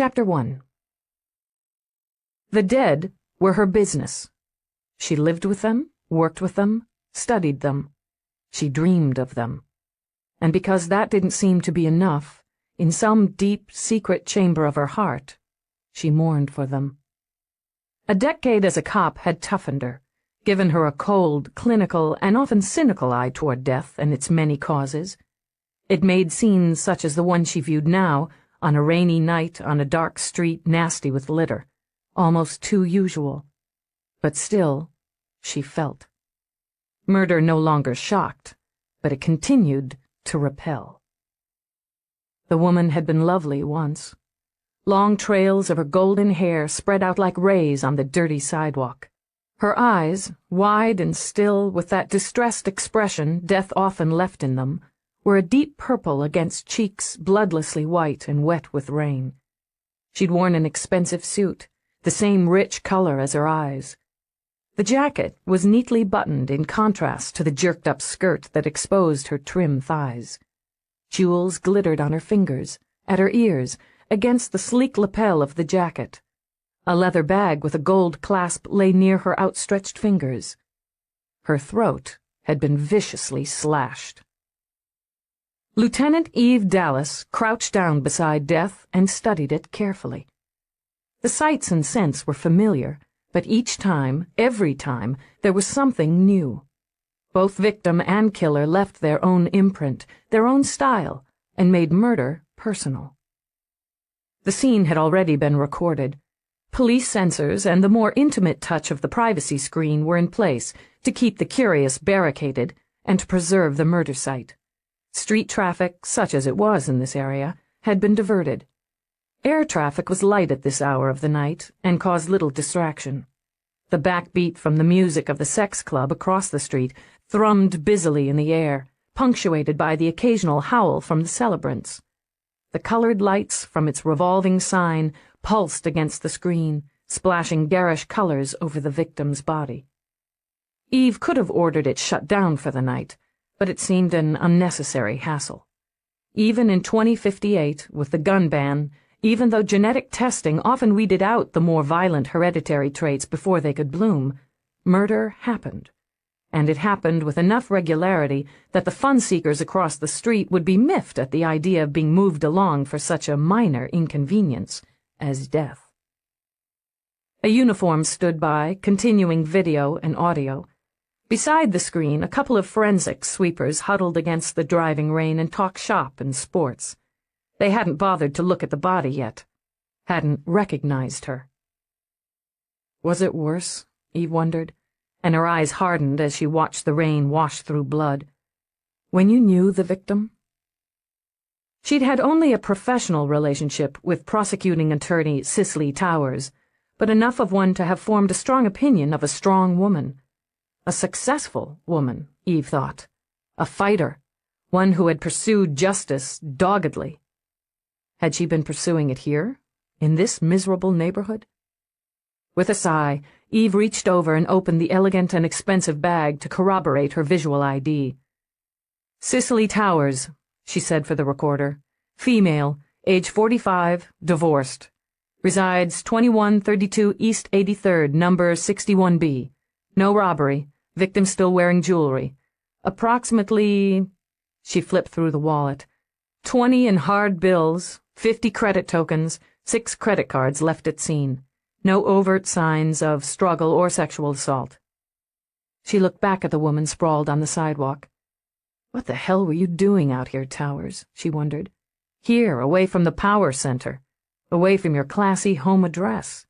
Chapter 1. The dead were her business. She lived with them, worked with them, studied them. She dreamed of them. And because that didn't seem to be enough, in some deep, secret chamber of her heart, she mourned for them. A decade as a cop had toughened her, given her a cold, clinical, and often cynical eye toward death and its many causes. It made scenes such as the one she viewed now, on a rainy night on a dark street nasty with litter, almost too usual. But still, she felt. Murder no longer shocked, but it continued to repel. The woman had been lovely once. Long trails of her golden hair spread out like rays on the dirty sidewalk. Her eyes, wide and still with that distressed expression death often left in them, were a deep purple against cheeks bloodlessly white and wet with rain. She'd worn an expensive suit, the same rich color as her eyes. The jacket was neatly buttoned in contrast to the jerked-up skirt that exposed her trim thighs. Jewels glittered on her fingers, at her ears, against the sleek lapel of the jacket. A leather bag with a gold clasp lay near her outstretched fingers. Her throat had been viciously slashed. Lieutenant Eve Dallas crouched down beside death and studied it carefully. The sights and scents were familiar, but each time, every time, there was something new. Both victim and killer left their own imprint, their own style, and made murder personal. The scene had already been recorded. Police sensors and the more intimate touch of the privacy screen were in place to keep the curious barricaded and to preserve the murder site. Street traffic, such as it was in this area, had been diverted. Air traffic was light at this hour of the night and caused little distraction. The backbeat from the music of the sex club across the street thrummed busily in the air, punctuated by the occasional howl from the celebrants. The colored lights from its revolving sign pulsed against the screen, splashing garish colors over the victim's body. Eve could have ordered it shut down for the night, but it seemed an unnecessary hassle. Even in 2058, with the gun ban, even though genetic testing often weeded out the more violent hereditary traits before they could bloom, murder happened. And it happened with enough regularity that the fun-seekers across the street would be miffed at the idea of being moved along for such a minor inconvenience as death. A uniform stood by, continuing video and audio. Beside the screen, a couple of forensic sweepers huddled against the driving rain and talked shop and sports. They hadn't bothered to look at the body yet. Hadn't recognized her. Was it worse? Eve wondered, and her eyes hardened as she watched the rain wash through blood. When you knew the victim? She'd had only a professional relationship with prosecuting attorney Cicely Towers, but enough of one to have formed a strong opinion of a strong woman. A successful woman, Eve thought. A fighter, one who had pursued justice doggedly. Had she been pursuing it here, in this miserable neighborhood? With a sigh, Eve reached over and opened the elegant and expensive bag to corroborate her visual ID. Cicely Towers, she said for the recorder. Female, age 45, divorced. Resides 2132 East 83rd, number 61B. No robbery. Victim still wearing jewelry. Approximately, she flipped through the wallet, 20 in hard bills, 50 credit tokens, 6 credit cards left at scene. No overt signs of struggle or sexual assault. She looked back at the woman sprawled on the sidewalk. What the hell were you doing out here, Towers? She wondered. Here, away from the power center. Away from your classy home address.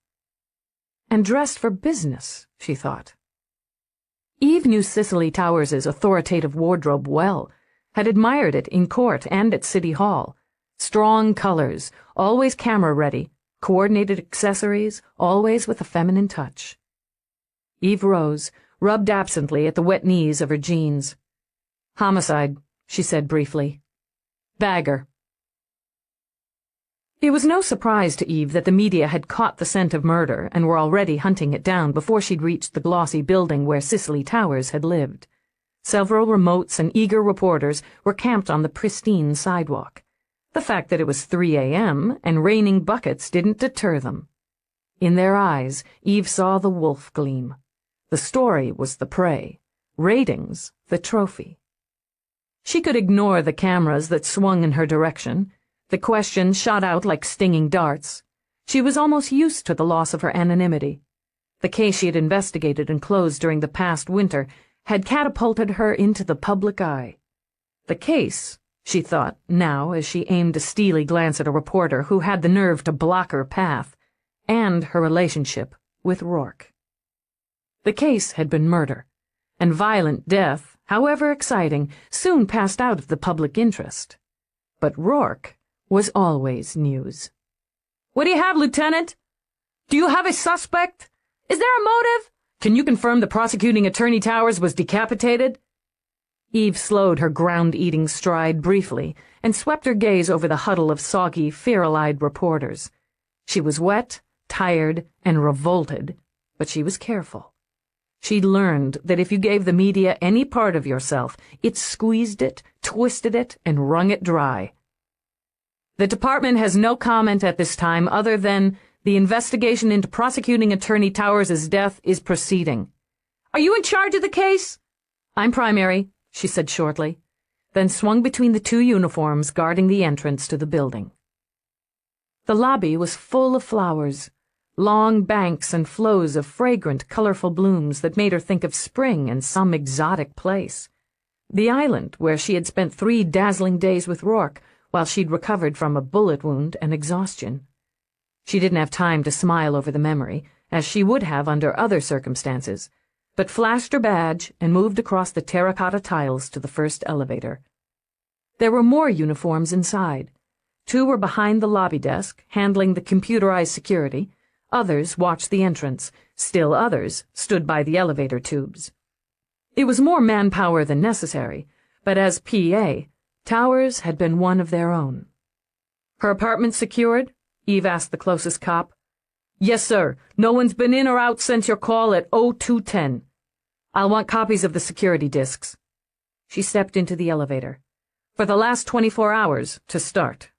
And dressed for business, she thought. Eve knew Cicely Towers' authoritative wardrobe well, had admired it in court and at City Hall. Strong colors, always camera-ready, coordinated accessories, always with a feminine touch. Eve rose, rubbed absently at the wet knees of her jeans. Homicide, she said briefly. Bagger. It was no surprise to Eve that the media had caught the scent of murder and were already hunting it down before she'd reached the glossy building where Cicely Towers had lived. Several remotes and eager reporters were camped on the pristine sidewalk. The fact that it was 3 a.m. and raining buckets didn't deter them. In their eyes, Eve saw the wolf gleam. The story was the prey, ratings the trophy. She could ignore the cameras that swung in her direction. The questions shot out like stinging darts. She was almost used to the loss of her anonymity. The case she had investigated and closed during the past winter had catapulted her into the public eye. The case, she thought now as she aimed a steely glance at a reporter who had the nerve to block her path, and her relationship with Rourke. The case had been murder, and violent death, however exciting, soon passed out of the public interest. But Rourke was always news. "What do you have, Lieutenant? Do you have a suspect? Is there a motive? Can you confirm the prosecuting attorney Towers was decapitated?" Eve slowed her ground-eating stride briefly and swept her gaze over the huddle of soggy, feral-eyed reporters. She was wet, tired, and revolted, but she was careful. She'd learned that if you gave the media any part of yourself, it squeezed it, twisted it, and wrung it dry. "The department has no comment at this time other than the investigation into prosecuting attorney Towers' death is proceeding. Are you in charge of the case?" "I'm primary," she said shortly, then swung between the two uniforms guarding the entrance to the building. The lobby was full of flowers, long banks and flows of fragrant, colorful blooms that made her think of spring and some exotic place. The island where she had spent 3 dazzling days with Rourke while she'd recovered from a bullet wound and exhaustion. She didn't have time to smile over the memory, as she would have under other circumstances, but flashed her badge and moved across the terracotta tiles to the first elevator. There were more uniforms inside. 2 were behind the lobby desk, handling the computerized security. Others watched the entrance. Still others stood by the elevator tubes. It was more manpower than necessary, but as PA, Towers had been one of their own. "Her apartment secured?" Eve asked the closest cop. "Yes, sir. No one's been in or out since your call at 0210. I'll want copies of the security discs." She stepped into the elevator. "For the last 24 hours, to start."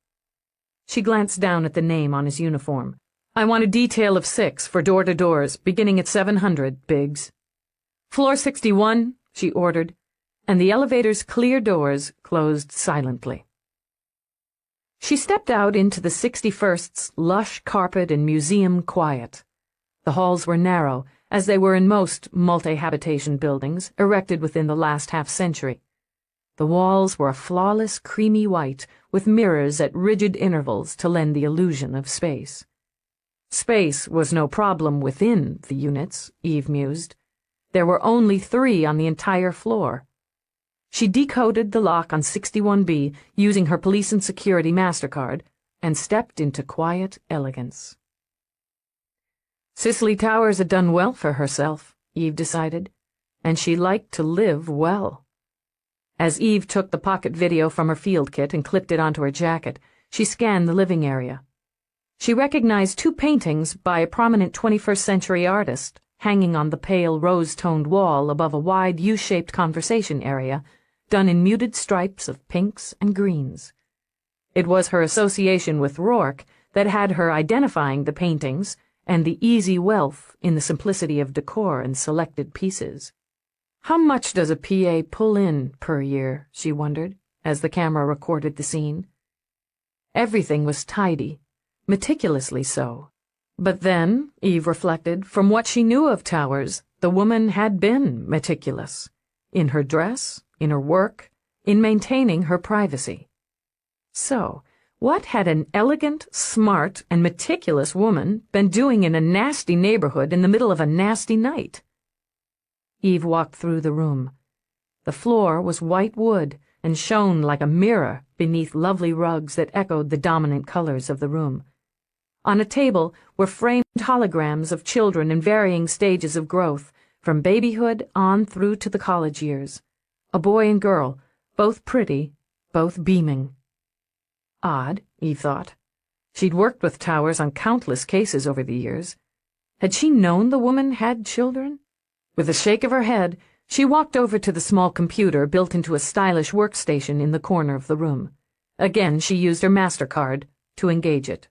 She glanced down at the name on his uniform. "I want a detail of 6 for door-to-doors, beginning at 700, Biggs." "Floor 61, she ordered, and the elevator's clear doors closed silently. She stepped out into the 61st's lush carpet and museum quiet. The halls were narrow, as they were in most multi-habitation buildings erected within the last half-century. The walls were a flawless creamy white, with mirrors at rigid intervals to lend the illusion of space. Space was no problem within the units, Eve mused. There were only 3 on the entire floor. She decoded the lock on 61B using her police and security MasterCard and stepped into quiet elegance. Cicely Towers had done well for herself, Eve decided, and she liked to live well. As Eve took the pocket video from her field kit and clipped it onto her jacket, she scanned the living area. She recognized 2 paintings by a prominent 21st century artist hanging on the pale rose-toned wall above a wide U-shaped conversation area done in muted stripes of pinks and greens. It was her association with Rourke that had her identifying the paintings and the easy wealth in the simplicity of decor and selected pieces. How much does a PA pull in per year, she wondered, as the camera recorded the scene. Everything was tidy, meticulously so. But then, Eve reflected, from what she knew of Towers, the woman had been meticulous. In her dress, in her work, in maintaining her privacy. So, what had an elegant, smart, and meticulous woman been doing in a nasty neighborhood in the middle of a nasty night? Eve walked through the room. The floor was white wood and shone like a mirror beneath lovely rugs that echoed the dominant colors of the room. On a table were framed holograms of children in varying stages of growth, from babyhood on through to the college years. A boy and girl, both pretty, both beaming. Odd, Eve thought. She'd worked with Towers on countless cases over the years. Had she known the woman had children? With a shake of her head, she walked over to the small computer built into a stylish workstation in the corner of the room. Again, she used her MasterCard to engage it.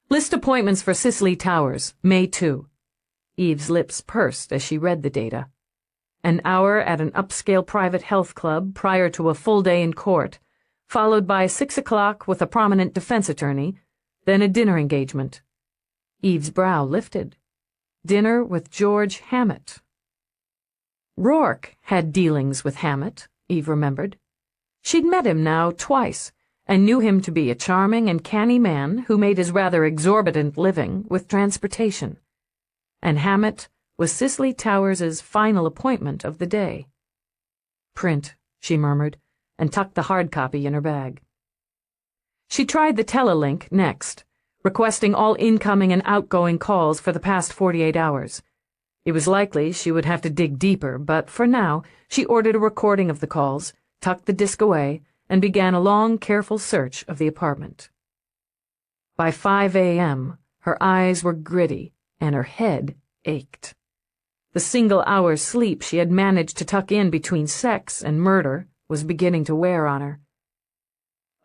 List appointments for Cicely Towers, May 2. Eve's lips pursed as she read the data. An hour at an upscale private health club prior to a full day in court, followed by 6 o'clock with a prominent defense attorney, then a dinner engagement. Eve's brow lifted. Dinner with George Hammett. Rourke had dealings with Hammett, Eve remembered. She'd met him now twice, and knew him to be a charming and canny man who made his rather exorbitant living with transportation. And Hammett was Cicely Towers's final appointment of the day. Print, she murmured, and tucked the hard copy in her bag. She tried the telelink next, requesting all incoming and outgoing calls for the past 48 hours. It was likely she would have to dig deeper, but for now she ordered a recording of the calls, tucked the disc away, and began a long, careful search of the apartment. By 5 a.m., her eyes were gritty and her head ached. The single hour's sleep she had managed to tuck in between sex and murder was beginning to wear on her.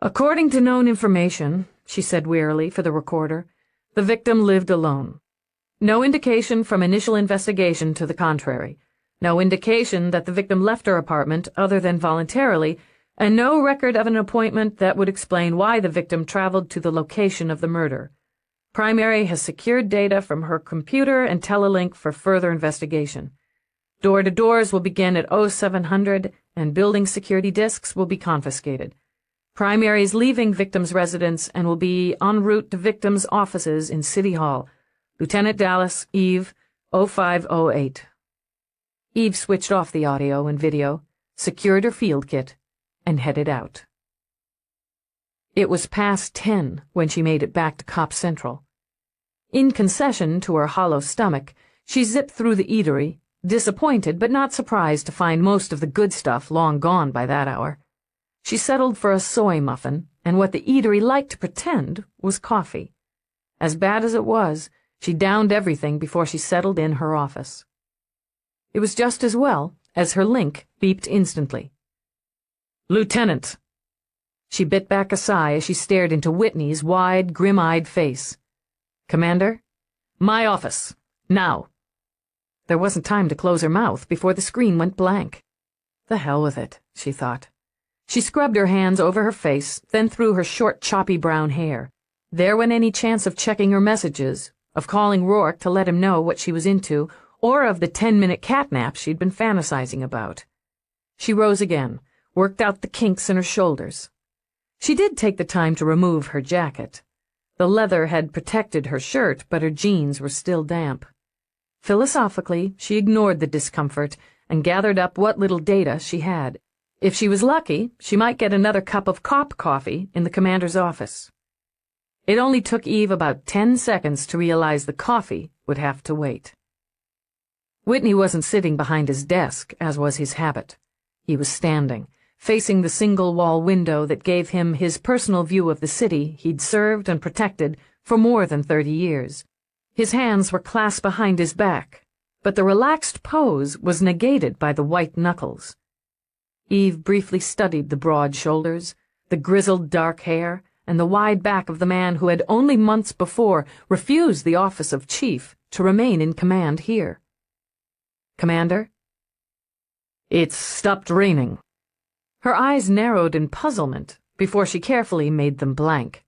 According to known information, she said wearily for the recorder, the victim lived alone. No indication from initial investigation to the contrary. No indication that the victim left her apartment other than voluntarily, and no record of an appointment that would explain why the victim traveled to the location of the murder. Primary has secured data from her computer and telelink for further investigation. Door-to-doors will begin at 0700, and building security disks will be confiscated. Primary is leaving victim's residence and will be en route to victim's offices in City Hall. Lieutenant Dallas, Eve, 0508. Eve switched off the audio and video, secured her field kit, and headed out. It was past 10 when she made it back to Cop Central. In concession to her hollow stomach, she zipped through the eatery, disappointed but not surprised to find most of the good stuff long gone by that hour. She settled for a soy muffin, and what the eatery liked to pretend was coffee. As bad as it was, she downed everything before she settled in her office. It was just as well, as her link beeped instantly. "Lieutenant!" She bit back a sigh as she stared into Whitney's wide, grim-eyed face. "Commander?" "My office. Now." There wasn't time to close her mouth before the screen went blank. The hell with it, she thought. She scrubbed her hands over her face, then through her short, choppy brown hair. There went any chance of checking her messages, of calling Rourke to let him know what she was into, or of the 10-minute catnap she'd been fantasizing about. She rose again, worked out the kinks in her shoulders. She did take the time to remove her jacket. The leather had protected her shirt, but her jeans were still damp. Philosophically, she ignored the discomfort and gathered up what little data she had. If she was lucky, she might get another cup of cop coffee in the commander's office. It only took Eve about 10 seconds to realize the coffee would have to wait. Whitney wasn't sitting behind his desk, as was his habit. He was standing, facing the single-wall window that gave him his personal view of the city he'd served and protected for more than 30 years. His hands were clasped behind his back, but the relaxed pose was negated by the white knuckles. Eve briefly studied the broad shoulders, the grizzled dark hair, and the wide back of the man who had only months before refused the office of chief to remain in command here. "Commander?" "It's stopped raining." Her eyes narrowed in puzzlement before she carefully made them blank.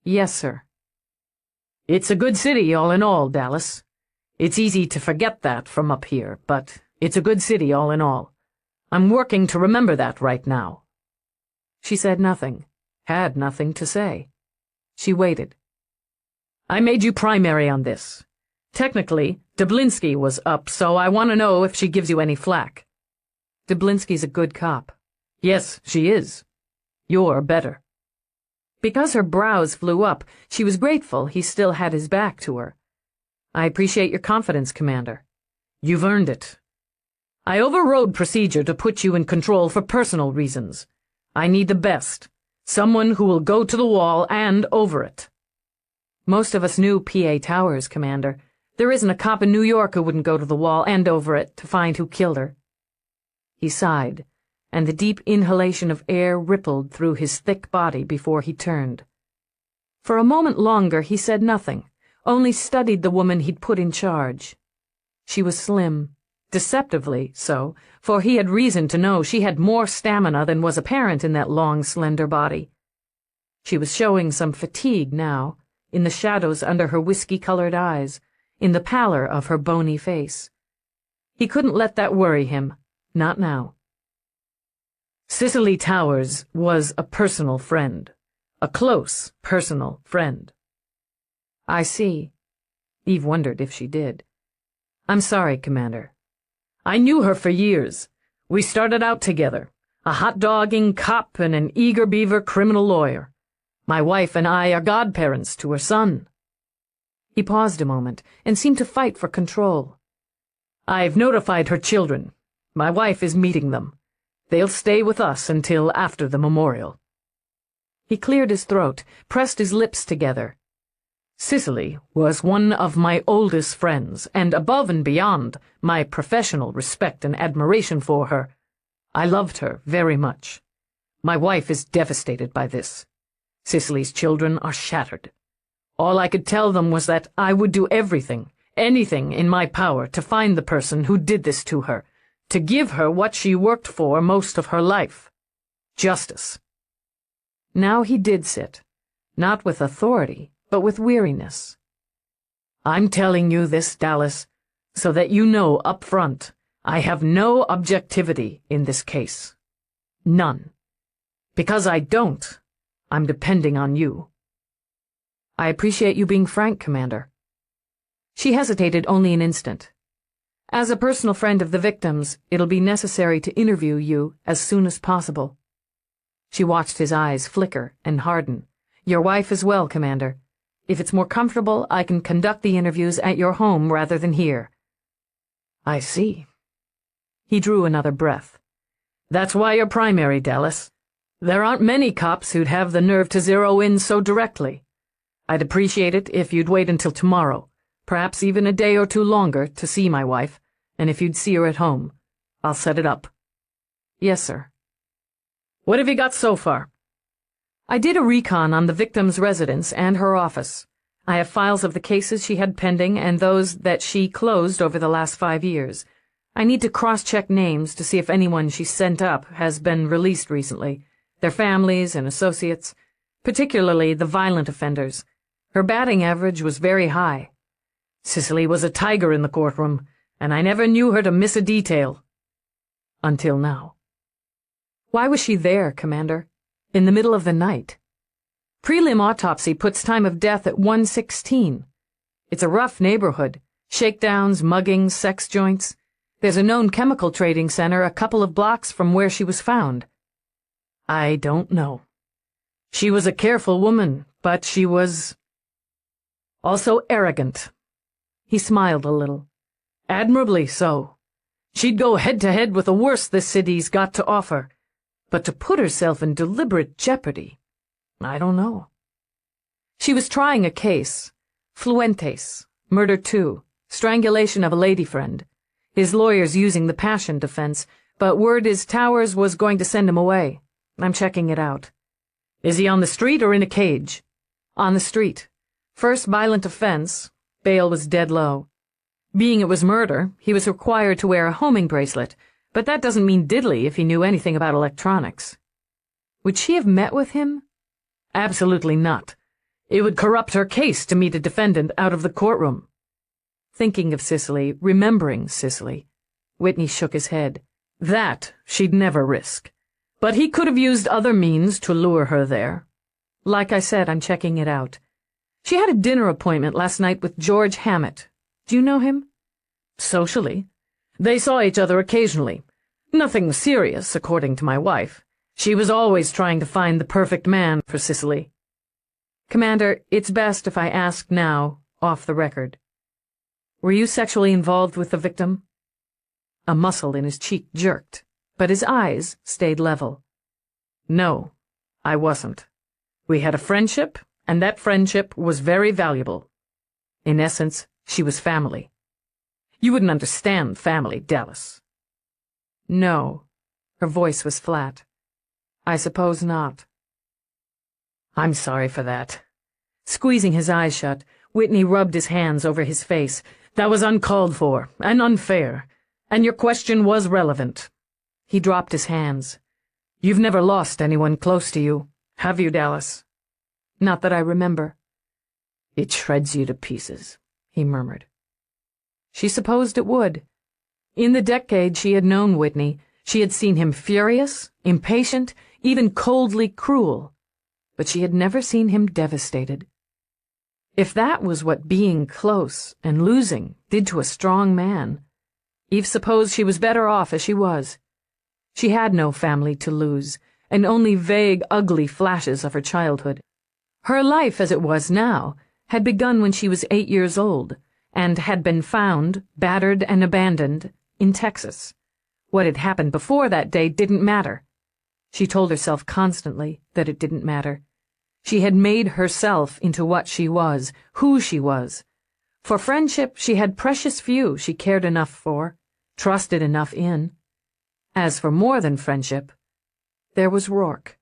"Yes, sir." "It's a good city all in all, Dallas. It's easy to forget that from up here, but it's a good city all in all. I'm working to remember that right now." She said nothing, had nothing to say. She waited. "I made you primary on this. Technically, Dublinsky was up, so I want to know if she gives you any flack." "Dublinsky's a good cop." "Yes, she is. You're better." Because her brows flew up, she was grateful he still had his back to her. "I appreciate your confidence, Commander." "You've earned it. I overrode procedure to put you in control for personal reasons. I need the best, someone who will go to the wall and over it." "Most of us knew P.A. Towers, Commander. There isn't a cop in New York who wouldn't go to the wall and over it to find who killed her." He sighed, and the deep inhalation of air rippled through his thick body before he turned. For a moment longer he said nothing, only studied the woman he'd put in charge. She was slim, deceptively so, for he had reason to know she had more stamina than was apparent in that long, slender body. She was showing some fatigue now, in the shadows under her whiskey-colored eyes, in the pallor of her bony face. He couldn't let that worry him, not now. Cicely Towers was a personal friend, a close personal friend. I see. Eve wondered if she did. I'm sorry, Commander. I knew her for years. We started out together, a hot-dogging cop and an eager beaver criminal lawyer. My wife and I are godparents to her son. He paused a moment and seemed to fight for control. I've notified her children. My wife is meeting them. They'll stay with us until after the memorial. He cleared his throat, pressed his lips together. Cicely was one of my oldest friends, and above and beyond my professional respect and admiration for her, I loved her very much. My wife is devastated by this. Cicely's children are shattered. All I could tell them was that I would do everything, anything in my power to find the person who did this to her, to give her what she worked for most of her life. Justice. Now he did sit, not with authority, but with weariness. I'm telling you this, Dallas, so that you know up front, I have no objectivity in this case. None. Because I don't, I'm depending on you. I appreciate you being frank, Commander. She hesitated only an instant. As a personal friend of the victims, it'll be necessary to interview you as soon as possible. She watched his eyes flicker and harden. Your wife as well, Commander. If it's more comfortable, I can conduct the interviews at your home rather than here. I see. He drew another breath. That's why you're primary, Dallas. There aren't many cops who'd have the nerve to zero in so directly. I'd appreciate it if you'd wait until tomorrow, perhaps even a day or two longer, to see my wife, and if you'd see her at home. I'll set it up. Yes, sir. What have you got so far? I did a recon on the victim's residence and her office. I have files of the cases she had pending and those that she closed over the last 5 years. I need to cross-check names to see if anyone she sent up has been released recently, their families and associates, particularly the violent offenders. Her batting average was very high. Cicely was a tiger in the courtroom, and I never knew her to miss a detail. Until now. Why was she there, Commander? In the middle of the night? Prelim autopsy puts time of death at 1:16. It's a rough neighborhood. Shakedowns, muggings, sex joints. There's a known chemical trading center a couple of blocks from where she was found. I don't know. She was a careful woman, but she was also arrogant. He smiled a little. Admirably so. She'd go head-to-head with the worst this city's got to offer. But to put herself in deliberate jeopardy, I don't know. She was trying a case. Fluentes, murder 2, strangulation of a lady friend. His lawyer's using the passion defense, but word is Towers was going to send him away. I'm checking it out. Is he on the street or in a cage? On the street. First violent offense. Bail was dead low. Being it was murder, he was required to wear a homing bracelet, but that doesn't mean diddly if he knew anything about electronics. Would she have met with him? Absolutely not. It would corrupt her case to meet a defendant out of the courtroom. Thinking of Cicely, remembering Cicely, Whitney shook his head. That she'd never risk. But he could have used other means to lure her there. Like I said, I'm checking it out. She had a dinner appointment last night with George Hammett. Do you know him? Socially. They saw each other occasionally. Nothing serious, according to my wife. She was always trying to find the perfect man for Cicely. Commander, it's best if I ask now, off the record. Were you sexually involved with the victim? A muscle in his cheek jerked, but his eyes stayed level. No, I wasn't. We had a friendship, and that friendship was very valuable. In essence, she was family. You wouldn't understand family, Dallas. No. Her voice was flat. "I suppose not." "I'm sorry for that." Squeezing his eyes shut, Whitney rubbed his hands over his face. "That was uncalled for and unfair, and your question was relevant." He dropped his hands. "You've never lost anyone close to you, have you, Dallas?" "Not that I remember." "It shreds you to pieces," he murmured. She supposed it would. In the decade she had known Whitney, she had seen him furious, impatient, even coldly cruel, but she had never seen him devastated. If that was what being close and losing did to a strong man, Eve supposed she was better off as she was. She had no family to lose, and only vague, ugly flashes of her childhood. Her life, as it was now, had begun when she was 8 years old, and had been found, battered and abandoned, in Texas. What had happened before that day didn't matter. She told herself constantly that it didn't matter. She had made herself into what she was, who she was. For friendship she had precious few she cared enough for, trusted enough in. As for more than friendship, there was Rourke.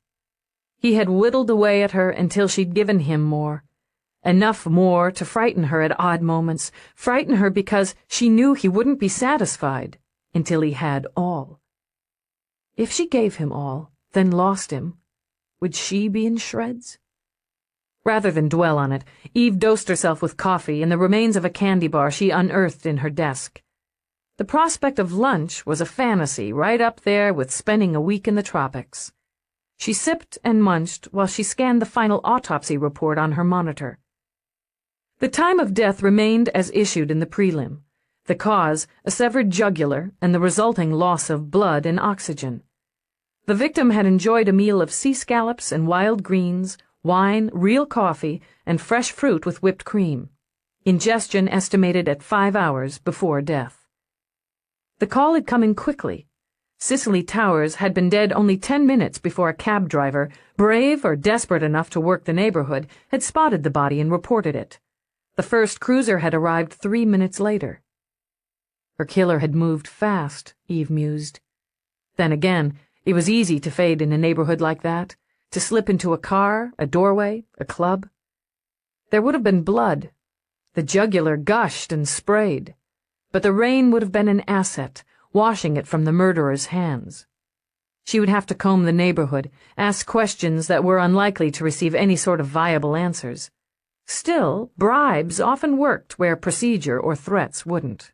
He had whittled away at her until she'd given him more. Enough more to frighten her at odd moments, frighten her because she knew he wouldn't be satisfied until he had all. If she gave him all, then lost him, would she be in shreds? Rather than dwell on it, Eve dosed herself with coffee and the remains of a candy bar she unearthed in her desk. The prospect of lunch was a fantasy right up there with spending a week in the tropics. She sipped and munched while she scanned the final autopsy report on her monitor. The time of death remained as issued in the prelim. The cause, a severed jugular, and the resulting loss of blood and oxygen. The victim had enjoyed a meal of sea scallops and wild greens, wine, real coffee, and fresh fruit with whipped cream. Ingestion estimated at 5 hours before death. The call had come in quickly. Cicely Towers had been dead only 10 minutes before a cab driver, brave or desperate enough to work the neighborhood, had spotted the body and reported it. The first cruiser had arrived 3 minutes later. Her killer had moved fast, Eve mused. Then again, it was easy to fade in a neighborhood like that, to slip into a car, a doorway, a club. There would have been blood. The jugular gushed and sprayed, but the rain would have been an asset, washing it from the murderer's hands. She would have to comb the neighborhood, ask questions that were unlikely to receive any sort of viable answers. Still, bribes often worked where procedure or threats wouldn't.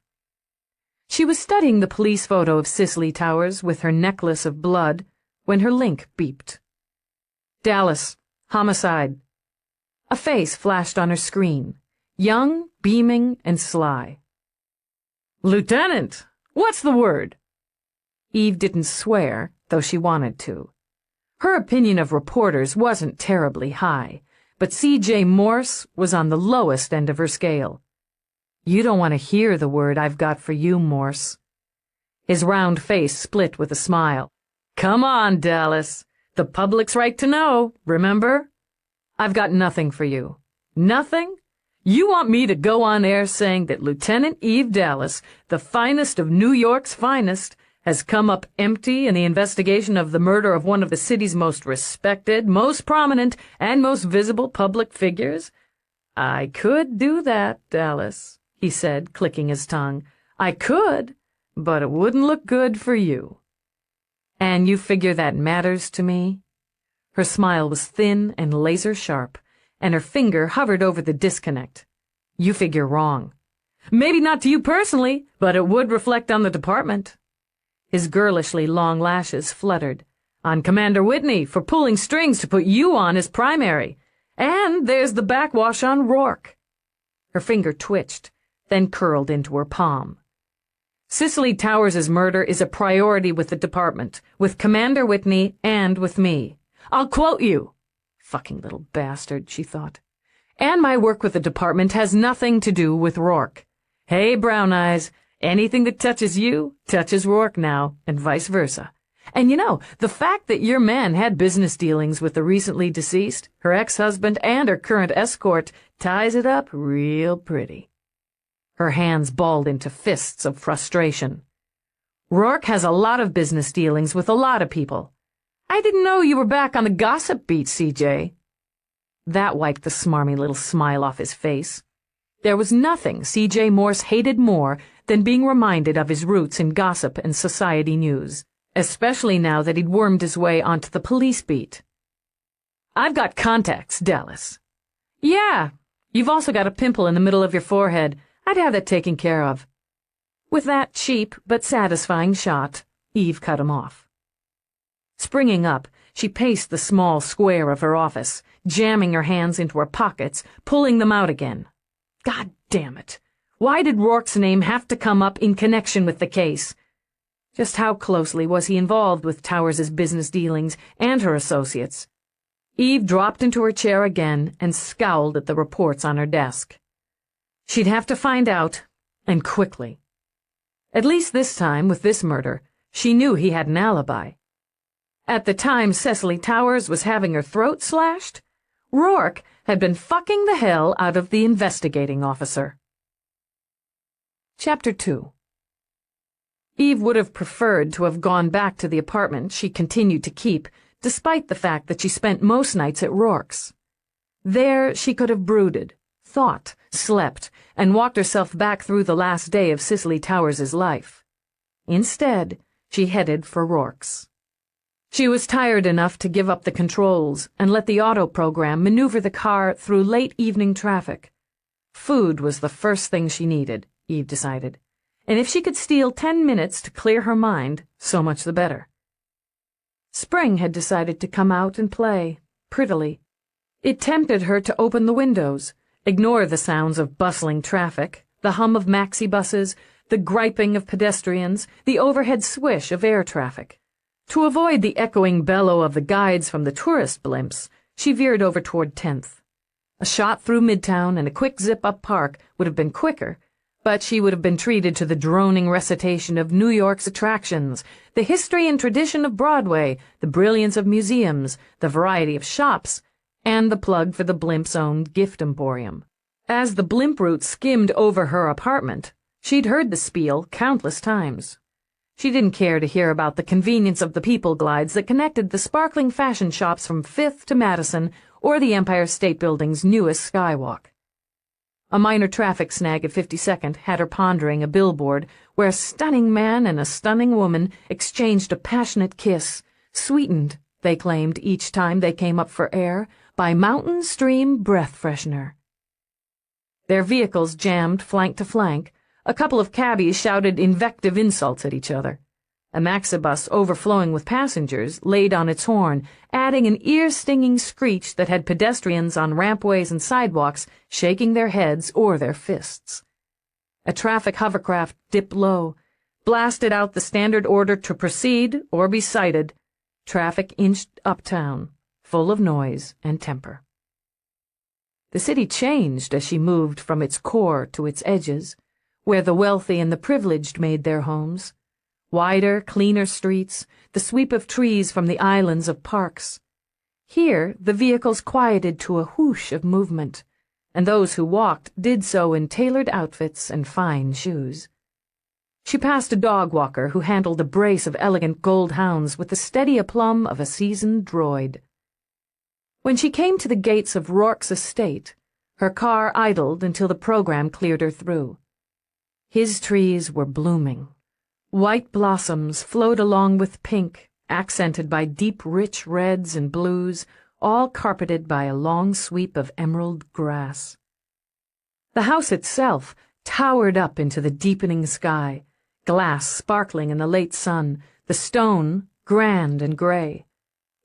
She was studying the police photo of Cicely Towers with her necklace of blood when her link beeped. Dallas, homicide. A face flashed on her screen, young, beaming, and sly. Lieutenant, what's the word? Eve didn't swear, though she wanted to. Her opinion of reporters wasn't terribly high, but C.J. Morse was on the lowest end of her scale. You don't want to hear the word I've got for you, Morse. His round face split with a smile. Come on, Dallas. The public's right to know, remember? I've got nothing for you. Nothing? You want me to go on air saying that Lieutenant Eve Dallas, the finest of New York's finest, has come up empty in the investigation of the murder of one of the city's most respected, most prominent, and most visible public figures? I could do that, Dallas, he said, clicking his tongue. I could, but it wouldn't look good for you. And you figure that matters to me? Her smile was thin and laser-sharp, and her finger hovered over the disconnect. You figure wrong. Maybe not to you personally, but it would reflect on the department. His girlishly long lashes fluttered. On Commander Whitney for pulling strings to put you on as primary. And there's the backwash on Rourke. Her finger twitched, then curled into her palm. Cicely Towers' murder is a priority with the department, with Commander Whitney, and with me. I'll quote you. Fucking little bastard, she thought. And my work with the department has nothing to do with Rourke. Hey, Brown Eyes, anything that touches you touches Rourke now, and vice versa. And you know, the fact that your man had business dealings with the recently deceased, her ex-husband, and her current escort ties it up real pretty. Her hands balled into fists of frustration. Rourke has a lot of business dealings with a lot of people. I didn't know you were back on the gossip beat, CJ. That wiped the smarmy little smile off his face. There was nothing C.J. Morse hated more than being reminded of his roots in gossip and society news, especially now that he'd wormed his way onto the police beat. I've got contacts, Dallas. Yeah, you've also got a pimple in the middle of your forehead. I'd have that taken care of. With that cheap but satisfying shot, Eve cut him off. Springing up, she paced the small square of her office, jamming her hands into her pockets, pulling them out again. God damn it. Why did Rourke's name have to come up in connection with the case? Just how closely was he involved with Towers' business dealings and her associates? Eve dropped into her chair again and scowled at the reports on her desk. She'd have to find out, and quickly. At least this time, with this murder, she knew he had an alibi. At the time Cicely Towers was having her throat slashed, Rourke had been fucking the hell out of the investigating officer. Chapter 2. Eve would have preferred to have gone back to the apartment she continued to keep, despite the fact that she spent most nights at Rourke's. There she could have brooded, thought, slept, and walked herself back through the last day of Cicely Towers' life. Instead, she headed for Rourke's. She was tired enough to give up the controls and let the auto program maneuver the car through late evening traffic. Food was the first thing she needed, Eve decided, and if she could steal 10 minutes to clear her mind, so much the better. Spring had decided to come out and play, prettily. It tempted her to open the windows, ignore the sounds of bustling traffic, the hum of maxi buses, the griping of pedestrians, the overhead swish of air traffic. To avoid the echoing bellow of the guides from the tourist blimps, she veered over toward 10th. A shot through Midtown and a quick zip up Park would have been quicker, but she would have been treated to the droning recitation of New York's attractions, the history and tradition of Broadway, the brilliance of museums, the variety of shops, and the plug for the blimp's own gift emporium. As the blimp route skimmed over her apartment, she'd heard the spiel countless times. She didn't care to hear about the convenience of the people glides that connected the sparkling fashion shops from 5th to Madison or the Empire State Building's newest skywalk. A minor traffic snag at 52nd had her pondering a billboard where a stunning man and a stunning woman exchanged a passionate kiss, sweetened, they claimed each time they came up for air, by Mountain Stream breath freshener. Their vehicles jammed flank to flank. A couple of cabbies shouted invective insults at each other. A maxibus overflowing with passengers laid on its horn, adding an ear-stinging screech that had pedestrians on rampways and sidewalks shaking their heads or their fists. A traffic hovercraft dipped low, blasted out the standard order to proceed or be cited. Traffic inched uptown, full of noise and temper. The city changed as she moved from its core to its edges, where the wealthy and the privileged made their homes. Wider, cleaner streets, the sweep of trees from the islands of parks. Here, the vehicles quieted to a whoosh of movement, and those who walked did so in tailored outfits and fine shoes. She passed a dog walker who handled a brace of elegant gold hounds with the steady aplomb of a seasoned droid. When she came to the gates of Rourke's estate, her car idled until the program cleared her through. His trees were blooming. White blossoms flowed along with pink, accented by deep, rich reds and blues, all carpeted by a long sweep of emerald grass. The house itself towered up into the deepening sky, glass sparkling in the late sun, the stone grand and gray.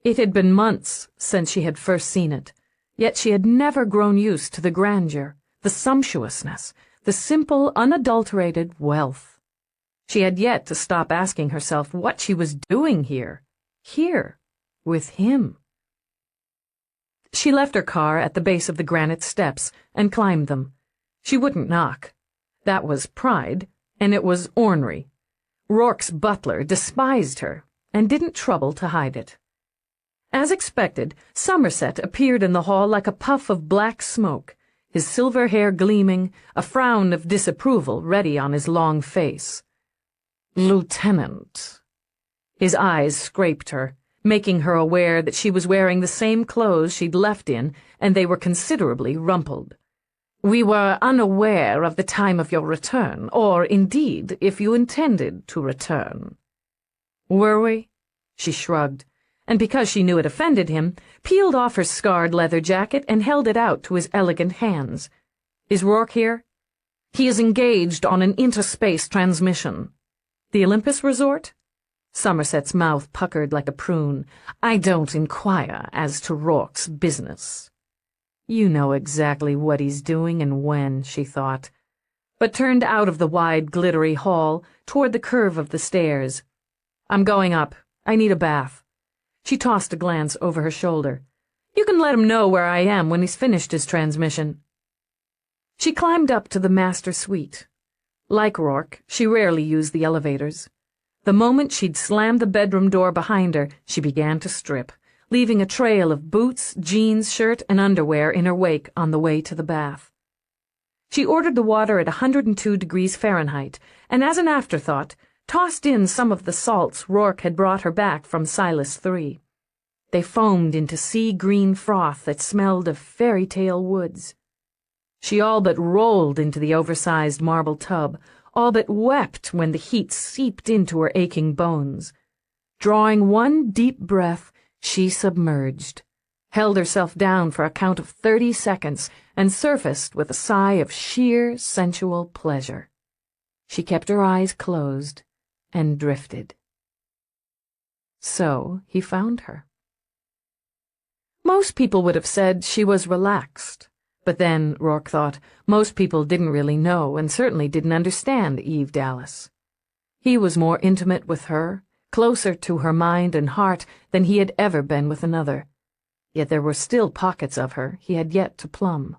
It had been months since she had first seen it, yet she had never grown used to the grandeur, the sumptuousness, the simple, unadulterated wealth. She had yet to stop asking herself what she was doing here, with him. She left her car at the base of the granite steps and climbed them. She wouldn't knock. That was pride, and it was ornery. Rourke's butler despised her and didn't trouble to hide it. As expected, Somerset appeared in the hall like a puff of black smoke, his silver hair gleaming, a frown of disapproval ready on his long face. Lieutenant. His eyes scraped her, making her aware that she was wearing the same clothes she'd left in, and they were considerably rumpled. We were unaware of the time of your return, or, indeed, if you intended to return. Were we? She shrugged, and because she knew it offended him, peeled off her scarred leather jacket and held it out to his elegant hands. Is Rourke here? He is engaged on an interspace transmission. The Olympus Resort? Somerset's mouth puckered like a prune. I don't inquire as to Rourke's business. You know exactly what he's doing and when, she thought, but turned out of the wide, glittery hall toward the curve of the stairs. I'm going up. I need a bath. She tossed a glance over her shoulder. You can let him know where I am when he's finished his transmission. She climbed up to the master suite. Like Rourke, she rarely used the elevators. The moment she'd slammed the bedroom door behind her, she began to strip, leaving a trail of boots, jeans, shirt, and underwear in her wake on the way to the bath. She ordered the water at 102 degrees Fahrenheit, and as an afterthought, tossed in some of the salts Rourke had brought her back from Silas 3. They foamed into sea-green froth that smelled of fairy-tale woods. She all but rolled into the oversized marble tub, all but wept when the heat seeped into her aching bones. Drawing one deep breath, she submerged, held herself down for a count of 30 seconds, and surfaced with a sigh of sheer sensual pleasure. She kept her eyes closed and drifted. So he found her. Most people would have said she was relaxed. But then, Rourke thought, most people didn't really know and certainly didn't understand Eve Dallas. He was more intimate with her, closer to her mind and heart than he had ever been with another. Yet there were still pockets of her he had yet to plumb.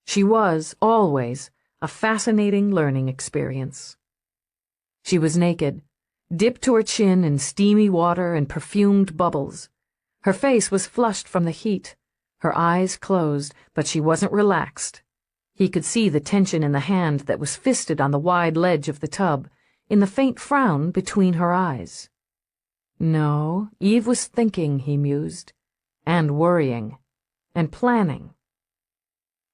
She was, always, a fascinating learning experience. She was naked, dipped to her chin in steamy water and perfumed bubbles. Her face was flushed from the heat. Her eyes closed, but she wasn't relaxed. He could see the tension in the hand that was fisted on the wide ledge of the tub, in the faint frown between her eyes. No, Eve was thinking, he mused, and worrying, and planning.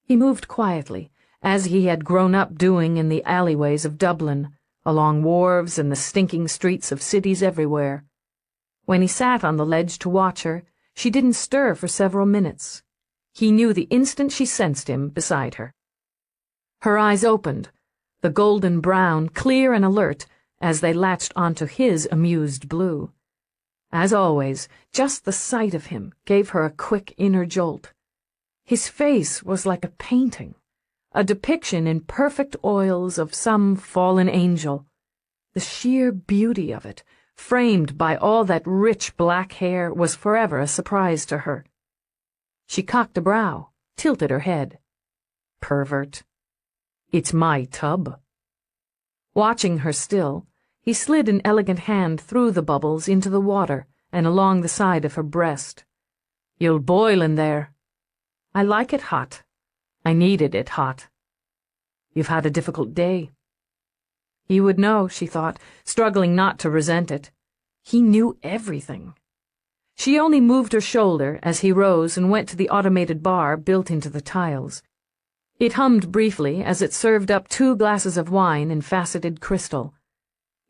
He moved quietly, as he had grown up doing in the alleyways of Dublin, along wharves and the stinking streets of cities everywhere. When he sat on the ledge to watch her, she didn't stir for several minutes. He knew the instant she sensed him beside her. Her eyes opened, the golden brown clear and alert, as they latched onto his amused blue. As always, just the sight of him gave her a quick inner jolt. His face was like a painting, a depiction in perfect oils of some fallen angel. The sheer beauty of it, framed by all that rich black hair, was forever a surprise to her. She cocked a brow, tilted her head. Pervert. It's my tub. Watching her still, he slid an elegant hand through the bubbles into the water and along the side of her breast. You'll boil in there. I like it hot. I needed it hot. You've had a difficult day. He would know, she thought, struggling not to resent it. He knew everything. She only moved her shoulder as he rose and went to the automated bar built into the tiles. It hummed briefly as it served up 2 glasses of wine in faceted crystal.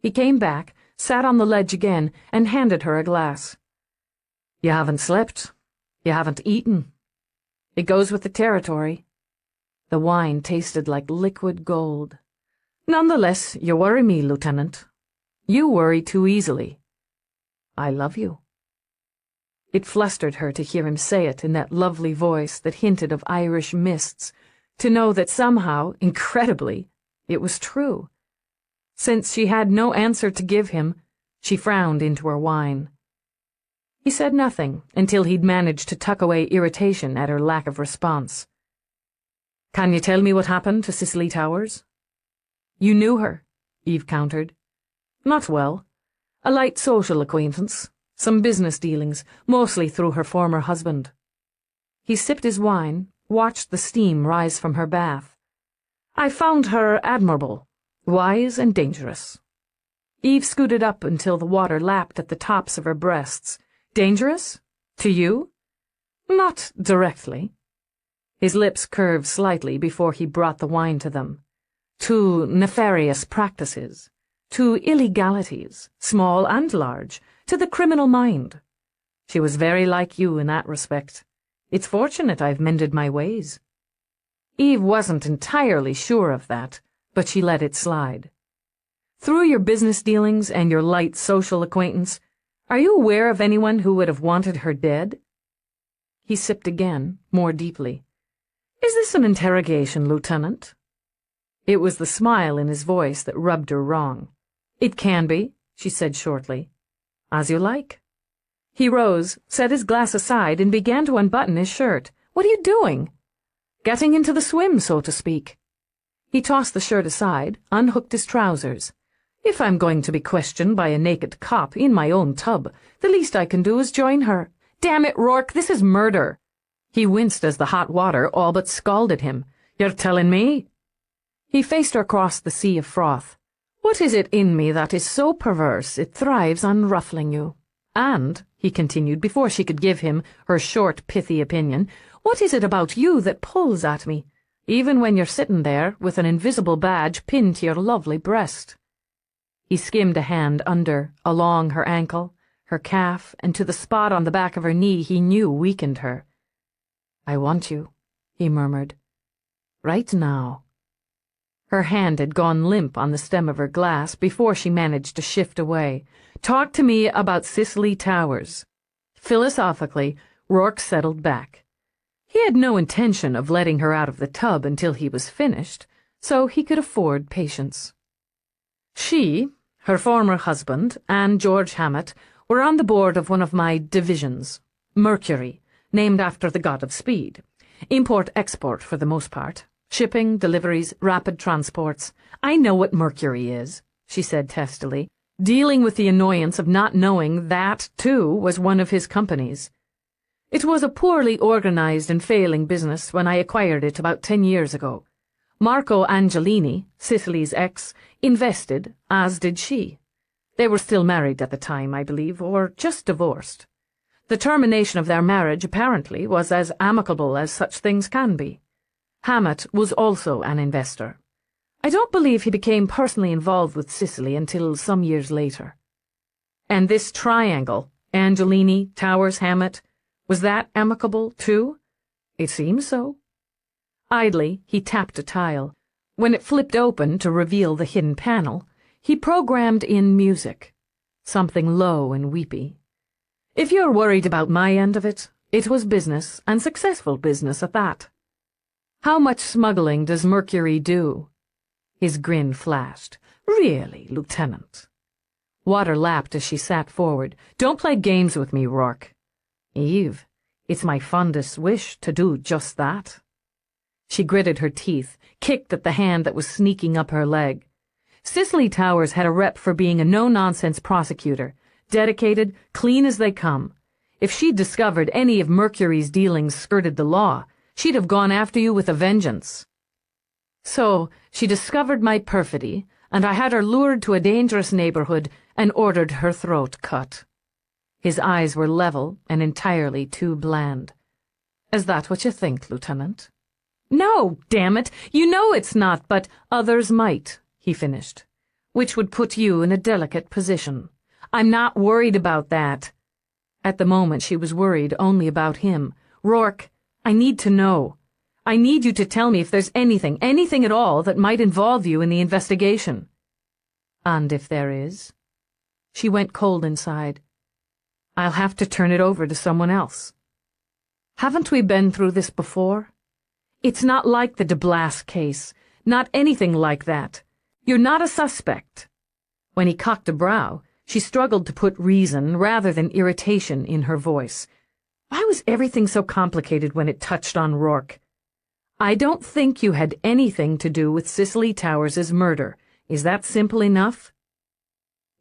He came back, sat on the ledge again, and handed her a glass. You haven't slept. You haven't eaten. It goes with the territory. The wine tasted like liquid gold. Nonetheless, you worry me, Lieutenant. You worry too easily. I love you. It flustered her to hear him say it in that lovely voice that hinted of Irish mists, to know that somehow, incredibly, it was true. Since she had no answer to give him, she frowned into her wine. He said nothing until he'd managed to tuck away irritation at her lack of response. Can you tell me what happened to Cicely Towers? You knew her, Eve countered. Not well. A light social acquaintance, some business dealings, mostly through her former husband. He sipped his wine, watched the steam rise from her bath. I found her admirable, wise and dangerous. Eve scooted up until the water lapped at the tops of her breasts. Dangerous? To you? Not directly. His lips curved slightly before he brought the wine to them. To nefarious practices, to illegalities, small and large, to the criminal mind. She was very like you in that respect. It's fortunate I've mended my ways. Eve wasn't entirely sure of that, but she let it slide. Through your business dealings and your light social acquaintance, are you aware of anyone who would have wanted her dead? He sipped again, more deeply. Is this an interrogation, Lieutenant? It was the smile in his voice that rubbed her wrong. It can be, she said shortly. As you like. He rose, set his glass aside, and began to unbutton his shirt. What are you doing? Getting into the swim, so to speak. He tossed the shirt aside, unhooked his trousers. If I'm going to be questioned by a naked cop in my own tub, the least I can do is join her. Damn it, Rourke, this is murder. He winced as the hot water all but scalded him. You're telling me? He faced her across the sea of froth. What is it in me that is so perverse it thrives on ruffling you? And, he continued before she could give him her short, pithy opinion, what is it about you that pulls at me, even when you're sitting there with an invisible badge pinned to your lovely breast? He skimmed a hand under, along her ankle, her calf, and to the spot on the back of her knee he knew weakened her. I want you, he murmured. Right now. Her hand had gone limp on the stem of her glass before she managed to shift away. Talk to me about Cicely Towers. Philosophically, Rourke settled back. He had no intention of letting her out of the tub until he was finished, so he could afford patience. She, her former husband, and George Hammett were on the board of one of my divisions, Mercury, named after the god of speed. Import-export for the most part. Shipping, deliveries, rapid transports. I know what Mercury is, she said testily, dealing with the annoyance of not knowing that, too, was one of his companies. It was a poorly organized and failing business when I acquired it about 10 years ago. Marco Angelini, Cicely's ex, invested, as did she. They were still married at the time, I believe, or just divorced. The termination of their marriage, apparently, was as amicable as such things can be. Hammett was also an investor. I don't believe he became personally involved with Cicely until some years later. And this triangle, Angelini, Towers, Hammett, was that amicable, too? It seems so. Idly, he tapped a tile. When it flipped open to reveal the hidden panel, he programmed in music, something low and weepy. If you're worried about my end of it, it was business, and successful business at that. How much smuggling does Mercury do? His grin flashed. Really, Lieutenant? Water lapped as she sat forward. Don't play games with me, Rourke. Eve, it's my fondest wish to do just that. She gritted her teeth, kicked at the hand that was sneaking up her leg. Cicely Towers had a rep for being a no-nonsense prosecutor, dedicated, clean as they come. If she'd discovered any of Mercury's dealings skirted the law, she'd have gone after you with a vengeance. So, she discovered my perfidy, and I had her lured to a dangerous neighborhood and ordered her throat cut. His eyes were level and entirely too bland. Is that what you think, Lieutenant? No, damn it! You know it's not, but others might, he finished, which would put you in a delicate position. I'm not worried about that. At the moment she was worried only about him. Rourke, I need to know. I need you to tell me if there's anything at all that might involve you in the investigation. And if there is? She went cold inside. I'll have to turn it over to someone else. Haven't we been through this before? It's not like the de Blas case. Not anything like that. You're not a suspect. When he cocked a brow, she struggled to put reason rather than irritation in her voice. Why was everything so complicated when it touched on Rourke? I don't think you had anything to do with Cicely Towers' murder. Is that simple enough?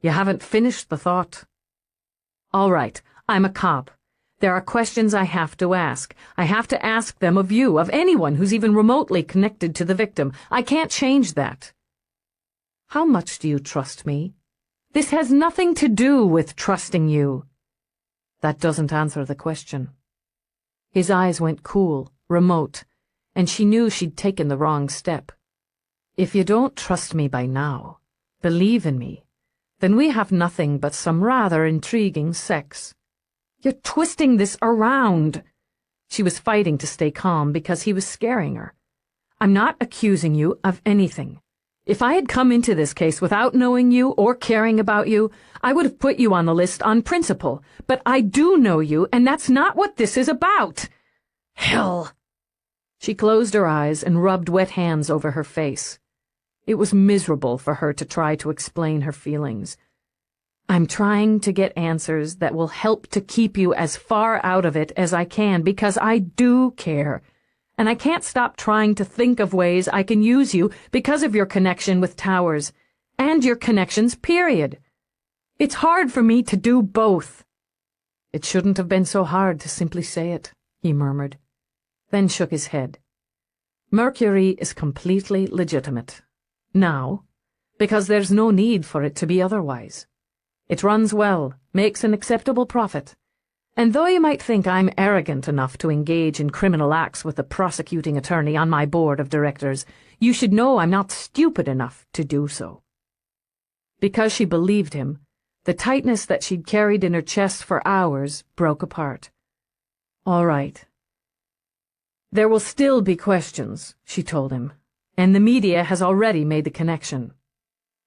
You haven't finished the thought. All right, I'm a cop. There are questions I have to ask. I have to ask them of you, of anyone who's even remotely connected to the victim. I can't change that. How much do you trust me? This has nothing to do with trusting you." "That doesn't answer the question." His eyes went cool, remote, and she knew she'd taken the wrong step. "If you don't trust me by now, believe in me, then we have nothing but some rather intriguing sex." "You're twisting this around." She was fighting to stay calm because he was scaring her. "I'm not accusing you of anything. If I had come into this case without knowing you or caring about you, I would have put you on the list on principle. But I do know you, and that's not what this is about. Hell!" She closed her eyes and rubbed wet hands over her face. It was miserable for her to try to explain her feelings. "I'm trying to get answers that will help to keep you as far out of it as I can because I do care. And I can't stop trying to think of ways I can use you because of your connection with Towers, and your connections, period. It's hard for me to do both." "It shouldn't have been so hard to simply say it," he murmured, then shook his head. "Mercury is completely legitimate. Now, because there's no need for it to be otherwise. It runs well, makes an acceptable profit. And though you might think I'm arrogant enough to engage in criminal acts with the prosecuting attorney on my board of directors, you should know I'm not stupid enough to do so." Because she believed him, the tightness that she'd carried in her chest for hours broke apart. "All right. There will still be questions," she told him, "and the media has already made the connection."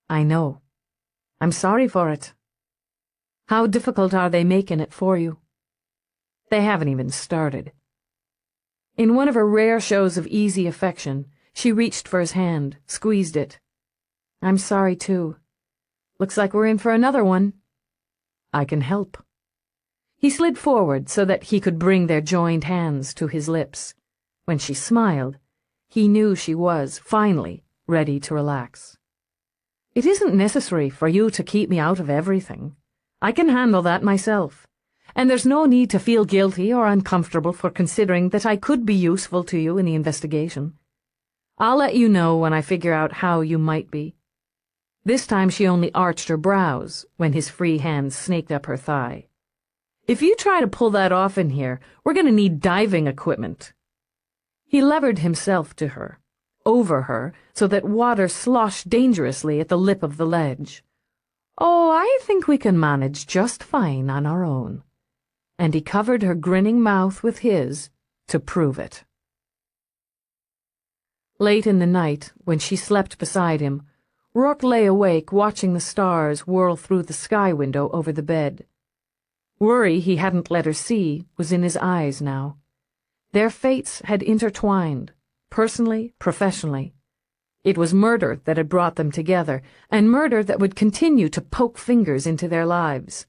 "I know. I'm sorry for it." "How difficult are they making it for you?" "They haven't even started." In one of her rare shows of easy affection, she reached for his hand, squeezed it. "I'm sorry, too. Looks like we're in for another one." "I can help." He slid forward so that he could bring their joined hands to his lips. When she smiled, he knew she was, finally, ready to relax. "It isn't necessary for you to keep me out of everything. I can handle that myself. And there's no need to feel guilty or uncomfortable for considering that I could be useful to you in the investigation. I'll let you know when I figure out how you might be." This time she only arched her brows when his free hand snaked up her thigh. "If you try to pull that off in here, we're going to need diving equipment." He levered himself to her, over her, so that water sloshed dangerously at the lip of the ledge. "Oh, I think we can manage just fine on our own." And he covered her grinning mouth with his to prove it. Late in the night, when she slept beside him, Rourke lay awake watching the stars whirl through the sky window over the bed. Worry he hadn't let her see was in his eyes now. Their fates had intertwined, personally, professionally. It was murder that had brought them together, and murder that would continue to poke fingers into their lives.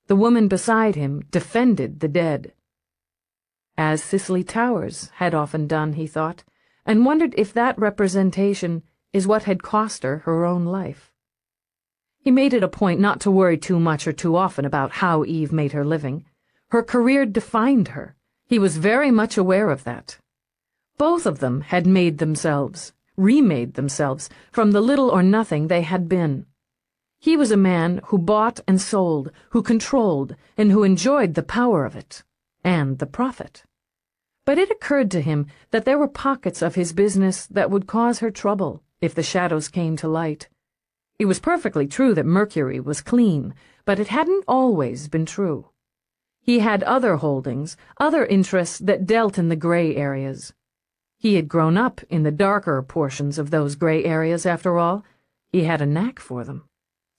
The woman beside him defended the dead. As Cicely Towers had often done, he thought, and wondered if that representation is what had cost her her own life. He made it a point not to worry too much or too often about how Eve made her living. Her career defined her. He was very much aware of that. Both of them had made themselves, remade themselves, from the little or nothing they had been. He was a man who bought and sold, who controlled, and who enjoyed the power of it, and the profit. But it occurred to him that there were pockets of his business that would cause her trouble if the shadows came to light. It was perfectly true that Mercury was clean, but it hadn't always been true. He had other holdings, other interests that dealt in the gray areas. He had grown up in the darker portions of those gray areas, after all. He had a knack for them.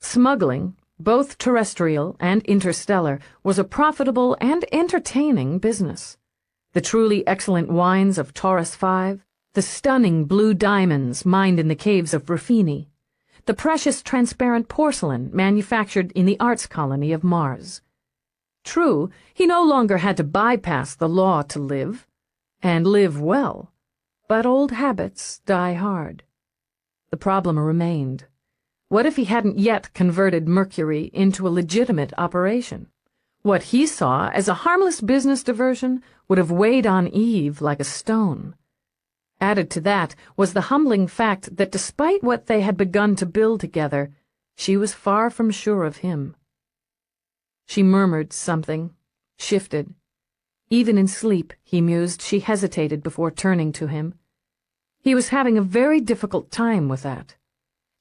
Smuggling, both terrestrial and interstellar, was a profitable and entertaining business. The truly excellent wines of Taurus V, the stunning blue diamonds mined in the caves of Ruffini, the precious transparent porcelain manufactured in the arts colony of Mars. True, he no longer had to bypass the law to live, and live well, but old habits die hard. The problem remained. What if he hadn't yet converted Mercury into a legitimate operation? What he saw as a harmless business diversion would have weighed on Eve like a stone. Added to that was the humbling fact that despite what they had begun to build together, She was far from sure of him. She murmured something, shifted. Even in sleep, he mused, she hesitated before turning to him. He was having a very difficult time with that.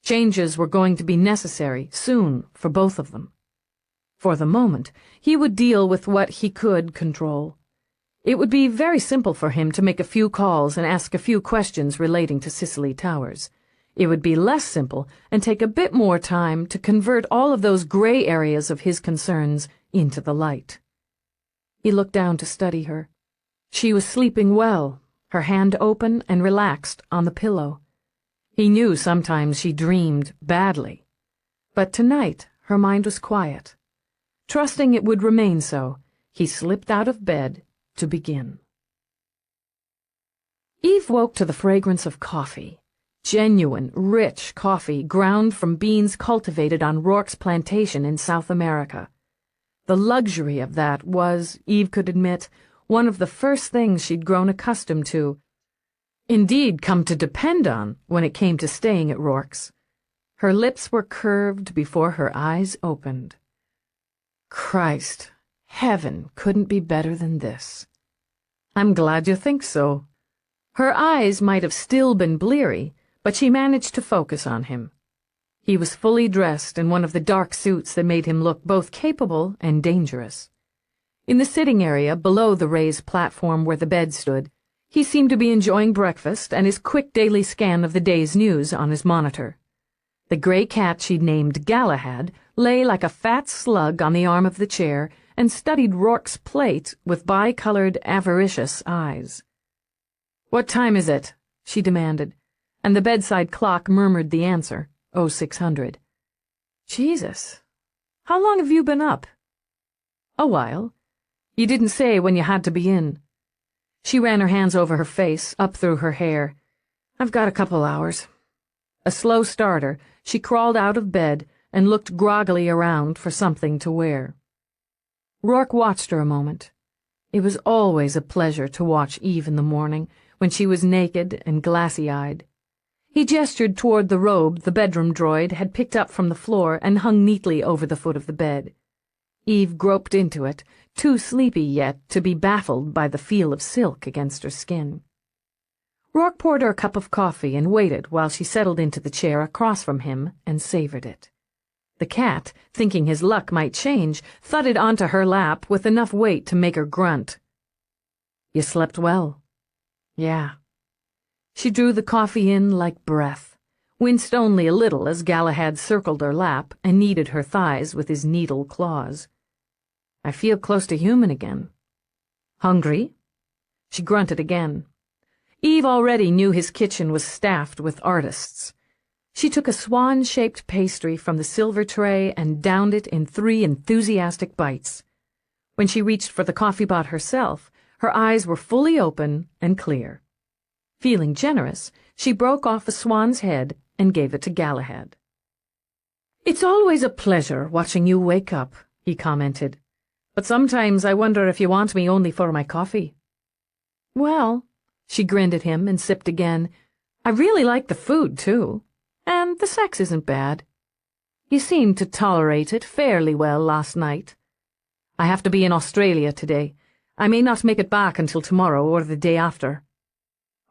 Changes were going to be necessary, soon, for both of them. For the moment, he would deal with what he could control. It would be very simple for him to make a few calls and ask a few questions relating to Cicely Towers. It would be less simple and take a bit more time to convert all of those gray areas of his concerns into the light. He looked down to study her. She was sleeping well, her hand open and relaxed on the pillow. He knew sometimes she dreamed badly, but tonight her mind was quiet. Trusting it would remain so, he slipped out of bed to begin. Eve woke to the fragrance of coffee. Genuine, rich coffee ground from beans cultivated on Rourke's plantation in South America. The luxury of that was, Eve could admit, one of the first things she'd grown accustomed to, indeed come to depend on when it came to staying at Rourke's. Her lips were curved before her eyes opened. Christ, heaven couldn't be better than this. I'm glad you think so. Her eyes might have still been bleary, but she managed to focus on him. He was fully dressed in one of the dark suits that made him look both capable and dangerous. In the sitting area below the raised platform where the bed stood, he seemed to be enjoying breakfast and his quick daily scan of the day's news on his monitor. The gray cat she'd named Galahad lay like a fat slug on the arm of the chair and studied Rourke's plate with bi-colored, avaricious eyes. "What time is it?" she demanded, and the bedside clock murmured the answer, 0600. "Jesus, how long have you been up?" "A while. You didn't say when you had to be in." She ran her hands over her face, up through her hair. "I've got a couple hours." A slow starter, she crawled out of bed and looked groggily around for something to wear. Rourke watched her a moment. It was always a pleasure to watch Eve in the morning, when she was naked and glassy-eyed. He gestured toward the robe the bedroom droid had picked up from the floor and hung neatly over the foot of the bed. Eve groped into it, too sleepy yet to be baffled by the feel of silk against her skin. Rourke poured her a cup of coffee and waited while she settled into the chair across from him and savored it. The cat, thinking his luck might change, thudded onto her lap with enough weight to make her grunt. "You slept well." "Yeah." She drew the coffee in like breath, winced only a little as Galahad circled her lap and kneaded her thighs with his needle claws. "I feel close to human again." "Hungry?" She grunted again. Eve already knew his kitchen was staffed with artists. She took a swan-shaped pastry from the silver tray and downed it in 3 enthusiastic bites. When she reached for the coffee pot herself, her eyes were fully open and clear. Feeling generous, she broke off a swan's head and gave it to Galahad. "It's always a pleasure watching you wake up," he commented. "But sometimes I wonder if you want me only for my coffee." "Well," she grinned at him and sipped again, "I really like the food, too. And the sex isn't bad. You seemed to tolerate it fairly well last night. I have to be in Australia today. I may not make it back until tomorrow or the day after."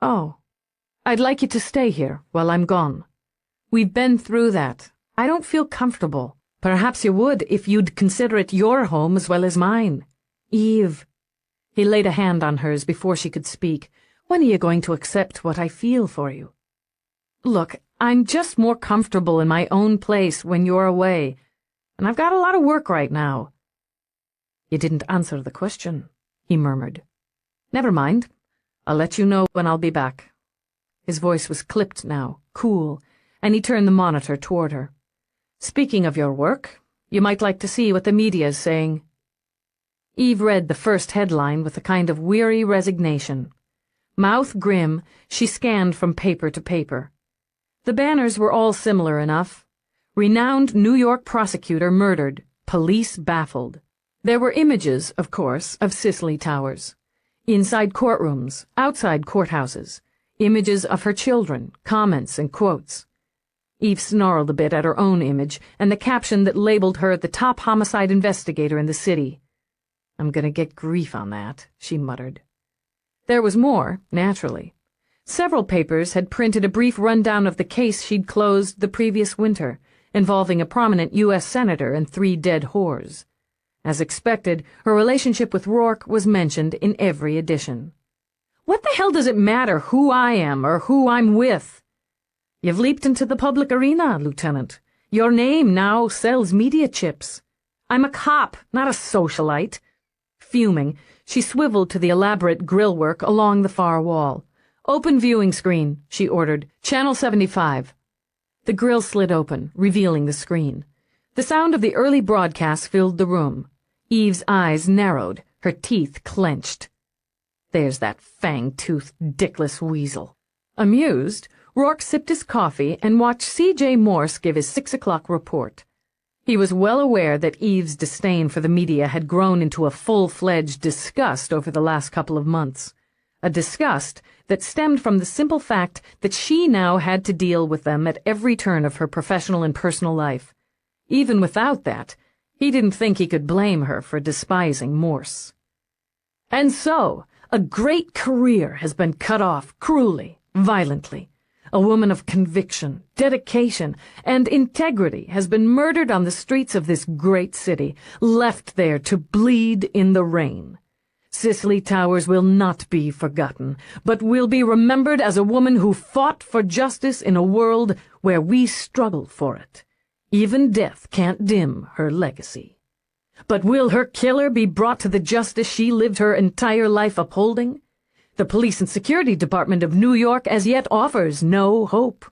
"Oh, I'd like you to stay here while I'm gone. We've been through that. I don't feel comfortable. Perhaps you would if you'd consider it your home as well as mine. Eve." He laid a hand on hers before she could speak. "When are you going to accept what I feel for you?" "Look, I'm just more comfortable in my own place when you're away, and I've got a lot of work right now." "You didn't answer the question," he murmured. "Never mind. I'll let you know when I'll be back." His voice was clipped now, cool, and he turned the monitor toward her. "Speaking of your work, you might like to see what the media's saying." Eve read the first headline with a kind of weary resignation. Mouth grim, she scanned from paper to paper. The banners were all similar enough. Renowned New York prosecutor murdered, police baffled. There were images, of course, of Cicely Towers. Inside courtrooms, outside courthouses, images of her children, comments and quotes. Eve snarled a bit at her own image and the caption that labeled her the top homicide investigator in the city. "I'm gonna get grief on that," she muttered. There was more, naturally. Several papers had printed a brief rundown of the case she'd closed the previous winter, involving a prominent U.S. senator and 3 dead whores. As expected, her relationship with Rourke was mentioned in every edition. "What the hell does it matter who I am or who I'm with?" "You've leaped into the public arena, Lieutenant. Your name now sells media chips." "I'm a cop, not a socialite." Fuming, she swiveled to the elaborate grillwork along the far wall. "Open viewing screen," she ordered. "Channel 75. The grill slid open, revealing the screen. The sound of the early broadcast filled the room. Eve's eyes narrowed, her teeth clenched. There's that fang-toothed, dickless weasel. Amused, Rourke sipped his coffee and watched C.J. Morse give his 6 o'clock report. He was well aware that Eve's disdain for the media had grown into a full-fledged disgust over the last couple of months. A disgust that stemmed from the simple fact that she now had to deal with them at every turn of her professional and personal life. Even without that, he didn't think he could blame her for despising Morse. "And so, a great career has been cut off cruelly, violently. A woman of conviction, dedication, and integrity has been murdered on the streets of this great city, left there to bleed in the rain. Cicely Towers will not be forgotten, but will be remembered as a woman who fought for justice in a world where we struggle for it. Even death can't dim her legacy. But will her killer be brought to the justice she lived her entire life upholding? The Police and Security Department of New York as yet offers no hope.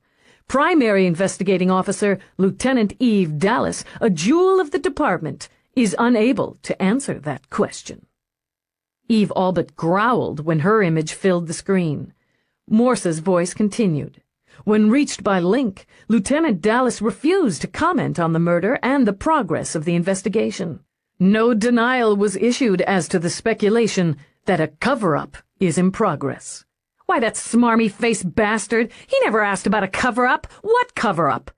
Primary Investigating Officer Lieutenant Eve Dallas, a jewel of the department, is unable to answer that question." Eve all but growled when her image filled the screen. Morse's voice continued. When reached by link, Lieutenant Dallas refused to comment on the murder and the progress of the investigation. No denial was issued as to the speculation that a cover-up is in progress. "Why, that smarmy-faced bastard! He never asked about a cover-up! What cover-up?"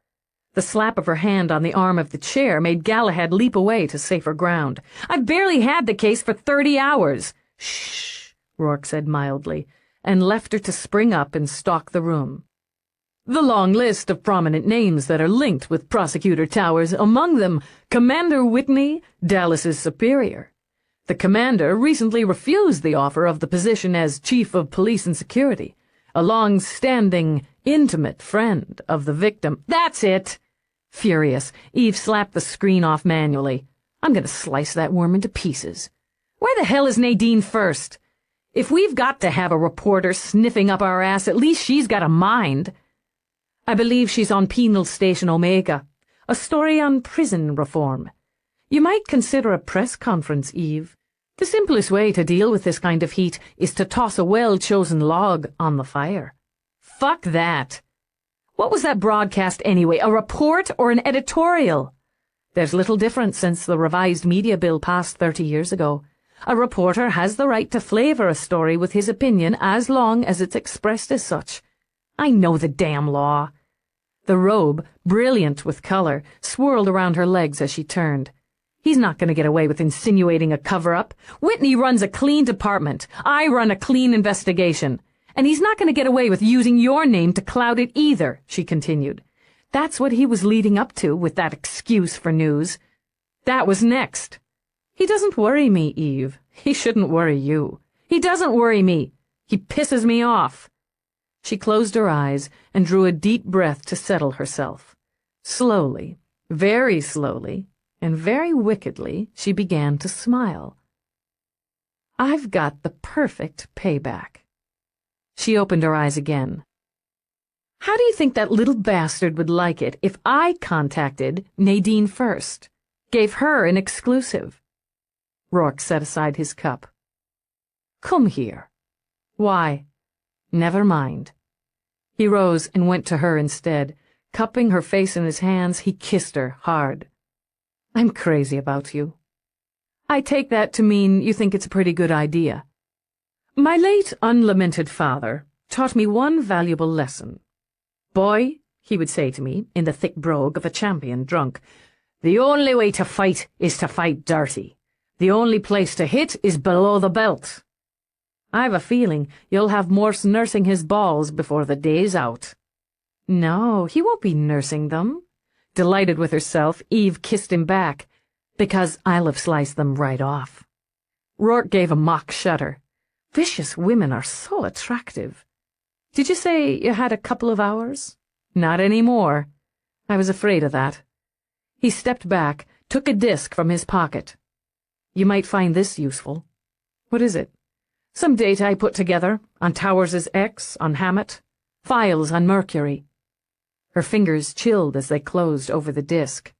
The slap of her hand on the arm of the chair made Galahad leap away to safer ground. "I've barely had the case for 30 hours. "Shh," Rourke said mildly, and left her to spring up and stalk the room. "The long list of prominent names that are linked with Prosecutor Towers, among them Commander Whitney, Dallas's superior. The commander recently refused the offer of the position as Chief of Police and Security, a long-standing, intimate friend of the victim." "That's it!" Furious, Eve slapped the screen off manually. "I'm going to slice that worm into pieces. Where the hell is Nadine First? If we've got to have a reporter sniffing up our ass, at least she's got a mind." "I believe she's on Penal Station Omega, a story on prison reform. You might consider a press conference, Eve. The simplest way to deal with this kind of heat is to toss a well-chosen log on the fire." "Fuck that. What was that broadcast anyway, a report or an editorial?" "There's little difference since the revised media bill passed 30 years ago. A reporter has the right to flavor a story with his opinion as long as it's expressed as such." "I know the damn law." The robe, brilliant with color, swirled around her legs as she turned. "He's not going to get away with insinuating a cover-up. Whitney runs a clean department. I run a clean investigation. And he's not going to get away with using your name to cloud it either," she continued. "That's what he was leading up to with that excuse for news. That was next." "He doesn't worry me, Eve. He shouldn't worry you. He doesn't worry me. He pisses me off." She closed her eyes and drew a deep breath to settle herself. Slowly, very slowly, and very wickedly, she began to smile. "I've got the perfect payback." She opened her eyes again. "How do you think that little bastard would like it if I contacted Nadine First? Gave her an exclusive?" Rourke set aside his cup. "Come here." "Why?" "Never mind." He rose and went to her instead. Cupping her face in his hands, he kissed her hard. "I'm crazy about you. I take that to mean you think it's a pretty good idea. My late unlamented father taught me one valuable lesson. Boy, he would say to me, in the thick brogue of a champion drunk. "The only way to fight is to fight dirty. The only place to hit is below the belt. I've a feeling you'll have Morse nursing his balls before the day's out." "No, he won't be nursing them." Delighted with herself, Eve kissed him back. "Because I'll have sliced them right off." Rourke gave a mock shudder. Vicious women are so attractive. "Did you say you had a couple of hours?" "Not any more. I was afraid of that." He stepped back, took a disc from his pocket. "You might find this useful." "What is it?" "Some data I put together, on Towers' X, on Hammett, files on Mercury." Her fingers chilled as they closed over the disc.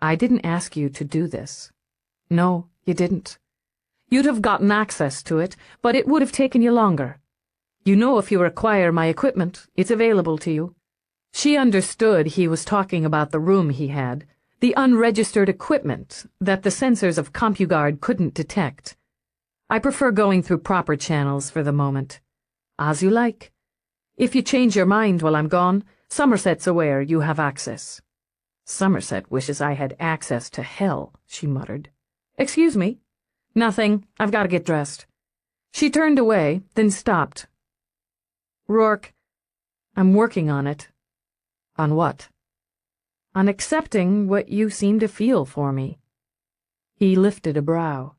"I didn't ask you to do this." "No, you didn't. You'd have gotten access to it, but it would have taken you longer. You know if you require my equipment, it's available to you." She understood he was talking about the room he had, the unregistered equipment that the sensors of CompuGuard couldn't detect. "I prefer going through proper channels for the moment." "As you like. If you change your mind while I'm gone, Somerset's aware you have access." "Somerset wishes I had access to hell," she muttered. "Excuse me?" "Nothing. I've got to get dressed." She turned away, then stopped. "Rourke, I'm working on it." "On what?" "On accepting what you seem to feel for me." He lifted a brow.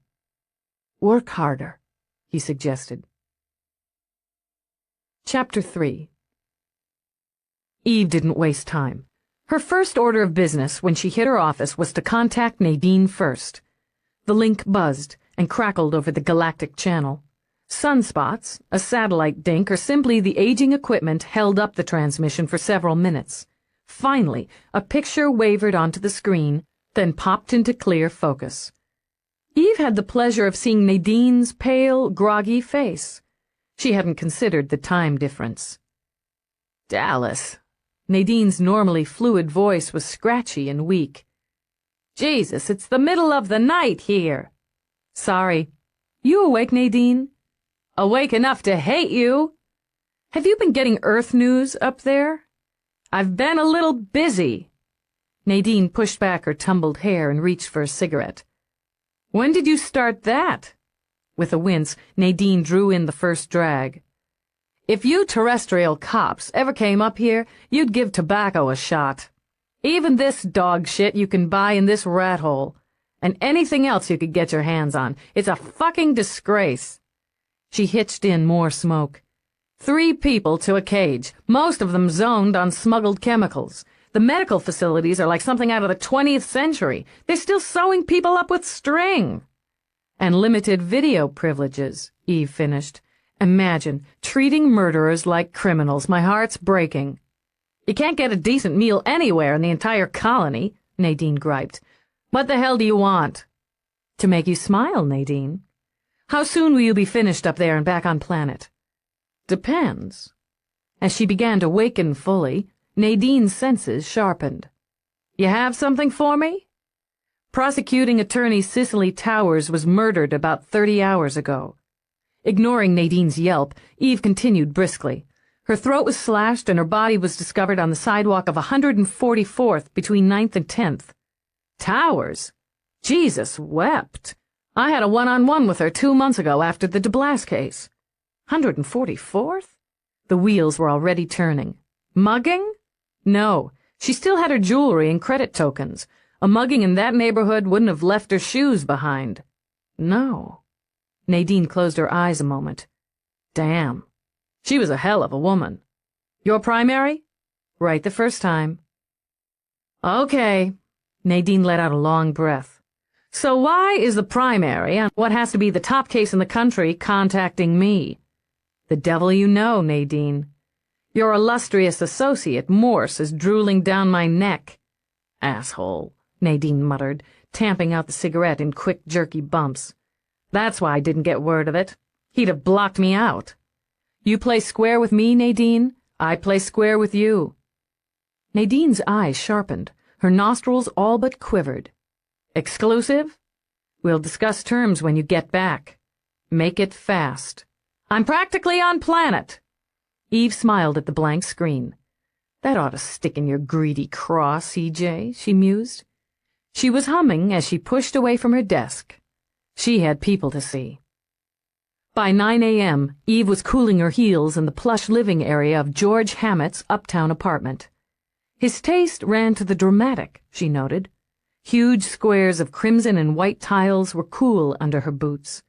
"Work harder," he suggested. Chapter 3. Eve didn't waste time. Her first order of business when she hit her office was to contact Nadine first. The link buzzed and crackled over the galactic channel. Sunspots, a satellite dink, or simply the aging equipment held up the transmission for several minutes. Finally, a picture wavered onto the screen, then popped into clear focus. Eve had the pleasure of seeing Nadine's pale, groggy face. She hadn't considered the time difference. "Dallas." Nadine's normally fluid voice was scratchy and weak. "Jesus, it's the middle of the night here." "Sorry. You awake, Nadine?" "Awake enough to hate you." "Have you been getting Earth news up there?" "I've been a little busy." Nadine pushed back her tumbled hair and reached for a cigarette. "When did you start that?" With a wince, Nadine drew in the first drag. "If you terrestrial cops ever came up here, you'd give tobacco a shot. Even this dog shit you can buy in this rat hole. And anything else you could get your hands on. It's a fucking disgrace." She hitched in more smoke. 3 people to a cage, most of them zoned on smuggled chemicals. The medical facilities are like something out of the 20th century. They're still sewing people up with string. "And limited video privileges," Eve finished. "Imagine treating murderers like criminals. My heart's breaking." "You can't get a decent meal anywhere in the entire colony," Nadine griped. "What the hell do you want?" "To make you smile, Nadine." "How soon will you be finished up there and back on planet?" "Depends." As she began to waken fully, Nadine's senses sharpened. "You have something for me?" "Prosecuting attorney Cicely Towers was murdered about 30 hours ago." Ignoring Nadine's yelp, Eve continued briskly. Her throat was slashed and her body was discovered on the sidewalk of 144th between 9th and 10th. "Towers? Jesus wept. I had a one-on-one with her 2 months ago after the DeBlas case." 144th? The wheels were already turning. "Mugging?" "No. She still had her jewelry and credit tokens. A mugging in that neighborhood wouldn't have left her shoes behind." "No." Nadine closed her eyes a moment. "Damn. She was a hell of a woman. Your primary?" "Right the first time." "Okay." Nadine let out a long breath. "So why is the primary, on what has to be the top case in the country, contacting me?" "The devil you know, Nadine. Your illustrious associate, Morse, is drooling down my neck." "Asshole," Nadine muttered, tamping out the cigarette in quick, jerky bumps. "That's why I didn't get word of it. He'd have blocked me out. You play square with me, Nadine. I play square with you." Nadine's eyes sharpened. Her nostrils all but quivered. "Exclusive? We'll discuss terms when you get back. Make it fast." "I'm practically on planet." Eve smiled at the blank screen. That ought to stick in your greedy craw, CJ, she mused. She was humming as she pushed away from her desk. She had people to see. By 9 a.m., Eve was cooling her heels in the plush living area of George Hammett's uptown apartment. His taste ran to the dramatic, she noted. Huge squares of crimson and white tiles were cool under her boots.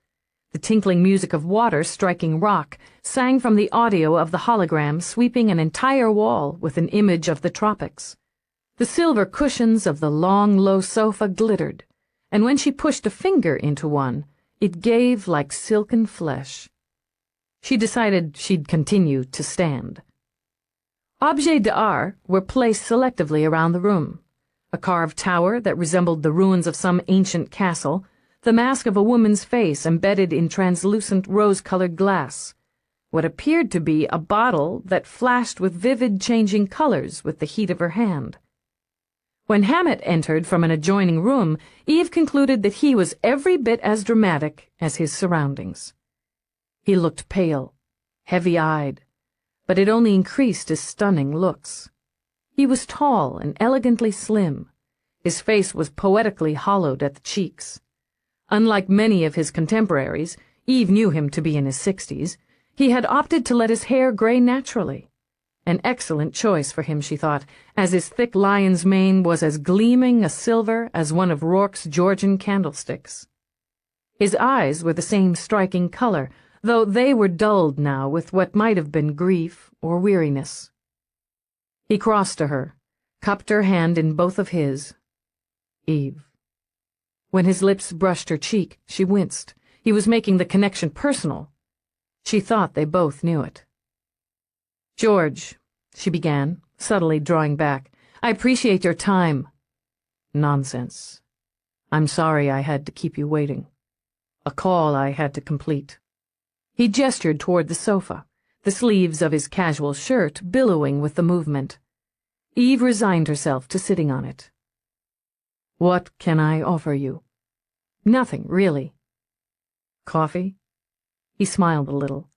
The tinkling music of water striking rock sang from the audio of the hologram sweeping an entire wall with an image of the tropics. The silver cushions of the long, low sofa glittered, and when she pushed a finger into one, it gave like silken flesh. She decided she'd continue to stand. Objets d'art were placed selectively around the room. A carved tower that resembled the ruins of some ancient castle, the mask of a woman's face embedded in translucent rose-colored glass, what appeared to be a bottle that flashed with vivid changing colors with the heat of her hand. When Hammett entered from an adjoining room, Eve concluded that he was every bit as dramatic as his surroundings. He looked pale, heavy-eyed, but it only increased his stunning looks. He was tall and elegantly slim. His face was poetically hollowed at the cheeks. Unlike many of his contemporaries, Eve knew him to be in his 60s, he had opted to let his hair gray naturally. An excellent choice for him, she thought, as his thick lion's mane was as gleaming a silver as one of Rourke's Georgian candlesticks. His eyes were the same striking color, though they were dulled now with what might have been grief or weariness. He crossed to her, cupped her hand in both of his. Eve. When his lips brushed her cheek, she winced. He was making the connection personal. She thought they both knew it. George, she began, subtly drawing back, I appreciate your time. Nonsense. I'm sorry I had to keep you waiting. A call I had to complete. He gestured toward the sofa, the sleeves of his casual shirt billowing with the movement. Eve resigned herself to sitting on it. What can I offer you? Nothing, really. Coffee? He smiled a little.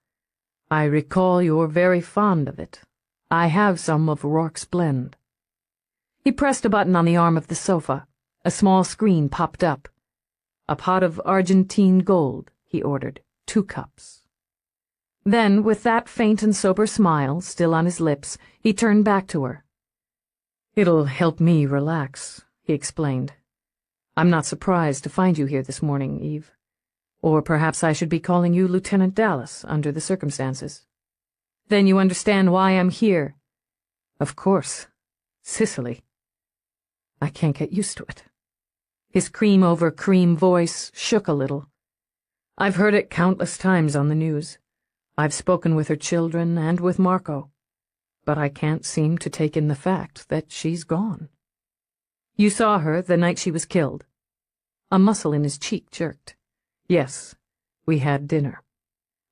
I recall you're very fond of it. I have some of Rourke's blend. He pressed a button on the arm of the sofa. A small screen popped up. A pot of Argentine gold, he ordered, 2 cups. Then, with that faint and sober smile still on his lips, he turned back to her. It'll help me relax, he explained. I'm not surprised to find you here this morning, Eve. Or perhaps I should be calling you Lieutenant Dallas under the circumstances. Then you understand why I'm here. Of course. Cicely. I can't get used to it. His cream-over-cream voice shook a little. I've heard it countless times on the news. I've spoken with her children and with Marco. But I can't seem to take in the fact that she's gone. You saw her the night she was killed. A muscle in his cheek jerked. Yes, we had dinner.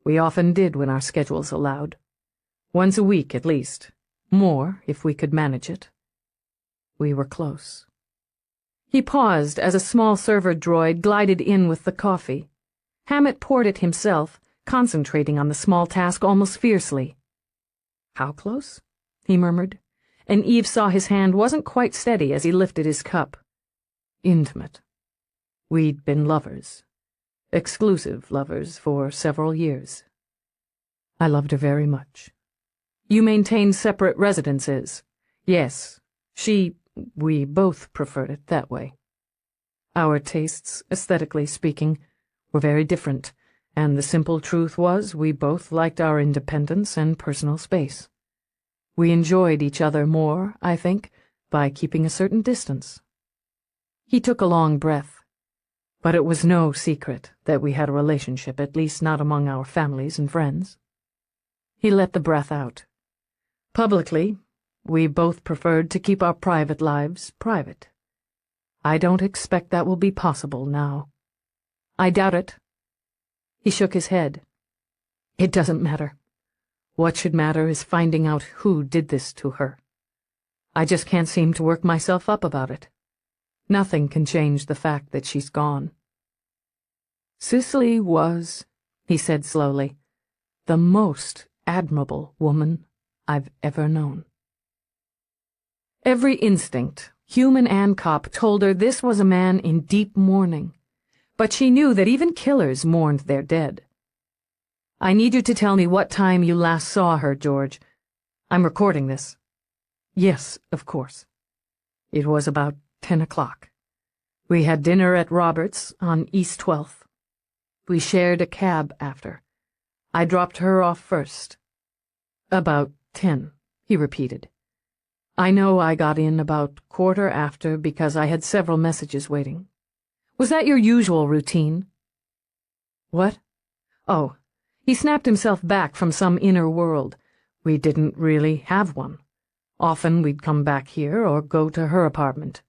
We often did when our schedules allowed. Once a week, at least. More, if we could manage it. We were close. He paused as a small server droid glided in with the coffee. Hammett poured it himself, concentrating on the small task almost fiercely. How close? He murmured, and Eve saw his hand wasn't quite steady as he lifted his cup. Intimate. We'd been lovers. Exclusive lovers for several years. I loved her very much. You maintained separate residences. Yes, we both preferred it that way. Our tastes, aesthetically speaking, were very different, and the simple truth was we both liked our independence and personal space. We enjoyed each other more, I think, by keeping a certain distance. He took a long breath. But it was no secret that we had a relationship, at least not among our families and friends. He let the breath out. Publicly, we both preferred to keep our private lives private. I don't expect that will be possible now. I doubt it. He shook his head. It doesn't matter. What should matter is finding out who did this to her. I just can't seem to work myself up about it. Nothing can change the fact that she's gone. Cicely was, he said slowly, the most admirable woman I've ever known. Every instinct, human and cop, told her this was a man in deep mourning, but she knew that even killers mourned their dead. "I need you to tell me what time you last saw her, George. I'm recording this." "Yes, of course." "It was about 10 o'clock. We had dinner at Roberts on East 12th. We shared a cab after. I dropped her off first." "About 10, he repeated. "I know I got in about quarter after because I had several messages waiting. Was that your usual routine?" "What?" "Oh." He snapped himself back from some inner world. "We didn't really have one. Often we'd come back here or go to her apartment.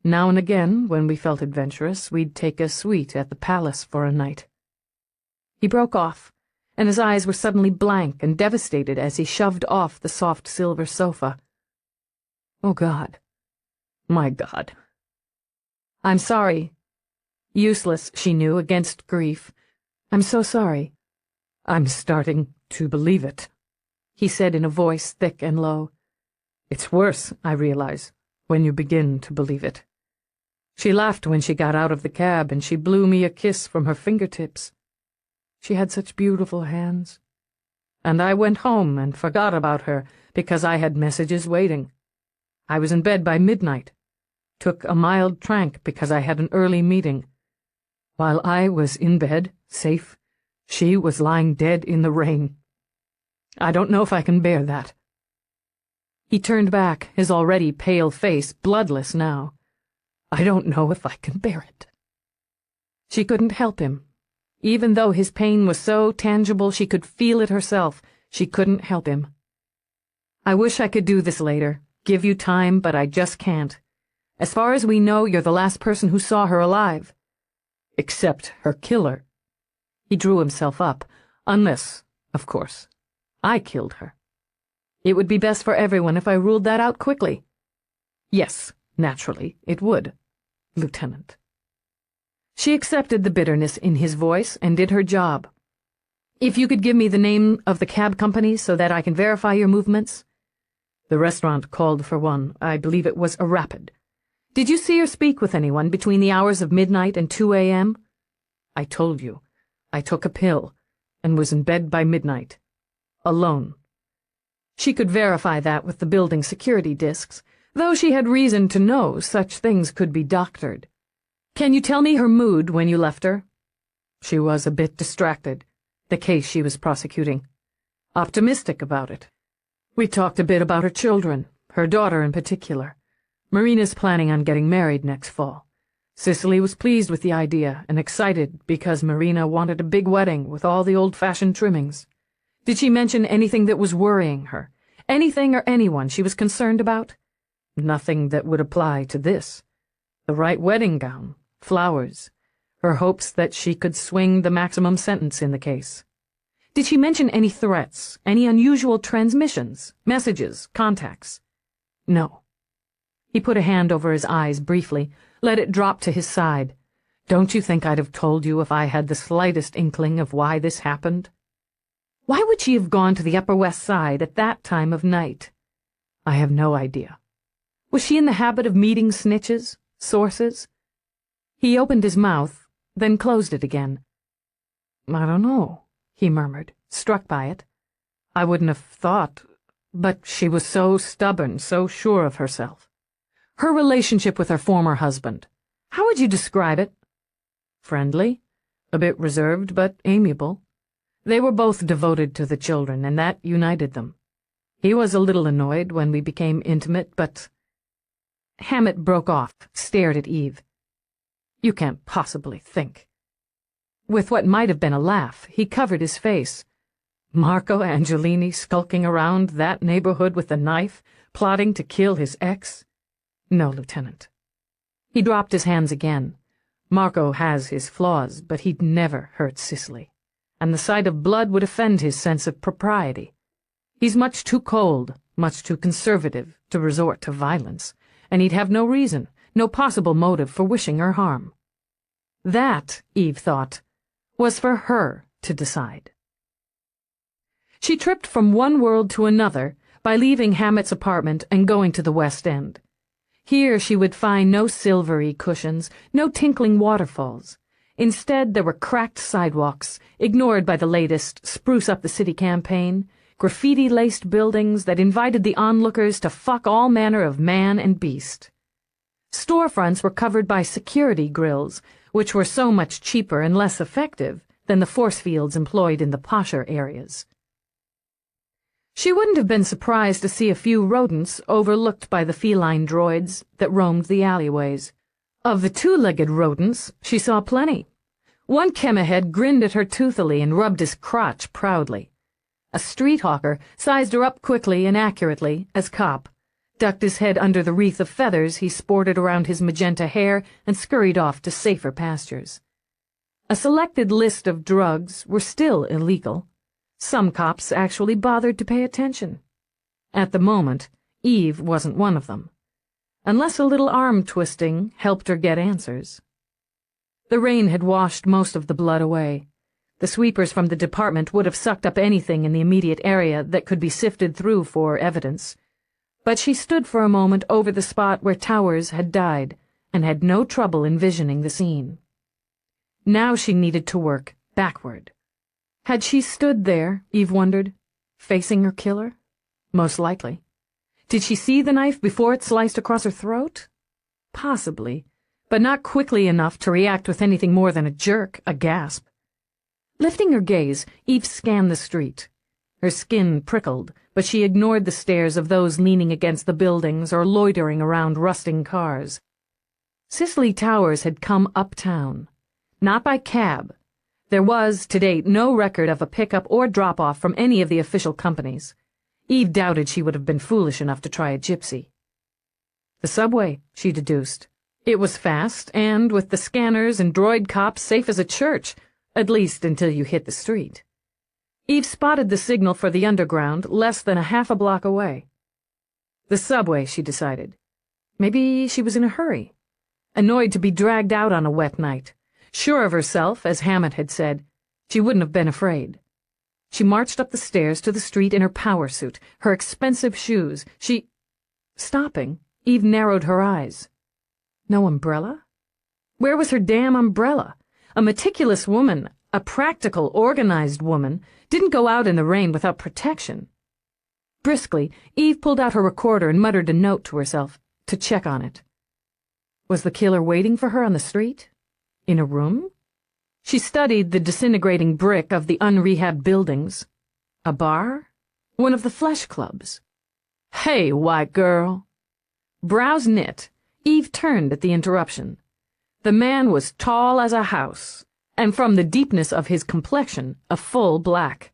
Now and again, when we felt adventurous, we'd take a suite at the Palace for a night." He broke off, and his eyes were suddenly blank and devastated as he shoved off the soft silver sofa. "Oh, God. My God." "I'm sorry." Useless, she knew, against grief. "I'm so sorry." "I'm starting to believe it," he said in a voice thick and low. "It's worse, I realize, when you begin to believe it. She laughed when she got out of the cab, and she blew me a kiss from her fingertips. She had such beautiful hands. And I went home and forgot about her because I had messages waiting. I was in bed by midnight. Took a mild trank because I had an early meeting. While I was in bed, safe, she was lying dead in the rain. I don't know if I can bear that." He turned back, his already pale face bloodless now. "I don't know if I can bear it." She couldn't help him. Even though his pain was so tangible she could feel it herself, she couldn't help him. "I wish I could do this later, give you time, but I just can't. As far as we know, you're the last person who saw her alive. Except her killer." He drew himself up. "Unless, of course, I killed her. It would be best for everyone if I ruled that out quickly." "Yes, naturally, it would, Lieutenant." She accepted the bitterness in his voice and did her job. "If you could give me the name of the cab company so that I can verify your movements." The restaurant called for one. I believe it was a Rapid. "Did you see or speak with anyone between the hours of midnight and 2 a.m.? "I told you. I took a pill and was in bed by midnight. Alone." She could verify that with the building security discs, though she had reason to know such things could be doctored. "Can you tell me her mood when you left her?" "She was a bit distracted. The case she was prosecuting. Optimistic about it. We talked a bit about her children, her daughter in particular. Marina's planning on getting married next fall. Cicely was pleased with the idea and excited because Marina wanted a big wedding with all the old-fashioned trimmings. Did she mention anything that was worrying her? Anything or anyone she was concerned about? Nothing that would apply to this. The right wedding gown, flowers, her hopes that she could swing the maximum sentence in the case. Did she mention any threats, any unusual transmissions, messages, contacts? No." He put a hand over his eyes briefly, let it drop to his side. "Don't you think I'd have told you if I had the slightest inkling of why this happened? Why would she have gone to the Upper West Side at that time of night? I have no idea. Was she in the habit of meeting snitches, sources?" He opened his mouth, then closed it again. "I don't know," he murmured, struck by it. "I wouldn't have thought, but she was so stubborn, so sure of herself. Her relationship with her former husband, how would you describe it?" "Friendly, a bit reserved, but amiable. They were both devoted to the children, and that united them. He was a little annoyed when we became intimate, but—" Hammett broke off, stared at Eve. "You can't possibly think." With what might have been a laugh, he covered his face. Marco Angelini skulking around that neighborhood with a knife, plotting to kill his ex? No, Lieutenant. He dropped his hands again. Marco has his flaws, but he'd never hurt Cicely, and the sight of blood would offend his sense of propriety. He's much too cold, much too conservative to resort to violence, and he'd have no reason, no possible motive for wishing her harm. That, Eve thought, was for her to decide. She tripped from one world to another by leaving Hammett's apartment and going to the West End. Here she would find no silvery cushions, no tinkling waterfalls. Instead, there were cracked sidewalks, ignored by the latest Spruce Up the City campaign, graffiti-laced buildings that invited the onlookers to fuck all manner of man and beast. Storefronts were covered by security grills, which were so much cheaper and less effective than the force fields employed in the posher areas. She wouldn't have been surprised to see a few rodents overlooked by the feline droids that roamed the alleyways. Of the two-legged rodents, she saw plenty. One chemahead grinned at her toothily and rubbed his crotch proudly. A street hawker sized her up quickly and accurately as cop, ducked his head under the wreath of feathers he sported around his magenta hair, and scurried off to safer pastures. A selected list of drugs were still illegal. Some cops actually bothered to pay attention. At the moment, Eve wasn't one of them, unless a little arm-twisting helped her get answers. The rain had washed most of the blood away. The sweepers from the department would have sucked up anything in the immediate area that could be sifted through for evidence. But she stood for a moment over the spot where Towers had died and had no trouble envisioning the scene. Now she needed to work backward. Had she stood there, Eve wondered, facing her killer? Most likely. Did she see the knife before it sliced across her throat? Possibly, but not quickly enough to react with anything more than a jerk, a gasp. Lifting her gaze, Eve scanned the street. Her skin prickled, but she ignored the stares of those leaning against the buildings or loitering around rusting cars. Cicely Towers had come uptown. Not by cab. There was, to date, no record of a pickup or drop-off from any of the official companies. Eve doubted she would have been foolish enough to try a gypsy. The subway, she deduced. It was fast, and with the scanners and droid cops safe as a church, at least until you hit the street. Eve spotted the signal for the underground less than a half a block away. The subway, she decided. Maybe she was in a hurry, annoyed to be dragged out on a wet night. Sure of herself, as Hammett had said, she wouldn't have been afraid. She marched up the stairs to the street in her power suit, her expensive shoes. Stopping, Eve narrowed her eyes. No umbrella? Where was her damn umbrella? A meticulous woman, a practical, organized woman, didn't go out in the rain without protection. Briskly, Eve pulled out her recorder and muttered a note to herself, to check on it. Was the killer waiting for her on the street? In a room? She studied the disintegrating brick of the unrehabbed buildings. A bar? One of the flesh clubs? Hey, white girl! Brows knit, Eve turned at the interruption. The man was tall as a house, and from the deepness of his complexion, a full black.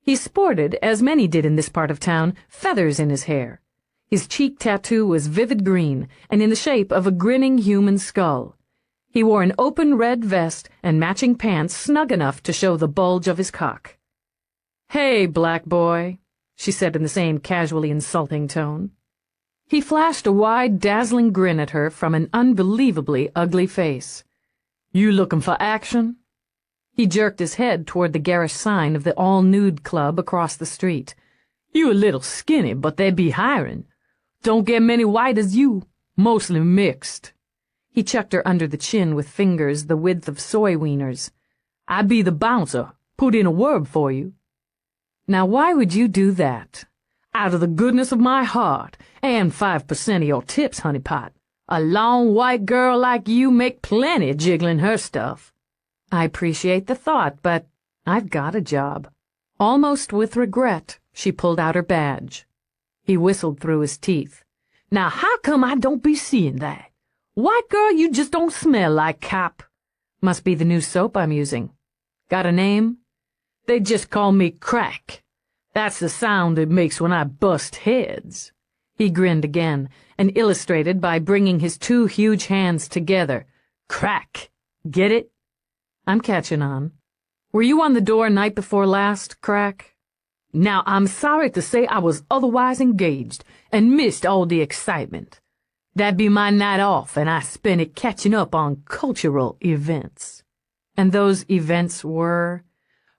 He sported, as many did in this part of town, feathers in his hair. His cheek tattoo was vivid green, and in the shape of a grinning human skull. He wore an open red vest and matching pants snug enough to show the bulge of his cock. "Hey, black boy," she said in the same casually insulting tone. He flashed a wide, dazzling grin at her from an unbelievably ugly face. "You looking for action?" He jerked his head toward the garish sign of the all-nude club across the street. "You a little skinny, but they be hiring. Don't get many white as you, mostly mixed." He chucked her under the chin with fingers the width of soy wieners. "I be the bouncer, put in a word for you." "Now why would you do that?" "Out of the goodness of my heart, and 5% of your tips, honeypot. A long white girl like you make plenty jiggling her stuff." "I appreciate the thought, but I've got a job." Almost with regret, she pulled out her badge. He whistled through his teeth. "Now how come I don't be seeing that? White girl, you just don't smell like cop." "Must be the new soap I'm using." "Got a name?" "They just call me Crack. That's the sound it makes when I bust heads." He grinned again, and illustrated by bringing his two huge hands together. "Crack. Get it?" "I'm catching on. Were you on the door night before last, Crack?" "Now I'm sorry to say I was otherwise engaged and missed all the excitement. That'd be my night off, and I spent it catching up on cultural events." "And those events were?"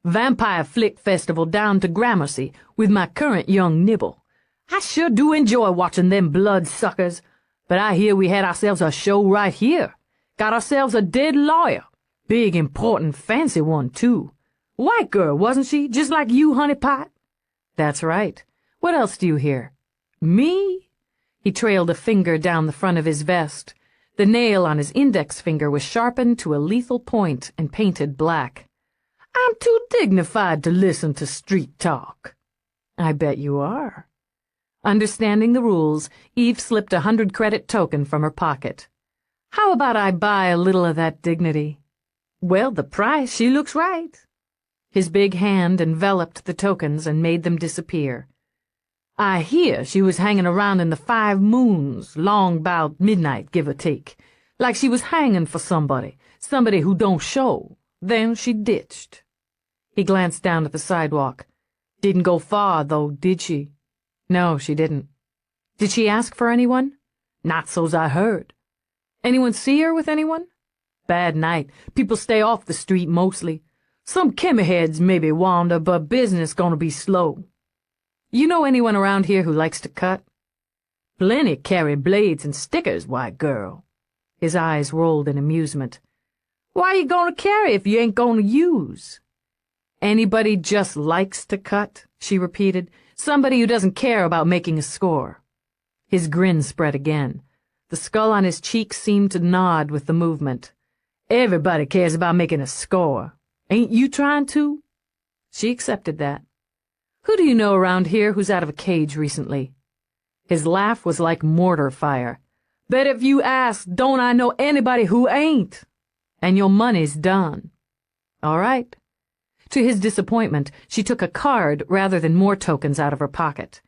"Vampire Flick Festival down to Gramercy with my current young nibble. I sure do enjoy watching them bloodsuckers, but I hear we had ourselves a show right here. Got ourselves a dead lawyer. Big, important, fancy one, too. White girl, wasn't she? Just like you, honey pot? That's right. What else do you hear? Me? He trailed a finger down the front of his vest. The nail on his index finger was sharpened to a lethal point and painted black. I'm too dignified to listen to street talk. I bet you are. Understanding the rules, Eve slipped a 100-credit token from her pocket. How about I buy a little of that dignity? Well, the price, she looks right. His big hand enveloped the tokens and made them disappear. I hear she was hanging around in the 5 Moons, long 'bout midnight, give or take, like she was hanging for somebody who don't show. Then she ditched. He glanced down at the sidewalk. Didn't go far, though, did she? No, she didn't. Did she ask for anyone? Not so's I heard. Anyone see her with anyone? Bad night. People stay off the street mostly. Some chemiheads maybe wander, but business gonna be slow. You know anyone around here who likes to cut? Plenty carry blades and stickers, white girl. His eyes rolled in amusement. Why you gonna carry if you ain't gonna use? Anybody just likes to cut, she repeated. Somebody who doesn't care about making a score. His grin spread again. The skull on his cheek seemed to nod with the movement. Everybody cares about making a score. Ain't you trying to? She accepted that. Who do you know around here who's out of a cage recently? His laugh was like mortar fire. Bet if you ask, don't I know anybody who ain't? And your money's done. All right. To his disappointment, she took a card rather than more tokens out of her pocket.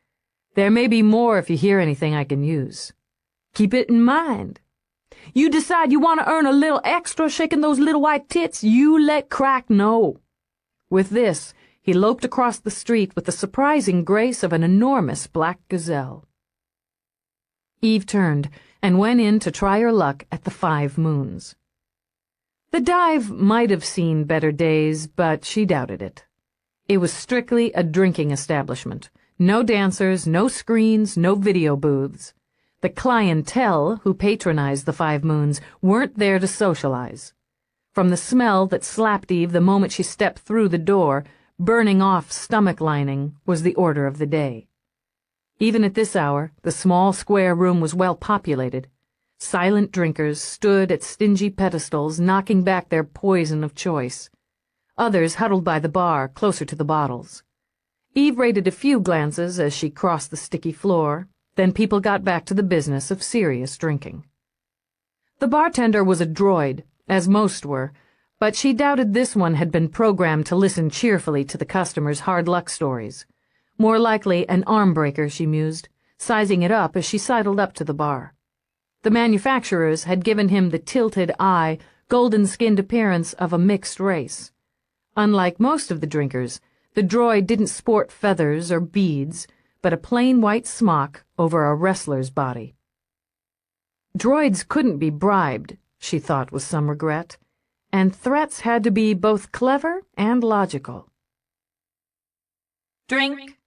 There may be more if you hear anything I can use. Keep it in mind. You decide you want to earn a little extra shaking those little white tits, you let crack know. With this, he loped across the street with the surprising grace of an enormous black gazelle. Eve turned and went in to try her luck at the 5 Moons. The dive might have seen better days, but she doubted it. It was strictly a drinking establishment. No dancers, no screens, no video booths. The clientele who patronized the 5 Moons weren't there to socialize. From the smell that slapped Eve the moment she stepped through the door, burning off stomach lining was the order of the day. Even at this hour, the small square room was well populated. Silent drinkers stood at stingy pedestals, knocking back their poison of choice. Others huddled by the bar, closer to the bottles. Eve rated a few glances as she crossed the sticky floor, then people got back to the business of serious drinking. The bartender was a droid, as most were, but she doubted this one had been programmed to listen cheerfully to the customers' hard luck stories. More likely an arm breaker, she mused, sizing it up as she sidled up to the bar. The manufacturers had given him the tilted eye, golden-skinned appearance of a mixed race. Unlike most of the drinkers, the droid didn't sport feathers or beads, but a plain white smock over a wrestler's body. Droids couldn't be bribed, she thought with some regret, and threats had to be both clever and logical. Drink,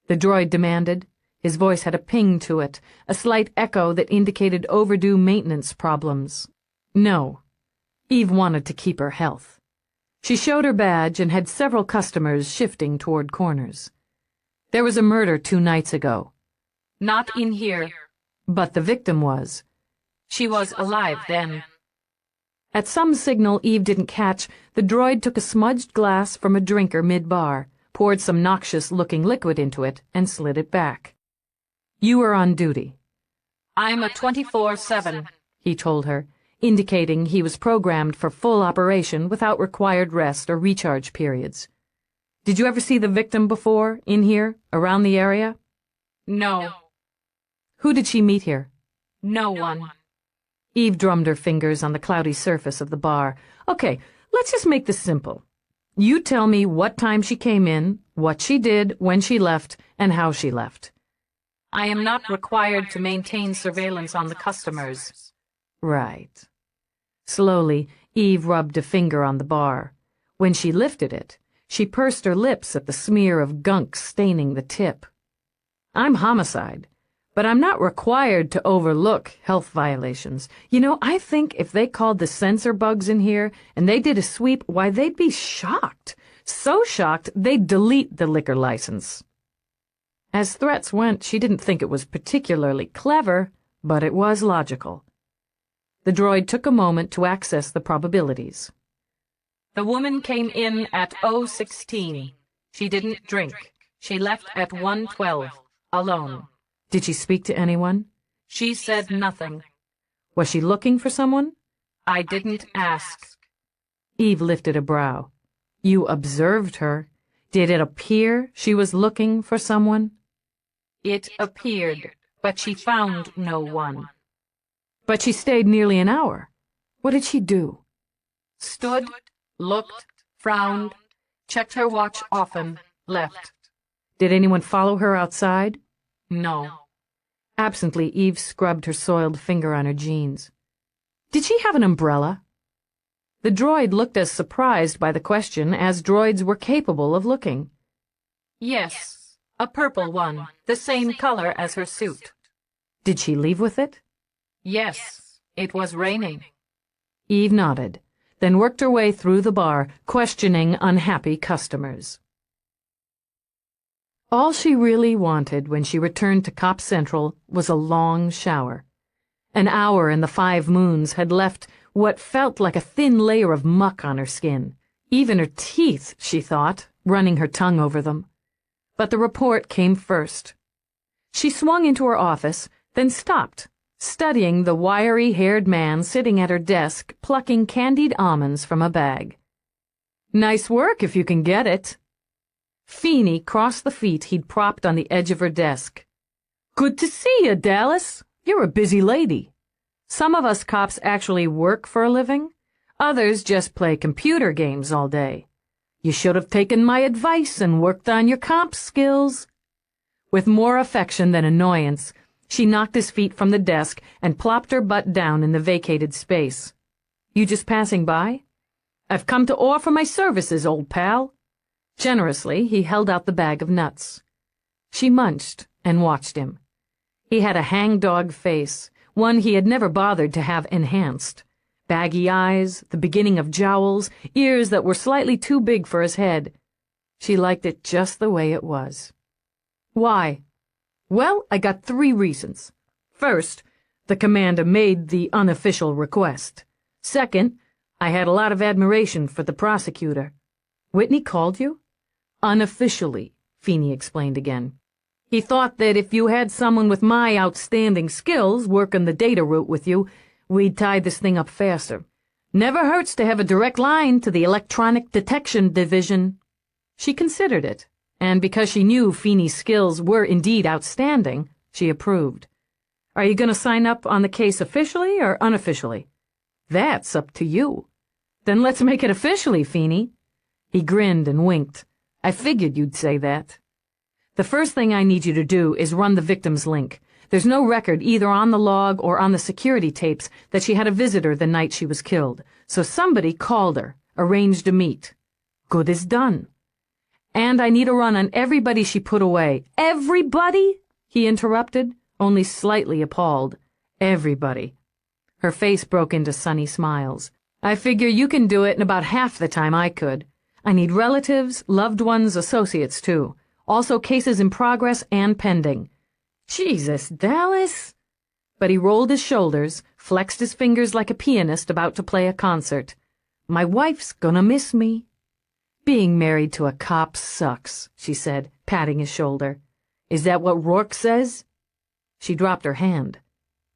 the droid demanded. His voice had a ping to it, a slight echo that indicated overdue maintenance problems. No. Eve wanted to keep her health. She showed her badge and had several customers shifting toward corners. There was a murder 2 nights ago. not in here. But the victim was. She was alive then. At some signal Eve didn't catch, the droid took a smudged glass from a drinker mid-bar, poured some noxious-looking liquid into it, and slid it back. You were on duty. I'm a 24/7, he told her, indicating he was programmed for full operation without required rest or recharge periods. Did you ever see the victim before, in here, around the area? No. Who did she meet here? No one. Eve drummed her fingers on the cloudy surface of the bar. Okay, let's just make this simple. You tell me what time she came in, what she did, when she left, and how she left. I am not required to maintain surveillance on the customers. Right. Slowly, Eve rubbed a finger on the bar. When she lifted it, she pursed her lips at the smear of gunk staining the tip. I'm homicide, but I'm not required to overlook health violations. You know, I think if they called the censor bugs in here and they did a sweep, why, they'd be shocked. So shocked, they'd delete the liquor license. As threats went, she didn't think it was particularly clever, but it was logical. The droid took a moment to access the probabilities. The woman came in at 0:16. She didn't drink. She left at 1:12, alone. Did she speak to anyone? She said nothing. Was she looking for someone? I didn't ask. Eve lifted a brow. You observed her. Did it appear she was looking for someone? It appeared, but she found no one. But she stayed nearly an hour. What did she do? Stood, looked, frowned, checked her watch often, left. Did anyone follow her outside? No. Absently, Eve scrubbed her soiled finger on her jeans. Did she have an umbrella? The droid looked as surprised by the question as droids were capable of looking. Yes, a purple one, the same color as her suit. Did she leave with it? Yes, it was raining. Eve nodded, then worked her way through the bar, questioning unhappy customers. All she really wanted when she returned to Cop Central was a long shower. An hour in the 5 moons had left what felt like a thin layer of muck on her skin. Even her teeth, she thought, running her tongue over them. But the report came first. She swung into her office, then stopped, studying the wiry-haired man sitting at her desk plucking candied almonds from a bag. Nice work if you can get it. Feeney crossed the feet he'd propped on the edge of her desk. Good to see you, Dallas. You're a busy lady. Some of us cops actually work for a living. Others just play computer games all day. You should have taken my advice and worked on your comp skills. With more affection than annoyance, she knocked his feet from the desk and plopped her butt down in the vacated space. You just passing by? I've come to offer my services, old pal. Generously, he held out the bag of nuts. She munched and watched him. He had a hangdog face, one he had never bothered to have enhanced. Baggy eyes, the beginning of jowls, ears that were slightly too big for his head. She liked it just the way it was. Why? Well, I got 3 reasons. First, the commander made the unofficial request. Second, I had a lot of admiration for the prosecutor. Whitney called you? Unofficially, Feeney explained again. He thought that if you had someone with my outstanding skills working the data route with you, we'd tie this thing up faster. Never hurts to have a direct line to the electronic detection division. She considered it, and because she knew Feeney's skills were indeed outstanding, she approved. Are you going to sign up on the case officially or unofficially? That's up to you. Then let's make it officially, Feeney. He grinned and winked. I figured you'd say that. The first thing I need you to do is run the victim's link. There's no record either on the log or on the security tapes that she had a visitor the night she was killed, so somebody called her, arranged a meet. Good as done. And I need a run on everybody she put away. Everybody? He interrupted, only slightly appalled. Everybody. Her face broke into sunny smiles. I figure you can do it in about half the time I could. I need relatives, loved ones, associates, too. Also cases in progress and pending. Jesus, Dallas. But he rolled his shoulders, flexed his fingers like a pianist about to play a concert. My wife's gonna miss me. Being married to a cop sucks, she said, patting his shoulder. Is that what Rourke says? She dropped her hand.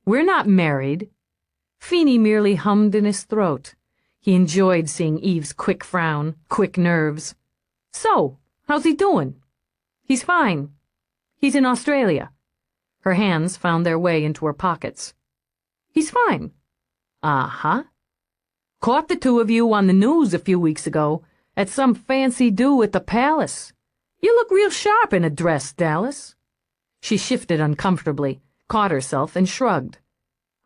We're not married. Feeney merely hummed in his throat. He enjoyed seeing Eve's quick frown, quick nerves. So, how's he doing? He's fine. He's in Australia. Her hands found their way into her pockets. He's fine. Uh-huh. Caught the 2 of you on the news a few weeks ago at some fancy do at the palace. You look real sharp in a dress, Dallas. She shifted uncomfortably, caught herself, and shrugged.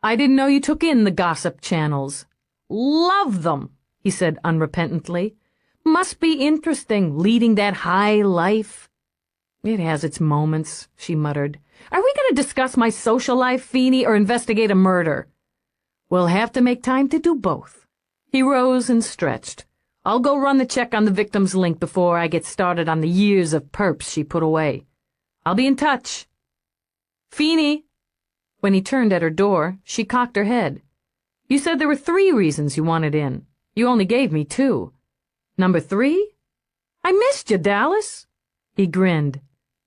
I didn't know you took in the gossip channels. Love them, he said unrepentantly. Must be interesting, leading that high life. It has its moments, she muttered. Are we going to discuss my social life, Feeney, or investigate a murder? We'll have to make time to do both. He rose and stretched. I'll go run the check on the victim's link before I get started on the years of perps she put away. I'll be in touch. Feeney. When he turned at her door, she cocked her head. You said there were 3 reasons you wanted in. You only gave me 2. Number 3? I missed you, Dallas. He grinned.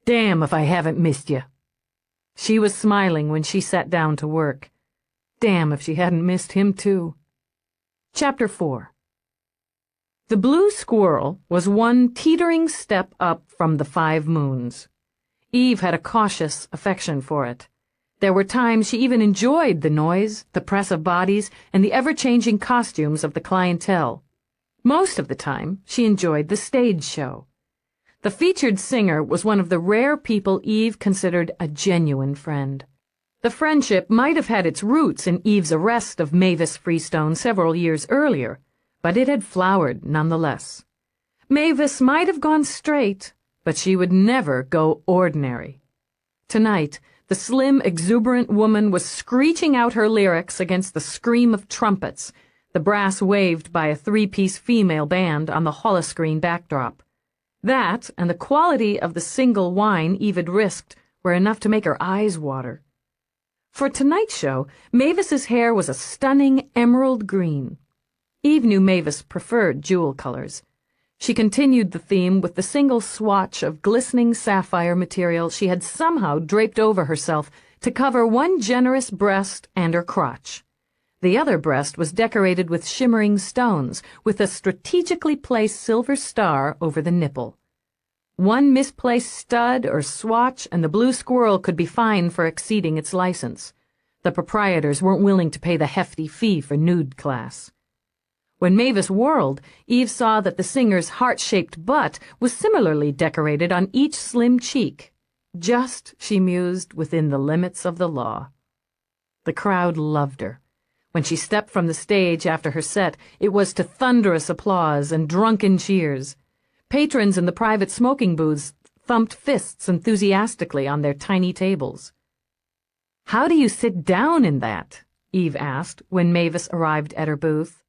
Damn if I haven't missed you. She was smiling when she sat down to work. Damn if she hadn't missed him, too. Chapter 4. The blue squirrel was one teetering step up from the 5 moons. Eve had a cautious affection for it. There were times she even enjoyed the noise, the press of bodies, and the ever-changing costumes of the clientele. Most of the time, she enjoyed the stage show. The featured singer was one of the rare people Eve considered a genuine friend. The friendship might have had its roots in Eve's arrest of Mavis Freestone several years earlier, but it had flowered nonetheless. Mavis might have gone straight, but she would never go ordinary. Tonight, the slim, exuberant woman was screeching out her lyrics against the scream of trumpets, the brass waved by a 3-piece female band on the holoscreen backdrop. That, and the quality of the single wine Eve had risked, were enough to make her eyes water. For tonight's show, Mavis's hair was a stunning emerald green. Eve knew Mavis preferred jewel colors. She continued the theme with the single swatch of glistening sapphire material she had somehow draped over herself to cover one generous breast and her crotch. The other breast was decorated with shimmering stones, with a strategically placed silver star over the nipple. One misplaced stud or swatch, and the blue squirrel could be fined for exceeding its license. The proprietors weren't willing to pay the hefty fee for nude class. When Mavis whirled, Eve saw that the singer's heart-shaped butt was similarly decorated on each slim cheek. Just, she mused, within the limits of the law. The crowd loved her. When she stepped from the stage after her set, it was to thunderous applause and drunken cheers. Patrons in the private smoking booths thumped fists enthusiastically on their tiny tables. How do you sit down in that? Eve asked when Mavis arrived at her booth.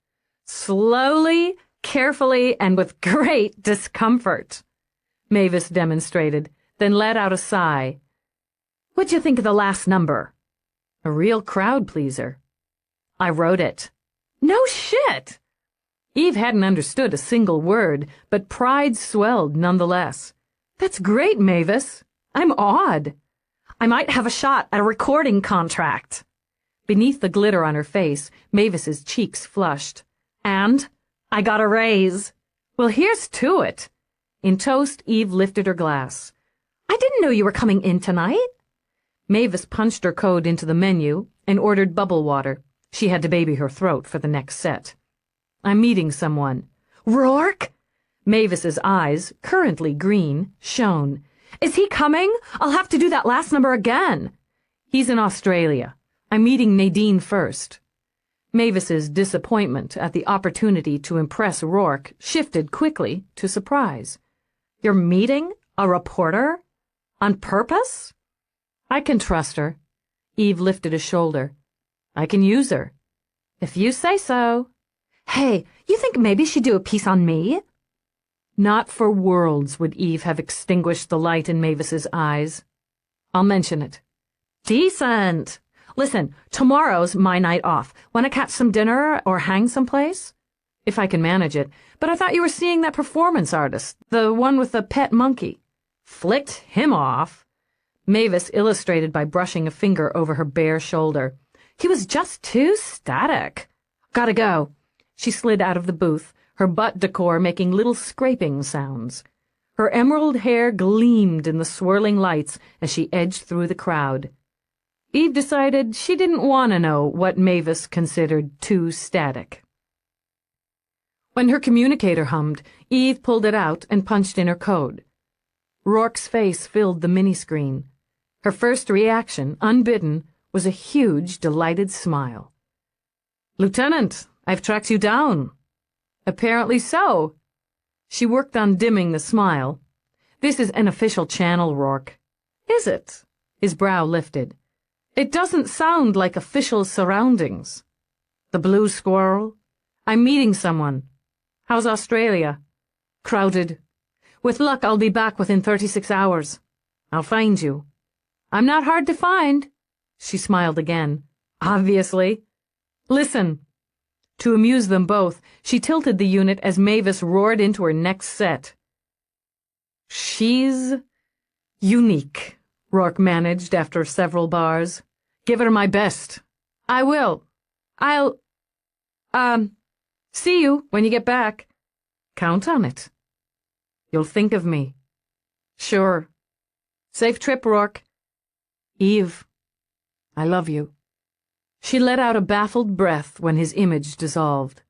Slowly, carefully, and with great discomfort, Mavis demonstrated, then let out a sigh. What'd you think of the last number? A real crowd pleaser. I wrote it. No shit! Eve hadn't understood a single word, but pride swelled nonetheless. That's great, Mavis. I'm awed. I might have a shot at a recording contract. Beneath the glitter on her face, Mavis's cheeks flushed. And I got a raise. Well, here's to it. In toast, Eve lifted her glass. I didn't know you were coming in tonight. Mavis punched her code into the menu and ordered bubble water. She had to baby her throat for the next set. I'm meeting someone. Rourke? Mavis's eyes, currently green, shone. Is he coming? I'll have to do that last number again. He's in Australia. I'm meeting Nadine first. Mavis's disappointment at the opportunity to impress Rourke shifted quickly to surprise. You're meeting a reporter? On purpose? I can trust her. Eve lifted a shoulder. I can use her. If you say so. Hey, you think maybe she'd do a piece on me? Not for worlds would Eve have extinguished the light in Mavis's eyes. I'll mention it. Decent. Listen, tomorrow's my night off. Want to catch some dinner or hang someplace? If I can manage it. But I thought you were seeing that performance artist, the one with the pet monkey. Flicked him off. Mavis illustrated by brushing a finger over her bare shoulder. He was just too static. Gotta go. She slid out of the booth, her butt decor making little scraping sounds. Her emerald hair gleamed in the swirling lights as she edged through the crowd. Eve decided she didn't want to know what Mavis considered too static. When her communicator hummed, Eve pulled it out and punched in her code. Rourke's face filled the mini-screen. Her first reaction, unbidden, was a huge, delighted smile. Lieutenant, I've tracked you down. Apparently so. She worked on dimming the smile. This is an official channel, Rourke. Is it? His brow lifted. It doesn't sound like official surroundings. The Blue Squirrel? I'm meeting someone. How's Australia? Crowded. With luck, I'll be back within 36 hours. I'll find you. I'm not hard to find. She smiled again. Obviously. Listen. To amuse them both, she tilted the unit as Mavis roared into her next set. She's unique, Rourke managed after several bars. Give her my best. I will. I'll, see you when you get back. Count on it. You'll think of me. Sure. Safe trip, Rourke. Eve, I love you. She let out a baffled breath when his image dissolved.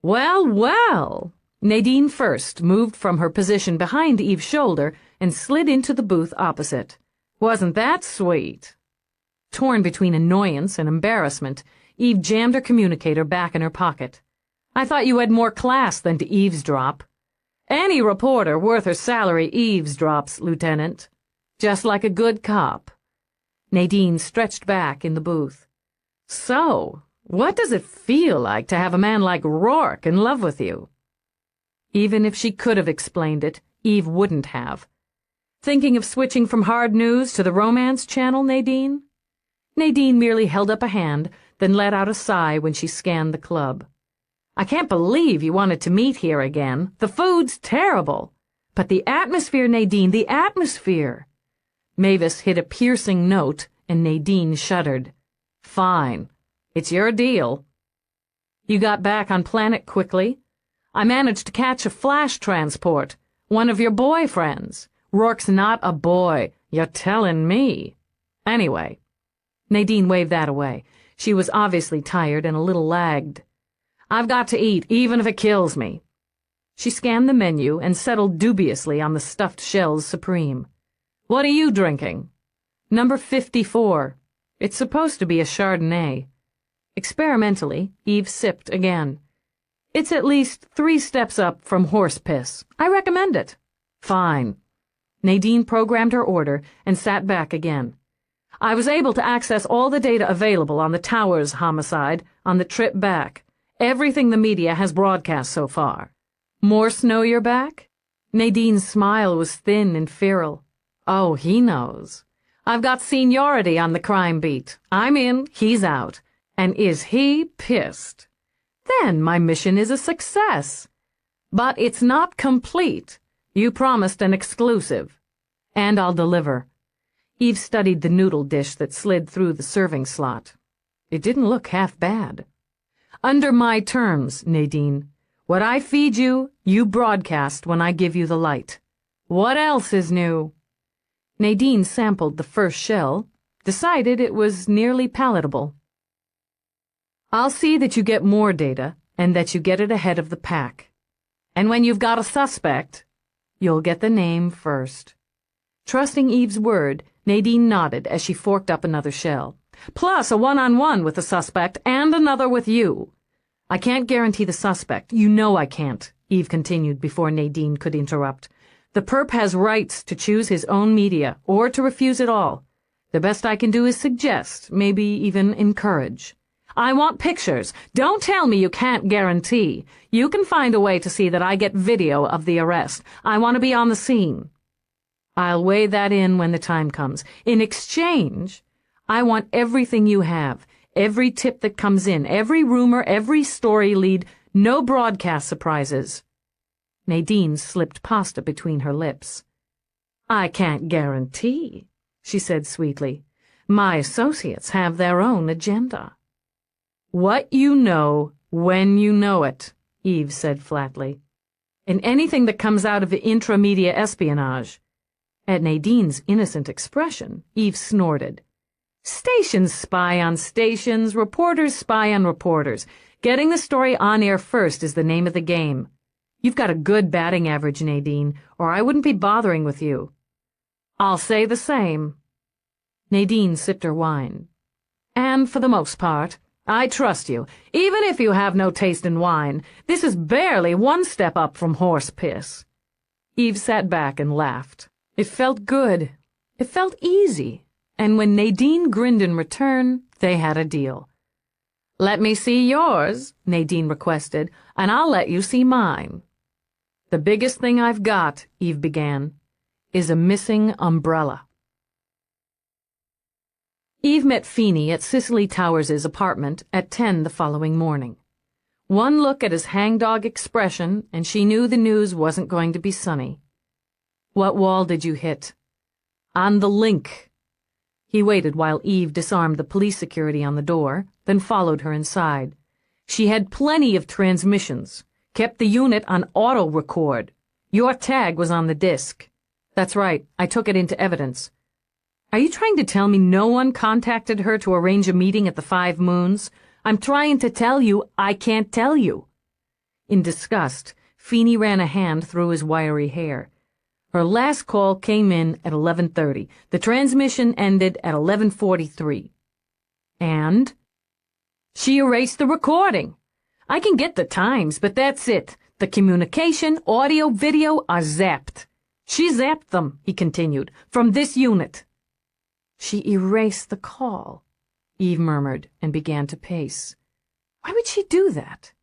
Well, well. Nadine first moved from her position behind Eve's shoulder and slid into the booth opposite. Wasn't that sweet? Torn between annoyance and embarrassment, Eve jammed her communicator back in her pocket. I thought you had more class than to eavesdrop. Any reporter worth her salary eavesdrops, Lieutenant. Just like a good cop. Nadine stretched back in the booth. So, what does it feel like to have a man like Rourke in love with you? Even if she could have explained it, Eve wouldn't have. Thinking of switching from hard news to the romance channel, Nadine? Nadine merely held up a hand, then let out a sigh when she scanned the club. I can't believe you wanted to meet here again. The food's terrible. But the atmosphere, Nadine, the atmosphere. Mavis hit a piercing note, and Nadine shuddered. Fine. It's your deal. You got back on planet quickly? I managed to catch a flash transport. One of your boyfriends. Rourke's not a boy. You're telling me. Anyway. Nadine waved that away. She was obviously tired and a little lagged. I've got to eat, even if it kills me. She scanned the menu and settled dubiously on the stuffed shells supreme. What are you drinking? Number 54. It's supposed to be a Chardonnay. Experimentally, Eve sipped again. It's at least 3 steps up from horse piss. I recommend it. Fine. Nadine programmed her order and sat back again. I was able to access all the data available on the Towers homicide on the trip back. Everything the media has broadcast so far. More snow your back? Nadine's smile was thin and feral. Oh, he knows. I've got seniority on the crime beat. I'm in, he's out. And is he pissed? Then my mission is a success. But it's not complete. You promised an exclusive. And I'll deliver. Eve studied the noodle dish that slid through the serving slot. It didn't look half bad. Under my terms, Nadine. What I feed you, you broadcast when I give you the light. What else is new? Nadine sampled the first shell, decided it was nearly palatable. I'll see that you get more data, and that you get it ahead of the pack. And when you've got a suspect, you'll get the name first. Trusting Eve's word, Nadine nodded as she forked up another shell. Plus a one-on-one with the suspect and another with you. I can't guarantee the suspect. You know I can't, Eve continued before Nadine could interrupt. The perp has rights to choose his own media, or to refuse it all. The best I can do is suggest, maybe even encourage. I want pictures. Don't tell me you can't guarantee. You can find a way to see that I get video of the arrest. I want to be on the scene. I'll weigh that in when the time comes. In exchange, I want everything you have, every tip that comes in, every rumor, every story lead, no broadcast surprises. Nadine slipped pasta between her lips. I can't guarantee, she said sweetly. My associates have their own agenda. What you know, when you know it, Eve said flatly. And anything that comes out of the intramedia espionage. At Nadine's innocent expression, Eve snorted. Stations spy on stations, reporters spy on reporters. Getting the story on air first is the name of the game. You've got a good batting average, Nadine, or I wouldn't be bothering with you. I'll say the same. Nadine sipped her wine. And for the most part, I trust you, even if you have no taste in wine. This is barely 1 step up from horse piss. Eve sat back and laughed. It felt good. It felt easy. And when Nadine grinned in return, they had a deal. "Let me see yours," Nadine requested, "and I'll let you see mine." "The biggest thing I've got," Eve began, "is a missing umbrella." Eve met Feeney at Cicely Towers' apartment at 10 the following morning. One look at his hangdog expression, and she knew the news wasn't going to be sunny. "What wall did you hit?" "On the link." He waited while Eve disarmed the police security on the door, then followed her inside. She had plenty of transmissions, kept the unit on auto record. Your tag was on the disc. That's right, I took it into evidence. Are you trying to tell me no one contacted her to arrange a meeting at the Five Moons? I'm trying to tell you I can't tell you. In disgust, Feeney ran a hand through his wiry hair. Her last call came in at 11:30. The transmission ended at 11:43. And? She erased the recording. I can get the times, but that's it. The communication, audio, video are zapped. She zapped them, he continued, from this unit. She erased the call, Eve murmured and began to pace. Why would she do that?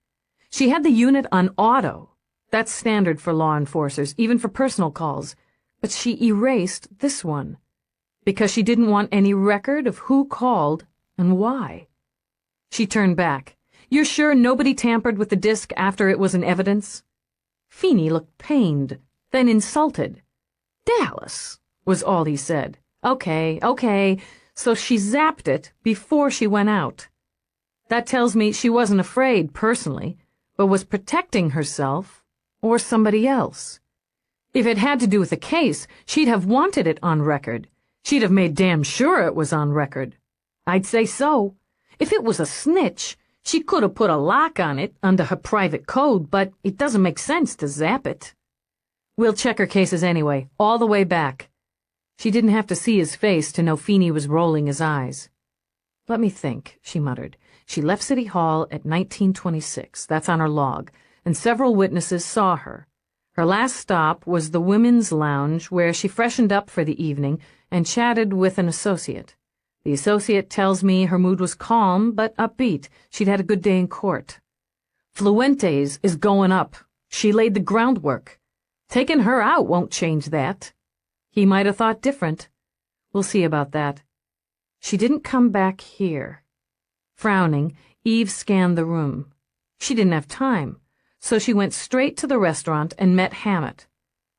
She had the unit on auto. That's standard for law enforcers, even for personal calls. But she erased this one because she didn't want any record of who called and why. She turned back. You're sure nobody tampered with the disc after it was in evidence? Feeney looked pained, then insulted. Dallas, was all he said. Okay, so she zapped it before she went out. That tells me she wasn't afraid, personally, but was protecting herself or somebody else. If it had to do with the case, she'd have wanted it on record. She'd have made damn sure it was on record. I'd say so. If it was a snitch, she could have put a lock on it under her private code, but it doesn't make sense to zap it. We'll check her cases anyway, all the way back. She didn't have to see his face to know Feeney was rolling his eyes. Let me think, she muttered. She left City Hall at 1926. That's on her log. And several witnesses saw her. Her last stop was the women's lounge where she freshened up for the evening and chatted with an associate. The associate tells me her mood was calm but upbeat. She'd had a good day in court. Fluente's is going up. She laid the groundwork. Taking her out won't change that. He might have thought different. We'll see about that. She didn't come back here. Frowning, Eve scanned the room. She didn't have time. So she went straight to the restaurant and met Hammett.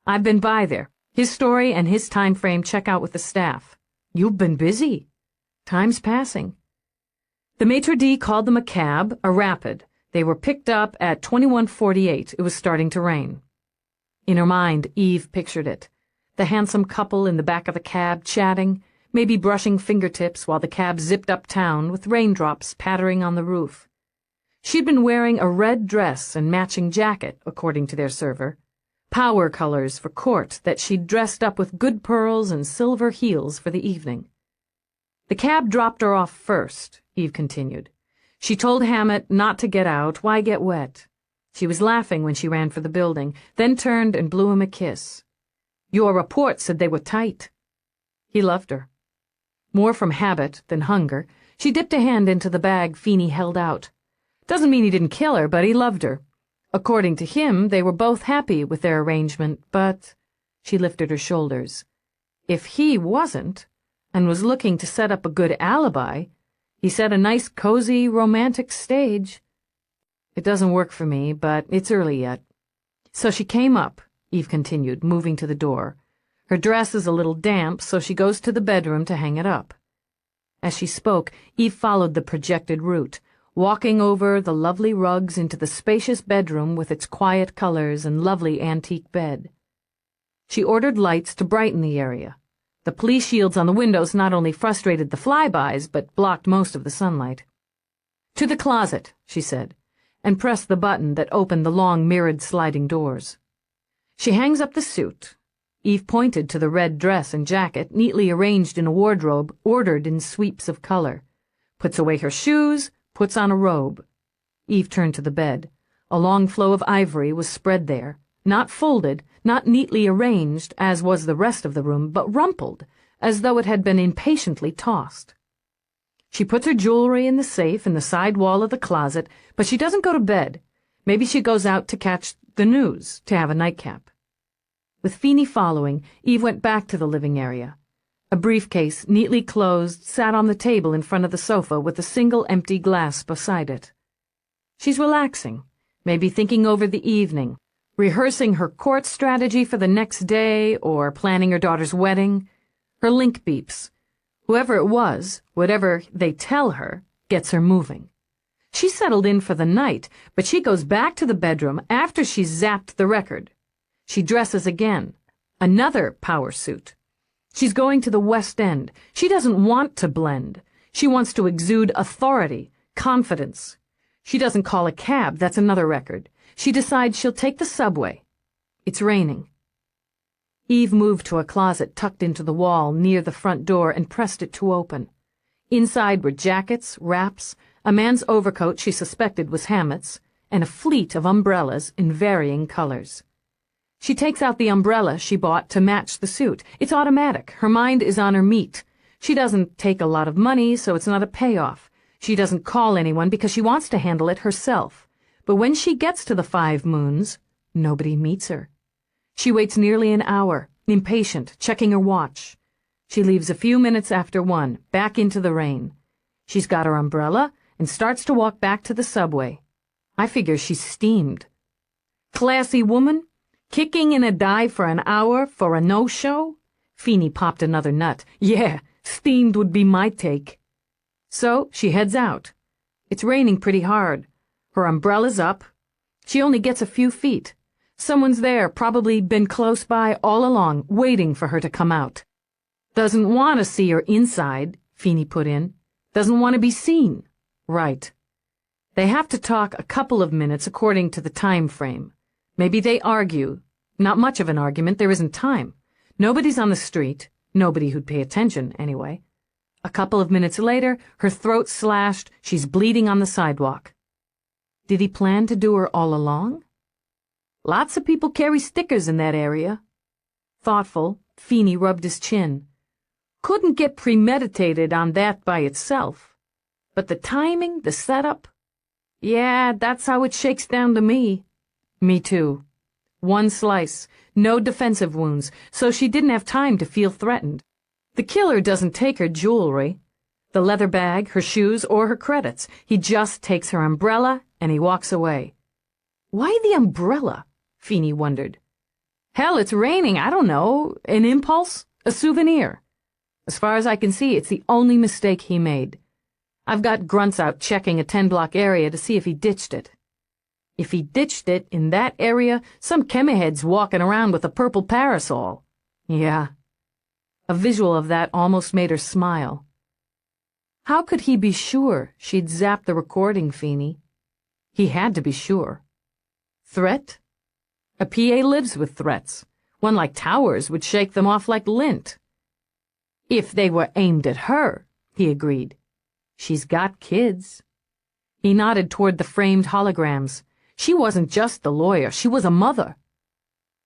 I've been by there. His story and his time frame check out with the staff. You've been busy. Time's passing. The maitre d' called them a cab, a rapid. They were picked up at 21:48. It was starting to rain. In her mind, Eve pictured it. The handsome couple in the back of the cab chatting, maybe brushing fingertips while the cab zipped uptown with raindrops pattering on the roof. She'd been wearing a red dress and matching jacket, according to their server. Power colors for court that she'd dressed up with good pearls and silver heels for the evening. The cab dropped her off first, Eve continued. She told Hammett not to get out, why get wet? She was laughing when she ran for the building, then turned and blew him a kiss. Your report said they were tight. He loved her. More from habit than hunger, she dipped a hand into the bag Feeney held out. Doesn't mean he didn't kill her, but he loved her. According to him, they were both happy with their arrangement, but... She lifted her shoulders. If he wasn't, and was looking to set up a good alibi, he set a nice, cozy, romantic stage. It doesn't work for me, but it's early yet. So she came up, Eve continued, moving to the door. Her dress is a little damp, so she goes to the bedroom to hang it up. As she spoke, Eve followed the projected route, walking over the lovely rugs into the spacious bedroom with its quiet colors and lovely antique bed. She ordered lights to brighten the area. The police shields on the windows not only frustrated the flybys, but blocked most of the sunlight. To the closet, she said, and pressed the button that opened the long mirrored sliding doors. She hangs up the suit. Eve pointed to the red dress and jacket neatly arranged in a wardrobe ordered in sweeps of color. Puts away her shoes, puts on a robe. Eve turned to the bed. A long flow of ivory was spread there, Not folded, not neatly arranged, as was the rest of the room, but rumpled, as though it had been impatiently tossed. She puts her jewelry in the safe in the side wall of the closet, but she doesn't go to bed. Maybe she goes out to catch the news, to have a nightcap. With Feeney following, Eve went back to the living area. A briefcase, neatly closed, sat on the table in front of the sofa with a single empty glass beside it. She's relaxing, maybe thinking over the evening, rehearsing her court strategy for the next day or planning her daughter's wedding. Her link beeps. Whoever it was, whatever they tell her, gets her moving. She's settled in for the night, but she goes back to the bedroom after she's zapped the record. She dresses again. Another power suit. She's going to the West End. She doesn't want to blend. She wants to exude authority, confidence. She doesn't call a cab, that's another record. She decides she'll take the subway. It's raining. Eve moved to a closet tucked into the wall near the front door and pressed it to open. Inside were jackets, wraps, a man's overcoat she suspected was Hammett's, and a fleet of umbrellas in varying colors. She takes out the umbrella she bought to match the suit. It's automatic. Her mind is on her meat. She doesn't take a lot of money, so it's not a payoff. She doesn't call anyone because she wants to handle it herself. But when she gets to the 5 Moons, nobody meets her. She waits nearly an hour, impatient, checking her watch. She leaves a few minutes after 1, back into the rain. She's got her umbrella and starts to walk back to the subway. I figure she's steamed. Classy woman? Kicking in a dive for an hour for a no-show? Feeney popped another nut. Yeah, steamed would be my take. So she heads out. It's raining pretty hard. Her umbrella's up. She only gets a few feet. Someone's there, probably been close by all along, waiting for her to come out. Doesn't want to see her inside, Feeney put in. Doesn't want to be seen. Right. They have to talk a couple of minutes according to the time frame. Maybe they argue. Not much of an argument, there isn't time. Nobody's on the street. Nobody who'd pay attention, anyway. A couple of minutes later, her throat slashed, she's bleeding on the sidewalk. Did he plan to do her all along? Lots of people carry stickers in that area. Thoughtful, Feeney rubbed his chin. Couldn't get premeditated on that by itself. But the timing, the setup? Yeah, that's how it shakes down to me. Me too. 1 slice, no defensive wounds, so she didn't have time to feel threatened. The killer doesn't take her jewelry, the leather bag, her shoes, or her credits. He just takes her umbrella and he walks away. Why the umbrella? Feeney wondered. Hell, it's raining, I don't know. An impulse? A souvenir? As far as I can see, it's the only mistake he made. I've got grunts out checking a 10-block area to see if he ditched it. If he ditched it in that area, some chemihead's walking around with a purple parasol. Yeah. A visual of that almost made her smile. How could he be sure she'd zapped the recording, Feeney? He had to be sure. Threat? A PA lives with threats. One like Towers would shake them off like lint. If they were aimed at her, he agreed. She's got kids. He nodded toward the framed holograms. She wasn't just the lawyer, she was a mother.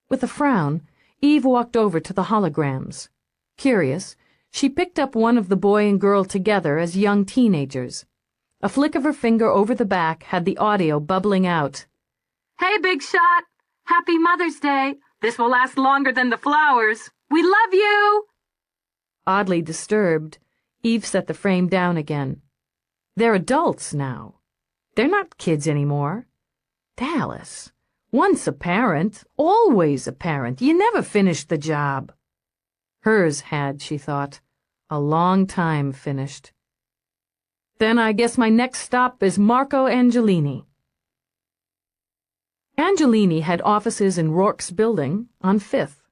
With a frown, Eve walked over to the holograms. Curious, she picked up one of the boy and girl together as young teenagers. A flick of her finger over the back had the audio bubbling out. Hey, Big Shot! Happy Mother's Day! This will last longer than the flowers! We love you! Oddly disturbed, Eve set the frame down again. They're adults now. They're not kids anymore. Dallas, once a parent, always a parent. You never finished the job. Hers had, she thought. A long time finished. Then I guess my next stop is Marco Angelini. Angelini had offices in Rourke's building on 5th.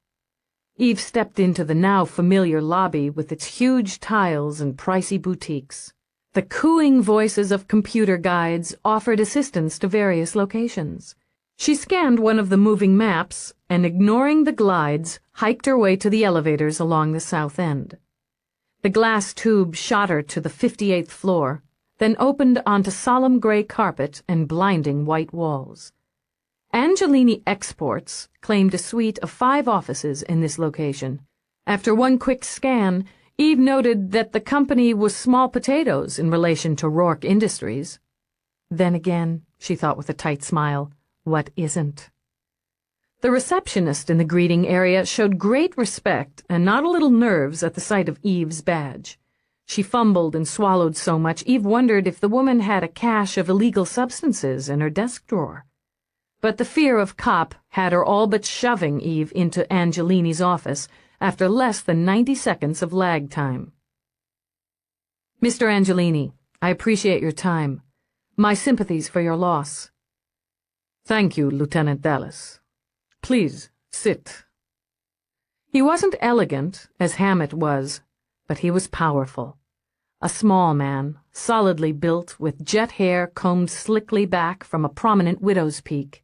Eve stepped into the now familiar lobby with its huge tiles and pricey boutiques. The cooing voices of computer guides offered assistance to various locations. She scanned one of the moving maps and, ignoring the glides, hiked her way to the elevators along the south end. The glass tube shot her to the 58th floor, then opened onto solemn gray carpet and blinding white walls. Angelini Exports claimed a suite of 5 offices in this location. After one quick scan, Eve noted that the company was small potatoes in relation to Rourke Industries. Then again, she thought with a tight smile, what isn't? The receptionist in the greeting area showed great respect and not a little nerves at the sight of Eve's badge. She fumbled and swallowed so much, Eve wondered if the woman had a cache of illegal substances in her desk drawer. But the fear of cop had her all but shoving Eve into Angelini's office after less than 90 seconds of lag time. Mr. Angelini, I appreciate your time. My sympathies for your loss. Thank you, Lieutenant Dallas. Please, sit. He wasn't elegant, as Hammett was, but he was powerful. A small man, solidly built, with jet hair combed slickly back from a prominent widow's peak.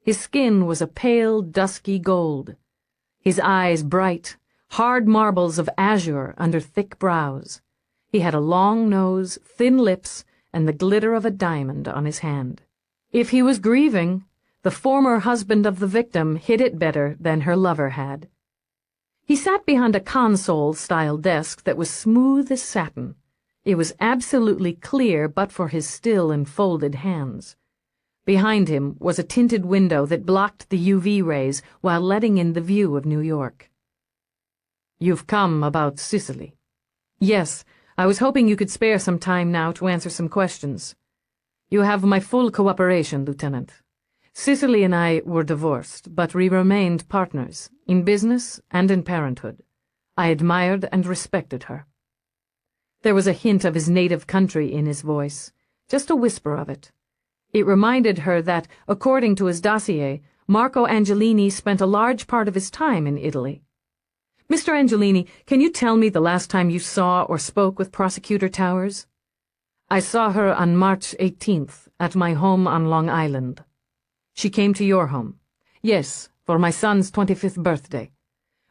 His skin was a pale, dusky gold. His eyes bright, hard marbles of azure under thick brows. He had a long nose, thin lips, and the glitter of a diamond on his hand. If he was grieving, the former husband of the victim hid it better than her lover had. He sat behind a console-style desk that was smooth as satin. It was absolutely clear but for his still and folded hands. Behind him was a tinted window that blocked the UV rays while letting in the view of New York. You've come about Cicely. Yes, I was hoping you could spare some time now to answer some questions. You have my full cooperation, Lieutenant. Cicely and I were divorced, but we remained partners, in business and in parenthood. I admired and respected her. There was a hint of his native country in his voice, just a whisper of it. It reminded her that, according to his dossier, Marco Angelini spent a large part of his time in Italy. Mr. Angelini, can you tell me the last time you saw or spoke with Prosecutor Towers? I saw her on March 18th at my home on Long Island. She came to your home. Yes, for my son's 25th birthday.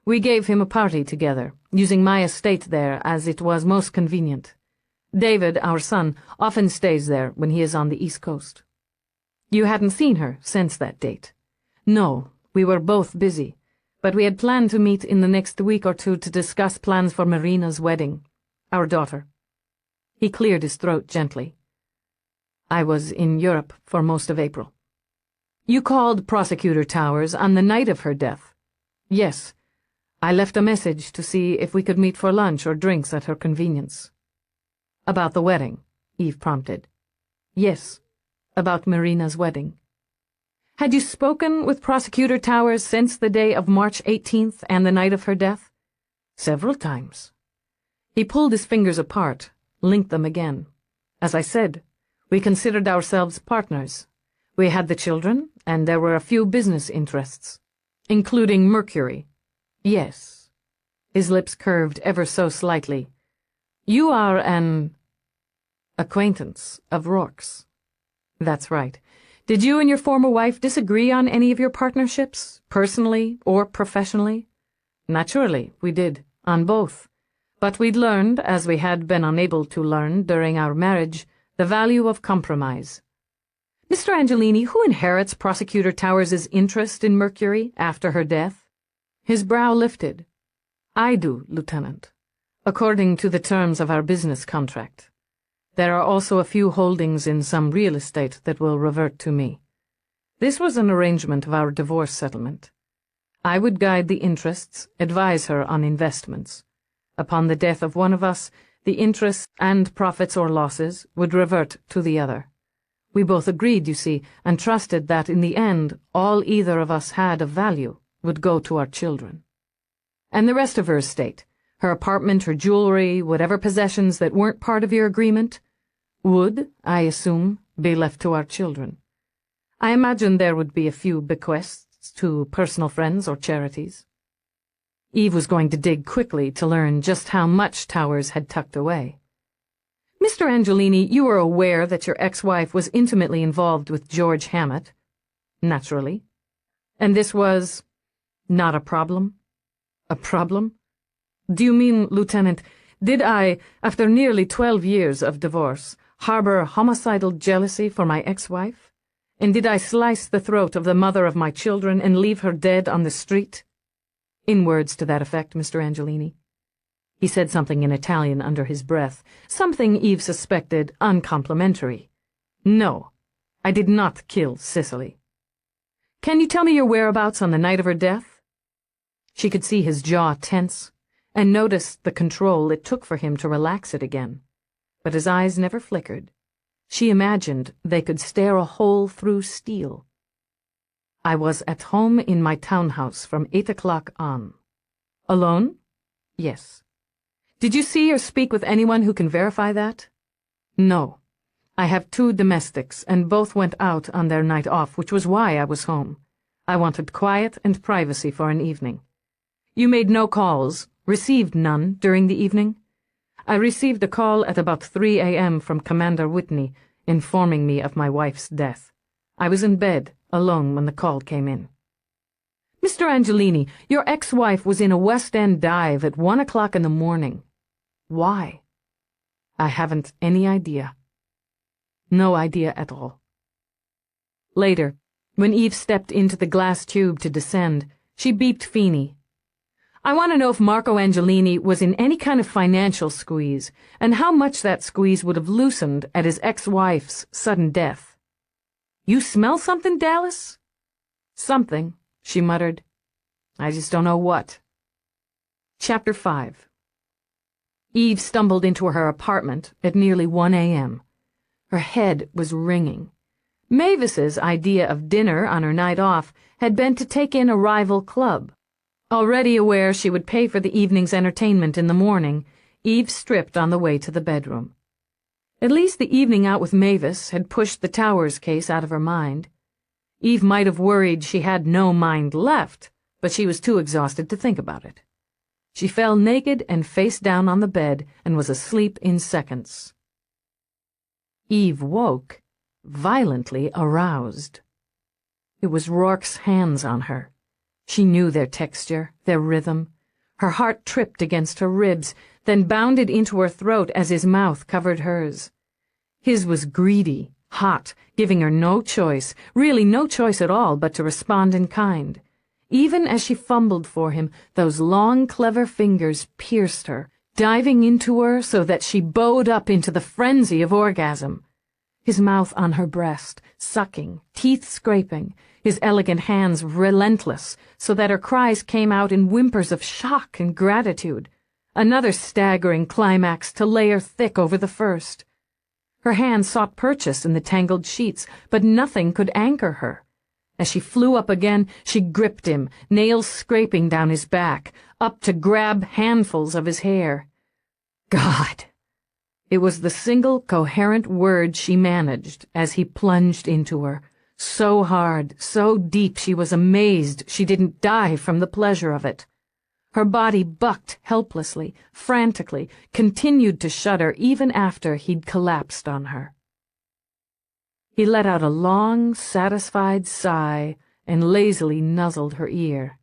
We gave him a party together, using my estate there as it was most convenient. David, our son, often stays there when he is on the East Coast. You hadn't seen her since that date? No, we were both busy, but we had planned to meet in the next week or two to discuss plans for Marina's wedding, our daughter. He cleared his throat gently. I was in Europe for most of April. You called Prosecutor Towers on the night of her death. Yes, I left a message to see if we could meet for lunch or drinks at her convenience. About the wedding, Eve prompted. Yes, about Marina's wedding. Had you spoken with Prosecutor Towers since the day of March 18th and the night of her death? Several times. He pulled his fingers apart, linked them again. As I said, we considered ourselves partners. We had the children, and there were a few business interests, including Mercury. Yes. His lips curved ever so slightly. You are an acquaintance of Rourke's. That's right. Did you and your former wife disagree on any of your partnerships, personally or professionally? Naturally, we did, on both. But we'd learned, as we had been unable to learn during our marriage, the value of compromise. Mr. Angelini, who inherits Prosecutor Towers' interest in Mercury after her death? His brow lifted. I do, Lieutenant, according to the terms of our business contract. There are also a few holdings in some real estate that will revert to me. This was an arrangement of our divorce settlement. I would guide the interests, advise her on investments. Upon the death of one of us, the interests and profits or losses would revert to the other. We both agreed, you see, and trusted that in the end all either of us had of value would go to our children. And the rest of her estate, her apartment, her jewelry, whatever possessions that weren't part of your agreement, would, I assume, be left to our children. I imagine there would be a few bequests to personal friends or charities. Eve was going to dig quickly to learn just how much Towers had tucked away. Mr. Angelini, you were aware that your ex-wife was intimately involved with George Hammett? Naturally. And this was not a problem? A problem? Do you mean, Lieutenant, did I, after nearly 12 years of divorce, harbor homicidal jealousy for my ex-wife? And did I slice the throat of the mother of my children and leave her dead on the street?" In words to that effect, Mr. Angelini. He said something in Italian under his breath, something Eve suspected uncomplimentary. "No, I did not kill Cicely." "Can you tell me your whereabouts on the night of her death?" She could see his jaw tense, and noticed the control it took for him to relax it again. But his eyes never flickered. She imagined they could stare a hole through steel. "I was at home in my townhouse from 8 o'clock on." "Alone?" "Yes." "Did you see or speak with anyone who can verify that?" "No. I have 2 domestics, and both went out on their night off, which was why I was home. I wanted quiet and privacy for an evening." "You made no calls, received none, during the evening?" "I received a call at about 3 a.m. from Commander Whitney, informing me of my wife's death. I was in bed, alone, when the call came in." "Mr. Angelini, your ex-wife was in a West End dive at 1 o'clock in the morning. Why?" "I haven't any idea. No idea at all." Later, when Eve stepped into the glass tube to descend, she beeped Feeney. "I want to know if Marco Angelini was in any kind of financial squeeze, and how much that squeeze would have loosened at his ex-wife's sudden death." "You smell something, Dallas?" "Something," she muttered. "I just don't know what." Chapter 5. Eve stumbled into her apartment at nearly 1 a.m. Her head was ringing. Mavis's idea of dinner on her night off had been to take in a rival club. Already aware she would pay for the evening's entertainment in the morning, Eve stripped on the way to the bedroom. At least the evening out with Mavis had pushed the Towers case out of her mind. Eve might have worried she had no mind left, but she was too exhausted to think about it. She fell naked and face down on the bed and was asleep in seconds. Eve woke, violently aroused. It was Rourke's hands on her. She knew their texture, their rhythm. Her heart tripped against her ribs, then bounded into her throat as his mouth covered hers. His was greedy, hot, giving her no choice, really no choice at all but to respond in kind. Even as she fumbled for him, those long, clever fingers pierced her, diving into her so that she bowed up into the frenzy of orgasm. His mouth on her breast, sucking, teeth scraping, his elegant hands relentless, so that her cries came out in whimpers of shock and gratitude. Another staggering climax to layer thick over the first. Her hand sought purchase in the tangled sheets, but nothing could anchor her. As she flew up again, she gripped him, nails scraping down his back, up to grab handfuls of his hair. God! It was the single coherent word she managed as he plunged into her, so hard, so deep she was amazed she didn't die from the pleasure of it. Her body bucked helplessly, frantically, continued to shudder even after he'd collapsed on her. He let out a long, satisfied sigh and lazily nuzzled her ear.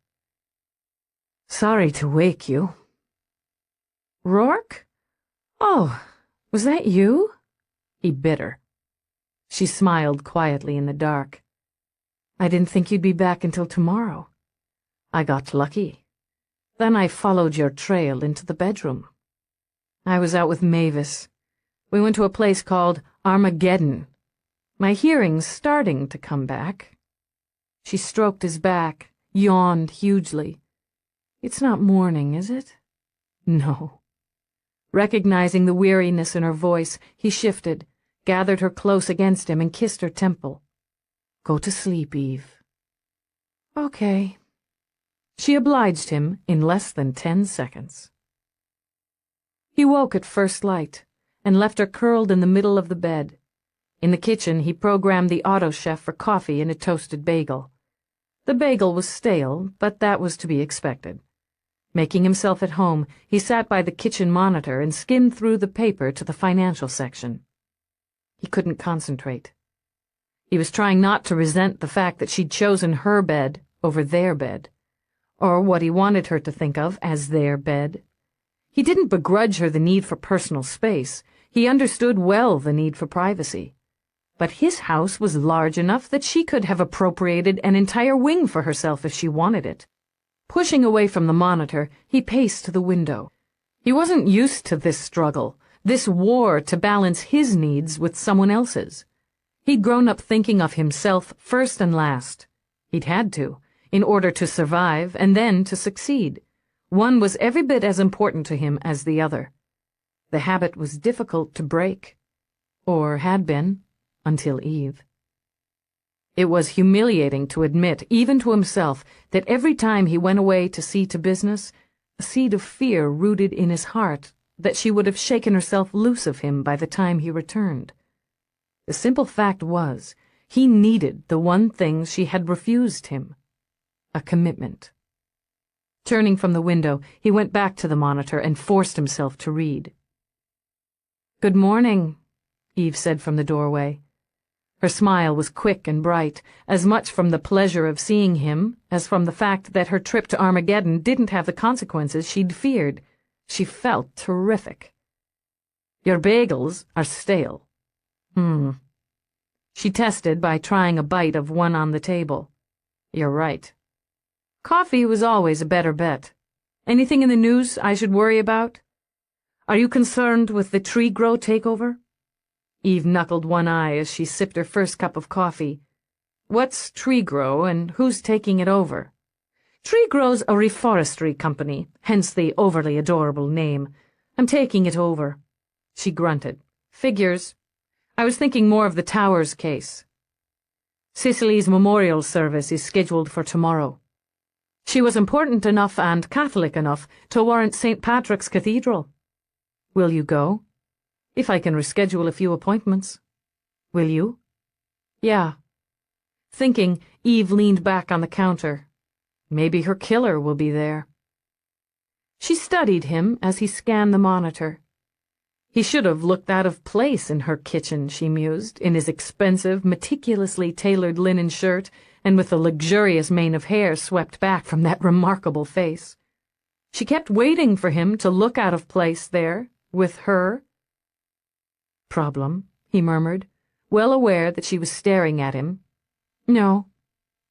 "Sorry to wake you." "Rourke? Oh, was that you?" He bit her. She smiled quietly in the dark. "I didn't think you'd be back until tomorrow. I got lucky. Then I followed your trail into the bedroom. I was out with Mavis. We went to a place called Armageddon. My hearing's starting to come back." She stroked his back, yawned hugely. "It's not morning, is it?" "No." Recognizing the weariness in her voice, he shifted, gathered her close against him, and kissed her temple. "Go to sleep, Eve." "Okay." She obliged him in less than 10 seconds. He woke at first light and left her curled in the middle of the bed. In the kitchen, he programmed the auto chef for coffee and a toasted bagel. The bagel was stale, but that was to be expected. Making himself at home, he sat by the kitchen monitor and skimmed through the paper to the financial section. He couldn't concentrate. He was trying not to resent the fact that she'd chosen her bed over their bed, or what he wanted her to think of as their bed. He didn't begrudge her the need for personal space. He understood well the need for privacy. But his house was large enough that she could have appropriated an entire wing for herself if she wanted it. Pushing away from the monitor, he paced to the window. He wasn't used to this struggle, this war to balance his needs with someone else's. He'd grown up thinking of himself first and last. He'd had to, in order to survive and then to succeed. One was every bit as important to him as the other. The habit was difficult to break. Or had been, until Eve. It was humiliating to admit, even to himself, that every time he went away to see to business, a seed of fear rooted in his heart that she would have shaken herself loose of him by the time he returned. The simple fact was, he needed the one thing she had refused him: a commitment. Turning from the window, he went back to the monitor and forced himself to read. "Good morning," Eve said from the doorway. Her smile was quick and bright, as much from the pleasure of seeing him as from the fact that her trip to Armageddon didn't have the consequences she'd feared. She felt terrific. "Your bagels are stale." She tested by trying a bite of one on the table. "You're right. Coffee was always a better bet. Anything in the news I should worry about? Are you concerned with the tree grow takeover?" Eve knuckled one eye as she sipped her first cup of coffee. "What's tree grow and who's taking it over?" "Tree grow's a reforestry company, hence the overly adorable name. I'm taking it over." She grunted. "Figures. I was thinking more of the Towers case. Cicely's memorial service is scheduled for tomorrow. She was important enough and Catholic enough to warrant St. Patrick's Cathedral. Will you go? If I can reschedule a few appointments." "Will you?" "Yeah." Thinking, Eve leaned back on the counter. Maybe her killer will be there. She studied him as he scanned the monitor. He should have looked out of place in her kitchen, she mused, in his expensive, meticulously tailored linen shirt and with the luxurious mane of hair swept back from that remarkable face. She kept waiting for him to look out of place there, with her. "Problem," he murmured, well aware that she was staring at him. "No.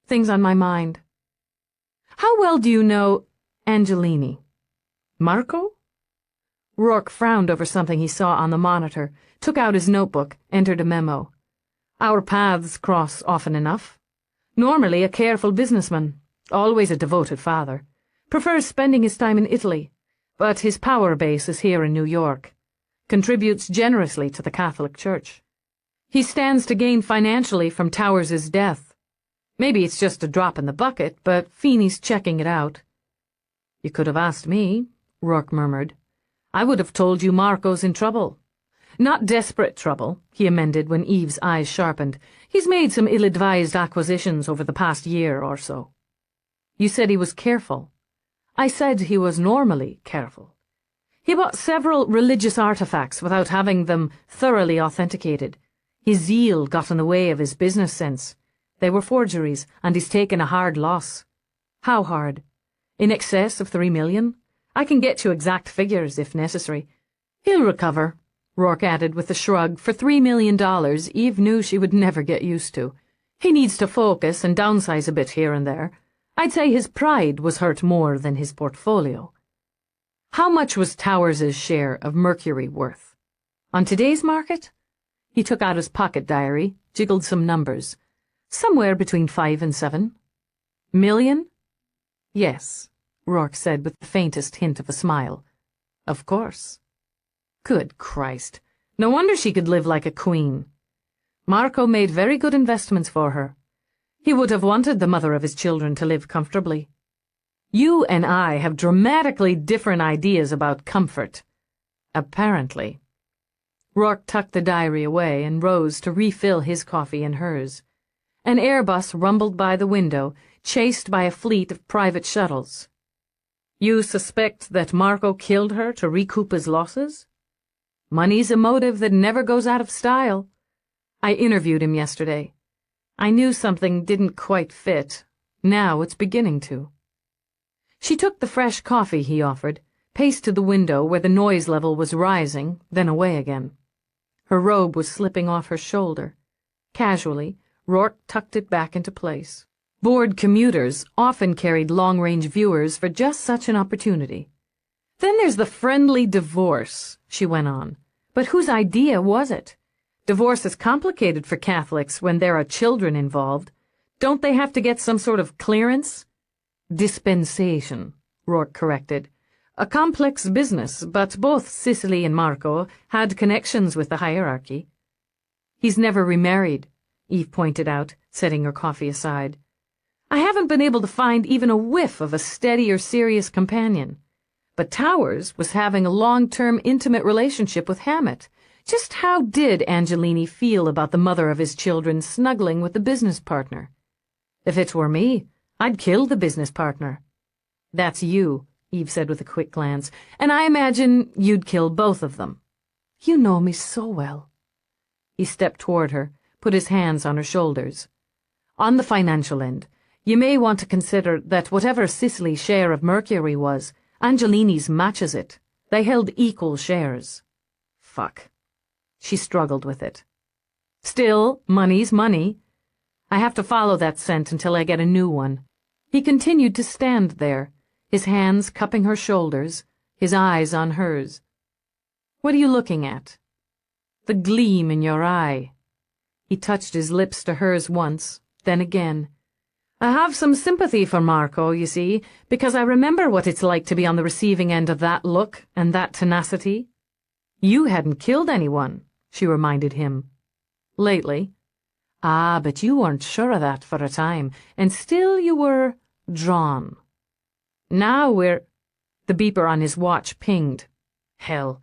Things on my mind." "How well do you know Angelini?" "Marco?" Rourke frowned over something he saw on the monitor, took out his notebook, entered a memo. "Our paths cross often enough. Normally a careful businessman, always a devoted father. Prefers spending his time in Italy, but his power base is here in New York. Contributes generously to the Catholic Church. He stands to gain financially from Towers's death. Maybe it's just a drop in the bucket, but Feeney's checking it out." "You could have asked me," Rourke murmured. "I would have told you Marco's in trouble. Not desperate trouble," he amended when Eve's eyes sharpened. "He's made some ill-advised acquisitions over the past year or so." "You said he was careful." "I said he was normally careful. He bought several religious artifacts without having them thoroughly authenticated. His zeal got in the way of his business sense. They were forgeries, and he's taken a hard loss." "How hard?" "In excess of $3 million. I can get you exact figures if necessary." "He'll recover," Rourke added with a shrug. For $3 million, Eve knew she would never get used to. "He needs to focus and downsize a bit here and there. I'd say his pride was hurt more than his portfolio." How much was Towers's share of Mercury worth? On today's market? He took out his pocket diary, jiggled some numbers. Somewhere between 5 and 7. Million? "Yes," Rourke said with the faintest hint of a smile. "Of course." Good Christ. No wonder she could live like a queen. Marco made very good investments for her. He would have wanted the mother of his children to live comfortably. You and I have dramatically different ideas about comfort. Apparently. Rourke tucked the diary away and rose to refill his coffee and hers. An Airbus rumbled by the window, chased by a fleet of private shuttles. "You suspect that Marco killed her to recoup his losses? Money's a motive that never goes out of style. I interviewed him yesterday. I knew something didn't quite fit. Now it's beginning to." She took the fresh coffee he offered, paced to the window where the noise level was rising, then away again. Her robe was slipping off her shoulder. Casually, Rourke tucked it back into place. Bored commuters often carried long-range viewers for just such an opportunity. Then there's the friendly divorce, she went on. But whose idea was it? Divorce is complicated for Catholics when there are children involved. Don't they have to get some sort of clearance? Dispensation, Rourke corrected. A complex business, but both Cicely and Marco had connections with the hierarchy. He's never remarried, Eve pointed out, setting her coffee aside. I haven't been able to find even a whiff of a steady or serious companion. But Towers was having a long-term intimate relationship with Hammett. Just how did Angelini feel about the mother of his children snuggling with the business partner? If it were me, I'd kill the business partner. That's you, Eve said with a quick glance, and I imagine you'd kill both of them. You know me so well. He stepped toward her, put his hands on her shoulders. On the financial end, you may want to consider that whatever Cicely's share of Mercury was, Angelini's matches it. They held equal shares. Fuck. She struggled with it. Still, money's money. I have to follow that scent until I get a new one. He continued to stand there, his hands cupping her shoulders, his eyes on hers. What are you looking at? The gleam in your eye. He touched his lips to hers once, then again. I have some sympathy for Marco, you see, because I remember what it's like to be on the receiving end of that look and that tenacity. You hadn't killed anyone, she reminded him. Lately. Ah, but you weren't sure of that for a time, and still you were drawn. Now we're... The beeper on his watch pinged. Hell.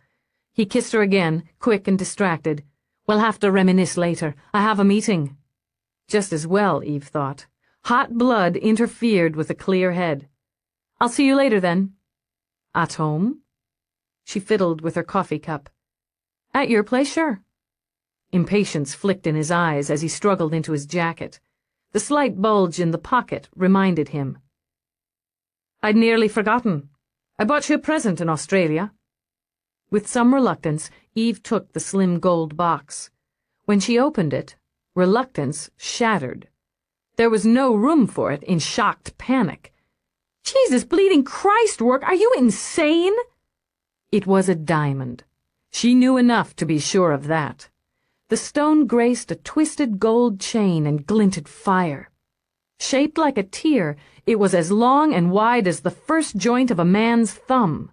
He kissed her again, quick and distracted. We'll have to reminisce later. I have a meeting. Just as well, Eve thought. Hot blood interfered with a clear head. I'll see you later, then. At home? She fiddled with her coffee cup. At your place, sure. Impatience flicked in his eyes as he struggled into his jacket. The slight bulge in the pocket reminded him. I'd nearly forgotten. I bought you a present in Australia. With some reluctance, Eve took the slim gold box. When she opened it, reluctance shattered. There was no room for it in shocked panic. Jesus bleeding Christ, Rourke, are you insane? It was a diamond. She knew enough to be sure of that. The stone graced a twisted gold chain and glinted fire. Shaped like a tear, it was as long and wide as the first joint of a man's thumb.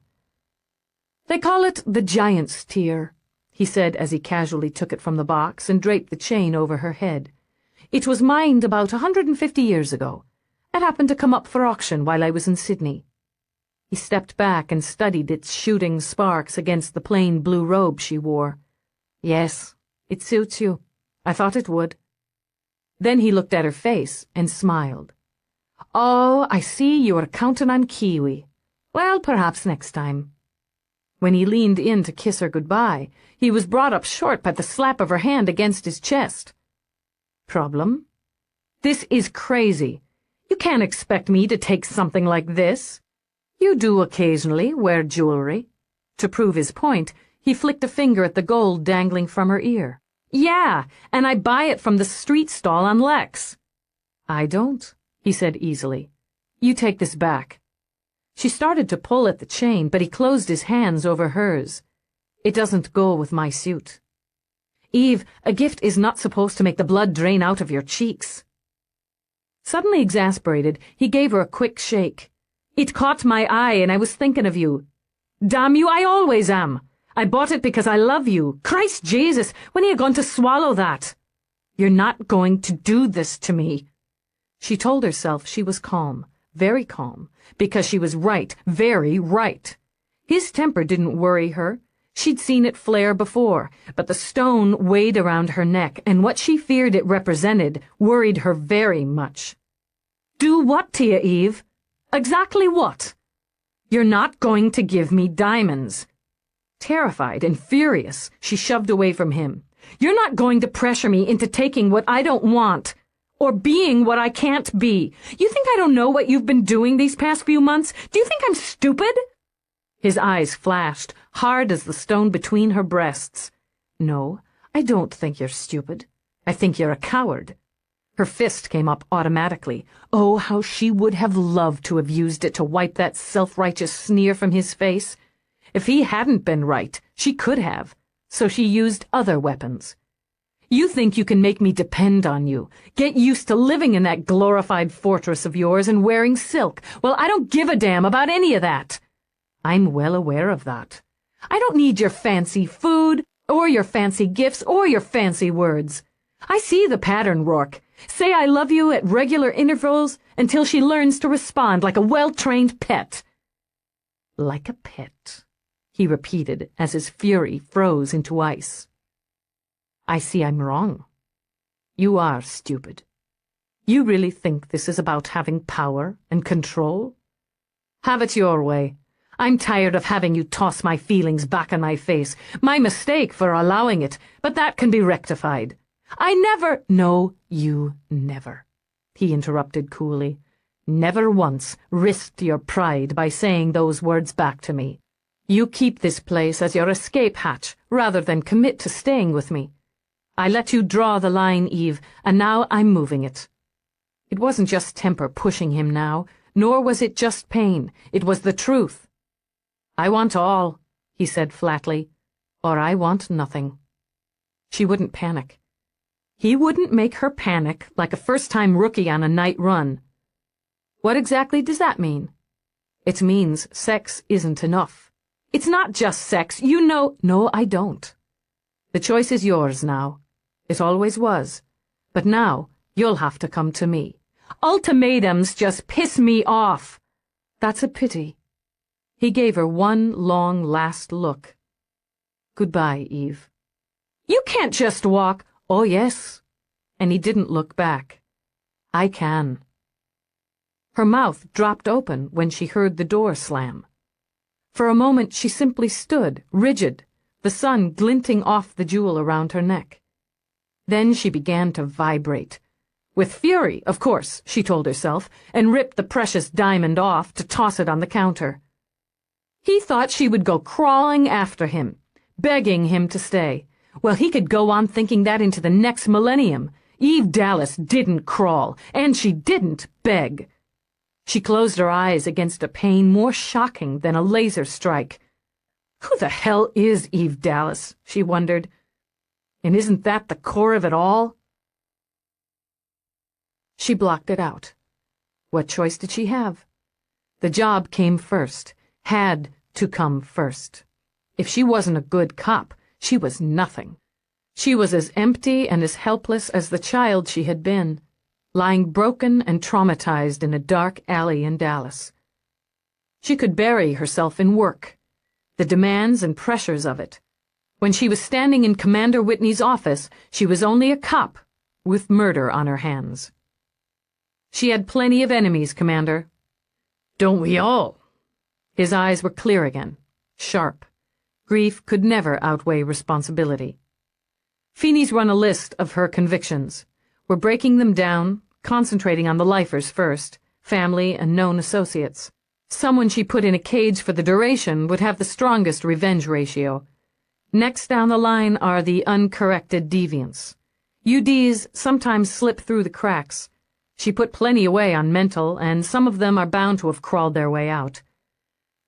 They call it the giant's tear, he said as he casually took it from the box and draped the chain over her head. It was mined about 150 years ago. It happened to come up for auction while I was in Sydney. He stepped back and studied its shooting sparks against the plain blue robe she wore. Yes, it suits you. I thought it would. Then he looked at her face and smiled. Oh, I see you are counting on Kiwi. Well, perhaps next time. When he leaned in to kiss her goodbye, he was brought up short by the slap of her hand against his chest. Problem? This is crazy. You can't expect me to take something like this. You do occasionally wear jewelry. To prove his point, he flicked a finger at the gold dangling from her ear. Yeah, and I buy it from the street stall on Lex. I don't, he said easily. You take this back. She started to pull at the chain, but he closed his hands over hers. It doesn't go with my suit. Eve, a gift is not supposed to make the blood drain out of your cheeks. Suddenly exasperated, he gave her a quick shake. It caught my eye and I was thinking of you. Damn you, I always am. I bought it because I love you. Christ Jesus, when are you going to swallow that? You're not going to do this to me. She told herself she was calm, very calm, because she was right, very right. His temper didn't worry her. She'd seen it flare before, but the stone weighed around her neck, and what she feared it represented worried her very much. Do what to you, Eve? Exactly what? You're not going to give me diamonds. Terrified and furious, she shoved away from him. You're not going to pressure me into taking what I don't want, or being what I can't be. You think I don't know what you've been doing these past few months? Do you think I'm stupid? His eyes flashed, hard as the stone between her breasts. No, I don't think you're stupid. I think you're a coward." Her fist came up automatically. Oh, how she would have loved to have used it to wipe that self-righteous sneer from his face. If he hadn't been right, she could have. So she used other weapons. "You think you can make me depend on you, get used to living in that glorified fortress of yours and wearing silk. Well, I don't give a damn about any of that." "I'm well aware of that. I don't need your fancy food, or your fancy gifts, or your fancy words. I see the pattern, Rourke. Say I love you at regular intervals until she learns to respond like a well-trained pet." "Like a pet," he repeated as his fury froze into ice. "I see I'm wrong. You are stupid. You really think this is about having power and control? Have it your way. I'm tired of having you toss my feelings back in my face. My mistake for allowing it, but that can be rectified. I never—" "No, you never," he interrupted coolly. "Never once risked your pride by saying those words back to me. You keep this place as your escape hatch rather than commit to staying with me. I let you draw the line, Eve, and now I'm moving it." It wasn't just temper pushing him now, nor was it just pain. It was the truth. "I want all," he said flatly, "or I want nothing." She wouldn't panic. He wouldn't make her panic like a first-time rookie on a night run. What exactly does that mean? It means sex isn't enough. It's not just sex, you know— "No, I don't. The choice is yours now. It always was. But now you'll have to come to me. Ultimatums just piss me off." "That's a pity." He gave her one long last look. "Goodbye, Eve." "You can't just walk—" "Oh, yes." And he didn't look back. "I can." Her mouth dropped open when she heard the door slam. For a moment she simply stood, rigid, the sun glinting off the jewel around her neck. Then she began to vibrate. With fury, of course, she told herself, and ripped the precious diamond off to toss it on the counter. He thought she would go crawling after him, begging him to stay. Well, he could go on thinking that into the next millennium. Eve Dallas didn't crawl, and she didn't beg. She closed her eyes against a pain more shocking than a laser strike. Who the hell is Eve Dallas, she wondered. And isn't that the core of it all? She blocked it out. What choice did she have? The job came first, had to come first. If she wasn't a good cop, she was nothing. She was as empty and as helpless as the child she had been, lying broken and traumatized in a dark alley in Dallas. She could bury herself in work, the demands and pressures of it. When she was standing in Commander Whitney's office, she was only a cop with murder on her hands. She had plenty of enemies, Commander. Don't we all? His eyes were clear again, sharp. Grief could never outweigh responsibility. Feeney's run a list of her convictions. We're breaking them down, concentrating on the lifers first, family and known associates. Someone she put in a cage for the duration would have the strongest revenge ratio. Next down the line are the uncorrected deviants. UDs sometimes slip through the cracks. She put plenty away on mental, and some of them are bound to have crawled their way out.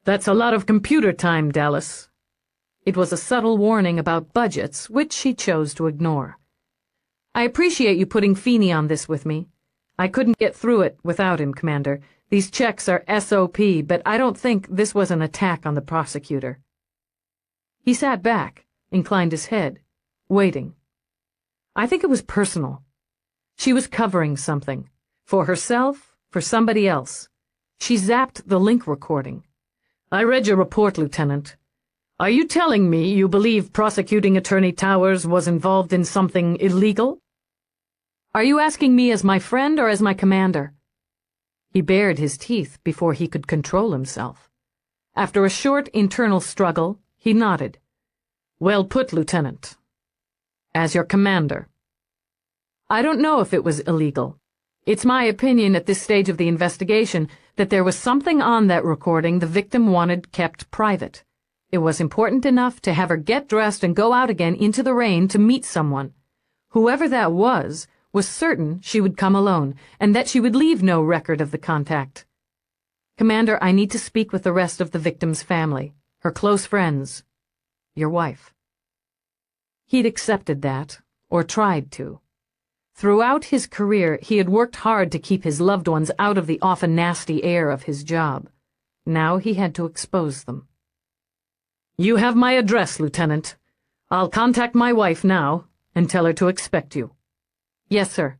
That's a lot of computer time, Dallas. It was a subtle warning about budgets, which she chose to ignore. I appreciate you putting Feeney on this with me. I couldn't get through it without him, Commander. These checks are SOP, but I don't think this was an attack on the prosecutor. He sat back, inclined his head, waiting. I think it was personal. She was covering something. For herself, for somebody else. She zapped the link recording. I read your report, Lieutenant. Are you telling me you believe prosecuting Attorney Towers was involved in something illegal? Are you asking me as my friend or as my commander? He bared his teeth before he could control himself. After a short internal struggle, he nodded. Well put, Lieutenant. As your commander. I don't know if it was illegal. It's my opinion at this stage of the investigation that there was something on that recording the victim wanted kept private. It was important enough to have her get dressed and go out again into the rain to meet someone. Whoever that was certain she would come alone, and that she would leave no record of the contact. Commander, I need to speak with the rest of the victim's family, her close friends, your wife. He'd accepted that, or tried to. Throughout his career, he had worked hard to keep his loved ones out of the often nasty air of his job. Now he had to expose them. You have my address, Lieutenant. I'll contact my wife now and tell her to expect you. Yes, sir.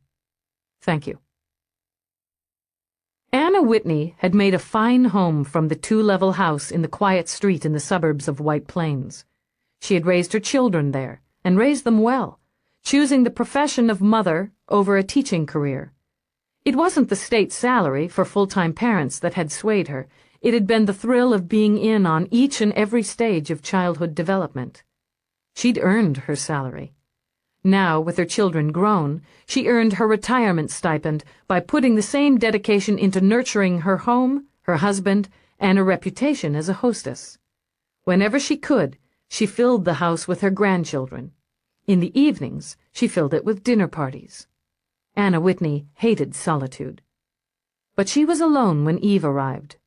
Thank you. Anna Whitney had made a fine home from the 2-level house in the quiet street in the suburbs of White Plains. She had raised her children there, and raised them well, choosing the profession of mother over a teaching career. It wasn't the state salary for full-time parents that had swayed her. It had been the thrill of being in on each and every stage of childhood development. She'd earned her salary. Now, with her children grown, she earned her retirement stipend by putting the same dedication into nurturing her home, her husband, and her reputation as a hostess. Whenever she could, she filled the house with her grandchildren. In the evenings, she filled it with dinner parties. Anna Whitney hated solitude. But she was alone when Eve arrived.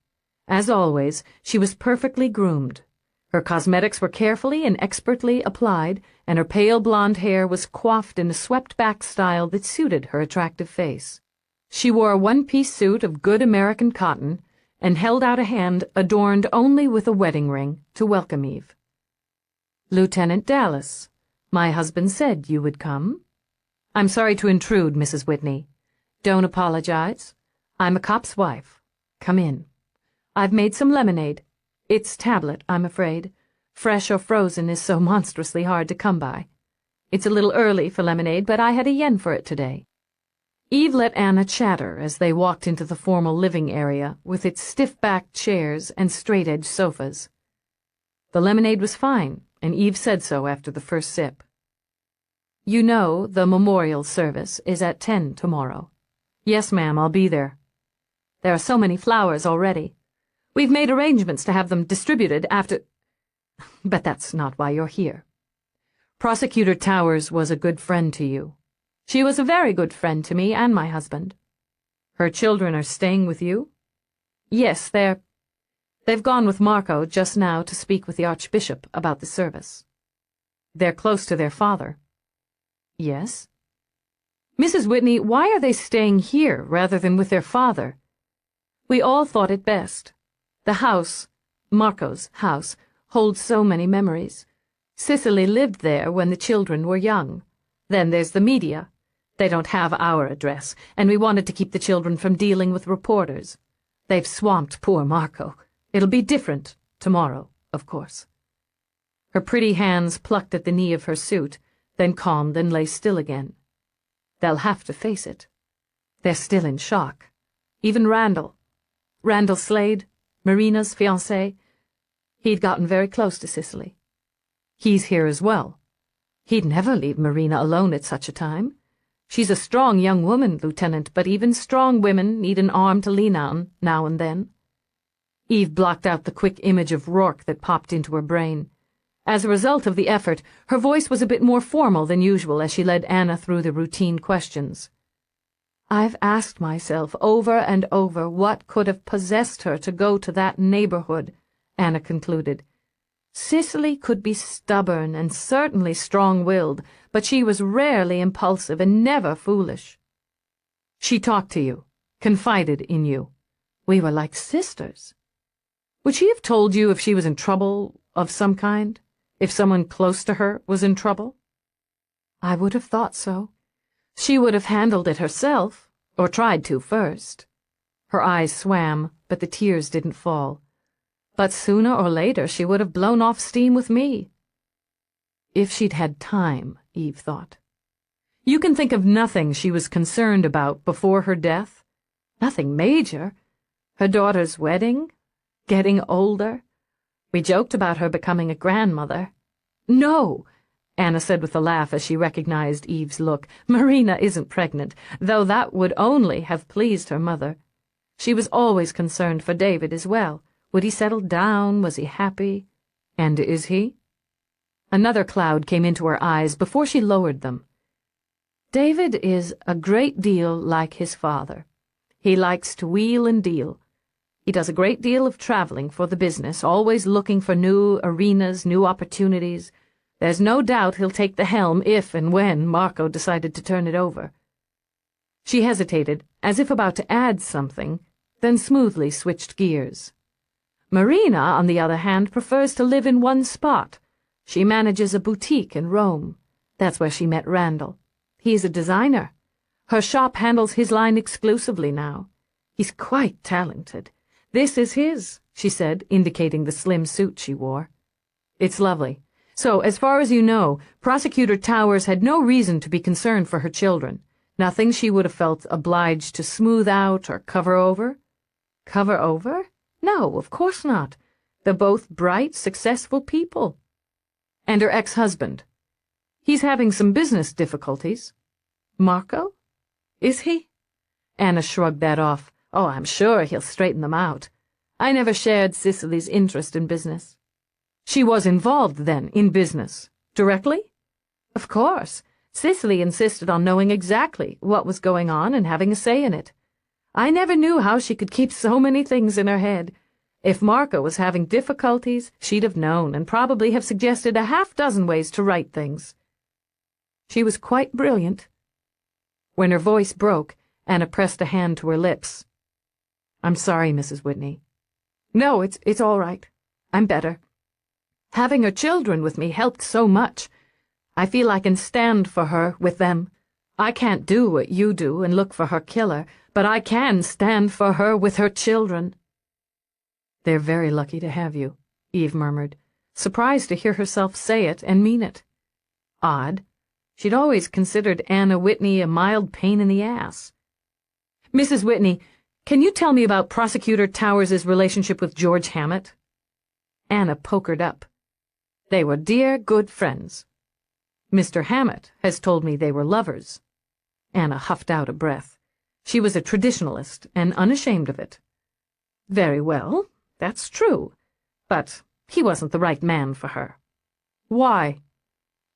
As always, she was perfectly groomed. Her cosmetics were carefully and expertly applied, and her pale blonde hair was coiffed in a swept-back style that suited her attractive face. She wore a one-piece suit of good American cotton and held out a hand adorned only with a wedding ring to welcome Eve. Lieutenant Dallas, my husband said you would come. I'm sorry to intrude, Mrs. Whitney. Don't apologize. I'm a cop's wife. Come in. I've made some lemonade. It's tablet, I'm afraid. Fresh or frozen is so monstrously hard to come by. It's a little early for lemonade, but I had a yen for it today. Eve let Anna chatter as they walked into the formal living area with its stiff-backed chairs and straight-edged sofas. The lemonade was fine, and Eve said so after the first sip. You know the memorial service is at 10 tomorrow. Yes, ma'am, I'll be there. There are so many flowers already. We've made arrangements to have them distributed after... But that's not why you're here. Prosecutor Towers was a good friend to you. She was a very good friend to me and my husband. Her children are staying with you? Yes, they've gone with Marco just now to speak with the Archbishop about the service. They're close to their father. Yes? Mrs. Whitney, why are they staying here rather than with their father? We all thought it best. The house, Marco's house, holds so many memories. Cicely lived there when the children were young. Then there's the media. They don't have our address, and we wanted to keep the children from dealing with reporters. They've swamped poor Marco. It'll be different tomorrow, of course. Her pretty hands plucked at the knee of her suit, then calmed and lay still again. They'll have to face it. They're still in shock. Even Randall Slade, Marina's fiancé, he'd gotten very close to Cicely. He's here as well. He'd never leave Marina alone at such a time. She's a strong young woman, Lieutenant, but even strong women need an arm to lean on now and then. Eve blocked out the quick image of Rourke that popped into her brain. As a result of the effort, her voice was a bit more formal than usual as she led Anna through the routine questions. I've asked myself over and over what could have possessed her to go to that neighborhood, Anna concluded. Cicely could be stubborn and certainly strong-willed, but she was rarely impulsive and never foolish. She talked to you, confided in you. We were like sisters. Would she have told you if she was in trouble of some kind? If someone close to her was in trouble? I would have thought so. She would have handled it herself, or tried to first. Her eyes swam, but the tears didn't fall. But sooner or later she would have blown off steam with me. If she'd had time, Eve thought. You can think of nothing she was concerned about before her death? Nothing major. Her daughter's wedding? Getting older? We joked about her becoming a grandmother. No, Anna said with a laugh as she recognized Eve's look. Marina isn't pregnant, though that would only have pleased her mother. She was always concerned for David as well. Would he settle down? Was he happy? And is he? Another cloud came into her eyes before she lowered them. David is a great deal like his father. He likes to wheel and deal. He does a great deal of traveling for the business, always looking for new arenas, new opportunities. There's no doubt he'll take the helm if and when Marco decided to turn it over. She hesitated, as if about to add something, then smoothly switched gears. Marina, on the other hand, prefers to live in one spot. She manages a boutique in Rome. That's where she met Randall. He's a designer. Her shop handles his line exclusively now. He's quite talented. This is his, she said, indicating the slim suit she wore. It's lovely. So, as far as you know, Prosecutor Towers had no reason to be concerned for her children. Nothing she would have felt obliged to smooth out or cover over? Cover over? No, of course not. They're both bright, successful people. And her ex-husband. He's having some business difficulties. Marco? Is he? Anna shrugged that off. Oh, I'm sure he'll straighten them out. I never shared Cicely's interest in business. She was involved, then, in business. Directly? Of course. Cicely insisted on knowing exactly what was going on and having a say in it. I never knew how she could keep so many things in her head. If Marco was having difficulties, she'd have known and probably have suggested a half-dozen ways to right things. She was quite brilliant. When her voice broke, Anna pressed a hand to her lips. I'm sorry, Mrs. Whitney. No, it's all right. I'm better. Having her children with me helped so much. I feel I can stand for her with them. I can't do what you do and look for her killer, but I can stand for her with her children. They're very lucky to have you, Eve murmured, surprised to hear herself say it and mean it. Odd. She'd always considered Anna Whitney a mild pain in the ass. Mrs. Whitney, can you tell me about Prosecutor Towers' relationship with George Hammett? Anna pokered up. They were dear, good friends. Mr. Hammett has told me they were lovers. Anna huffed out a breath. She was a traditionalist and unashamed of it. Very well, that's true. But he wasn't the right man for her. Why?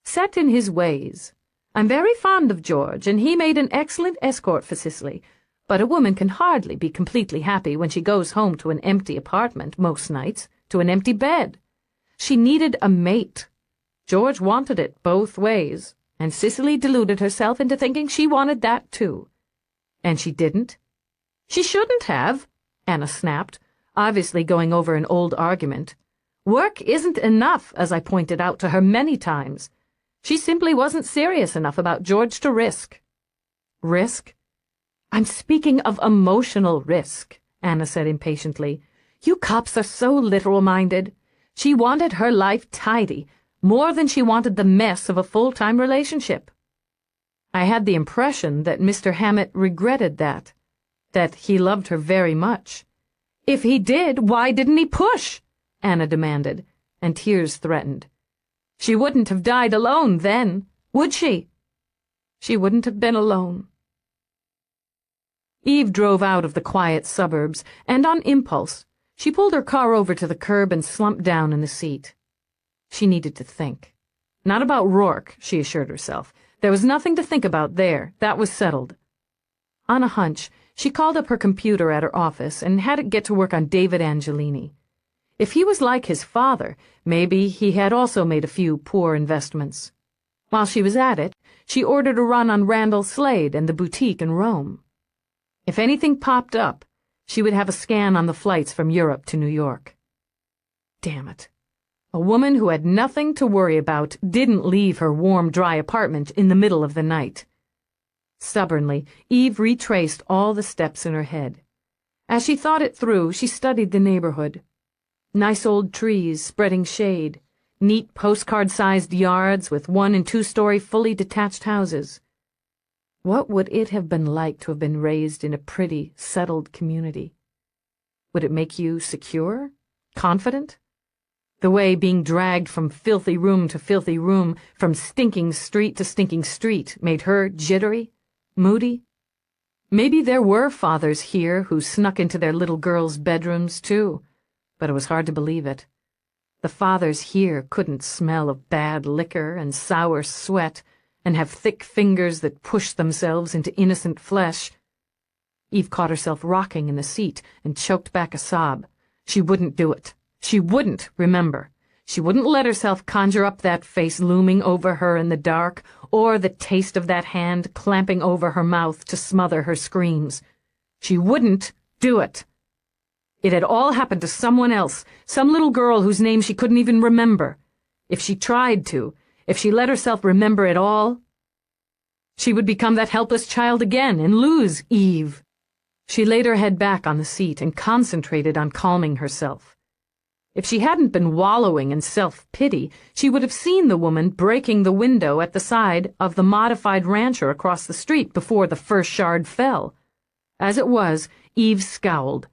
Set in his ways. I'm very fond of George, and he made an excellent escort for Cicely, but a woman can hardly be completely happy when she goes home to an empty apartment most nights, to an empty bed. She needed a mate. George wanted it both ways, and Cicely deluded herself into thinking she wanted that too. And she didn't. She shouldn't have, Anna snapped, obviously going over an old argument. Work isn't enough, as I pointed out to her many times. She simply wasn't serious enough about George to risk. Risk? I'm speaking of emotional risk, Anna said impatiently. You cops are so literal-minded. She wanted her life tidy, more than she wanted the mess of a full-time relationship. I had the impression that Mr. Hammett regretted that he loved her very much. If he did, why didn't he push? Anna demanded, and tears threatened. She wouldn't have died alone then, would she? She wouldn't have been alone. Eve drove out of the quiet suburbs, and on impulse, she pulled her car over to the curb and slumped down in the seat. She needed to think. Not about Rourke, she assured herself. There was nothing to think about there. That was settled. On a hunch, she called up her computer at her office and had it get to work on David Angelini. If he was like his father, maybe he had also made a few poor investments. While she was at it, she ordered a run on Randall Slade and the boutique in Rome. If anything popped up, she would have a scan on the flights from Europe to New York. Damn it. A woman who had nothing to worry about didn't leave her warm, dry apartment in the middle of the night. Stubbornly, Eve retraced all the steps in her head. As she thought it through, she studied the neighborhood. Nice old trees spreading shade, neat postcard-sized yards with 1- and 2-story fully detached houses. What would it have been like to have been raised in a pretty, settled community? Would it make you secure? Confident? The way being dragged from filthy room to filthy room, from stinking street to stinking street, made her jittery, moody? Maybe there were fathers here who snuck into their little girls' bedrooms, too, but it was hard to believe it. The fathers here couldn't smell of bad liquor and sour sweat and have thick fingers that push themselves into innocent flesh. Eve caught herself rocking in the seat and choked back a sob. She wouldn't do it. She wouldn't remember. She wouldn't let herself conjure up that face looming over her in the dark, or the taste of that hand clamping over her mouth to smother her screams. She wouldn't do it. It had all happened to someone else, some little girl whose name she couldn't even remember. If she tried to, if she let herself remember it all, she would become that helpless child again and lose Eve. She laid her head back on the seat and concentrated on calming herself. If she hadn't been wallowing in self-pity, she would have seen the woman breaking the window at the side of the modified rancher across the street before the first shard fell. As it was, Eve scowled,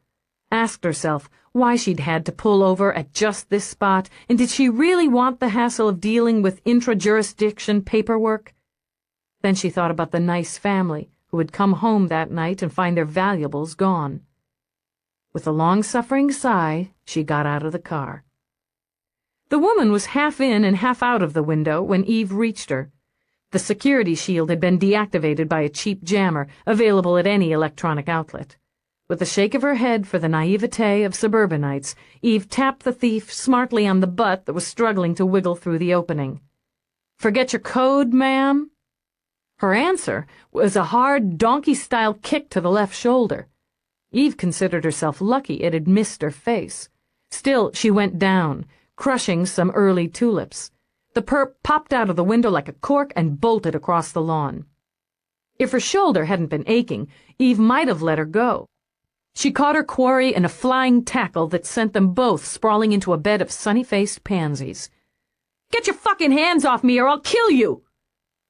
asked herself why she'd had to pull over at just this spot, and did she really want the hassle of dealing with intra-jurisdiction paperwork? Then she thought about the nice family who would come home that night and find their valuables gone. With a long-suffering sigh, she got out of the car. The woman was half in and half out of the window when Eve reached her. The security shield had been deactivated by a cheap jammer available at any electronic outlet. With a shake of her head for the naivete of suburbanites, Eve tapped the thief smartly on the butt that was struggling to wiggle through the opening. "Forget your code, ma'am?" Her answer was a hard, donkey-style kick to the left shoulder. Eve considered herself lucky it had missed her face. Still, she went down, crushing some early tulips. The perp popped out of the window like a cork and bolted across the lawn. If her shoulder hadn't been aching, Eve might have let her go. She caught her quarry in a flying tackle that sent them both sprawling into a bed of sunny-faced pansies. "Get your fucking hands off me or I'll kill you!"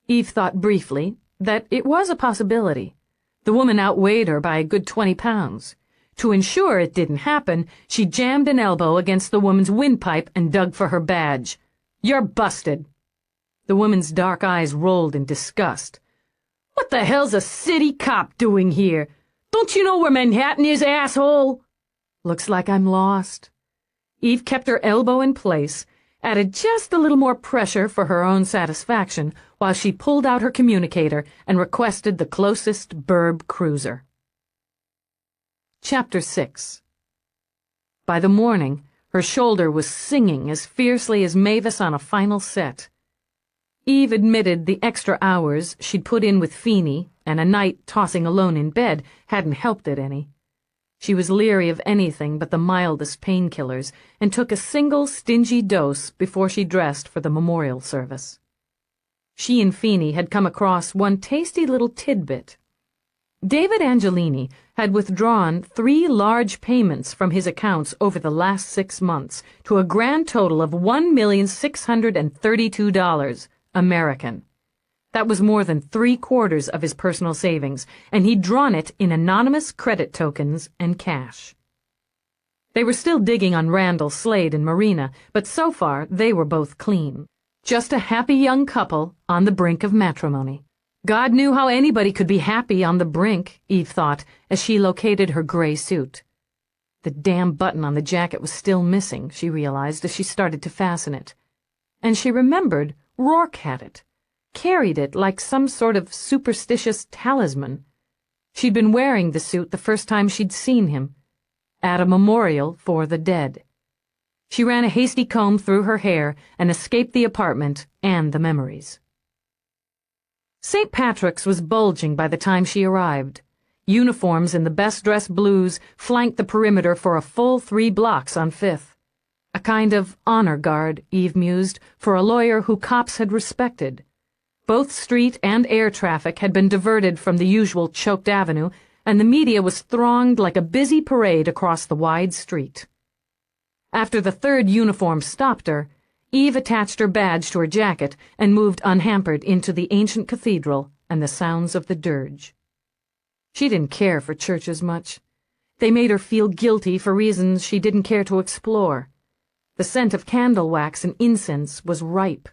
Eve thought briefly that it was a possibility. The woman outweighed her by a good 20 pounds. To ensure it didn't happen, she jammed an elbow against the woman's windpipe and dug for her badge. "You're busted." The woman's dark eyes rolled in disgust. "What the hell's a city cop doing here? Don't you know where Manhattan is, asshole?" "Looks like I'm lost." Eve kept her elbow in place, added just a little more pressure for her own satisfaction, while she pulled out her communicator and requested the closest burb cruiser. Chapter 6. By the morning, her shoulder was singing as fiercely as Mavis on a final set. Eve admitted the extra hours she'd put in with Feeney and a night tossing alone in bed hadn't helped it any. She was leery of anything but the mildest painkillers and took a single stingy dose before she dressed for the memorial service. She and Feeney had come across one tasty little tidbit. David Angelini had withdrawn 3 large payments from his accounts over the last 6 months to a grand total of $1,632 American. That was more than 3/4 of his personal savings, and he'd drawn it in anonymous credit tokens and cash. They were still digging on Randall, Slade, and Marina, but so far they were both clean. Just a happy young couple on the brink of matrimony. God knew how anybody could be happy on the brink, Eve thought, as she located her gray suit. The damn button on the jacket was still missing, she realized as she started to fasten it. And she remembered Rourke had it. Carried it like some sort of superstitious talisman. She'd been wearing the suit the first time she'd seen him, at a memorial for the dead. She ran a hasty comb through her hair and escaped the apartment and the memories. St. Patrick's was bulging by the time she arrived. Uniforms in the best-dressed blues flanked the perimeter for a full 3 blocks on 5th. A kind of honor guard, Eve mused, for a lawyer who cops had respected. Both street and air traffic had been diverted from the usual choked avenue, and the media was thronged like a busy parade across the wide street. After the 3rd uniform stopped her, Eve attached her badge to her jacket and moved unhampered into the ancient cathedral and the sounds of the dirge. She didn't care for churches much. They made her feel guilty for reasons she didn't care to explore. The scent of candle wax and incense was ripe.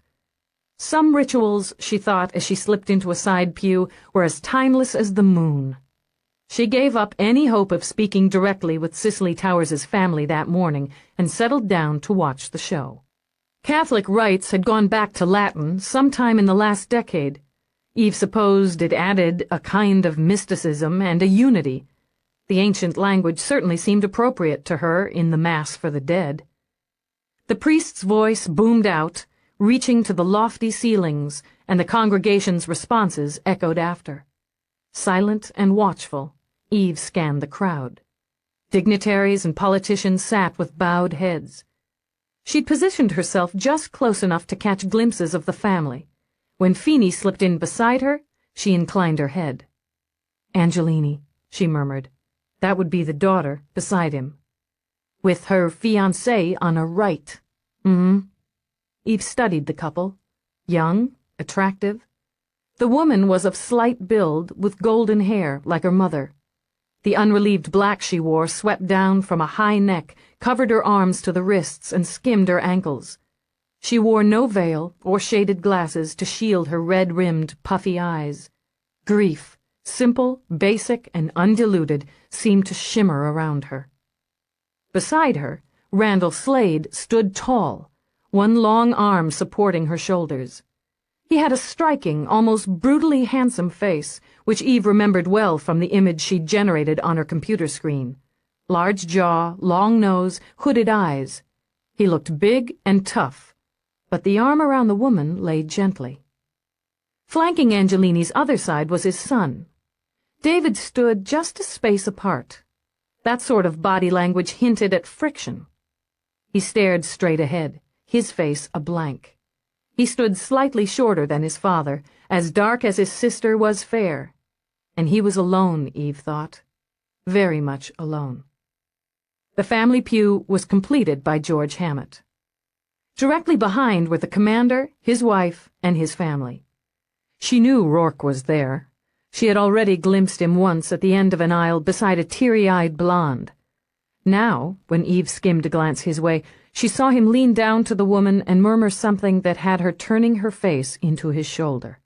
Some rituals, she thought as she slipped into a side pew, were as timeless as the moon. She gave up any hope of speaking directly with Cicely Towers' family that morning and settled down to watch the show. Catholic rites had gone back to Latin sometime in the last decade, Eve supposed it added a kind of mysticism and a unity. The ancient language certainly seemed appropriate to her in the Mass for the Dead. The priest's voice boomed out, reaching to the lofty ceilings, and the congregation's responses echoed after. Silent and watchful, Eve scanned the crowd. Dignitaries and politicians sat with bowed heads. She'd positioned herself just close enough to catch glimpses of the family. When Feeney slipped in beside her, she inclined her head. "Angelini," she murmured. That would be the daughter beside him. With her fiancé on her right. Eve studied the couple. Young, attractive. The woman was of slight build, with golden hair, like her mother. The unrelieved black she wore swept down from a high neck, covered her arms to the wrists, and skimmed her ankles. She wore no veil or shaded glasses to shield her red-rimmed, puffy eyes. Grief, simple, basic, and undiluted, seemed to shimmer around her. Beside her, Randall Slade stood tall, one long arm supporting her shoulders. He had a striking, almost brutally handsome face, which Eve remembered well from the image she'd generated on her computer screen. Large jaw, long nose, hooded eyes. He looked big and tough, but the arm around the woman lay gently. Flanking Angelini's other side was his son. David stood just a space apart. That sort of body language hinted at friction. He stared straight ahead, his face a blank. He stood slightly shorter than his father, as dark as his sister was fair. And he was alone, Eve thought. Very much alone. The family pew was completed by George Hammett. Directly behind were the commander, his wife, and his family. She knew Rourke was there. She had already glimpsed him once at the end of an aisle beside a teary-eyed blonde. Now, when Eve skimmed to glance his way, she saw him lean down to the woman and murmur something that had her turning her face into his shoulder.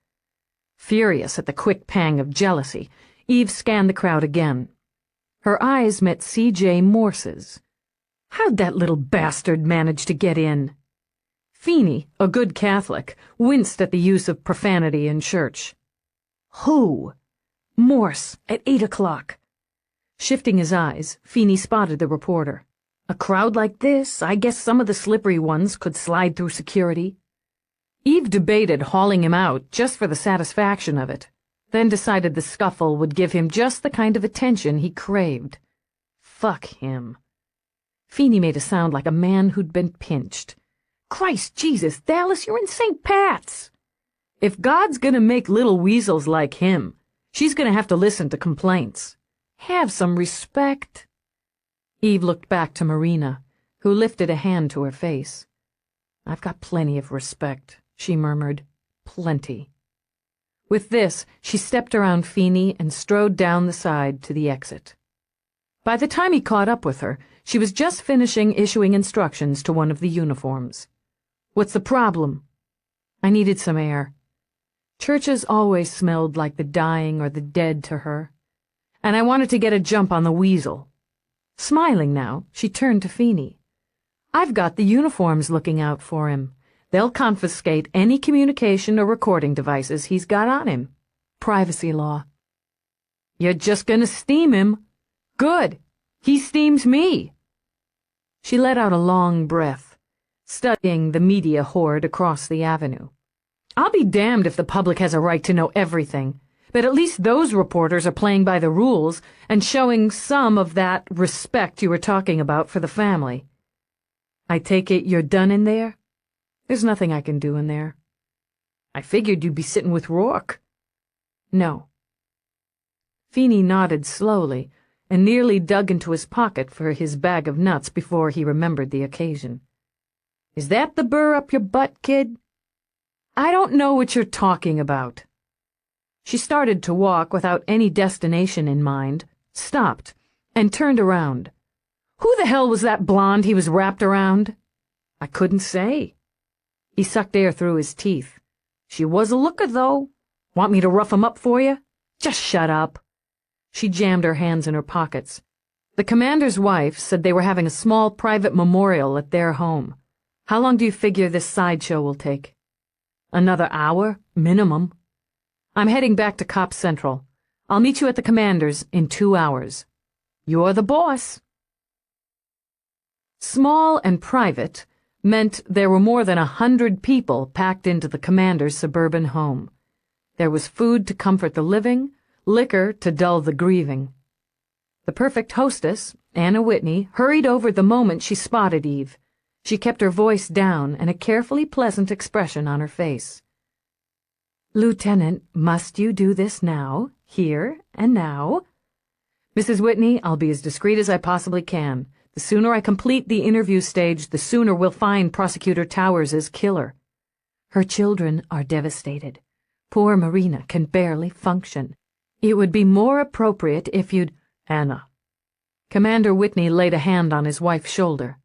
Furious at the quick pang of jealousy, Eve scanned the crowd again. Her eyes met C.J. Morse's. How'd that little bastard manage to get in? Feeney, a good Catholic, winced at the use of profanity in church. Who? Morse, at 8 o'clock. Shifting his eyes, Feeney spotted the reporter. A crowd like this, I guess some of the slippery ones could slide through security. Eve debated hauling him out just for the satisfaction of it, then decided the scuffle would give him just the kind of attention he craved. Fuck him. Feeney made a sound like a man who'd been pinched. Christ Jesus, Dallas, you're in St. Pat's. If God's gonna make little weasels like him, she's gonna have to listen to complaints. Have some respect. Eve looked back to Marina, who lifted a hand to her face. I've got plenty of respect, she murmured. Plenty. With this, she stepped around Feeney and strode down the side to the exit. By the time he caught up with her, she was just finishing issuing instructions to one of the uniforms. What's the problem? I needed some air. Churches always smelled like the dying or the dead to her, and I wanted to get a jump on the weasel. Smiling now, she turned to Feeney. I've got the uniforms looking out for him. They'll confiscate any communication or recording devices he's got on him. Privacy law. You're just gonna steam him. Good. He steams me. She let out a long breath, studying the media horde across the avenue. I'll be damned if the public has a right to know everything, but at least those reporters are playing by the rules and showing some of that respect you were talking about for the family. I take it you're done in there? There's nothing I can do in there. I figured you'd be sitting with Rourke. No. Feeney nodded slowly and nearly dug into his pocket for his bag of nuts before he remembered the occasion. Is that the burr up your butt, kid? I don't know what you're talking about. She started to walk without any destination in mind, stopped, and turned around. Who the hell was that blonde he was wrapped around? I couldn't say. He sucked air through his teeth. She was a looker, though. Want me to rough 'em up for you? Just shut up. She jammed her hands in her pockets. The commander's wife said they were having a small private memorial at their home. How long do you figure this sideshow will take? Another hour, minimum. I'm heading back to Cop Central. I'll meet you at the commander's in 2 hours. You're the boss. Small and private meant there were more than 100 people packed into the commander's suburban home. There was food to comfort the living, liquor to dull the grieving. The perfect hostess, Anna Whitney, hurried over the moment she spotted Eve. She kept her voice down and a carefully pleasant expression on her face. "Lieutenant, must you do this now, here and now?" "Mrs. Whitney, I'll be as discreet as I possibly can. The sooner I complete the interview stage, the sooner we'll find Prosecutor Towers' killer. Her children are devastated. Poor Marina can barely function. It would be more appropriate if you'd—" "Anna." Commander Whitney laid a hand on his wife's shoulder.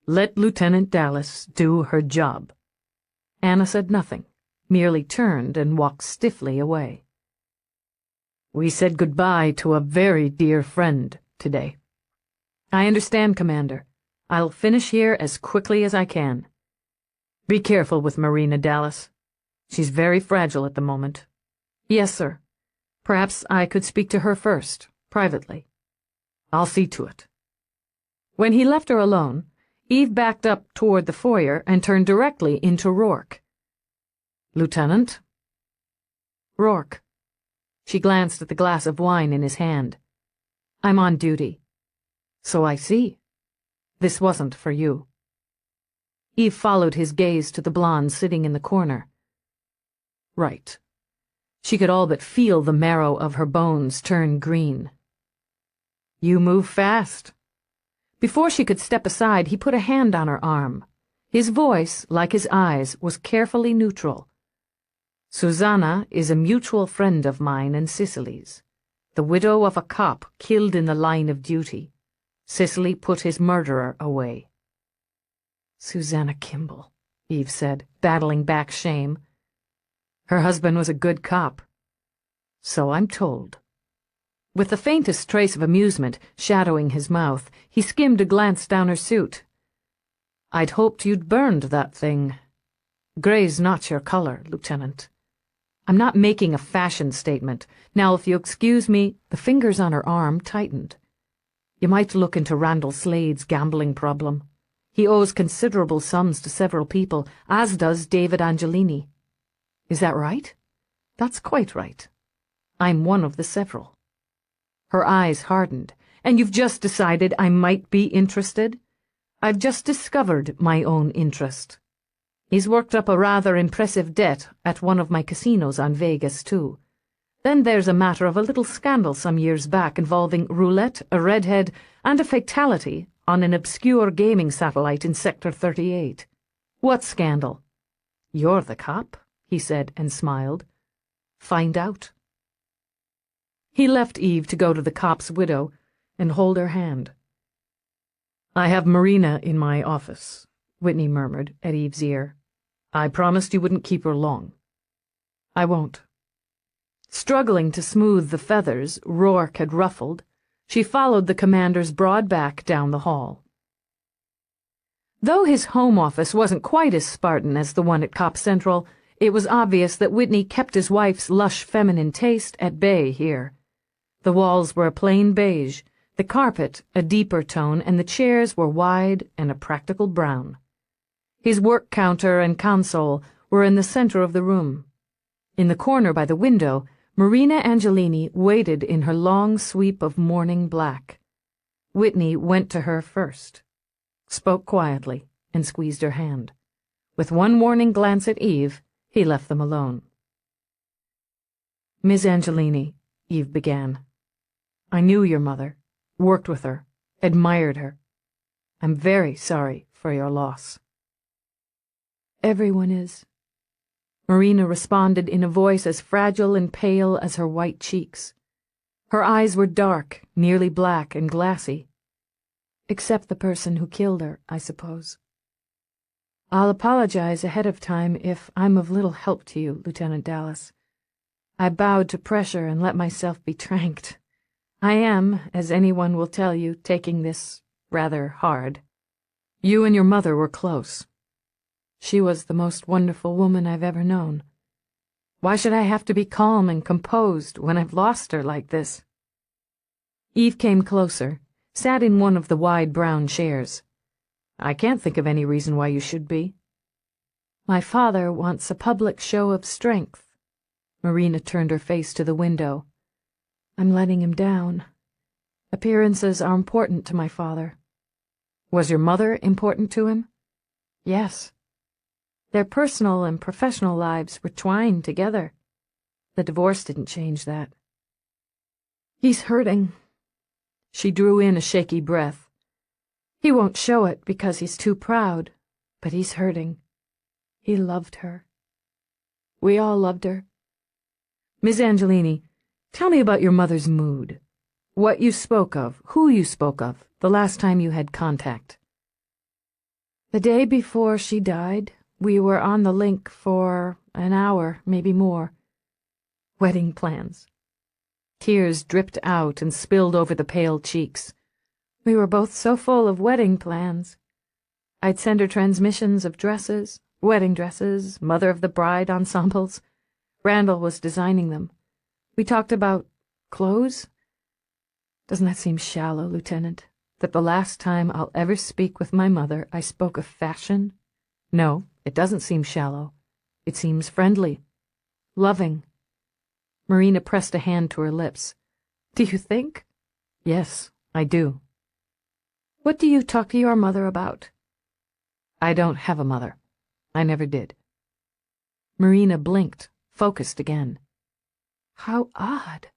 "Let Lieutenant Dallas do her job." Anna said nothing, merely turned and walked stiffly away. "We said goodbye to a very dear friend today." "I understand, Commander. I'll finish here as quickly as I can." "Be careful with Marina, Dallas. She's very fragile at the moment." "Yes, sir. Perhaps I could speak to her first, privately." "I'll see to it." When he left her alone, Eve backed up toward the foyer and turned directly into Rourke. "Lieutenant?" "Rourke." She glanced at the glass of wine in his hand. "I'm on duty." "So I see. This wasn't for you." Eve followed his gaze to the blonde sitting in the corner. "Right." She could all but feel the marrow of her bones turn green. "You move fast." Before she could step aside, he put a hand on her arm. His voice, like his eyes, was carefully neutral. "Susanna is a mutual friend of mine and Cicely's, the widow of a cop killed in the line of duty. Cicely put his murderer away." "Susanna Kimball," Eve said, battling back shame. "Her husband was a good cop." "So I'm told." With the faintest trace of amusement shadowing his mouth, he skimmed a glance down her suit. "I'd hoped you'd burned that thing. Gray's not your color, Lieutenant. I'm not making a fashion statement. Now, if you excuse me," the fingers on her arm tightened. "You might look into Randall Slade's gambling problem. He owes considerable sums to several people, as does David Angelini." "Is that right?" "That's quite right. I'm one of the several." Her eyes hardened. "And you've just decided I might be interested?" "I've just discovered my own interest. He's worked up a rather impressive debt at one of my casinos on Vegas, too. Then there's a matter of a little scandal some years back involving roulette, a redhead, and a fatality on an obscure gaming satellite in Sector 38. "What scandal?" "You're the cop," he said and smiled. "Find out." He left Eve to go to the cop's widow and hold her hand. "I have Marina in my office," Whitney murmured at Eve's ear. "I promised you wouldn't keep her long." "I won't." Struggling to smooth the feathers Rourke had ruffled, she followed the commander's broad back down the hall. Though his home office wasn't quite as Spartan as the one at Cop Central, it was obvious that Whitney kept his wife's lush feminine taste at bay here. The walls were a plain beige, the carpet a deeper tone, and the chairs were wide and a practical brown. His work counter and console were in the center of the room. In the corner by the window, Marina Angelini waited in her long sweep of morning black. Whitney went to her first, spoke quietly, and squeezed her hand. With one warning glance at Eve, he left them alone. "Miss Angelini," Eve began, "I knew your mother, worked with her, admired her. I'm very sorry for your loss." "Everyone is," Marina responded in a voice as fragile and pale as her white cheeks. Her eyes were dark, nearly black and glassy. "Except the person who killed her, I suppose. I'll apologize ahead of time if I'm of little help to you, Lieutenant Dallas. I bowed to pressure and let myself be tranked. I am, as anyone will tell you, taking this rather hard. You and your mother were close. She was the most wonderful woman I've ever known. Why should I have to be calm and composed when I've lost her like this? Eve came closer, sat in one of the wide brown chairs. I can't think of any reason why you should be. My father wants a public show of strength. Marina turned her face to the window. I'm letting him down. Appearances are important to my father. Was your mother important to him? Yes. Their personal and professional lives were twined together. The divorce didn't change that. He's hurting. She drew in a shaky breath. He won't show it because he's too proud, but he's hurting. He loved her. We all loved her. Miss Angelini, tell me about your mother's mood. What you spoke of, who you spoke of, the last time you had contact. The day before she died, we were on the link for an hour, maybe more. Wedding plans. Tears dripped out and spilled over the pale cheeks. We were both so full of wedding plans. I'd send her transmissions of dresses, wedding dresses, mother of the bride ensembles. Randall was designing them. We talked about clothes. Doesn't that seem shallow, Lieutenant? That the last time I'll ever speak with my mother I spoke of fashion? No, it doesn't seem shallow. It seems friendly. Loving. Marina pressed a hand to her lips. Do you think? Yes, I do. What do you talk to your mother about? I don't have a mother. I never did. Marina blinked, focused again. How odd.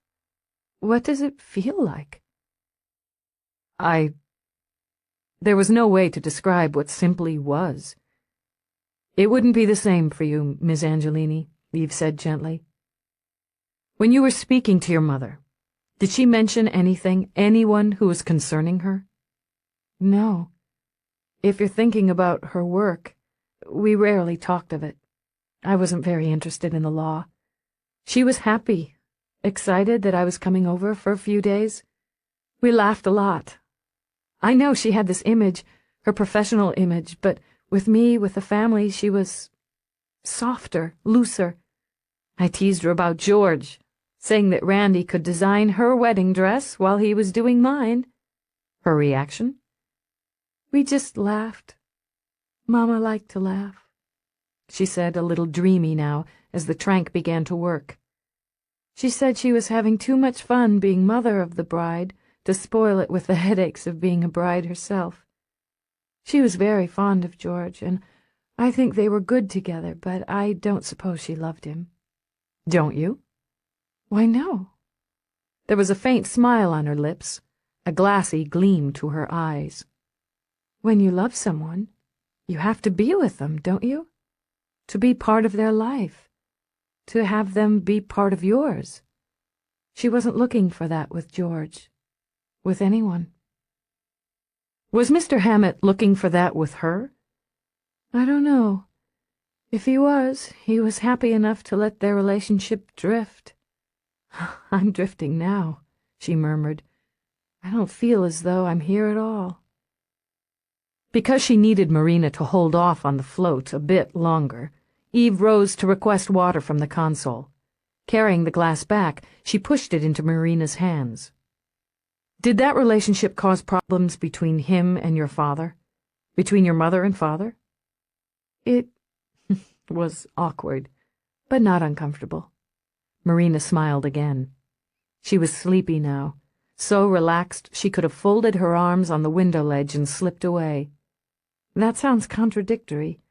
What does it feel like? There was no way to describe what simply was. It wouldn't be the same for you, Miss Angelini, Eve said gently. When you were speaking to your mother, did she mention anyone who was concerning her? No. If you're thinking about her work, we rarely talked of it. I wasn't very interested in the law. She was happy, excited that I was coming over for a few days. We laughed a lot. I know she had this image, her professional image, but with me, with the family, she was softer, looser. I teased her about George, saying that Randy could design her wedding dress while he was doing mine. Her reaction? We just laughed. Mama liked to laugh, she said, a little dreamy now, as the trank began to work. She said she was having too much fun being mother of the bride to spoil it with the headaches of being a bride herself. She was very fond of George, and I think they were good together, but I don't suppose she loved him. Don't you? Why, no. There was a faint smile on her lips, a glassy gleam to her eyes. When you love someone, you have to be with them, don't you? To be part of their life. To have them be part of yours. She wasn't looking for that with George. With anyone. Was Mr. Hammett looking for that with her? I don't know. If he was happy enough to let their relationship drift. I'm drifting now, she murmured. I don't feel as though I'm here at all. Because she needed Marina to hold off on the float a bit longer, Eve rose to request water from the console. Carrying the glass back, she pushed it into Marina's hands. Did that relationship cause problems between him and your father? Between your mother and father? It was awkward, but not uncomfortable. Marina smiled again. She was sleepy now, so relaxed she could have folded her arms on the window ledge and slipped away. That sounds contradictory.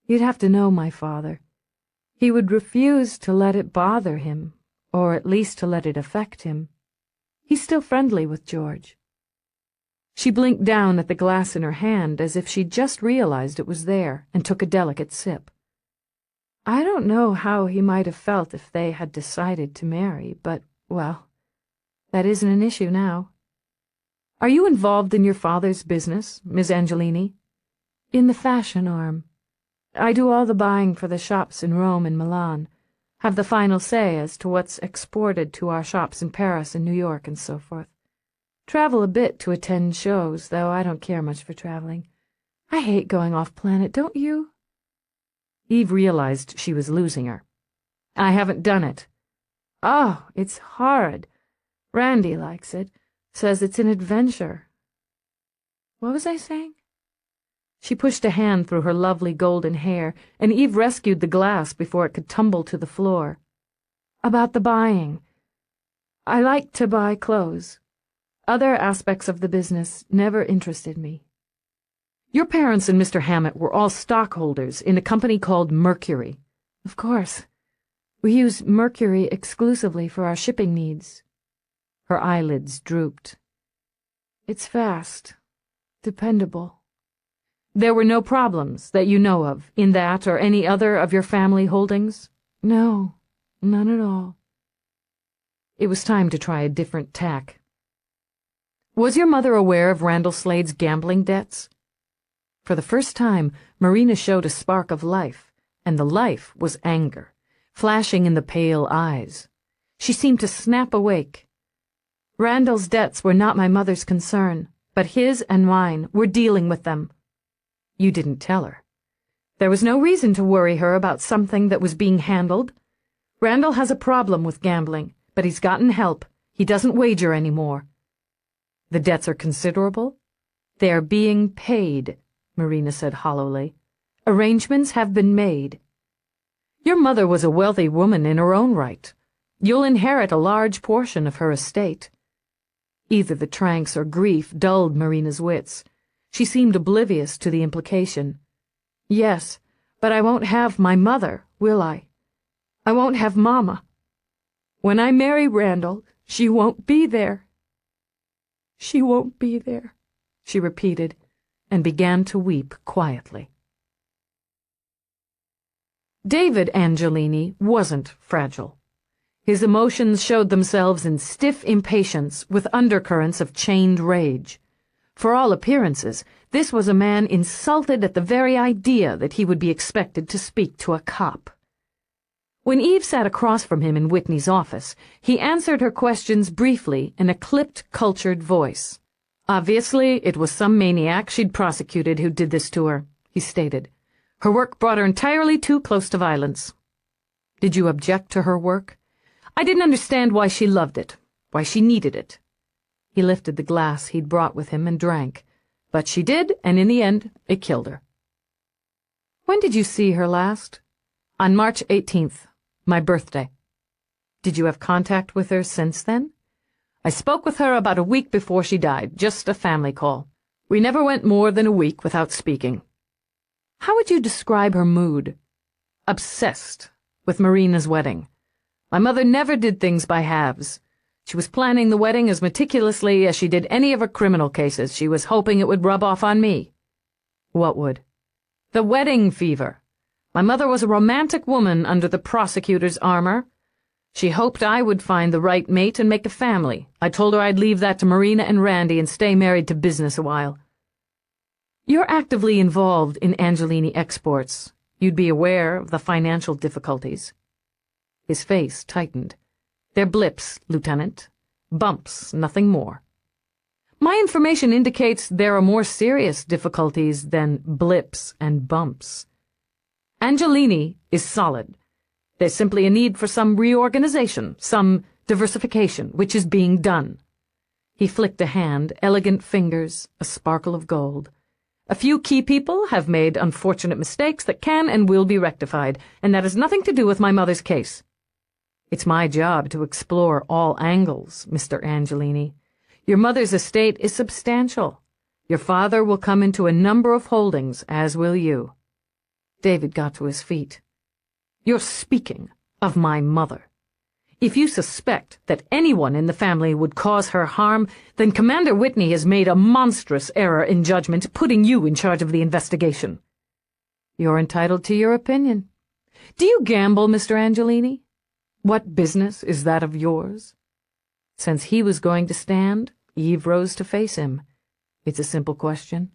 You'd have to know my father. He would refuse to let it bother him, or at least to let it affect him. He's still friendly with George. She blinked down at the glass in her hand as if she'd just realized it was there, and took a delicate sip. I don't know how he might have felt if they had decided to marry, but, well, that isn't an issue now. Are you involved in your father's business, Miss Angelini? In the fashion arm. I do all the buying for the shops in Rome and Milan, have the final say as to what's exported to our shops in Paris and New York and so forth. Travel a bit to attend shows, though I don't care much for traveling. I hate going off-planet, don't you? Eve realized she was losing her. I haven't done it. Oh, it's horrid. Randy likes it. Says it's an adventure. What was I saying? She pushed a hand through her lovely golden hair, and Eve rescued the glass before it could tumble to the floor. About the buying. I like to buy clothes. Other aspects of the business never interested me. Your parents and Mr. Hammett were all stockholders in a company called Mercury. Of course. We use Mercury exclusively for our shipping needs. Her eyelids drooped. It's fast. Dependable. There were no problems that you know of in that or any other of your family holdings? No, none at all. It was time to try a different tack. Was your mother aware of Randall Slade's gambling debts? For the first time, Marina showed a spark of life, and the life was anger, flashing in the pale eyes. She seemed to snap awake. Randall's debts were not my mother's concern, but his and mine were dealing with them. You didn't tell her. There was no reason to worry her about something that was being handled. Randall has a problem with gambling, but he's gotten help. He doesn't wager anymore. The debts are considerable? They are being paid, Marina said hollowly. Arrangements have been made. Your mother was a wealthy woman in her own right. You'll inherit a large portion of her estate. Either the tranks or grief dulled Marina's wits. She seemed oblivious to the implication. Yes, but I won't have my mother, will I? I won't have Mama. When I marry Randall, she won't be there. She won't be there, she repeated, and began to weep quietly. David Angelini wasn't fragile. His emotions showed themselves in stiff impatience with undercurrents of chained rage. For all appearances, this was a man insulted at the very idea that he would be expected to speak to a cop. When Eve sat across from him in Whitney's office, he answered her questions briefly in a clipped, cultured voice. Obviously, it was some maniac she'd prosecuted who did this to her, he stated. Her work brought her entirely too close to violence. Did you object to her work? I didn't understand why she loved it, why she needed it. He lifted the glass he'd brought with him and drank. But she did, and in the end, it killed her. When did you see her last? On March 18th, my birthday. Did you have contact with her since then? I spoke with her about a week before she died, just a family call. We never went more than a week without speaking. How would you describe her mood? Obsessed with Marina's wedding. My mother never did things by halves. She was planning the wedding as meticulously as she did any of her criminal cases. She was hoping it would rub off on me. What would? The wedding fever. My mother was a romantic woman under the prosecutor's armor. She hoped I would find the right mate and make a family. I told her I'd leave that to Marina and Randy and stay married to business a while. You're actively involved in Angelini exports. You'd be aware of the financial difficulties. His face tightened. They're blips, Lieutenant. Bumps, nothing more. My information indicates there are more serious difficulties than blips and bumps. Angelini is solid. There's simply a need for some reorganization, some diversification, which is being done. He flicked a hand, elegant fingers, a sparkle of gold. A few key people have made unfortunate mistakes that can and will be rectified, and that has nothing to do with my mother's case. It's my job to explore all angles, Mr. Angelini. Your mother's estate is substantial. Your father will come into a number of holdings, as will you. David got to his feet. You're speaking of my mother. If you suspect that anyone in the family would cause her harm, then Commander Whitney has made a monstrous error in judgment, putting you in charge of the investigation. You're entitled to your opinion. Do you gamble, Mr. Angelini? What business is that of yours? Since he was going to stand, Eve rose to face him. It's a simple question.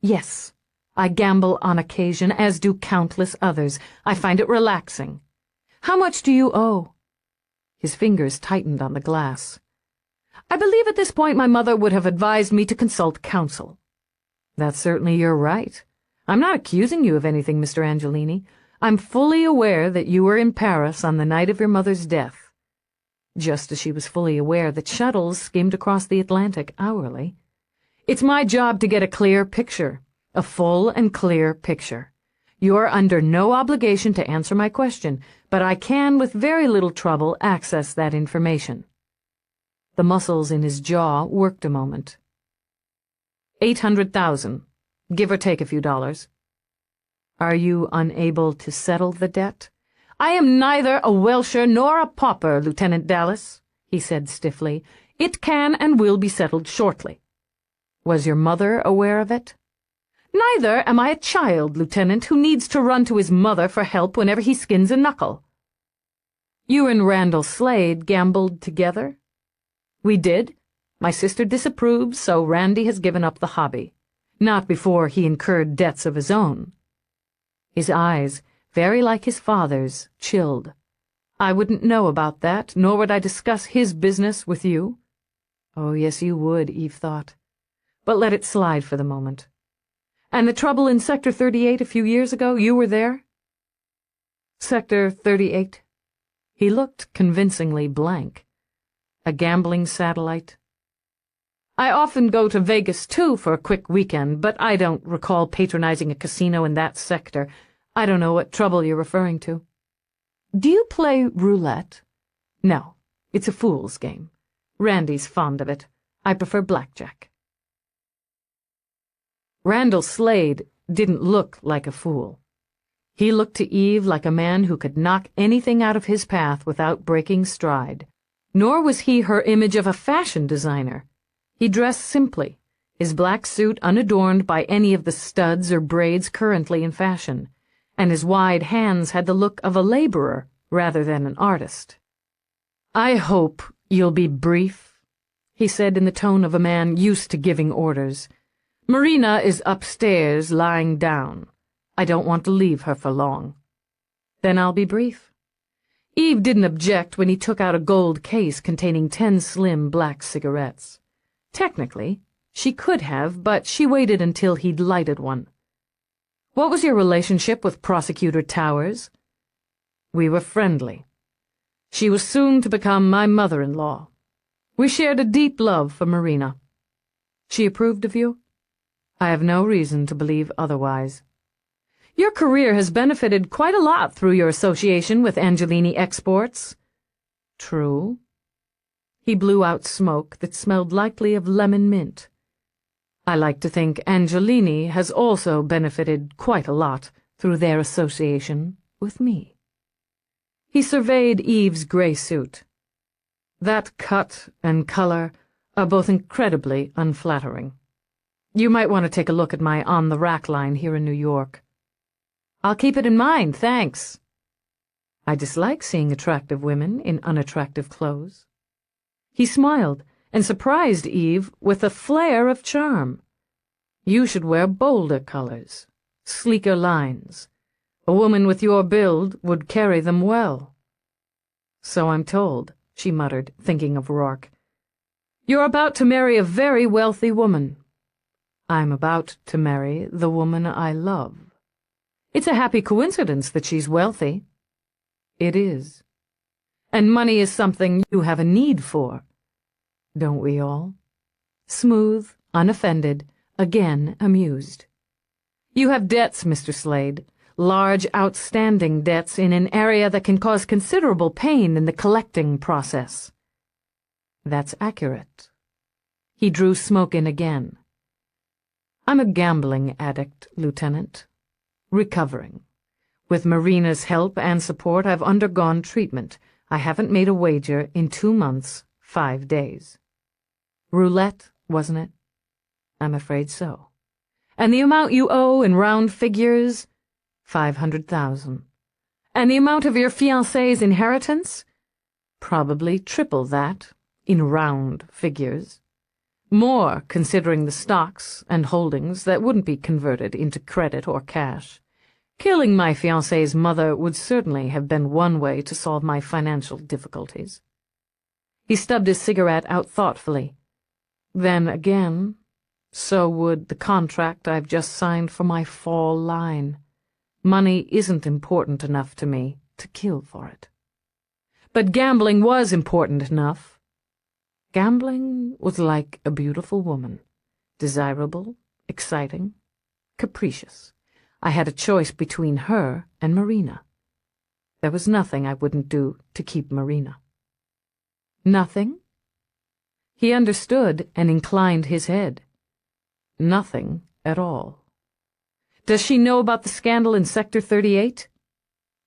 Yes, I gamble on occasion, as do countless others. I find it relaxing. How much do you owe? His fingers tightened on the glass. I believe at this point my mother would have advised me to consult counsel. That's certainly your right. I'm not accusing you of anything, Mr. Angelini. I'm fully aware that you were in Paris on the night of your mother's death, just as she was fully aware that shuttles skimmed across the Atlantic hourly. It's my job to get a clear picture, a full and clear picture. You're under no obligation to answer my question, but I can, with very little trouble, access that information. The muscles in his jaw worked a moment. 800,000, give or take a few dollars. Are you unable to settle the debt? I am neither a welsher nor a pauper, Lieutenant Dallas, he said stiffly. It can and will be settled shortly. Was your mother aware of it? Neither am I a child, Lieutenant, who needs to run to his mother for help whenever he skins a knuckle. You and Randall Slade gambled together? We did. My sister disapproves, so Randy has given up the hobby. Not before he incurred debts of his own. His eyes, very like his father's, chilled. I wouldn't know about that, nor would I discuss his business with you. Oh, yes, you would, Eve thought. But let it slide for the moment. And the trouble in Sector 38 a few years ago, you were there? Sector 38. He looked convincingly blank. A gambling satellite. I often go to Vegas, too, for a quick weekend, but I don't recall patronizing a casino in that sector. I don't know what trouble you're referring to. Do you play roulette? No, it's a fool's game. Randy's fond of it. I prefer blackjack. Randall Slade didn't look like a fool. He looked to Eve like a man who could knock anything out of his path without breaking stride. Nor was he her image of a fashion designer. He dressed simply, his black suit unadorned by any of the studs or braids currently in fashion, and his wide hands had the look of a laborer rather than an artist. I hope you'll be brief, he said in the tone of a man used to giving orders. Marina is upstairs lying down. I don't want to leave her for long. Then I'll be brief. Eve didn't object when he took out a gold case containing 10 slim black cigarettes. Technically, she could have, but she waited until he'd lighted one. What was your relationship with Prosecutor Towers? We were friendly. She was soon to become my mother-in-law. We shared a deep love for Marina. She approved of you? I have no reason to believe otherwise. Your career has benefited quite a lot through your association with Angelini Exports. True. He blew out smoke that smelled likely of lemon mint. I like to think Angelini has also benefited quite a lot through their association with me. He surveyed Eve's gray suit. That cut and color are both incredibly unflattering. You might want to take a look at my on-the-rack line here in New York. I'll keep it in mind, thanks. I dislike seeing attractive women in unattractive clothes. He smiled and surprised Eve with a flare of charm. You should wear bolder colors, sleeker lines. A woman with your build would carry them well. So I'm told, she muttered, thinking of Rourke. You're about to marry a very wealthy woman. I'm about to marry the woman I love. It's a happy coincidence that she's wealthy. It is. And money is something you have a need for. Don't we all? Smooth, unoffended, again amused. You have debts, Mr. Slade, large outstanding debts in an area that can cause considerable pain in the collecting process. That's accurate. He drew smoke in again. I'm a gambling addict, Lieutenant. Recovering. With Marina's help and support, I've undergone treatment. I haven't made a wager in 2 months, 5 days. Roulette, wasn't it? I'm afraid so. And the amount you owe in round figures? 500,000. And the amount of your fiancé's inheritance? Probably triple that, in round figures. More, considering the stocks and holdings that wouldn't be converted into credit or cash. Killing my fiancé's mother would certainly have been one way to solve my financial difficulties. He stubbed his cigarette out thoughtfully. Then again, so would the contract I've just signed for my fall line. Money isn't important enough to me to kill for it. But gambling was important enough. Gambling was like a beautiful woman, desirable, exciting, capricious. I had a choice between her and Marina. There was nothing I wouldn't do to keep Marina. Nothing? He understood and inclined his head. Nothing at all. Does she know about the scandal in Sector 38?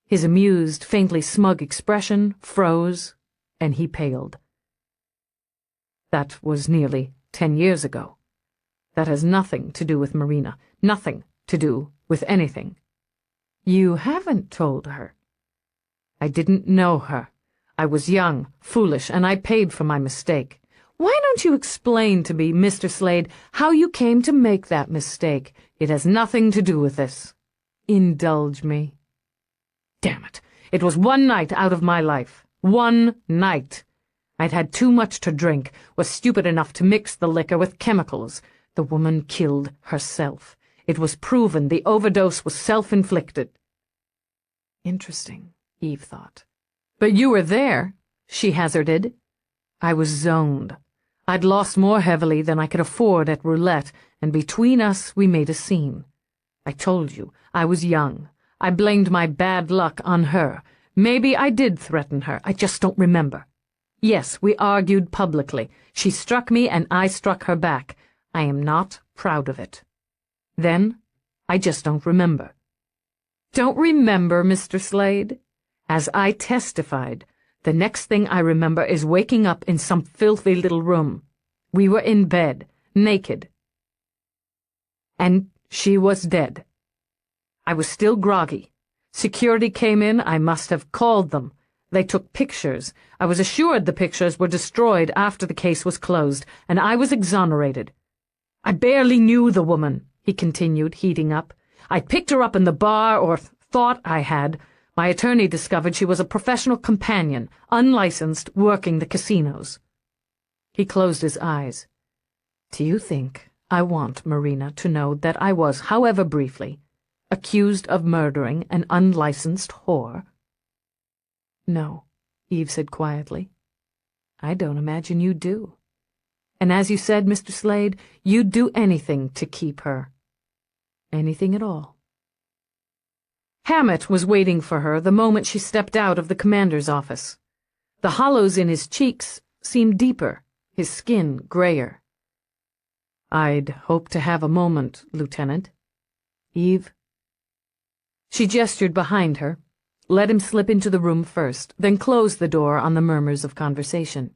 His amused, faintly smug expression froze, and he paled. That was nearly 10 years ago. That has nothing to do with Marina, nothing to do with anything. You haven't told her. I didn't know her. I was young, foolish, and I paid for my mistake. Why don't you explain to me, Mr. Slade, how you came to make that mistake? It has nothing to do with this. Indulge me. Damn it. It was one night out of my life. One night. I'd had too much to drink, was stupid enough to mix the liquor with chemicals. The woman killed herself. It was proven the overdose was self-inflicted. Interesting, Eve thought. But you were there, she hazarded. I was zoned. I'd lost more heavily than I could afford at roulette, and between us we made a scene. I told you, I was young. I blamed my bad luck on her. Maybe I did threaten her. I just don't remember. Yes, we argued publicly. She struck me and I struck her back. I am not proud of it. Then, I just don't remember. Don't remember, Mr. Slade? As I testified, the next thing I remember is waking up in some filthy little room. We were in bed, naked. And she was dead. I was still groggy. Security came in. I must have called them. They took pictures. I was assured the pictures were destroyed after the case was closed, and I was exonerated. I barely knew the woman, he continued, heating up. I picked her up in the bar, or thought I had. My attorney discovered she was a professional companion, unlicensed, working the casinos. He closed his eyes. Do you think I want Marina to know that I was, however briefly, accused of murdering an unlicensed whore? No, Eve said quietly. I don't imagine you do. And as you said, Mr. Slade, you'd do anything to keep her. Anything at all. Hammett was waiting for her the moment she stepped out of the commander's office. The hollows in his cheeks seemed deeper, his skin grayer. I'd hoped to have a moment, Lieutenant. Eve? She gestured behind her, let him slip into the room first, then closed the door on the murmurs of conversation.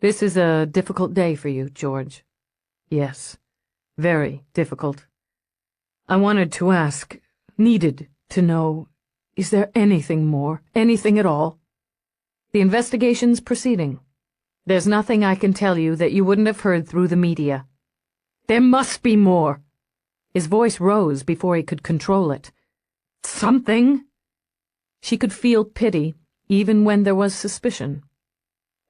This is a difficult day for you, George. Yes, very difficult. I wanted to ask, needed to know, is there anything more, anything at all? The investigation's proceeding. There's nothing I can tell you that you wouldn't have heard through the media. There must be more. His voice rose before he could control it. Something? She could feel pity, even when there was suspicion.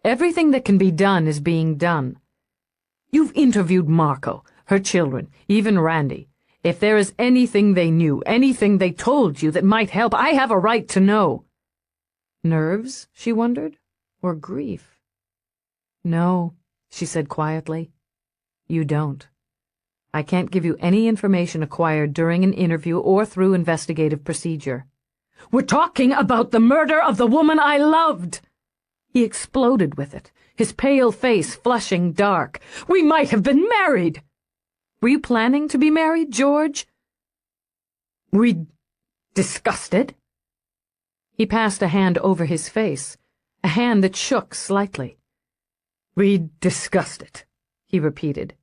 Everything that can be done is being done. You've interviewed Marco, her children, even Randy. If there is anything they knew, anything they told you that might help, I have a right to know. Nerves, she wondered, or grief? No, she said quietly. You don't. I can't give you any information acquired during an interview or through investigative procedure. We're talking about the murder of the woman I loved! He exploded with it, his pale face flushing dark. We might have been married! Were you planning to be married, George? We discussed it. He passed a hand over his face, a hand that shook slightly. We discussed it, he repeated,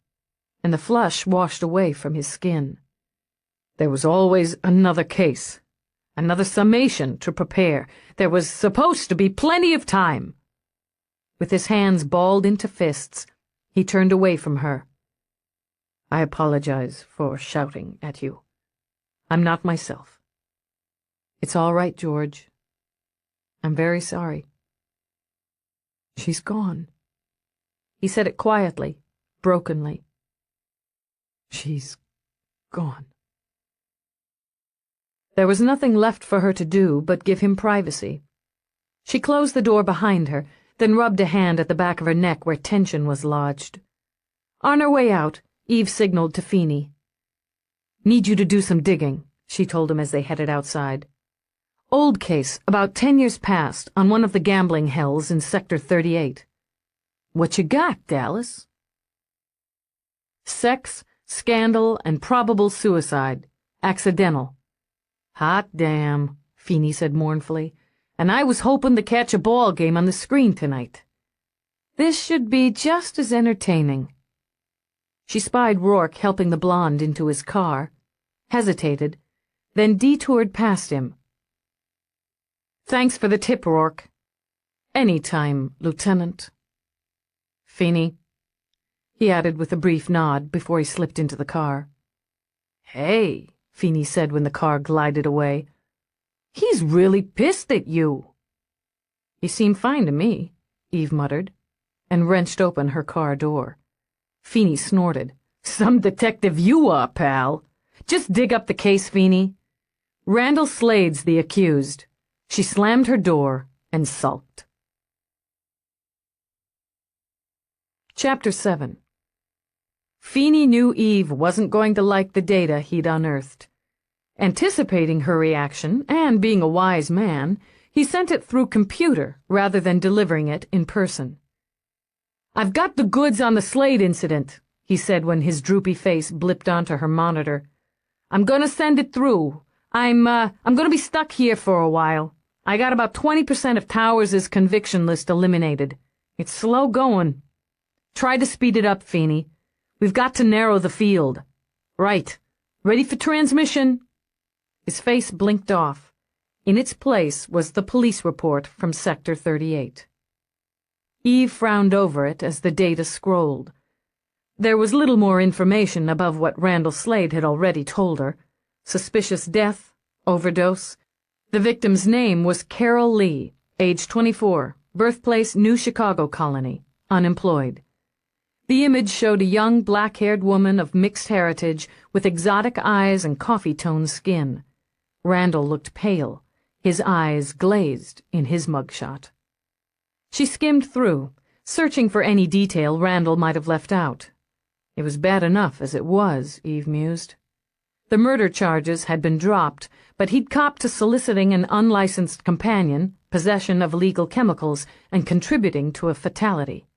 and the flush washed away from his skin. There was always another case, another summation to prepare. There was supposed to be plenty of time. With his hands balled into fists, he turned away from her. I apologize for shouting at you. I'm not myself. It's all right, George. I'm very sorry. She's gone. He said it quietly, brokenly. She's gone. There was nothing left for her to do but give him privacy. She closed the door behind her, then rubbed a hand at the back of her neck where tension was lodged. On her way out, Eve signaled to Feeney. "Need you to do some digging," she told him as they headed outside. "Old case, about 10 years past, on one of the gambling hells in Sector 38. What you got, Dallas?" "Sex, scandal, and probable suicide. Accidental." "Hot damn," Feeney said mournfully. "And I was hoping to catch a ball game on the screen tonight. This should be just as entertaining." She spied Rourke helping the blonde into his car, hesitated, then detoured past him. "Thanks for the tip, Rourke." "Any time, Lieutenant." "Feeney," he added with a brief nod before he slipped into the car. "Hey," Feeney said when the car glided away. "He's really pissed at you." "He seemed fine to me," Eve muttered, and wrenched open her car door. Feeney snorted. "Some detective you are, pal. Just dig up the case, Feeney." "Randall Slade's the accused." She slammed her door and sulked. Chapter 7. Feeney knew Eve wasn't going to like the data he'd unearthed. Anticipating her reaction, and being a wise man, he sent it through computer rather than delivering it in person. "I've got the goods on the Slade incident," he said when his droopy face blipped onto her monitor. "I'm gonna send it through. I'm gonna be stuck here for a while. I got about 20% of Towers' conviction list eliminated. It's slow going. Try to speed it up, Feeney. We've got to narrow the field. Right. Ready for transmission?" His face blinked off. In its place was the police report from Sector 38. Eve frowned over it as the data scrolled. There was little more information above what Randall Slade had already told her. Suspicious death, overdose. The victim's name was Carol Lee, age 24, birthplace New Chicago Colony, unemployed. The image showed a young black-haired woman of mixed heritage with exotic eyes and coffee-toned skin. Randall looked pale, his eyes glazed in his mugshot. She skimmed through, searching for any detail Randall might have left out. It was bad enough as it was, Eve mused. The murder charges had been dropped, but he'd copped to soliciting an unlicensed companion, possession of illegal chemicals, and contributing to a fatality.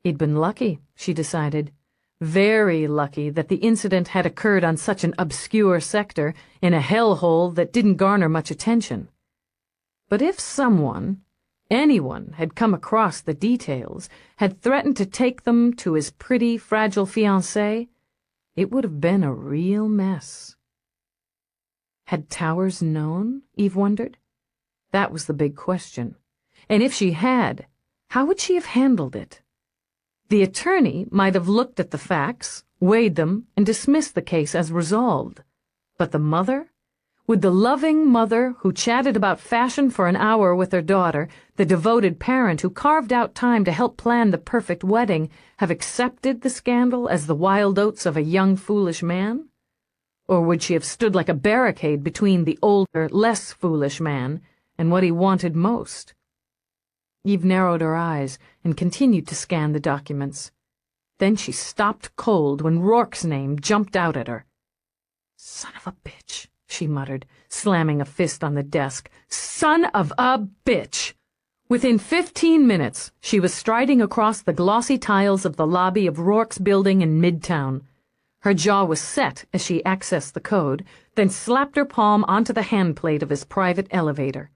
He'd been lucky, she decided. Very lucky that the incident had occurred on such an obscure sector, in a hellhole that didn't garner much attention. But if someone, anyone, had come across the details, had threatened to take them to his pretty, fragile fiancée, it would have been a real mess. Had Towers known, Eve wondered? That was the big question. And if she had, how would she have handled it? The attorney might have looked at the facts, weighed them, and dismissed the case as resolved. But the mother? Would the loving mother who chatted about fashion for an hour with her daughter, the devoted parent who carved out time to help plan the perfect wedding, have accepted the scandal as the wild oats of a young, foolish man? Or would she have stood like a barricade between the older, less foolish man and what he wanted most? Eve narrowed her eyes and continued to scan the documents. Then she stopped cold when Rourke's name jumped out at her. "Son of a bitch," she muttered, slamming a fist on the desk. "Son of a bitch!" Within 15 minutes, she was striding across the glossy tiles of the lobby of Rourke's building in Midtown. Her jaw was set as she accessed the code, then slapped her palm onto the handplate of his private elevator.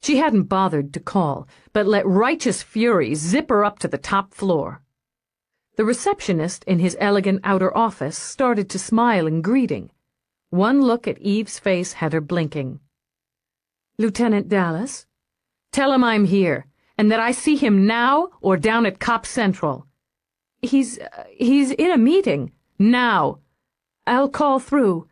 She hadn't bothered to call, but let righteous fury zip her up to the top floor. The receptionist in his elegant outer office started to smile in greeting. One look at Eve's face had her blinking. "Lieutenant Dallas?" "Tell him I'm here, and that I see him now or down at Cop Central." He's in a meeting. Now. I'll call through."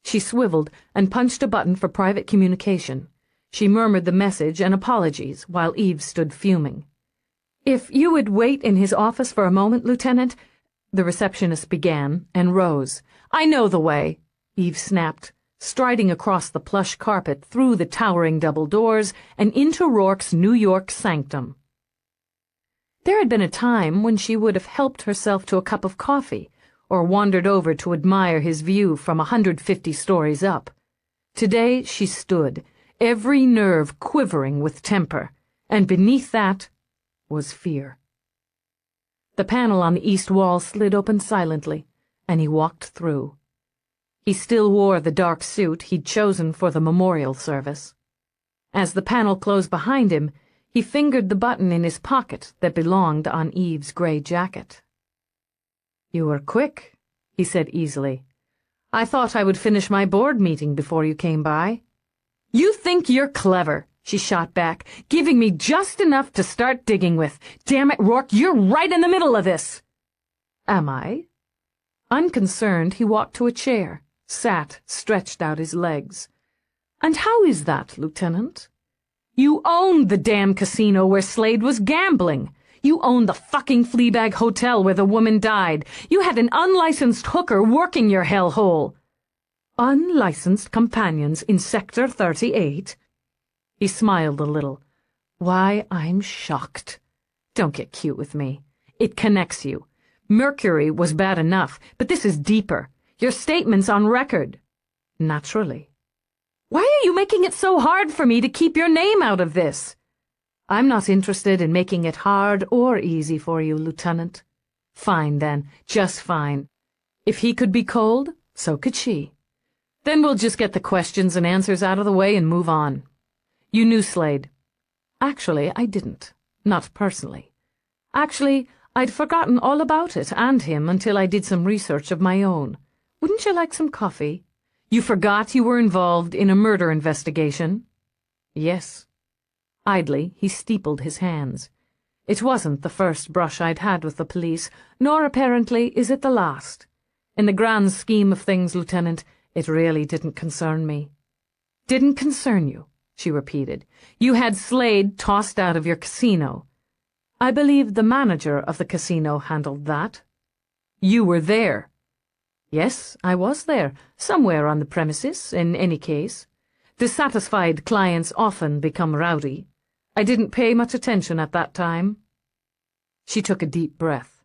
She swiveled and punched a button for private communication. She murmured the message and apologies while Eve stood fuming. "If you would wait in his office for a moment, Lieutenant," the receptionist began and rose. "I know the way," Eve snapped, striding across the plush carpet, through the towering double doors, and into Rourke's New York sanctum. There had been a time when she would have helped herself to a cup of coffee, or wandered over to admire his view from 150 stories up. Today she stood, every nerve quivering with temper, and beneath that was fear. The panel on the east wall slid open silently, and he walked through. He still wore the dark suit he'd chosen for the memorial service. As the panel closed behind him, he fingered the button in his pocket that belonged on Eve's gray jacket. "You were quick," he said easily. "I thought I would finish my board meeting before you came by." "You think you're clever," she shot back, "giving me just enough to start digging with. Damn it, Rourke, you're right in the middle of this." "Am I?" Unconcerned, he walked to a chair, sat, stretched out his legs. "And how is that, Lieutenant? You owned the damn casino where Slade was gambling. You owned the fucking Fleabag Hotel where the woman died. You had an unlicensed hooker working your hellhole." "Unlicensed companions in Sector 38? He smiled a little. "Why, I'm shocked. Don't get cute with me. It connects you. Mercury was bad enough, but this is deeper. Your statement's on record." "Naturally." "Why are you making it so hard for me to keep your name out of this?" "I'm not interested in making it hard or easy for you, Lieutenant." "Fine, then. Just fine. If he could be cold, so could she. Then we'll just get the questions and answers out of the way and move on. You knew Slade." "Actually, I didn't. Not personally. Actually, I'd forgotten all about it and him until I did some research of my own. Wouldn't you like some coffee? You forgot you were involved in a murder investigation?" "Yes." Idly, he steepled his hands. "It wasn't the first brush I'd had with the police, nor apparently is it the last. In the grand scheme of things, Lieutenant, it really didn't concern me." "Didn't concern you," she repeated. "You had Slade tossed out of your casino. I believe the manager of the casino handled that." "You were there." "Yes, I was there, somewhere on the premises, in any case. Dissatisfied clients often become rowdy. I didn't pay much attention at that time." She took a deep breath.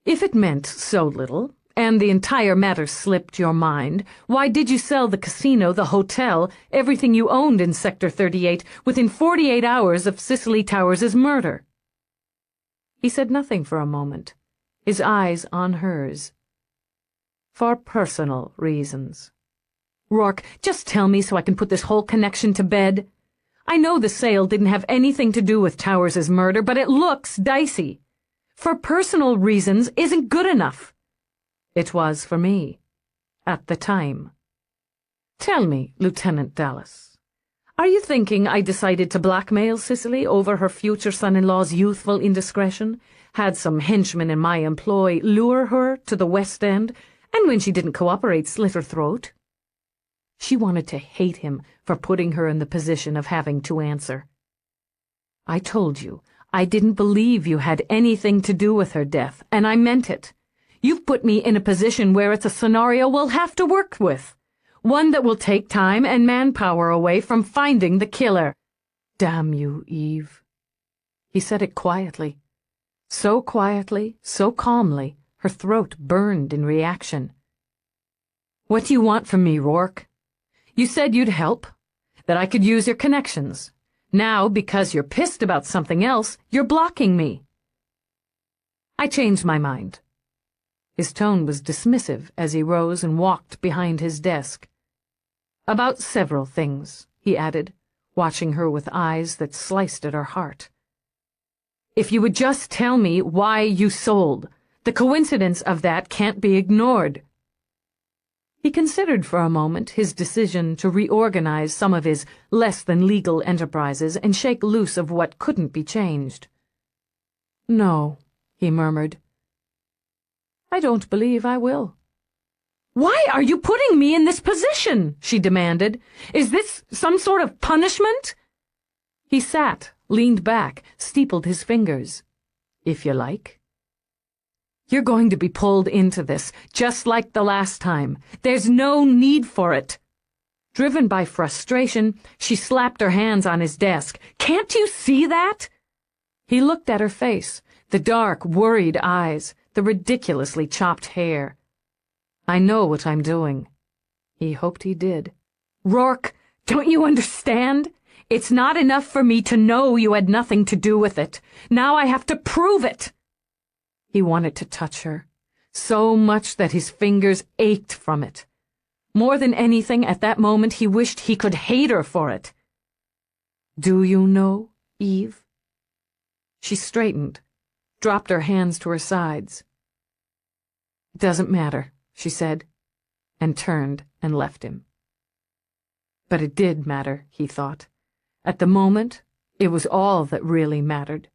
"If it meant so little, and the entire matter slipped your mind, why did you sell the casino, the hotel, everything you owned in Sector 38 within 48 hours of Cicely Towers' murder?" He said nothing for a moment, his eyes on hers. "For personal reasons." "Rourke, just tell me so I can put this whole connection to bed. I know the sale didn't have anything to do with Towers' murder, but it looks dicey. For personal reasons isn't good enough." "It was for me. At the time." "Tell me, Lieutenant Dallas, are you thinking I decided to blackmail Cicely over her future son-in-law's youthful indiscretion, had some henchman in my employ lure her to the West End, and when she didn't cooperate slit her throat?" She wanted to hate him for putting her in the position of having to answer. "I told you, I didn't believe you had anything to do with her death, and I meant it. You've put me in a position where it's a scenario we'll have to work with. One that will take time and manpower away from finding the killer." "Damn you, Eve." He said it quietly. So quietly, so calmly, her throat burned in reaction. "What do you want from me, Rourke? You said you'd help, that I could use your connections. Now, because you're pissed about something else, you're blocking me." "I changed my mind." His tone was dismissive as he rose and walked behind his desk. "About several things," he added, watching her with eyes that sliced at her heart. "If you would just tell me why you sold, the coincidence of that can't be ignored." He considered for a moment his decision to reorganize some of his less-than-legal enterprises and shake loose of what couldn't be changed. "No," he murmured. "I don't believe I will." "Why are you putting me in this position?" she demanded. "Is this some sort of punishment?" He sat, leaned back, steepled his fingers. "If you like." "You're going to be pulled into this, just like the last time. There's no need for it." Driven by frustration, she slapped her hands on his desk. "Can't you see that?" He looked at her face, the dark, worried eyes, the ridiculously chopped hair. "I know what I'm doing." He hoped he did. "Rourke, don't you understand? It's not enough for me to know you had nothing to do with it. Now I have to prove it." He wanted to touch her, so much that his fingers ached from it. More than anything, at that moment, he wished he could hate her for it. "Do you know, Eve?" She straightened, dropped her hands to her sides. "It doesn't matter," she said, and turned and left him. But it did matter, he thought. At the moment, it was all that really mattered.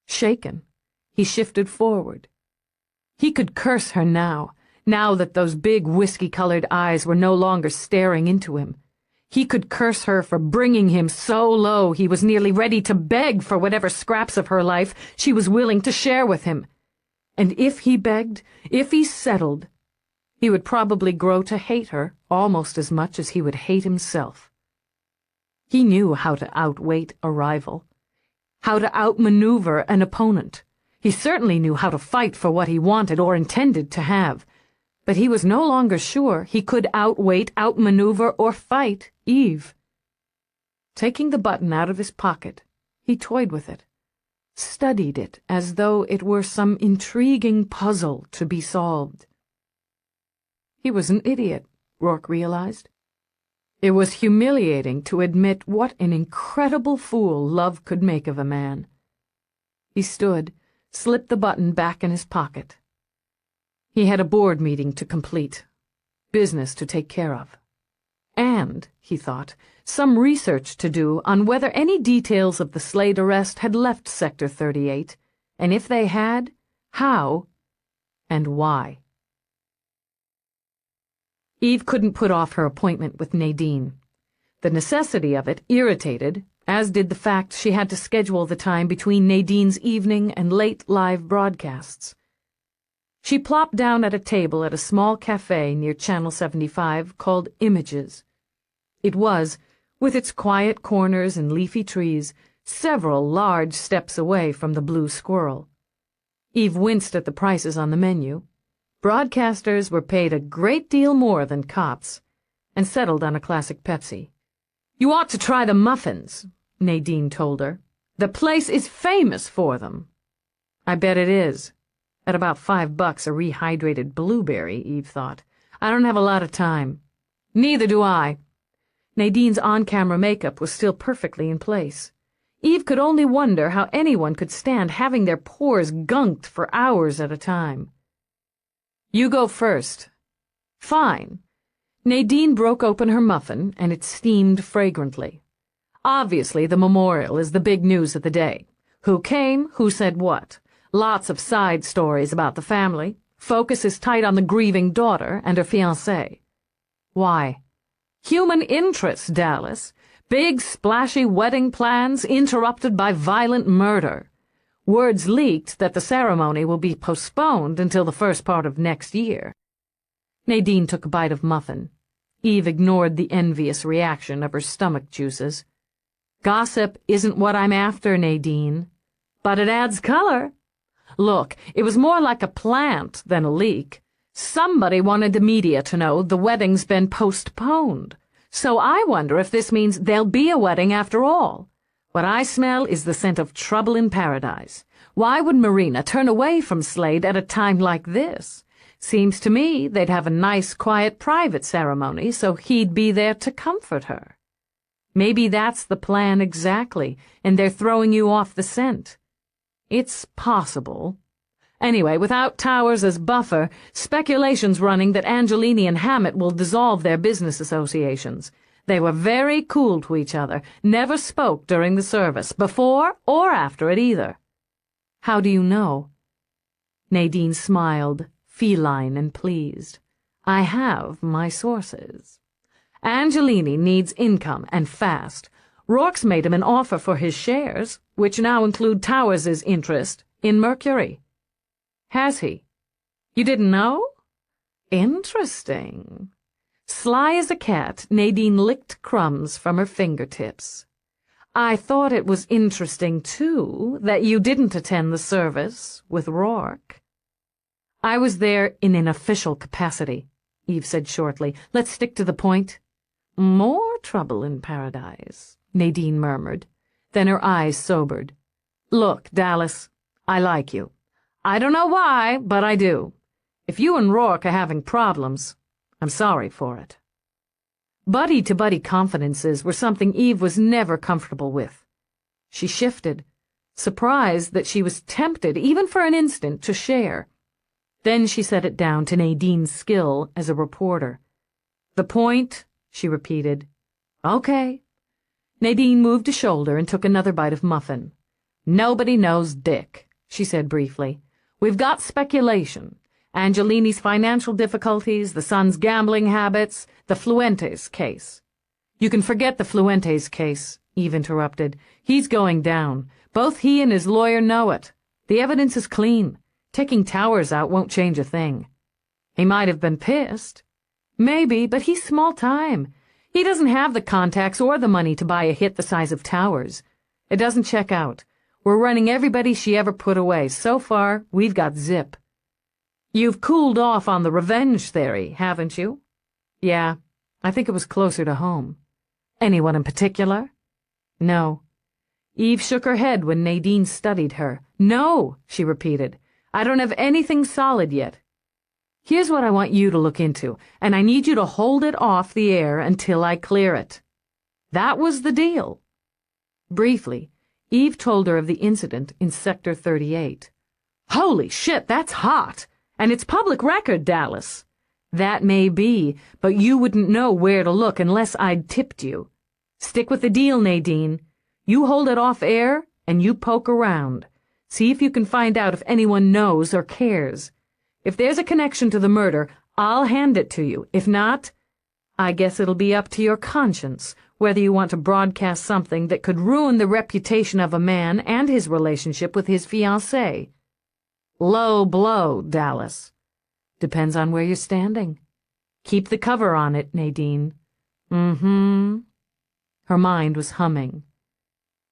Shaken, he shifted forward. He could curse her now that those big whiskey-colored eyes were no longer staring into him. He could curse her for bringing him so low he was nearly ready to beg for whatever scraps of her life she was willing to share with him. And if he begged, if he settled, he would probably grow to hate her almost as much as he would hate himself. He knew how to outweight a rival, how to outmaneuver an opponent. He certainly knew how to fight for what he wanted or intended to have. But he was no longer sure he could outweight, outmaneuver, or fight Eve. Taking the button out of his pocket, he toyed with it, studied it as though it were some intriguing puzzle to be solved. He was an idiot, Rourke realized. It was humiliating to admit what an incredible fool love could make of a man. He stood, slipped the button back in his pocket. He had a board meeting to complete, business to take care of, and, he thought, some research to do on whether any details of the Slade arrest had left Sector 38, and if they had, how and why. Eve couldn't put off her appointment with Nadine. The necessity of it irritated, as did the fact she had to schedule the time between Nadine's evening and late live broadcasts. She plopped down at a table at a small cafe near Channel 75 called Images. It was, with its quiet corners and leafy trees, several large steps away from the Blue Squirrel. Eve winced at the prices on the menu. Broadcasters were paid a great deal more than cops, and settled on a classic Pepsi. "You ought to try the muffins," Nadine told her. "The place is famous for them." "I bet it is. At about $5 a rehydrated blueberry," Eve thought. "I don't have a lot of time." "Neither do I." Nadine's on-camera makeup was still perfectly in place. Eve could only wonder how anyone could stand having their pores gunked for hours at a time. "You go first." "Fine." Nadine broke open her muffin, and it steamed fragrantly. Obviously, the memorial is the big news of the day. Who came, who said what. Lots of side stories about the family. Focus is tight on the grieving daughter and her fiancé. Why? Human interest, Dallas. Big, splashy wedding plans interrupted by violent murder. Words leaked that the ceremony will be postponed until the first part of next year. Nadine took a bite of muffin. Eve ignored the envious reaction of her stomach juices. "Gossip isn't what I'm after, Nadine. But it adds color. Look, it was more like a plant than a leak. Somebody wanted the media to know the wedding's been postponed. So I wonder if this means there'll be a wedding after all. What I smell is the scent of trouble in paradise. Why would Marina turn away from Slade at a time like this? Seems to me they'd have a nice, quiet, private ceremony so he'd be there to comfort her. Maybe that's the plan exactly, and they're throwing you off the scent. It's possible. Anyway, without Towers as buffer, speculation's running that Angelini and Hammett will dissolve their business associations. They were very cool to each other, never spoke during the service, before or after it either." "How do you know?" Nadine smiled, feline and pleased. "I have my sources. Angelini needs income, and fast. Rourke's made him an offer for his shares, which now include Towers's interest, in Mercury." "Has he? You didn't know? Interesting. Sly as a cat, Nadine licked crumbs from her fingertips. I thought it was interesting, too, that you didn't attend the service with Rourke. I was there in an official capacity, Eve said shortly. Let's stick to the point. More trouble in paradise, Nadine murmured. Then her eyes sobered. Look, Dallas, I like you. I don't know why, but I do. If you and Rourke are having problems, I'm sorry for it. Buddy-to-buddy confidences were something Eve was never comfortable with. She shifted, surprised that she was tempted, even for an instant, to share. Then she set it down to Nadine's skill as a reporter. The point, she repeated. Okay. Nadine moved a shoulder and took another bite of muffin. Nobody knows Dick, she said briefly. We've got speculation. Angelini's financial difficulties, the son's gambling habits, the Fluentes case. You can forget the Fluentes case, Eve interrupted. He's going down. Both he and his lawyer know it. The evidence is clean. Taking Towers out won't change a thing. He might have been pissed. Maybe, but he's small time. He doesn't have the contacts or the money to buy a hit the size of Towers. It doesn't check out. We're running everybody she ever put away. So far, we've got zip. You've cooled off on the revenge theory, haven't you? Yeah, I think it was closer to home. Anyone in particular? No. Eve shook her head when Nadine studied her. No, she repeated. I don't have anything solid yet. Here's what I want you to look into, and I need you to hold it off the air until I clear it. That was the deal. Briefly, Eve told her of the incident in Sector 38. Holy shit, that's hot! And it's public record, Dallas. That may be, but you wouldn't know where to look unless I'd tipped you. Stick with the deal, Nadine. You hold it off air, and you poke around. See if you can find out if anyone knows or cares. If there's a connection to the murder, I'll hand it to you. If not, I guess it'll be up to your conscience whether you want to broadcast something that could ruin the reputation of a man and his relationship with his fiancée. Low blow, Dallas. Depends on where you're standing. Keep the cover on it, Nadine. Mm-hmm. Her mind was humming.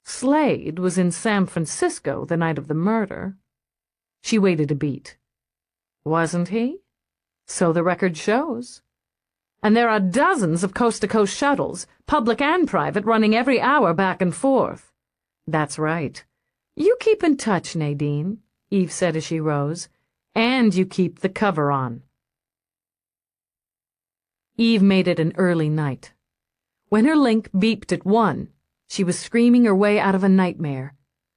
Slade was in San Francisco the night of the murder. She waited a beat. Wasn't he? So the record shows. And there are dozens of coast-to-coast shuttles, public and private, running every hour back and forth. That's right. You keep in touch, Nadine, Eve said as she rose, and you keep the cover on. Eve made it an early night. When her link beeped at 1, she was screaming her way out of a nightmare.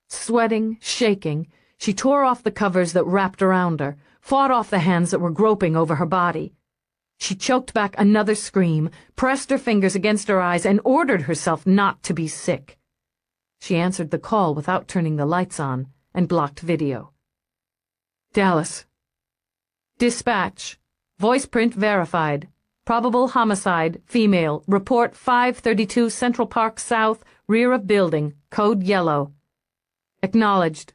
Sweating, shaking, she tore off the covers that wrapped around her, fought off the hands that were groping over her body. She choked back another scream, pressed her fingers against her eyes, and ordered herself not to be sick. She answered the call without turning the lights on, and blocked video. Dallas. Dispatch. Voice print verified. Probable homicide, female. Report 532 Central Park South, rear of building. Code yellow. Acknowledged.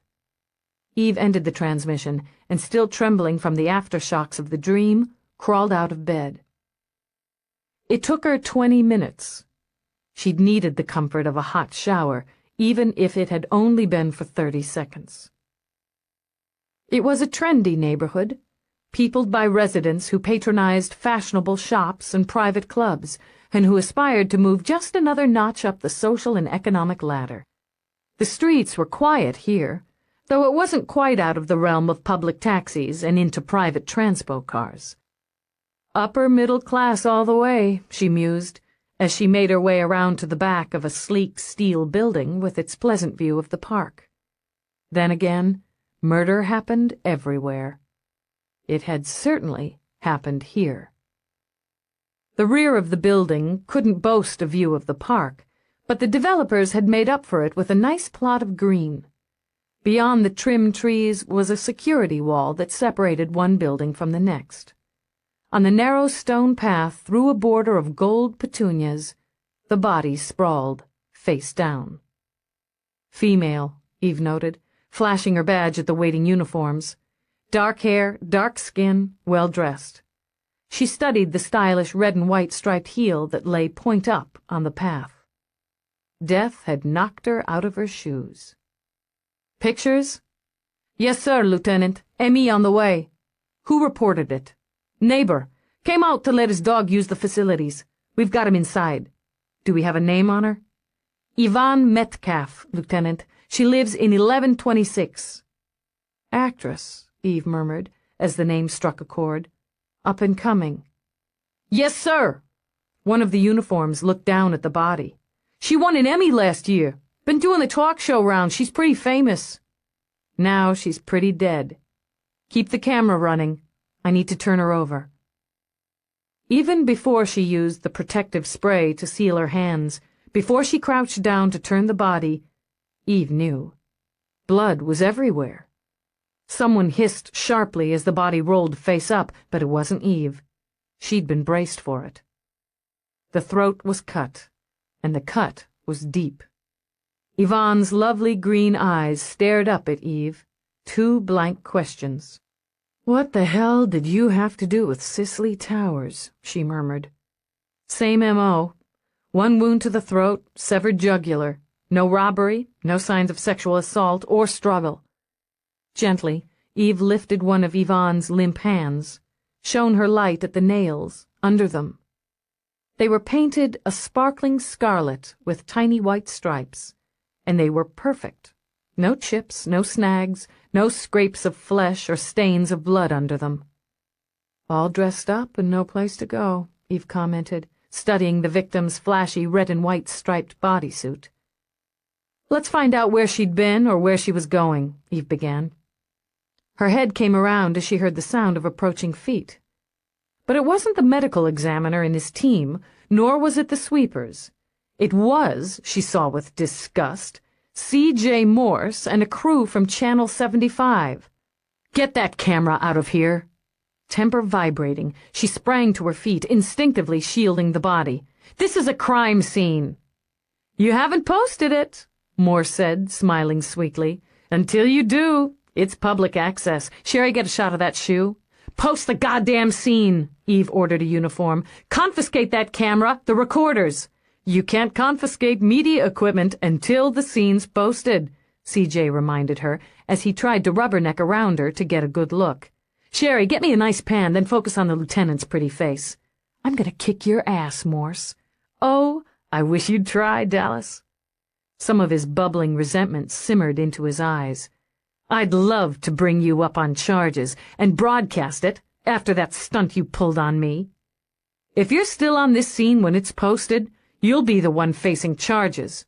Eve ended the transmission, and still trembling from the aftershocks of the dream, crawled out of bed. It took her 20 minutes. She'd needed the comfort of a hot shower, even if it had only been for 30 seconds. It was a trendy neighborhood, peopled by residents who patronized fashionable shops and private clubs, and who aspired to move just another notch up the social and economic ladder. The streets were quiet here, though it wasn't quite out of the realm of public taxis and into private transpo cars. Upper middle class all the way, she mused, as she made her way around to the back of a sleek steel building with its pleasant view of the park. Then again, murder happened everywhere. It had certainly happened here. The rear of the building couldn't boast a view of the park, but the developers had made up for it with a nice plot of green. Beyond the trim trees was a security wall that separated one building from the next. On the narrow stone path through a border of gold petunias, the body sprawled, face down. Female, Eve noted, flashing her badge at the waiting uniforms. Dark hair, dark skin, well-dressed. She studied the stylish red and white striped heel that lay point up on the path. Death had knocked her out of her shoes. Pictures? Yes, sir, Lieutenant. ME on the way. Who reported it? Neighbor. Came out to let his dog use the facilities. We've got him inside. Do we have a name on her? Yvonne Metcalf, Lieutenant. She lives in 1126. Actress, Eve murmured, as the name struck a chord. Up and coming. Yes, sir. One of the uniforms looked down at the body. She won an Emmy last year. Been doing the talk show round. She's pretty famous. Now she's pretty dead. Keep the camera running. I need to turn her over. Even before she used the protective spray to seal her hands, before she crouched down to turn the body, Eve knew. Blood was everywhere. Someone hissed sharply as the body rolled face up, but it wasn't Eve. She'd been braced for it. The throat was cut, and the cut was deep. Yvonne's lovely green eyes stared up at Eve, two blank questions. What the hell did you have to do with Cicely Towers? She murmured. Same M.O. One wound to the throat, severed jugular. No robbery, no signs of sexual assault or struggle. Gently, Eve lifted one of Yvonne's limp hands, shone her light at the nails, under them. They were painted a sparkling scarlet with tiny white stripes, and they were perfect. No chips, no snags, no scrapes of flesh or stains of blood under them. All dressed up and no place to go, Eve commented, studying the victim's flashy red and white striped bodysuit. Let's find out where she'd been or where she was going, Eve began. Her head came around as she heard the sound of approaching feet. But it wasn't the medical examiner and his team, nor was it the sweepers. It was, she saw with disgust, C.J. Morse and a crew from Channel 75. Get that camera out of here. Temper vibrating, she sprang to her feet, instinctively shielding the body. This is a crime scene. You haven't posted it, Morse said, smiling sweetly. Until you do. It's public access. Sherry, get a shot of that shoe. Post the goddamn scene, Eve ordered a uniform. Confiscate that camera, the recorders. You can't confiscate media equipment until the scene's posted, C.J. reminded her, as he tried to rubberneck around her to get a good look. Sherry, get me a nice pan, then focus on the lieutenant's pretty face. I'm gonna kick your ass, Morse. Oh, I wish you'd try, Dallas. Some of his bubbling resentment simmered into his eyes. I'd love to bring you up on charges and broadcast it after that stunt you pulled on me. If you're still on this scene when it's posted, you'll be the one facing charges.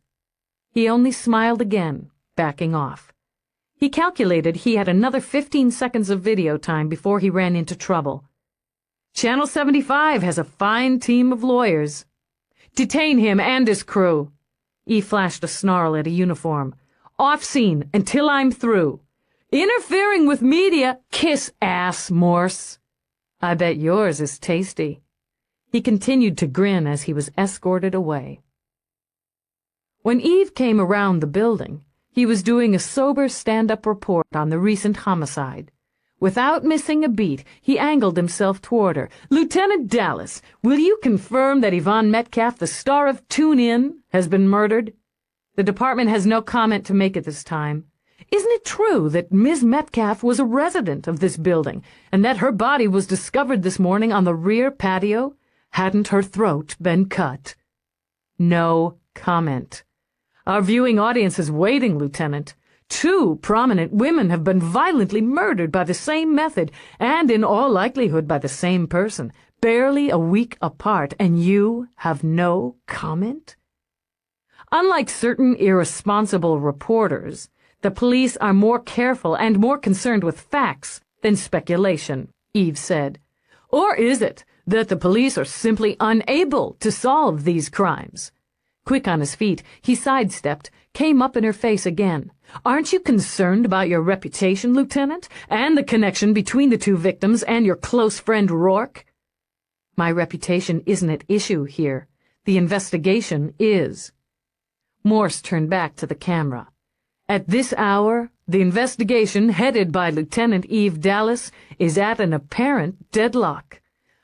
He only smiled again, backing off. He calculated he had another 15 seconds of video time before he ran into trouble. Channel 75 has a fine team of lawyers. Detain him and his crew. He flashed a snarl at a uniform. Off scene until I'm through. Interfering with media, kiss ass, Morse. I bet yours is tasty. He continued to grin as he was escorted away. When Eve came around the building, he was doing a sober stand-up report on the recent homicide. Without missing a beat, he angled himself toward her. Lieutenant Dallas, will you confirm that Yvonne Metcalf, the star of Tune In, has been murdered? The department has no comment to make at this time. Isn't it true that Ms. Metcalf was a resident of this building, and that her body was discovered this morning on the rear patio? Hadn't her throat been cut? No comment. Our viewing audience is waiting, Lieutenant. 2 prominent women have been violently murdered by the same method, and in all likelihood by the same person, barely a week apart, and you have no comment? Unlike certain irresponsible reporters, the police are more careful and more concerned with facts than speculation, Eve said. Or is it that the police are simply unable to solve these crimes? Quick on his feet, he sidestepped, came up in her face again. Aren't you concerned about your reputation, Lieutenant, and the connection between the 2 victims and your close friend Rourke? My reputation isn't at issue here. The investigation is. Morse turned back to the camera. At this hour, the investigation, headed by Lieutenant Eve Dallas, is at an apparent deadlock.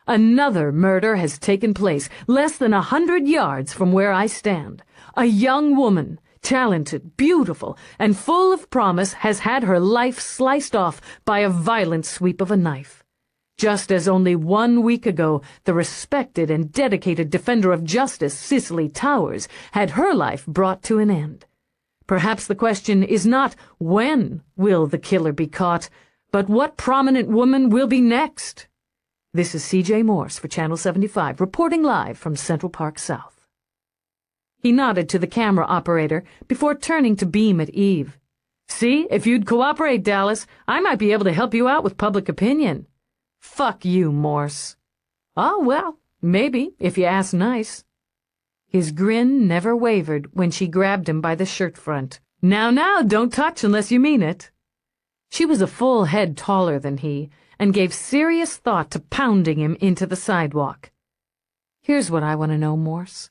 Another murder has taken place less than 100 yards from where I stand. A young woman, talented, beautiful, and full of promise, has had her life sliced off by a violent sweep of a knife. Just as only 1 week ago, the respected and dedicated defender of justice, Cicely Towers, had her life brought to an end. Perhaps the question is not when will the killer be caught, but what prominent woman will be next? This is C.J. Morse for Channel 75, reporting live from Central Park South. He nodded to the camera operator before turning to beam at Eve. See, if you'd cooperate, Dallas, I might be able to help you out with public opinion. Fuck you, Morse. Oh, well, maybe, if you ask nice. His grin never wavered when she grabbed him by the shirt front. Now, don't touch unless you mean it. She was a full head taller than he, and gave serious thought to pounding him into the sidewalk. Here's what I want to know, Morse.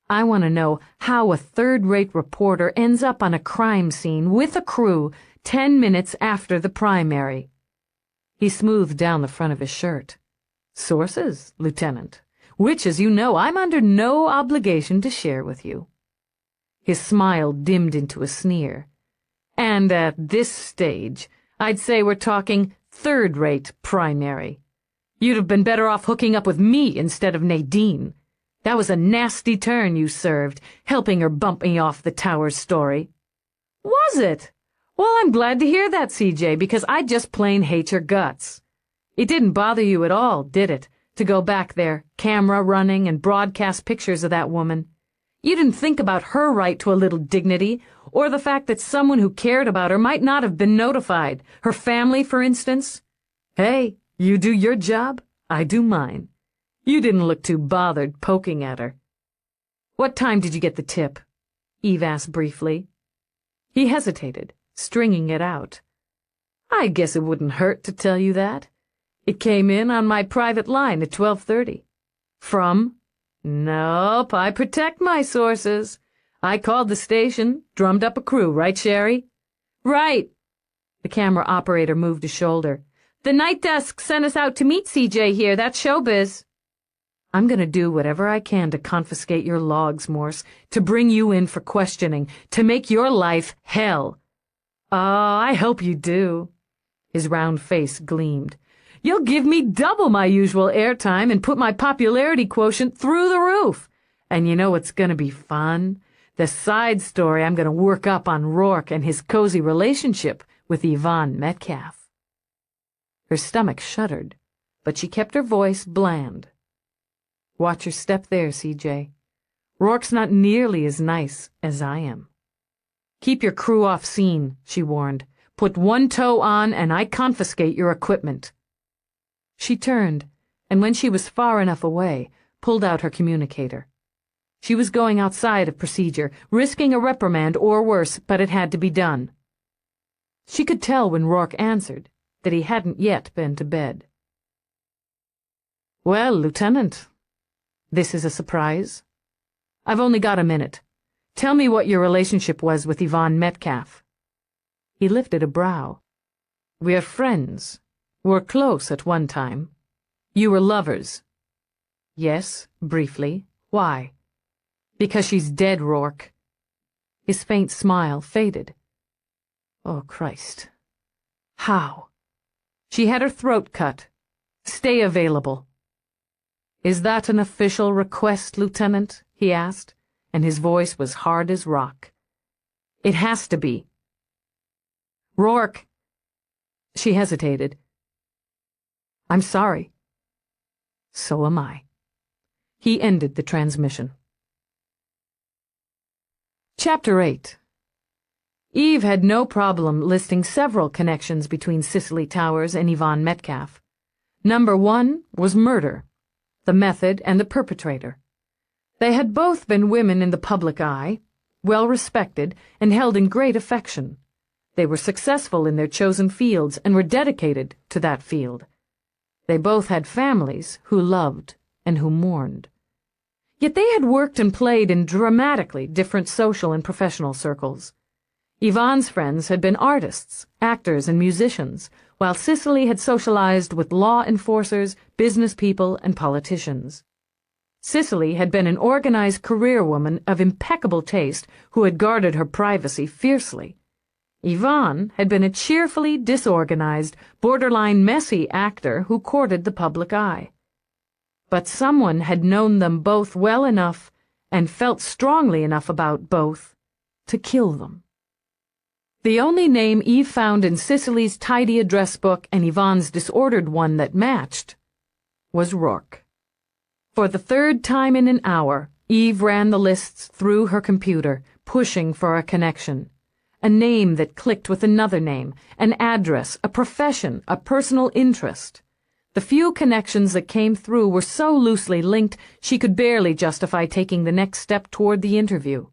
I want to know how a third-rate reporter ends up on a crime scene with a crew 10 minutes after the primary. He smoothed down the front of his shirt. Sources, Lieutenant, which, as you know, I'm under no obligation to share with you. His smile dimmed into a sneer. And at this stage, I'd say we're talking third-rate primary. You'd have been better off hooking up with me instead of Nadine. That was a nasty turn you served, helping her bump me off the Towers story. Was it? Well, I'm glad to hear that, CJ, because I just plain hate your guts. It didn't bother you at all, did it, to go back there, camera running, and broadcast pictures of that woman? You didn't think about her right to a little dignity, or the fact that someone who cared about her might not have been notified, her family, for instance? Hey, you do your job, I do mine. You didn't look too bothered poking at her. What time did you get the tip? Eve asked briefly. He hesitated, stringing it out. I guess it wouldn't hurt to tell you that. It came in on my private line at 12:30. From? Nope, I protect my sources. I called the station, drummed up a crew, right, Sherry? Right. The camera operator moved a shoulder. The night desk sent us out to meet CJ here, that's showbiz. I'm going to do whatever I can to confiscate your logs, Morse, to bring you in for questioning, to make your life hell. Oh, I hope you do. His round face gleamed. You'll give me double my usual airtime and put my popularity quotient through the roof. And you know what's going to be fun? The side story I'm going to work up on Rourke and his cozy relationship with Yvonne Metcalf. Her stomach shuddered, but she kept her voice bland. Watch your step there, CJ. Rourke's not nearly as nice as I am. Keep your crew off scene, she warned. Put one toe on and I confiscate your equipment. She turned, and when she was far enough away, pulled out her communicator. She was going outside of procedure, risking a reprimand or worse, but it had to be done. She could tell when Rourke answered that he hadn't yet been to bed. Well, Lieutenant, this is a surprise. I've only got a minute. Tell me what your relationship was with Yvonne Metcalf. He lifted a brow. We're friends. We're close at one time. You were lovers. Yes, briefly. Why? Because she's dead, Rourke. His faint smile faded. Oh, Christ. How? She had her throat cut. Stay available. Is that an official request, Lieutenant? He asked, and his voice was hard as rock. It has to be. Rourke. She hesitated. I'm sorry. So am I. He ended the transmission. Chapter 8. Eve had no problem listing several connections between Cicely Towers and Yvonne Metcalf. Number 1 was murder, the method and the perpetrator. They had both been women in the public eye, well respected and held in great affection. They were successful in their chosen fields and were dedicated to that field. They both had families who loved and who mourned. Yet they had worked and played in dramatically different social and professional circles. Yvonne's friends had been artists, actors, and musicians, while Cicely had socialized with law enforcers, business people, and politicians. Cicely had been an organized career woman of impeccable taste who had guarded her privacy fiercely. Yvonne had been a cheerfully disorganized, borderline messy actor who courted the public eye. But someone had known them both well enough and felt strongly enough about both to kill them. The only name Eve found in Cicely's tidy address book and Yvonne's disordered one that matched was Rourke. For the third time in an hour, Eve ran the lists through her computer, pushing for a connection. A name that clicked with another name, an address, a profession, a personal interest. The few connections that came through were so loosely linked she could barely justify taking the next step toward the interview.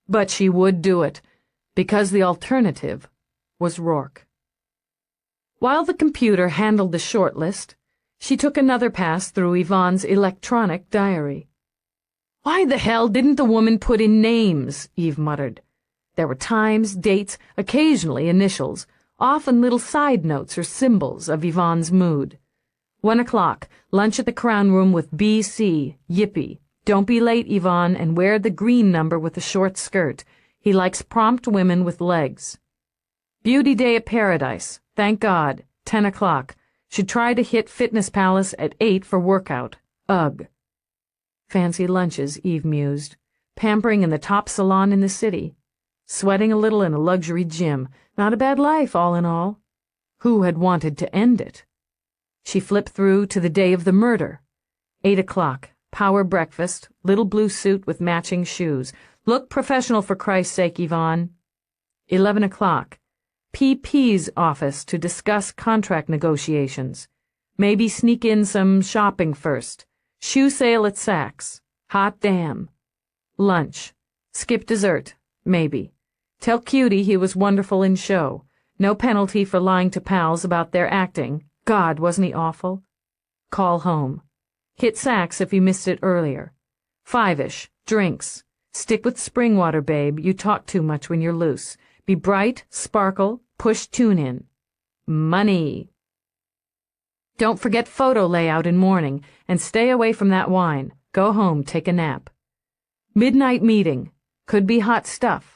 But she would do it, because the alternative was Rourke. While the computer handled the short list, she took another pass through Yvonne's electronic diary. "Why the hell didn't the woman put in names?" Eve muttered. There were times, dates, occasionally initials, often little side notes or symbols of Yvonne's mood. 1 o'clock, lunch at the Crown Room with B.C., Yippee. Don't be late, Yvonne, and wear the green number with the short skirt. He likes prompt women with legs. Beauty Day at Paradise. Thank God. 10 o'clock. Should try to hit Fitness Palace at 8 for workout. Ugh. Fancy lunches, Eve mused. Pampering in the top salon in the city. Sweating a little in a luxury gym. Not a bad life, all in all. Who had wanted to end it? She flipped through to the day of the murder. 8 o'clock. Power breakfast. Little blue suit with matching shoes. Look professional for Christ's sake, Yvonne. 11 o'clock. PP's office to discuss contract negotiations. Maybe sneak in some shopping first. Shoe sale at Saks. Hot damn. Lunch. Skip dessert. Maybe. Tell Cutie he was wonderful in show. No penalty for lying to pals about their acting. God, wasn't he awful? Call home. Hit Saks if you missed it earlier. 5-ish. Drinks. Stick with Springwater, babe. You talk too much when you're loose. Be bright, sparkle, push tune in. Money. Don't forget photo layout in morning, and stay away from that wine. Go home, take a nap. Midnight meeting. Could be hot stuff.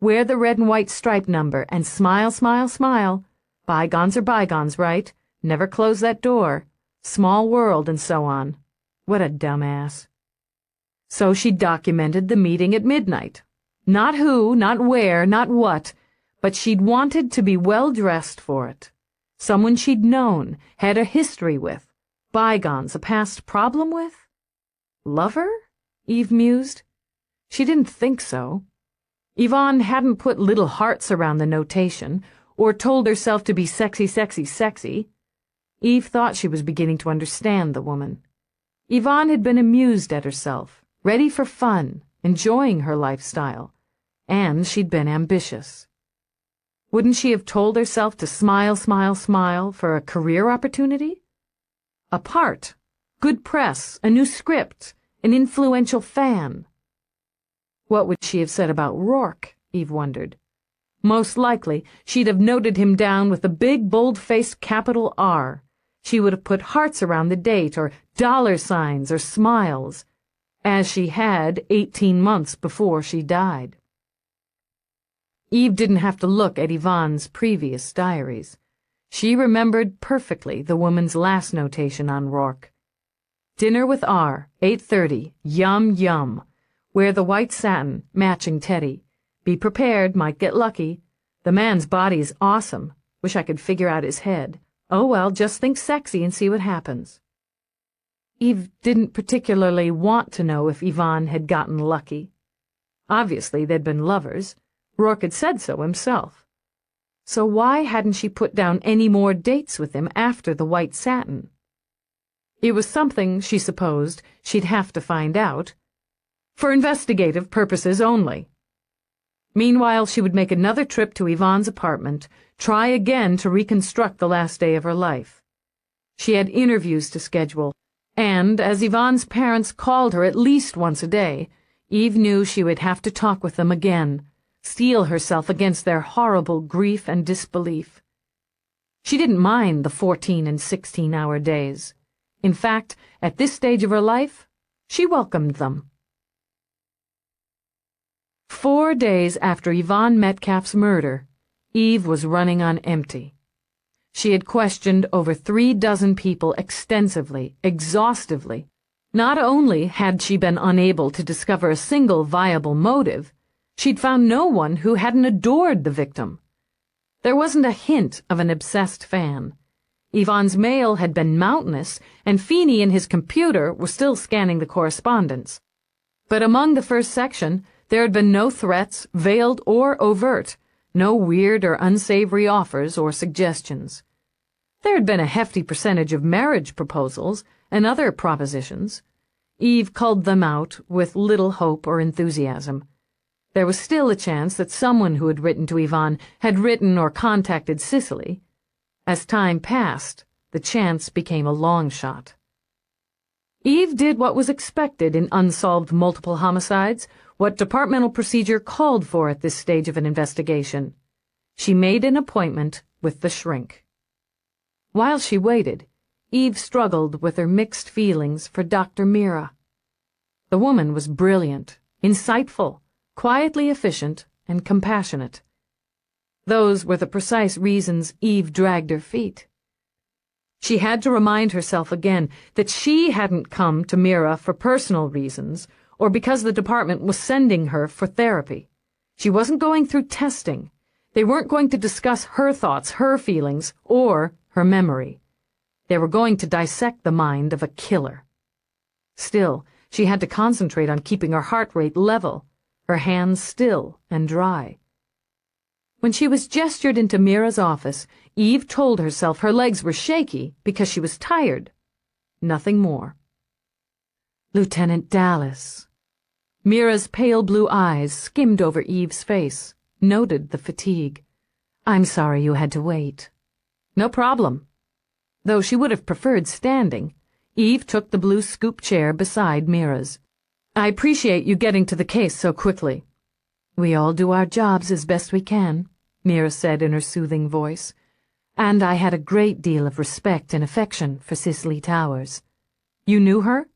Wear the red and white stripe number, and smile, smile, smile. Bygones are bygones, right? Never close that door. Small world, and so on. What a dumbass. So she documented the meeting at midnight. Not who, not where, not what, but she'd wanted to be well-dressed for it. Someone she'd known, had a history with. Bygones, a past problem with? Lover? Eve mused. She didn't think so. Yvonne hadn't put little hearts around the notation, or told herself to be sexy, sexy, sexy. Eve thought she was beginning to understand the woman. Yvonne had been amused at herself, ready for fun, enjoying her lifestyle, and she'd been ambitious. Wouldn't she have told herself to smile, smile, smile for a career opportunity? A part, good press, a new script, an influential fan. What would she have said about Rourke, Eve wondered. Most likely, she'd have noted him down with a big, bold-faced capital R. She would have put hearts around the date, or dollar signs, or smiles, as she had 18 months before she died. Eve didn't have to look at Yvonne's previous diaries. She remembered perfectly the woman's last notation on Rourke. Dinner with R, 8:30, yum, yum. Wear the white satin, matching teddy. Be prepared, might get lucky. The man's body is awesome. Wish I could figure out his head. Oh well, just think sexy and see what happens. Eve didn't particularly want to know if Yvonne had gotten lucky. Obviously, they'd been lovers. Rourke had said so himself. So why hadn't she put down any more dates with him after the white satin? It was something, she supposed, she'd have to find out. For investigative purposes only. Meanwhile, she would make another trip to Yvonne's apartment, try again to reconstruct the last day of her life. She had interviews to schedule, and as Yvonne's parents called her at least once a day, Eve knew she would have to talk with them again, steel herself against their horrible grief and disbelief. She didn't mind the 14 and 16-hour days. In fact, at this stage of her life, she welcomed them. 4 days after Yvonne Metcalf's murder, Eve was running on empty. She had questioned over 36 people extensively, exhaustively. Not only had she been unable to discover a single viable motive, she'd found no one who hadn't adored the victim. There wasn't a hint of an obsessed fan. Yvonne's mail had been mountainous, and Feeney and his computer were still scanning the correspondence. But among the first section, there had been no threats, veiled or overt, no weird or unsavory offers or suggestions. There had been a hefty percentage of marriage proposals and other propositions. Eve culled them out with little hope or enthusiasm. There was still a chance that someone who had written to Yvonne had written or contacted Cicely. As time passed, the chance became a long shot. Eve did what was expected in unsolved multiple homicides, what departmental procedure called for at this stage of an investigation. She made an appointment with the shrink. While she waited, Eve struggled with her mixed feelings for Dr. Mira. The woman was brilliant, insightful, quietly efficient, and compassionate. Those were the precise reasons Eve dragged her feet. She had to remind herself again that she hadn't come to Mira for personal reasons or because the department was sending her for therapy. She wasn't going through testing. They weren't going to discuss her thoughts, her feelings, or her memory. They were going to dissect the mind of a killer. Still, she had to concentrate on keeping her heart rate level, her hands still and dry. When she was gestured into Mira's office, Eve told herself her legs were shaky because she was tired. Nothing more. Lieutenant Dallas. Mira's pale blue eyes skimmed over Eve's face, noted the fatigue. I'm sorry you had to wait. No problem. Though she would have preferred standing, Eve took the blue scoop chair beside Mira's. I appreciate you getting to the case so quickly. We all do our jobs as best we can, Mira said in her soothing voice. And I had a great deal of respect and affection for Cicely Towers. You knew her?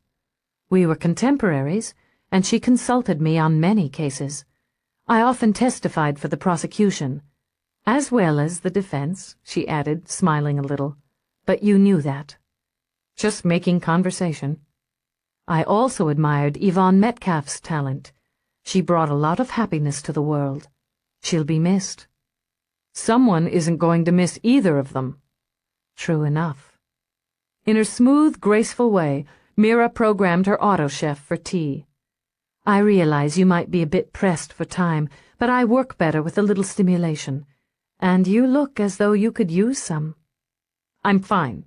We were contemporaries, and she consulted me on many cases. I often testified for the prosecution, as well as the defense, she added, smiling a little. But you knew that. Just making conversation. I also admired Yvonne Metcalf's talent. She brought a lot of happiness to the world. She'll be missed. Someone isn't going to miss either of them. True enough. In her smooth, graceful way, Mira programmed her auto chef for tea. I realize you might be a bit pressed for time, but I work better with a little stimulation. And you look as though you could use some. I'm fine.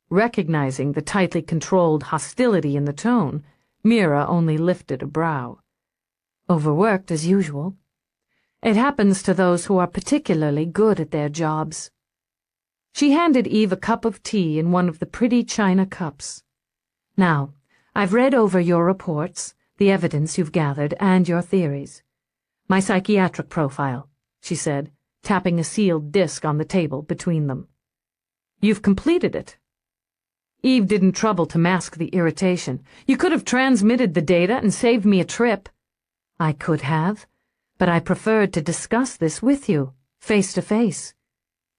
Recognizing the tightly controlled hostility in the tone, Mira only lifted a brow. Overworked as usual. It happens to those who are particularly good at their jobs. She handed Eve a cup of tea in one of the pretty china cups. Now, I've read over your reports, the evidence you've gathered, and your theories. My psychiatric profile, she said, tapping a sealed disc on the table between them. You've completed it. Eve didn't trouble to mask the irritation. You could have transmitted the data and saved me a trip. I could have, but I preferred to discuss this with you, face to face.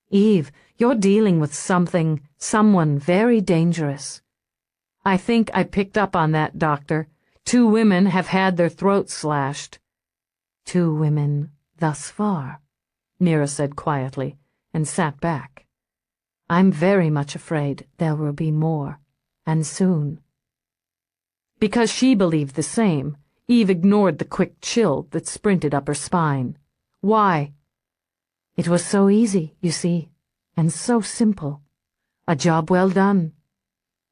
Eve, you're dealing with someone very dangerous. I think I picked up on that, Doctor. 2 women have had their throats slashed. 2 women thus far, Mira said quietly, and sat back. I'm very much afraid there will be more, and soon. Because she believed the same, Eve ignored the quick chill that sprinted up her spine. Why? It was so easy, you see, and so simple. A job well done.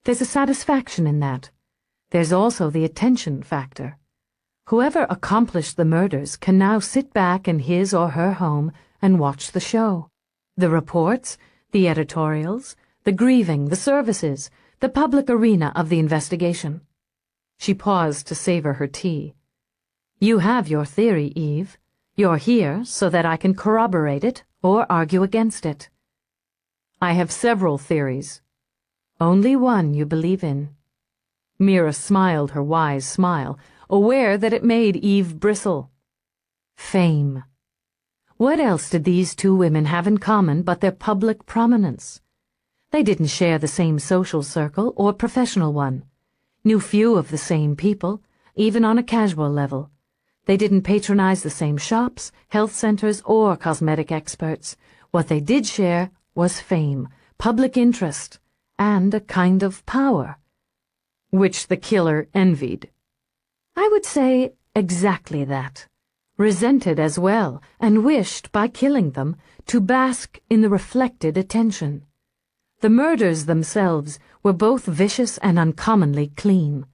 There's a satisfaction in that. There's also the attention factor. Whoever accomplished the murders can now sit back in his or her home and watch the show. The reports, the editorials, the grieving, the services, the public arena of the investigation. She paused to savor her tea. You have your theory, Eve. You're here so that I can corroborate it or argue against it. I have several theories. Only one you believe in. Mira smiled her wise smile, aware that it made Eve bristle. Fame. What else did these two women have in common but their public prominence? They didn't share the same social circle or professional one, knew few of the same people, even on a casual level. They didn't patronize the same shops, health centers, or cosmetic experts. What they did share was fame, public interest, and a kind of power, which the killer envied. I would say exactly that. Resented as well, and wished, by killing them, to bask in the reflected attention. The murders themselves were both vicious and uncommonly clean.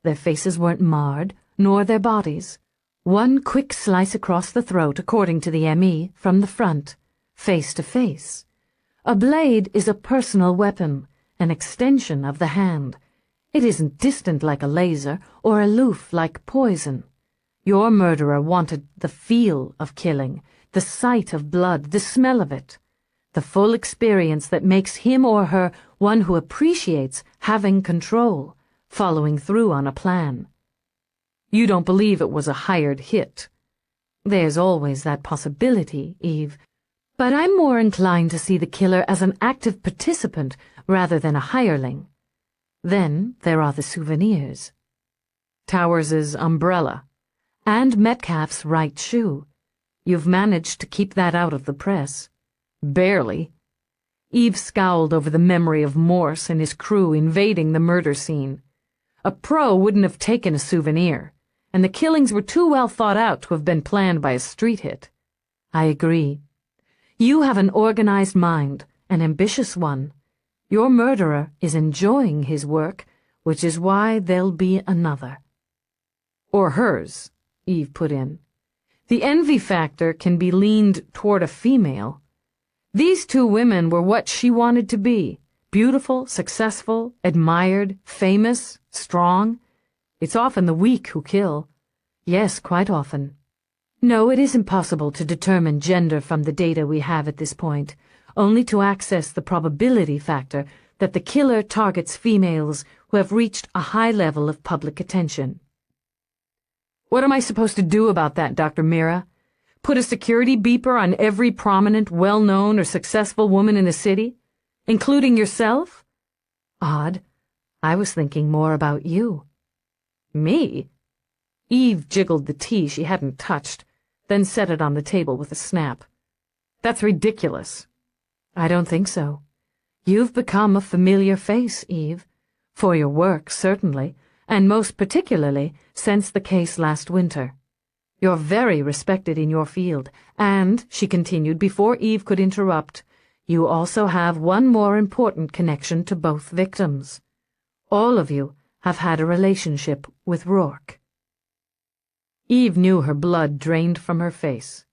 Their faces weren't marred, nor their bodies. One quick slice across the throat, according to the ME, from the front, face to face. A blade is a personal weapon, an extension of the hand. It isn't distant like a laser, or aloof like poison. Your murderer wanted the feel of killing, the sight of blood, the smell of it, the full experience that makes him or her one who appreciates having control, following through on a plan. You don't believe it was a hired hit. There's always that possibility, Eve, but I'm more inclined to see the killer as an active participant rather than a hireling. Then there are the souvenirs. Towers's umbrella. And Metcalf's right shoe. You've managed to keep that out of the press. Barely. Eve scowled over the memory of Morse and his crew invading the murder scene. A pro wouldn't have taken a souvenir, and the killings were too well thought out to have been planned by a street hit. I agree. You have an organized mind, an ambitious one. Your murderer is enjoying his work, which is why there'll be another. Or hers, Eve put in. The envy factor can be leaned toward a female. These two women were what she wanted to be. Beautiful, successful, admired, famous, strong. It's often the weak who kill. Yes, quite often. No, it is impossible to determine gender from the data we have at this point, only to access the probability factor that the killer targets females who have reached a high level of public attention. What am I supposed to do about that, Dr. Mira? Put a security beeper on every prominent, well-known, or successful woman in the city? Including yourself? Odd. I was thinking more about you. Me? Eve jiggled the tea she hadn't touched, then set it on the table with a snap. That's ridiculous. I don't think so. You've become a familiar face, Eve. For your work, certainly, and most particularly since the case last winter. You're very respected in your field, and, she continued before Eve could interrupt, you also have one more important connection to both victims. All of you have had a relationship with Rourke. Eve knew her blood drained from her face.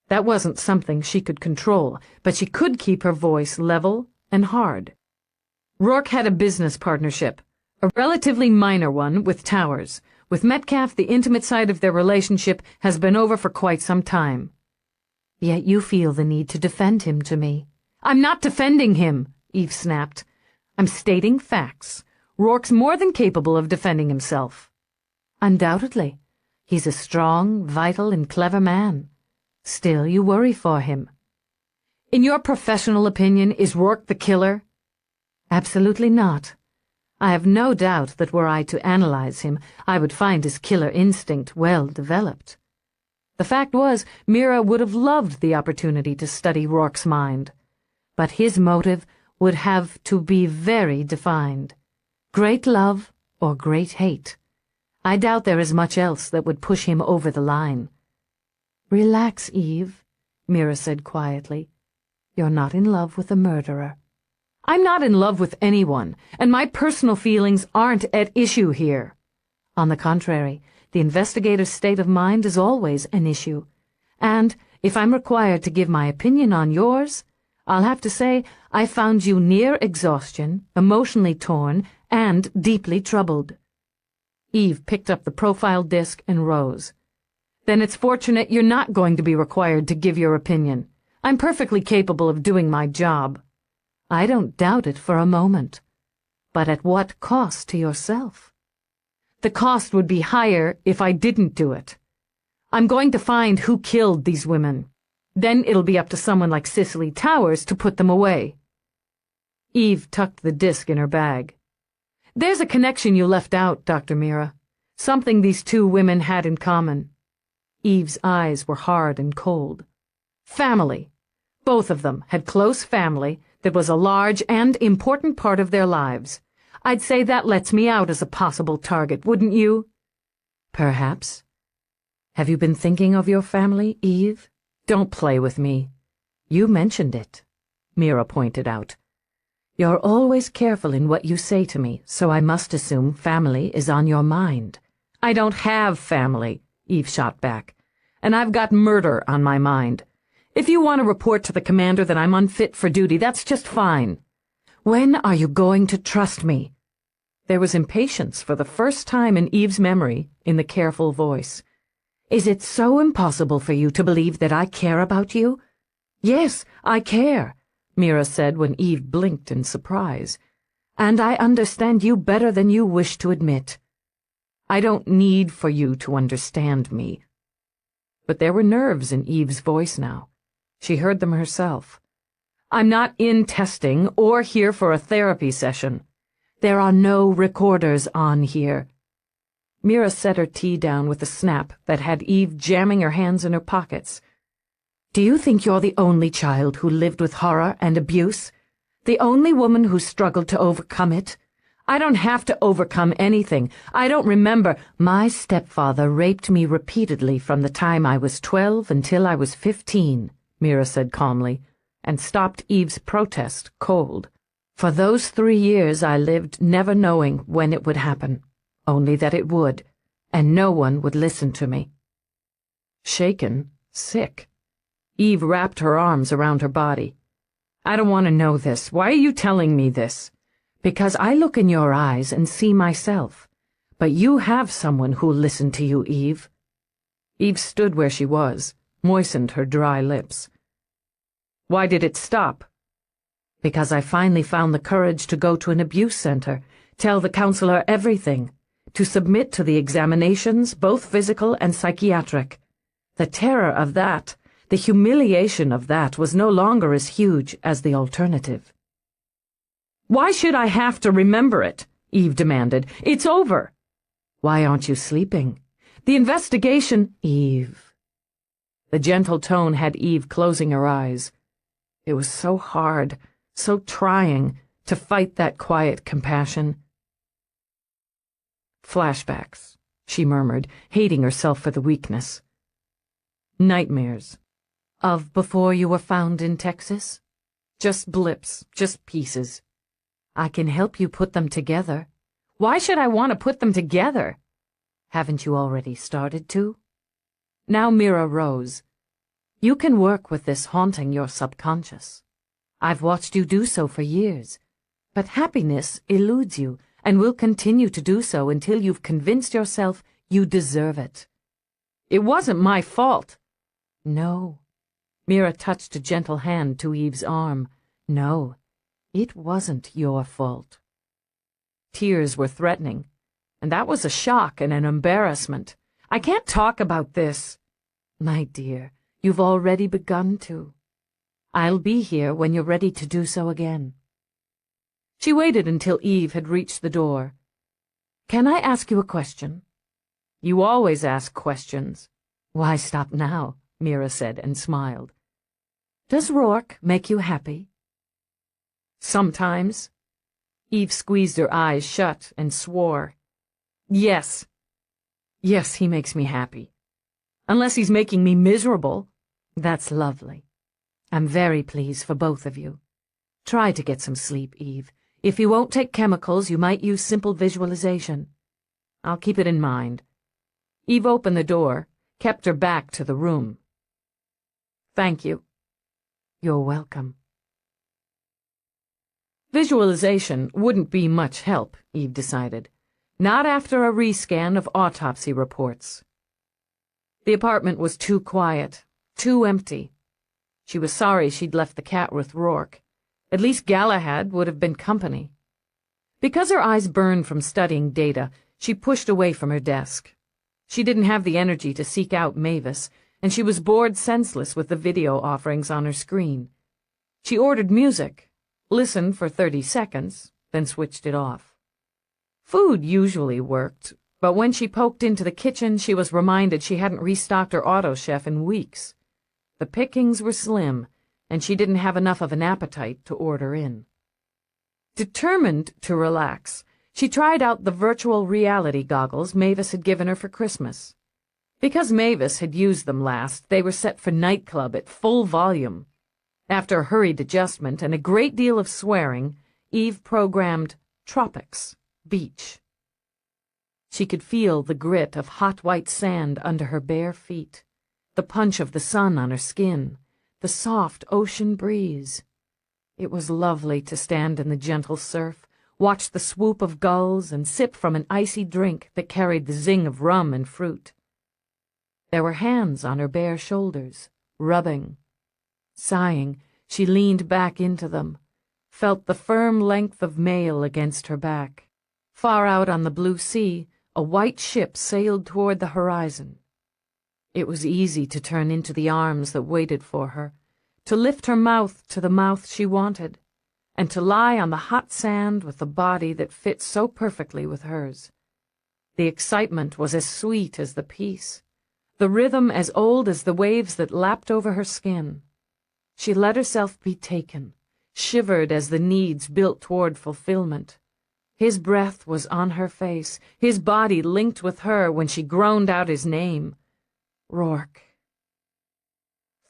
That wasn't something she could control, but she could keep her voice level and hard. Rourke had a business partnership, a relatively minor one, with Towers. With Metcalf, the intimate side of their relationship has been over for quite some time. Yet you feel the need to defend him to me. I'm not defending him, Eve snapped. I'm stating facts. Rourke's more than capable of defending himself. Undoubtedly. He's a strong, vital, and clever man. Still, you worry for him. In your professional opinion, is Rourke the killer? Absolutely not. I have no doubt that were I to analyze him, I would find his killer instinct well developed. The fact was, Mira would have loved the opportunity to study Rourke's mind. But his motive would have to be very defined. Great love or great hate. I doubt there is much else that would push him over the line. Relax, Eve, Mira said quietly. You're not in love with a murderer. I'm not in love with anyone, and my personal feelings aren't at issue here. On the contrary, the investigator's state of mind is always an issue. And if I'm required to give my opinion on yours, I'll have to say I found you near exhaustion, emotionally torn, and deeply troubled. Eve picked up the profile disc and rose. Then it's fortunate you're not going to be required to give your opinion. I'm perfectly capable of doing my job. I don't doubt it for a moment. But at what cost to yourself? The cost would be higher if I didn't do it. I'm going to find who killed these women. Then it'll be up to someone like Cicely Towers to put them away. Eve tucked the disc in her bag. There's a connection you left out, Dr. Mira. Something these two women had in common. Eve's eyes were hard and cold. Family. Both of them had close family that was a large and important part of their lives. I'd say that lets me out as a possible target, wouldn't you? Perhaps. Have you been thinking of your family, Eve? Don't play with me. You mentioned it, Mira pointed out. You're always careful in what you say to me, so I must assume family is on your mind. I don't have family, Eve shot back, and I've got murder on my mind. If you want to report to the commander that I'm unfit for duty, that's just fine. When are you going to trust me? There was impatience for the first time in Eve's memory in the careful voice. Is it so impossible for you to believe that I care about you? Yes, I care, Mira said when Eve blinked in surprise. And I understand you better than you wish to admit. I don't need for you to understand me. But there were nerves in Eve's voice now. She heard them herself. I'm not in testing or here for a therapy session. There are no recorders on here. Mira set her tea down with a snap that had Eve jamming her hands in her pockets. Do you think you're the only child who lived with horror and abuse? The only woman who struggled to overcome it? I don't have to overcome anything. I don't remember. My stepfather raped me repeatedly from the time I was 12 until I was 15, Mira said calmly, and stopped Eve's protest cold. For those 3 years I lived never knowing when it would happen, only that it would, and no one would listen to me. Shaken, sick, Eve wrapped her arms around her body. I don't want to know this. Why are you telling me this? Because I look in your eyes and see myself. But you have someone who'll listen to you, Eve. Eve stood where she was, moistened her dry lips. Why did it stop? Because I finally found the courage to go to an abuse center, tell the counselor everything, to submit to the examinations, both physical and psychiatric. The terror of that, the humiliation of that was no longer as huge as the alternative. Why should I have to remember it? Eve demanded. It's over. Why aren't you sleeping? The investigation, Eve. The gentle tone had Eve closing her eyes. It was so hard, so trying, to fight that quiet compassion. Flashbacks, she murmured, hating herself for the weakness. Nightmares. Of before you were found in Texas? Just blips, just pieces. I can help you put them together. Why should I want to put them together? Haven't you already started to? Now Mira rose. You can work with this haunting your subconscious. I've watched you do so for years. But happiness eludes you, and will continue to do so until you've convinced yourself you deserve it. It wasn't my fault. No. Mira touched a gentle hand to Eve's arm. No, it wasn't your fault. Tears were threatening, and that was a shock and an embarrassment. I can't talk about this. My dear, you've already begun to. I'll be here when you're ready to do so again. She waited until Eve had reached the door. Can I ask you a question? You always ask questions. Why stop now? Mira said and smiled. Does Rourke make you happy? Sometimes. Eve squeezed her eyes shut and swore. Yes. Yes, he makes me happy. Unless he's making me miserable. That's lovely. I'm very pleased for both of you. Try to get some sleep, Eve. If you won't take chemicals, you might use simple visualization. I'll keep it in mind. Eve opened the door, kept her back to the room. Thank you. You're welcome. Visualization wouldn't be much help, Eve decided. Not after a rescan of autopsy reports. The apartment was too quiet, too empty. She was sorry she'd left the cat with Rourke. At least Galahad would have been company. Because her eyes burned from studying data, she pushed away from her desk. She didn't have the energy to seek out Mavis, and she was bored senseless with the video offerings on her screen. She ordered music, listened for 30 seconds, then switched it off. Food usually worked, but when she poked into the kitchen, she was reminded she hadn't restocked her auto chef in weeks. The pickings were slim, and she didn't have enough of an appetite to order in. Determined to relax, she tried out the virtual reality goggles Mavis had given her for Christmas. Because Mavis had used them last, they were set for nightclub at full volume. After a hurried adjustment and a great deal of swearing, Eve programmed Tropics, Beach. She could feel the grit of hot white sand under her bare feet, the punch of the sun on her skin, the soft ocean breeze. It was lovely to stand in the gentle surf, watch the swoop of gulls, and sip from an icy drink that carried the zing of rum and fruit. There were hands on her bare shoulders, rubbing. Sighing, she leaned back into them, felt the firm length of mail against her back. Far out on the blue sea, a white ship sailed toward the horizon. It was easy to turn into the arms that waited for her, to lift her mouth to the mouth she wanted, and to lie on the hot sand with the body that fit so perfectly with hers. The excitement was as sweet as the peace, the rhythm as old as the waves that lapped over her skin. She let herself be taken, shivered as the needs built toward fulfillment. His breath was on her face, his body linked with her when she groaned out his name. Rourke.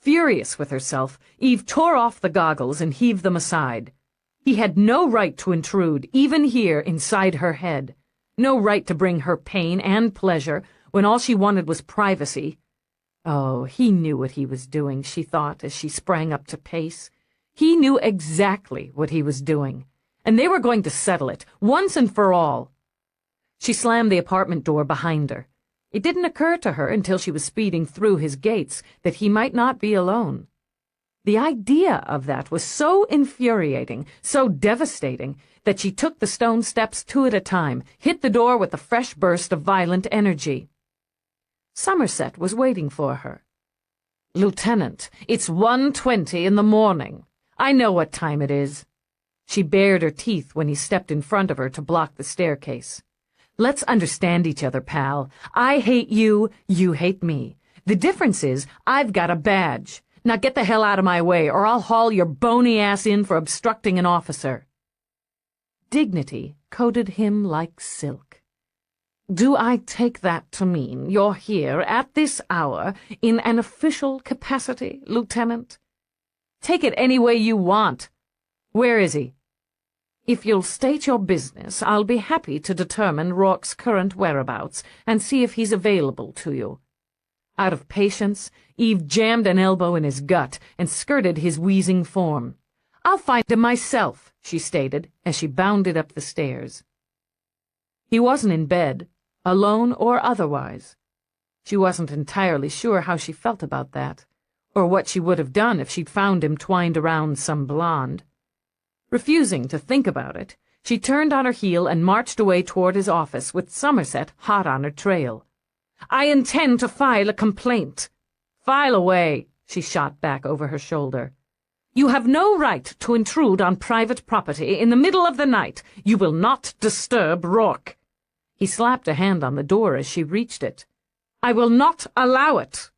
Furious with herself, Eve tore off the goggles and heaved them aside. He had no right to intrude, even here inside her head. No right to bring her pain and pleasure when all she wanted was privacy. Oh, he knew what he was doing, she thought as she sprang up to pace. He knew exactly what he was doing, and they were going to settle it, once and for all. She slammed the apartment door behind her. It didn't occur to her until she was speeding through his gates that he might not be alone. The idea of that was so infuriating, so devastating, that she took the stone steps 2 at a time, hit the door with a fresh burst of violent energy. Somerset was waiting for her. "Lieutenant, it's 1:20 in the morning. I know what time it is." She bared her teeth when he stepped in front of her to block the staircase. "Let's understand each other, pal. I hate you, you hate me. The difference is I've got a badge. Now get the hell out of my way, or I'll haul your bony ass in for obstructing an officer." Dignity coated him like silk. "Do I take that to mean you're here at this hour in an official capacity, Lieutenant?" "Take it any way you want. Where is he?" "If you'll state your business, I'll be happy to determine Rourke's current whereabouts and see if he's available to you." Out of patience, Eve jammed an elbow in his gut and skirted his wheezing form. "I'll find him myself," she stated as she bounded up the stairs. He wasn't in bed, alone or otherwise. She wasn't entirely sure how she felt about that, or what she would have done if she'd found him twined around some blonde. Refusing to think about it, she turned on her heel and marched away toward his office with Somerset hot on her trail. "I intend to file a complaint." "File away," she shot back over her shoulder. "You have no right to intrude on private property in the middle of the night. You will not disturb Rourke." He slapped a hand on the door as she reached it. "I will not allow it."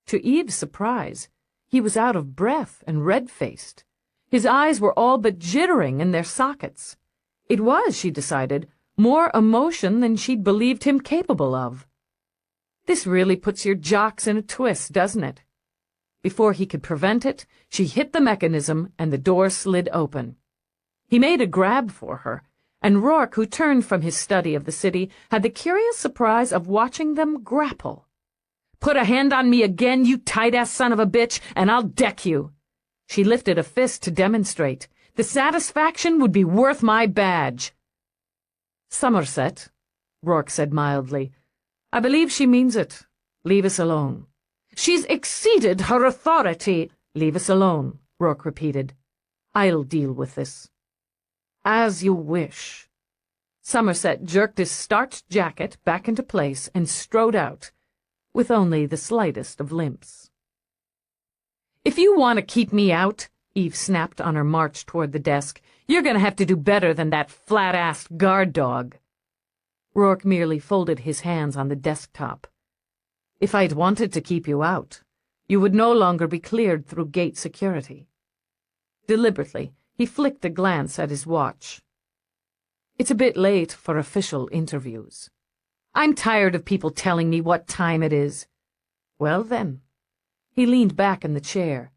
To Eve's surprise, he was out of breath and red-faced. His eyes were all but jittering in their sockets. It was, she decided, more emotion than she'd believed him capable of. This really puts your jocks in a twist, doesn't it? Before he could prevent it, she hit the mechanism and the door slid open. He made a grab for her, and Rourke, who turned from his study of the city, had the curious surprise of watching them grapple. "Put a hand on me again, you tight-ass son of a bitch, and I'll deck you." She lifted a fist to demonstrate. "The satisfaction would be worth my badge." "Somerset," Rourke said mildly, "I believe she means it. Leave us alone." "She's exceeded her authority." "Leave us alone," Rourke repeated. I'll deal with this." "As you wish." Somerset jerked his starched jacket back into place and strode out, with only the slightest of limps. "If you want to keep me out," Eve snapped on her march toward the desk, "you're going to have to do better than that flat-assed guard dog." Rourke merely folded his hands on the desktop. "If I'd wanted to keep you out, you would no longer be cleared through gate security." Deliberately, he flicked a glance at his watch. "It's a bit late for official interviews. I'm tired of people telling me what time it is." "Well, then." He leaned back in the chair.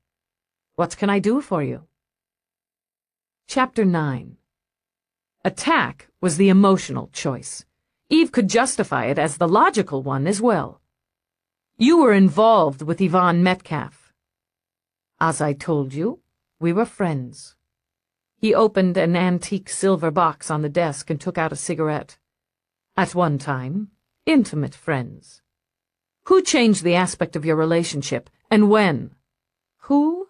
"What can I do for you?" Chapter 9. Attack was the emotional choice. Eve could justify it as the logical one as well. "You were involved with Yvonne Metcalf." "As I told you, we were friends." He opened an antique silver box on the desk and took out a cigarette. "At one time, intimate friends." "Who changed the aspect of your relationship, and when?" "Who?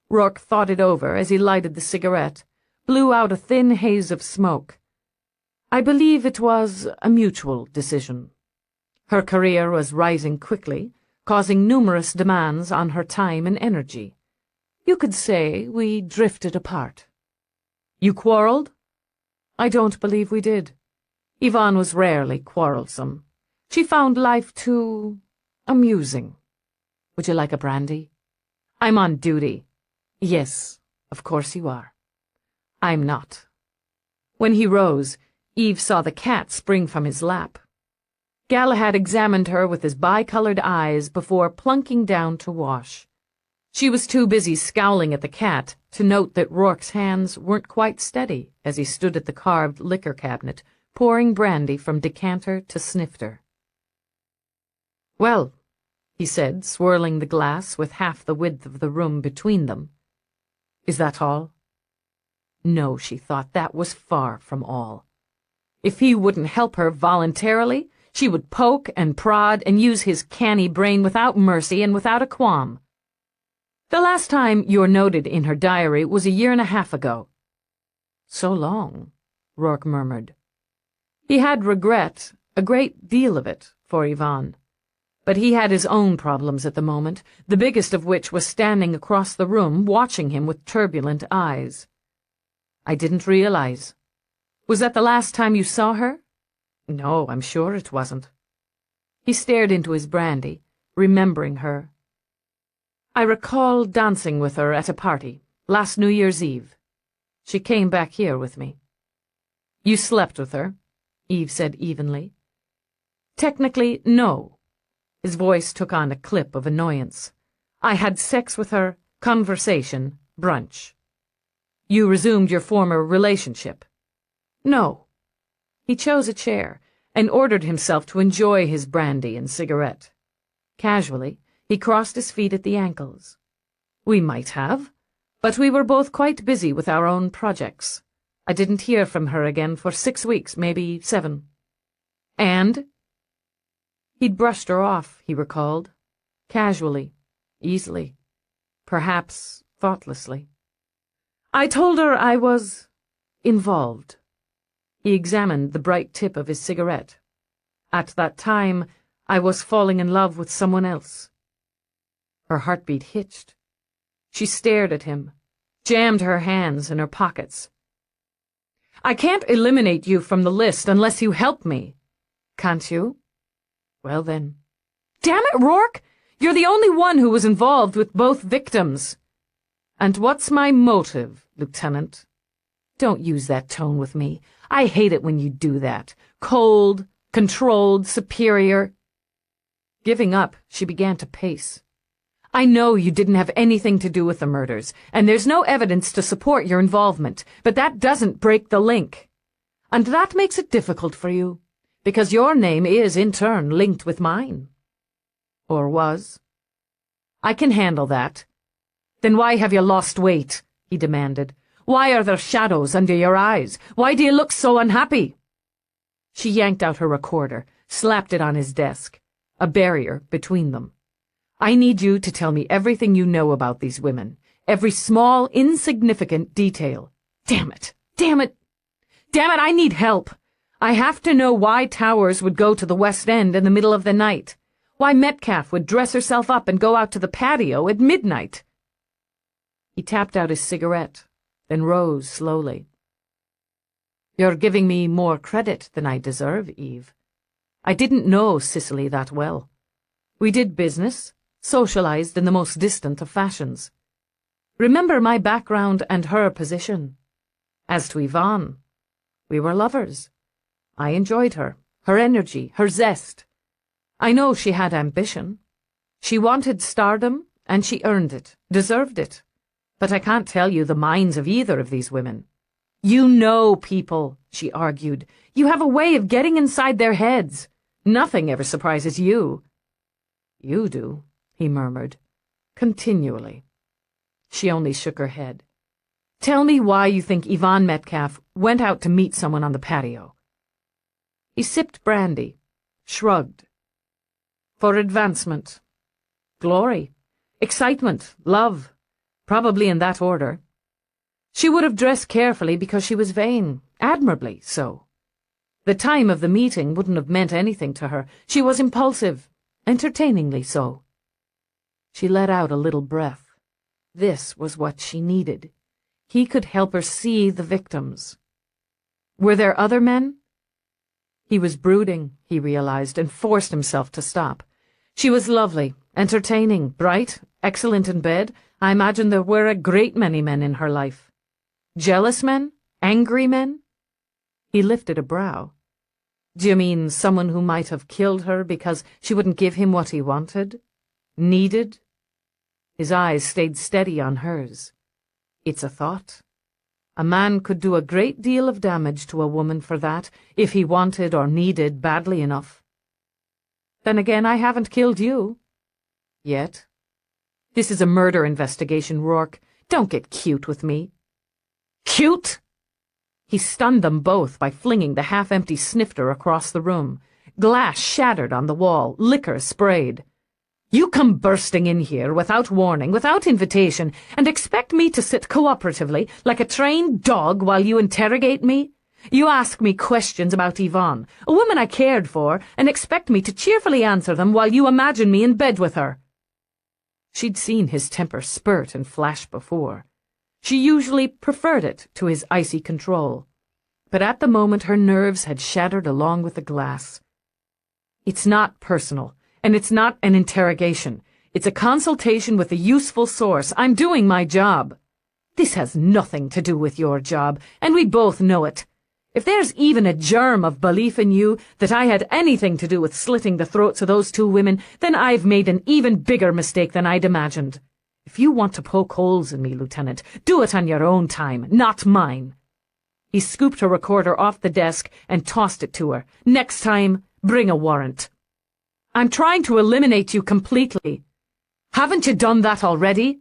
Rourke thought it over as he lighted the cigarette, blew out a thin haze of smoke. "I believe it was a mutual decision. Her career was rising quickly, causing numerous demands on her time and energy. You could say we drifted apart." "You quarreled?" "I don't believe we did. Yvonne was rarely quarrelsome. She found life too amusing. Would you like a brandy?" "I'm on duty." "Yes, of course you are. I'm not." When he rose, Eve saw the cat spring from his lap. Galahad examined her with his bi-colored eyes before plunking down to wash. She was too busy scowling at the cat to note that Rourke's hands weren't quite steady as he stood at the carved liquor cabinet, pouring brandy from decanter to snifter. "Well," he said, swirling the glass with half the width of the room between them. "Is that all?" No, she thought, that was far from all. If he wouldn't help her voluntarily, she would poke and prod and use his canny brain without mercy and without a qualm. "The last time you're noted in her diary was 1.5 years ago." "So long," Rourke murmured. He had regret, a great deal of it, for Yvonne. But he had his own problems at the moment, the biggest of which was standing across the room watching him with turbulent eyes. "I didn't realize. Was that the last time you saw her?" "No, I'm sure it wasn't." He stared into his brandy, remembering her. "I recall dancing with her at a party, last New Year's Eve. She came back here with me." "You slept with her?" Eve said evenly. "Technically, no." His voice took on a clip of annoyance. "I had sex with her, conversation, brunch." "You resumed your former relationship?" "No." He chose a chair and ordered himself to enjoy his brandy and cigarette. Casually, he crossed his feet at the ankles. "We might have, but we were both quite busy with our own projects. I didn't hear from her again for 6 weeks, maybe 7. "And?" He'd brushed her off, he recalled. Casually, easily, perhaps thoughtlessly. "I told her I was involved." He examined the bright tip of his cigarette. "At that time, I was falling in love with someone else." Her heartbeat hitched. She stared at him, jammed her hands in her pockets. "I can't eliminate you from the list unless you help me." "Can't you? Well then." "Damn it, Rourke! You're the only one who was involved with both victims." "And what's my motive, Lieutenant?" "Don't use that tone with me. I hate it when you do that. Cold, controlled, superior." Giving up, she began to pace. "I know you didn't have anything to do with the murders, and there's no evidence to support your involvement, but that doesn't break the link. And that makes it difficult for you, because your name is, in turn, linked with mine. Or was. I can handle that." "Then why have you lost weight?" he demanded. "Why are there shadows under your eyes? Why do you look so unhappy?" She yanked out her recorder, slapped it on his desk, a barrier between them. "I need you to tell me everything you know about these women, every small, insignificant detail. Damn it! Damn it! Damn it, I need help! I have to know why Towers would go to the West End in the middle of the night. Why Metcalf would dress herself up and go out to the patio at midnight. He tapped out his cigarette, then rose slowly. You're giving me more credit than I deserve, Eve. I didn't know Cicely that well. We did business, socialized in the most distant of fashions. Remember my background and her position. As to Yvonne, we were lovers. I enjoyed her energy, her zest. I know she had ambition. She wanted stardom, and she earned it, deserved it. But I can't tell you the minds of either of these women. You know people, she argued. You have a way of getting inside their heads. Nothing ever surprises you. You do, he murmured, continually. She only shook her head. Tell me why you think Yvonne Metcalf went out to meet someone on the patio. He sipped brandy, shrugged. For advancement. Glory. Excitement. Love. Probably in that order. She would have dressed carefully because she was vain, admirably so. The time of the meeting wouldn't have meant anything to her. She was impulsive, entertainingly so. She let out a little breath. This was what she needed. He could help her see the victims. Were there other men? He was brooding, he realized, and forced himself to stop. She was lovely, entertaining, bright, excellent in bed. I imagine there were a great many men in her life. Jealous men? Angry men? He lifted a brow. Do you mean someone who might have killed her because she wouldn't give him what he wanted? Needed? His eyes stayed steady on hers. It's a thought. A man could do a great deal of damage to a woman for that, if he wanted or needed badly enough. Then again, I haven't killed you. Yet. This is a murder investigation, Rourke. Don't get cute with me. Cute? He stunned them both by flinging the half-empty snifter across the room. Glass shattered on the wall, liquor sprayed. You come bursting in here without warning, without invitation, and expect me to sit cooperatively like a trained dog while you interrogate me? You ask me questions about Yvonne, a woman I cared for, and expect me to cheerfully answer them while you imagine me in bed with her. She'd seen his temper spurt and flash before. She usually preferred it to his icy control. But at the moment her nerves had shattered along with the glass. It's not personal. And it's not an interrogation. It's a consultation with a useful source. I'm doing my job. This has nothing to do with your job, and we both know it. If there's even a germ of belief in you that I had anything to do with slitting the throats of those two women, then I've made an even bigger mistake than I'd imagined. If you want to poke holes in me, Lieutenant, do it on your own time, not mine. He scooped her recorder off the desk and tossed it to her. Next time, bring a warrant. I'm trying to eliminate you completely. Haven't you done that already?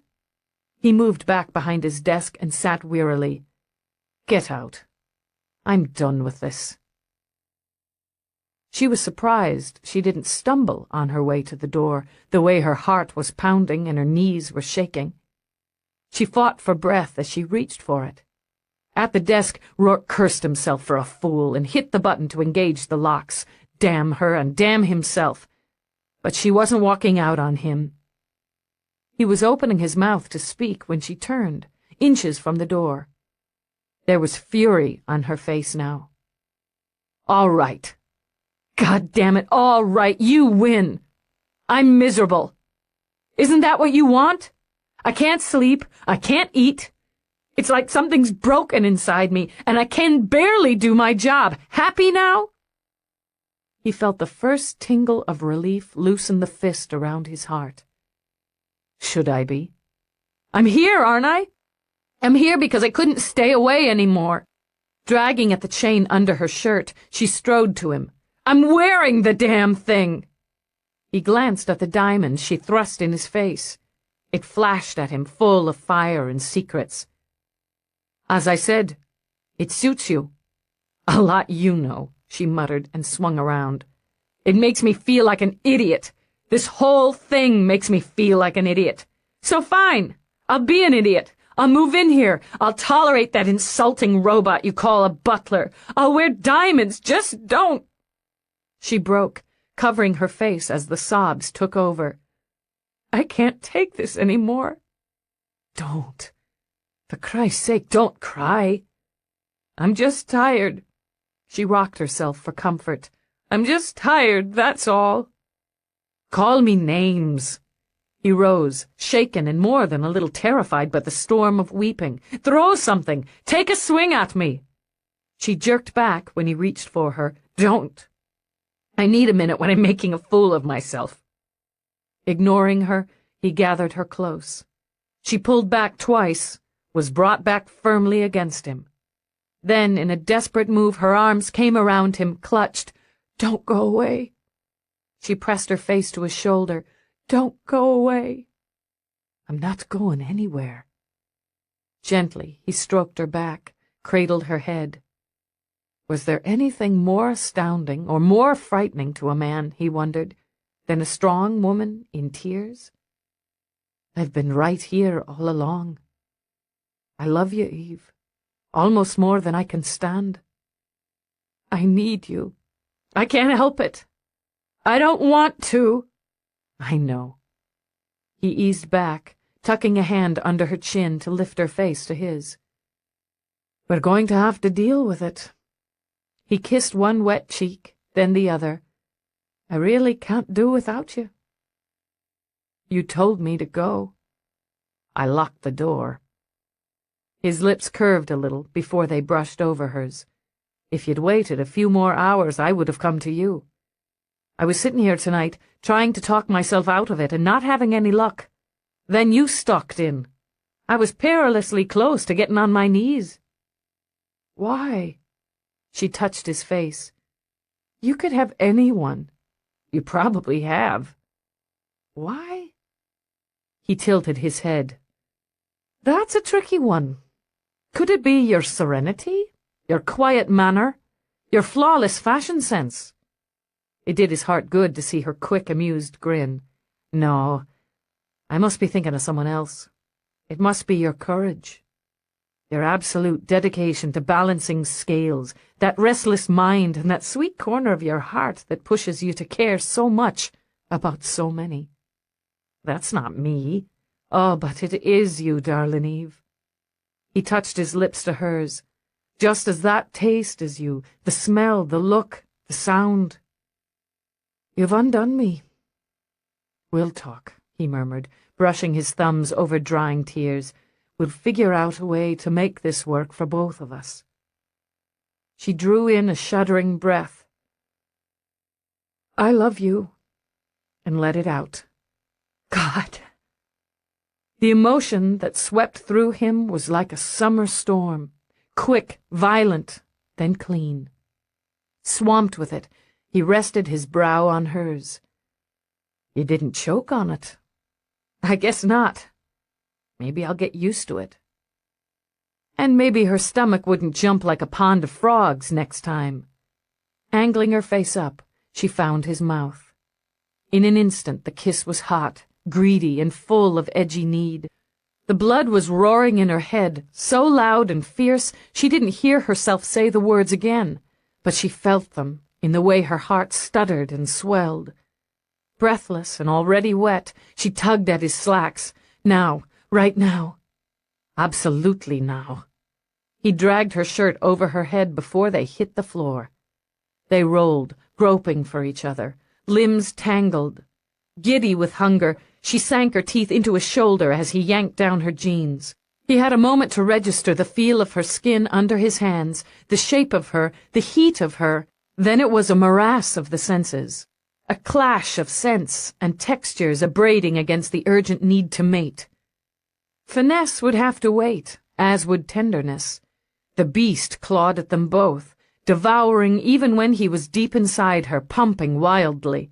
He moved back behind his desk and sat wearily. Get out. I'm done with this. She was surprised she didn't stumble on her way to the door, the way her heart was pounding and her knees were shaking. She fought for breath as she reached for it. At the desk, Rourke cursed himself for a fool and hit the button to engage the locks. Damn her and damn himself. But she wasn't walking out on him. He was opening his mouth to speak when she turned, inches from the door. There was fury on her face now. All right. God damn it, all right, you win. I'm miserable. Isn't that what you want? I can't sleep, I can't eat. It's like something's broken inside me, and I can barely do my job. Happy now? He felt the first tingle of relief loosen the fist around his heart. Should I be? I'm here, aren't I? I'm here because I couldn't stay away anymore. Dragging at the chain under her shirt, she strode to him. I'm wearing the damn thing! He glanced at the diamond she thrust in his face. It flashed at him full of fire and secrets. As I said, it suits you. A lot you know, she muttered and swung around. It makes me feel like an idiot. This whole thing makes me feel like an idiot. So fine, I'll be an idiot. I'll move in here. I'll tolerate that insulting robot you call a butler. I'll wear diamonds. Just don't. She broke, covering her face as the sobs took over. I can't take this any more. Don't. For Christ's sake, don't cry. I'm just tired. She rocked herself for comfort. I'm just tired, that's all. Call me names. He rose, shaken and more than a little terrified by the storm of weeping. Throw something. Take a swing at me. She jerked back when he reached for her. Don't. I need a minute when I'm making a fool of myself. Ignoring her, he gathered her close. She pulled back twice, was brought back firmly against him. Then, in a desperate move, her arms came around him, clutched. Don't go away. She pressed her face to his shoulder. Don't go away. I'm not going anywhere. Gently, he stroked her back, cradled her head. Was there anything more astounding or more frightening to a man, he wondered, than a strong woman in tears? I've been right here all along. I love you, Eve, almost more than I can stand. I need you. I can't help it. I don't want to. I know. He eased back, tucking a hand under her chin to lift her face to his. We're going to have to deal with it. He kissed one wet cheek, then the other. I really can't do without you. You told me to go. I locked the door. His lips curved a little before they brushed over hers. If you'd waited a few more hours, I would have come to you. I was sitting here tonight, trying to talk myself out of it and not having any luck. Then you stalked in. I was perilously close to getting on my knees. Why? She touched his face. You could have anyone. You probably have. Why? He tilted his head. That's a tricky one. Could it be your serenity, your quiet manner, your flawless fashion sense? It did his heart good to see her quick, amused grin. No, I must be thinking of someone else. It must be your courage. Your absolute dedication to balancing scales, that restless mind and that sweet corner of your heart that pushes you to care so much about so many. That's not me. Oh, but it is you, darling Eve. He touched his lips to hers. Just as that taste is you, the smell, the look, the sound. You've undone me. We'll talk, he murmured, brushing his thumbs over drying tears. We'll figure out a way to make this work for both of us. She drew in a shuddering breath. I love you, and let it out. God! The emotion that swept through him was like a summer storm, quick, violent, then clean. Swamped with it, he rested his brow on hers. You didn't choke on it. I guess not. Maybe I'll get used to it. And maybe her stomach wouldn't jump like a pond of frogs next time. Angling her face up, she found his mouth. In an instant the kiss was hot, greedy, and full of edgy need. The blood was roaring in her head, so loud and fierce she didn't hear herself say the words again, but she felt them in the way her heart stuttered and swelled. Breathless and already wet, she tugged at his slacks. Now, right now. Absolutely now. He dragged her shirt over her head before they hit the floor. They rolled, groping for each other, limbs tangled. Giddy with hunger, she sank her teeth into his shoulder as he yanked down her jeans. He had a moment to register the feel of her skin under his hands, the shape of her, the heat of her. Then it was a morass of the senses, a clash of scents and textures abrading against the urgent need to mate. Finesse would have to wait, as would tenderness. The beast clawed at them both, devouring even when he was deep inside her, pumping wildly.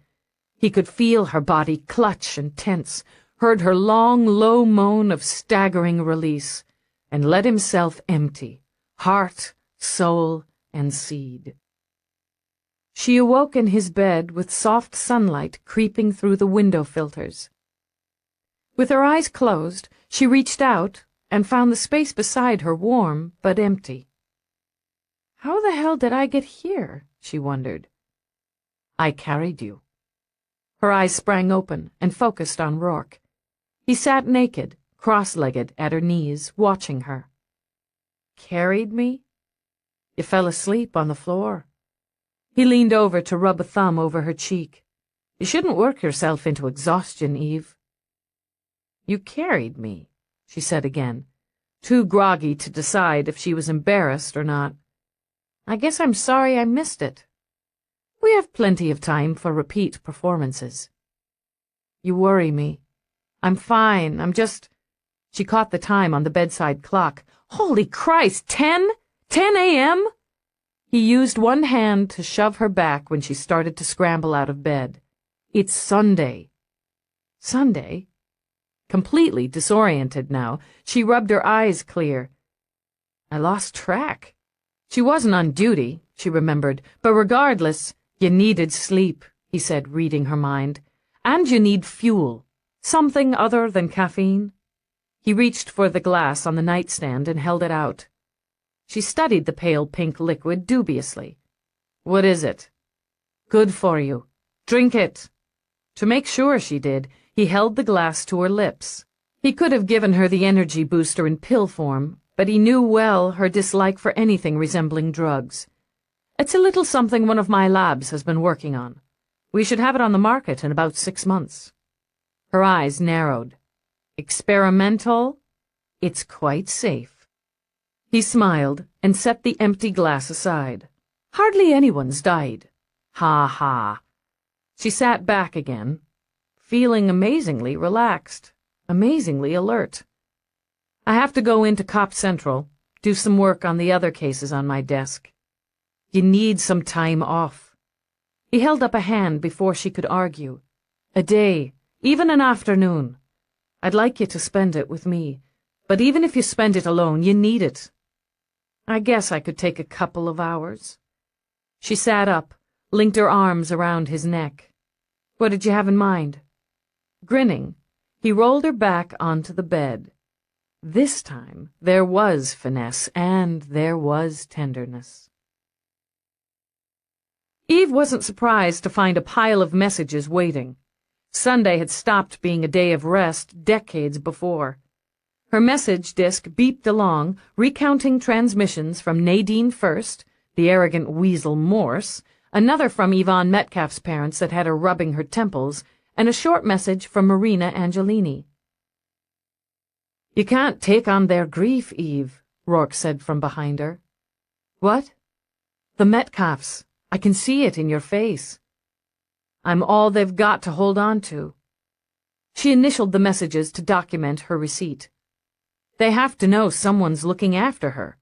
He could feel her body clutch and tense, heard her long, low moan of staggering release, and let himself empty, heart, soul, and seed. She awoke in his bed with soft sunlight creeping through the window filters. With her eyes closed, she reached out and found the space beside her warm but empty. How the hell did I get here? She wondered. I carried you. Her eyes sprang open and focused on Rourke. He sat naked, cross-legged at her knees, watching her. Carried me? You fell asleep on the floor. He leaned over to rub a thumb over her cheek. You shouldn't work yourself into exhaustion, Eve. You carried me, she said again, too groggy to decide if she was embarrassed or not. I guess I'm sorry I missed it. We have plenty of time for repeat performances. You worry me. I'm fine, I'm just... She caught the time on the bedside clock. Holy Christ, 10? 10 a.m.? He used one hand to shove her back when she started to scramble out of bed. It's Sunday. Sunday? Completely disoriented now, she rubbed her eyes clear. I lost track. She wasn't on duty, she remembered, but regardless, you needed sleep, he said, reading her mind. And you need fuel. Something other than caffeine. He reached for the glass on the nightstand and held it out. She studied the pale pink liquid dubiously. What is it? Good for you. Drink it. To make sure she did, he held the glass to her lips. He could have given her the energy booster in pill form, but he knew well her dislike for anything resembling drugs. It's a little something one of my labs has been working on. We should have it on the market in about 6 months. Her eyes narrowed. Experimental? It's quite safe. He smiled and set the empty glass aside. Hardly anyone's died. Ha ha. She sat back again, feeling amazingly relaxed, amazingly alert. I have to go into Cop Central, do some work on the other cases on my desk. You need some time off. He held up a hand before she could argue. A day, even an afternoon. I'd like you to spend it with me, but even if you spend it alone, you need it. I guess I could take a couple of hours. She sat up, linked her arms around his neck. What did you have in mind? Grinning, he rolled her back onto the bed. This time there was finesse and there was tenderness. Eve wasn't surprised to find a pile of messages waiting. Sunday had stopped being a day of rest decades before. Her message disc beeped along, recounting transmissions from Nadine first, the arrogant weasel Morse, another from Yvonne Metcalf's parents that had her rubbing her temples, and a short message from Marina Angelini. You can't take on their grief, Eve, Rourke said from behind her. What? The Metcalfs. I can see it in your face. I'm all they've got to hold on to. She initialed the messages to document her receipt. They have to know someone's looking after her.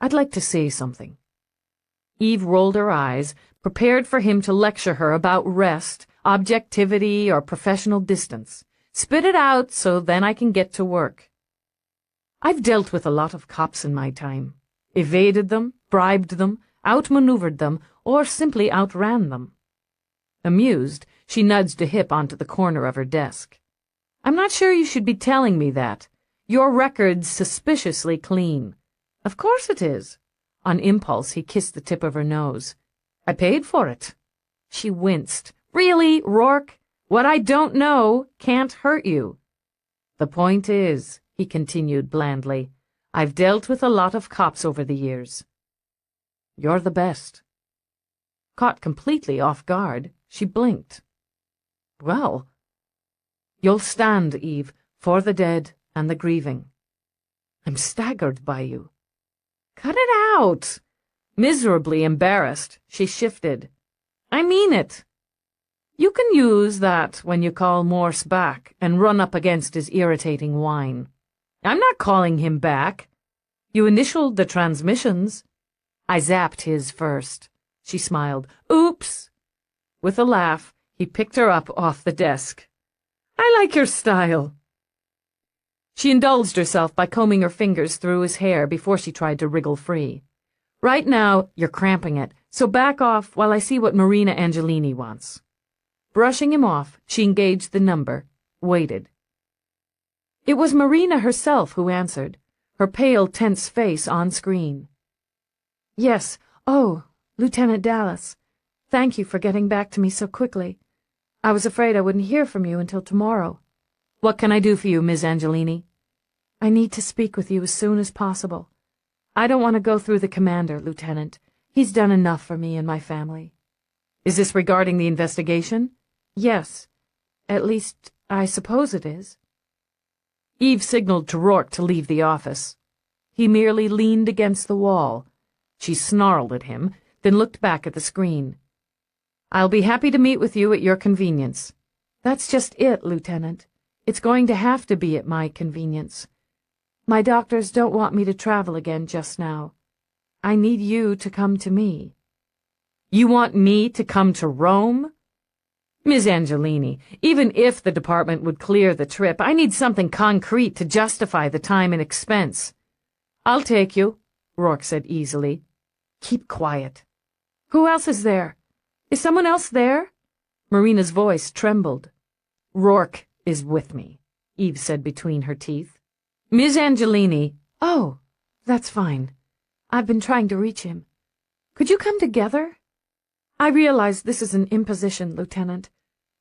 I'd like to say something. Eve rolled her eyes, prepared for him to lecture her about rest, objectivity, or professional distance. Spit it out so then I can get to work. I've dealt with a lot of cops in my time. Evaded them, bribed them, outmaneuvered them, or simply outran them. Amused, she nudged a hip onto the corner of her desk. I'm not sure you should be telling me that. Your record's suspiciously clean. Of course it is. On impulse, he kissed the tip of her nose. I paid for it. She winced. Really, Rourke? What I don't know can't hurt you. The point is, he continued blandly, I've dealt with a lot of cops over the years. You're the best. Caught completely off guard, she blinked. Well, you'll stand, Eve, for the dead and the grieving. I'm staggered by you. Cut it out. Miserably embarrassed, she shifted. I mean it. You can use that when you call Morse back and run up against his irritating whine. I'm not calling him back. You initialed the transmissions. I zapped his first. She smiled. Oops. With a laugh, he picked her up off the desk. I like your style. She indulged herself by combing her fingers through his hair before she tried to wriggle free. Right now, you're cramping it, so back off while I see what Marina Angelini wants. Brushing him off, she engaged the number, waited. It was Marina herself who answered, her pale, tense face on screen. Yes, oh, Lieutenant Dallas. Thank you for getting back to me so quickly. I was afraid I wouldn't hear from you until tomorrow. What can I do for you, Miss Angelini? I need to speak with you as soon as possible. I don't want to go through the commander, Lieutenant. He's done enough for me and my family. Is this regarding the investigation? Yes. At least, I suppose it is. Eve signaled to Rourke to leave the office. He merely leaned against the wall. She snarled at him, then looked back at the screen. I'll be happy to meet with you at your convenience. That's just it, Lieutenant. It's going to have to be at my convenience. My doctors don't want me to travel again just now. I need you to come to me. You want me to come to Rome? Miss Angelini, even if the department would clear the trip, I need something concrete to justify the time and expense. I'll take you, Rourke said easily. Keep quiet. Who else is there? Is someone else there? Marina's voice trembled. Rourke is with me, Eve said between her teeth. Miss Angelini. Oh, that's fine. I've been trying to reach him. Could you come together? I realize this is an imposition, Lieutenant.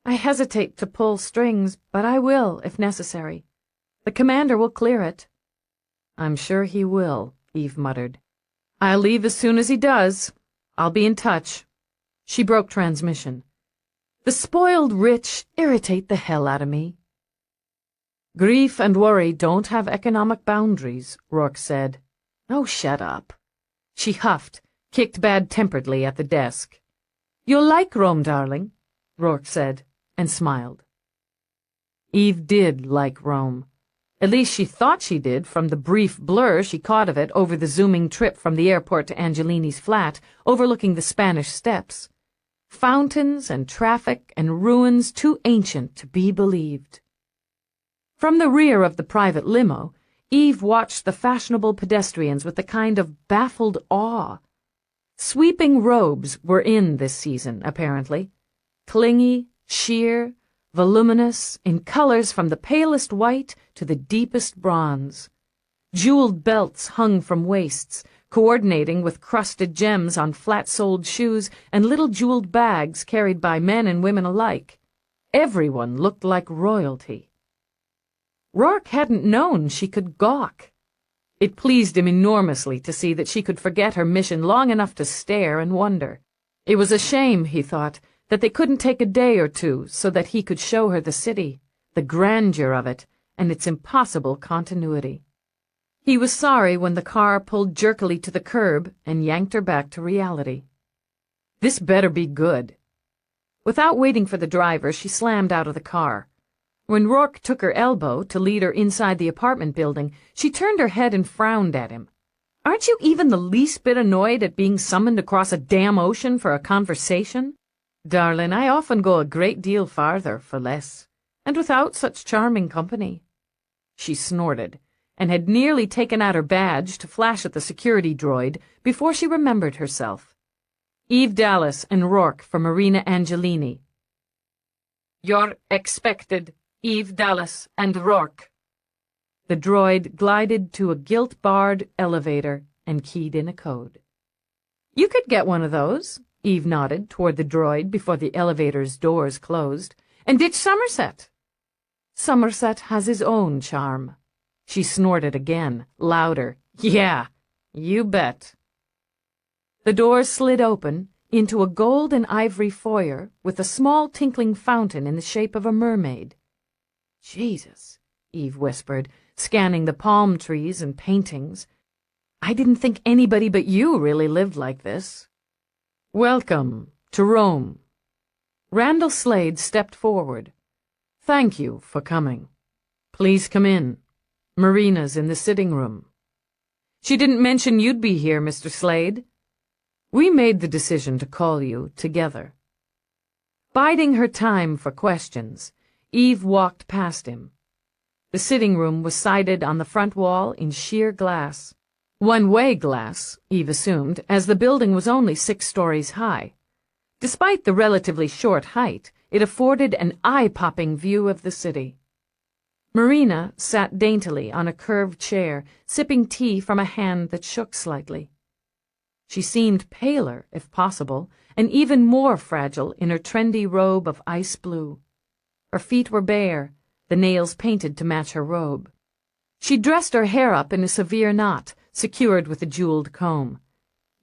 I hesitate to pull strings, but I will, if necessary. The commander will clear it. I'm sure he will, Eve muttered. I'll leave as soon as he does. I'll be in touch. She broke transmission. The spoiled rich irritate the hell out of me. Grief and worry don't have economic boundaries, Rourke said. Oh, shut up. She huffed, kicked bad-temperedly at the desk. You'll like Rome, darling, Rourke said, and smiled. Eve did like Rome. At least she thought she did from the brief blur she caught of it over the zooming trip from the airport to Angelini's flat, overlooking the Spanish Steps. Fountains and traffic and ruins too ancient to be believed. From the rear of the private limo, Eve watched the fashionable pedestrians with a kind of baffled awe. Sweeping robes were in this season, apparently. Clingy, sheer, voluminous, in colors from the palest white to the deepest bronze. Jeweled belts hung from waists, coordinating with crusted gems on flat-soled shoes and little jeweled bags carried by men and women alike. Everyone looked like royalty. Rourke hadn't known she could gawk. It pleased him enormously to see that she could forget her mission long enough to stare and wonder. It was a shame, he thought, that they couldn't take a day or two so that he could show her the city, the grandeur of it, and its impossible continuity. He was sorry when the car pulled jerkily to the curb and yanked her back to reality. This better be good. Without waiting for the driver, she slammed out of the car. When Rourke took her elbow to lead her inside the apartment building, she turned her head and frowned at him. Aren't you even the least bit annoyed at being summoned across a damn ocean for a conversation? Darling, I often go a great deal farther for less, and without such charming company. She snorted, and had nearly taken out her badge to flash at the security droid before she remembered herself. Eve Dallas and Rourke for Marina Angelini. You're expected, Eve Dallas and Rourke. The droid glided to a gilt-barred elevator and keyed in a code. You could get one of those, Eve nodded toward the droid before the elevator's doors closed, and ditch Somerset. Somerset has his own charm. She snorted again, louder. Yeah, you bet. The doors slid open into a gold and ivory foyer with a small tinkling fountain in the shape of a mermaid. Jesus, Eve whispered, scanning the palm trees and paintings. I didn't think anybody but you really lived like this. Welcome to Rome. Randall Slade stepped forward. Thank you for coming. Please come in. Marina's in the sitting room. She didn't mention you'd be here, Mr. Slade. We made the decision to call you together. Biding her time for questions, Eve walked past him. The sitting room was sided on the front wall in sheer glass. One-way glass, Eve assumed, as the building was only 6 stories high. Despite the relatively short height, it afforded an eye-popping view of the city. Marina sat daintily on a curved chair, sipping tea from a hand that shook slightly. She seemed paler, if possible, and even more fragile in her trendy robe of ice blue. Her feet were bare, the nails painted to match her robe. She dressed her hair up in a severe knot, secured with a jeweled comb.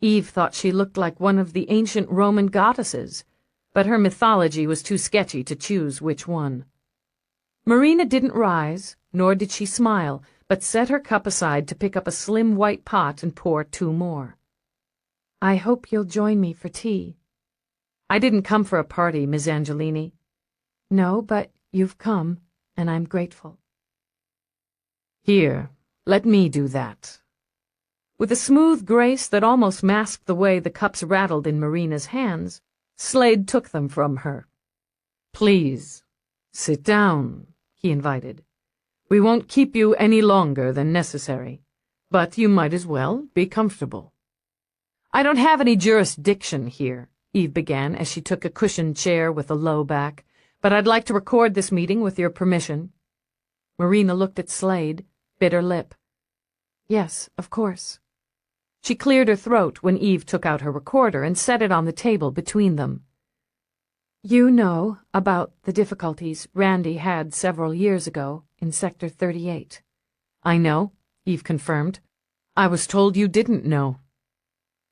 Eve thought she looked like one of the ancient Roman goddesses, but her mythology was too sketchy to choose which one. Marina didn't rise, nor did she smile, but set her cup aside to pick up a slim white pot and pour 2 more. "I hope you'll join me for tea." "I didn't come for a party, Miss Angelini." "No, but you've come, and I'm grateful." "Here, let me do that." With a smooth grace that almost masked the way the cups rattled in Marina's hands, Slade took them from her. "Please, sit down," he invited. "We won't keep you any longer than necessary, but you might as well be comfortable." "I don't have any jurisdiction here," Eve began as she took a cushioned chair with a low back, "but I'd like to record this meeting with your permission." Marina looked at Slade, bit her lip. "Yes, of course." She cleared her throat when Eve took out her recorder and set it on the table between them. "You know about the difficulties Randy had several years ago in Sector 38. "I know," Eve confirmed. "I was told you didn't know."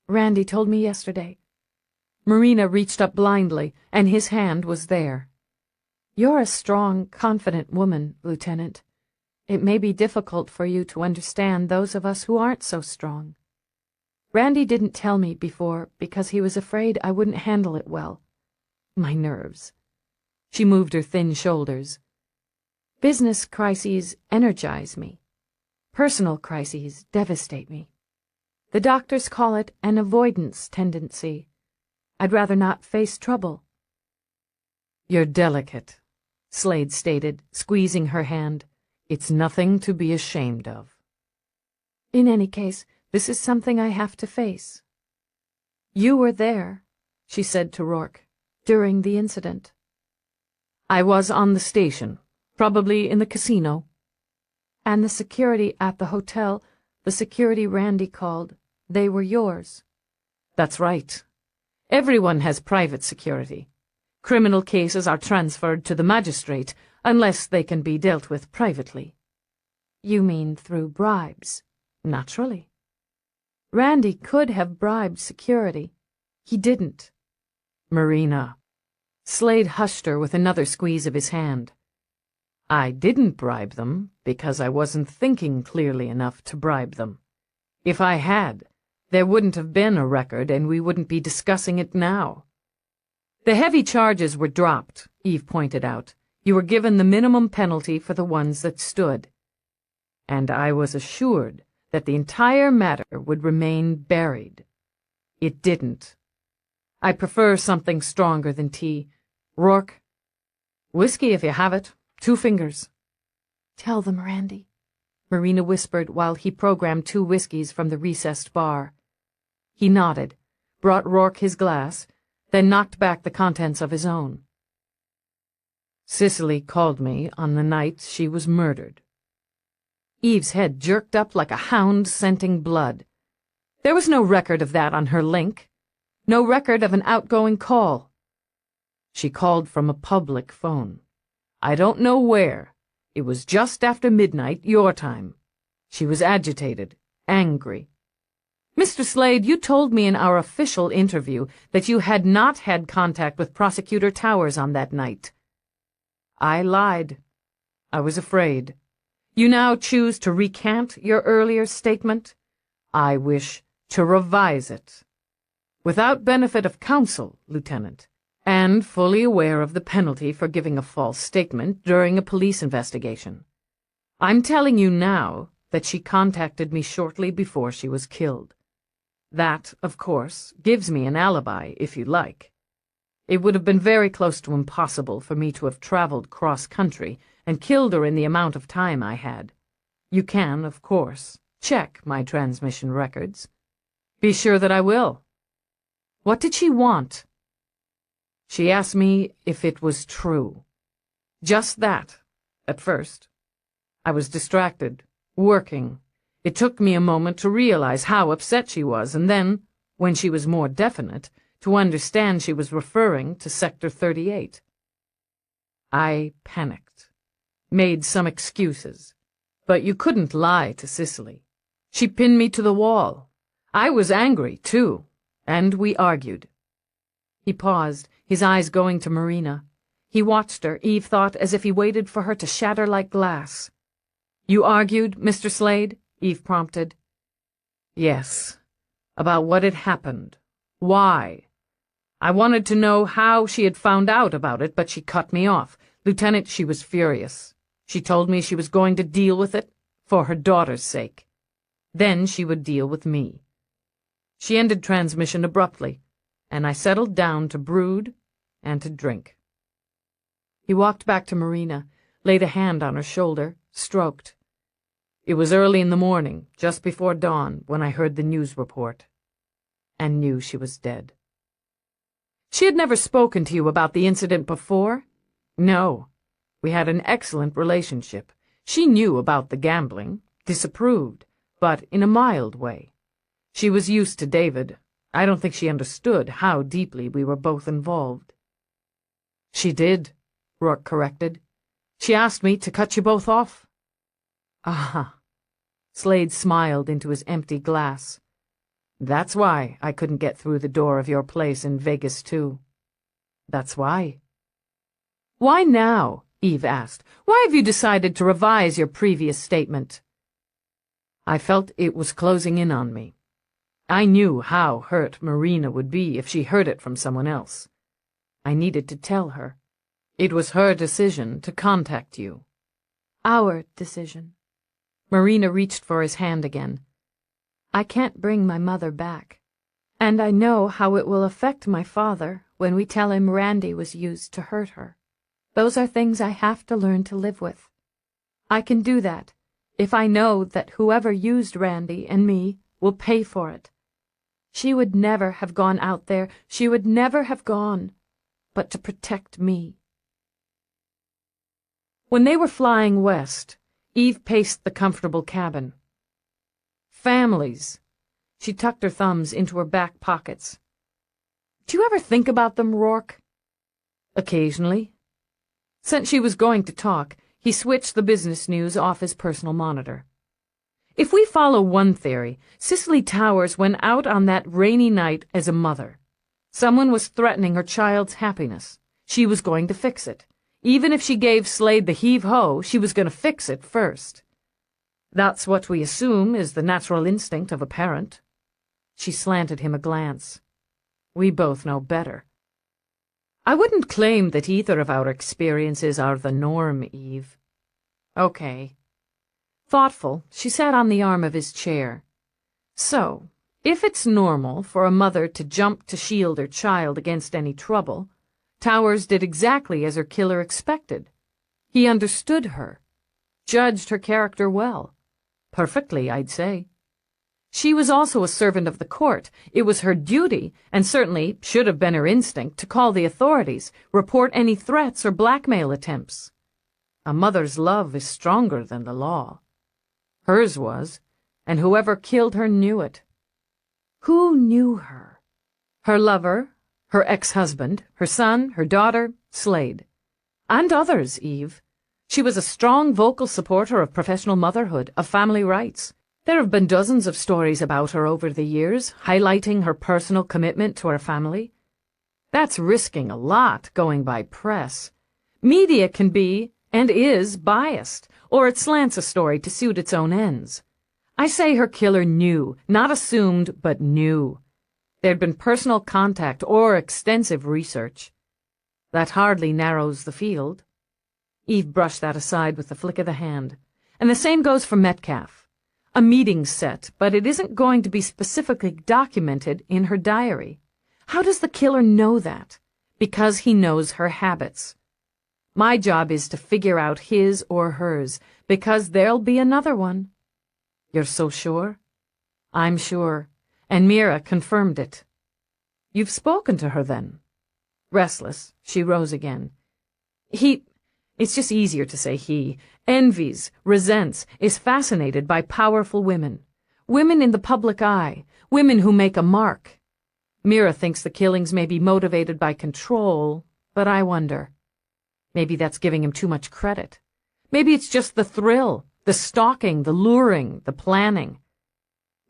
"Randy told me yesterday." Marina reached up blindly, and his hand was there. "You're a strong, confident woman, Lieutenant. It may be difficult for you to understand those of us who aren't so strong. Randy didn't tell me before because he was afraid I wouldn't handle it well. My nerves." She moved her thin shoulders. "Business crises energize me. Personal crises devastate me. The doctors call it an avoidance tendency. I'd rather not face trouble." "You're delicate," Slade stated, squeezing her hand. "It's nothing to be ashamed of." "In any case, this is something I have to face." "You were there," she said to Rourke, "during the incident." "I was on the station, probably in the casino." "And the security at the hotel, the security Randy called, they were yours." "That's right. Everyone has private security. Criminal cases are transferred to the magistrate unless they can be dealt with privately." "You mean through bribes?" "Naturally." "Randy could have bribed security. He didn't." "Marina." Slade hushed her with another squeeze of his hand. "I didn't bribe them because I wasn't thinking clearly enough to bribe them. If I had, there wouldn't have been a record and we wouldn't be discussing it now." "The heavy charges were dropped," Eve pointed out. "You were given the minimum penalty for the ones that stood. And I was assured that the entire matter would remain buried. It didn't. I prefer something stronger than tea. Rourke, whiskey if you have it. 2 fingers." "Tell them, Randy," Marina whispered while he programmed 2 whiskeys from the recessed bar. He nodded, brought Rourke his glass, then knocked back the contents of his own. "Cicely called me on the night she was murdered." Eve's head jerked up like a hound scenting blood. There was no record of that on her link. No record of an outgoing call. "She called from a public phone. I don't know where. It was just after midnight, your time. She was agitated, angry." "Mr. Slade, you told me in our official interview that you had not had contact with Prosecutor Towers on that night." "I lied. I was afraid. You now choose to recant your earlier statement? I wish to revise it. Without benefit of counsel, Lieutenant, and fully aware of the penalty for giving a false statement during a police investigation. I'm telling you now that she contacted me shortly before she was killed. That, of course, gives me an alibi, if you like. It would have been very close to impossible for me to have traveled cross-country and killed her in the amount of time I had. You can, of course, check my transmission records." "Be sure that I will." "What did she want?" "She asked me if it was true. Just that, at first. I was distracted, working. It took me a moment to realize how upset she was, and then, when she was more definite, to understand she was referring to Sector 38. I panicked, made some excuses. But you couldn't lie to Cicely. She pinned me to the wall. I was angry, too, and we argued. He paused, his eyes going to Marina. He watched her, Eve thought, as if he waited for her to shatter like glass. "You argued, Mr. Slade?" Eve prompted. "Yes, about what had happened. Why? I wanted to know how she had found out about it, but she cut me off. Lieutenant, she was furious. She told me she was going to deal with it for her daughter's sake. Then she would deal with me. She ended transmission abruptly, and I settled down to brood and to drink." He walked back to Marina, laid a hand on her shoulder, stroked. "It was early in the morning, just before dawn, when I heard the news report, and knew she was dead." "She had never spoken to you about the incident before?" "No. We had an excellent relationship. She knew about the gambling, disapproved, but in a mild way. She was used to David. I don't think she understood how deeply we were both involved." "She did," Rourke corrected. "She asked me to cut you both off." "Ah." Slade smiled into his empty glass. "That's why I couldn't get through the door of your place in Vegas, too." "That's why." "Why now?" Eve asked. "Why have you decided to revise your previous statement?" "I felt it was closing in on me. I knew how hurt Marina would be if she heard it from someone else. I needed to tell her. It was her decision to contact you." "Our decision." Marina reached for his hand again. "I can't bring my mother back, and I know how it will affect my father when we tell him Randy was used to hurt her. Those are things I have to learn to live with. I can do that if I know that whoever used Randy and me will pay for it. She would never have gone out there, she would never have gone, but to protect me." When they were flying west, Eve paced the comfortable cabin. "Families." She tucked her thumbs into her back pockets. "Do you ever think about them, Rourke?" "Occasionally." Since she was going to talk, he switched the business news off his personal monitor. "If we follow one theory, Cicely Towers went out on that rainy night as a mother. Someone was threatening her child's happiness. She was going to fix it. Even if she gave Slade the heave-ho, she was going to fix it first. That's what we assume is the natural instinct of a parent." She slanted him a glance. "We both know better." "I wouldn't claim that either of our experiences are the norm, Eve." "Okay." Thoughtful, she sat on the arm of his chair. "So, if it's normal for a mother to jump to shield her child against any trouble, Towers did exactly as her killer expected. He understood her, judged her character well. Perfectly, I'd say. She was also a servant of the court. It was her duty, and certainly should have been her instinct, to call the authorities, report any threats or blackmail attempts. A mother's love is stronger than the law. Hers was, and whoever killed her knew it." "Who knew her?" "Her lover, her ex-husband, her son, her daughter, Slade. And others, Eve. She was a strong vocal supporter of professional motherhood, of family rights. There have been dozens of stories about her over the years, highlighting her personal commitment to her family. That's risking a lot, going by press. Media can be, and is, biased, or it slants a story to suit its own ends. I say her killer knew, not assumed, but knew. There'd been personal contact or extensive research. That hardly narrows the field." Eve brushed that aside with a flick of the hand. "And the same goes for Metcalf. A meeting set, but it isn't going to be specifically documented in her diary. How does the killer know that? Because he knows her habits. My job is to figure out his or hers, because there'll be another one." "You're so sure?" "I'm sure, and Mira confirmed it." "You've spoken to her, then?" Restless, she rose again. It's just easier to say he. Envies, resents, is fascinated by powerful women. Women in the public eye. Women who make a mark. Mira thinks the killings may be motivated by control, but I wonder. Maybe that's giving him too much credit. Maybe it's just the thrill, the stalking, the luring, the planning.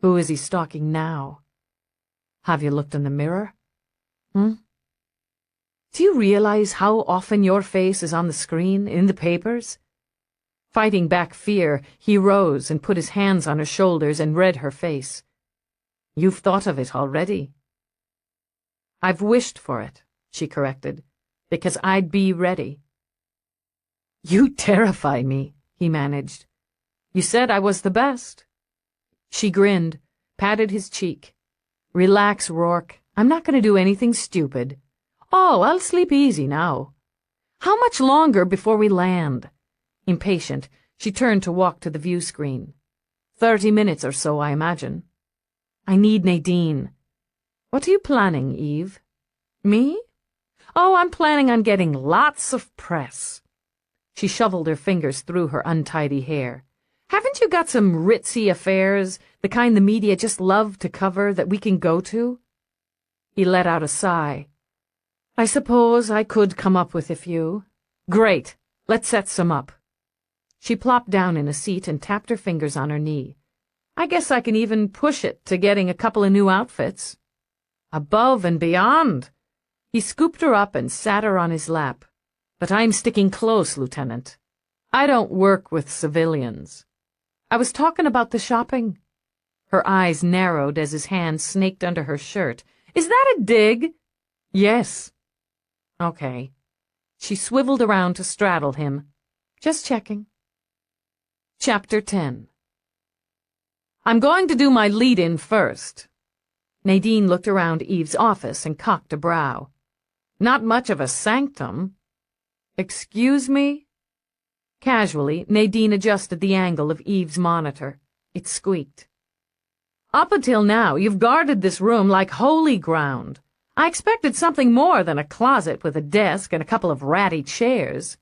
Who is he stalking now? Have you looked in the mirror? Do you realize how often your face is on the screen, in the papers? Fighting back fear, he rose and put his hands on her shoulders and read her face. You've thought of it already. I've wished for it, she corrected, because I'd be ready. You terrify me, he managed. You said I was the best. She grinned, patted his cheek. Relax, Rourke. I'm not going to do anything stupid. Oh, I'll sleep easy now. How much longer before we land? Impatient, she turned to walk to the view screen. 30 minutes or so, I imagine. I need Nadine. What are you planning, Eve? Me? Oh, I'm planning on getting lots of press. She shoveled her fingers through her untidy hair. Haven't you got some ritzy affairs, the kind the media just love to cover, that we can go to? He let out a sigh. I suppose I could come up with a few. Great. Let's set some up. She plopped down in a seat and tapped her fingers on her knee. I guess I can even push it to getting a couple of new outfits. Above and beyond. He scooped her up and sat her on his lap. But I'm sticking close, Lieutenant. I don't work with civilians. I was talking about the shopping. Her eyes narrowed as his hand snaked under her shirt. Is that a dig? Yes. Okay. She swiveled around to straddle him. Just checking. Chapter 10. I'm going to do my lead-in first. Nadine looked around Eve's office and cocked a brow. Not much of a sanctum. Excuse me? Casually, Nadine adjusted the angle of Eve's monitor. It squeaked. Up until now, you've guarded this room like holy ground. I expected something more than a closet with a desk and a couple of ratty chairs.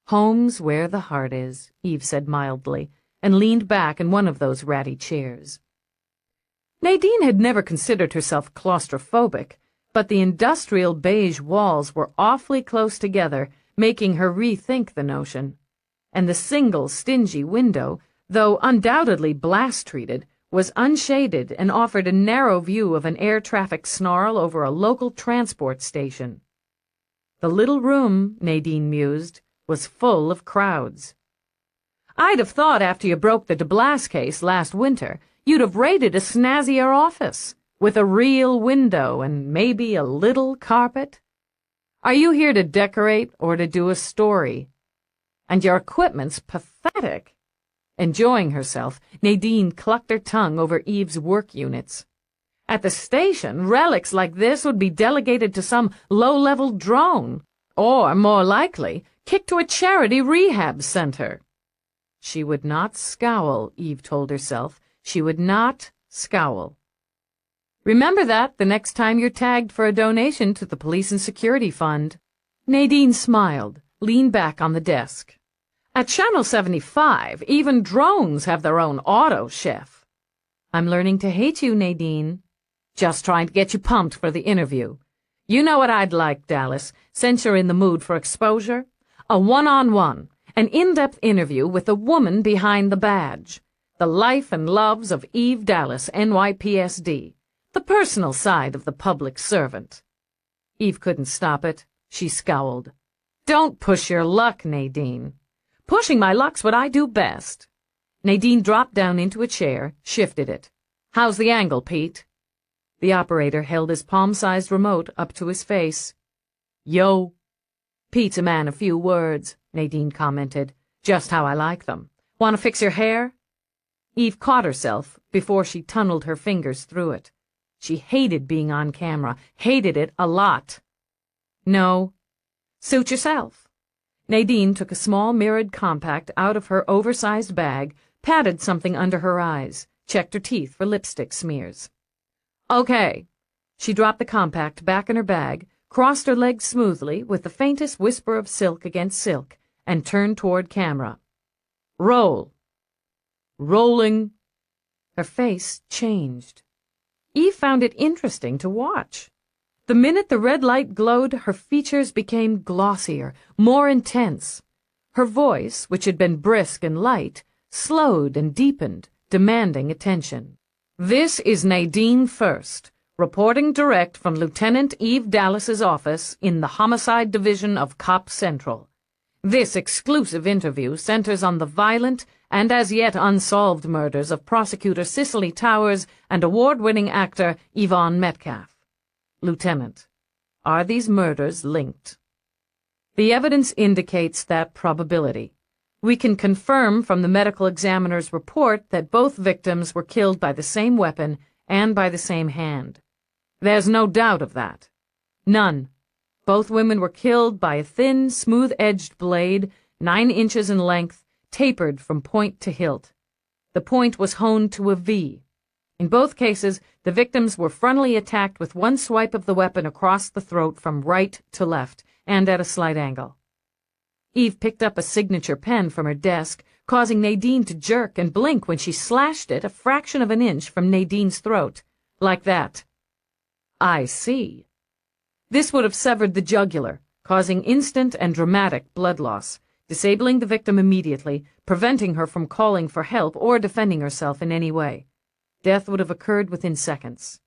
Home's where the heart is, Eve said mildly, and leaned back in one of those ratty chairs. Nadine had never considered herself claustrophobic, but the industrial beige walls were awfully close together, making her rethink the notion. And the single, stingy window, though undoubtedly blast-treated, was unshaded and offered a narrow view of an air traffic snarl over a local transport station. The little room, Nadine mused, was full of crowds. I'd have thought after you broke the de Blas case last winter, you'd have raided a snazzier office, with a real window and maybe a little carpet. Are you here to decorate or to do a story? And your equipment's pathetic. Enjoying herself, Nadine clucked her tongue over Eve's work units. At the station, relics like this would be delegated to some low-level drone, or, more likely, kicked to a charity rehab center. She would not scowl, Eve told herself. She would not scowl. Remember that the next time you're tagged for a donation to the Police and Security Fund. Nadine smiled, leaned back on the desk. At Channel 75, even drones have their own auto chef. I'm learning to hate you, Nadine. Just trying to get you pumped for the interview. You know what I'd like, Dallas, since you're in the mood for exposure? A one-on-one, an in-depth interview with the woman behind the badge. The life and loves of Eve Dallas, NYPSD. The personal side of the public servant. Eve couldn't stop it. She scowled. Don't push your luck, Nadine. Pushing my luck's what I do best. Nadine dropped down into a chair, shifted it. How's the angle, Pete? The operator held his palm-sized remote up to his face. Yo. Pete's a man of few words, Nadine commented. Just how I like them. Want to fix your hair? Eve caught herself before she tunneled her fingers through it. She hated being on camera, hated it a lot. No. Suit yourself. Nadine took a small mirrored compact out of her oversized bag, patted something under her eyes, checked her teeth for lipstick smears. Okay. She dropped the compact back in her bag, crossed her legs smoothly with the faintest whisper of silk against silk, and turned toward camera. Roll. Rolling. Her face changed. Eve found it interesting to watch. The minute the red light glowed, her features became glossier, more intense. Her voice, which had been brisk and light, slowed and deepened, demanding attention. This is Nadine First, reporting direct from Lieutenant Eve Dallas's office in the Homicide Division of Cop Central. This exclusive interview centers on the violent and as yet unsolved murders of prosecutor Cicely Towers and award-winning actor Yvonne Metcalf. Lieutenant, are these murders linked? The evidence indicates that probability. We can confirm from the medical examiner's report that both victims were killed by the same weapon and by the same hand. There's no doubt of that. None. Both women were killed by a thin, smooth-edged blade, 9 inches in length, tapered from point to hilt. The point was honed to a V. In both cases, the victims were frontally attacked with one swipe of the weapon across the throat from right to left, and at a slight angle. Eve picked up a signature pen from her desk, causing Nadine to jerk and blink when she slashed it a fraction of an inch from Nadine's throat. Like that. I see. This would have severed the jugular, causing instant and dramatic blood loss, disabling the victim immediately, preventing her from calling for help or defending herself in any way. Death would have occurred within seconds.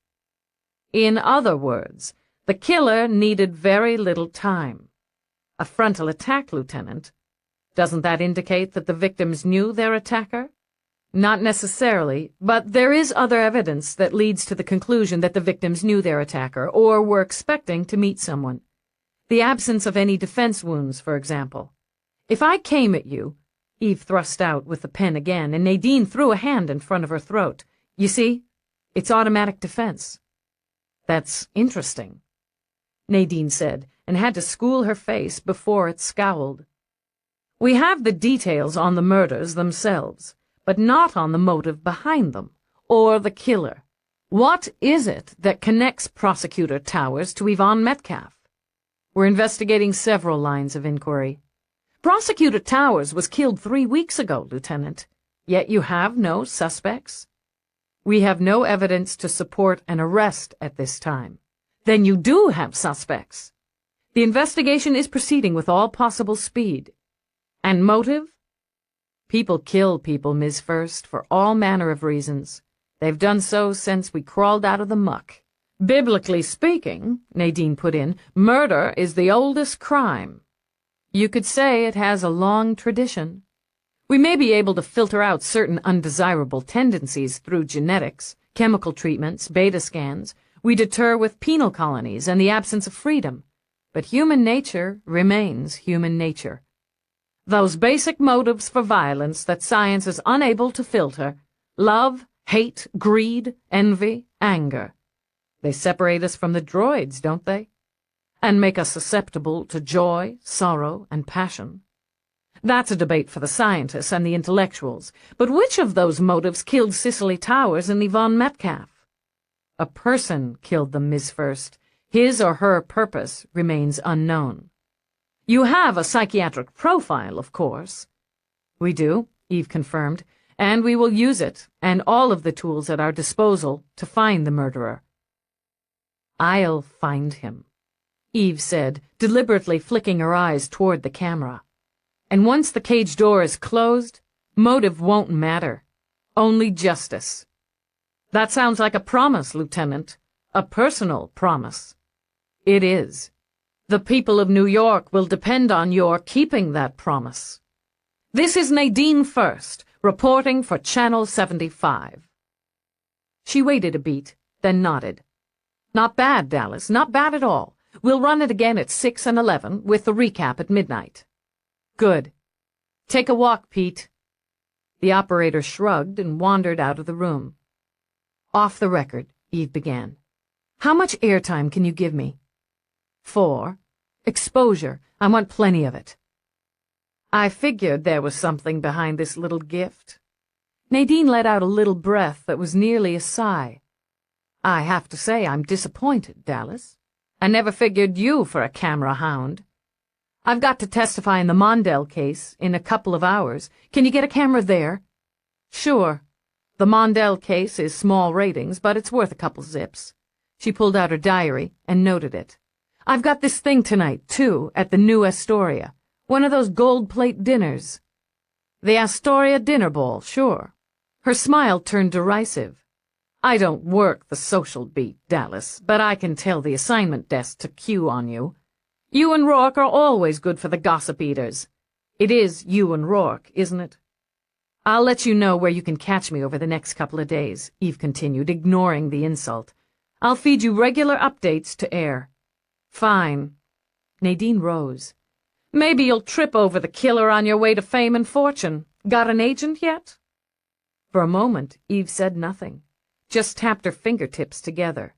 In other words, the killer needed very little time. A frontal attack, Lieutenant. Doesn't that indicate that the victims knew their attacker? Not necessarily, but there is other evidence that leads to the conclusion that the victims knew their attacker or were expecting to meet someone. The absence of any defense wounds, for example. If I came at you, Eve thrust out with the pen again, and Nadine threw a hand in front of her throat. You see? It's automatic defense. That's interesting, Nadine said, and had to school her face before it scowled. We have the details on the murders themselves, but not on the motive behind them, or the killer. What is it that connects Prosecutor Towers to Yvonne Metcalf? We're investigating several lines of inquiry. Prosecutor Towers was killed 3 weeks ago, Lieutenant, yet you have no suspects? We have no evidence to support an arrest at this time. Then you do have suspects. The investigation is proceeding with all possible speed. And motive? People kill people, Ms. First, for all manner of reasons. They've done so since we crawled out of the muck. Biblically speaking, Nadine put in, murder is the oldest crime. You could say it has a long tradition. We may be able to filter out certain undesirable tendencies through genetics, chemical treatments, beta scans. We deter with penal colonies and the absence of freedom. But human nature remains human nature. Those basic motives for violence that science is unable to filter, love, hate, greed, envy, anger. They separate us from the droids, don't they? And make us susceptible to joy, sorrow, and passion. That's a debate for the scientists and the intellectuals. But which of those motives killed Cicely Towers and Yvonne Metcalf? A person killed them, Ms. First. His or her purpose remains unknown. You have a psychiatric profile, of course. We do, Eve confirmed, and we will use it and all of the tools at our disposal to find the murderer. I'll find him, Eve said, deliberately flicking her eyes toward the camera. And once the cage door is closed, motive won't matter. Only justice. That sounds like a promise, Lieutenant. A personal promise. It is. The people of New York will depend on your keeping that promise. This is Nadine First, reporting for Channel 75. She waited a beat, then nodded. Not bad, Dallas, not bad at all. We'll run it again at 6 and 11, with the recap at midnight. Good. Take a walk, Pete. The operator shrugged and wandered out of the room. Off the record, Eve began. How much airtime can you give me? 4. Exposure. I want plenty of it. I figured there was something behind this little gift. Nadine let out a little breath that was nearly a sigh. I have to say I'm disappointed, Dallas. I never figured you for a camera hound. I've got to testify in the Mondale case in a couple of hours. Can you get a camera there? Sure. The Mondale case is small ratings, but it's worth a couple zips. She pulled out her diary and noted it. I've got this thing tonight, too, at the new Astoria. One of those gold plate dinners. The Astoria dinner ball, sure. Her smile turned derisive. I don't work the social beat, Dallas, but I can tell the assignment desk to cue on you. You and Rourke are always good for the gossip eaters. It is you and Rourke, isn't it? I'll let you know where you can catch me over the next couple of days, Eve continued, ignoring the insult. I'll feed you regular updates to air. Fine. Nadine rose. Maybe you'll trip over the killer on your way to fame and fortune. Got an agent yet? For a moment, Eve said nothing, just tapped her fingertips together.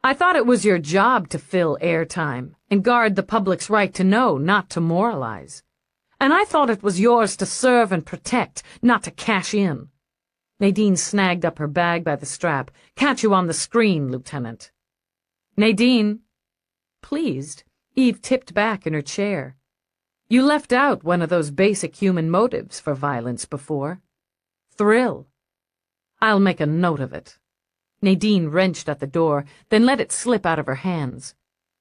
I thought it was your job to fill airtime and guard the public's right to know, not to moralize. And I thought it was yours to serve and protect, not to cash in. Nadine snagged up her bag by the strap. Catch you on the screen, Lieutenant. Nadine. Pleased, Eve tipped back in her chair. You left out one of those basic human motives for violence before. Thrill. I'll make a note of it. Nadine wrenched at the door, then let it slip out of her hands.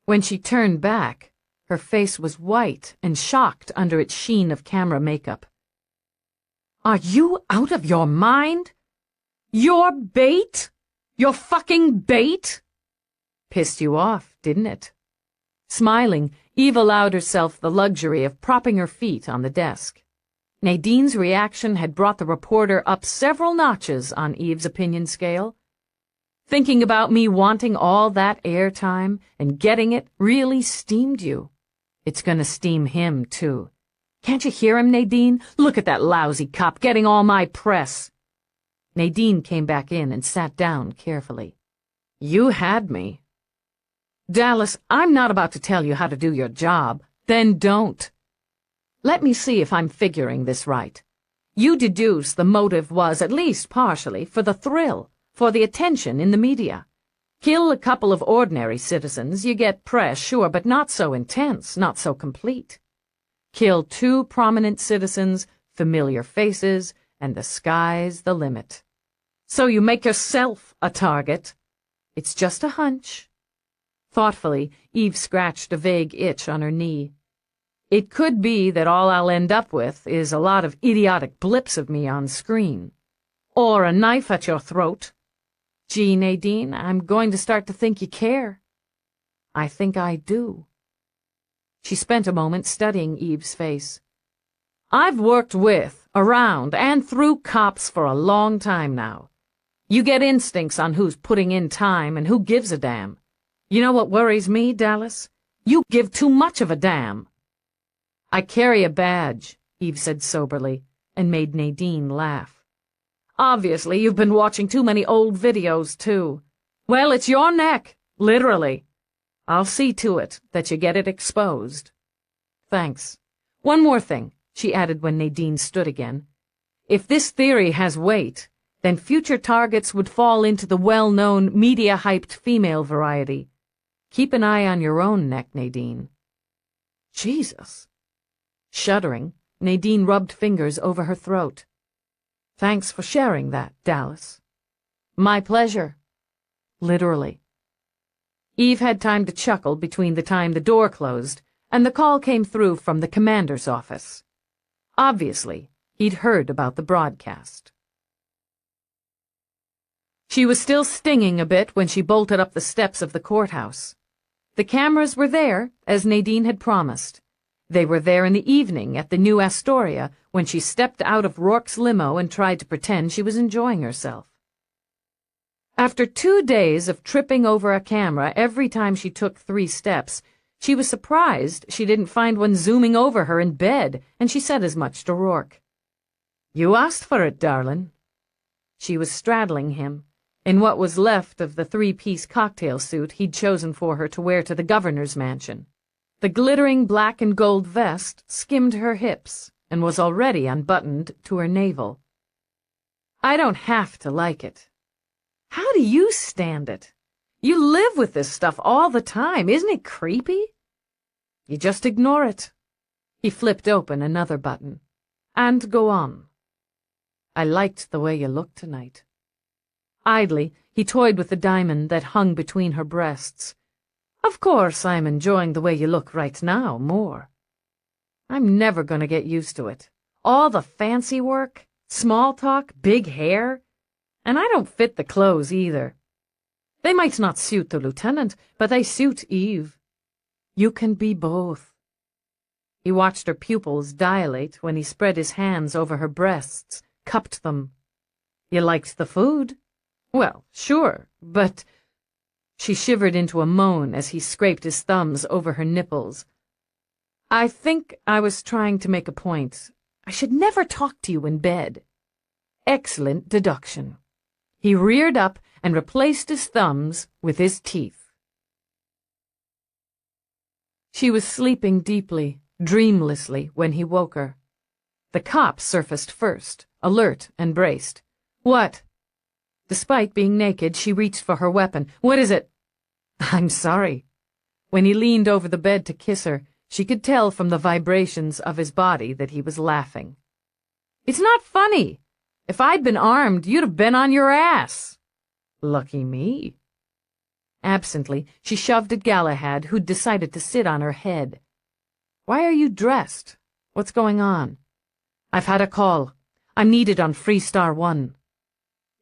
When she turned back, her face was white and shocked under its sheen of camera makeup. Are you out of your mind? Your bait? Your fucking bait? Pissed you off, didn't it? Smiling, Eve allowed herself the luxury of propping her feet on the desk. Nadine's reaction had brought the reporter up several notches on Eve's opinion scale. Thinking about me wanting all that airtime and getting it really steamed you. It's gonna steam him, too. Can't you hear him, Nadine? Look at that lousy cop getting all my press. Nadine came back in and sat down carefully. You had me. Dallas, I'm not about to tell you how to do your job. Then don't. Let me see if I'm figuring this right. You deduce the motive was, at least partially, for the thrill, for the attention in the media. Kill a couple of ordinary citizens, you get press, sure, but not so intense, not so complete. Kill 2 prominent citizens, familiar faces, and the sky's the limit. So you make yourself a target. It's just a hunch. Thoughtfully, Eve scratched a vague itch on her knee. It could be that all I'll end up with is a lot of idiotic blips of me on screen. Or a knife at your throat. Gee, Nadine, I'm going to start to think you care. I think I do. She spent a moment studying Eve's face. I've worked with, around, and through cops for a long time now. You get instincts on who's putting in time and who gives a damn. You know what worries me, Dallas? You give too much of a damn. I carry a badge, Eve said soberly, and made Nadine laugh. Obviously, you've been watching too many old videos, too. Well, it's your neck, literally. I'll see to it that you get it exposed. Thanks. One more thing, she added when Nadine stood again. If this theory has weight, then future targets would fall into the well-known, media-hyped female variety. Keep an eye on your own neck, Nadine. Jesus. Shuddering, Nadine rubbed fingers over her throat. Thanks for sharing that, Dallas. My pleasure. Literally. Eve had time to chuckle between the time the door closed and the call came through from the commander's office. Obviously, he'd heard about the broadcast. She was still stinging a bit when she bolted up the steps of the courthouse. The cameras were there, as Nadine had promised. They were there in the evening at the new Astoria when she stepped out of Rourke's limo and tried to pretend she was enjoying herself. After 2 days of tripping over a camera every time she took 3 steps, she was surprised she didn't find one zooming over her in bed, and she said as much to Rourke. You asked for it, darling. She was straddling him, in what was left of the 3-piece cocktail suit he'd chosen for her to wear to the governor's mansion. The glittering black and gold vest skimmed her hips and was already unbuttoned to her navel. I don't have to like it. How do you stand it? You live with this stuff all the time. Isn't it creepy? You just ignore it. He flipped open another button. And go on. I liked the way you looked tonight. Idly, he toyed with the diamond that hung between her breasts. Of course, I'm enjoying the way you look right now more. I'm never going to get used to it. All the fancy work, small talk, big hair. And I don't fit the clothes either. They might not suit the lieutenant, but they suit Eve. You can be both. He watched her pupils dilate when he spread his hands over her breasts, cupped them. You liked the food? Well, sure, but... She shivered into a moan as he scraped his thumbs over her nipples. I think I was trying to make a point. I should never talk to you in bed. Excellent deduction. He reared up and replaced his thumbs with his teeth. She was sleeping deeply, dreamlessly, when he woke her. The cop surfaced first, alert and braced. What? Despite being naked, she reached for her weapon. What is it? I'm sorry. When he leaned over the bed to kiss her, she could tell from the vibrations of his body that he was laughing. It's not funny. If I'd been armed, you'd have been on your ass. Lucky me. Absently, she shoved at Galahad, who'd decided to sit on her head. Why are you dressed? What's going on? I've had a call. I'm needed on Freestar 1.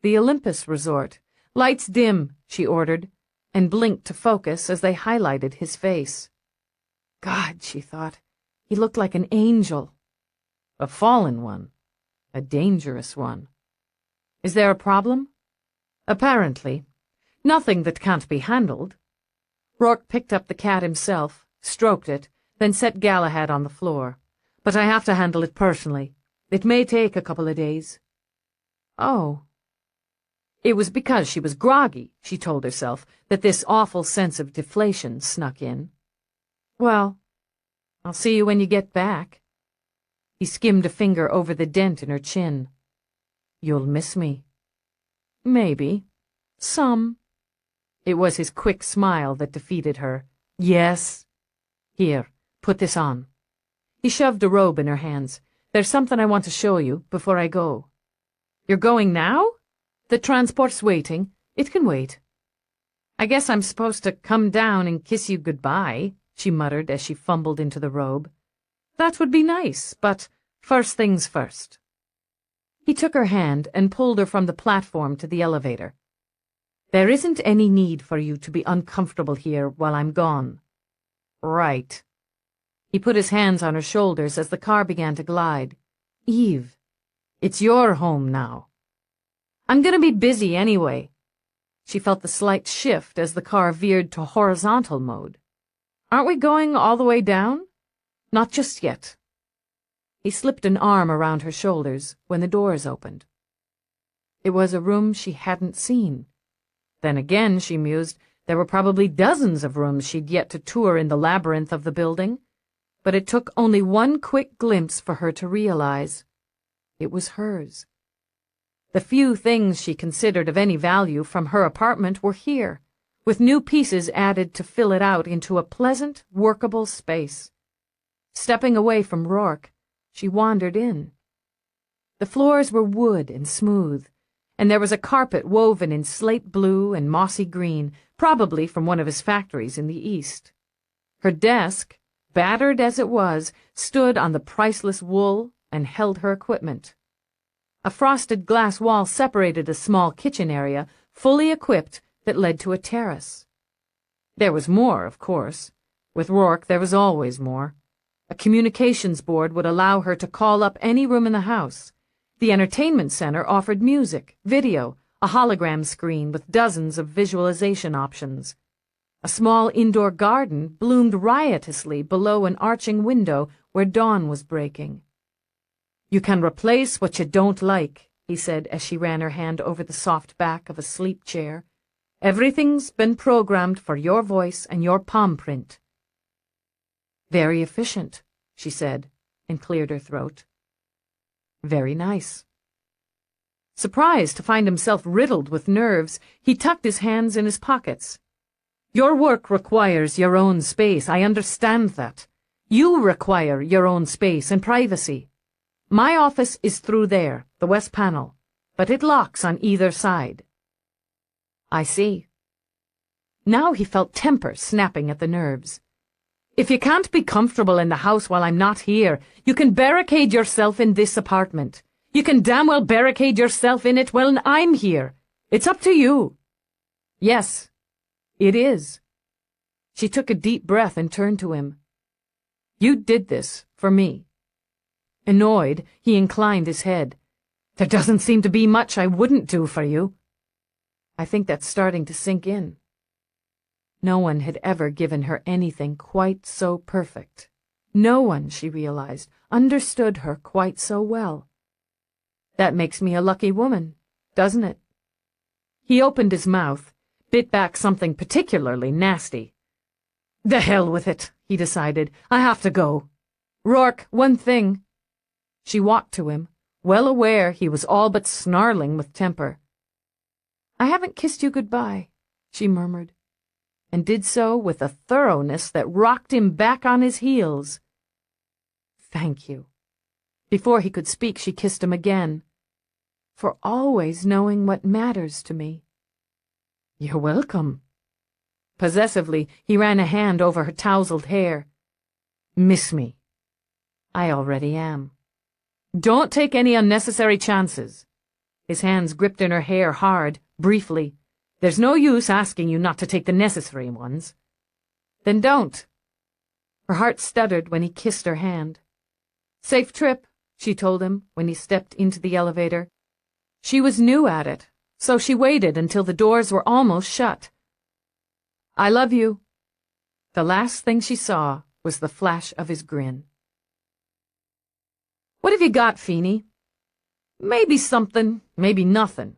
The Olympus Resort. Lights dim, she ordered, and blinked to focus as they highlighted his face. God, she thought, he looked like an angel. A fallen one. A dangerous one. Is there a problem? Apparently. Nothing that can't be handled. Rourke picked up the cat himself, stroked it, then set Galahad on the floor. But I have to handle it personally. It may take a couple of days. Oh. It was because she was groggy, she told herself, that this awful sense of deflation snuck in. Well, I'll see you when you get back. He skimmed a finger over the dent in her chin. You'll miss me. Maybe. Some. It was his quick smile that defeated her. Yes. Here, put this on. He shoved a robe in her hands. There's something I want to show you before I go. You're going now? The transport's waiting. It can wait. I guess I'm supposed to come down and kiss you goodbye, she muttered as she fumbled into the robe. That would be nice, but first things first. He took her hand and pulled her from the platform to the elevator. There isn't any need for you to be uncomfortable here while I'm gone. Right. He put his hands on her shoulders as the car began to glide. Eve, it's your home now. I'm gonna be busy anyway. She felt the slight shift as the car veered to horizontal mode. Aren't we going all the way down? Not just yet. He slipped an arm around her shoulders when the doors opened. It was a room she hadn't seen. Then again, she mused, there were probably dozens of rooms she'd yet to tour in the labyrinth of the building. But it took only one quick glimpse for her to realize. It was hers. The few things she considered of any value from her apartment were here, with new pieces added to fill it out into a pleasant, workable space. Stepping away from Rourke, she wandered in. The floors were wood and smooth, and there was a carpet woven in slate blue and mossy green, probably from one of his factories in the east. Her desk, battered as it was, stood on the priceless wool and held her equipment. A frosted glass wall separated a small kitchen area, fully equipped, that led to a terrace. There was more, of course. With Rourke, there was always more. A communications board would allow her to call up any room in the house. The entertainment center offered music, video, a hologram screen with dozens of visualization options. A small indoor garden bloomed riotously below an arching window where dawn was breaking. You can replace what you don't like, he said as she ran her hand over the soft back of a sleep chair. Everything's been programmed for your voice and your palm print. Very efficient, she said, and cleared her throat. Very nice. Surprised to find himself riddled with nerves, he tucked his hands in his pockets. Your work requires your own space, I understand that. You require your own space and privacy. My office is through there, the west panel, but it locks on either side." "I see." Now he felt temper snapping at the nerves. "If you can't be comfortable in the house while I'm not here, you can barricade yourself in this apartment. You can damn well barricade yourself in it when I'm here. It's up to you." "Yes, it is." She took a deep breath and turned to him. "You did this for me." Annoyed, he inclined his head. "There doesn't seem to be much I wouldn't do for you." "I think that's starting to sink in." No one had ever given her anything quite so perfect. No one, she realized, understood her quite so well. "That makes me a lucky woman, doesn't it?" He opened his mouth, bit back something particularly nasty. "The hell with it," he decided. "I have to go. Rourke, one thing." She walked to him, well aware he was all but snarling with temper. "I haven't kissed you goodbye," she murmured, and did so with a thoroughness that rocked him back on his heels. "Thank you." Before he could speak, she kissed him again. "For always knowing what matters to me." "You're welcome." Possessively, he ran a hand over her tousled hair. "Miss me." "I already am." "Don't take any unnecessary chances." His hands gripped in her hair hard, briefly. "There's no use asking you not to take the necessary ones." "Then don't." Her heart stuttered when he kissed her hand. "Safe trip," she told him when he stepped into the elevator. She was new at it, so she waited until the doors were almost shut. "I love you." The last thing she saw was the flash of his grin. "What have you got, Feeney?" "Maybe something, maybe nothing."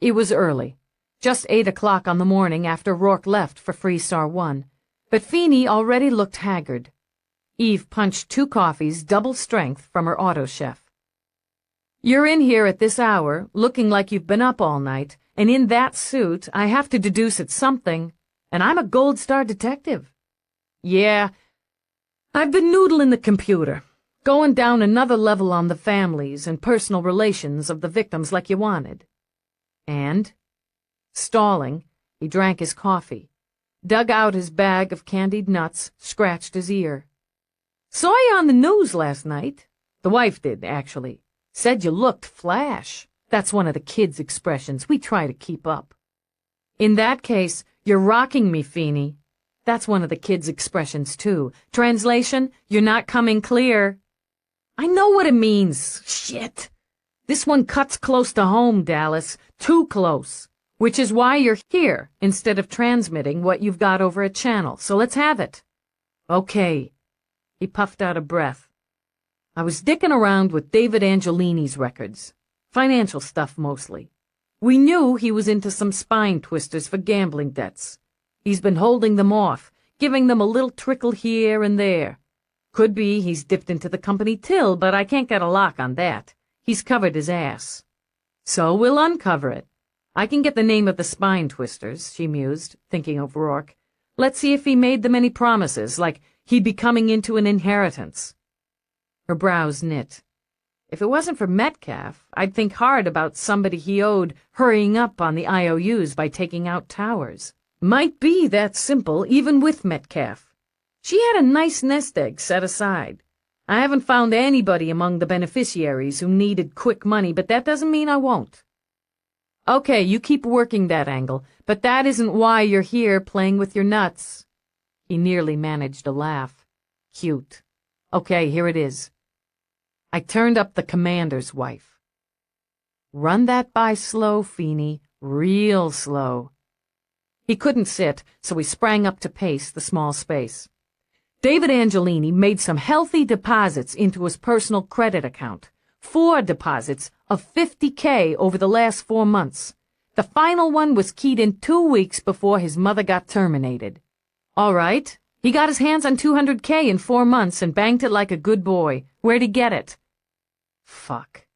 It was early, just 8 o'clock on the morning after Rourke left for Freestar 1, but Feeney already looked haggard. Eve punched 2 coffees double strength from her auto chef. "You're in here at this hour, looking like you've been up all night, and in that suit I have to deduce it's something, and I'm a Gold Star detective." "Yeah, I've been noodling the computer, going down another level on the families and personal relations of the victims like you wanted." And, stalling, he drank his coffee, dug out his bag of candied nuts, scratched his ear. "Saw you on the news last night. The wife did, actually. Said you looked flash. That's one of the kids' expressions we try to keep up." "In that case, you're rocking me, Feeney." That's one of the kids' expressions, too. Translation, "You're not coming clear." "I know what it means. Shit. This one cuts close to home, Dallas. Too close. Which is why you're here, instead of transmitting what you've got over a channel. So let's have it." "Okay." He puffed out a breath. "I was dicking around with David Angelini's records. Financial stuff, mostly. We knew he was into some spine twisters for gambling debts. He's been holding them off, giving them a little trickle here and there. Could be he's dipped into the company till, but I can't get a lock on that. He's covered his ass. So we'll uncover it. I can get the name of the spine twisters," she mused, thinking of Rourke. "Let's see if he made them any promises, like he'd be coming into an inheritance." Her brows knit. If it wasn't for Metcalf, I'd think hard about somebody he owed hurrying up on the IOUs by taking out Towers. Might be that simple, even with Metcalf. She had a nice nest egg set aside. I haven't found anybody among the beneficiaries who needed quick money, but that doesn't mean I won't. "Okay, you keep working that angle, but that isn't why you're here playing with your nuts." He nearly managed a laugh. "Cute. Okay, here it is. I turned up the commander's wife." "Run that by slow, Feeney, real slow." He couldn't sit, so he sprang up to pace the small space. David Angelini made some healthy deposits into his personal credit account. 4 deposits of $50K over the last 4 months. The final one was keyed in 2 weeks before his mother got terminated. All right, he got his hands on $200K in 4 months and banked it like a good boy. Where'd he get it? Fuck.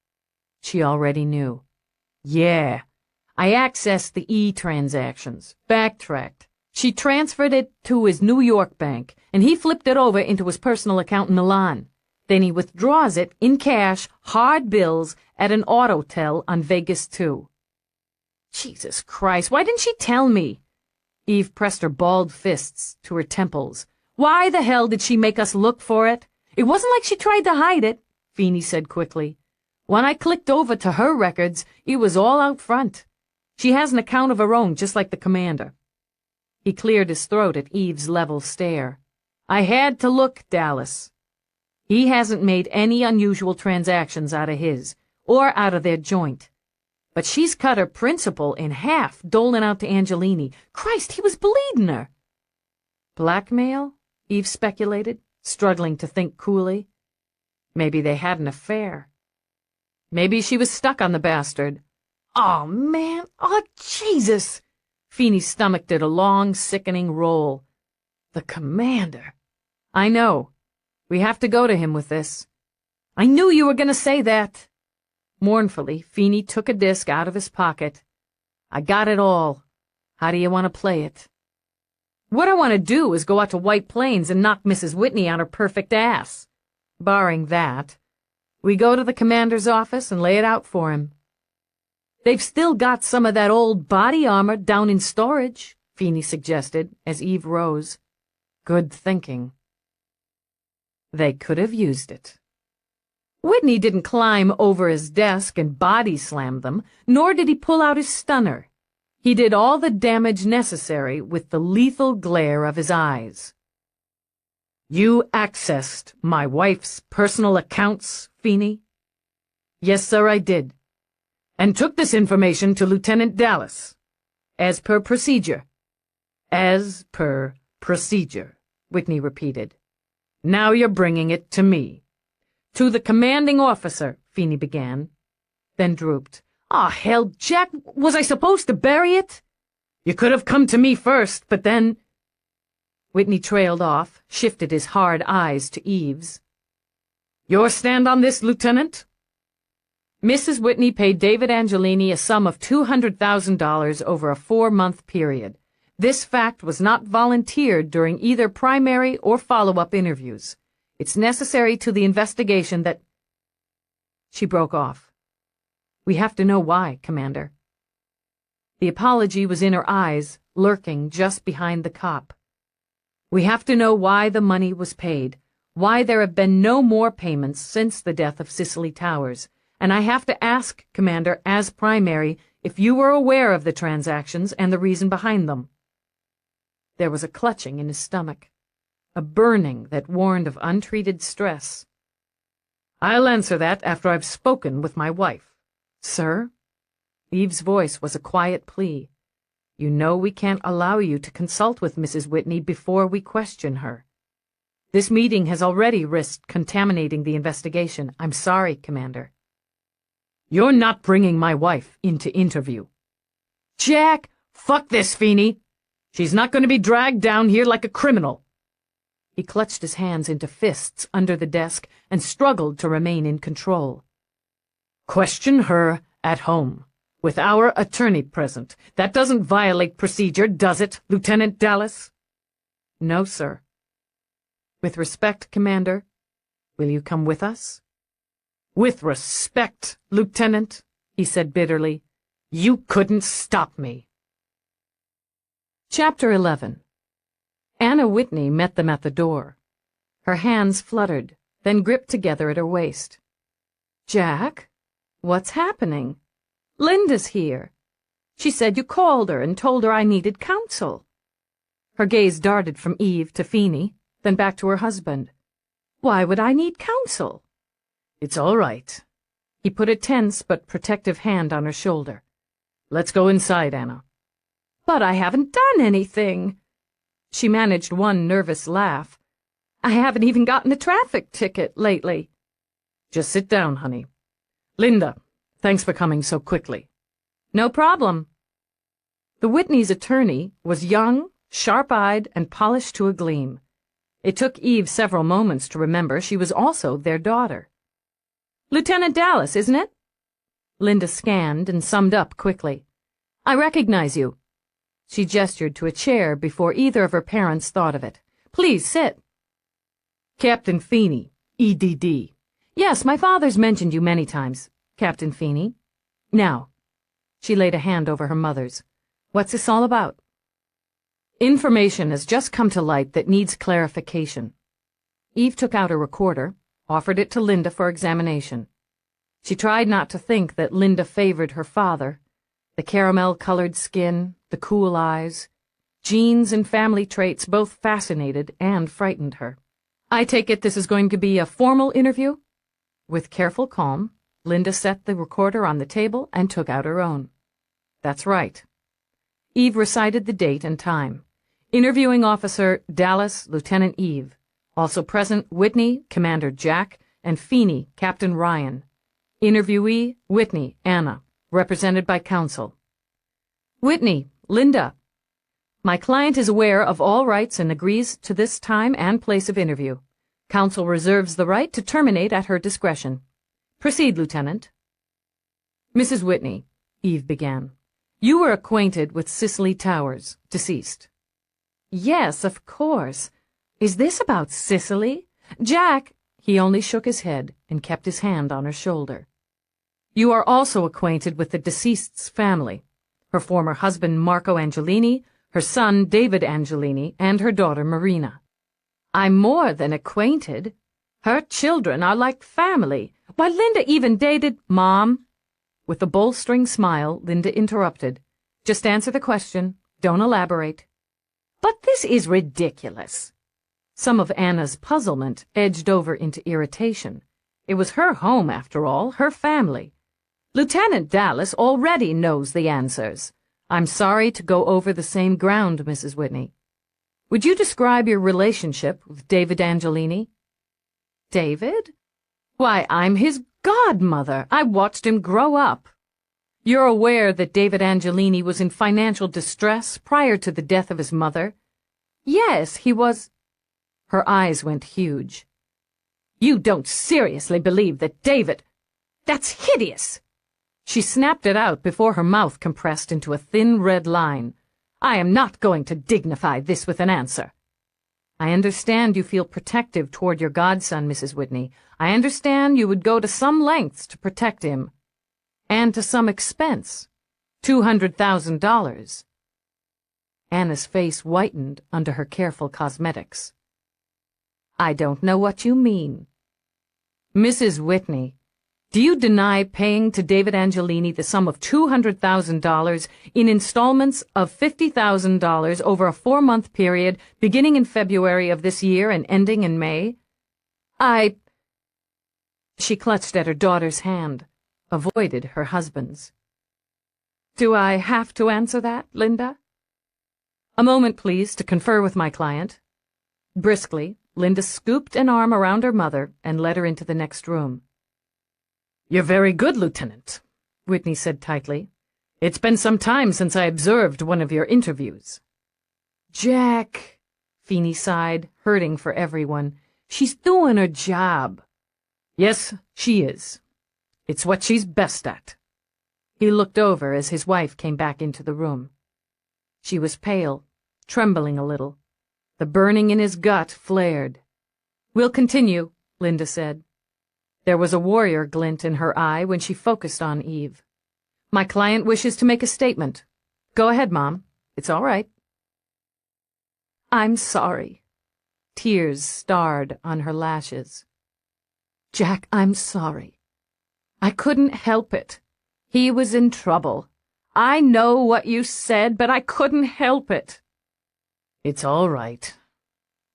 She already knew. Yeah. I accessed the E-transactions, backtracked, She transferred it to his New York bank, and he flipped it over into his personal account in Milan. Then he withdraws it in cash, hard bills, at an autotel on Vegas 2. Jesus Christ, why didn't she tell me? Eve pressed her balled fists to her temples. Why the hell did she make us look for it? It wasn't like she tried to hide it, Feeney said quickly. When I clicked over to her records, it was all out front. She has an account of her own, just like the commander. He cleared his throat at Eve's level stare. I had to look, Dallas. He hasn't made any unusual transactions out of his, or out of their joint. But she's cut her principal in half, doling out to Angelini. Christ, he was bleeding her. Blackmail? Eve speculated, struggling to think coolly. Maybe they had an affair. Maybe she was stuck on the bastard. Oh, man. Oh, Jesus. Feeney's stomach did a long, sickening roll. The commander. I know. We have to go to him with this. I knew you were going to say that. Mournfully, Feeney took a disc out of his pocket. I got it all. How do you want to play it? What I want to do is go out to White Plains and knock Mrs. Whitney on her perfect ass. Barring that, we go to the commander's office and lay it out for him. They've still got some of that old body armor down in storage, Feeney suggested as Eve rose. Good thinking. They could have used it. Whitney didn't climb over his desk and body slam them, nor did he pull out his stunner. He did all the damage necessary with the lethal glare of his eyes. You accessed my wife's personal accounts, Feeney? Yes, sir, I did. And took this information to Lieutenant Dallas. As per procedure. As per procedure, Whitney repeated. Now you're bringing it to me. To the commanding officer, Feeney began, then drooped. Ah, hell, Jack, was I supposed to bury it? You could have come to me first, but then... Whitney trailed off, shifted his hard eyes to Eve's. Your stand on this, Lieutenant? Mrs. Whitney paid David Angelini a sum of $200,000 over a 4-month period. This fact was not volunteered during either primary or follow-up interviews. It's necessary to the investigation that... She broke off. We have to know why, Commander. The apology was in her eyes, lurking just behind the cop. We have to know why the money was paid, why there have been no more payments since the death of Cicely Towers, and I have to ask, Commander, as primary, if you were aware of the transactions and the reason behind them. There was a clutching in his stomach, a burning that warned of untreated stress. I'll answer that after I've spoken with my wife. Sir? Eve's voice was a quiet plea. You know we can't allow you to consult with Mrs. Whitney before we question her. This meeting has already risked contaminating the investigation. I'm sorry, Commander. You're not bringing my wife into interview. Jack, fuck this, Feeney. She's not going to be dragged down here like a criminal. He clutched his hands into fists under the desk and struggled to remain in control. Question her at home, with our attorney present. That doesn't violate procedure, does it, Lieutenant Dallas? No, sir. With respect, Commander, will you come with us? With respect, Lieutenant, he said bitterly, you couldn't stop me. Chapter 11. Anna Whitney met them at the door. Her hands fluttered, then gripped together at her waist. Jack, what's happening? Linda's here. She said you called her and told her I needed counsel. Her gaze darted from Eve to Feeney, then back to her husband. Why would I need counsel? It's all right. He put a tense but protective hand on her shoulder. Let's go inside, Anna. But I haven't done anything. She managed one nervous laugh. I haven't even gotten a traffic ticket lately. Just sit down, honey. Linda, thanks for coming so quickly. No problem. The Whitney's attorney was young, sharp-eyed, and polished to a gleam. It took Eve several moments to remember she was also their daughter. Lieutenant Dallas, isn't it? Linda scanned and summed up quickly. I recognize you. She gestured to a chair before either of her parents thought of it. "Please sit." "Captain Feeney, EDD. Yes, my father's mentioned you many times, Captain Feeney. Now," she laid a hand over her mother's, "what's this all about?" "Information has just come to light that needs clarification." Eve took out a recorder, offered it to Linda for examination. She tried not to think that Linda favored her father. The caramel-colored skin, the cool eyes, genes and family traits both fascinated and frightened her. "I take it this is going to be a formal interview?" With careful calm, Linda set the recorder on the table and took out her own. "That's right." Eve recited the date and time. Interviewing officer Dallas, Lieutenant Eve. Also present Whitney, Commander Jack, and Feeney, Captain Ryan. Interviewee Whitney, Anna, represented by counsel. "Whitney, Linda. My client is aware of all rights and agrees to this time and place of interview. Counsel reserves the right to terminate at her discretion. Proceed, Lieutenant." "Mrs. Whitney," Eve began, "you were acquainted with Cicely Towers, deceased." "Yes, of course. Is this about Cicely? Jack—" He only shook his head and kept his hand on her shoulder. "You are also acquainted with the deceased's family, her former husband Marco Angelini, her son David Angelini, and her daughter Marina." "I'm more than acquainted. Her children are like family. Why, Linda even dated—" "Mom." With a bolstering smile, Linda interrupted. "Just answer the question. Don't elaborate." "But this is ridiculous." Some of Anna's puzzlement edged over into irritation. It was her home, after all, her family. "Lieutenant Dallas already knows the answers. I'm sorry to go over the same ground, Mrs. Whitney. Would you describe your relationship with David Angelini?" "David? Why, I'm his godmother. I watched him grow up." "You're aware that David Angelini was in financial distress prior to the death of his mother?" "Yes, he was—" Her eyes went huge. "You don't seriously believe that David— That's hideous!" She snapped it out before her mouth compressed into a thin red line. "I am not going to dignify this with an answer." "I understand you feel protective toward your godson, Mrs. Whitney. I understand you would go to some lengths to protect him. And to some expense. $200,000. Anna's face whitened under her careful cosmetics. "I don't know what you mean." "Mrs. Whitney, do you deny paying to David Angelini the sum of $200,000 in installments of $50,000 over a 4-month period beginning in February of this year and ending in May?" She clutched at her daughter's hand, avoided her husband's. "Do I have to answer that, Linda?" "A moment, please, to confer with my client." Briskly, Linda scooped an arm around her mother and led her into the next room. "You're very good, Lieutenant," Whitney said tightly. "It's been some time since I observed one of your interviews." "Jack," Feeney sighed, hurting for everyone. "She's doing her job." "Yes, she is. It's what she's best at." He looked over as his wife came back into the room. She was pale, trembling a little. The burning in his gut flared. "We'll continue," Linda said. There was a warrior glint in her eye when she focused on Eve. "My client wishes to make a statement. Go ahead, Mom. It's all right." "I'm sorry." Tears starred on her lashes. "Jack, I'm sorry. I couldn't help it. He was in trouble. I know what you said, but I couldn't help it." "It's all right."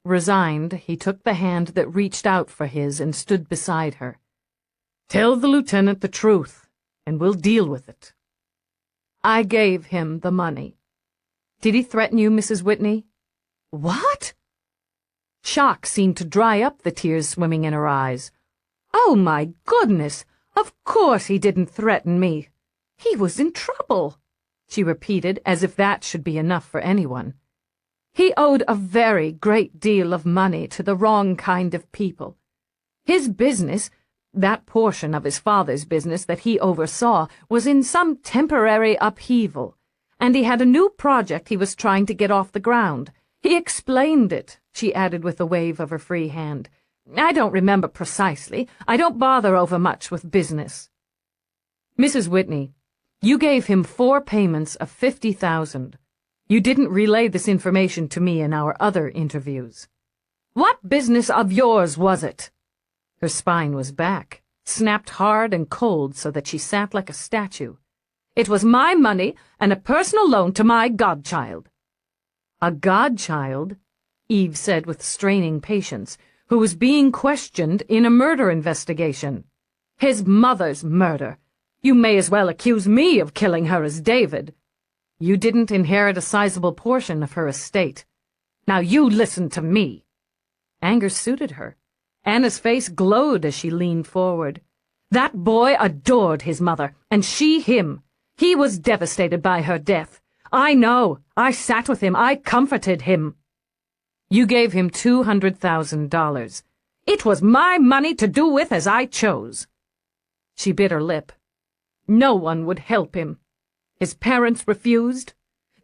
Resigned, he took the hand that reached out for his and stood beside her. "Tell the lieutenant the truth, and we'll deal with it." "I gave him the money." "Did he threaten you, Mrs. Whitney?" "What?" Shock seemed to dry up the tears swimming in her eyes. "Oh, my goodness! Of course he didn't threaten me. He was in trouble," she repeated, as if that should be enough for anyone. "He owed a very great deal of money to the wrong kind of people. His business, that portion of his father's business that he oversaw, was in some temporary upheaval, And he had a new project he was trying to get off the ground. He explained it," she added with a wave of her free hand. "I don't remember precisely. I don't bother overmuch with business." "Mrs. Whitney, you gave him 4 payments of $50,000. You didn't relay this information to me in our other interviews." "What business of yours was it?" Her spine was back, snapped hard and cold so that she sat like a statue. "It was my money and a personal loan to my godchild." "A godchild?" Eve said with straining patience, "who was being questioned in a murder investigation." "His mother's murder. You may as well accuse me of killing her as David." "You didn't inherit a sizable portion of her estate." "Now you listen to me." Anger suited her. Anna's face glowed as she leaned forward. "That boy adored his mother, and she him. He was devastated by her death. I know. I sat with him. I comforted him." "You gave him $200,000. "It was my money to do with as I chose." She bit her lip. "No one would help him. His parents refused.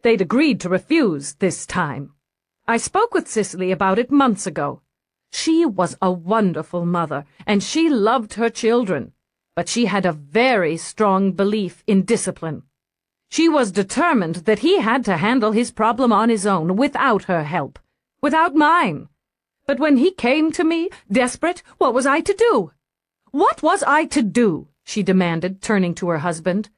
They'd agreed to refuse this time. I spoke with Cicely about it months ago. She was a wonderful mother, and she loved her children, but she had a very strong belief in discipline. She was determined that he had to handle his problem on his own, without her help, without mine. But when he came to me, desperate, what was I to do? What was I to do?" she demanded, turning to her husband.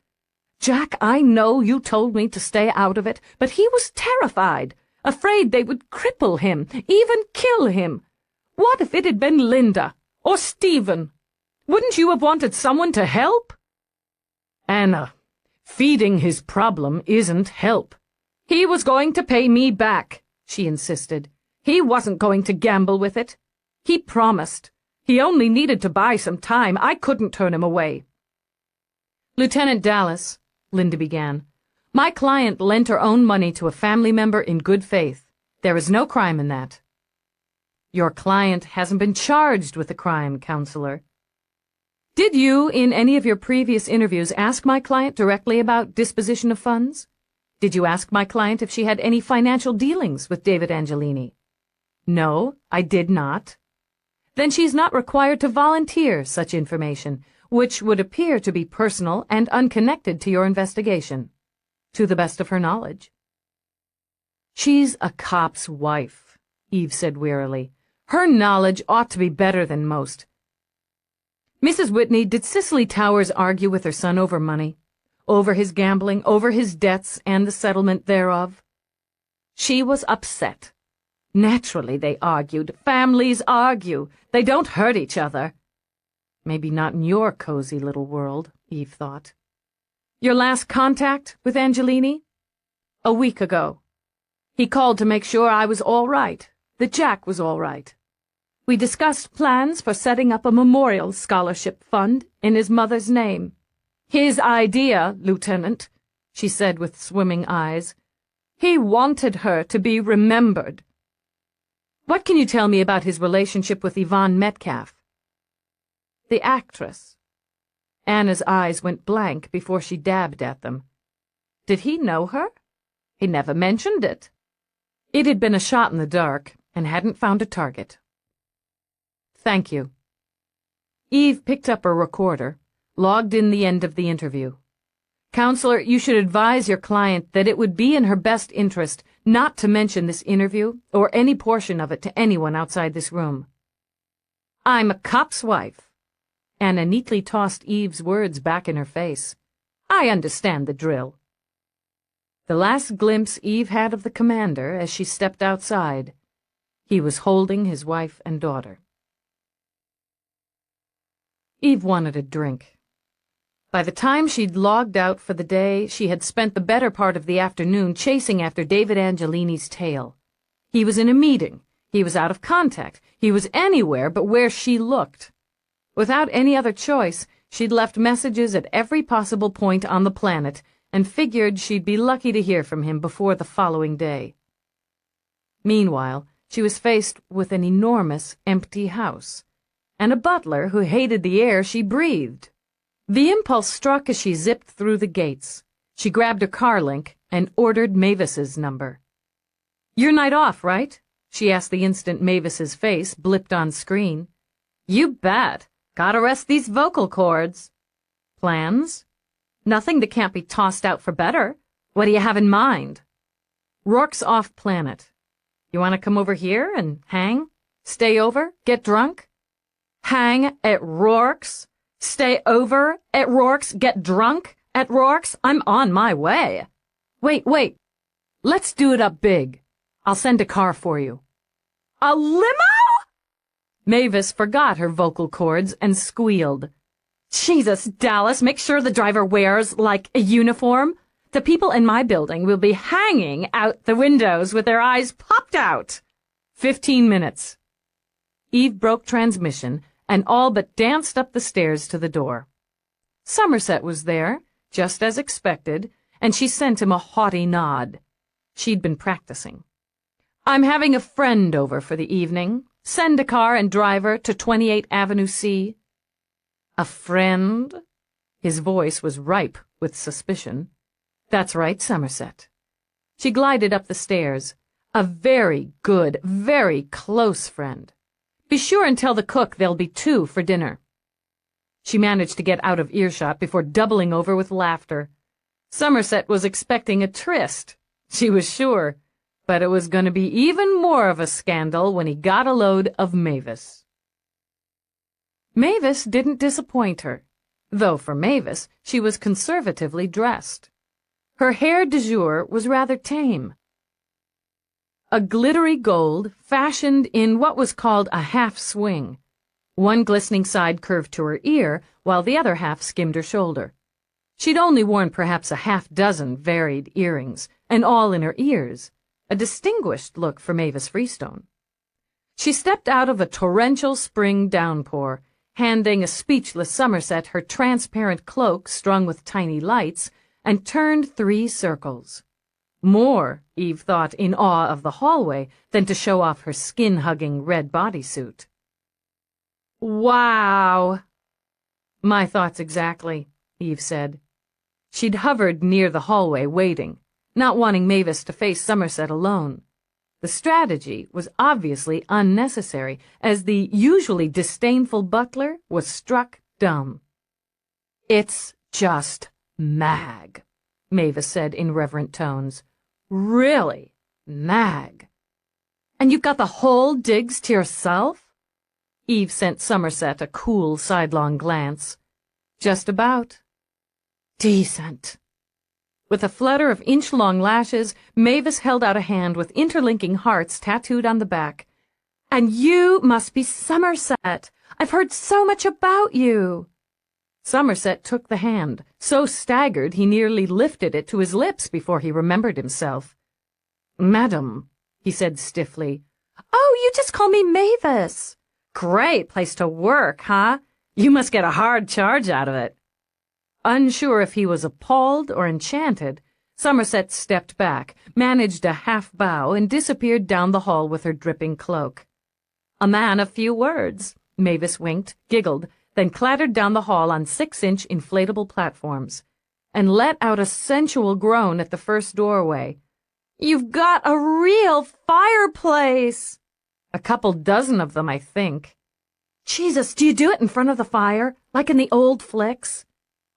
"Jack, I know you told me to stay out of it, but he was terrified, afraid they would cripple him, even kill him. What if it had been Linda, or Stephen? Wouldn't you have wanted someone to help?" "Anna, feeding his problem isn't help." "He was going to pay me back," she insisted. "He wasn't going to gamble with it. He promised. He only needed to buy some time. I couldn't turn him away." "Lieutenant Dallas," Linda began, "my client lent her own money to a family member in good faith. There is no crime in that." "Your client hasn't been charged with a crime, Counselor." "Did you, in any of your previous interviews, ask my client directly about disposition of funds? Did you ask my client if she had any financial dealings with David Angelini?" "No, I did not." "Then she's not required to volunteer such information, which would appear to be personal and unconnected to your investigation, to the best of her knowledge." "She's a cop's wife," Eve said wearily. "Her knowledge ought to be better than most." "Mrs. Whitney, did Cicely Towers argue with her son over money? Over his gambling, over his debts, and the settlement thereof?" "She was upset. Naturally they argued. Families argue. They don't hurt each other." Maybe not in your cozy little world, Eve thought. "Your last contact with Angelini?" "A week ago. He called to make sure I was all right, that Jack was all right. We discussed plans for setting up a memorial scholarship fund in his mother's name. His idea, Lieutenant," she said with swimming eyes. "He wanted her to be remembered." "What can you tell me about his relationship with Yvonne Metcalf?" "The actress." Anna's eyes went blank before she dabbed at them. "Did he know her? He never mentioned it." It had been a shot in the dark, and hadn't found a target. "Thank you." Eve picked up her recorder, logged in the end of the interview. "Counselor, you should advise your client that it would be in her best interest not to mention this interview or any portion of it to anyone outside this room." "I'm a cop's wife." Anna neatly tossed Eve's words back in her face. "I understand the drill." The last glimpse Eve had of the commander as she stepped outside, he was holding his wife and daughter. Eve wanted a drink. By the time she'd logged out for the day, she had spent the better part of the afternoon chasing after David Angelini's tail. He was in a meeting. He was out of contact. He was anywhere but where she looked. Without any other choice, she'd left messages at every possible point on the planet and figured she'd be lucky to hear from him before the following day. Meanwhile, she was faced with an enormous, empty house, and a butler who hated the air she breathed. The impulse struck as she zipped through the gates. She grabbed her car link and ordered Mavis's number. "Your night off, right?" she asked the instant Mavis's face blipped on screen. "You bet. Gotta rest these vocal cords." "Plans?" "Nothing that can't be tossed out for better. What do you have in mind?" "Rourke's off planet. You want to come over here and hang? Stay over? Get drunk?" "Hang at Rourke's? Stay over at Rourke's? Get drunk at Rourke's? I'm on my way." Wait. Let's do it up big. I'll send a car for you." "A limo?" Mavis forgot her vocal cords and squealed. "Jesus, Dallas, make sure the driver wears, like, a uniform. The people in my building will be hanging out the windows with their eyes popped out." 15 minutes. Eve broke transmission and all but danced up the stairs to the door. Somerset was there, just as expected, and she sent him a haughty nod. She'd been practicing. "I'm having a friend over for the evening. Send a car and driver to 28 Avenue C." "A friend?" His voice was ripe with suspicion. "That's right, Somerset." She glided up the stairs. "A very good, very close friend. Be sure and tell the cook there'll be 2 for dinner." She managed to get out of earshot before doubling over with laughter. Somerset was expecting a tryst, she was sure, but it was going to be even more of a scandal when he got a load of Mavis. Mavis didn't disappoint her, though for Mavis she was conservatively dressed. Her hair de jour was rather tame. A glittery gold fashioned in what was called a half-swing. One glistening side curved to her ear, while the other half skimmed her shoulder. She'd only worn perhaps a half-dozen varied earrings, and all in her ears, a distinguished look for Mavis Freestone. She stepped out of a torrential spring downpour, handing a speechless Somerset her transparent cloak strung with tiny lights, and turned 3 circles. More, Eve thought in awe of the hallway, than to show off her skin-hugging red bodysuit. "Wow." "My thoughts exactly," Eve said. She'd hovered near the hallway waiting, not wanting Mavis to face Somerset alone. The strategy was obviously unnecessary, as the usually disdainful butler was struck dumb. "It's just Mag," Mavis said in reverent tones. "Really, Mag. And you've got the whole digs to yourself?" Eve sent Somerset a cool sidelong glance. "Just about." "Decent." With a flutter of inch-long lashes, Mavis held out a hand with interlinking hearts tattooed on the back. "And you must be Somerset. I've heard so much about you." Somerset took the hand, so staggered he nearly lifted it to his lips before he remembered himself. "Madam," he said stiffly. "Oh, you just call me Mavis. Great place to work, huh? You must get a hard charge out of it." Unsure if he was appalled or enchanted, Somerset stepped back, managed a half-bow, and disappeared down the hall with her dripping cloak. "A man of few words," Mavis winked, giggled, then clattered down the hall on 6-inch inflatable platforms, and let out a sensual groan at the first doorway. "You've got a real fireplace!" "A couple dozen of them, I think." "Jesus, do you do it in front of the fire, like in the old flicks?"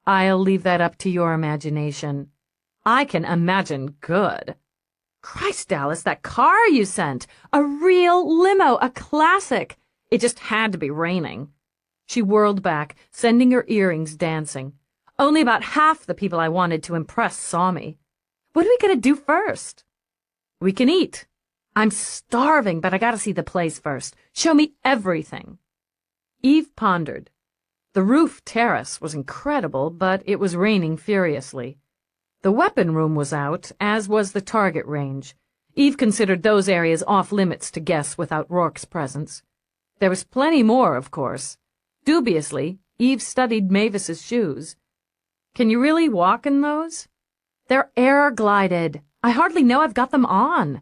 "I'll leave that up to your imagination." "I can imagine good." "Christ, Dallas, that car you sent! A real limo, a classic! It just had to be raining." She whirled back, sending her earrings dancing. "Only about half the people I wanted to impress saw me. What are we going to do first?" "We can eat." "I'm starving, but I gotta see the place first. Show me everything." Eve pondered. The roof terrace was incredible, but it was raining furiously. The weapon room was out, as was the target range. Eve considered those areas off-limits to guests without Rourke's presence. There was plenty more, of course. Dubiously, Eve studied Mavis's shoes. "Can you really walk in those?" "They're air-glided. I hardly know I've got them on."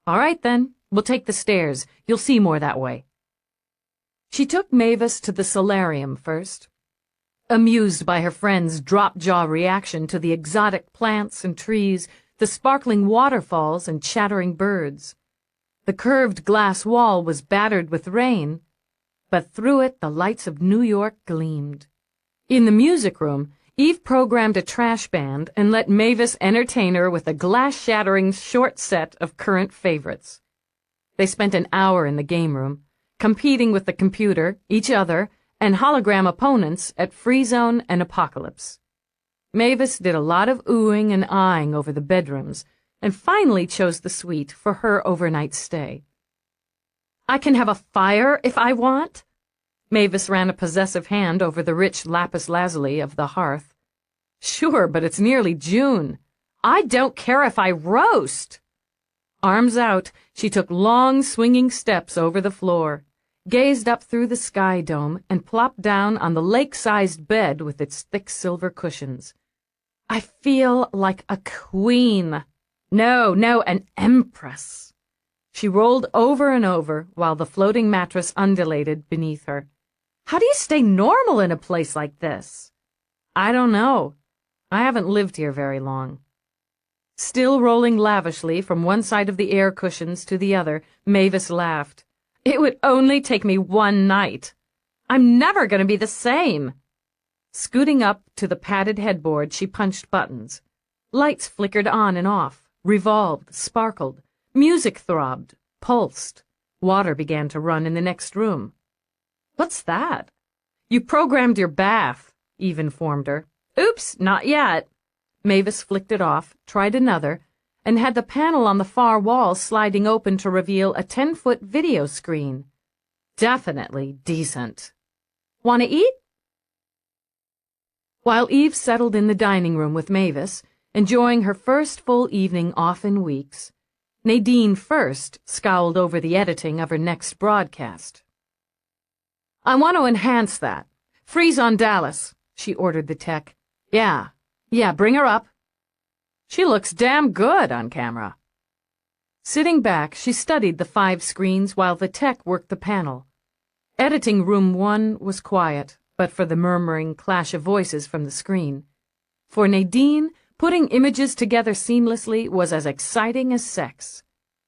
"All right, then. We'll take the stairs. You'll see more that way." She took Mavis to the solarium first. amused by her friend's drop-jaw reaction to the exotic plants and trees, the sparkling waterfalls and chattering birds. The curved glass wall was battered with rain, but through it the lights of New York gleamed. In the music room, Eve programmed a trash band and let Mavis entertain her with a glass-shattering short set of current favorites. They spent an hour in the game room, competing with the computer, each other, and hologram opponents at Free Zone and Apocalypse. Mavis did a lot of oohing and eyeing over the bedrooms, and finally chose the suite for her overnight stay. "I can have a fire if I want?" Mavis ran a possessive hand over the rich lapis lazuli of the hearth. "Sure, but it's nearly June. I don't care if I roast." Arms out, she took long, swinging steps over the floor, gazed up through the sky dome, and plopped down on the lake-sized bed with its thick silver cushions. "I feel like a queen. No, an empress." She rolled over and over while the floating mattress undulated beneath her. "How do you stay normal in a place like this?" "I don't know. I haven't lived here very long." Still rolling lavishly from one side of the air cushions to the other, Mavis laughed. "It would only take me one night. I'm never going to be the same." Scooting up to the padded headboard, she punched buttons. Lights flickered on and off, revolved, sparkled. Music throbbed, pulsed. Water began to run in the next room. "What's that?" "You programmed your bath," Eve informed her. "Oops, not yet." Mavis flicked it off, tried another, and had the panel on the far wall sliding open to reveal a 10-foot video screen. Definitely decent. "Want to eat?" While Eve settled in the dining room with Mavis, enjoying her first full evening off in weeks, Nadine first scowled over the editing of her next broadcast. "I want to enhance that. Freeze on Dallas," she ordered the tech. Yeah, bring her up." "She looks damn good on camera." Sitting back, she studied the 5 screens while the tech worked the panel. Editing room 1 was quiet, but for the murmuring clash of voices from the screen. For Nadine, putting images together seamlessly was as exciting as sex.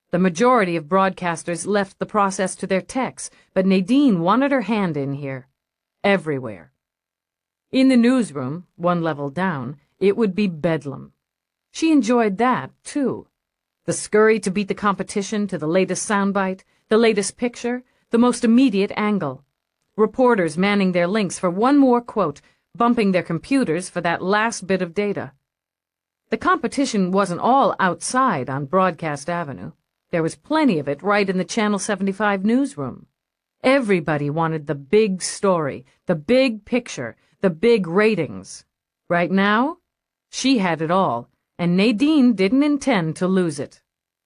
The majority of broadcasters left the process to their techs, but Nadine wanted her hand in here. Everywhere. In the newsroom, 1 level down, it would be bedlam. She enjoyed that, too. The scurry to beat the competition to the latest soundbite, the latest picture, the most immediate angle. Reporters manning their links for one more quote, bumping their computers for that last bit of data. The competition wasn't all outside on Broadcast Avenue. There was plenty of it right in the Channel 75 newsroom. Everybody wanted the big story, the big picture, the big ratings. Right now, she had it all, and Nadine didn't intend to lose it.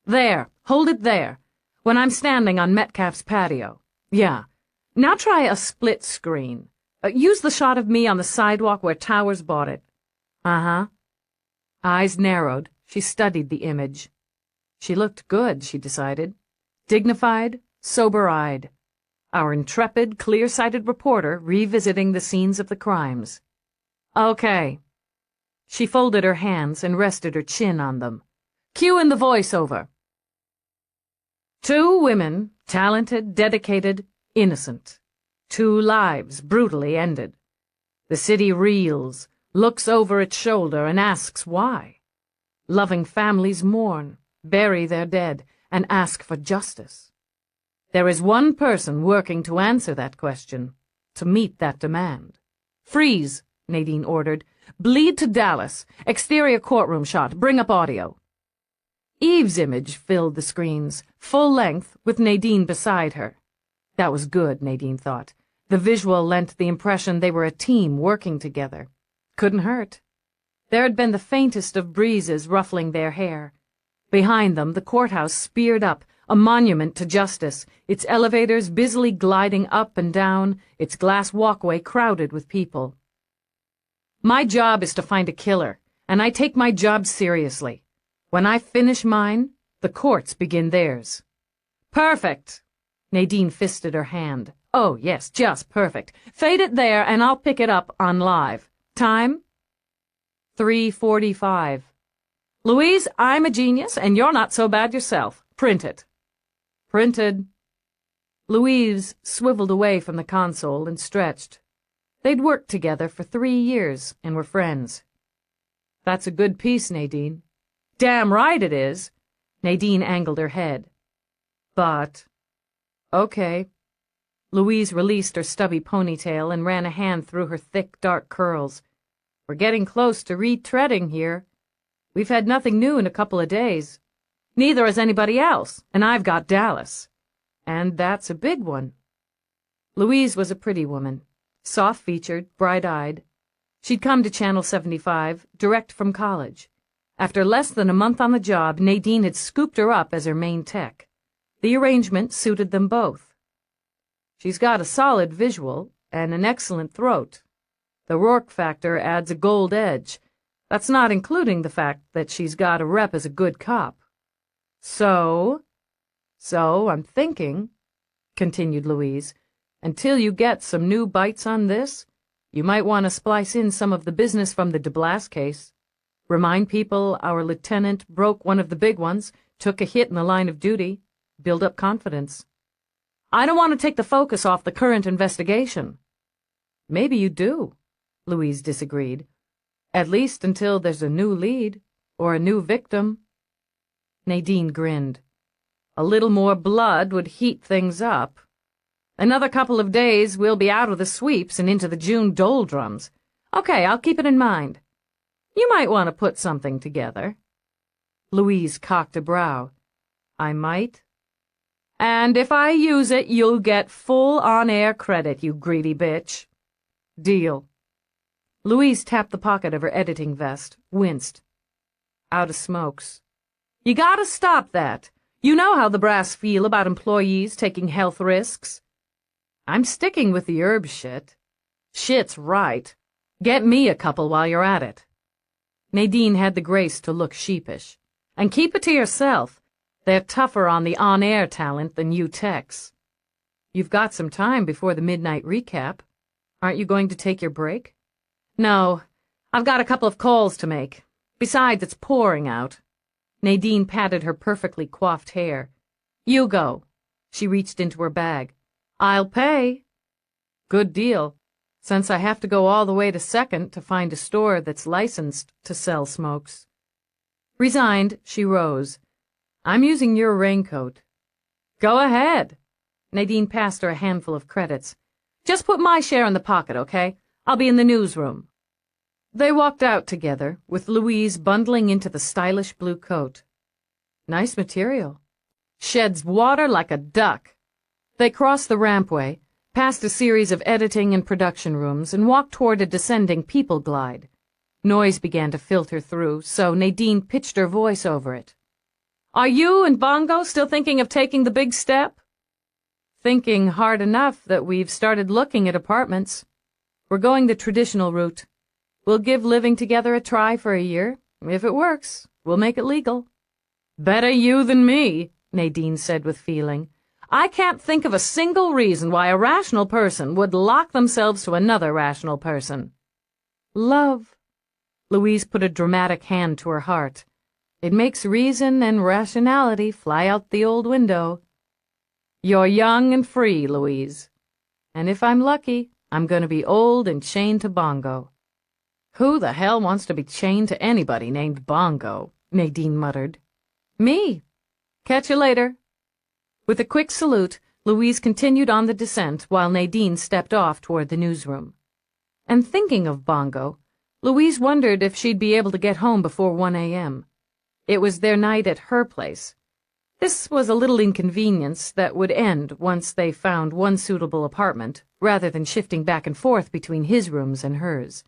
"There, hold it there, when I'm standing on Metcalf's patio. Yeah. Now try a split screen. Use the shot of me on the sidewalk where Towers bought it." "Uh-huh." Eyes narrowed, she studied the image. She looked good, she decided. Dignified, sober-eyed. Our intrepid, clear-sighted reporter revisiting the scenes of the crimes. "Okay." She folded her hands and rested her chin on them. "Cue in the voiceover." 2 women, talented, dedicated, innocent. 2 lives brutally ended. The city reels, looks over its shoulder, and asks why. Loving families mourn, bury their dead, and ask for justice. There is one person working to answer that question, to meet that demand. "Freeze," Nadine ordered. "Bleed to Dallas. Exterior courtroom shot. Bring up audio." Eve's image filled the screens, full length, with Nadine beside her. That was good, Nadine thought. The visual lent the impression they were a team working together. Couldn't hurt. There had been the faintest of breezes ruffling their hair. Behind them, the courthouse speared up, a monument to justice, its elevators busily gliding up and down, its glass walkway crowded with people. "My job is to find a killer, and I take my job seriously. When I finish mine, the courts begin theirs." "Perfect!" Nadine fisted her hand. Oh, yes, just perfect. Fade it there, and I'll pick it up on live. Time? 3:45. Louise, I'm a genius, and you're not so bad yourself. Print it. Printed. Louise swiveled away from the console and stretched. They'd worked together for 3 years and were friends. That's a good piece, Nadine. Damn right it is. Nadine angled her head. But... Okay. Louise released her stubby ponytail and ran a hand through her thick, dark curls. We're getting close to retreading here. We've had nothing new in a couple of days. Neither has anybody else, and I've got Dallas. And that's a big one. Louise was a pretty woman, soft-featured, bright-eyed. She'd come to Channel 75 direct from college. After less than a month on the job, Nadine had scooped her up as her main tech. The arrangement suited them both. She's got a solid visual and an excellent throat. The Rourke factor adds a gold edge. That's not including the fact that she's got a rep as a good cop. So I'm thinking, continued Louise, until you get some new bites on this, you might want to splice in some of the business from the DeBlas case. Remind people our lieutenant broke one of the big ones, took a hit in the line of duty, build up confidence. I don't want to take the focus off the current investigation. Maybe you do, Louise disagreed. At least until there's a new lead, or a new victim. Nadine grinned. A little more blood would heat things up. Another couple of days we'll be out of the sweeps and into the June doldrums. Okay, I'll keep it in mind. You might want to put something together. Louise cocked a brow. I might? And if I use it, you'll get full on-air credit, you greedy bitch. Deal. Louise tapped the pocket of her editing vest, winced. Out of smokes. You gotta stop that. You know how the brass feel about employees taking health risks. I'm sticking with the herb shit. Shit's right. Get me a couple while you're at it. Nadine had the grace to look sheepish. And keep it to yourself. They're tougher on the on-air talent than you techs. You've got some time before the midnight recap. Aren't you going to take your break? No, I've got a couple of calls to make. Besides, it's pouring out. Nadine patted her perfectly coiffed hair. You go. She reached into her bag. I'll pay. Good deal, since I have to go all the way to Second to find a store that's licensed to sell smokes. Resigned, she rose. I'm using your raincoat. Go ahead. Nadine passed her a handful of credits. Just put my share in the pocket, okay? I'll be in the newsroom. They walked out together, with Louise bundling into the stylish blue coat. Nice material. Sheds water like a duck. They crossed the rampway, passed a series of editing and production rooms, and walked toward a descending people glide. Noise began to filter through, so Nadine pitched her voice over it. Are you and Bongo still thinking of taking the big step? Thinking hard enough that we've started looking at apartments. We're going the traditional route. We'll give living together a try for a year. If it works, we'll make it legal. Better you than me, Nadine said with feeling. I can't think of a single reason why a rational person would lock themselves to another rational person. Love. Louise put a dramatic hand to her heart. It makes reason and rationality fly out the old window. You're young and free, Louise. And if I'm lucky, I'm going to be old and chained to Bongo. Who the hell wants to be chained to anybody named Bongo? Nadine muttered. Me. Catch you later. With a quick salute, Louise continued on the descent while Nadine stepped off toward the newsroom. And thinking of Bongo, Louise wondered if she'd be able to get home before 1 a.m. It was their night at her place. This was a little inconvenience that would end once they found one suitable apartment, rather than shifting back and forth between his rooms and hers.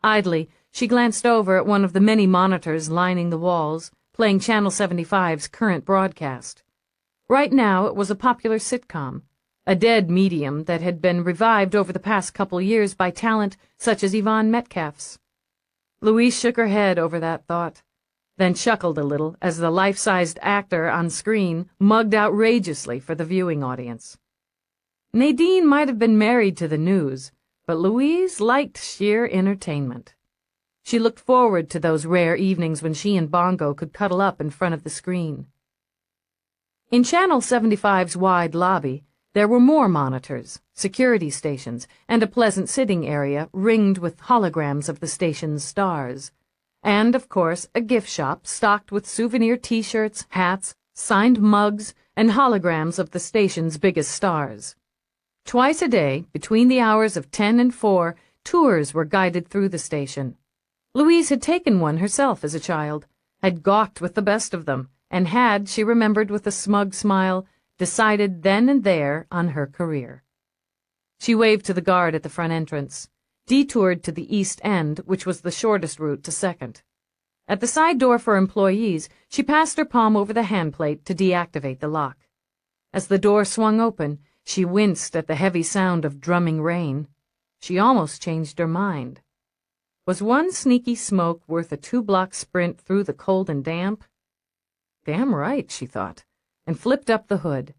Idly, she glanced over at one of the many monitors lining the walls, playing Channel 75's current broadcast. Right now it was a popular sitcom, a dead medium that had been revived over the past couple years by talent such as Yvonne Metcalf's. Louise shook her head over that thought, then chuckled a little as the life-sized actor on screen mugged outrageously for the viewing audience. Nadine might have been married to the news, but Louise liked sheer entertainment. She looked forward to those rare evenings when she and Bongo could cuddle up in front of the screen. In Channel 75's wide lobby, there were more monitors, security stations, and a pleasant sitting area ringed with holograms of the station's stars. And, of course, a gift shop stocked with souvenir T-shirts, hats, signed mugs, and holograms of the station's biggest stars. Twice a day, between the hours of 10 and 4, tours were guided through the station. Louise had taken one herself as a child, had gawked with the best of them, and had, she remembered with a smug smile, decided then and there on her career. She waved to the guard at the front entrance, detoured to the east end, which was the shortest route to Second. At the side door for employees, she passed her palm over the handplate to deactivate the lock. As the door swung open, she winced at the heavy sound of drumming rain. She almost changed her mind. Was one sneaky smoke worth a 2-block sprint through the cold and damp? Damn right, she thought, and flipped up the hood.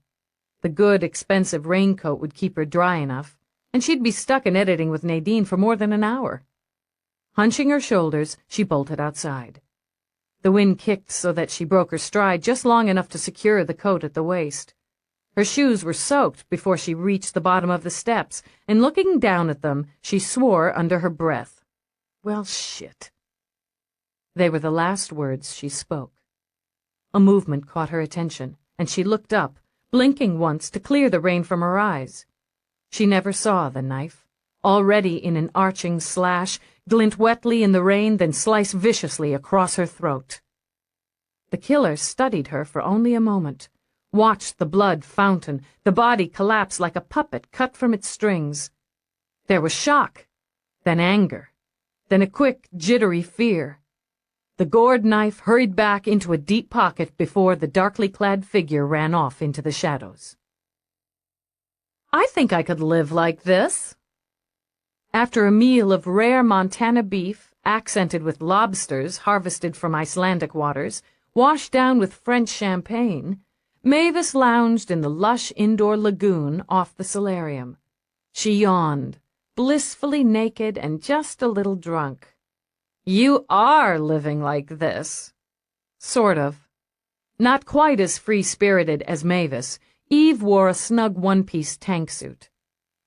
The good, expensive raincoat would keep her dry enough, and she'd be stuck in editing with Nadine for more than an hour. Hunching her shoulders, she bolted outside. The wind kicked so that she broke her stride just long enough to secure the coat at the waist. Her shoes were soaked before she reached the bottom of the steps, and looking down at them, she swore under her breath. Well, shit. They were the last words she spoke. A movement caught her attention, and she looked up, blinking once to clear the rain from her eyes. She never saw the knife, already in an arching slash, glint wetly in the rain, then slice viciously across her throat. The killer studied her for only a moment, watched the blood fountain, the body collapse like a puppet cut from its strings. There was shock, then anger, then a quick, jittery fear. The gored knife hurried back into a deep pocket before the darkly clad figure ran off into the shadows. I think I could live like this. After a meal of rare Montana beef, accented with lobsters harvested from Icelandic waters, washed down with French champagne, Mavis lounged in the lush indoor lagoon off the solarium. She yawned, blissfully naked and just a little drunk. You are living like this. Sort of. Not quite as free-spirited as Mavis, Eve wore a snug one-piece tank suit.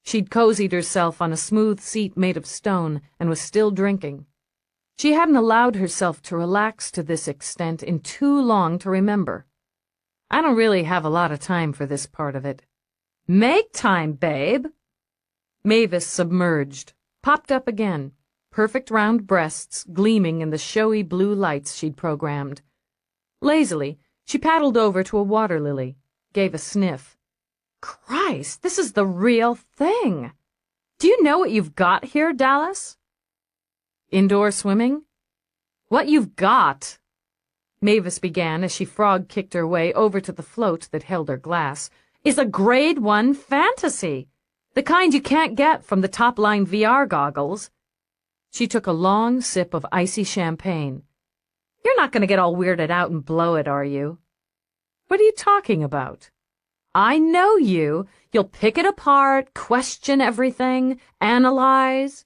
She'd cozied herself on a smooth seat made of stone and was still drinking. She hadn't allowed herself to relax to this extent in too long to remember. I don't really have a lot of time for this part of it. Make time, babe. Mavis submerged, popped up again, perfect round breasts gleaming in the showy blue lights she'd programmed. Lazily, she paddled over to a water lily, gave a sniff. Christ, this is the real thing. Do you know what you've got here, Dallas? Indoor swimming? What you've got, Mavis began as she frog-kicked her way over to the float that held her glass, is a grade 1 fantasy. The kind you can't get from the top-line VR goggles. She took a long sip of icy champagne. You're not going to get all weirded out and blow it, are you? What are you talking about? I know you. You'll pick it apart, question everything, analyze.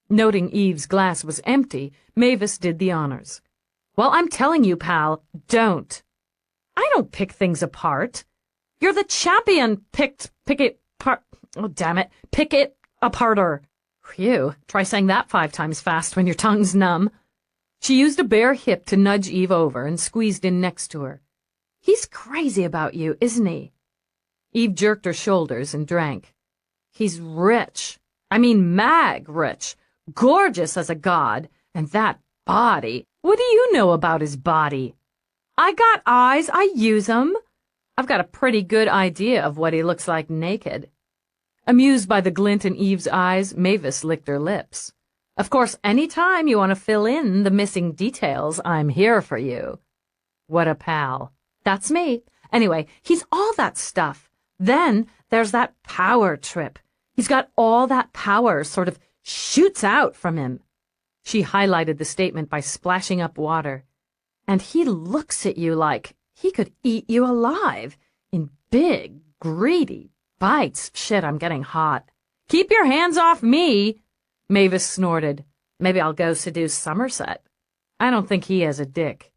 Noting Eve's glass was empty, Mavis did the honors. Well, I'm telling you, pal, don't. I don't pick things apart. You're the champion pick it apart. Oh, damn it. Pick it aparter. Phew, try saying that 5 times fast when your tongue's numb. She used a bare hip to nudge Eve over and squeezed in next to her. He's crazy about you, isn't he? Eve jerked her shoulders and drank. He's rich. I mean, mag rich. Gorgeous as a god. And that body. What do you know about his body? I got eyes. I use 'em. I've got a pretty good idea of what he looks like naked. Amused by the glint in Eve's eyes, Mavis licked her lips. Of course, any time you want to fill in the missing details, I'm here for you. What a pal. That's me. Anyway, he's all that stuff. Then there's that power trip. He's got all that power sort of shoots out from him. She highlighted the statement by splashing up water. And he looks at you like he could eat you alive in big, greedy Bites? Shit, I'm getting hot. Keep your hands off me, Mavis snorted. Maybe I'll go seduce Somerset. I don't think he has a dick.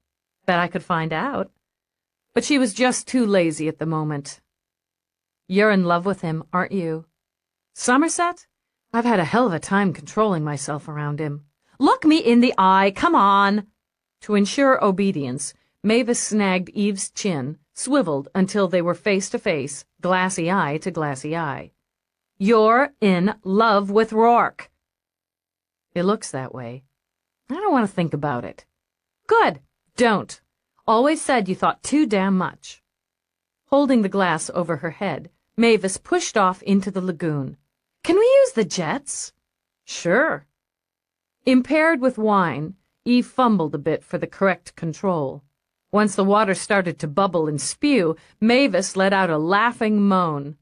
Bet I could find out. But she was just too lazy at the moment. You're in love with him, aren't you? Somerset? I've had a hell of a time controlling myself around him. Look me in the eye, come on! To ensure obedience, Mavis snagged Eve's chin, swiveled until they were face to face, glassy eye to glassy eye. You're in love with Rourke. It looks that way. I don't want to think about it. Good. Don't. Always said you thought too damn much. Holding the glass over her head, Mavis pushed off into the lagoon. Can we use the jets? Sure. Impaired with wine, Eve fumbled a bit for the correct control. Once the water started to bubble and spew, Mavis let out a laughing moan.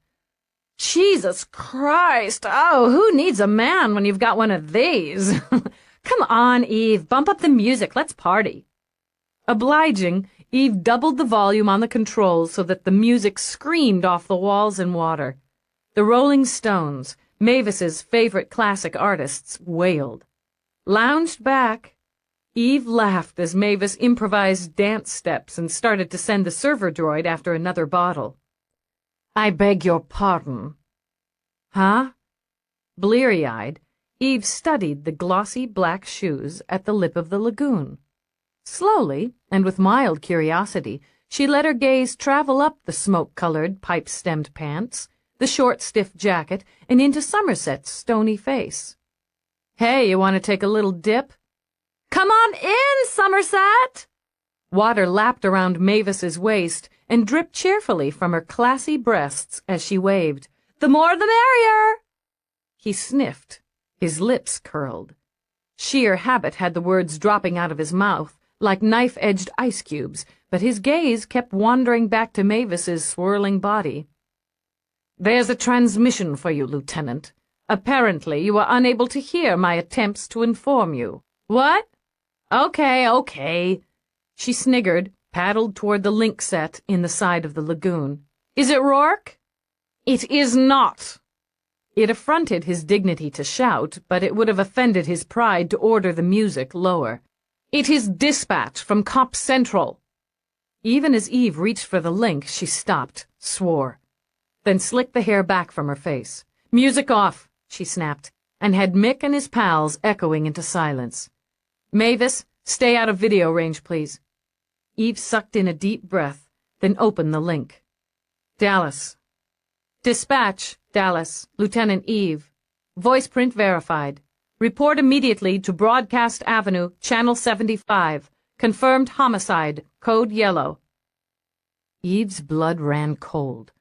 Jesus Christ! Oh, who needs a man when you've got one of these? Come on, Eve, bump up the music, let's party. Obliging, Eve doubled the volume on the controls so that the music screamed off the walls and water. The Rolling Stones, Mavis's favorite classic artists, wailed. Lounged back. Eve laughed as Mavis improvised dance steps and started to send the server droid after another bottle. I beg your pardon. Huh? Bleary-eyed, Eve studied the glossy black shoes at the lip of the lagoon. Slowly, and with mild curiosity, she let her gaze travel up the smoke-colored, pipe-stemmed pants, the short, stiff jacket, and into Somerset's stony face. Hey, you want to take a little dip? Come on in, Somerset! Water lapped around Mavis's waist and dripped cheerfully from her classy breasts as she waved. The more the merrier! He sniffed. His lips curled. Sheer habit had the words dropping out of his mouth, like knife-edged ice cubes, but his gaze kept wandering back to Mavis's swirling body. There's a transmission for you, Lieutenant. Apparently you were unable to hear my attempts to inform you. What? Okay. She sniggered, paddled toward the link set in the side of the lagoon. Is it Rourke? It is not. It affronted his dignity to shout, but it would have offended his pride to order the music lower. It is dispatch from Cop Central. Even as Eve reached for the link, she stopped, swore, then slicked the hair back from her face. Music off, she snapped, and had Mick and his pals echoing into silence. Mavis, stay out of video range, please. Eve sucked in a deep breath, then opened the link. Dallas. Dispatch, Dallas, Lieutenant Eve. Voice print verified. Report immediately to Broadcast Avenue, Channel 75. Confirmed homicide, code yellow. Eve's blood ran cold.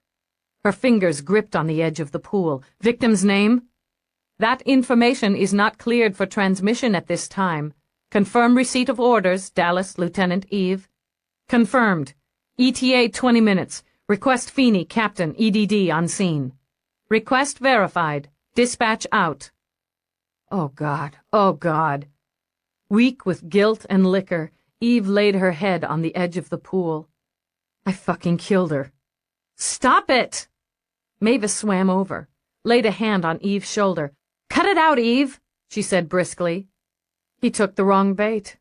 Her fingers gripped on the edge of the pool. Victim's name? That information is not cleared for transmission at this time. Confirm receipt of orders, Dallas, Lieutenant Eve. Confirmed. ETA 20 minutes. Request Feeney, Captain, EDD on scene. Request verified. Dispatch out. Oh, God. Weak with guilt and liquor, Eve laid her head on the edge of the pool. I fucking killed her. Stop it! Mavis swam over, laid a hand on Eve's shoulder. Cut it out, Eve, she said briskly. He took the wrong bait.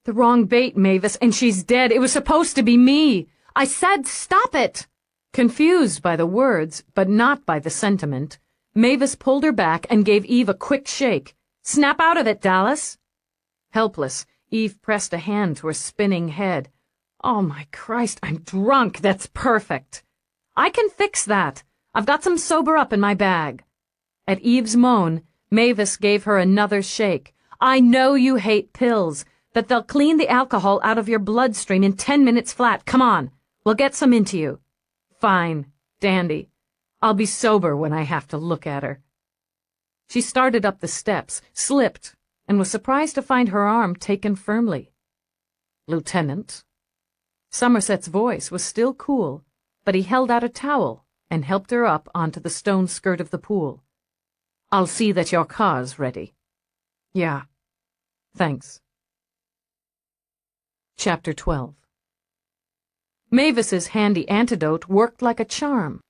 The wrong bait, Mavis, and she's dead. It was supposed to be me. I said stop it! Confused by the words, but not by the sentiment, Mavis pulled her back and gave Eve a quick shake. Snap out of it, Dallas. Helpless, Eve pressed a hand to her spinning head. Oh, my Christ, I'm drunk. That's perfect. I can fix that. I've got some sober up in my bag. At Eve's moan, Mavis gave her another shake. I know you hate pills, but they'll clean the alcohol out of your bloodstream in 10 minutes flat. Come on, we'll get some into you. Fine, dandy. I'll be sober when I have to look at her. She started up the steps, slipped, and was surprised to find her arm taken firmly. Lieutenant. Somerset's voice was still cool, but he held out a towel and helped her up onto the stone skirt of the pool. I'll see that your car's ready. Yeah. Thanks. Chapter 12. Mavis's handy antidote worked like a charm.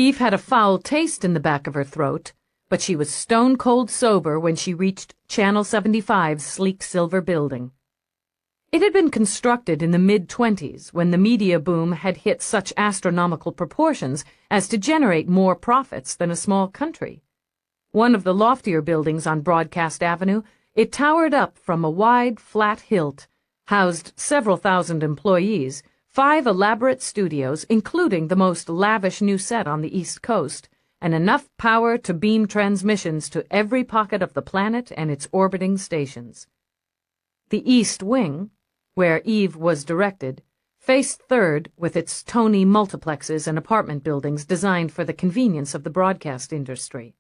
Eve had a foul taste in the back of her throat, but she was stone-cold sober when she reached Channel 75's sleek silver building. It had been constructed in the mid-20s when the media boom had hit such astronomical proportions as to generate more profits than a small country. One of the loftier buildings on Broadcast Avenue, it towered up from a wide, flat hilt, housed several thousand employees, 5 elaborate studios, including the most lavish new set on the East Coast, and enough power to beam transmissions to every pocket of the planet and its orbiting stations. The East Wing, where Eve was directed, faced third with its Tony multiplexes and apartment buildings designed for the convenience of the broadcast industry.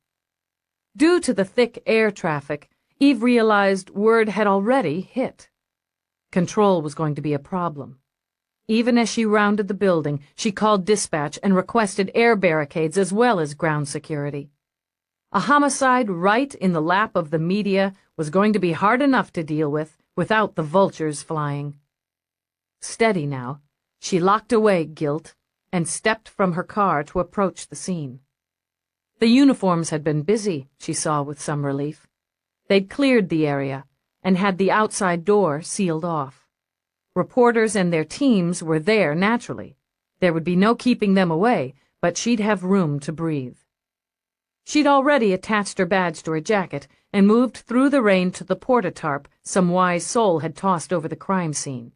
Due to the thick air traffic, Eve realized word had already hit. Control was going to be a problem. Even as she rounded the building, she called dispatch and requested air barricades as well as ground security. A homicide right in the lap of the media was going to be hard enough to deal with without the vultures flying. Steady now, she locked away guilt and stepped from her car to approach the scene. The uniforms had been busy, she saw with some relief. They'd cleared the area and had the outside door sealed off. Reporters and their teams were there naturally. There would be no keeping them away, but she'd have room to breathe. She'd already attached her badge to her jacket and moved through the rain to the porta-tarp some wise soul had tossed over the crime scene.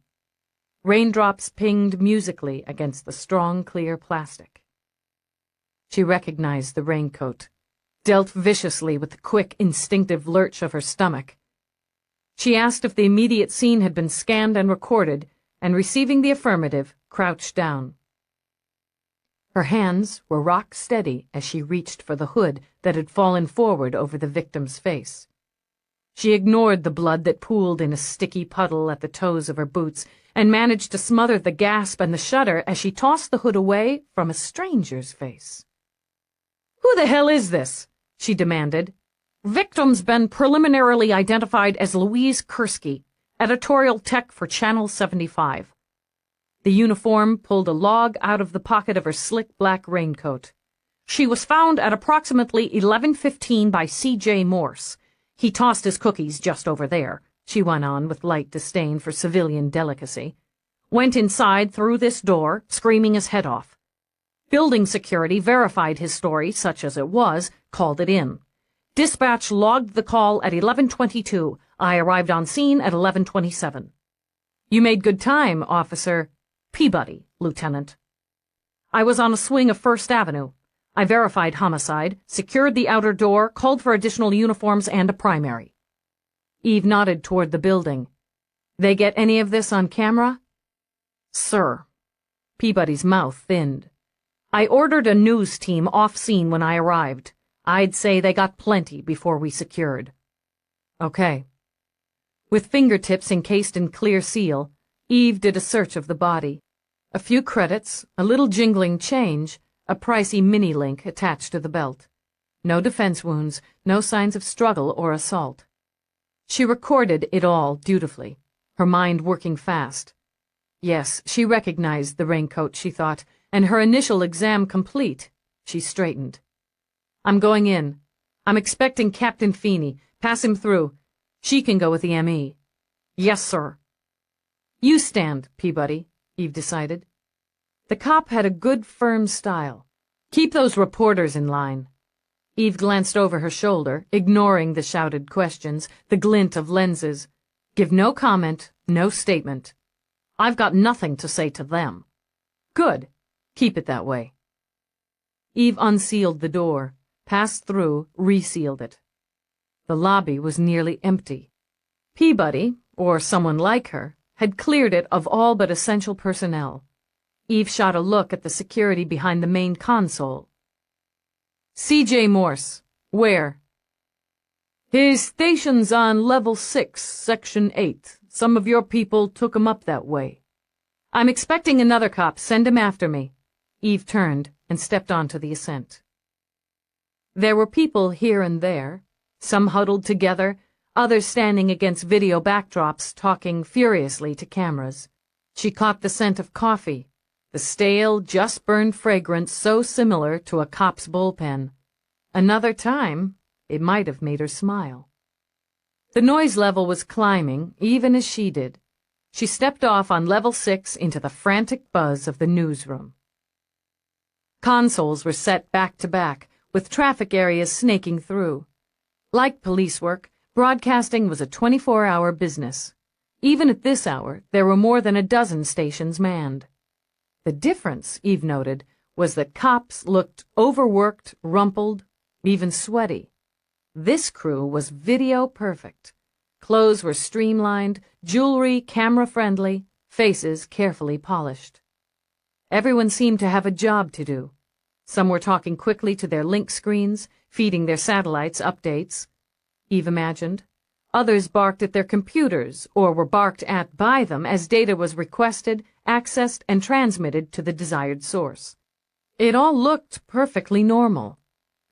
Raindrops pinged musically against the strong, clear plastic. She recognized the raincoat, dealt viciously with the quick, instinctive lurch of her stomach. She asked if the immediate scene had been scanned and recorded, and receiving the affirmative, crouched down. Her hands were rock steady as she reached for the hood that had fallen forward over the victim's face. She ignored the blood that pooled in a sticky puddle at the toes of her boots and managed to smother the gasp and the shudder as she tossed the hood away from a stranger's face. "Who the hell is this?" she demanded. "Victim's been preliminarily identified as Louise Kursky, editorial tech for Channel 75. The uniform pulled a log out of the pocket of her slick black raincoat. "She was found at approximately 11:15 by C.J. Morse. He tossed his cookies just over there," she went on with light disdain for civilian delicacy. "Went inside through this door, screaming his head off. Building security verified his story, such as it was, called it in. Dispatch logged the call at 11:22. I arrived on scene at 11:27. "You made good time, Officer Peabody, Lieutenant. "I was on a swing of First Avenue. I verified homicide, secured the outer door, called for additional uniforms and a primary." Eve nodded toward the building. "They get any of this on camera?" "Sir." Peabody's mouth thinned. "I ordered a news team off scene when I arrived. I'd say they got plenty before we secured." "Okay." With fingertips encased in clear seal, Eve did a search of the body. A few credits, a little jingling change, a pricey mini-link attached to the belt. No defense wounds, no signs of struggle or assault. She recorded it all dutifully, her mind working fast. Yes, she recognized the raincoat, she thought, and her initial exam complete, she straightened. "I'm going in. I'm expecting Captain Feeney. Pass him through. She can go with the M.E. "Yes, sir." "You stand, Peabody," Eve decided. The cop had a good, firm style. "Keep those reporters in line." Eve glanced over her shoulder, ignoring the shouted questions, the glint of lenses. "Give no comment, no statement. I've got nothing to say to them." "Good. Keep it that way." Eve unsealed the door, passed through, resealed it. The lobby was nearly empty. Peabody, or someone like her, had cleared it of all but essential personnel. Eve shot a look at the security behind the main console. "C.J. Morse. Where?" "His station's on level 6, section 8. Some of your people took him up that way." "I'm expecting another cop. Send him after me." Eve turned and stepped onto the ascent. There were people here and there, some huddled together, others standing against video backdrops talking furiously to cameras. She caught the scent of coffee, the stale, just-burned fragrance so similar to a cop's bullpen. Another time, it might have made her smile. The noise level was climbing, even as she did. She stepped off on level 6 into the frantic buzz of the newsroom. Consoles were set back to back, with traffic areas snaking through. Like police work, broadcasting was a 24-hour business. Even at this hour, there were more than a dozen stations manned. The difference, Eve noted, was that cops looked overworked, rumpled, even sweaty. This crew was video perfect. Clothes were streamlined, jewelry camera-friendly, faces carefully polished. Everyone seemed to have a job to do. Some were talking quickly to their link screens, feeding their satellites updates, Eve imagined. Others barked at their computers, or were barked at by them as data was requested, accessed, and transmitted to the desired source. It all looked perfectly normal,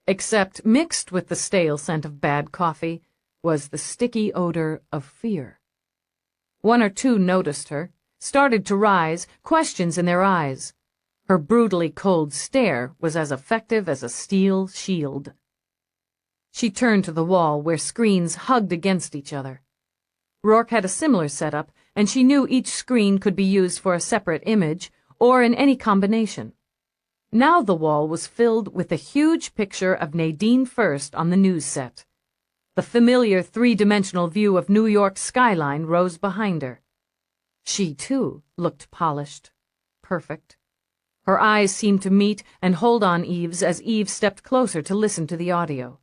except mixed with the stale scent of bad coffee was the sticky odor of fear. One or two noticed her, started to rise, questions in their eyes. Her brutally cold stare was as effective as a steel shield. She turned to the wall where screens hugged against each other. Rourke had a similar setup, and she knew each screen could be used for a separate image or in any combination. Now the wall was filled with a huge picture of Nadine First on the news set. The familiar three-dimensional view of New York's skyline rose behind her. She, too, looked polished, perfect. Her eyes seemed to meet and hold on Eve's as Eve stepped closer to listen to the audio.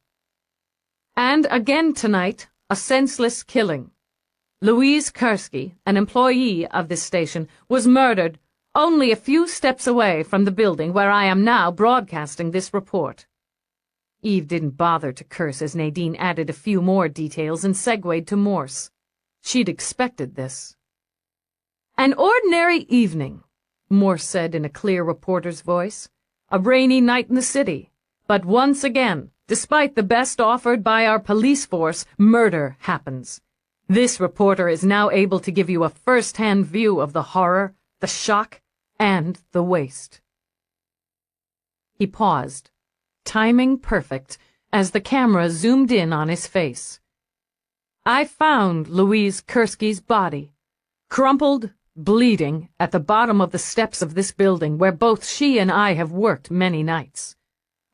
And again tonight, a senseless killing. Louise Kursky, an employee of this station, was murdered only a few steps away from the building where I am now broadcasting this report. Eve didn't bother to curse as Nadine added a few more details and segued to Morse. She'd expected this. An ordinary evening, Morse said in a clear reporter's voice. A rainy night in the city. But once again, despite the best offered by our police force, murder happens. This reporter is now able to give you a first-hand view of the horror, the shock, and the waste. He paused, timing perfect, as the camera zoomed in on his face. I found Louise Kursky's body, crumpled, bleeding, at the bottom of the steps of this building where both she and I have worked many nights.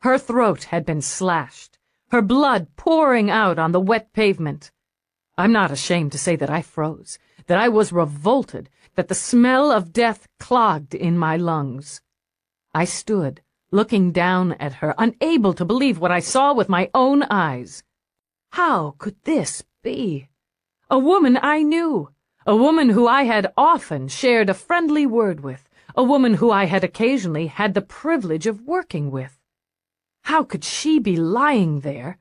Her throat had been slashed, her blood pouring out on the wet pavement. I'm not ashamed to say that I froze, that I was revolted, that the smell of death clogged in my lungs. I stood, looking down at her, unable to believe what I saw with my own eyes. How could this be? A woman I knew, a woman who I had often shared a friendly word with, a woman who I had occasionally had the privilege of working with. How could she be lying there,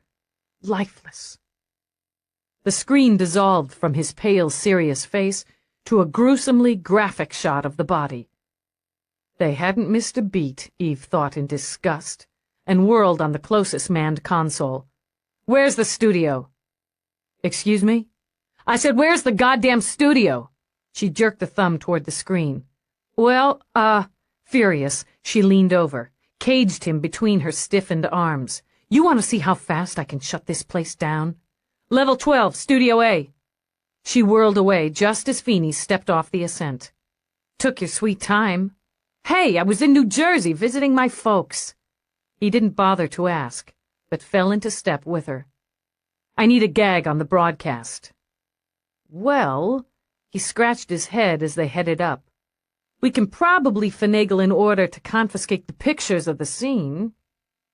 lifeless? The screen dissolved from his pale, serious face to a gruesomely graphic shot of the body. They hadn't missed a beat, Eve thought in disgust, and whirled on the closest manned console. Where's the studio? Excuse me? I said, where's the goddamn studio? She jerked the thumb toward the screen. Well, furious, she leaned over, caged him between her stiffened arms. You want to see how fast I can shut this place down? Level 12, Studio A. She whirled away just as Feeney stepped off the ascent. Took your sweet time. Hey, I was in New Jersey visiting my folks. He didn't bother to ask, but fell into step with her. I need a gag on the broadcast. Well, he scratched his head as they headed up. We can probably finagle in order to confiscate the pictures of the scene.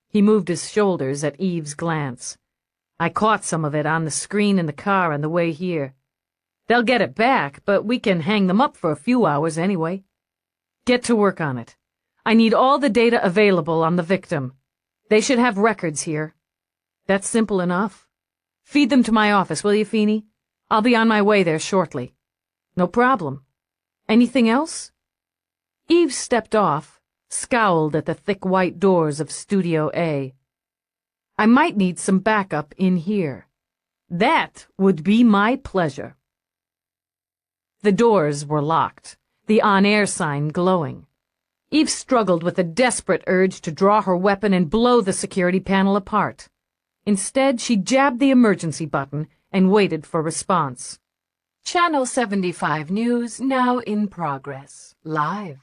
He moved his shoulders at Eve's glance. I caught some of it on the screen in the car on the way here. They'll get it back, but we can hang them up for a few hours anyway. Get to work on it. I need all the data available on the victim. They should have records here. That's simple enough. Feed them to my office, will you, Feeney? I'll be on my way there shortly. No problem. Anything else? Eve stepped off, scowled at the thick white doors of Studio A. I might need some backup in here. That would be my pleasure. The doors were locked, the on-air sign glowing. Eve struggled with a desperate urge to draw her weapon and blow the security panel apart. Instead, she jabbed the emergency button and waited for response. Channel 75 News now in progress. Live.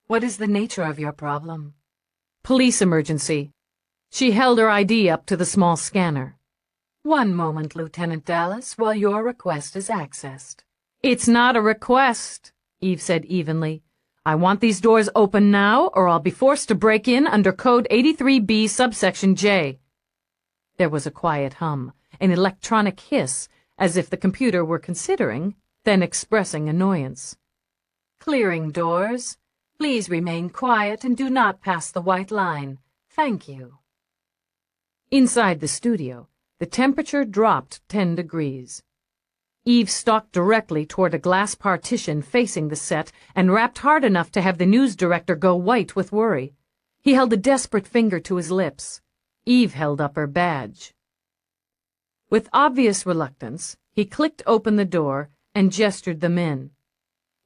What is the nature of your problem? Police emergency. She held her ID up to the small scanner. One moment, Lieutenant Dallas, while your request is accessed. It's not a request, Eve said evenly. I want these doors open now, or I'll be forced to break in under Code 83B subsection J. There was a quiet hum, an electronic hiss, as if the computer were considering, then expressing annoyance. Clearing doors. Please remain quiet and do not pass the white line. Thank you. Inside the studio, the temperature dropped 10 degrees. Eve stalked directly toward a glass partition facing the set and rapped hard enough to have the news director go white with worry. He held a desperate finger to his lips. Eve held up her badge. With obvious reluctance, he clicked open the door and gestured them in.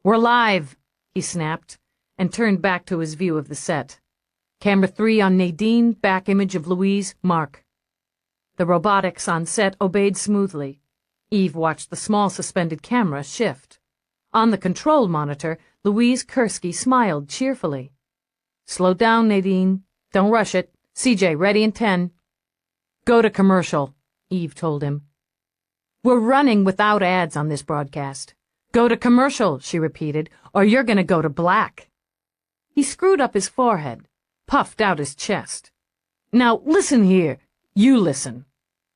"We're live," he snapped, and turned back to his view of the set. Camera 3 on Nadine, back image of Louise, mark. The robotics on set obeyed smoothly. Eve watched the small suspended camera shift. On the control monitor, Louise Kursky smiled cheerfully. "Slow down, Nadine. Don't rush it. CJ, ready in 10. "Go to commercial," Eve told him. "We're running without ads on this broadcast. Go to commercial," she repeated, "or you're going to go to black." He screwed up his forehead, puffed out his chest. "Now, listen here. You listen."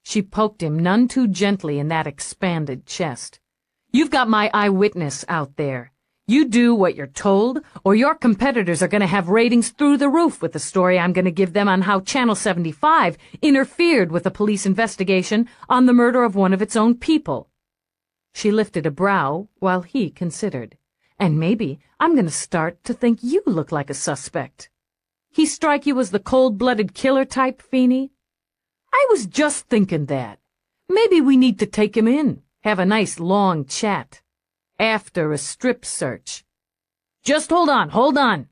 She poked him none too gently in that expanded chest. "You've got my eyewitness out there. You do what you're told, or your competitors are going to have ratings through the roof with the story I'm going to give them on how Channel 75 interfered with a police investigation on the murder of one of its own people." She lifted a brow while he considered. "And maybe I'm going to start to think you look like a suspect. He strike you as the cold-blooded killer type, Feeney? I was just thinking that. Maybe we need to take him in, have a nice long chat. After a strip search. Just hold on.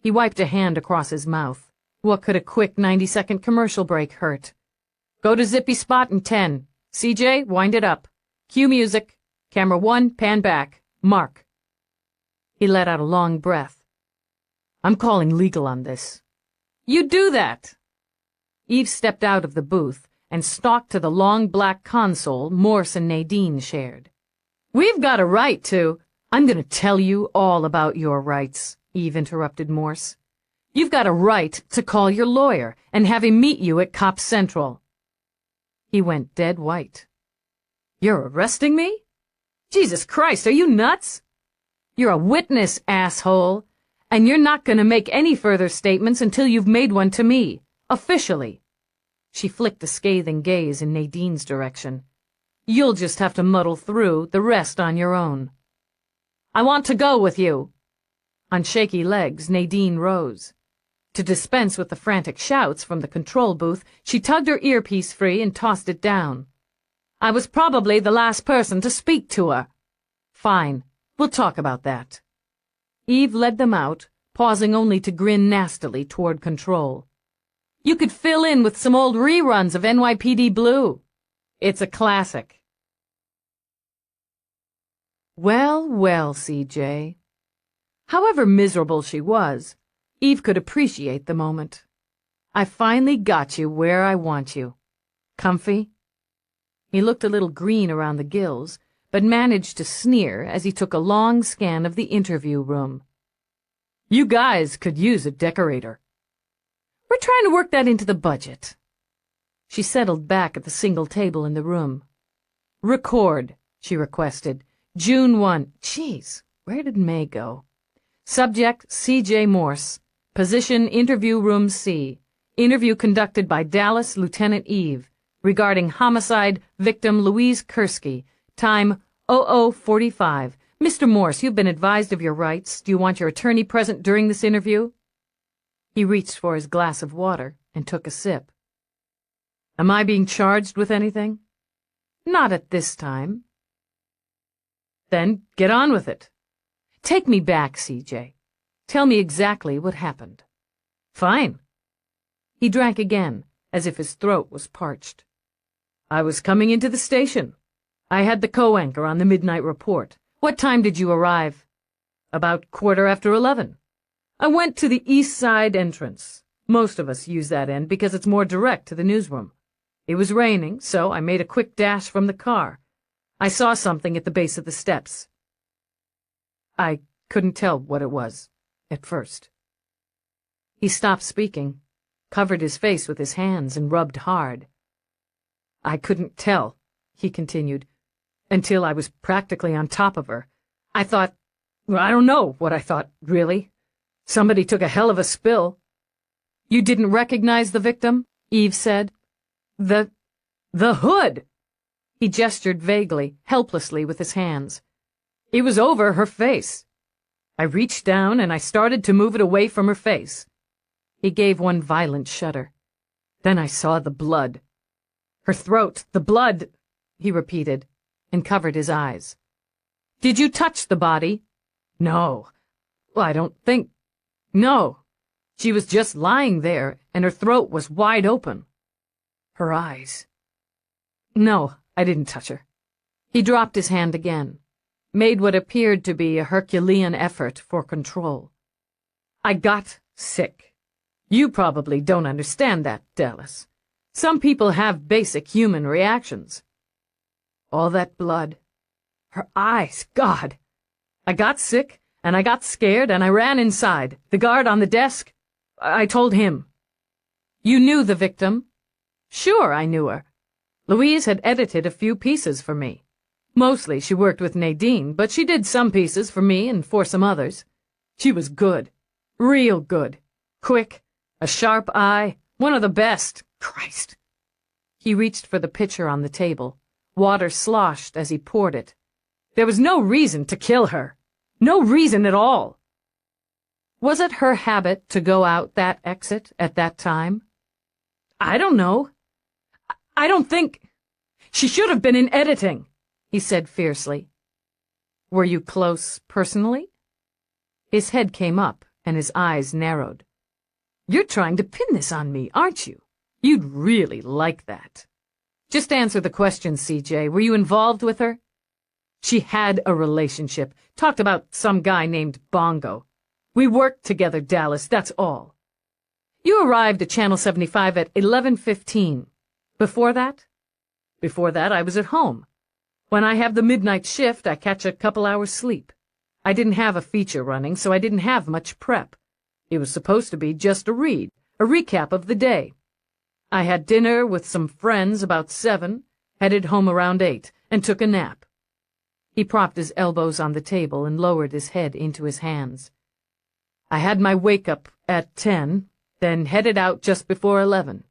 He wiped a hand across his mouth. What could a quick 90-second commercial break hurt? "Go to zippy spot in 10. CJ, wind it up. Cue music. Camera 1, pan back. Mark." He let out a long breath. "I'm calling legal on this." "You do that." Eve stepped out of the booth and stalked to the long black console Morse and Nadine shared. "We've got a right to—" "I'm going to tell you all about your rights," Eve interrupted Morse. "You've got a right to call your lawyer and have him meet you at Cop Central." He went dead white. "You're arresting me? Jesus Christ, are you nuts? You're a witness, asshole, and you're not going to make any further statements until you've made one to me, officially." She flicked a scathing gaze in Nadine's direction. "You'll just have to muddle through the rest on your own." "I want to go with you." On shaky legs, Nadine rose. To dispense with the frantic shouts from the control booth, she tugged her earpiece free and tossed it down. "I was probably the last person to speak to her." "Fine. We'll talk about that." Eve led them out, pausing only to grin nastily toward control. "You could fill in with some old reruns of NYPD Blue. It's a classic." Well, CJ. However miserable she was, Eve could appreciate the moment. "I finally got you where I want you. Comfy?" He looked a little green around the gills, but managed to sneer as he took a long scan of the interview room. "You guys could use a decorator." "We're trying to work that into the budget." She settled back at the single table in the room. "Record," she requested. "June 1. Jeez, where did May go? Subject, C.J. Morse. Position, interview room C. Interview conducted by Dallas Lieutenant Eve. Regarding homicide, victim Louise Kursky. Time, 00:45. Mr. Morse, you've been advised of your rights. Do you want your attorney present during this interview?" He reached for his glass of water and took a sip. "Am I being charged with anything?" "Not at this time." "Then get on with it. Take me back, CJ. Tell me exactly what happened." "Fine." He drank again, as if his throat was parched. "I was coming into the station. I had the co-anchor on the midnight report. What time did you arrive?" "About 11:15. I went to the east side entrance. Most of us use that end because it's more direct to the newsroom. It was raining, so I made a quick dash from the car. I saw something at the base of the steps. I couldn't tell what it was, at first." He stopped speaking, covered his face with his hands, and rubbed hard. "I couldn't tell," he continued, "until I was practically on top of her. I thought, well, I don't know what I thought, really. Somebody took a hell of a spill." "You didn't recognize the victim?" Eve said. The hood!" He gestured vaguely, helplessly with his hands. "It was over her face. I reached down and I started to move it away from her face." He gave one violent shudder. "Then I saw the blood. Her throat, the blood," he repeated, and covered his eyes. "Did you touch the body?" "No. Well, I don't think. No. She was just lying there, and her throat was wide open. Her eyes. No, I didn't touch her." He dropped his hand again, made what appeared to be a Herculean effort for control. "I got sick. You probably don't understand that, Dallas. Some people have basic human reactions. All that blood. Her eyes, God! I got sick, and I got scared, and I ran inside. The guard on the desk, I told him." "You knew the victim?" "Sure, I knew her. Louise had edited a few pieces for me. Mostly she worked with Nadine, but she did some pieces for me and for some others. She was good. Real good. Quick. A sharp eye. One of the best. Christ." He reached for the pitcher on the table. Water sloshed as he poured it. "There was no reason to kill her. No reason at all." "Was it her habit to go out that exit at that time?" "I don't know. I don't think. She should have been in editing," he said fiercely. "Were you close personally?" His head came up and his eyes narrowed. "You're trying to pin this on me, aren't you? You'd really like that. Just answer the question, CJ. Were you involved with her?" "She had a relationship. Talked about some guy named Bongo. We worked together, Dallas, that's all. You arrived at Channel 75 at 11:15. Before that?" "Before that, I was at home. When I have the midnight shift, I catch a couple hours sleep. I didn't have a feature running, so I didn't have much prep. It was supposed to be just a read, a recap of the day. I had dinner with some friends about 7, headed home around 8, and took a nap." He propped his elbows on the table and lowered his head into his hands. "I had my wake-up at 10, then headed out just before 11.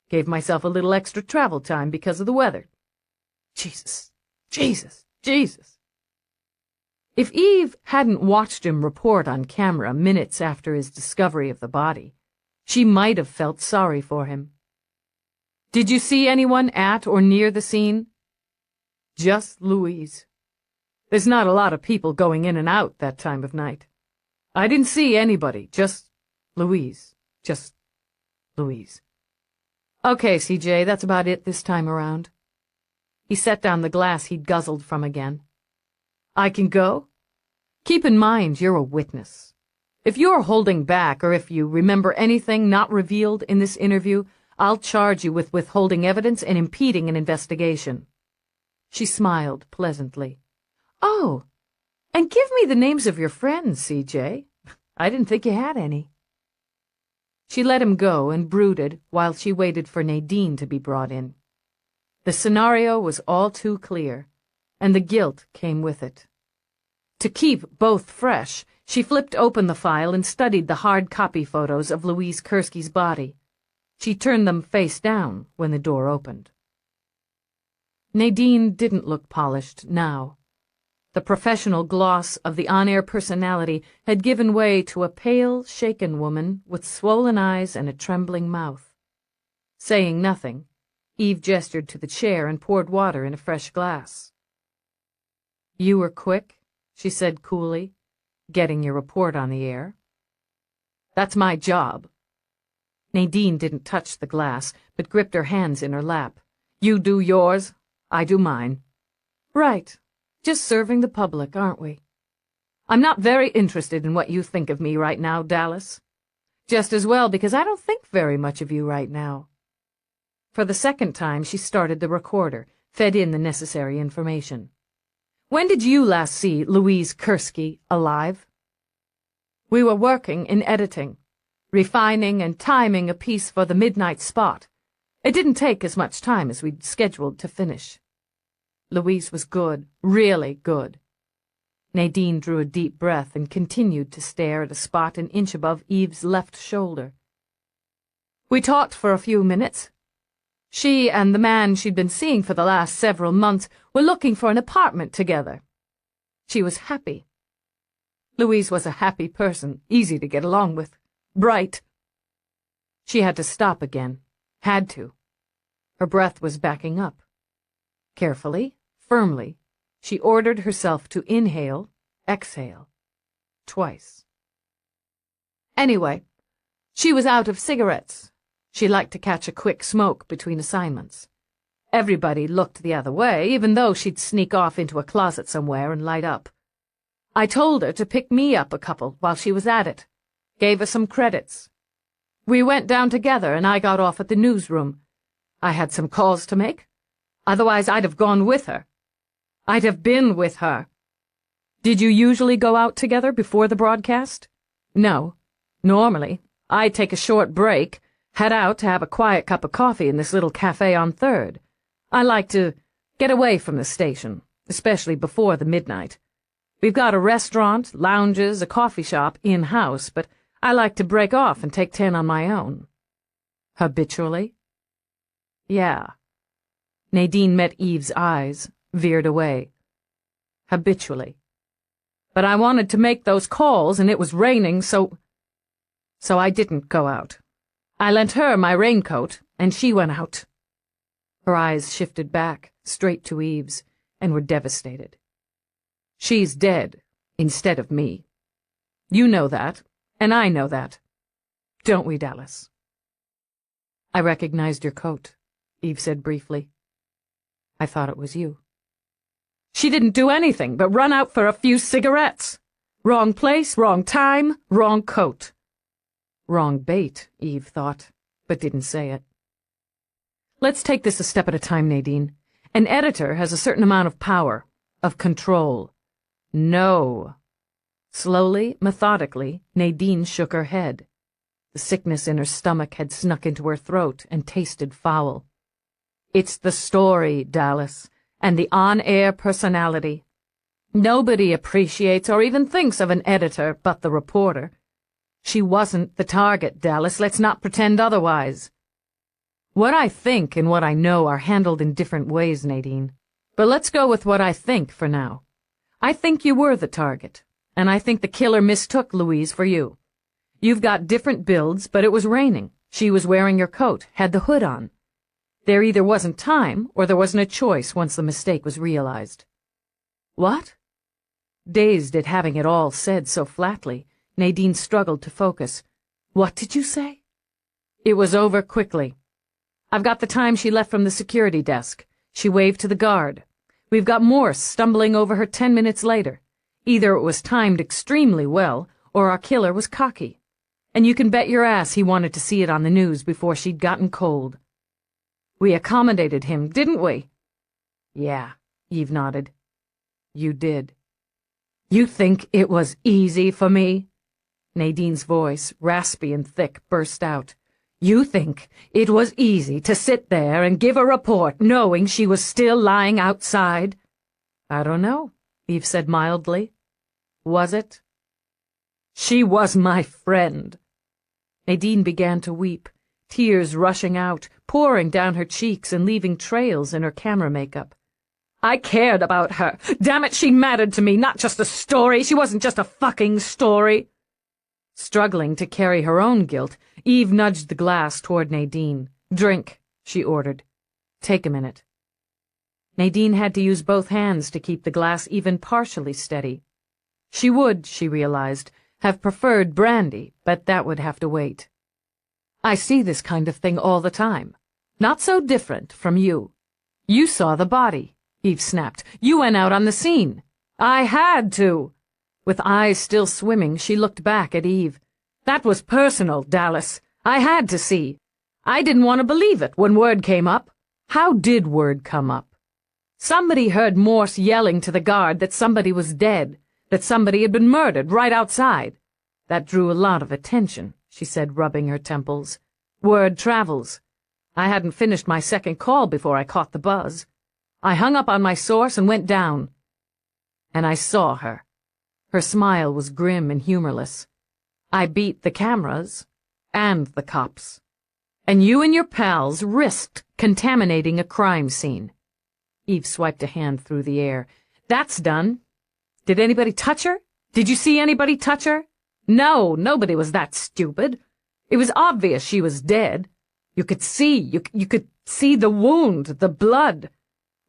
Gave myself a little extra travel time because of the weather. Jesus, Jesus, Jesus." If Eve hadn't watched him report on camera minutes after his discovery of the body, she might have felt sorry for him. "Did you see anyone at or near the scene?" "Just Louise. There's not a lot of people going in and out that time of night. I didn't see anybody, just Louise. Just Louise." "Okay, CJ, that's about it this time around." He set down the glass he'd guzzled from again. "I can go? Keep in mind you're a witness. If you're holding back or if you remember anything not revealed in this interview, I'll charge you with withholding evidence and impeding an investigation." She smiled pleasantly. "Oh, and give me the names of your friends, CJ. I didn't think you had any." She let him go and brooded while she waited for Nadine to be brought in. The scenario was all too clear, and the guilt came with it. To keep both fresh, she flipped open the file and studied the hard copy photos of Louise Kursky's body. She turned them face down when the door opened. Nadine didn't look polished now. The professional gloss of the on-air personality had given way to a pale, shaken woman with swollen eyes and a trembling mouth. Saying nothing, Eve gestured to the chair and poured water in a fresh glass. "You were quick," she said coolly, "getting your report on the air. That's my job. Nadine didn't touch the glass, but gripped her hands in her lap. You do yours, I do mine. Right. Just serving the public, aren't we? I'm not very interested in what you think of me right now, Dallas. Just as well, because I don't think very much of you right now. For the second time, she started the recorder, fed in the necessary information. When did you last see Louise Kursky alive? We were working in editing, refining and timing a piece for the midnight spot. It didn't take as much time as we'd scheduled to finish. Louise was good, really good. Nadine drew a deep breath and continued to stare at a spot an inch above Eve's left shoulder. We talked for a few minutes. She and the man she'd been seeing for the last several months were looking for an apartment together. She was happy. Louise was a happy person, easy to get along with, bright. She had to stop again. Had to. Her breath was backing up. Carefully, firmly, she ordered herself to inhale, exhale, twice. Anyway, she was out of cigarettes. She liked to catch a quick smoke between assignments. Everybody looked the other way, even though she'd sneak off into a closet somewhere and light up. I told her to pick me up a couple while she was at it. Gave her some credits. We went down together and I got off at the newsroom. I had some calls to make. Otherwise I'd have gone with her. I'd have been with her. Did you usually go out together before the broadcast? No. Normally, I'd take a short break, head out to have a quiet cup of coffee in this little cafe on 3rd. I like to get away from the station, especially before the midnight. We've got a restaurant, lounges, a coffee shop in-house, but I like to break off and take 10 on my own. Habitually? Yeah. Nadine met Eve's eyes, veered away. Habitually. But I wanted to make those calls, and it was raining, so I didn't go out. I lent her my raincoat, and she went out. Her eyes shifted back, straight to Eve's, and were devastated. She's dead, instead of me. You know that, and I know that. Don't we, Dallas? I recognized your coat, Eve said briefly. I thought it was you. She didn't do anything but run out for a few cigarettes. Wrong place, wrong time, wrong coat. Wrong bait, Eve thought, but didn't say it. Let's take this a step at a time, Nadine. An editor has a certain amount of power, of control. No. Slowly, methodically, Nadine shook her head. The sickness in her stomach had snuck into her throat and tasted foul. It's the story, Dallas, and the on-air personality. Nobody appreciates or even thinks of an editor but the reporter. She wasn't the target, Dallas. Let's not pretend otherwise. What I think and what I know are handled in different ways, Nadine. But let's go with what I think for now. I think you were the target, and I think the killer mistook Louise for you. You've got different builds, but it was raining. She was wearing your coat, had the hood on. There either wasn't time, or there wasn't a choice once the mistake was realized. What? Dazed at having it all said so flatly, Nadine struggled to focus. What did you say? It was over quickly. I've got the time she left from the security desk. She waved to the guard. We've got Morse stumbling over her 10 minutes later. Either it was timed extremely well, or our killer was cocky. And you can bet your ass he wanted to see it on the news before she'd gotten cold. We accommodated him, didn't we? Yeah, Eve nodded. You did. You think it was easy for me? Nadine's voice, raspy and thick, burst out. You think it was easy to sit there and give a report knowing she was still lying outside? I don't know, Eve said mildly. Was it? She was my friend. Nadine began to weep, tears rushing out, pouring down her cheeks and leaving trails in her camera makeup. I cared about her. Damn it, she mattered to me, not just a story. She wasn't just a fucking story. Struggling to carry her own guilt, Eve nudged the glass toward Nadine. Drink, she ordered. Take a minute. Nadine had to use both hands to keep the glass even partially steady. She would, she realized, have preferred brandy, but that would have to wait. I see this kind of thing all the time. Not so different from you. You saw the body, Eve snapped. You went out on the scene. I had to. With eyes still swimming, she looked back at Eve. That was personal, Dallas. I had to see. I didn't want to believe it when word came up. How did word come up? Somebody heard Morse yelling to the guard that somebody was dead, that somebody had been murdered right outside. That drew a lot of attention, she said, rubbing her temples. Word travels. I hadn't finished my second call before I caught the buzz. I hung up on my source and went down. And I saw her. Her smile was grim and humorless. I beat the cameras and the cops. And you and your pals risked contaminating a crime scene. Eve swiped a hand through the air. That's done. Did anybody touch her? Did you see anybody touch her? No, nobody was that stupid. It was obvious she was dead. You could see, you could see the wound, the blood.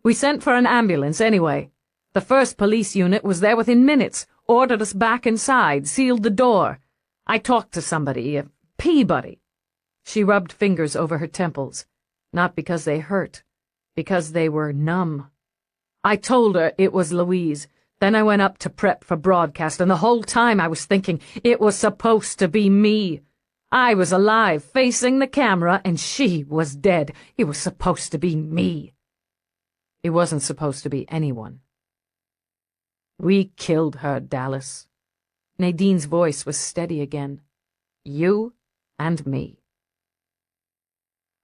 We sent for an ambulance anyway. The first police unit was there within minutes, ordered us back inside, sealed the door. I talked to somebody, Peabody. She rubbed fingers over her temples, not because they hurt, because they were numb. I told her it was Louise. Then I went up to prep for broadcast, and the whole time I was thinking it was supposed to be me. I was alive, facing the camera, and she was dead. It was supposed to be me. It wasn't supposed to be anyone. We killed her, Dallas. Nadine's voice was steady again. You and me.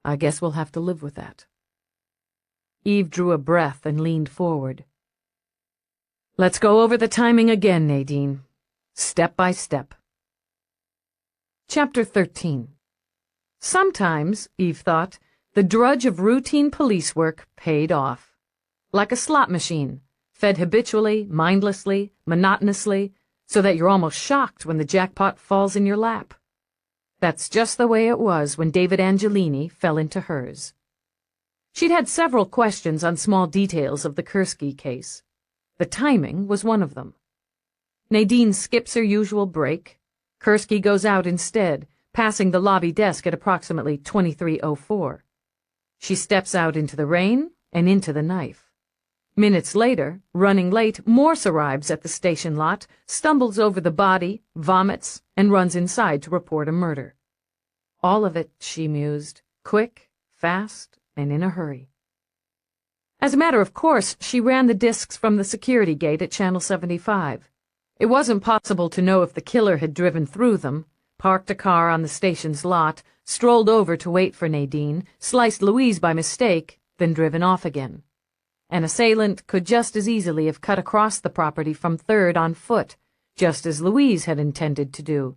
I guess we'll have to live with that. Eve drew a breath and leaned forward. Let's go over the timing again, Nadine. Step by step. Chapter 13. Sometimes, Eve thought, the drudge of routine police work paid off. Like a slot machine, fed habitually, mindlessly, monotonously, so that you're almost shocked when the jackpot falls in your lap. That's just the way it was when David Angelini fell into hers. She'd had several questions on small details of the Kursky case. The timing was one of them. Nadine skips her usual break. Kursky goes out instead, passing the lobby desk at approximately 23:04. She steps out into the rain and into the knife. Minutes later, running late, Morse arrives at the station lot, stumbles over the body, vomits, and runs inside to report a murder. All of it, she mused, quick, fast, and in a hurry. As a matter of course, she ran the discs from the security gate at Channel 75. It wasn't possible to know if the killer had driven through them, parked a car on the station's lot, strolled over to wait for Nadine, sliced Louise by mistake, then driven off again. An assailant could just as easily have cut across the property from 3rd on foot, just as Louise had intended to do.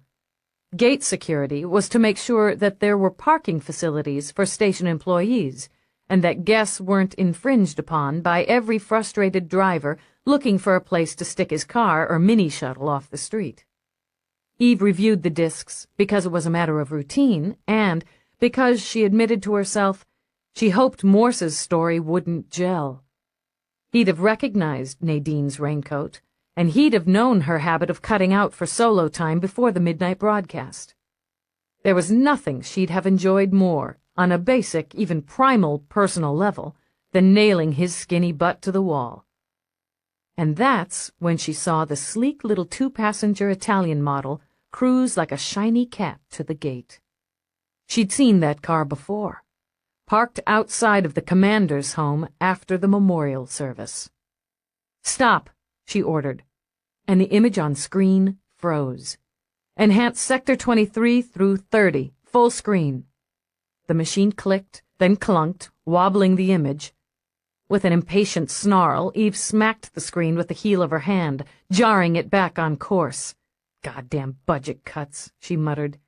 Gate security was to make sure that there were parking facilities for station employees, and that guests weren't infringed upon by every frustrated driver looking for a place to stick his car or mini-shuttle off the street. Eve reviewed the discs because it was a matter of routine, and because she admitted to herself she hoped Morse's story wouldn't gel. He'd have recognized Nadine's raincoat, and he'd have known her habit of cutting out for solo time before the midnight broadcast. There was nothing she'd have enjoyed more, on a basic, even primal personal level, than nailing his skinny butt to the wall. And that's when she saw the sleek little 2-passenger Italian model cruise like a shiny cat to the gate. She'd seen that car before, parked outside of the commander's home after the memorial service. Stop, she ordered, and the image on screen froze. Enhance Sector 23 through 30, full screen. The machine clicked, then clunked, wobbling the image. With an impatient snarl, Eve smacked the screen with the heel of her hand, jarring it back on course. Goddamn budget cuts, she muttered.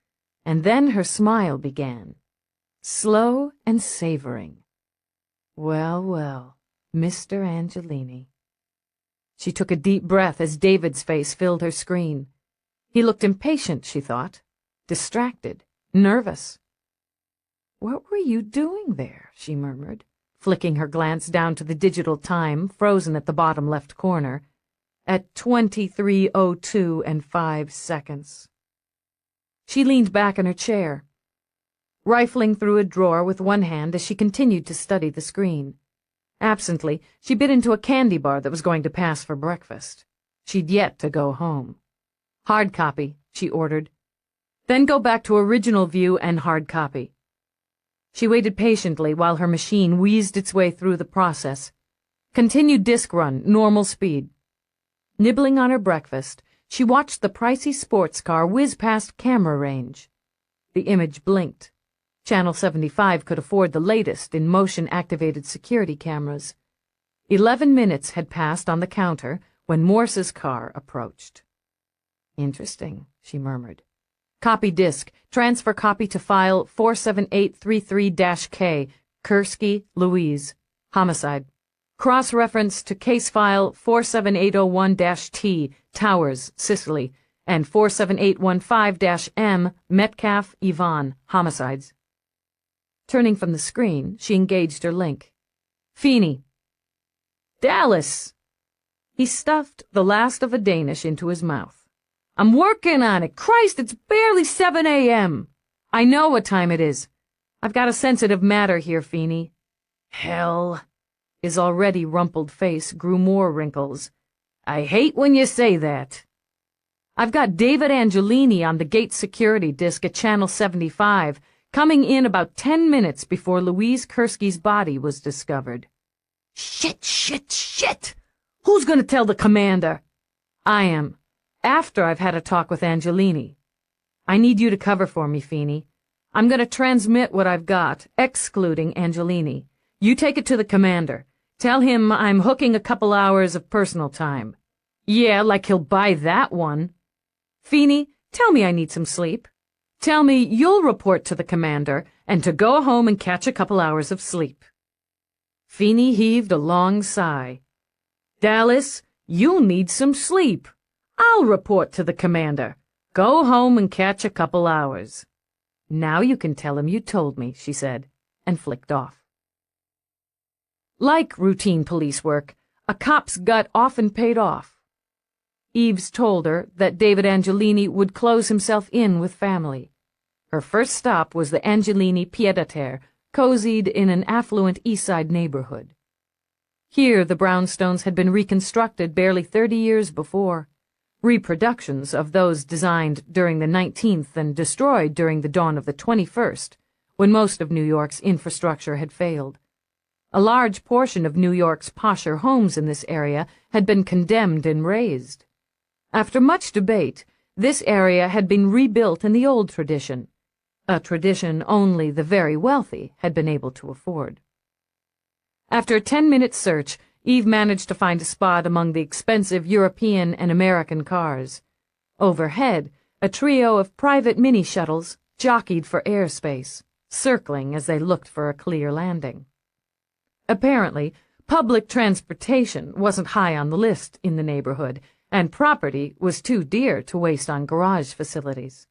And then her smile began, slow and savoring. Well, well, Mr. Angelini. She took a deep breath as David's face filled her screen. He looked impatient, she thought, distracted, nervous. What were you doing there? She murmured, flicking her glance down to the digital time frozen at the bottom left corner. at 23:02 and 5 seconds. She leaned back in her chair, rifling through a drawer with one hand as she continued to study the screen. Absently, she bit into a candy bar that was going to pass for breakfast. She'd yet to go home. "Hard copy," she ordered. "Then go back to original view and hard copy." She waited patiently while her machine wheezed its way through the process. Continue disk run, normal speed. Nibbling on her breakfast, she watched the pricey sports car whiz past camera range. The image blinked. Channel 75 could afford the latest in motion-activated security cameras. 11 minutes had passed on the counter when Morse's car approached. "Interesting," she murmured. "Copy disk. Transfer copy to file 47833-K. Kursky, Louise. Homicide. Cross-reference to case file 47801-T. Towers, Cicely. And 47815-M. Metcalf, Yvonne. Homicides." Turning from the screen, she engaged her link. "Feeney." "Dallas." He stuffed the last of a Danish into his mouth. "I'm working on it. Christ, it's barely 7 a.m. I know what time it is. I've got a sensitive matter here, Feeney." "Hell." His already rumpled face grew more wrinkles. "I hate when you say that." "I've got David Angelini on the gate security disk at Channel 75, coming in about 10 minutes before Louise Kursky's body was discovered." Shit! Who's going to tell the commander?" "I am. After I've had a talk with Angelini. I need you to cover for me, Feeney. I'm going to transmit what I've got, excluding Angelini. You take it to the commander. Tell him I'm hooking a couple hours of personal time." "Yeah, like he'll buy that one." "Feeney, tell me I need some sleep. Tell me you'll report to the commander and to go home and catch a couple hours of sleep." Feeney heaved a long sigh. "Dallas, you'll need some sleep. I'll report to the commander. Go home and catch a couple hours." "Now you can tell him you told me," she said, and flicked off. Like routine police work, a cop's gut often paid off. Eves told her that David Angelini would close himself in with family. Her first stop was the Angelini pied-à-terre, cozied in an affluent East Side neighborhood. Here the brownstones had been reconstructed barely 30 years before, reproductions of those designed during the 19th and destroyed during the dawn of the 21st, when most of New York's infrastructure had failed. A large portion of New York's posher homes in this area had been condemned and razed. After much debate, this area had been rebuilt in the old tradition, a tradition only the very wealthy had been able to afford. After a 10-minute search, Eve managed to find a spot among the expensive European and American cars. Overhead, a trio of private mini-shuttles jockeyed for airspace, circling as they looked for a clear landing. Apparently, public transportation wasn't high on the list in the neighborhood, and property was too dear to waste on garage facilities.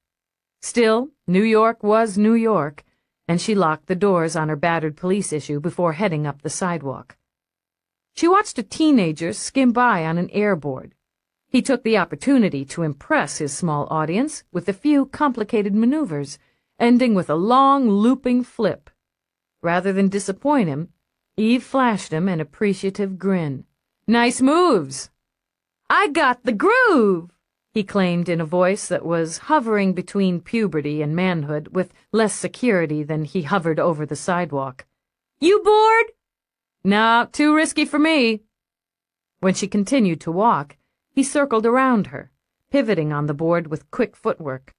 Still, New York was New York, and she locked the doors on her battered police issue before heading up the sidewalk. She watched a teenager skim by on an airboard. He took the opportunity to impress his small audience with a few complicated maneuvers, ending with a long, looping flip. Rather than disappoint him, Eve flashed him an appreciative grin. "Nice moves." "I got the groove," he claimed in a voice that was hovering between puberty and manhood with less security than he hovered over the sidewalk. "You bored?" "No, too risky for me." When she continued to walk, he circled around her, pivoting on the board with quick footwork.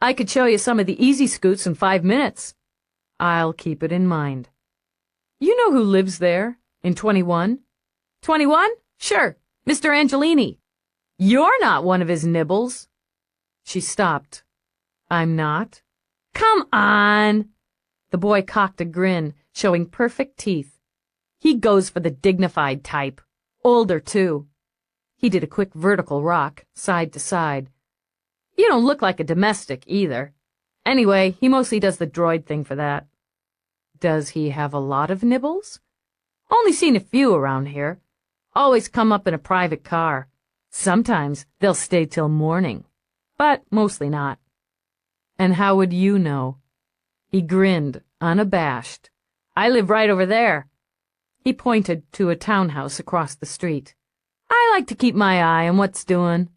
"I could show you some of the easy scoots in 5 minutes." "I'll keep it in mind." "You know who lives there, in 21? 21? Sure, Mr. Angelini. You're not one of his nibbles." She stopped. "I'm not?" "Come on." The boy cocked a grin, showing perfect teeth. "He goes for the dignified type. Older, too." He did a quick vertical rock, side to side. "You don't look like a domestic, either. Anyway, he mostly does the droid thing for that." "Does he have a lot of nibbles?" "Only seen a few around here. Always come up in a private car. Sometimes they'll stay till morning, but mostly not. And how would you know? He grinned, unabashed. I live right over there. He pointed to a townhouse across the street. I like to keep my eye on what's doing.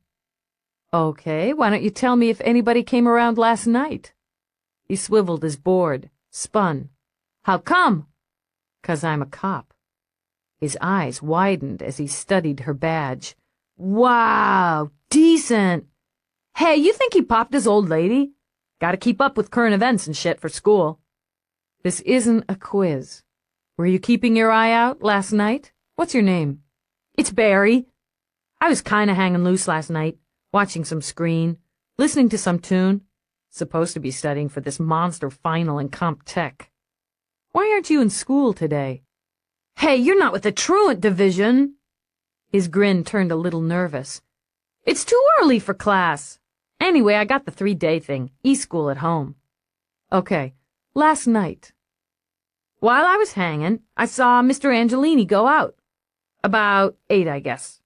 Okay, why don't you tell me if anybody came around last night? He swiveled his board, spun. How come? 'Cause I'm a cop. His eyes widened as he studied her badge. Wow, decent. Hey, you think he popped his old lady? Gotta keep up with current events and shit for school. This isn't a quiz. Were you keeping your eye out last night? What's your name? It's Barry. I was kinda hanging loose last night, watching some screen, listening to some tune. Supposed to be studying for this monster final in Comp Tech. Why aren't you in school today? Hey, you're not with the truant division. His grin turned a little nervous. It's too early for class. Anyway, I got the 3-day thing, e-school at home. Okay, last night. While I was hanging, I saw Mr. Angelini go out. About 8, I guess.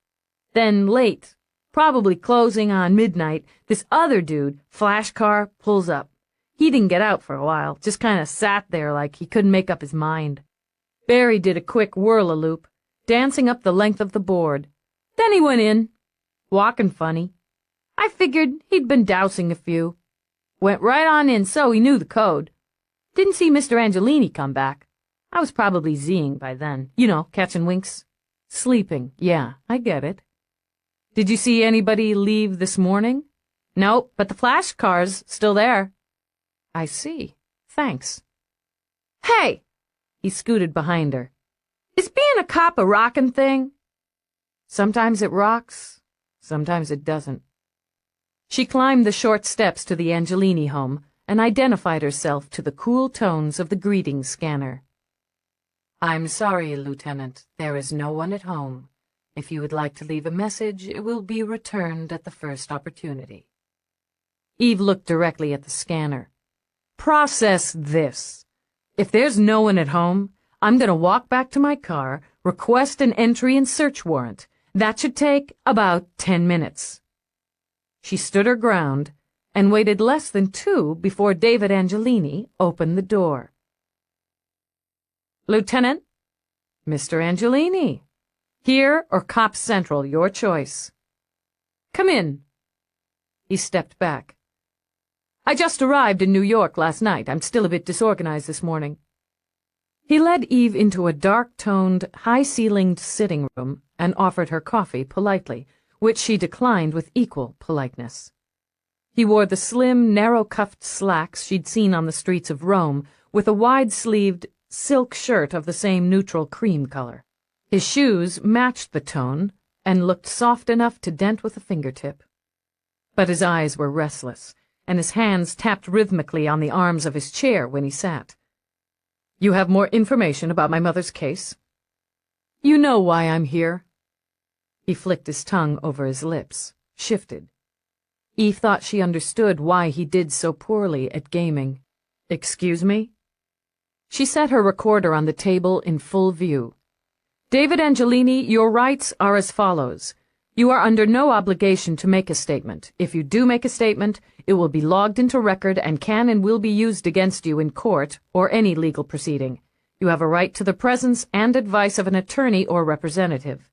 Then late, probably closing on midnight, this other dude, flash car, pulls up. He didn't get out for a while, just kinda sat there like he couldn't make up his mind. Barry did a quick whirl-a-loop, dancing up the length of the board. Then he went in, walking funny. I figured he'd been dousing a few. Went right on in so he knew the code. Didn't see Mr. Angelini come back. I was probably Zing by then. You know, catching winks. Sleeping, yeah, I get it. Did you see anybody leave this morning? Nope, but the flash car's still there. I see. Thanks. Hey! He scooted behind her. Is being a cop a rockin' thing? Sometimes it rocks, sometimes it doesn't. She climbed the short steps to the Angelini home and identified herself to the cool tones of the greeting scanner. I'm sorry, Lieutenant. There is no one at home. If you would like to leave a message, it will be returned at the first opportunity. Eve looked directly at the scanner. Process this. If there's no one at home, I'm going to walk back to my car, request an entry and search warrant. That should take about 10 minutes. She stood her ground and waited less than 2 before David Angelini opened the door. Lieutenant? Mr. Angelini. Here or Cop Central, your choice. Come in. He stepped back. I just arrived in New York last night. I'm still a bit disorganized this morning. He led Eve into a dark-toned, high-ceilinged sitting room and offered her coffee politely, which she declined with equal politeness. He wore the slim, narrow-cuffed slacks she'd seen on the streets of Rome, with a wide-sleeved silk shirt of the same neutral cream color. His shoes matched the tone and looked soft enough to dent with a fingertip. But his eyes were restless, and his hands tapped rhythmically on the arms of his chair when he sat. You have more information about my mother's case? You know why I'm here. He flicked his tongue over his lips, shifted. Eve thought she understood why he did so poorly at gaming. Excuse me? She set her recorder on the table in full view. David Angelini, your rights are as follows. You are under no obligation to make a statement. If you do make a statement, it will be logged into record and can and will be used against you in court or any legal proceeding. You have a right to the presence and advice of an attorney or representative.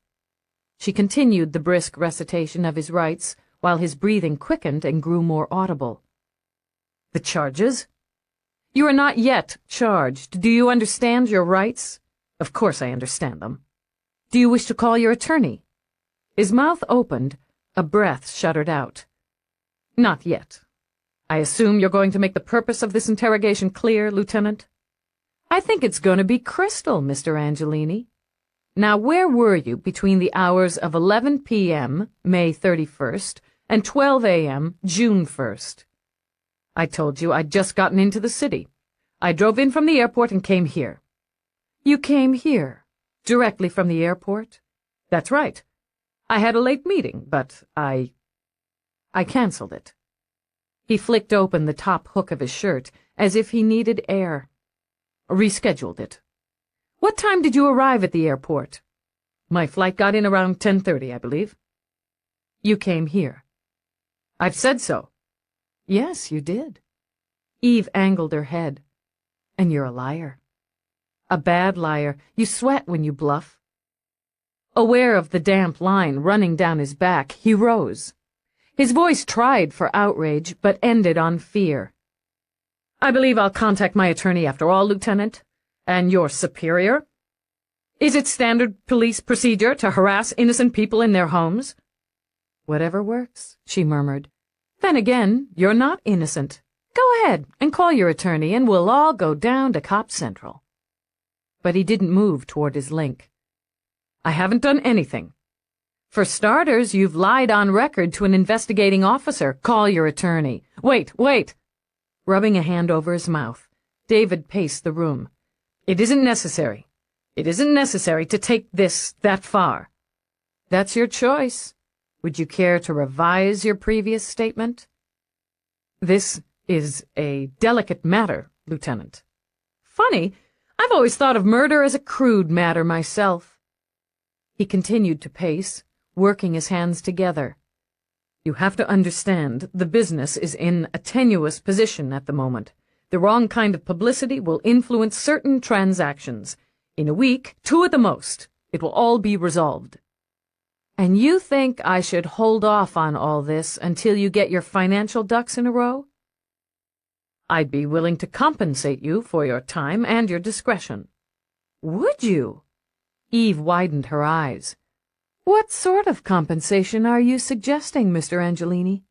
She continued the brisk recitation of his rights, while his breathing quickened and grew more audible. The charges? You are not yet charged. Do you understand your rights? Of course I understand them. Do you wish to call your attorney? His mouth opened, a breath shuddered out. Not yet. I assume you're going to make the purpose of this interrogation clear, Lieutenant? I think it's going to be crystal, Mr. Angelini. Now, where were you between the hours of 11 p.m., May 31st, and 12 a.m., June 1st? I told you I'd just gotten into the city. I drove in from the airport and came here. You came here, directly from the airport? That's right. I had a late meeting, but I canceled it. He flicked open the top hook of his shirt, as if he needed air. Rescheduled it. What time did you arrive at the airport? My flight got in around 10:30, I believe. You came here. I've said so. Yes, you did. Eve angled her head. And you're a liar. A bad liar. You sweat when you bluff. Aware of the damp line running down his back, he rose. His voice tried for outrage, but ended on fear. I believe I'll contact my attorney after all, Lieutenant. And your superior? Is it standard police procedure to harass innocent people in their homes? Whatever works, she murmured. Then again, you're not innocent. Go ahead and call your attorney and we'll all go down to Cop Central. But he didn't move toward his link. I haven't done anything. For starters, you've lied on record to an investigating officer. Call your attorney. Wait. Rubbing a hand over his mouth, David paced the room. It isn't necessary. It isn't necessary to take this that far. That's your choice. Would you care to revise your previous statement? This is a delicate matter, Lieutenant. Funny, I've always thought of murder as a crude matter myself. He continued to pace, working his hands together. You have to understand, the business is in a tenuous position at the moment. The wrong kind of publicity will influence certain transactions. In a week, 2 at the most, it will all be resolved. And you think I should hold off on all this until you get your financial ducks in a row? I'd be willing to compensate you for your time and your discretion. Would you? Eve widened her eyes. What sort of compensation are you suggesting, Mr. Angelini?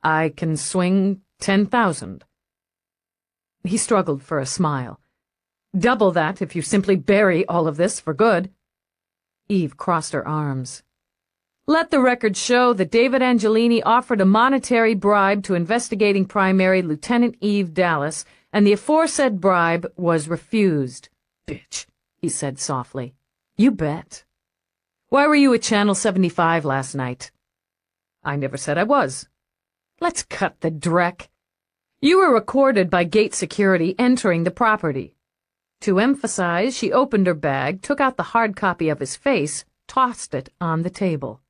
I can swing 10,000. He struggled for a smile. Double that if you simply bury all of this for good. Eve crossed her arms. Let the record show that David Angelini offered a monetary bribe to investigating primary Lieutenant Eve Dallas, and the aforesaid bribe was refused. Bitch, he said softly. You bet. Why were you at Channel 75 last night? I never said I was. Let's cut the dreck. You were recorded by gate security entering the property. To emphasize, she opened her bag, took out the hard copy of his face, tossed it on the table.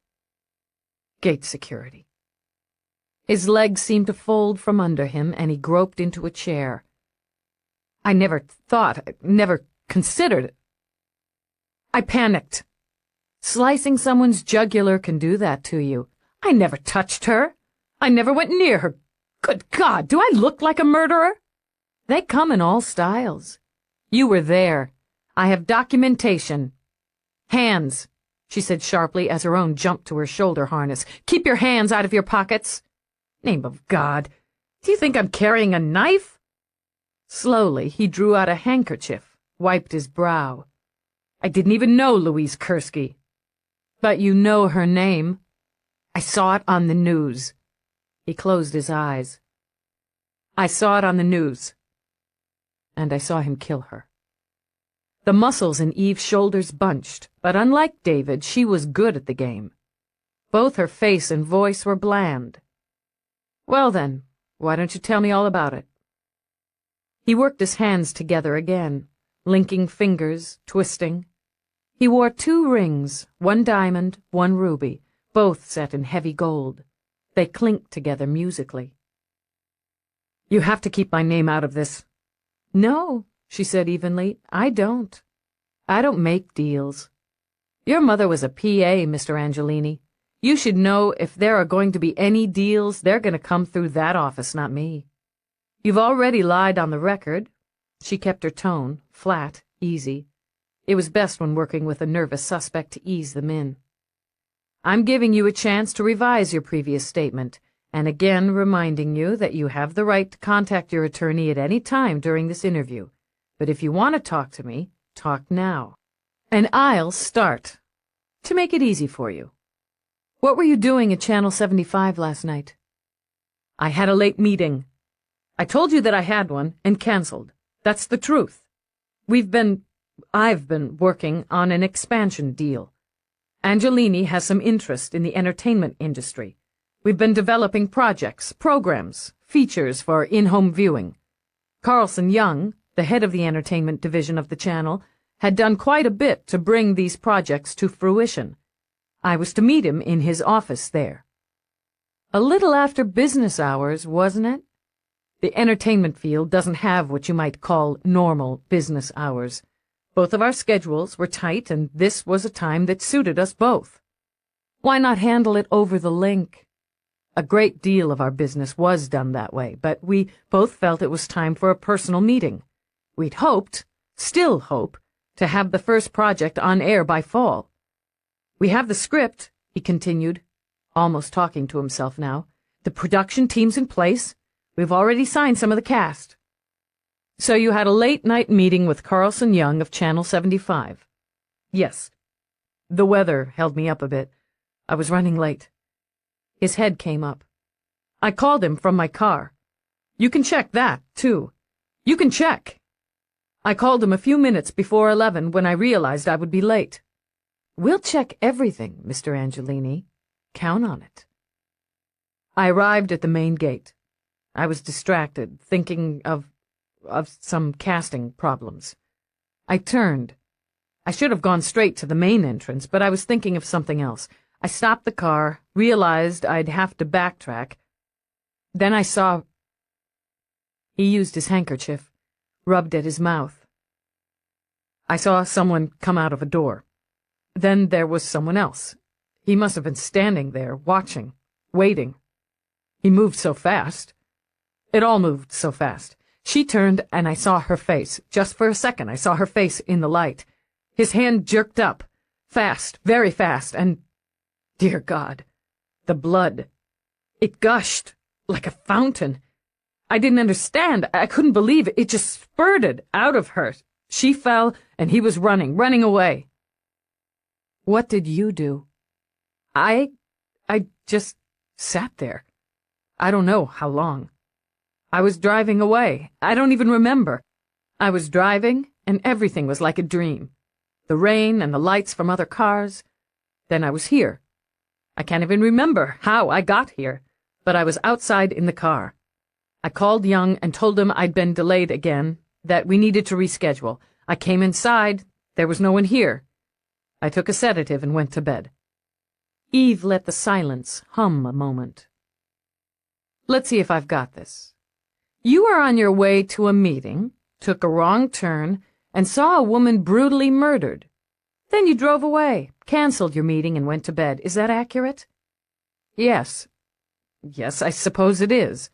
Gate security. His legs seemed to fold from under him, and he groped into a chair. I never considered it. I panicked. Slicing someone's jugular can do that to you. I never touched her. I never went near her. Good God, do I look like a murderer? They come in all styles. You were there. I have documentation. Hands, she said sharply as her own jumped to her shoulder harness. Keep your hands out of your pockets. Name of God, do you think I'm carrying a knife? Slowly, he drew out a handkerchief, wiped his brow. I didn't even know Louise Kursky. But you know her name. I saw it on the news. He closed his eyes. I saw it on the news. And I saw him kill her. The muscles in Eve's shoulders bunched, but unlike David, she was good at the game. Both her face and voice were bland. Well then, why don't you tell me all about it? He worked his hands together again, linking fingers, twisting. He wore 2 rings, 1 diamond, 1 ruby, both set in heavy gold. They clinked together musically. You have to keep my name out of this. No, she said evenly, I don't. I don't make deals. Your mother was a PA, Mr. Angelini. You should know if there are going to be any deals, they're going to come through that office, not me. You've already lied on the record. She kept her tone, flat, easy. It was best when working with a nervous suspect to ease them in. I'm giving you a chance to revise your previous statement, and again reminding you that you have the right to contact your attorney at any time during this interview. But if you want to talk to me, talk now. And I'll start, to make it easy for you. What were you doing at Channel 75 last night? I had a late meeting. I told you that I had one and canceled. That's the truth. I've been working on an expansion deal. Angelini has some interest in the entertainment industry. We've been developing projects, programs, features for in-home viewing. Carlson Young, the head of the entertainment division of the channel, had done quite a bit to bring these projects to fruition. I was to meet him in his office there. A little after business hours, wasn't it? The entertainment field doesn't have what you might call normal business hours. Both of our schedules were tight, and this was a time that suited us both. Why not handle it over the link? A great deal of our business was done that way, but we both felt it was time for a personal meeting. We'd hoped, still hope, to have the first project on air by fall. We have the script, he continued, almost talking to himself now. The production team's in place. We've already signed some of the cast. So you had a late-night meeting with Carlson Young of Channel 75. Yes. The weather held me up a bit. I was running late. His head came up. I called him from my car. You can check that, too. You can check. I called him a few minutes before 11 when I realized I would be late. We'll check everything, Mr. Angelini. Count on it. I arrived at the main gate. I was distracted, thinking of some casting problems. I turned. I should have gone straight to the main entrance, but I was thinking of something else. I stopped the car, realized I'd have to backtrack. Then I saw... He used his handkerchief, rubbed at his mouth. I saw someone come out of a door. Then there was someone else. He must have been standing there, watching, waiting. He moved so fast. It all moved so fast. She turned, and I saw her face. Just for a second, I saw her face in the light. His hand jerked up. Fast, very fast, and... Dear God, the blood. It gushed like a fountain. I didn't understand. I couldn't believe it. It just spurted out of her. She fell, and he was running away. What did you do? I just sat there. I don't know how long. I was driving away. I don't even remember. I was driving, and everything was like a dream. The rain and the lights from other cars. Then I was here. I can't even remember how I got here, but I was outside in the car. I called Young and told him I'd been delayed again, that we needed to reschedule. I came inside. There was no one here. I took a sedative and went to bed. Eve let the silence hum a moment. Let's see if I've got this. You were on your way to a meeting, took a wrong turn, and saw a woman brutally murdered. Then you drove away, canceled your meeting, and went to bed. Is that accurate? Yes. Yes, I suppose it is.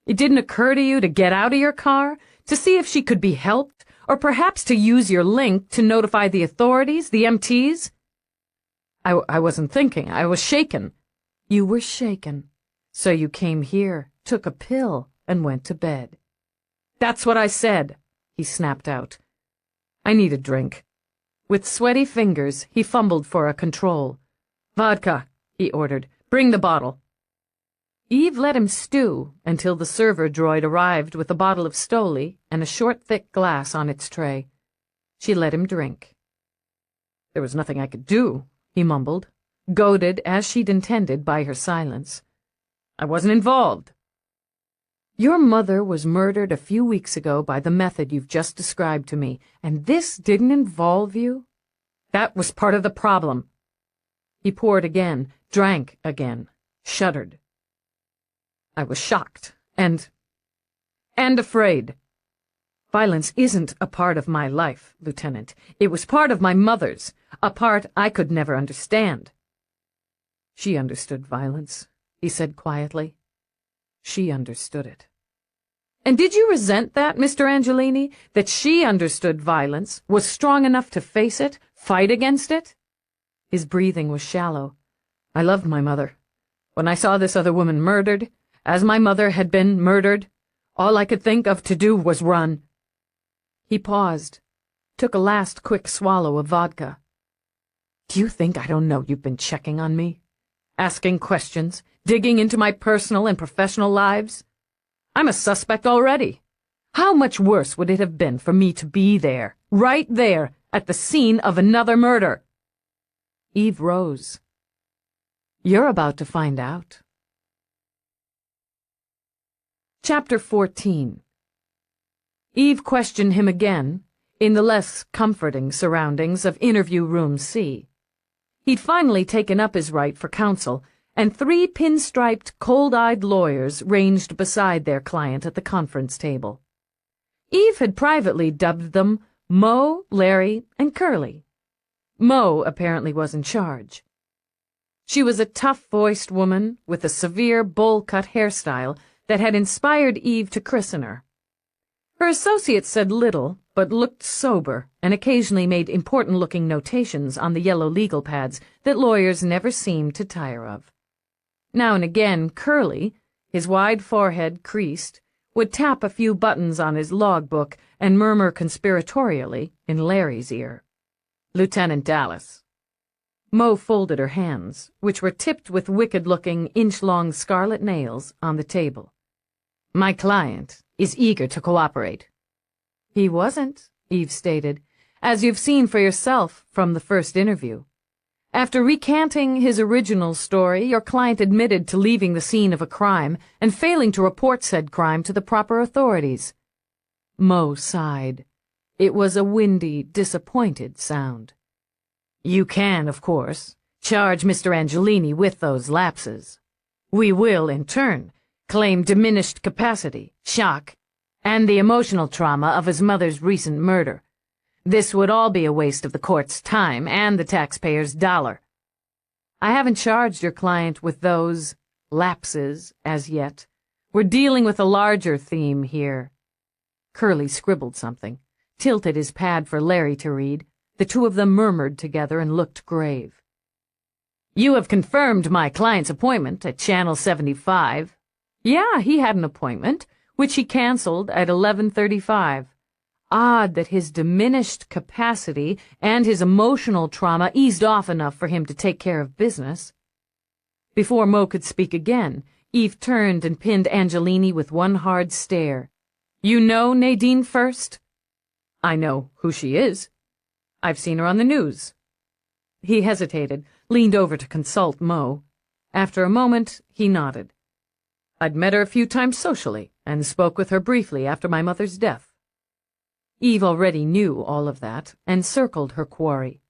It didn't occur to you to get out of your car, to see if she could be helped, or perhaps to use your link to notify the authorities, the MTs? I wasn't thinking. I was shaken. You were shaken. So you came here, took a pill, and went to bed. That's what I said, he snapped out. I need a drink. With sweaty fingers, he fumbled for a control. Vodka, he ordered. Bring the bottle. Eve let him stew until the server droid arrived with a bottle of Stoli and a short, thick glass on its tray. She let him drink. There was nothing I could do, he mumbled, goaded as she'd intended by her silence. I wasn't involved. Your mother was murdered a few weeks ago by the method you've just described to me, and this didn't involve you? That was part of the problem. He poured again, drank again, shuddered. I was shocked and afraid. Violence isn't a part of my life, Lieutenant. It was part of my mother's, a part I could never understand. She understood violence, he said quietly. She understood it. And did you resent that, Mr. Angelini, that she understood violence, was strong enough to face it, fight against it? His breathing was shallow. I loved my mother. When I saw this other woman murdered, as my mother had been murdered, all I could think of to do was run. He paused, took a last quick swallow of vodka. Do you think I don't know you've been checking on me? Asking questions, digging into my personal and professional lives? I'm a suspect already. How much worse would it have been for me to be there, right there, at the scene of another murder? Eve rose. You're about to find out. Chapter 14. Eve questioned him again, in the less comforting surroundings of Interview Room C. He'd finally taken up his right for counsel, and 3 pinstriped, cold-eyed lawyers ranged beside their client at the conference table. Eve had privately dubbed them Mo, Larry, and Curly. Mo apparently was in charge. She was a tough-voiced woman with a severe bowl-cut hairstyle that had inspired Eve to christen her. Her associates said little, but looked sober and occasionally made important-looking notations on the yellow legal pads that lawyers never seemed to tire of. Now and again, Curly, his wide forehead creased, would tap a few buttons on his logbook and murmur conspiratorially in Larry's ear, "Lieutenant Dallas." Mo folded her hands, which were tipped with wicked-looking, inch-long scarlet nails, on the table. "My client is eager to cooperate." "He wasn't," Eve stated, "as you've seen for yourself from the first interview. After recanting his original story, your client admitted to leaving the scene of a crime and failing to report said crime to the proper authorities." Mo sighed. It was a windy, disappointed sound. "You can, of course, charge Mr. Angelini with those lapses. We will, in turn, claim diminished capacity, shock, and the emotional trauma of his mother's recent murder. This would all be a waste of the court's time and the taxpayer's dollar. I haven't charged your client with those lapses as yet. We're dealing with a larger theme here." Curly scribbled something, tilted his pad for Larry to read. The two of them murmured together and looked grave. "You have confirmed my client's appointment at Channel 75. Yeah, he had an appointment, which he canceled at 11:35. Odd that his diminished capacity and his emotional trauma eased off enough for him to take care of business." Before Mo could speak again, Eve turned and pinned Angelini with one hard stare. "You know Nadine First?" "I know who she is. I've seen her on the news." He hesitated, leaned over to consult Mo. After a moment, he nodded. "I'd met her a few times socially, and spoke with her briefly after my mother's death." Eve already knew all of that, and circled her quarry.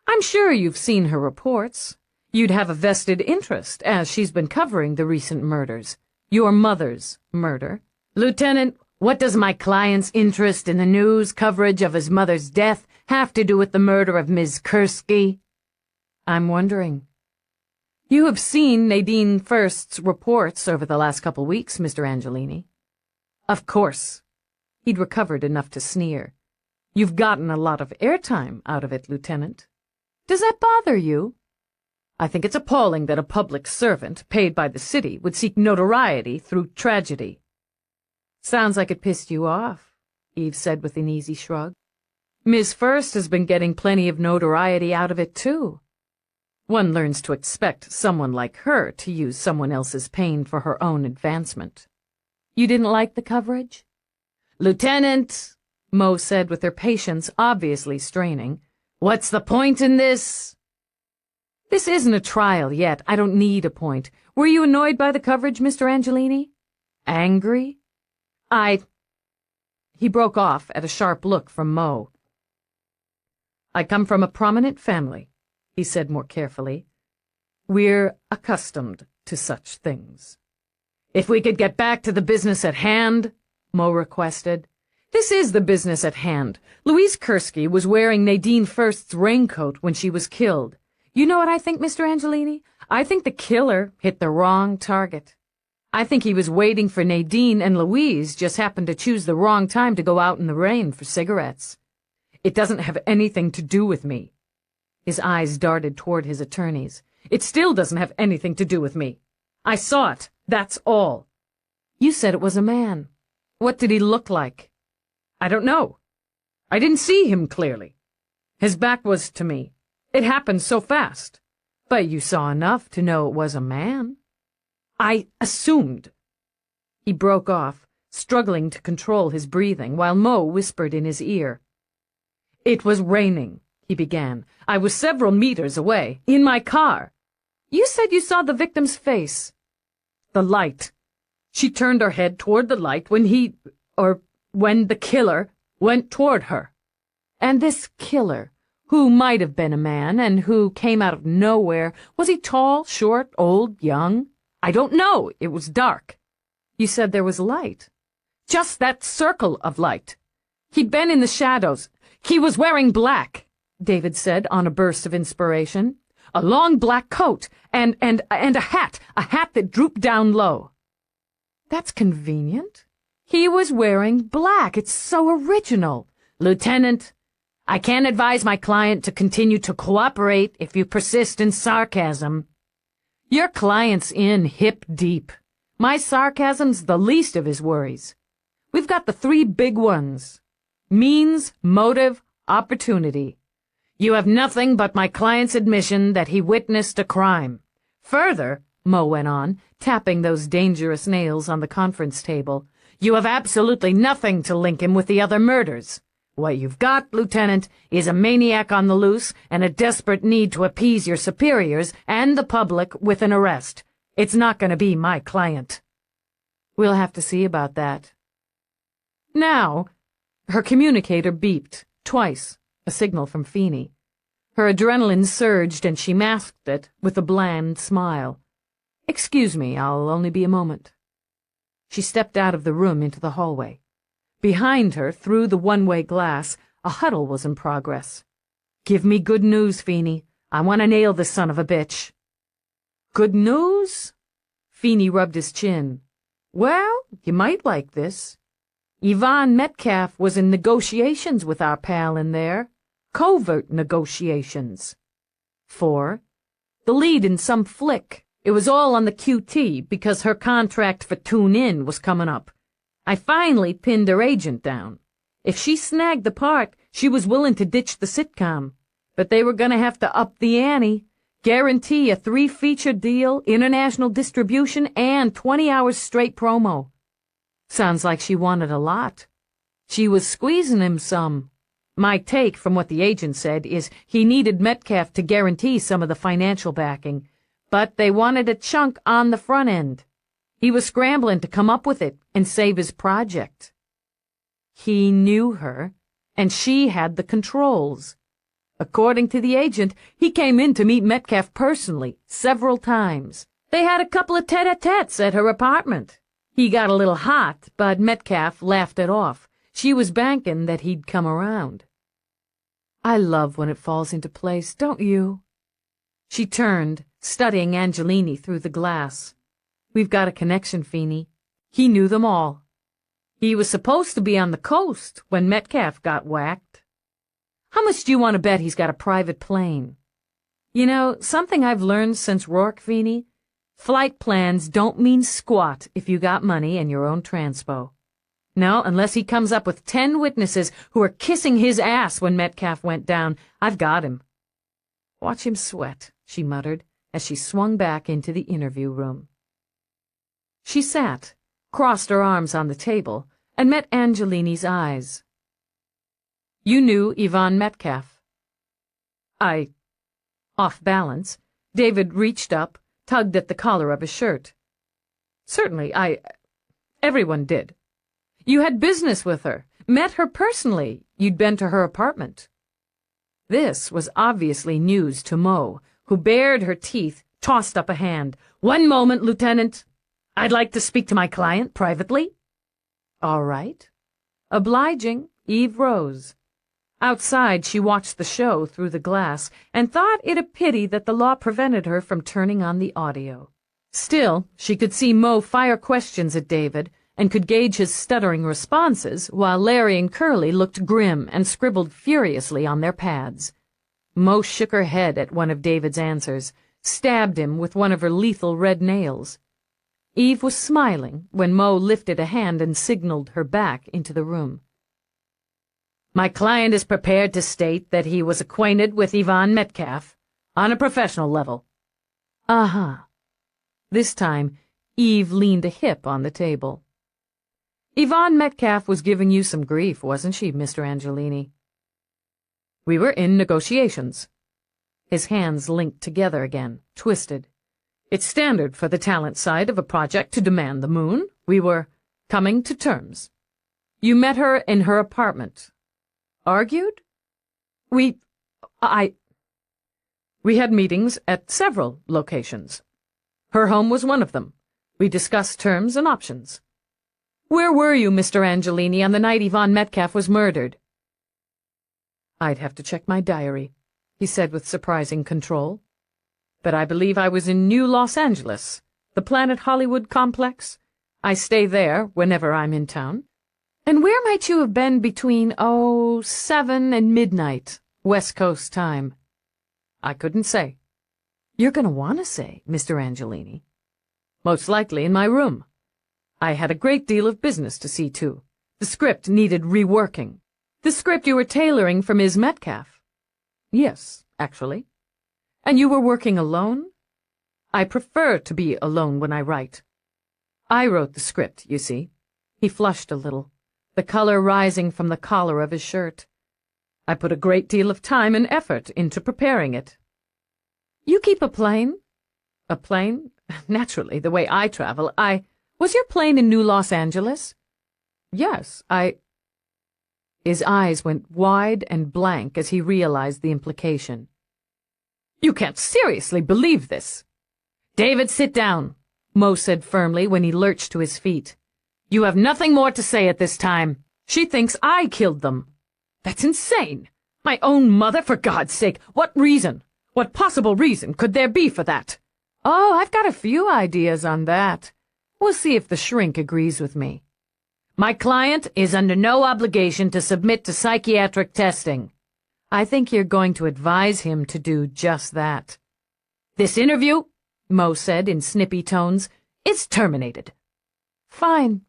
"I'm sure you've seen her reports. You'd have a vested interest, as she's been covering the recent murders. Your mother's murder." "Lieutenant, what does my client's interest in the news coverage of his mother's death have to do with the murder of Ms. Kursky?" "I'm wondering." "You have seen Nadine First's reports over the last couple weeks, Mr. Angelini." "Of course." He'd recovered enough to sneer. "You've gotten a lot of airtime out of it, Lieutenant." "Does that bother you?" "I think it's appalling that a public servant, paid by the city, would seek notoriety through tragedy." "Sounds like it pissed you off," Eve said with an easy shrug. "Ms. First has been getting plenty of notoriety out of it, too. One learns to expect someone like her to use someone else's pain for her own advancement." "You didn't like the coverage?" "Lieutenant," Mo said with her patience obviously straining, "what's the point in this?" "This isn't a trial yet. I don't need a point. Were you annoyed by the coverage, Mr. Angelini? Angry?" He broke off at a sharp look from Mo. "I come from a prominent family," he said more carefully. "We're accustomed to such things." "If we could get back to the business at hand," Mo requested. "This is the business at hand. Louise Kursky was wearing Nadine First's raincoat when she was killed. You know what I think, Mr. Angelini? I think the killer hit the wrong target. I think he was waiting for Nadine, and Louise just happened to choose the wrong time to go out in the rain for cigarettes. It doesn't have anything to do with me." His eyes darted toward his attorneys. "It still doesn't have anything to do with me. I saw it, that's all." "You said it was a man. What did he look like?" "I don't know. I didn't see him clearly. His back was to me. It happened so fast." "But you saw enough to know it was a man." "I assumed." He broke off, struggling to control his breathing, while Mo whispered in his ear. "It was raining," he began. "I was several meters away, in my car." "You said you saw the victim's face." "The light. She turned her head toward the light when when the killer went toward her." "And this killer, who might have been a man and who came out of nowhere. Was he tall, short, old, young? I don't know. It was dark. You said there was light. Just that circle of light. He'd been in the shadows. He was wearing black, David said on a burst of inspiration. A long black coat and a hat that drooped down low. That's convenient. He was wearing black. It's so original. Lieutenant, I can't advise my client to continue to cooperate if you persist in sarcasm. Your client's in hip deep. My sarcasm's the least of his worries. We've got the three big ones. Means, motive, opportunity. You have nothing but my client's admission that he witnessed a crime. Further, Mo went on, tapping those dangerous nails on the conference table, you have absolutely nothing to link him with the other murders. What you've got, Lieutenant, is a maniac on the loose and a desperate need to appease your superiors and the public with an arrest. It's not going to be my client. We'll have to see about that. Now, her communicator beeped, twice, a signal from Feeney. Her adrenaline surged and she masked it with a bland smile. Excuse me, I'll only be a moment. She stepped out of the room into the hallway. Behind her, through the one-way glass, a huddle was in progress. Give me good news, Feeney. I want to nail this son of a bitch. Good news? Feeney rubbed his chin. Well, you might like this. Yvonne Metcalf was in negotiations with our pal in there. Covert negotiations. 4. The lead in some flick. It was all on the QT because her contract for Tune In was coming up. I finally pinned her agent down. If she snagged the part, she was willing to ditch the sitcom. But they were going to have to up the ante, guarantee a 3-feature deal, international distribution, and 20 hours straight promo. Sounds like she wanted a lot. She was squeezing him some. My take from what the agent said is he needed Metcalf to guarantee some of the financial backing, but they wanted a chunk on the front end. He was scrambling to come up with it and save his project. He knew her, and she had the controls. According to the agent, he came in to meet Metcalf personally, several times. They had a couple of tete-a-tetes at her apartment. He got a little hot, but Metcalf laughed it off. She was banking that he'd come around. I love when it falls into place, don't you? She turned, studying Angelini through the glass. We've got a connection, Feeney. He knew them all. He was supposed to be on the coast when Metcalf got whacked. How much do you want to bet he's got a private plane? You know, something I've learned since Rourke, Feeney? Flight plans don't mean squat if you got money and your own transpo. No, unless he comes up with 10 witnesses who are kissing his ass when Metcalf went down, I've got him. Watch him sweat, she muttered, as she swung back into the interview room. She sat, crossed her arms on the table, and met Angelini's eyes. You knew Yvonne Metcalf. Off balance, David reached up, tugged at the collar of his shirt. Certainly, everyone did. You had business with her, met her personally. You'd been to her apartment. This was obviously news to Mo, who bared her teeth, tossed up a hand. One moment, Lieutenant. I'd like to speak to my client privately. All right. Obliging, Eve rose. Outside, she watched the show through the glass and thought it a pity that the law prevented her from turning on the audio. Still, she could see Mo fire questions at David and could gauge his stuttering responses while Larry and Curly looked grim and scribbled furiously on their pads. Mo shook her head at one of David's answers, stabbed him with one of her lethal red nails. Eve was smiling when Mo lifted a hand and signaled her back into the room. My client is prepared to state that he was acquainted with Yvonne Metcalf on a professional level. Uh-huh. This time, Eve leaned a hip on the table. Yvonne Metcalf was giving you some grief, wasn't she, Mr. Angelini? We were in negotiations. His hands linked together again, twisted. It's standard for the talent side of a project to demand the moon. We were coming to terms. You met her in her apartment. Argued? We had meetings at several locations. Her home was one of them. We discussed terms and options. Where were you, Mr. Angelini, on the night Yvonne Metcalf was murdered? I'd have to check my diary, he said with surprising control. But I believe I was in New Los Angeles, the Planet Hollywood complex. I stay there whenever I'm in town. And where might you have been between, 7 and midnight, West Coast time? I couldn't say. You're going to want to say, Mr. Angelini. Most likely in my room. I had a great deal of business to see to. The script needed reworking. The script you were tailoring for Ms. Metcalf. Yes, actually. And you were working alone? I prefer to be alone when I write. I wrote the script, you see. He flushed a little, the color rising from the collar of his shirt. I put a great deal of time and effort into preparing it. You keep a plane? A plane? Naturally, the way I travel, Was your plane in New Los Angeles? Yes, His eyes went wide and blank as he realized the implication. You can't seriously believe this. David, sit down, Mo said firmly when he lurched to his feet. You have nothing more to say at this time. She thinks I killed them. That's insane. My own mother, for God's sake. What reason? What possible reason could there be for that? Oh, I've got a few ideas on that. We'll see if the shrink agrees with me. My client is under no obligation to submit to psychiatric testing. I think you're going to advise him to do just that. This interview, Mo said in snippy tones, is terminated. Fine.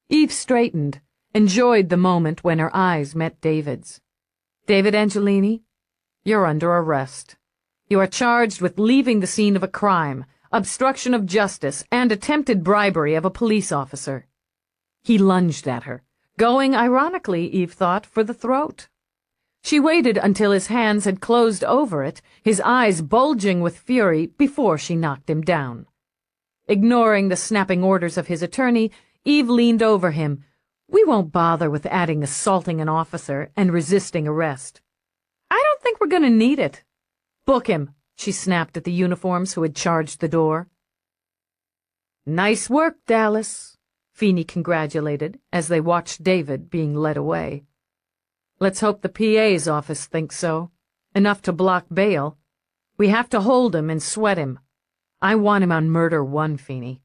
Eve straightened, enjoyed the moment when her eyes met David's. David Angelini, you're under arrest. You are charged with leaving the scene of a crime, obstruction of justice, and attempted bribery of a police officer. He lunged at her, going, ironically, Eve thought, for the throat. She waited until his hands had closed over it, his eyes bulging with fury, before she knocked him down. Ignoring the snapping orders of his attorney, Eve leaned over him. We won't bother with adding assaulting an officer and resisting arrest. I don't think we're going to need it. Book him, she snapped at the uniforms who had charged the door. Nice work, Dallas, Feeney congratulated as they watched David being led away. Let's hope the PA's office thinks so. Enough to block bail. We have to hold him and sweat him. I want him on murder one, Feeney.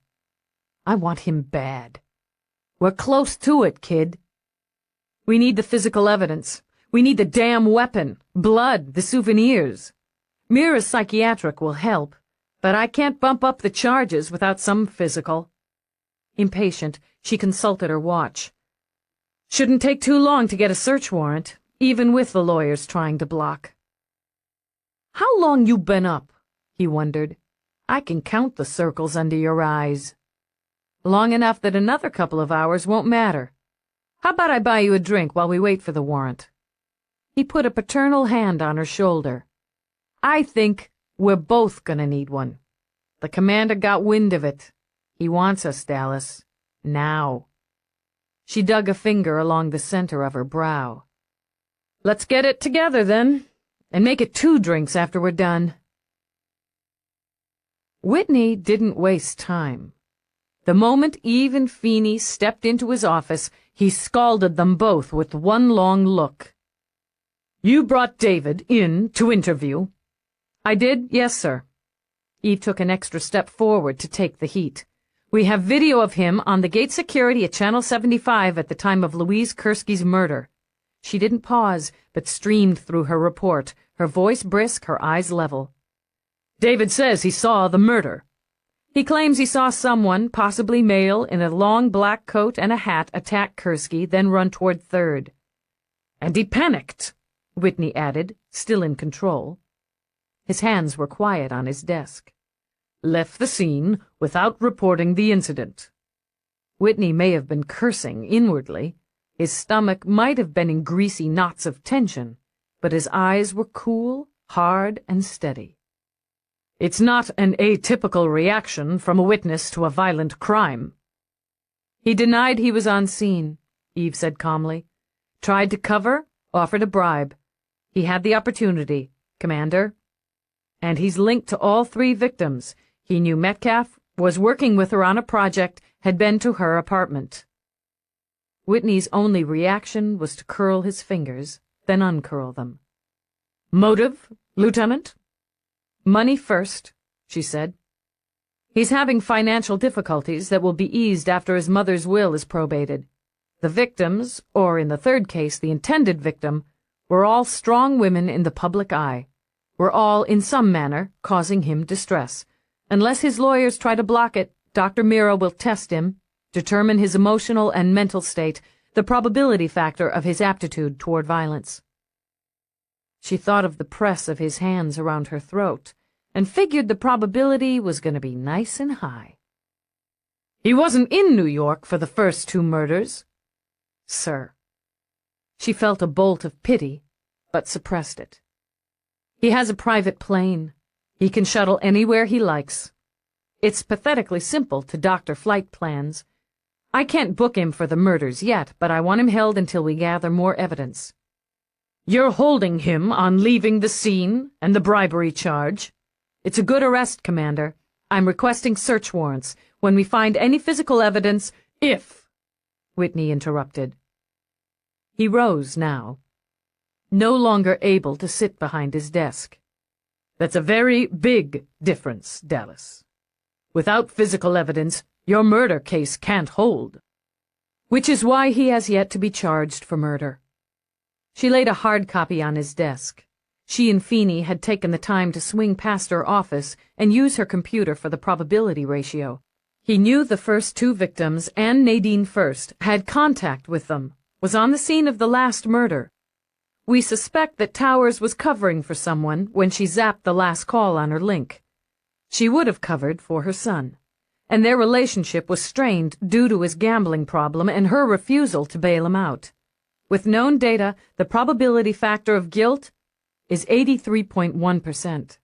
I want him bad. We're close to it, kid. We need the physical evidence. We need the damn weapon, blood, the souvenirs. Mira's psychiatric will help, but I can't bump up the charges without some physical. Impatient, she consulted her watch. Shouldn't take too long to get a search warrant, even with the lawyers trying to block. How long you been up? He wondered. I can count the circles under your eyes. Long enough that another couple of hours won't matter. How about I buy you a drink while we wait for the warrant? He put a paternal hand on her shoulder. I think we're both gonna need one. The commander got wind of it. He wants us, Dallas. Now. She dug a finger along the center of her brow. Let's get it together, then, and make it 2 drinks after we're done. Whitney didn't waste time. The moment Eve and Feeney stepped into his office, he scalded them both with one long look. You brought David in to interview. I did, yes, sir. Eve took an extra step forward to take the heat. We have video of him on the gate security at Channel 75 at the time of Louise Kursky's murder. She didn't pause, but streamed through her report, her voice brisk, her eyes level. David says he saw the murder. He claims he saw someone, possibly male, in a long black coat and a hat attack Kursky, then run toward 3rd. And he panicked, Whitney added, still in control. His hands were quiet on his desk. Left the scene without reporting the incident. Whitney may have been cursing inwardly. His stomach might have been in greasy knots of tension, but his eyes were cool, hard, and steady. It's not an atypical reaction from a witness to a violent crime. He denied he was on scene, Eve said calmly. Tried to cover, offered a bribe. He had the opportunity, Commander. And he's linked to all 3 victims. He knew Metcalf, was working with her on a project, had been to her apartment. Whitney's only reaction was to curl his fingers, then uncurl them. Motive, Lieutenant? Money first, she said. He's having financial difficulties that will be eased after his mother's will is probated. The victims, or in the 3rd case, the intended victim, were all strong women in the public eye, were all, in some manner, causing him distress. Unless his lawyers try to block it, Dr. Mira will test him, determine his emotional and mental state, the probability factor of his aptitude toward violence. She thought of the press of his hands around her throat, and figured the probability was going to be nice and high. He wasn't in New York for the first 2 murders, sir. She felt a bolt of pity, but suppressed it. He has a private plane. He can shuttle anywhere he likes. It's pathetically simple to doctor flight plans. I can't book him for the murders yet, but I want him held until we gather more evidence. You're holding him on leaving the scene and the bribery charge? It's a good arrest, Commander. I'm requesting search warrants. When we find any physical evidence, if... Whitney interrupted. He rose now, no longer able to sit behind his desk. That's a very big difference, Dallas. Without physical evidence, your murder case can't hold. Which is why he has yet to be charged for murder. She laid a hard copy on his desk. She and Feeney had taken the time to swing past her office and use her computer for the probability ratio. He knew the first 2 victims, and Nadine first, had contact with them, was on the scene of the last murder. We suspect that Towers was covering for someone when she zapped the last call on her link. She would have covered for her son, and their relationship was strained due to his gambling problem and her refusal to bail him out. With known data, the probability factor of guilt is 83.1%.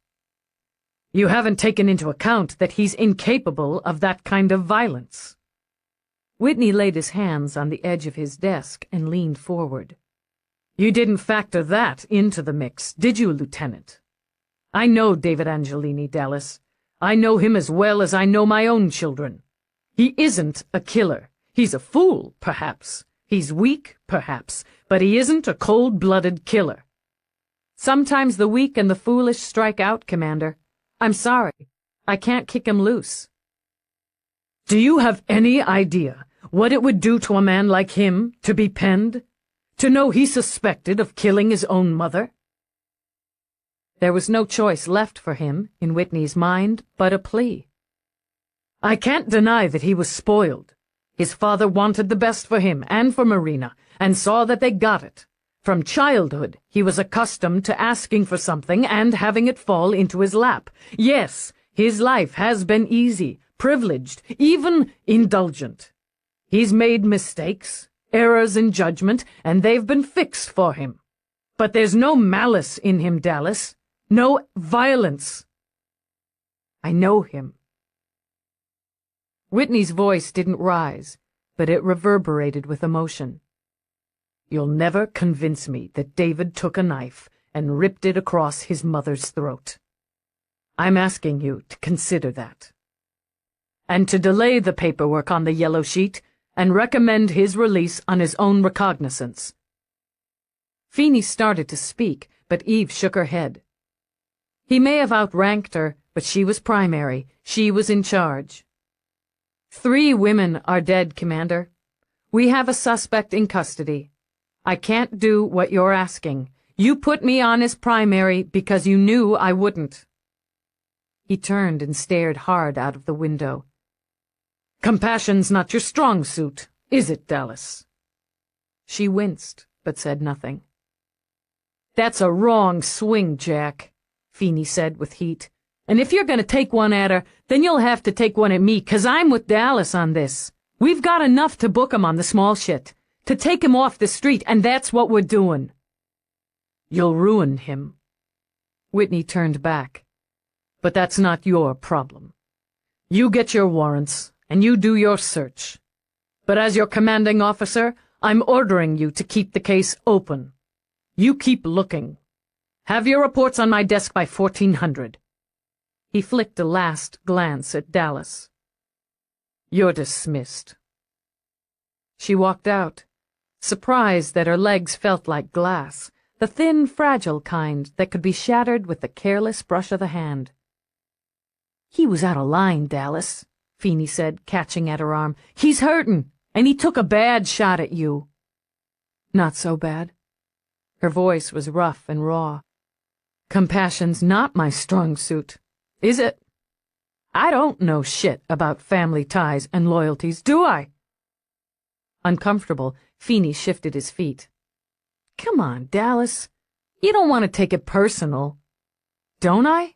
You haven't taken into account that he's incapable of that kind of violence. Whitney laid his hands on the edge of his desk and leaned forward. You didn't factor that into the mix, did you, Lieutenant? I know David Angelini, Dallas. I know him as well as I know my own children. He isn't a killer. He's a fool, perhaps. He's weak, perhaps, but he isn't a cold-blooded killer. Sometimes the weak and the foolish strike out, Commander. I'm sorry. I can't kick him loose. Do you have any idea what it would do to a man like him to be penned? To know he's suspected of killing his own mother? There was no choice left for him, in Whitney's mind, but a plea. I can't deny that he was spoiled. His father wanted the best for him and for Marina, and saw that they got it. From childhood, he was accustomed to asking for something and having it fall into his lap. Yes, his life has been easy, privileged, even indulgent. He's made mistakes, errors in judgment, and they've been fixed for him. But there's no malice in him, Dallas. No violence. I know him. Whitney's voice didn't rise, but it reverberated with emotion. You'll never convince me that David took a knife and ripped it across his mother's throat. I'm asking you to consider that. And to delay the paperwork on the yellow sheet and recommend his release on his own recognizance. Feeney started to speak, but Eve shook her head. He may have outranked her, but she was primary. She was in charge. 3 women are dead, Commander. We have a suspect in custody. I can't do what you're asking. You put me on as primary because you knew I wouldn't. He turned and stared hard out of the window. Compassion's not your strong suit, is it, Dallas? She winced, but said nothing. That's a wrong swing, Jack, Feeney said with heat. And if you're going to take one at her, then you'll have to take one at me, 'cause I'm with Dallas on this. We've got enough to book him on the small shit, to take him off the street, and that's what we're doing. You'll ruin him. Whitney turned back. But that's not your problem. You get your warrants, and you do your search. But as your commanding officer, I'm ordering you to keep the case open. You keep looking. Have your reports on my desk by 1400. He flicked a last glance at Dallas. You're dismissed. She walked out, surprised that her legs felt like glass, the thin, fragile kind that could be shattered with the careless brush of the hand. He was out of line, Dallas, Feeney said, catching at her arm. He's hurtin', and he took a bad shot at you. Not so bad. Her voice was rough and raw. Compassion's not my strong suit, is it? I don't know shit about family ties and loyalties, do I? Uncomfortable, Feeney shifted his feet. Come on, Dallas. You don't want to take it personal. Don't I?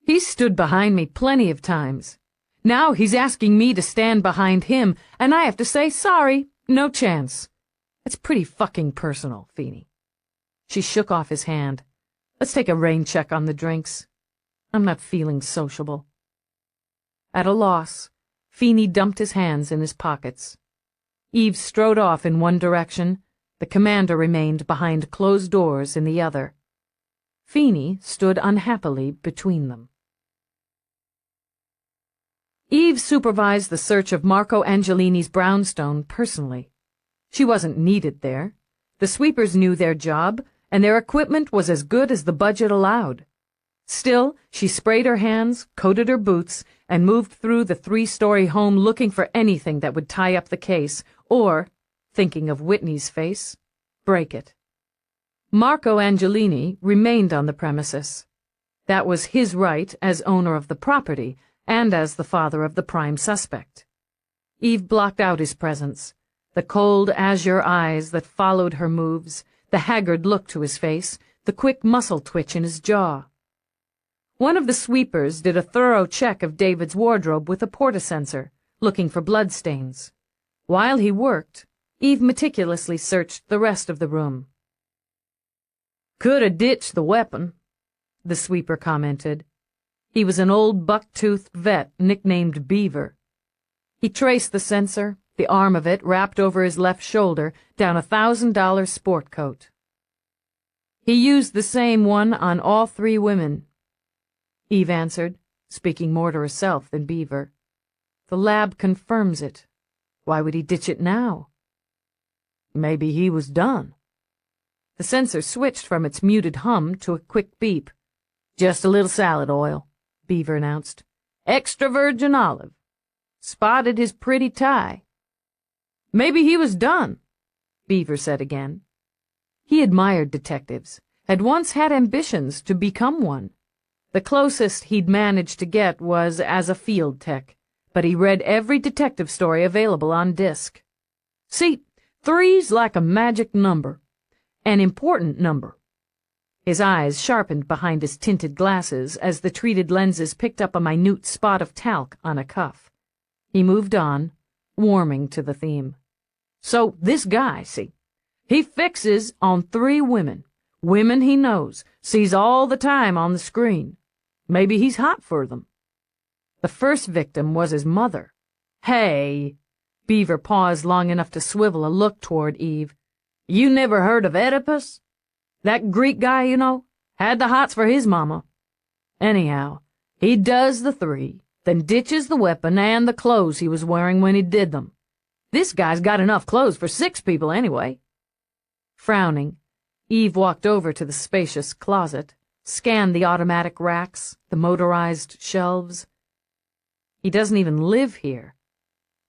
He's stood behind me plenty of times. Now he's asking me to stand behind him, and I have to say, sorry, no chance. It's pretty fucking personal, Feeney. She shook off his hand. Let's take a rain check on the drinks. I'm not feeling sociable. At a loss, Feeney dumped his hands in his pockets. Eve strode off in one direction. The commander remained behind closed doors in the other. Feeney stood unhappily between them. Eve supervised the search of Marco Angelini's brownstone personally. She wasn't needed there. The sweepers knew their job, and their equipment was as good as the budget allowed. Still, she sprayed her hands, coated her boots, and moved through the 3-story home looking for anything that would tie up the case, or, thinking of Whitney's face, break it. Marco Angelini remained on the premises. That was his right as owner of the property and as the father of the prime suspect. Eve blocked out his presence, the cold azure eyes that followed her moves, the haggard look to his face, the quick muscle twitch in his jaw. One of the sweepers did a thorough check of David's wardrobe with a portasensor, looking for bloodstains. While he worked, Eve meticulously searched the rest of the room. Could have ditched the weapon, the sweeper commented. He was an old buck-toothed vet nicknamed Beaver. He traced the sensor, the arm of it wrapped over his left shoulder, down a $1,000 sport coat. He used the same one on all 3 women, Eve answered, speaking more to herself than Beaver. The lab confirms it. Why would he ditch it now? Maybe he was done. The sensor switched from its muted hum to a quick beep. Just a little salad oil, Beaver announced. Extra virgin olive. Spotted his pretty tie. Maybe he was done, Beaver said again. He admired detectives, had once had ambitions to become one. The closest he'd managed to get was as a field tech, but he read every detective story available on disc. See, 3's like a magic number, an important number. His eyes sharpened behind his tinted glasses as the treated lenses picked up a minute spot of talc on a cuff. He moved on, warming to the theme. So this guy, see, he fixes on 3 women, women he knows, sees all the time on the screen. Maybe he's hot for them. The first victim was his mother. Hey, Beaver paused long enough to swivel a look toward Eve. You never heard of Oedipus? That Greek guy, you know, had the hots for his mama. Anyhow, he does the 3, then ditches the weapon and the clothes he was wearing when he did them. This guy's got enough clothes for 6 people anyway. Frowning, Eve walked over to the spacious closet, scanned the automatic racks, the motorized shelves. He doesn't even live here.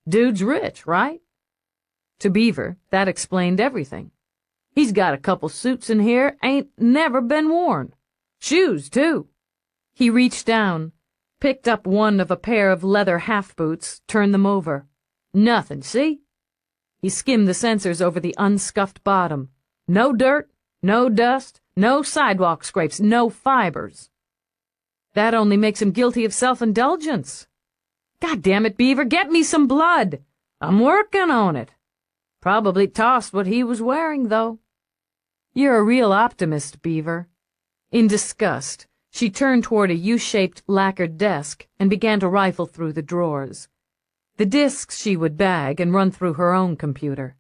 Dude's rich, right? To Beaver, that explained everything. He's got a couple suits in here ain't never been worn. Shoes, too. He reached down, picked up one of a pair of leather half-boots, turned them over. Nothing, see? He skimmed the sensors over the unscuffed bottom. No dirt, no dust, no sidewalk scrapes, no fibers. That only makes him guilty of self-indulgence. God damn it, Beaver, get me some blood. I'm working on it. Probably tossed what he was wearing, though. You're a real optimist, Beaver. In disgust, she turned toward a U-shaped lacquered desk and began to rifle through the drawers. The disks she would bag and run through her own computer.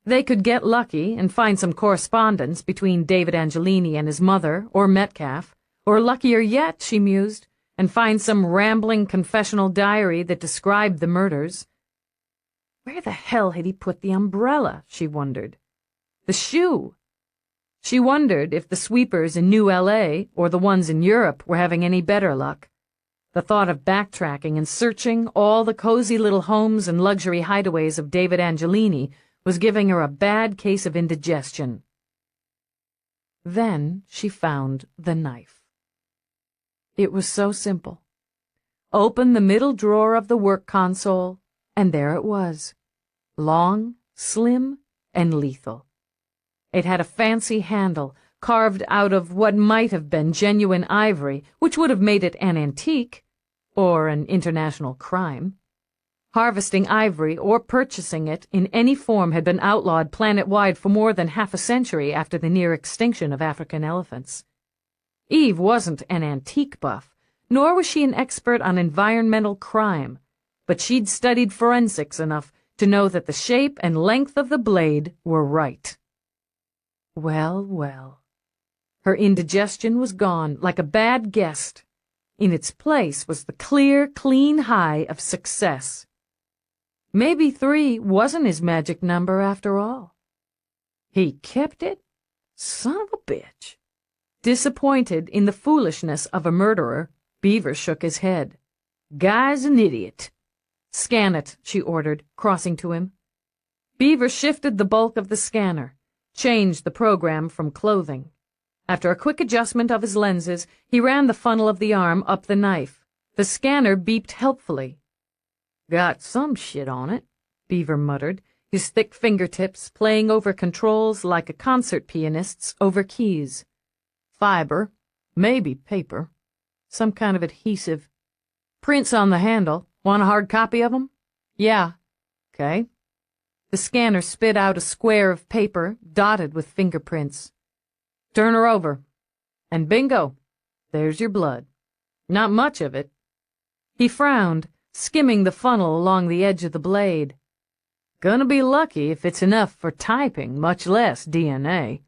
They could get lucky and find some correspondence between David Angelini and his mother, or Metcalf, or luckier yet, she mused, and find some rambling confessional diary that described the murders. Where the hell had he put the umbrella, she wondered. The shoe. She wondered if the sweepers in New L.A. or the ones in Europe were having any better luck. The thought of backtracking and searching all the cozy little homes and luxury hideaways of David Angelini was giving her a bad case of indigestion. Then she found the knife. It was so simple. Open the middle drawer of the work console, and there it was. Long, slim, and lethal. It had a fancy handle, carved out of what might have been genuine ivory, which would have made it an antique, or an international crime. Harvesting ivory or purchasing it in any form had been outlawed planet-wide for more than half a century after the near extinction of African elephants. Eve wasn't an antique buff, nor was she an expert on environmental crime, but she'd studied forensics enough to know that the shape and length of the blade were right. Well, well. Her indigestion was gone, like a bad guest. In its place was the clear, clean high of success. Maybe 3 wasn't his magic number after all. He kept it? Son of a bitch. Disappointed in the foolishness of a murderer, Beaver shook his head. Guy's an idiot. Scan it, she ordered, crossing to him. Beaver shifted the bulk of the scanner, changed the program from clothing. After a quick adjustment of his lenses, he ran the funnel of the arm up the knife. The scanner beeped helpfully. Got some shit on it, Beaver muttered, his thick fingertips playing over controls like a concert pianist's over keys. Fiber, maybe paper, some kind of adhesive. Prints on the handle. Want a hard copy of 'em? Yeah. 'Kay. The scanner spit out a square of paper dotted with fingerprints. Turn her over. And bingo, there's your blood. Not much of it. He frowned, skimming the funnel along the edge of the blade. Gonna be lucky if it's enough for typing, much less DNA.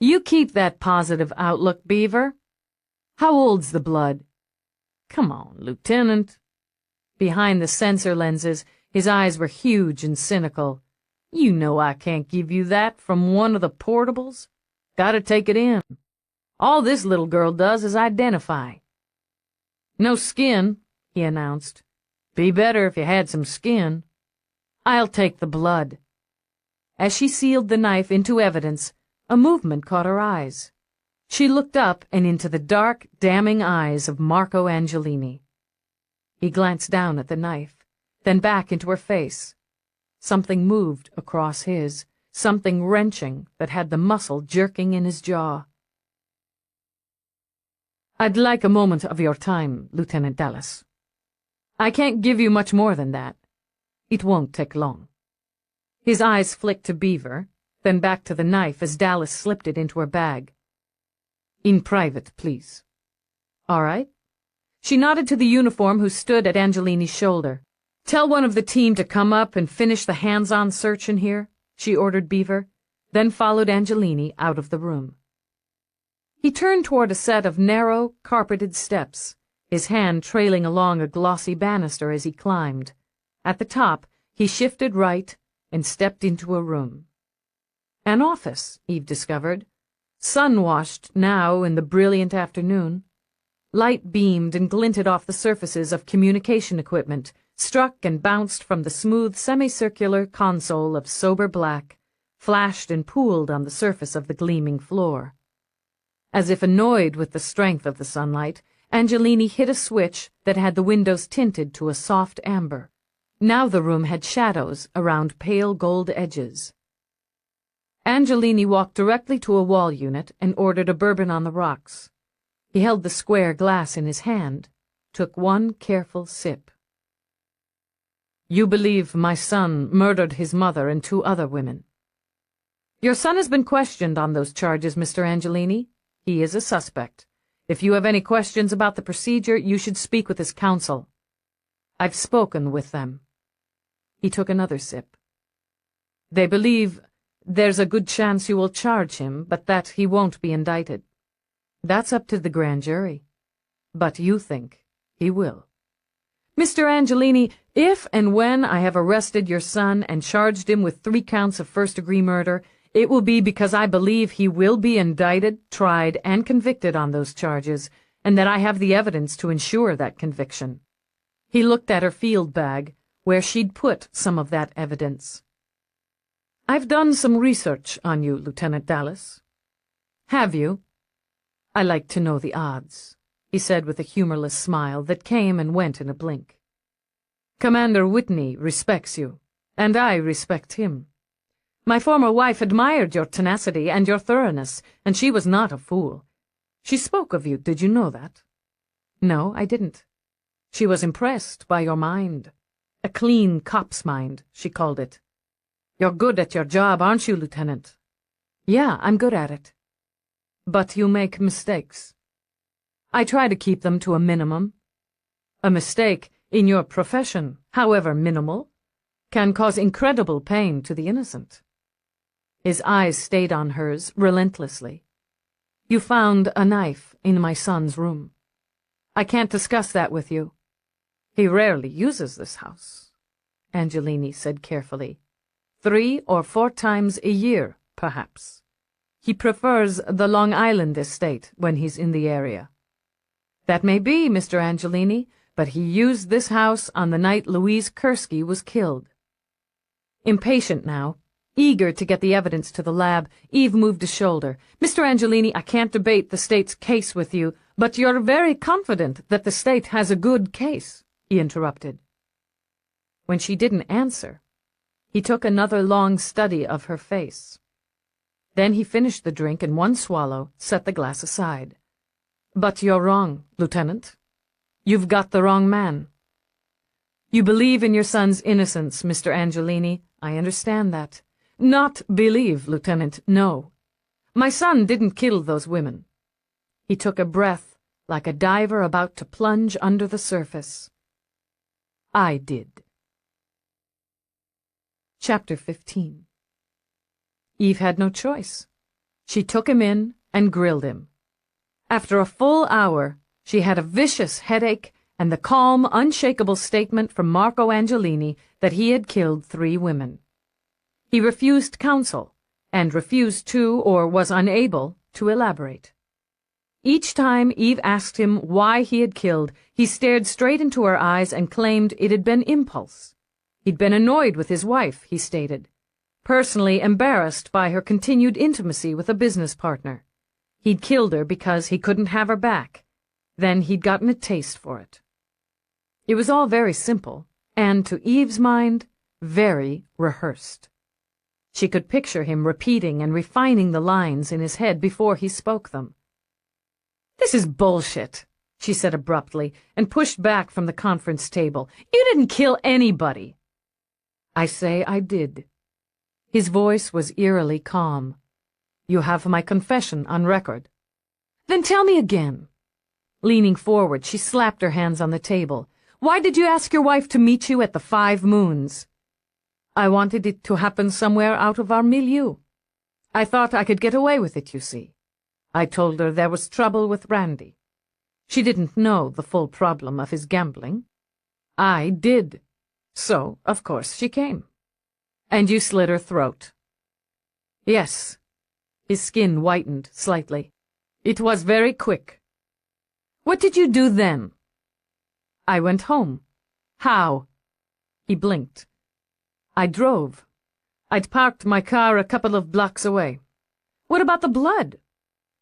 You keep that positive outlook, Beaver. How old's the blood? Come on, Lieutenant. Behind the sensor lenses, his eyes were huge and cynical. You know I can't give you that from one of the portables. Gotta take it in. All this little girl does is identify. No skin, he announced. Be better if you had some skin. I'll take the blood. As she sealed the knife into evidence, a movement caught her eyes. She looked up and into the dark, damning eyes of Marco Angelini. He glanced down at the knife, then back into her face. Something moved across his, something wrenching that had the muscle jerking in his jaw. I'd like a moment of your time, Lieutenant Dallas. I can't give you much more than that. It won't take long. His eyes flicked to Beaver, then back to the knife as Dallas slipped it into her bag. In private, please. All right. She nodded to the uniform who stood at Angelini's shoulder. Tell one of the team to come up and finish the hands-on search in here, she ordered Beaver, then followed Angelini out of the room. He turned toward a set of narrow, carpeted steps, his hand trailing along a glossy banister as he climbed. At the top, he shifted right and stepped into a room. An office, Eve discovered, sun-washed now in the brilliant afternoon. Light beamed and glinted off the surfaces of communication equipment, struck and bounced from the smooth semicircular console of sober black, flashed and pooled on the surface of the gleaming floor. As if annoyed with the strength of the sunlight, Angelini hit a switch that had the windows tinted to a soft amber. Now the room had shadows around pale gold edges. Angelini walked directly to a wall unit and ordered a bourbon on the rocks. He held the square glass in his hand, took one careful sip. You believe my son murdered his mother and 2 other women. Your son has been questioned on those charges, Mr. Angelini. He is a suspect. If you have any questions about the procedure, you should speak with his counsel. I've spoken with them. He took another sip. They believe There's a good chance you will charge him, but that he won't be indicted. That's up to the grand jury. But you think he will. Mr. Angelini, if and when I have arrested your son and charged him with 3 counts of first-degree murder, it will be because I believe he will be indicted, tried, and convicted on those charges, and that I have the evidence to ensure that conviction. He looked at her field bag, where she'd put some of that evidence. I've done some research on you, Lieutenant Dallas. Have you? I like to know the odds, he said with a humorless smile that came and went in a blink. Commander Whitney respects you, and I respect him. My former wife admired your tenacity and your thoroughness, and she was not a fool. She spoke of you, did you know that? No, I didn't. She was impressed by your mind. A clean cop's mind, she called it. You're good at your job, aren't you, Lieutenant? Yeah, I'm good at it. But you make mistakes. I try to keep them to a minimum. A mistake in your profession, however minimal, can cause incredible pain to the innocent. His eyes stayed on hers relentlessly. You found a knife in my son's room. I can't discuss that with you. He rarely uses this house, Angelini said carefully. 3 or 4 times a year, perhaps. He prefers the Long Island estate when he's in the area. That may be, Mr. Angelini, but he used this house on the night Louise Kursky was killed. Impatient now, eager to get the evidence to the lab, Eve moved a shoulder. Mr. Angelini, I can't debate the state's case with you, but you're very confident that the state has a good case, he interrupted. When she didn't answer, he took another long study of her face. Then he finished the drink in one swallow, set the glass aside. But you're wrong, Lieutenant. You've got the wrong man. You believe in your son's innocence, Mr. Angelini. I understand that. Not believe, Lieutenant, no. My son didn't kill those women. He took a breath like a diver about to plunge under the surface. I did. Chapter 15. Eve had no choice. She took him in and grilled him. After a full hour, she had a vicious headache and the calm, unshakable statement from Marco Angelini that he had killed 3 women. He refused counsel, and refused to, or was unable, to elaborate. Each time Eve asked him why he had killed, he stared straight into her eyes and claimed it had been impulse. He'd been annoyed with his wife, he stated, personally embarrassed by her continued intimacy with a business partner. He'd killed her because he couldn't have her back. Then he'd gotten a taste for it. It was all very simple, and to Eve's mind, very rehearsed. She could picture him repeating and refining the lines in his head before he spoke them. "This is bullshit," she said abruptly, and pushed back from the conference table. "You didn't kill anybody." "I say I did." His voice was eerily calm. "You have my confession on record." "Then tell me again." Leaning forward, she slapped her hands on the table. "Why did you ask your wife to meet you at the 5 Moons?" "I wanted it to happen somewhere out of our milieu. I thought I could get away with it, you see. I told her there was trouble with Randy. She didn't know the full problem of his gambling. I did. So, of course, she came. And you slit her throat." "Yes." His skin whitened slightly. "It was very quick." "What did you do then?" "I went home." "How?" He blinked. "I drove. I'd parked my car a couple of blocks away." "What about the blood?"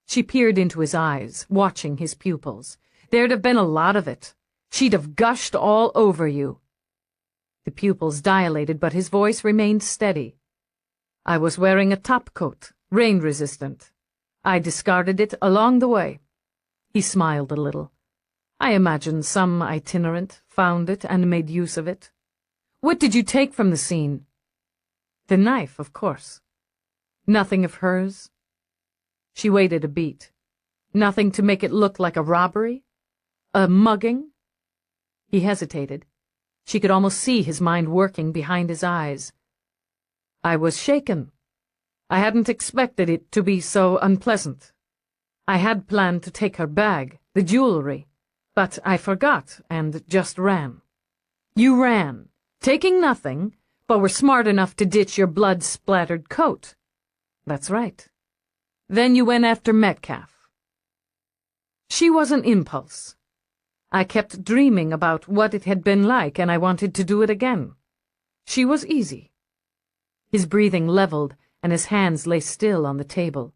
She peered into his eyes, watching his pupils. "There'd have been a lot of it. She'd have gushed all over you." The pupils dilated, but his voice remained steady. "I was wearing a top coat, rain-resistant. I discarded it along the way." He smiled a little. "I imagine some itinerant found it and made use of it." "What did you take from the scene?" "The knife, of course." "Nothing of hers?" She waited a beat. "Nothing to make it look like a robbery? A mugging?" He hesitated. She could almost see his mind working behind his eyes. "I was shaken. I hadn't expected it to be so unpleasant. I had planned to take her bag, the jewelry, but I forgot and just ran. You ran, taking nothing, but were smart enough to ditch your blood-splattered coat. That's right. Then you went after Metcalf. She was an impulse. I kept dreaming about what it had been like, and I wanted to do it again. She was easy. His breathing leveled, and his hands lay still on the table.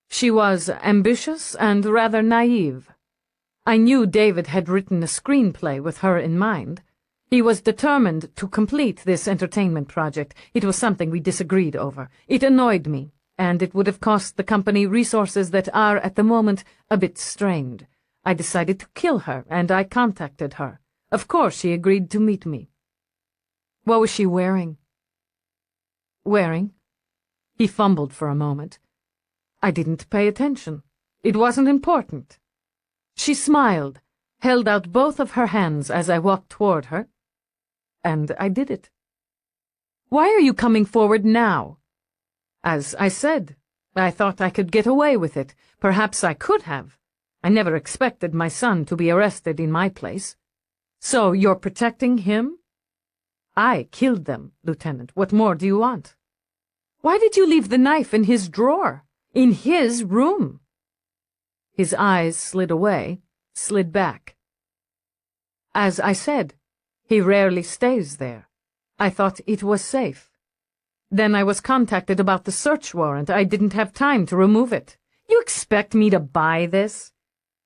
She was ambitious and rather naive. I knew David had written a screenplay with her in mind. He was determined to complete this entertainment project. It was something we disagreed over. It annoyed me, and it would have cost the company resources that are, at the moment, a bit strained. I decided to kill her, and I contacted her. Of course she agreed to meet me. What was she wearing? Wearing? He fumbled for a moment. I didn't pay attention. It wasn't important. She smiled, held out both of her hands as I walked toward her, and I did it. Why are you coming forward now? As I said, I thought I could get away with it. Perhaps I could have. I never expected my son to be arrested in my place. So you're protecting him? I killed them, Lieutenant. What more do you want? Why did you leave the knife in his drawer? In his room? His eyes slid away, slid back. As I said, he rarely stays there. I thought it was safe. Then I was contacted about the search warrant. I didn't have time to remove it. You expect me to buy this?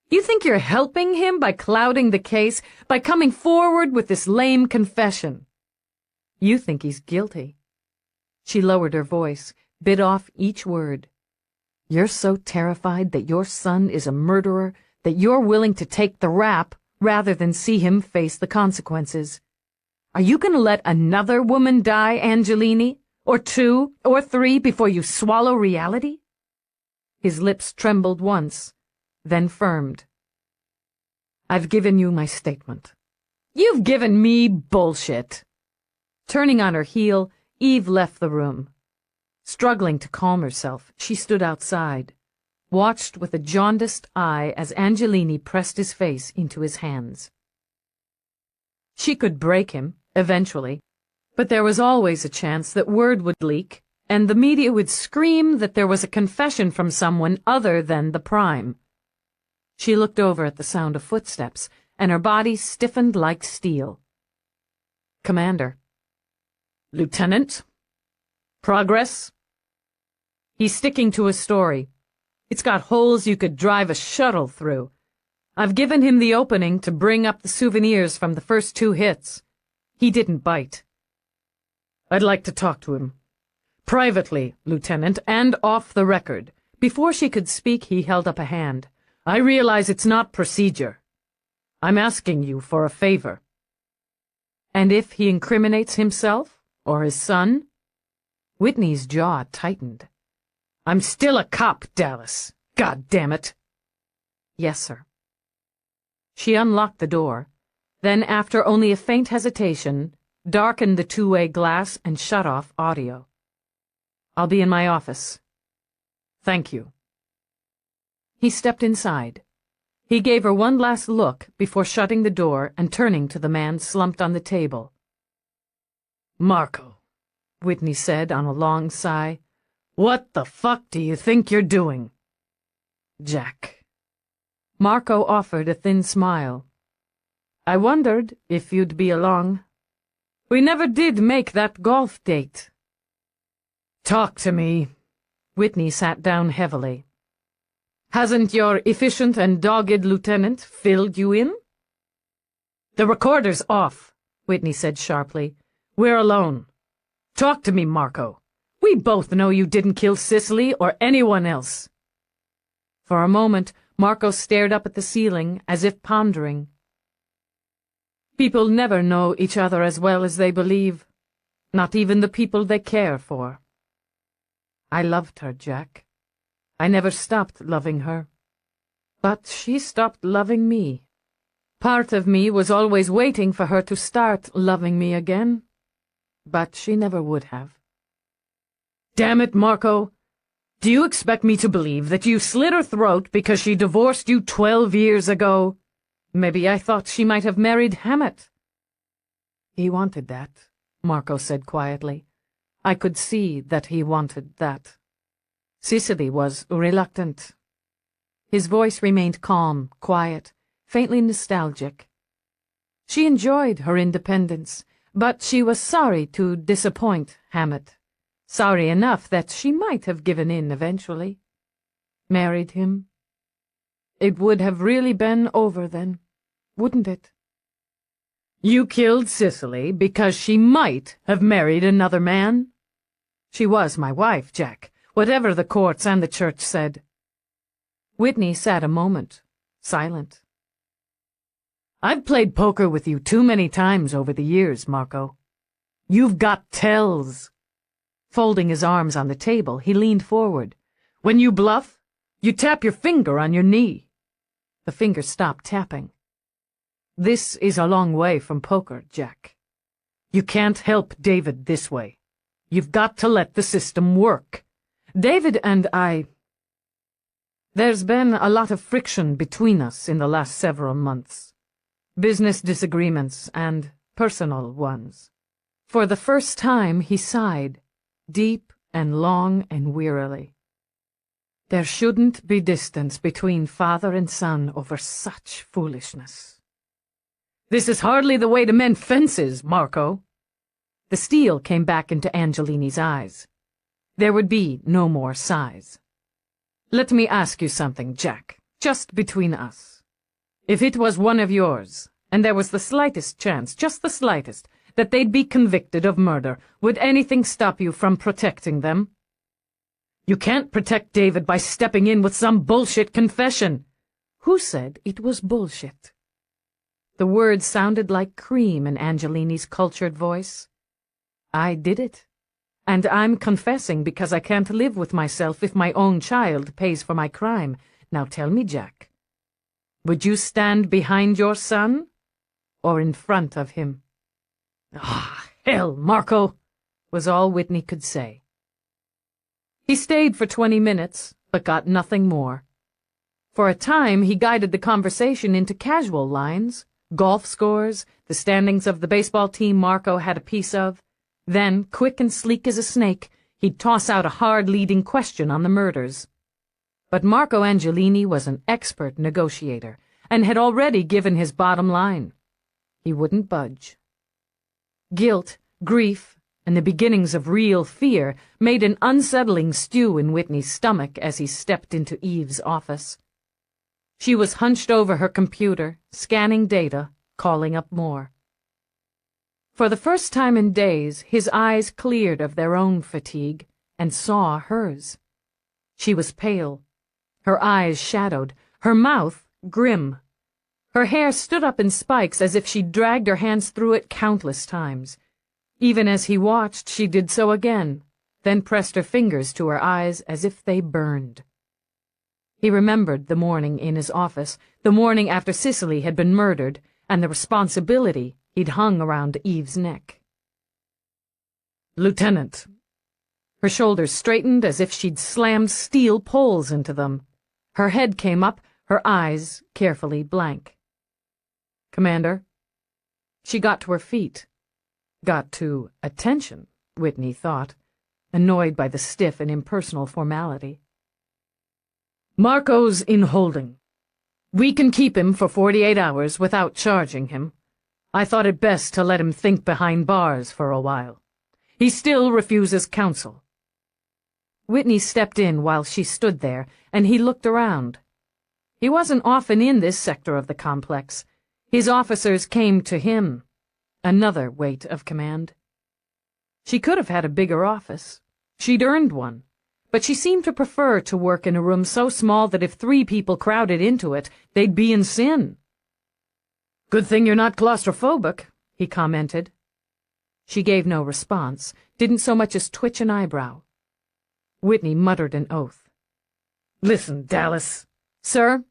You think you're helping him by clouding the case, by coming forward with this lame confession? You think he's guilty. She lowered her voice, bit off each word. You're so terrified that your son is a murderer that you're willing to take the rap rather than see him face the consequences. Are you going to let another woman die, Angelini? Or 2 or 3 before you swallow reality? His lips trembled once, then firmed. I've given you my statement. You've given me bullshit. Turning on her heel, Eve left the room. Struggling to calm herself, she stood outside, watched with a jaundiced eye as Angelini pressed his face into his hands. She could break him, eventually, but there was always a chance that word would leak, and the media would scream that there was a confession from someone other than the prime. She looked over at the sound of footsteps, and her body stiffened like steel. Commander. Lieutenant. Progress. He's sticking to his story. It's got holes you could drive a shuttle through. I've given him the opening to bring up the souvenirs from the first 2 hits. He didn't bite. I'd like to talk to him. Privately, Lieutenant, and off the record. Before she could speak, he held up a hand. I realize it's not procedure. I'm asking you for a favor. And if he incriminates himself, or his son? Whitney's jaw tightened. I'm still a cop, Dallas. God damn it. Yes, sir. She unlocked the door, then, after only a faint hesitation, darkened the 2-way glass and shut off audio. I'll be in my office. Thank you. He stepped inside. He gave her one last look before shutting the door and turning to the man slumped on the table. Marco, Whitney said on a long sigh, what the fuck do you think you're doing? Jack. Marco offered a thin smile. I wondered if you'd be along. We never did make that golf date. Talk to me. Whitney sat down heavily. Hasn't your efficient and dogged lieutenant filled you in? The recorder's off, Whitney said sharply. We're alone. Talk to me, Marco. We both know you didn't kill Cicely or anyone else. For a moment, Marco stared up at the ceiling as if pondering. People never know each other as well as they believe, not even the people they care for. I loved her, Jack. I never stopped loving her. But she stopped loving me. Part of me was always waiting for her to start loving me again. But she never would have. Damn it, Marco. Do you expect me to believe that you slit her throat because she divorced you 12 years ago? Maybe I thought she might have married Hammett. He wanted that, Marco said quietly. I could see that he wanted that. Cicely was reluctant. His voice remained calm, quiet, faintly nostalgic. She enjoyed her independence, but she was sorry to disappoint Hammett. Sorry enough that she might have given in eventually. Married him. It would have really been over then, wouldn't it? You killed Cicely because she might have married another man? She was my wife, Jack, whatever the courts and the church said. Whitney sat a moment, silent. I've played poker with you too many times over the years, Marco. You've got tells. Folding his arms on the table, he leaned forward. When you bluff, you tap your finger on your knee. The finger stopped tapping. This is a long way from poker, Jack. You can't help David this way. You've got to let the system work. David and I... There's been a lot of friction between us in the last several months. Business disagreements and personal ones. For the first time, he sighed. Deep and long and wearily. There shouldn't be distance between father and son over such foolishness. This is hardly the way to mend fences, Marco. The steel came back into Angelini's eyes. There would be no more sighs. Let me ask you something, Jack, just between us. If it was one of yours, and there was the slightest chance, just the slightest, that they'd be convicted of murder, would anything stop you from protecting them? You can't protect David by stepping in with some bullshit confession. Who said it was bullshit? The words sounded like cream in Angelini's cultured voice. I did it. And I'm confessing because I can't live with myself if my own child pays for my crime. Now tell me, Jack, would you stand behind your son or in front of him? Ah, hell, Marco, was all Whitney could say. He stayed for 20 minutes, but got nothing more. For a time, he guided the conversation into casual lines, golf scores, the standings of the baseball team Marco had a piece of. Then, quick and sleek as a snake, he'd toss out a hard-leading question on the murders. But Marco Angelini was an expert negotiator, and had already given his bottom line. He wouldn't budge. Guilt, grief, and the beginnings of real fear made an unsettling stew in Whitney's stomach as he stepped into Eve's office. She was hunched over her computer, scanning data, calling up more. For the first time in days, his eyes cleared of their own fatigue and saw hers. She was pale, her eyes shadowed, her mouth grim. Her hair stood up in spikes as if she'd dragged her hands through it countless times. Even as he watched, she did so again, then pressed her fingers to her eyes as if they burned. He remembered the morning in his office, the morning after Cicely had been murdered, and the responsibility he'd hung around Eve's neck. Lieutenant. Her shoulders straightened as if she'd slammed steel poles into them. Her head came up, her eyes carefully blank. Commander. She got to her feet. Got to attention, Whitney thought, annoyed by the stiff and impersonal formality. Marco's in holding. We can keep him for 48 hours without charging him. I thought it best to let him think behind bars for a while. He still refuses counsel. Whitney stepped in while she stood there, and he looked around. He wasn't often in this sector of the complex. His officers came to him. Another weight of command. She could have had a bigger office. She'd earned one. But she seemed to prefer to work in a room so small that if 3 people crowded into it, they'd be in sin. Good thing you're not claustrophobic, he commented. She gave no response, didn't so much as twitch an eyebrow. Whitney muttered an oath. Listen, Dallas. Sir?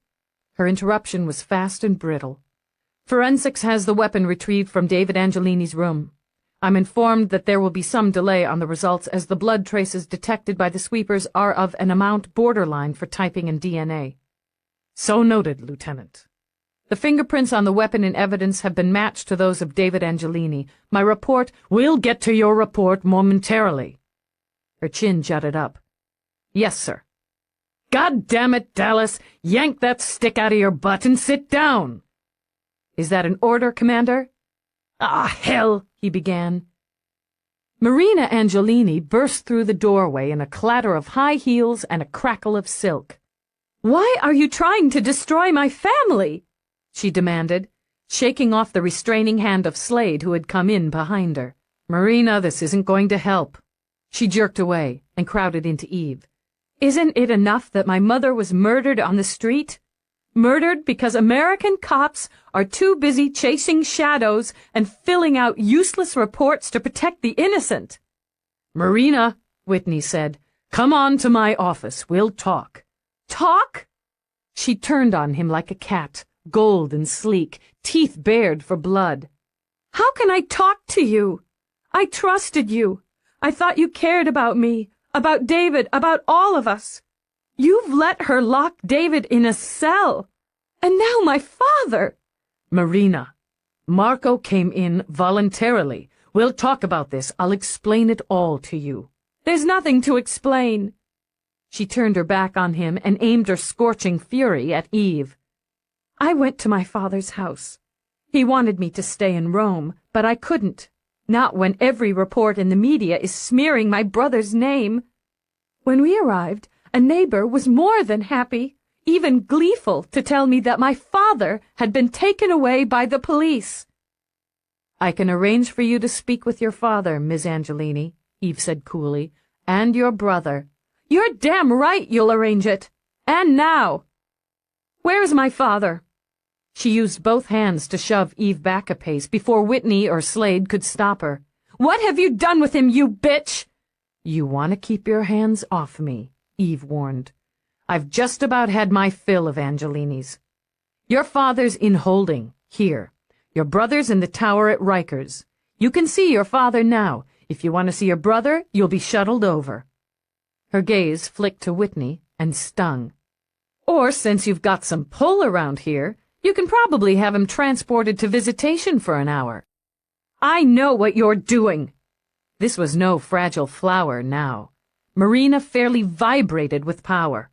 Her interruption was fast and brittle. Forensics has the weapon retrieved from David Angelini's room. I'm informed that there will be some delay on the results as the blood traces detected by the sweepers are of an amount borderline for typing and DNA. So noted, Lieutenant. The fingerprints on the weapon and evidence have been matched to those of David Angelini. My report— We'll get to your report momentarily. Her chin jutted up. Yes, sir. God damn it, Dallas! Yank that stick out of your butt and sit down! Is that an order, Commander? Ah, hell! He began. Marina Angelini burst through the doorway in a clatter of high heels and a crackle of silk. "Why are you trying to destroy my family?" she demanded, shaking off the restraining hand of Slade who had come in behind her. Marina, this isn't going to help. She jerked away and crowded into Eve. "Isn't it enough that my mother was murdered on the street? Murdered because American cops are too busy chasing shadows and filling out useless reports to protect the innocent." Marina, Whitney said, come on to my office. We'll talk. "Talk?" She turned on him like a cat, gold and sleek, teeth bared for blood. "How can I talk to you? I trusted you. I thought you cared about me, about David, about all of us. You've let her lock David in a cell. And now my father." Marina, Marco came in voluntarily. We'll talk about this. I'll explain it all to you. "There's nothing to explain." She turned her back on him and aimed her scorching fury at Eve. "I went to my father's house. He wanted me to stay in Rome, but I couldn't. Not when every report in the media is smearing my brother's name. When we arrived, a neighbor was more than happy, even gleeful, to tell me that my father had been taken away by the police." "I can arrange for you to speak with your father, Miss Angelini," Eve said coolly, "and your brother." "You're damn right you'll arrange it. And now. Where's my father?" She used both hands to shove Eve back a pace before Whitney or Slade could stop her. "What have you done with him, you bitch?" "You want to keep your hands off me," Eve warned. "I've just about had my fill of Angelinis. Your father's in holding, here. Your brother's in the tower at Rikers. You can see your father now. If you want to see your brother, you'll be shuttled over." Her gaze flicked to Whitney and stung. "Or, since you've got some pull around here, you can probably have him transported to visitation for an hour." "I know what you're doing." This was no fragile flower now. Marina fairly vibrated with power.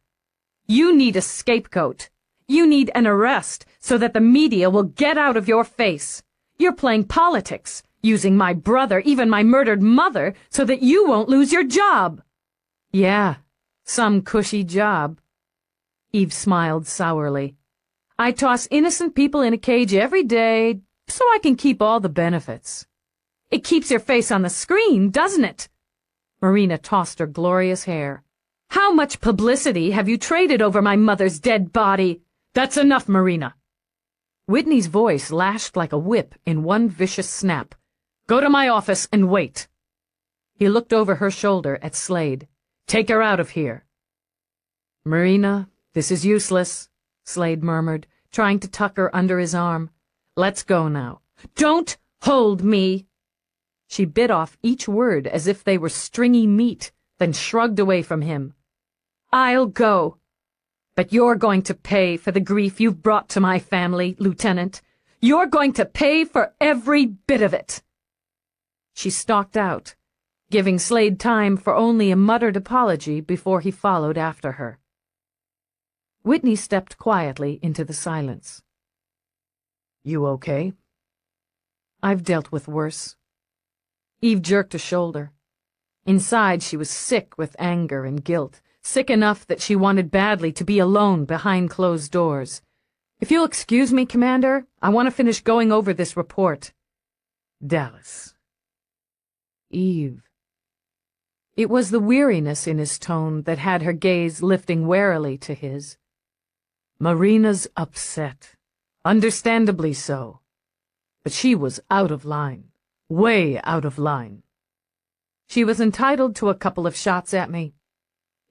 "You need a scapegoat. You need an arrest so that the media will get out of your face. You're playing politics, using my brother, even my murdered mother, so that you won't lose your job." "Yeah, some cushy job." Eve smiled sourly. "I toss innocent people in a cage every day so I can keep all the benefits." "It keeps your face on the screen, doesn't it?" Marina tossed her glorious hair. "How much publicity have you traded over my mother's dead body?" "That's enough, Marina." Whitney's voice lashed like a whip in one vicious snap. "Go to my office and wait." He looked over her shoulder at Slade. "Take her out of here." "Marina, this is useless," Slade murmured, trying to tuck her under his arm. "Let's go now." "Don't hold me." She bit off each word as if they were stringy meat, then shrugged away from him. "I'll go. But you're going to pay for the grief you've brought to my family, Lieutenant. You're going to pay for every bit of it." She stalked out, giving Slade time for only a muttered apology before he followed after her. Whitney stepped quietly into the silence. "You okay?" "I've dealt with worse." Eve jerked a shoulder. Inside, she was sick with anger and guilt, sick enough that she wanted badly to be alone behind closed doors. "If you'll excuse me, Commander, I want to finish going over this report." "Dallas." "Eve." It was the weariness in his tone that had her gaze lifting warily to his. "Marina's upset. Understandably so. But she was out of line. Way out of line." "She was entitled to a couple of shots at me.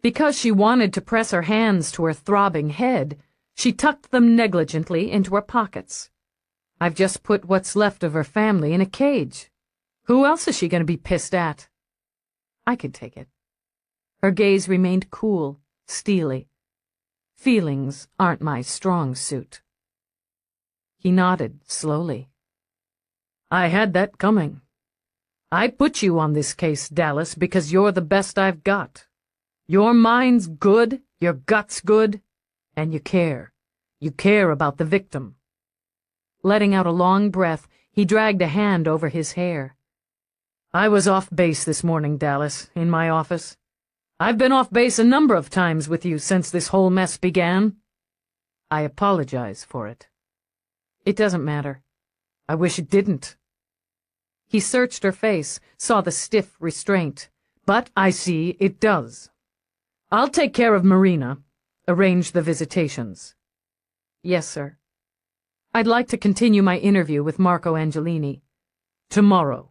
Because she wanted to press her hands to her throbbing head, she tucked them negligently into her pockets. I've just put what's left of her family in a cage. Who else is she going to be pissed at? I could take it. Her gaze remained cool, steely. Feelings aren't my strong suit. He nodded slowly. I had that coming. I put you on this case, Dallas, because you're the best I've got. Your mind's good, your gut's good, and you care. You care about the victim. Letting out a long breath, he dragged a hand over his hair. I was off base this morning, Dallas, in my office. I've been off base a number of times with you since this whole mess began. I apologize for it. It doesn't matter. I wish it didn't. He searched her face, saw the stiff restraint. But I see it does. I'll take care of Marina. Arrange the visitations. Yes, sir. I'd like to continue my interview with Marco Angelini. Tomorrow,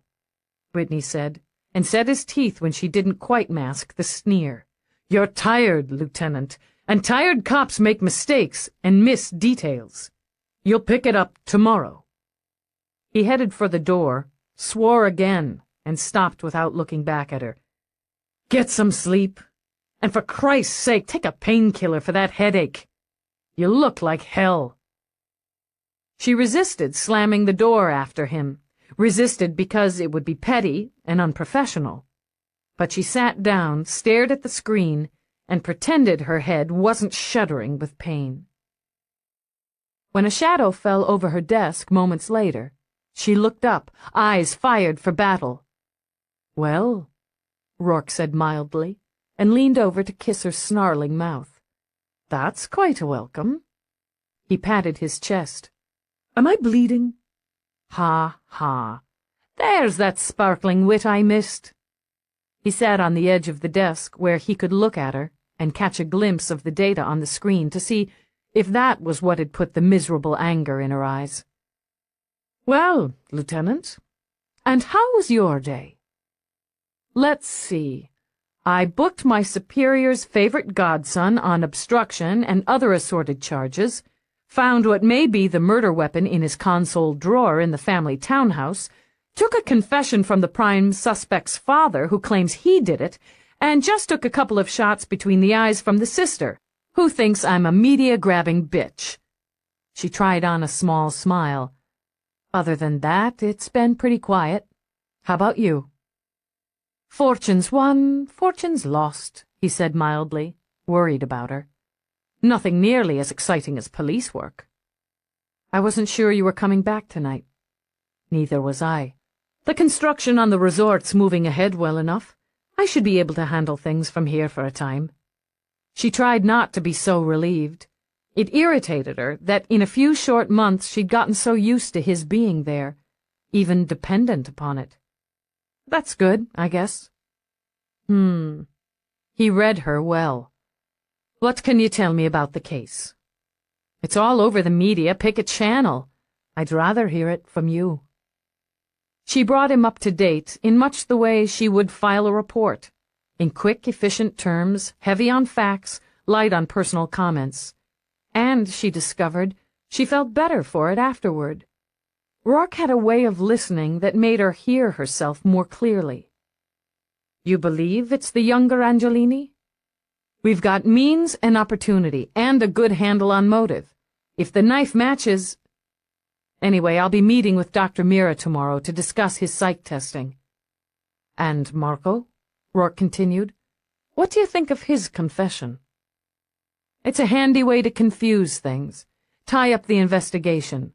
Whitney said, and set his teeth when she didn't quite mask the sneer. You're tired, Lieutenant, and tired cops make mistakes and miss details. You'll pick it up tomorrow. He headed for the door, swore again, and stopped without looking back at her. Get some sleep. And for Christ's sake, take a painkiller for that headache. You look like hell. She resisted slamming the door after him, resisted because it would be petty and unprofessional. But she sat down, stared at the screen, and pretended her head wasn't shuddering with pain. When a shadow fell over her desk moments later, she looked up, eyes fired for battle. Well, Rourke said mildly, and leaned over to kiss her snarling mouth. That's quite a welcome. He patted his chest. Am I bleeding? Ha, ha. There's that sparkling wit I missed. He sat on the edge of the desk where he could look at her and catch a glimpse of the data on the screen to see if that was what had put the miserable anger in her eyes. Well, Lieutenant, and how was your day? Let's see. I booked my superior's favorite godson on obstruction and other assorted charges, found what may be the murder weapon in his console drawer in the family townhouse, took a confession from the prime suspect's father who claims he did it, and just took a couple of shots between the eyes from the sister, who thinks I'm a media-grabbing bitch. She tried on a small smile. Other than that, it's been pretty quiet. How about you? Fortune's won, fortune's lost, he said mildly, worried about her. Nothing nearly as exciting as police work. I wasn't sure you were coming back tonight. Neither was I. The construction on the resort's moving ahead well enough. I should be able to handle things from here for a time. She tried not to be so relieved. It irritated her that in a few short months she'd gotten so used to his being there, even dependent upon it. That's good, I guess. He read her well. What can you tell me about the case? It's all over the media. Pick a channel. I'd rather hear it from you. She brought him up to date in much the way she would file a report, in quick, efficient terms, heavy on facts, light on personal comments. And, she discovered, she felt better for it afterward. Rourke had a way of listening that made her hear herself more clearly. You believe it's the younger Angelini? We've got means and opportunity, and a good handle on motive. If the knife matches... Anyway, I'll be meeting with Dr. Mira tomorrow to discuss his psych testing. And Marco? Rourke continued. What do you think of his confession? It's a handy way to confuse things, tie up the investigation.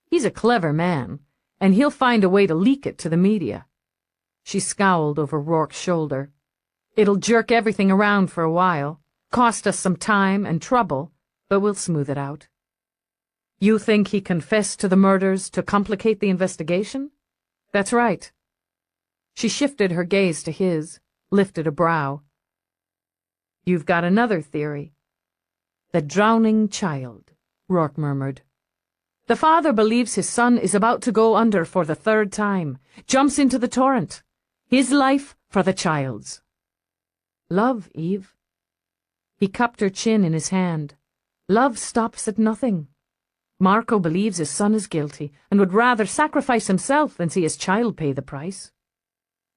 He's a clever man, and he'll find a way to leak it to the media. She scowled over Rourke's shoulder. It'll jerk everything around for a while, cost us some time and trouble, but we'll smooth it out. You think he confessed to the murders to complicate the investigation? That's right. She shifted her gaze to his, lifted a brow. You've got another theory. The drowning child, Rourke murmured. The father believes his son is about to go under for the third time, jumps into the torrent. His life for the child's. Love, Eve. He cupped her chin in his hand. Love stops at nothing. Marco believes his son is guilty and would rather sacrifice himself than see his child pay the price.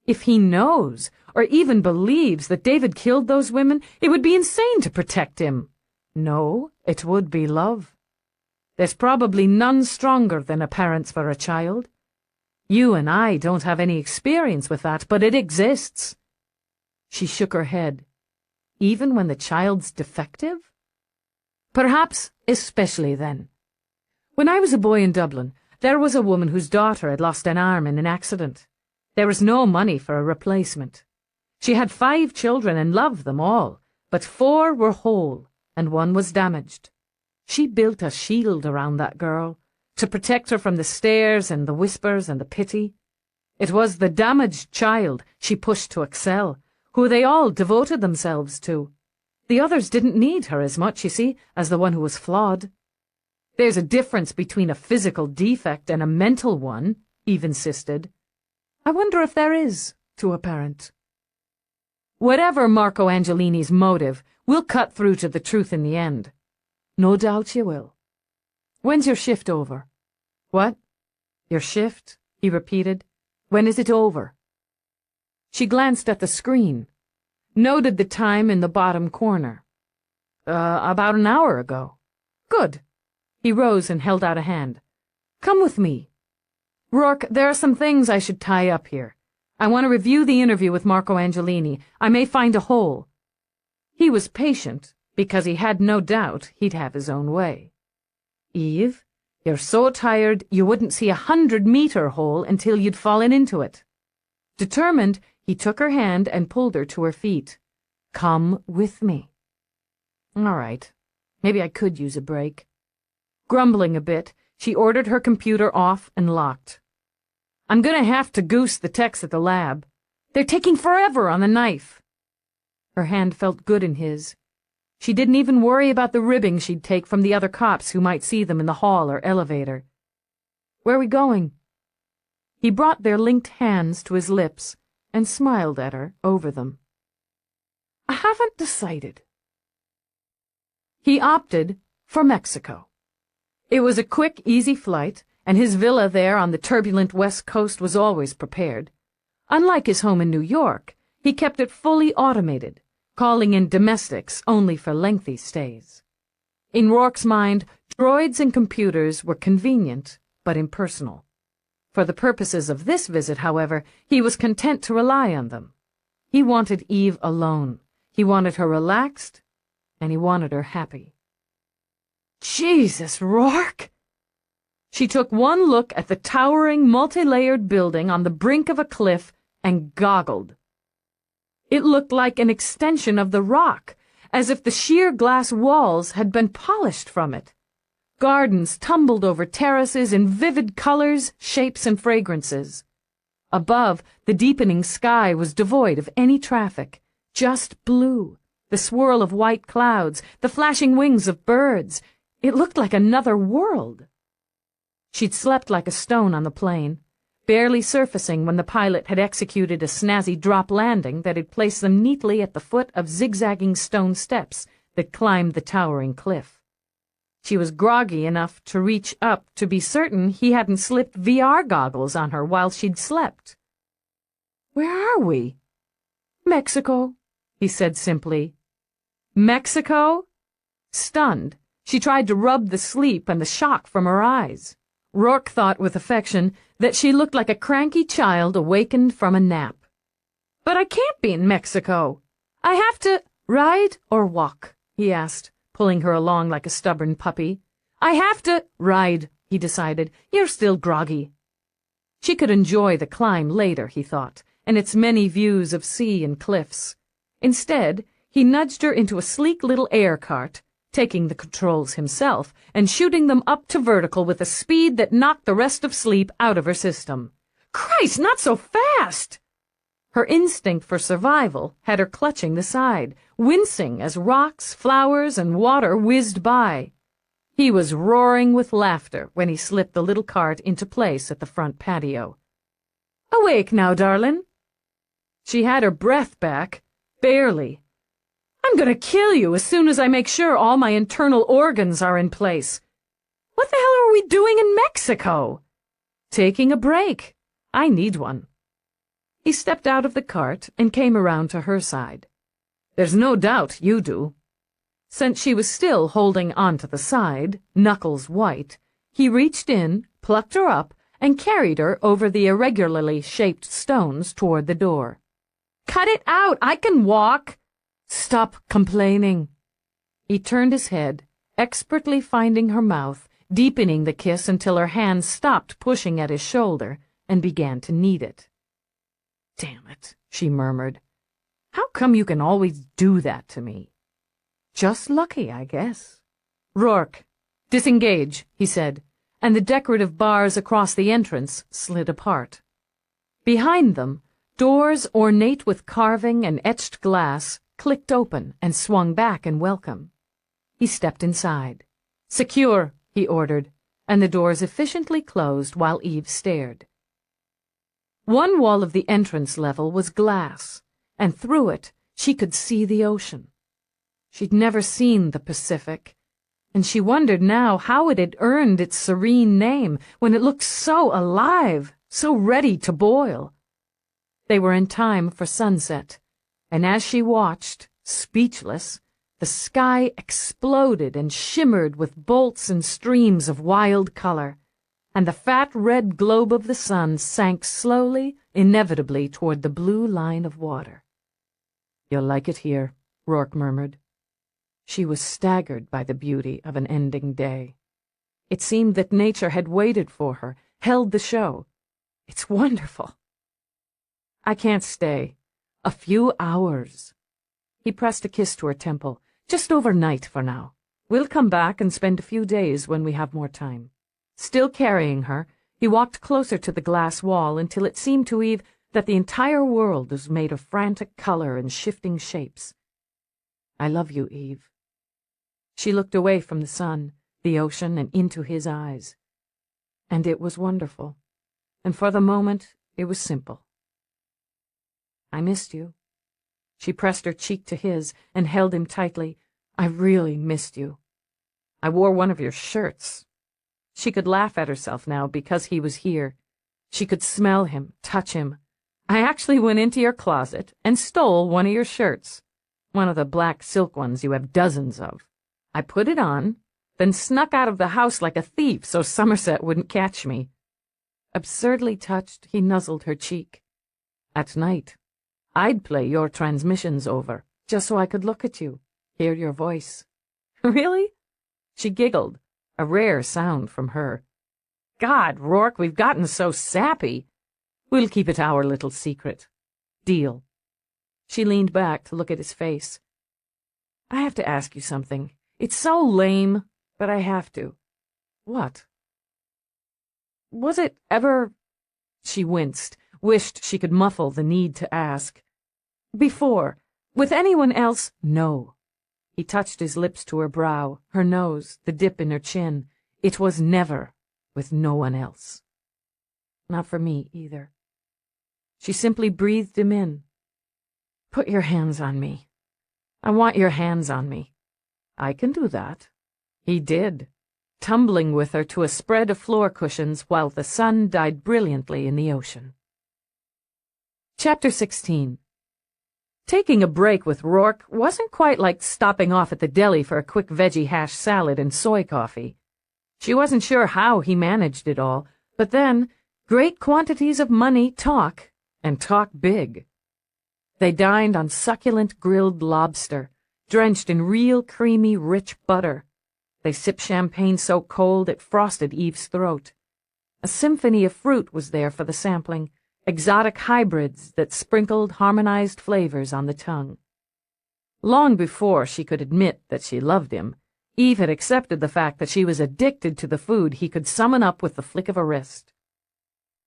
If he knows, or even believes, that David killed those women, it would be insane to protect him. No, it would be love. There's probably none stronger than a parent's for a child. You and I don't have any experience with that, but it exists. She shook her head. Even when the child's defective? Perhaps especially then. When I was a boy in Dublin, there was a woman whose daughter had lost an arm in an accident. There was no money for a replacement. She had 5 children and loved them all, but 4 were whole and 1 was damaged. She built a shield around that girl to protect her from the stares and the whispers and the pity. It was the damaged child she pushed to excel, who they all devoted themselves to. The others didn't need her as much, you see, as the one who was flawed. There's a difference between a physical defect and a mental one, Eve insisted. I wonder if there is, to a parent. Whatever Marco Angelini's motive, we'll cut through to the truth in the end. No doubt you will. When's your shift over? What? Your shift? He repeated. When is it over? She glanced at the screen, noted the time in the bottom corner. About an hour ago. Good. He rose and held out a hand. Come with me. Rourke, there are some things I should tie up here. I want to review the interview with Marco Angelini. I may find a hole. He was patient, because he had no doubt he'd have his own way. Eve, you're so tired you wouldn't see 100-meter hole until you'd fallen into it. Determined, he took her hand and pulled her to her feet. Come with me. All right. Maybe I could use a break. Grumbling a bit, she ordered her computer off and locked. I'm going to have to goose the techs at the lab. They're taking forever on the knife. Her hand felt good in his. She didn't even worry about the ribbing she'd take from the other cops who might see them in the hall or elevator. Where are we going? He brought their linked hands to his lips and smiled at her over them. I haven't decided. He opted for Mexico. It was a quick, easy flight, and his villa there on the turbulent West Coast was always prepared. Unlike his home in New York, he kept it fully automated, calling in domestics only for lengthy stays. In Rourke's mind, droids and computers were convenient, but impersonal. For the purposes of this visit, however, he was content to rely on them. He wanted Eve alone. He wanted her relaxed, and he wanted her happy. Jesus, Rourke! She took one look at the towering, multi-layered building on the brink of a cliff and goggled. It looked like an extension of the rock, as if the sheer glass walls had been polished from it. Gardens tumbled over terraces in vivid colors, shapes, and fragrances. Above, the deepening sky was devoid of any traffic, just blue, the swirl of white clouds, the flashing wings of birds. It looked like another world. She'd slept like a stone on the plane, barely surfacing when the pilot had executed a snazzy drop landing that had placed them neatly at the foot of zigzagging stone steps that climbed the towering cliff. She was groggy enough to reach up to be certain he hadn't slipped VR goggles on her while she'd slept. Where are we? Mexico, he said simply. Mexico? Stunned, she tried to rub the sleep and the shock from her eyes. Rourke thought with affection that she looked like a cranky child awakened from a nap. But I can't be in Mexico. I have to ride or walk, he asked, pulling her along like a stubborn puppy. I have to ride, he decided. You're still groggy. She could enjoy the climb later, he thought, and its many views of sea and cliffs. Instead, he nudged her into a sleek little air cart, taking the controls himself and shooting them up to vertical with a speed that knocked the rest of sleep out of her system. Christ, not so fast! Her instinct for survival had her clutching the side, wincing as rocks, flowers, and water whizzed by. He was roaring with laughter when he slipped the little cart into place at the front patio. Awake now, darling. She had her breath back, barely. I'm going to kill you as soon as I make sure all my internal organs are in place. What the hell are we doing in Mexico? Taking a break. I need one. He stepped out of the cart and came around to her side. "There's no doubt you do." Since she was still holding onto the side, knuckles white, he reached in, plucked her up, and carried her over the irregularly shaped stones toward the door. "Cut it out! I can walk!" "Stop complaining." He turned his head, expertly finding her mouth, deepening the kiss until her hand stopped pushing at his shoulder and began to knead it. "Damn it," she murmured. "How come you can always do that to me?" "Just lucky, I guess." "Rourke, disengage," he said, and the decorative bars across the entrance slid apart. Behind them, doors ornate with carving and etched glass clicked open and swung back in welcome. He stepped inside. "Secure," he ordered, and the doors efficiently closed while Eve stared. One wall of the entrance level was glass, and through it she could see the ocean. She'd never seen the Pacific, and she wondered now how it had earned its serene name when it looked so alive, so ready to boil. They were in time for sunset, and as she watched, speechless, the sky exploded and shimmered with bolts and streams of wild color, and the fat red globe of the sun sank slowly, inevitably toward the blue line of water. "You'll like it here," Rourke murmured. She was staggered by the beauty of an ending day. It seemed that nature had waited for her, held the show. "It's wonderful." "I can't stay. A few hours." He pressed a kiss to her temple. "Just overnight for now. We'll come back and spend a few days when we have more time." Still carrying her, he walked closer to the glass wall until it seemed to Eve that the entire world was made of frantic color and shifting shapes. "I love you, Eve." She looked away from the sun, the ocean, and into his eyes. And it was wonderful. And for the moment, it was simple. "I missed you." She pressed her cheek to his and held him tightly. "I really missed you. I wore one of your shirts." She could laugh at herself now because he was here. She could smell him, touch him. "I actually went into your closet and stole one of your shirts. One of the black silk ones you have dozens of. I put it on, then snuck out of the house like a thief so Somerset wouldn't catch me." Absurdly touched, he nuzzled her cheek. "At night, I'd play your transmissions over, just so I could look at you, hear your voice." "Really?" She giggled, a rare sound from her. "God, Rourke, we've gotten so sappy." "We'll keep it our little secret. Deal." She leaned back to look at his face. "I have to ask you something. It's so lame, but I have to." "What?" "Was it ever—" She winced, wished she could muffle the need to ask. "Before, with anyone else?" "No." He touched his lips to her brow, her nose, the dip in her chin. "It was never with no one else. Not for me, either." She simply breathed him in. "Put your hands on me. I want your hands on me." "I can do that." He did, tumbling with her to a spread of floor cushions while the sun died brilliantly in the ocean. Chapter 16. Taking a break with Rourke wasn't quite like stopping off at the deli for a quick veggie hash salad and soy coffee. She wasn't sure how he managed it all, but then great quantities of money talk, and talk big. They dined on succulent grilled lobster, drenched in real creamy, rich butter. They sipped champagne so cold it frosted Eve's throat. A symphony of fruit was there for the sampling, exotic hybrids that sprinkled harmonized flavors on the tongue. Long before she could admit that she loved him, Eve had accepted the fact that she was addicted to the food he could summon up with the flick of a wrist.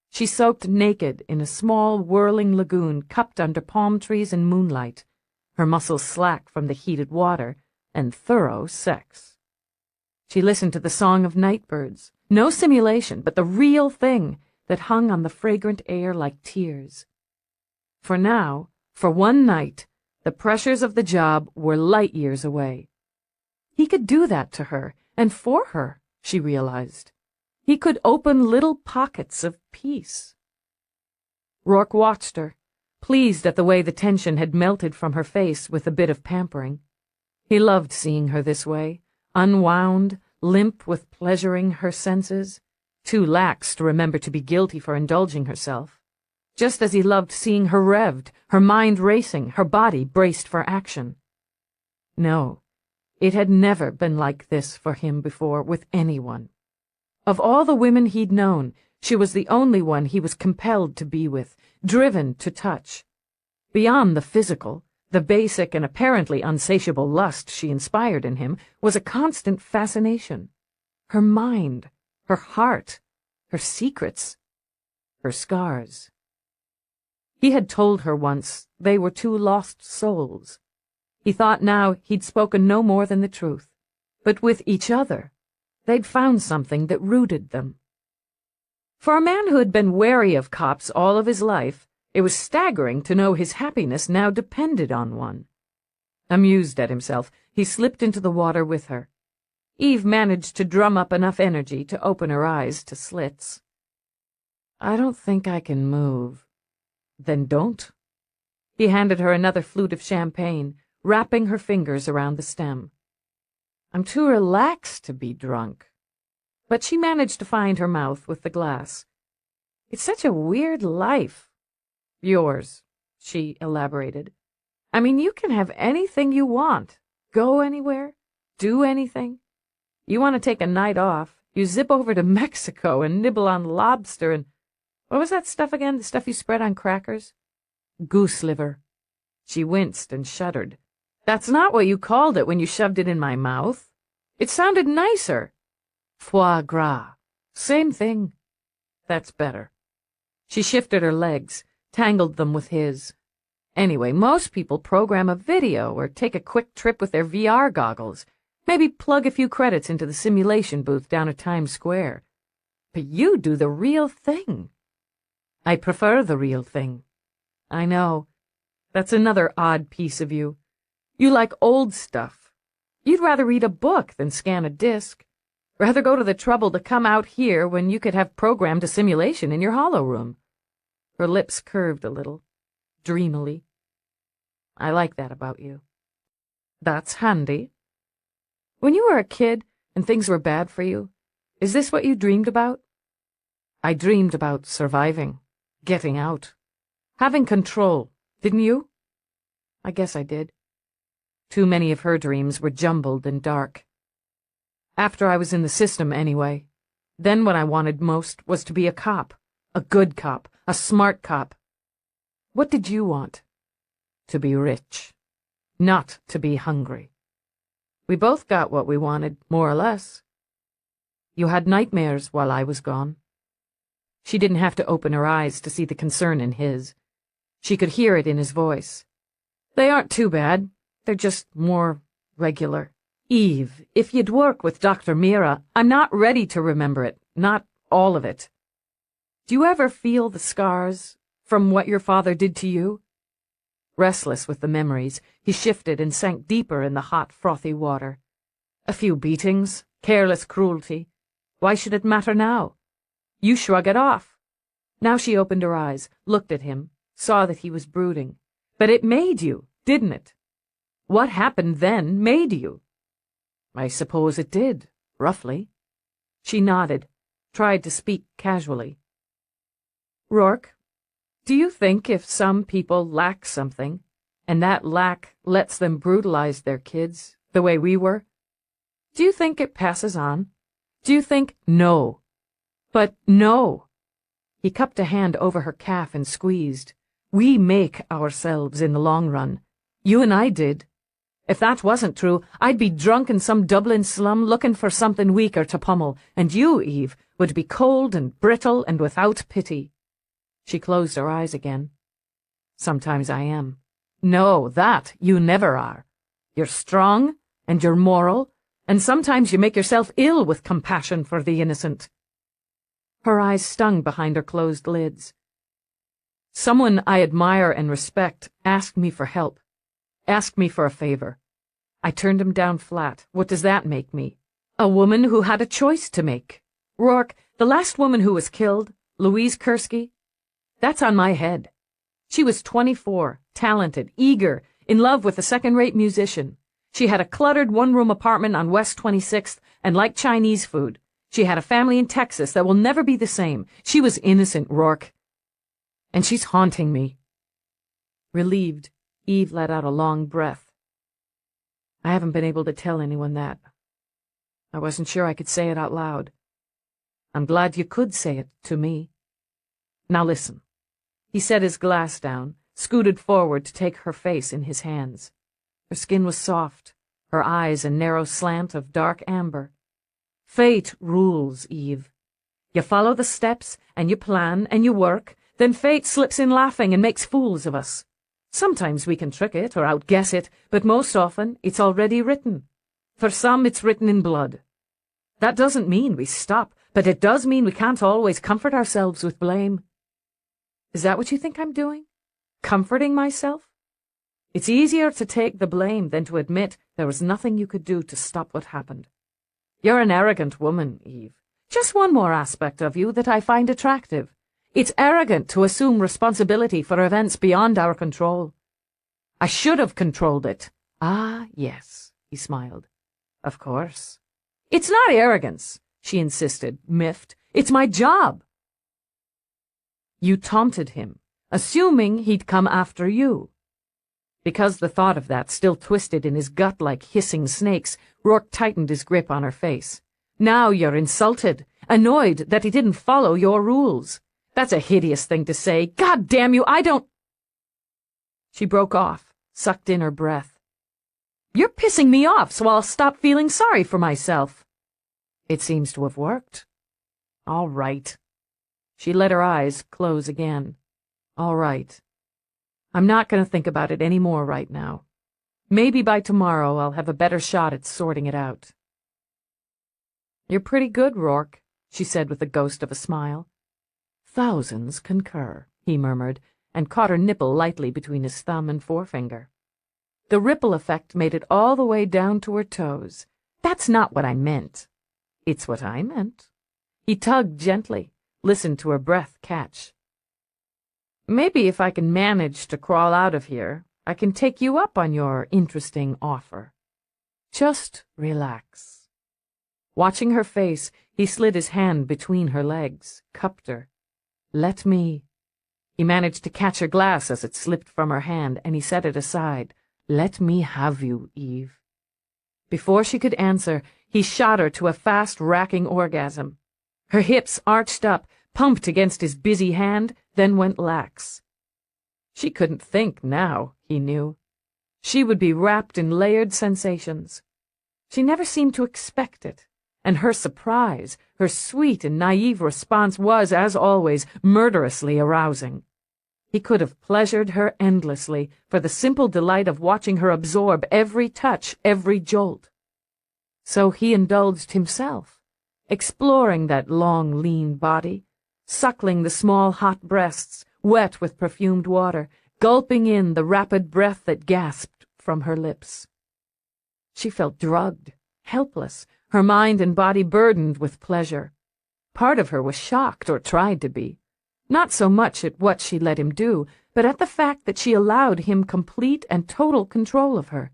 She soaked naked in a small, whirling lagoon cupped under palm trees and moonlight, her muscles slack from the heated water and thorough sex. She listened to the song of nightbirds, no simulation, but the real thing that hung on the fragrant air like tears. For now, for one night, the pressures of the job were light years away. He could do that to her, and for her, she realized. He could open little pockets of peace. Rourke watched her, pleased at the way the tension had melted from her face with a bit of pampering. He loved seeing her this way, unwound, limp with pleasuring her senses, too lax to remember to be guilty for indulging herself, just as he loved seeing her revved, her mind racing, her body braced for action. No, it had never been like this for him before with anyone. Of all the women he'd known, she was the only one he was compelled to be with, driven to touch. Beyond the physical, the basic and apparently unsatiable lust she inspired in him was a constant fascination. Her mind, her heart, her secrets, her scars. He had told her once they were two lost souls. He thought now he'd spoken no more than the truth, but with each other, they'd found something that rooted them. For a man who had been wary of cops all of his life, it was staggering to know his happiness now depended on one. Amused at himself, he slipped into the water with her. Eve managed to drum up enough energy to open her eyes to slits. "I don't think I can move." "Then don't." He handed her another flute of champagne, wrapping her fingers around the stem. "I'm too relaxed to be drunk." But she managed to find her mouth with the glass. "It's such a weird life." "Yours," she elaborated. "I mean, you can have anything you want, go anywhere, do anything. You want to take a night off, you zip over to Mexico and nibble on lobster and— what was that stuff again, the stuff you spread on crackers?" "Goose liver." She winced and shuddered. "That's not what you called it when you shoved it in my mouth. It sounded nicer." "Foie gras. Same thing." "That's better." She shifted her legs, tangled them with his. "Anyway, most people program a video or take a quick trip with their VR goggles, maybe plug a few credits into the simulation booth down at Times Square. But you do the real thing." "I prefer the real thing." "I know. That's another odd piece of you. You like old stuff. You'd rather read a book than scan a disc. Rather go to the trouble to come out here when you could have programmed a simulation in your hollow room." Her lips curved a little, dreamily. "I like that about you." "That's handy. When you were a kid and things were bad for you, is this what you dreamed about?" "I dreamed about surviving, getting out, having control. Didn't you?" "I guess I did." Too many of her dreams were jumbled and dark. "After I was in the system, anyway. Then what I wanted most was to be a cop, a good cop, a smart cop." "What did you want?" "To be rich, not to be hungry." "We both got what we wanted, more or less." "You had nightmares while I was gone." She didn't have to open her eyes to see the concern in his. She could hear it in his voice. "They aren't too bad. They're just more regular." "Eve, if you'd work with Dr. Mira, I'm not ready to remember it, not all of it. Do you ever feel the scars from what your father did to you?" Restless with the memories, he shifted and sank deeper in the hot, frothy water. "A few beatings, careless cruelty. Why should it matter now? You shrug it off." Now she opened her eyes, looked at him, saw that he was brooding. "But it made you, didn't it? What happened then made you." "I suppose it did, roughly." She nodded, tried to speak casually. "Rourke, do you think if some people lack something, and that lack lets them brutalize their kids, the way we were, do you think it passes on? Do you think—" "No. But no." He cupped a hand over her calf and squeezed. "We make ourselves in the long run. You and I did. If that wasn't true, I'd be drunk in some Dublin slum looking for something weaker to pummel, and you, Eve, would be cold and brittle and without pity." She closed her eyes again. "Sometimes I am." "No, that you never are. You're strong, and you're moral, and sometimes you make yourself ill with compassion for the innocent." Her eyes stung behind her closed lids. "Someone I admire and respect asked me for help. Asked me for a favor. I turned him down flat. What does that make me? A woman who had a choice to make. Rourke, the last woman who was killed, Louise Kursky, that's on my head. She was 24, talented, eager, in love with a second-rate musician. She had a cluttered one-room apartment on West 26th and liked Chinese food. She had a family in Texas that will never be the same. She was innocent, Rourke. And she's haunting me. Relieved, Eve let out a long breath. I haven't been able to tell anyone that. I wasn't sure I could say it out loud. I'm glad you could say it to me. Now listen. He set his glass down, scooted forward to take her face in his hands. Her skin was soft, her eyes a narrow slant of dark amber. Fate rules, Eve. You follow the steps, and you plan, and you work, then fate slips in laughing and makes fools of us. Sometimes we can trick it or outguess it, but most often it's already written. For some it's written in blood. That doesn't mean we stop, but it does mean we can't always comfort ourselves with blame. Is that what you think I'm doing? Comforting myself? It's easier to take the blame than to admit there was nothing you could do to stop what happened. You're an arrogant woman, Eve. Just one more aspect of you that I find attractive. It's arrogant to assume responsibility for events beyond our control. I should have controlled it. Ah, yes, he smiled. Of course. It's not arrogance, she insisted, miffed. It's my job. You taunted him, assuming he'd come after you. Because the thought of that still twisted in his gut like hissing snakes, Rourke tightened his grip on her face. Now you're insulted, annoyed that he didn't follow your rules. That's a hideous thing to say. God damn you, I don't— She broke off, sucked in her breath. You're pissing me off, so I'll stop feeling sorry for myself. It seems to have worked. All right. She let her eyes close again. All right. I'm not going to think about it any more right now. Maybe by tomorrow I'll have a better shot at sorting it out. You're pretty good, Rourke, she said with the ghost of a smile. Thousands concur, he murmured, and caught her nipple lightly between his thumb and forefinger. The ripple effect made it all the way down to her toes. That's not what I meant. It's what I meant. He tugged gently, listened to her breath catch. Maybe if I can manage to crawl out of here, I can take you up on your interesting offer. Just relax. Watching her face, he slid his hand between her legs, cupped her. Let me— He managed to catch her glass as it slipped from her hand, and he set it aside. Let me have you, Eve. Before she could answer, he shot her to a fast, racking orgasm. Her hips arched up, pumped against his busy hand, then went lax. She couldn't think now, he knew. She would be wrapped in layered sensations. She never seemed to expect it, and her surprise, her sweet and naive response was, as always, murderously arousing. He could have pleasured her endlessly for the simple delight of watching her absorb every touch, every jolt. So he indulged himself, exploring that long, lean body, suckling the small, hot breasts, wet with perfumed water, gulping in the rapid breath that gasped from her lips. She felt drugged, helpless, her mind and body burdened with pleasure. Part of her was shocked, or tried to be. Not so much at what she let him do, but at the fact that she allowed him complete and total control of her.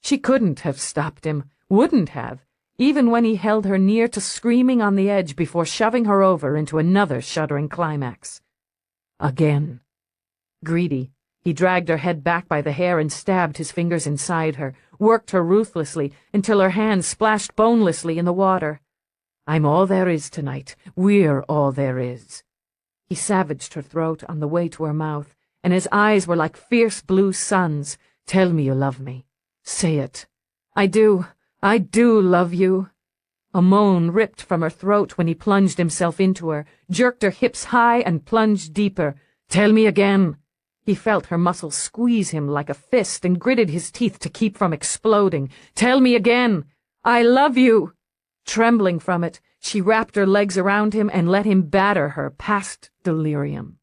She couldn't have stopped him, wouldn't have, even when he held her near to screaming on the edge before shoving her over into another shuddering climax. Again. Greedy, he dragged her head back by the hair and stabbed his fingers inside her, worked her ruthlessly until her hands splashed bonelessly in the water. I'm all there is tonight. We're all there is. He savaged her throat on the way to her mouth, and his eyes were like fierce blue suns. Tell me you love me. Say it. I do love you. A moan ripped from her throat when he plunged himself into her, jerked her hips high and plunged deeper. Tell me again. He felt her muscles squeeze him like a fist and gritted his teeth to keep from exploding. Tell me again. I love you. Trembling from it, she wrapped her legs around him and let him batter her past delirium.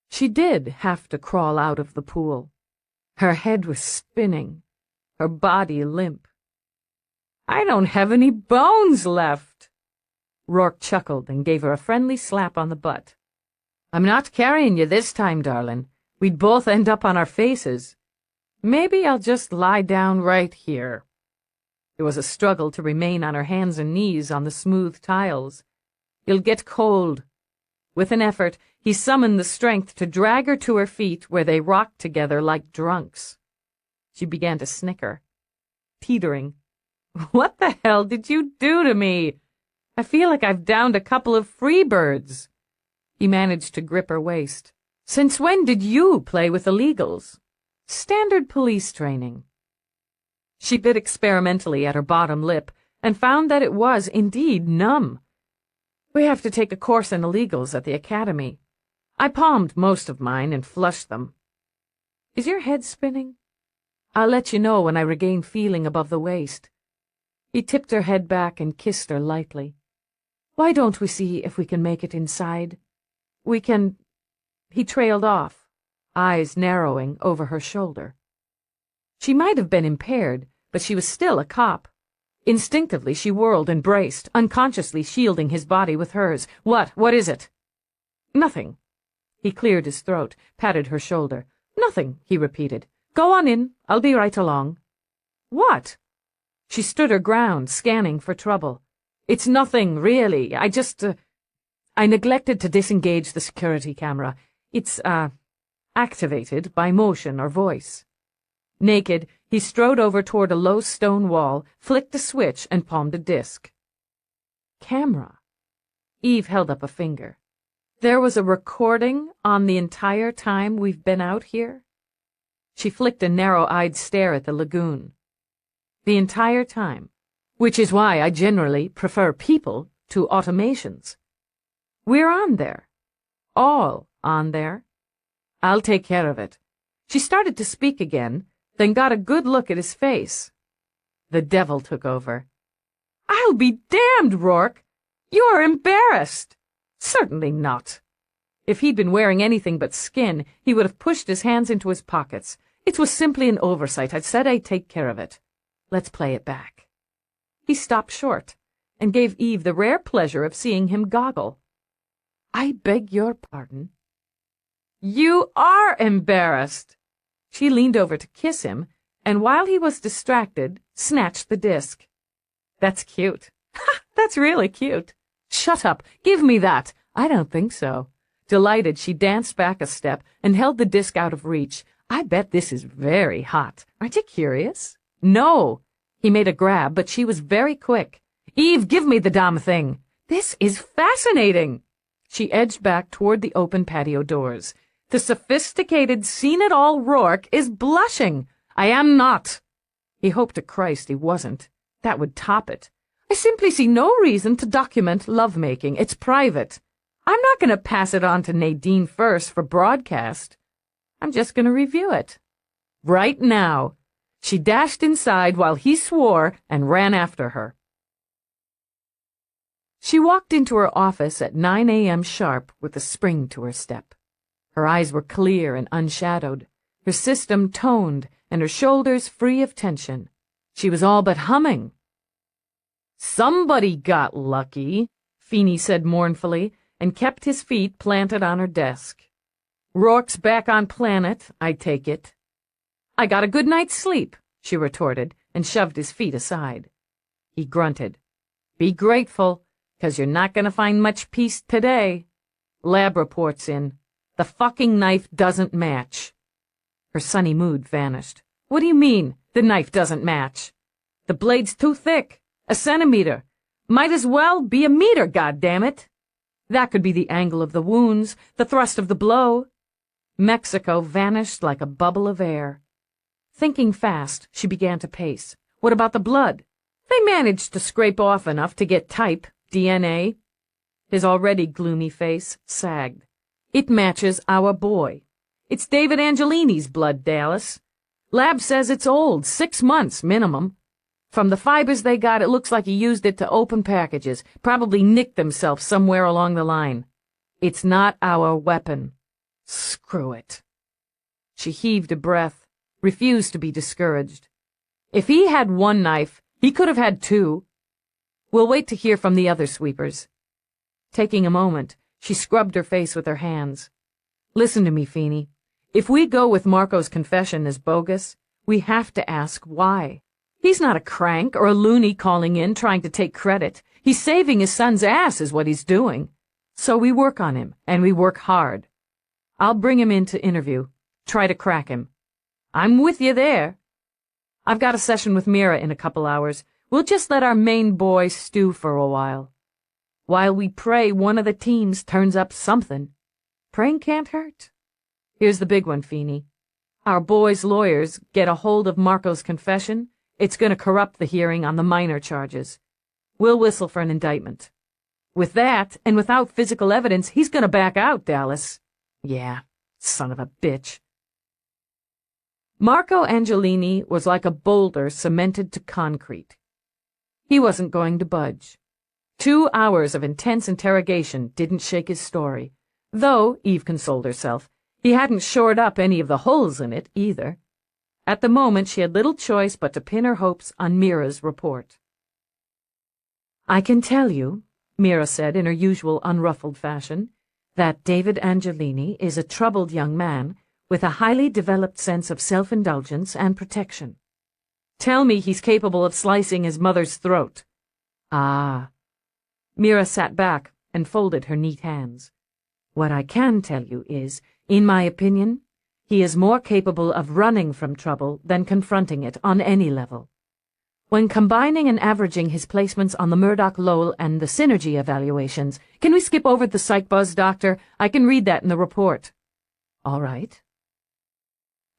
She did have to crawl out of the pool. Her head was spinning, her body limp. I don't have any bones left. Rourke chuckled and gave her a friendly slap on the butt. I'm not carrying you this time, darling. We'd both end up on our faces. Maybe I'll just lie down right here. It was a struggle to remain on her hands and knees on the smooth tiles. You'll get cold. With an effort, he summoned the strength to drag her to her feet where they rocked together like drunks. She began to snicker, teetering. What the hell did you do to me? I feel like I've downed a couple of free birds. He managed to grip her waist. Since when did you play with illegals? Standard police training. She bit experimentally at her bottom lip and found that it was indeed numb. We have to take a course in illegals at the academy. I palmed most of mine and flushed them. Is your head spinning? I'll let you know when I regain feeling above the waist. He tipped her head back and kissed her lightly. Why don't we see if we can make it inside? We can... He trailed off, eyes narrowing over her shoulder. She might have been impaired, but she was still a cop. Instinctively she whirled and braced, unconsciously shielding his body with hers. What is it? Nothing. He cleared his throat, patted her shoulder. Nothing, he repeated. Go on in, I'll be right along. What? She stood her ground, scanning for trouble. It's nothing, really. I neglected to disengage the security camera. It's, activated by motion or voice. Naked, he strode over toward a low stone wall, flicked a switch, and palmed a disc. Camera. Eve held up a finger. There was a recording on the entire time we've been out here? She flicked a narrow-eyed stare at the lagoon. The entire time. Which is why I generally prefer people to automations. We're on there. All on there. I'll take care of it. She started to speak again, then got a good look at his face. The devil took over. I'll be damned, Rourke! You're embarrassed! Certainly not. If he'd been wearing anything but skin, he would have pushed his hands into his pockets. It was simply an oversight. I'd said I'd take care of it. Let's play it back. He stopped short and gave Eve the rare pleasure of seeing him goggle. I beg your pardon. You are embarrassed. She leaned over to kiss him, and while he was distracted, snatched the disc. That's cute. Ha! That's really cute. Shut up. Give me that. I don't think so. Delighted, she danced back a step and held the disc out of reach. I bet this is very hot. Aren't you curious? No. He made a grab, but she was very quick. Eve, give me the damn thing. This is fascinating. She edged back toward the open patio doors. The sophisticated, seen-it-all Rourke is blushing. I am not. He hoped to Christ he wasn't. That would top it. I simply see no reason to document lovemaking. It's private. I'm not going to pass it on to Nadine first for broadcast. I'm just going to review it. Right now. She dashed inside while he swore and ran after her. She walked into her office at 9 a.m. sharp with a spring to her step. Her eyes were clear and unshadowed, her system toned, and her shoulders free of tension. She was all but humming. Somebody got lucky, Feeney said mournfully, and kept his feet planted on her desk. Rourke's back on planet, I take it. I got a good night's sleep, she retorted, and shoved his feet aside. He grunted. Be grateful, 'cause you're not going to find much peace today. Lab report's in. The fucking knife doesn't match. Her sunny mood vanished. What do you mean, the knife doesn't match? The blade's too thick. A centimeter. Might as well be a meter, goddammit. That could be the angle of the wounds, the thrust of the blow. Mexico vanished like a bubble of air. Thinking fast, she began to pace. What about the blood? They managed to scrape off enough to get type, DNA. His already gloomy face sagged. It matches our boy. It's David Angelini's blood, Dallas. Lab says it's old, 6 months minimum. From the fibers they got, it looks like he used it to open packages, probably nicked himself somewhere along the line. It's not our weapon. Screw it. She heaved a breath, refused to be discouraged. If he had one knife, he could have had 2. We'll wait to hear from the other sweepers. Taking a moment, She scrubbed her face with her hands. Listen to me, Feeney. If we go with Marco's confession as bogus, we have to ask why. He's not a crank or a loony calling in trying to take credit. He's saving his son's ass is what he's doing. So we work on him, and we work hard. I'll bring him in to interview. Try to crack him. I'm with you there. I've got a session with Mira in a couple hours. We'll just let our main boy stew for a while. While we pray one of the teams turns up something. Praying can't hurt. Here's the big one, Feeney. Our boy's lawyers get a hold of Marco's confession. It's going to corrupt the hearing on the minor charges. We'll whistle for an indictment. With that, and without physical evidence, he's going to back out, Dallas. Yeah, son of a bitch. Marco Angelini was like a boulder cemented to concrete. He wasn't going to budge. 2 hours of intense interrogation didn't shake his story, though, Eve consoled herself, he hadn't shored up any of the holes in it, either. At the moment, she had little choice but to pin her hopes on Mira's report. I can tell you, Mira said in her usual unruffled fashion, that David Angelini is a troubled young man with a highly developed sense of self-indulgence and protection. Tell me he's capable of slicing his mother's throat. Ah. Mira sat back and folded her neat hands. What I can tell you is, in my opinion, he is more capable of running from trouble than confronting it on any level. When combining and averaging his placements on the Murdoch-Lowell and the synergy evaluations, can we skip over the psych buzz, Doctor? I can read that in the report. All right.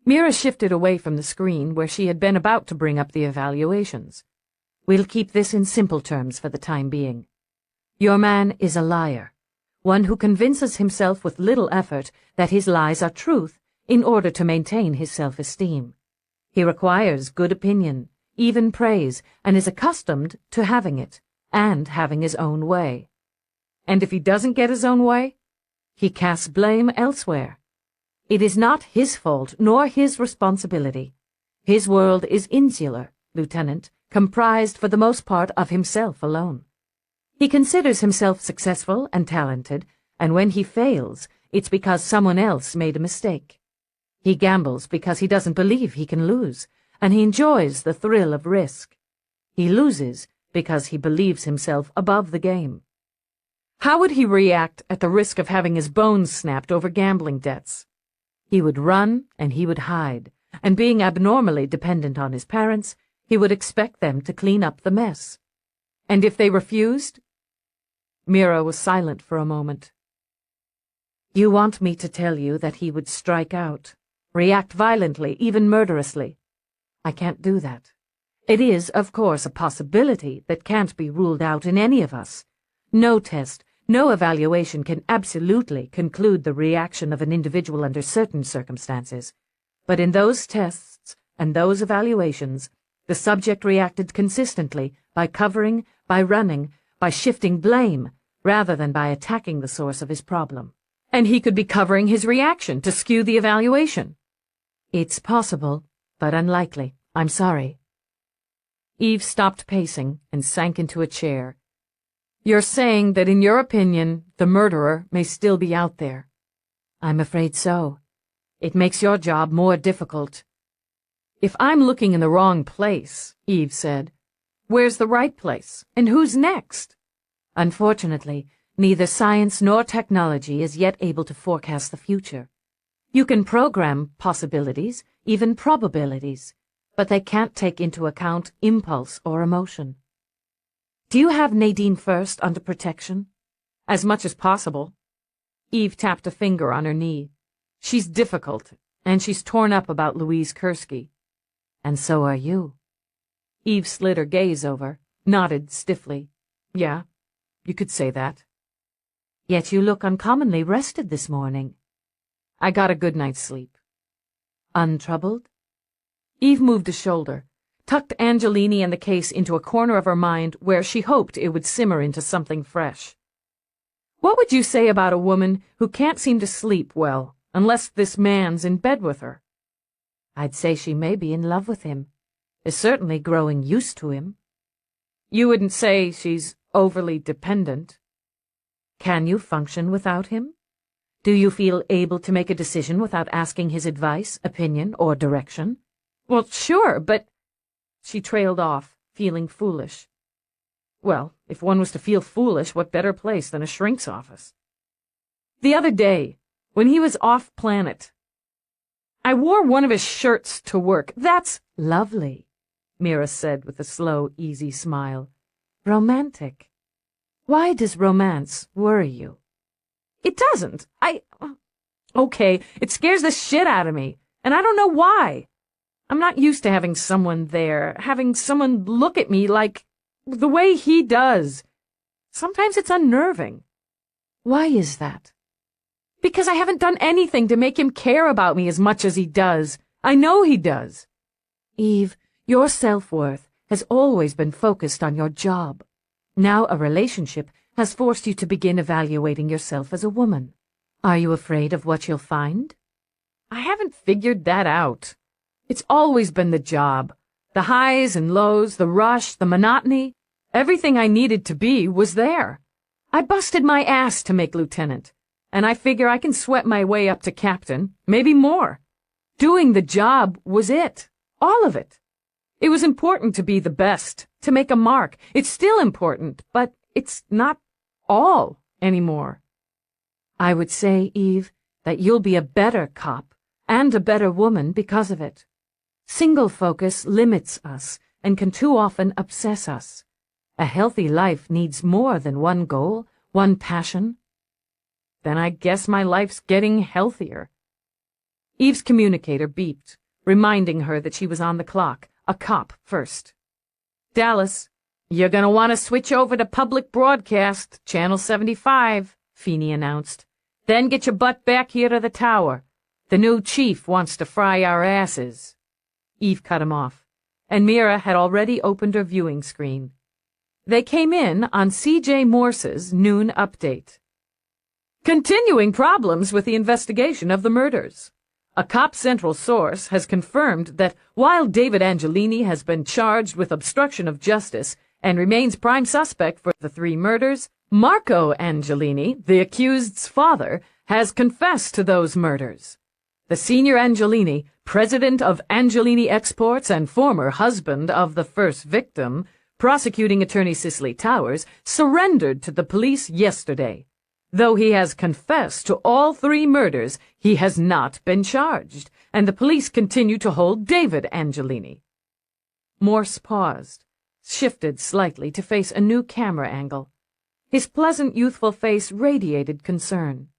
Mira shifted away from the screen where she had been about to bring up the evaluations. We'll keep this in simple terms for the time being. Your man is a liar, one who convinces himself with little effort that his lies are truth in order to maintain his self-esteem. He requires good opinion, even praise, and is accustomed to having it, and having his own way. And if he doesn't get his own way, he casts blame elsewhere. It is not his fault nor his responsibility. His world is insular, Lieutenant, comprised for the most part of himself alone. He considers himself successful and talented, and when he fails, it's because someone else made a mistake. He gambles because he doesn't believe he can lose, and he enjoys the thrill of risk. He loses because he believes himself above the game. How would he react at the risk of having his bones snapped over gambling debts? He would run and he would hide, and being abnormally dependent on his parents, he would expect them to clean up the mess. And if they refused? Mira was silent for a moment. You want me to tell you that he would strike out, react violently, even murderously. I can't do that. It is, of course, a possibility that can't be ruled out in any of us. No test, no evaluation can absolutely conclude the reaction of an individual under certain circumstances. But in those tests and those evaluations, the subject reacted consistently by covering, by running, by shifting blame, rather than by attacking the source of his problem. And he could be covering his reaction to skew the evaluation. It's possible, but unlikely. I'm sorry. Eve stopped pacing and sank into a chair. You're saying that in your opinion, the murderer may still be out there. I'm afraid so. It makes your job more difficult. If I'm looking in the wrong place, Eve said, where's the right place, and who's next? Unfortunately, neither science nor technology is yet able to forecast the future. You can program possibilities, even probabilities, but they can't take into account impulse or emotion. Do you have Nadine First under protection? As much as possible. Eve tapped a finger on her knee. She's difficult, and she's torn up about Louise Kursky. And so are you. Eve slid her gaze over, nodded stiffly. Yeah, you could say that. Yet you look uncommonly rested this morning. I got a good night's sleep. Untroubled? Eve moved a shoulder, tucked Angelini and the case into a corner of her mind where she hoped it would simmer into something fresh. What would you say about a woman who can't seem to sleep well unless this man's in bed with her? I'd say she may be in love with him, is certainly growing used to him. You wouldn't say she's overly dependent. Can you function without him? Do you feel able to make a decision without asking his advice, opinion, or direction? Well, sure, but... She trailed off, feeling foolish. Well, if one was to feel foolish, what better place than a shrink's office? The other day, when he was off-planet, I wore one of his shirts to work. That's lovely, Mira said with a slow, easy smile. Romantic. Why does romance worry you? It doesn't. Okay, it scares the shit out of me, and I don't know why. I'm not used to having someone there, having someone look at me like the way he does. Sometimes it's unnerving. Why is that? Because I haven't done anything to make him care about me as much as he does. I know he does. Eve, your self-worth has always been focused on your job. Now a relationship has forced you to begin evaluating yourself as a woman. Are you afraid of what you'll find? I haven't figured that out. It's always been the job. The highs and lows, the rush, the monotony. Everything I needed to be was there. I busted my ass to make lieutenant, and I figure I can sweat my way up to captain, maybe more. Doing the job was it. All of it. It was important to be the best, to make a mark. It's still important, but it's not all anymore. I would say, Eve, that you'll be a better cop and a better woman because of it. Single focus limits us and can too often obsess us. A healthy life needs more than one goal, one passion. Then I guess my life's getting healthier. Eve's communicator beeped, reminding her that she was on the clock, a cop first. Dallas, you're gonna want to switch over to public broadcast, channel 75, Feeney announced. Then get your butt back here to the tower. The new chief wants to fry our asses. Eve cut him off, and Mira had already opened her viewing screen. They came in on C.J. Morse's noon update. Continuing problems with the investigation of the murders. A Cop Central source has confirmed that while David Angelini has been charged with obstruction of justice and remains prime suspect for the 3 murders, Marco Angelini, the accused's father, has confessed to those murders. The senior Angelini, president of Angelini Exports and former husband of the first victim, prosecuting attorney Cicely Towers, surrendered to the police yesterday. Though he has confessed to all 3 murders, he has not been charged, and the police continue to hold David Angelini. Morse paused, shifted slightly to face a new camera angle. His pleasant, youthful face radiated concern.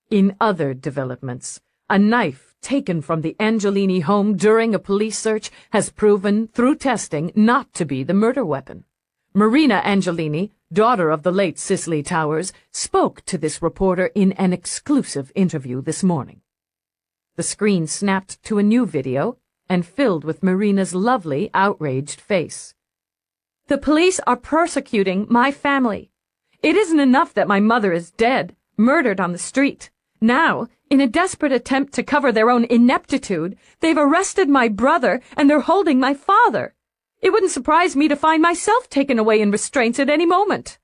In other developments, a knife taken from the Angelini home during a police search has proven, through testing, not to be the murder weapon. Marina Angelini, daughter of the late Cicely Towers, spoke to this reporter in an exclusive interview this morning. The screen snapped to a new video and filled with Marina's lovely, outraged face. The police are persecuting my family. It isn't enough that my mother is dead, murdered on the street. Now, in a desperate attempt to cover their own ineptitude, they've arrested my brother and they're holding my father. It wouldn't surprise me to find myself taken away in restraints at any moment.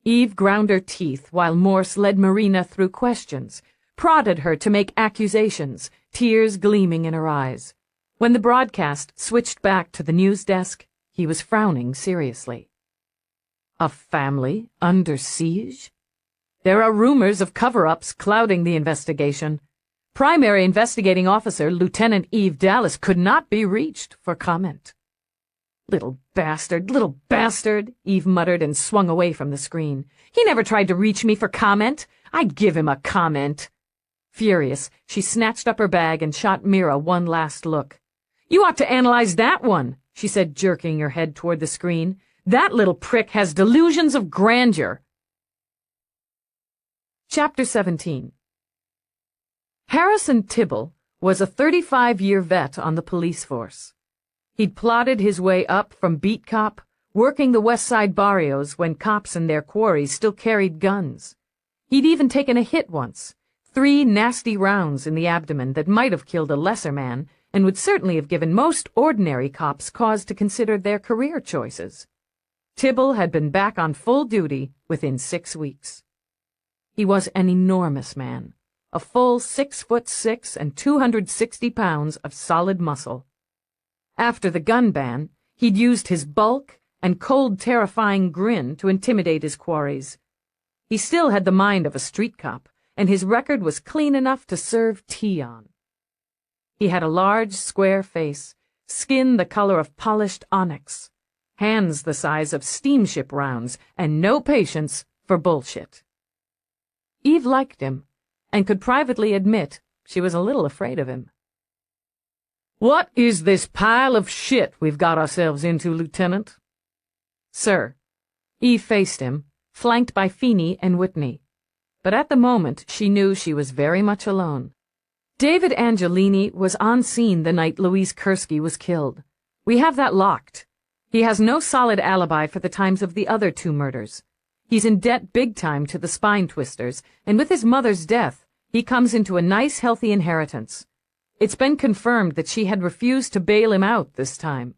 Eve ground her teeth while Morse led Marina through questions, prodded her to make accusations, tears gleaming in her eyes. When the broadcast switched back to the news desk, he was frowning seriously. A family under siege? There are rumors of cover-ups clouding the investigation. Primary Investigating Officer Lieutenant Eve Dallas could not be reached for comment. Little bastard, Eve muttered and swung away from the screen. He never tried to reach me for comment. I'd give him a comment. Furious, she snatched up her bag and shot Mira one last look. You ought to analyze that one, she said, jerking her head toward the screen. That little prick has delusions of grandeur. Chapter 17. Harrison Tibble was a 35-year vet on the police force. He'd plodded his way up from beat cop, working the West Side barrios when cops and their quarries still carried guns. He'd even taken a hit once, 3 nasty rounds in the abdomen that might have killed a lesser man and would certainly have given most ordinary cops cause to consider their career choices. Tibble had been back on full duty within 6 weeks. He was an enormous man, a full 6'6" and 260 pounds of solid muscle. After the gun ban, he'd used his bulk and cold, terrifying grin to intimidate his quarries. He still had the mind of a street cop, and his record was clean enough to serve tea on. He had a large, square face, skin the color of polished onyx, hands the size of steamship rounds, and no patience for bullshit. Eve liked him, and could privately admit she was a little afraid of him. "What is this pile of shit we've got ourselves into, Lieutenant?" "Sir." Eve faced him, flanked by Feeney and Whitney. But at the moment she knew she was very much alone. "David Angelini was on scene the night Louise Kursky was killed. We have that locked. He has no solid alibi for the times of the other 2 murders. He's in debt big time to the spine twisters, and with his mother's death, he comes into a nice, healthy inheritance. It's been confirmed that she had refused to bail him out this time."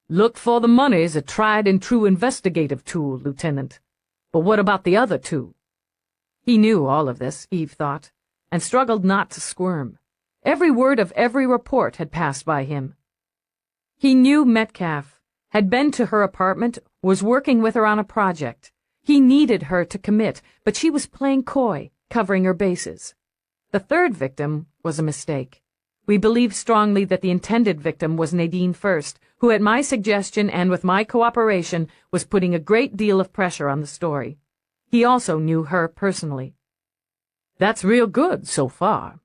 "Look for the money's a tried and true investigative tool, Lieutenant. But what about the other 2? He knew all of this, Eve thought, and struggled not to squirm. Every word of every report had passed by him. He knew Metcalf, had been to her apartment, was working with her on a project. He needed her to commit, but she was playing coy, covering her bases. The 3rd victim was a mistake. We believe strongly that the intended victim was Nadine First, who at my suggestion and with my cooperation was putting a great deal of pressure on the story. He also knew her personally. "That's real good so far."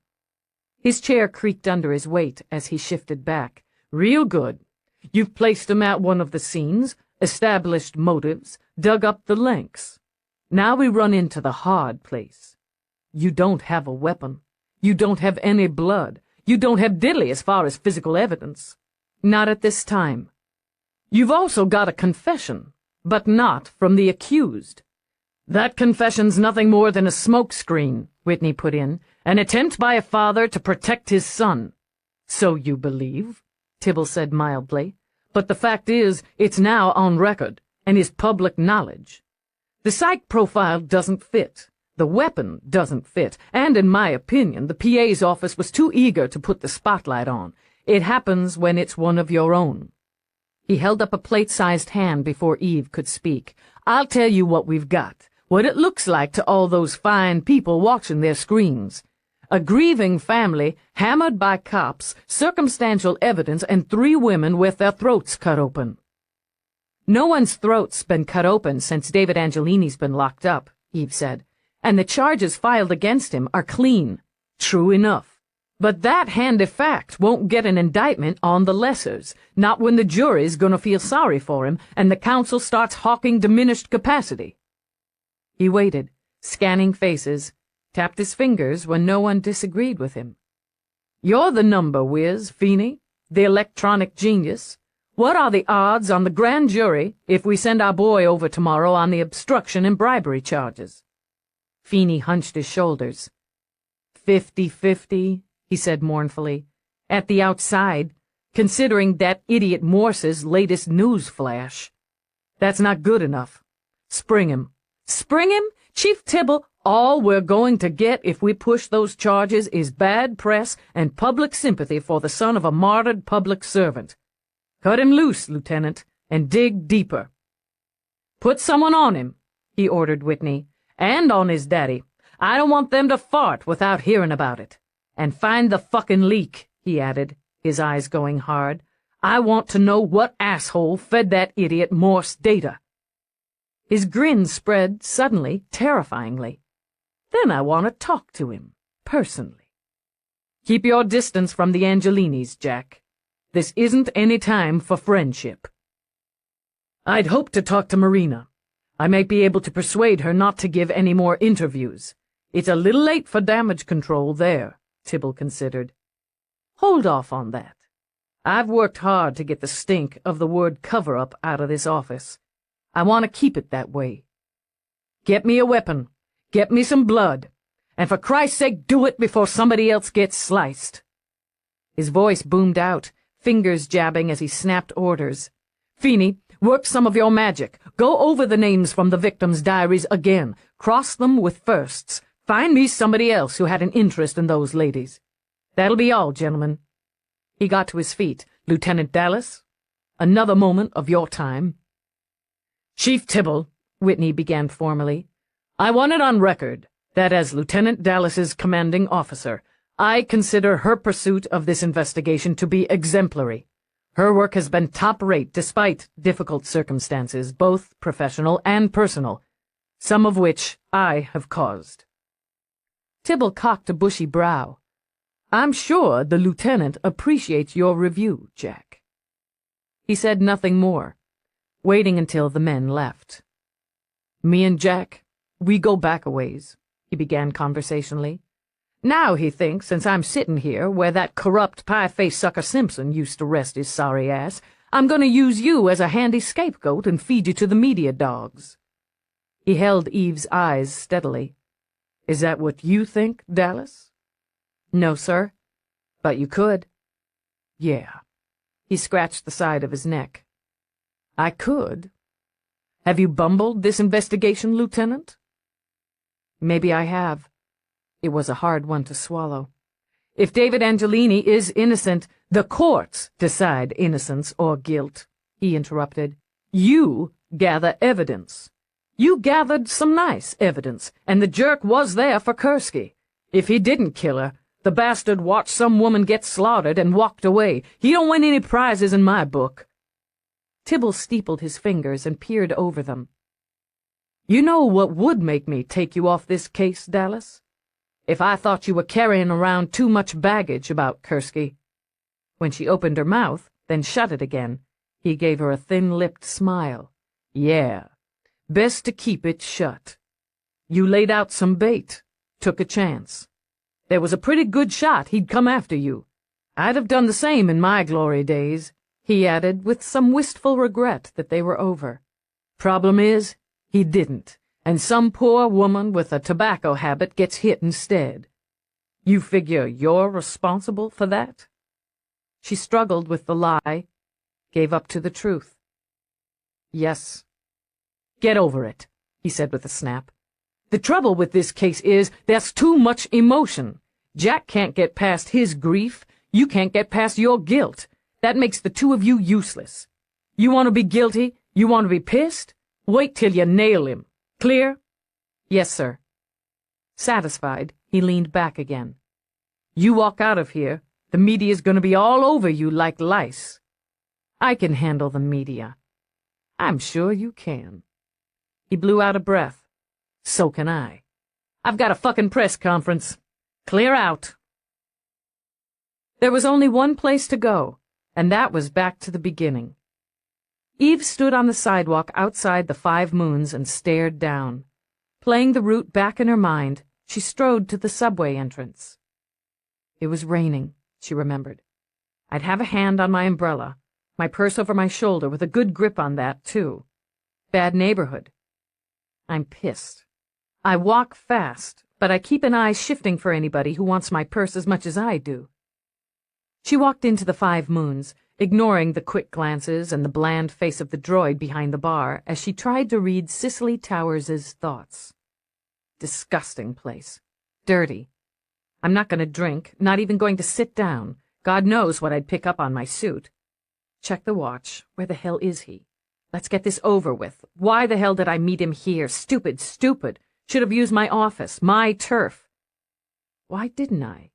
His chair creaked under his weight as he shifted back. "Real good. You've placed him at one of the scenes, established motives, dug up the links. Now we run into the hard place. You don't have a weapon. You don't have any blood. You don't have diddly as far as physical evidence. Not at this time. You've also got a confession, but not from the accused." "That confession's nothing more than a smokescreen," Whitney put in, "an attempt by a father to protect his son." "So you believe," Tibble said mildly, "but the fact is, it's now on record, and is public knowledge. The psych profile doesn't fit. The weapon doesn't fit, and in my opinion, the PA's office was too eager to put the spotlight on. It happens when it's one of your own." He held up a plate-sized hand before Eve could speak. "I'll tell you what we've got, what it looks like to all those fine people watching their screens. A grieving family, hammered by cops, circumstantial evidence, and 3 women with their throats cut open." "No one's throat's been cut open since David Angelini's been locked up," Eve said, "and the charges filed against him are clean." "True enough. But that handy fact won't get an indictment on the lessers, not when the jury's gonna feel sorry for him and the council starts hawking diminished capacity." He waited, scanning faces, tapped his fingers when no one disagreed with him. "You're the number whiz, Feeney, the electronic genius. What are the odds on the grand jury if we send our boy over tomorrow on the obstruction and bribery charges?" Feeney hunched his shoulders. 50-50, he said mournfully. "At the outside, considering that idiot Morse's latest news flash. That's not good enough. Spring him. Spring him? Chief Tibble, all we're going to get if we push those charges is bad press and public sympathy for the son of a martyred public servant. Cut him loose, Lieutenant, and dig deeper." "Put someone on him," he ordered Whitney, "and on his daddy. I don't want them to fart without hearing about it. And find the fucking leak," he added, his eyes going hard. "I want to know what asshole fed that idiot Morse data." His grin spread suddenly, terrifyingly. "Then I want to talk to him, personally." "Keep your distance from the Angelinis, Jack. This isn't any time for friendship." "I'd hoped to talk to Marina. I might be able to persuade her not to give any more interviews. It's a little late for damage control there," Tibble considered. "Hold off on that. I've worked hard to get the stink of the word cover-up out of this office. I want to keep it that way. Get me a weapon. Get me some blood. And for Christ's sake, do it before somebody else gets sliced." His voice boomed out, fingers jabbing as he snapped orders. "Feeney, work some of your magic. Go over the names from the victims' diaries again. Cross them with firsts. Find me somebody else who had an interest in those ladies. That'll be all, gentlemen." He got to his feet. "Lieutenant Dallas, another moment of your time." "Chief Tibble," Whitney began formally, "I want it on record that as Lieutenant Dallas's commanding officer, I consider her pursuit of this investigation to be exemplary. Her work has been top-rate despite difficult circumstances, both professional and personal, some of which I have caused." Tibble cocked a bushy brow. "I'm sure the lieutenant appreciates your review, Jack." He said nothing more, waiting until the men left. "Me and Jack, we go back a ways," he began conversationally. "Now, he thinks, since I'm sitting here where that corrupt pie-faced sucker Simpson used to rest his sorry ass, I'm going to use you as a handy scapegoat and feed you to the media dogs." He held Eve's eyes steadily. "Is that what you think, Dallas?" "No, sir. But you could." "Yeah." He scratched the side of his neck. "I could. Have you bumbled this investigation, Lieutenant?" "Maybe I have." It was a hard one to swallow. "If David Angelini is innocent, the courts decide innocence or guilt," he interrupted. "You gather evidence. You gathered some nice evidence, and the jerk was there for Kursky. If he didn't kill her, the bastard watched some woman get slaughtered and walked away. He don't win any prizes in my book." Tibble steepled his fingers and peered over them. "You know what would make me take you off this case, Dallas? If I thought you were carrying around too much baggage about Kursky." When she opened her mouth, then shut it again, he gave her a thin-lipped smile. "Yeah, best to keep it shut. You laid out some bait, took a chance. There was a pretty good shot he'd come after you. I'd have done the same in my glory days," he added, with some wistful regret that they were over. "Problem is, he didn't, and some poor woman with a tobacco habit gets hit instead. You figure you're responsible for that?" She struggled with the lie, gave up to the truth. "Yes." "Get over it," he said with a snap. "The trouble with this case is there's too much emotion. Jack can't get past his grief. You can't get past your guilt. That makes the two of you useless. You want to be guilty? You want to be pissed? Wait till you nail him. Clear?" "Yes, sir." Satisfied, he leaned back again. "You walk out of here, the media's going to be all over you like lice." "I can handle the media." "I'm sure you can." He blew out a breath. "So can I. I've got a fucking press conference. Clear out." There was only one place to go, and that was back to the beginning. Eve stood on the sidewalk outside the 5 Moons and stared down. Playing the route back in her mind, she strode to the subway entrance. It was raining, she remembered. I'd have a hand on my umbrella, my purse over my shoulder with a good grip on that, too. Bad neighborhood. I'm pissed. I walk fast, but I keep an eye shifting for anybody who wants my purse as much as I do. She walked into the 5 Moons, ignoring the quick glances and the bland face of the droid behind the bar as she tried to read Cicely Towers' thoughts. Disgusting place. Dirty. I'm not going to drink, not even going to sit down. God knows what I'd pick up on my suit. Check the watch. Where the hell is he? Let's get this over with. Why the hell did I meet him here? Stupid, stupid. Should have used my office, my turf. Why didn't I?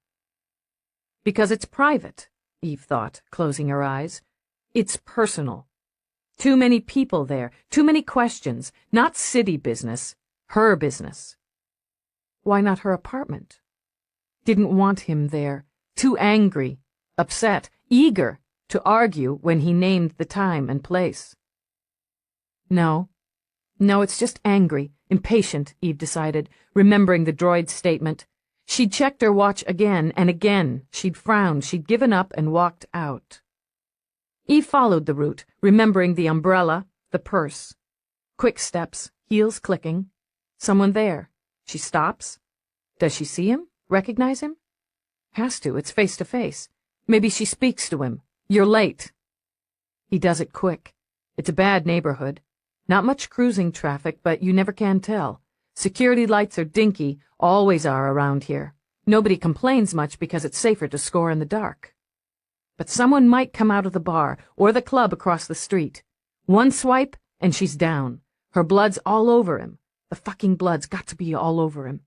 Because it's private, Eve thought, closing her eyes. It's personal. Too many people there, too many questions, not city business, her business. Why not her apartment? Didn't want him there, too angry, upset, eager to argue when he named the time and place. No, it's just angry, impatient, Eve decided, remembering the droid's statement. She'd checked her watch again and again. She'd frowned, she'd given up and walked out. Eve followed the route, remembering the umbrella, the purse. Quick steps, heels clicking. Someone there. She stops. Does she see him? Recognize him? Has to, it's face to face. Maybe she speaks to him. You're late. He does it quick. It's a bad neighborhood. Not much cruising traffic, but you never can tell. Security lights are dinky, always are around here. Nobody complains much because it's safer to score in the dark. But someone might come out of the bar or the club across the street. One swipe, and she's down. Her blood's all over him. The fucking blood's got to be all over him.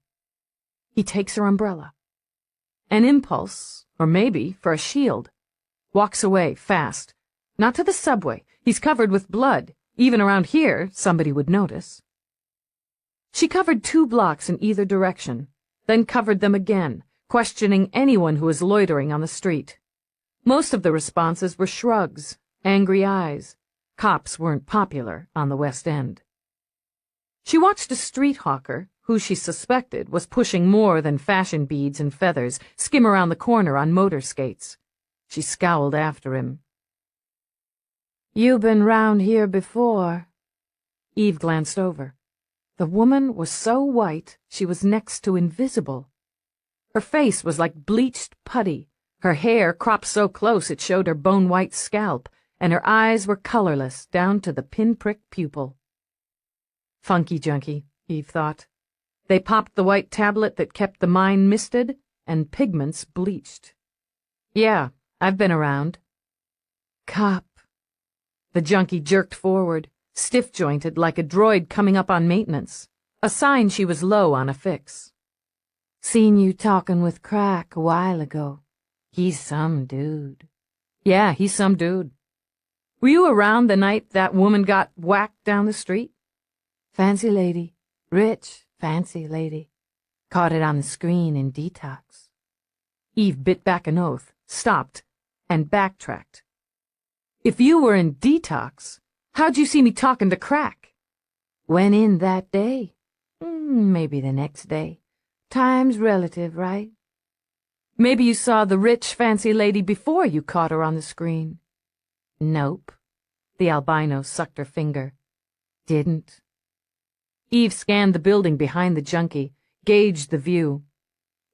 He takes her umbrella. An impulse, or maybe for a shield. Walks away, fast. Not to the subway. He's covered with blood. Even around here, somebody would notice. She covered 2 blocks in either direction, then covered them again, questioning anyone who was loitering on the street. Most of the responses were shrugs, angry eyes. Cops weren't popular on the West End. She watched a street hawker, who she suspected was pushing more than fashion beads and feathers, skim around the corner on motor skates. She scowled after him. "You been round here before." Eve glanced over. The woman was so white she was next to invisible. Her face was like bleached putty, her hair cropped so close it showed her bone-white scalp, and her eyes were colorless down to the pinprick pupil. Funky junkie, Eve thought. They popped the white tablet that kept the mind misted, and pigments bleached. "Yeah, I've been around." "Cop." The junkie jerked forward, stiff-jointed like a droid coming up on maintenance, a sign she was low on a fix. "Seen you talking with Crack a while ago. He's some dude." "Yeah, he's some dude. Were you around the night that woman got whacked down the street?" "Fancy lady. Rich, fancy lady. Caught it on the screen in Detox." Eve bit back an oath, stopped, and backtracked. "If you were in Detox, how'd you see me talking to Crack?" "Went in that day. Maybe the next day. Time's relative, right?" "Maybe you saw the rich, fancy lady before you caught her on the screen." "Nope." The albino sucked her finger. "Didn't." Eve scanned the building behind the junkie, gauged the view.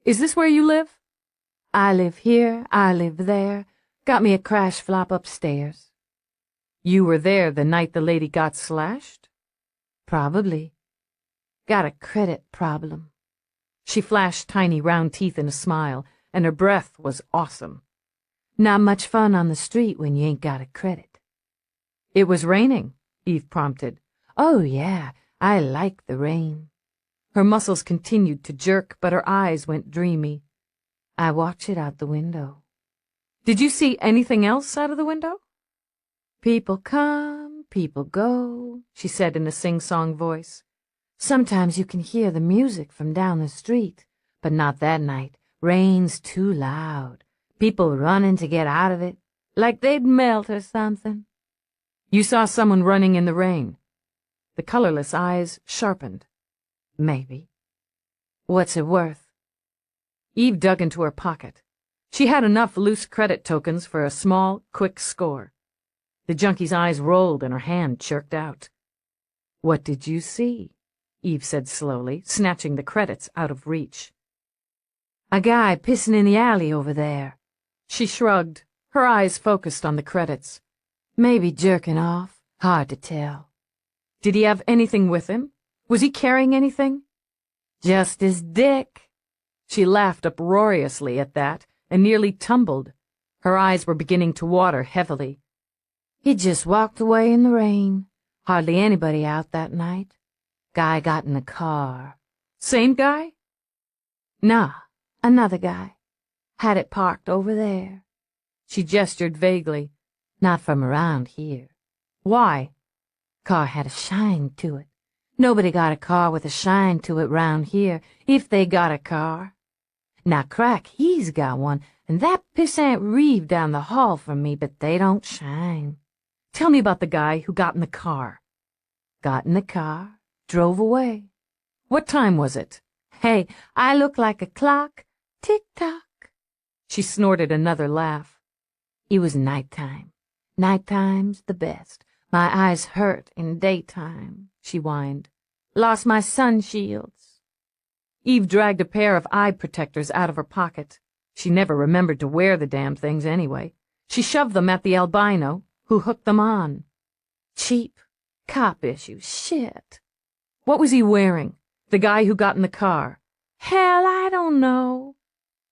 "Is this where you live?" "I live here, I live there. Got me a crash flop upstairs." "You were there the night the lady got slashed?" "Probably. Got a credit problem." She flashed tiny round teeth in a smile, and her breath was awesome. "Not much fun on the street when you ain't got a credit." "It was raining," Eve prompted. "Oh, yeah, I like the rain." Her muscles continued to jerk, but her eyes went dreamy. "I watch it out the window." "Did you see anything else out of the window?" "People come, people go," she said in a sing-song voice. "Sometimes you can hear the music from down the street, but not that night. Rain's too loud. People running to get out of it, like they'd melt or something." "You saw someone running in the rain?" The colorless eyes sharpened. "Maybe. What's it worth?" Eve dug into her pocket. She had enough loose credit tokens for a small, quick score. The junkie's eyes rolled and her hand jerked out. "What did you see?" Eve said slowly, snatching the credits out of reach. "A guy pissing in the alley over there." She shrugged, her eyes focused on the credits. "Maybe jerking off. Hard to tell." "Did he have anything with him? Was he carrying anything?" "Just his dick." She laughed uproariously at that and nearly tumbled. Her eyes were beginning to water heavily. "He just walked away in the rain. Hardly anybody out that night. Guy got in the car." "Same guy?" "Nah, another guy. Had it parked over there." She gestured vaguely. "Not from around here." "Why?" "Car had a shine to it. Nobody got a car with a shine to it round here, if they got a car. Now Crack, he's got one, and that pissant Reeve down the hall from me, but they don't shine." "Tell me about the guy who got in the car." "Got in the car, drove away." "What time was it?" "Hey, I look like a clock. Tick-tock." She snorted another laugh. "It was nighttime. Nighttime's the best. My eyes hurt in daytime," she whined. "Lost my sun shields." Eve dragged a pair of eye protectors out of her pocket. She never remembered to wear the damn things anyway. She shoved them at the albino, who hooked them on. "Cheap. Cop issue, shit. What was he wearing? The guy who got in the car? Hell, I don't know.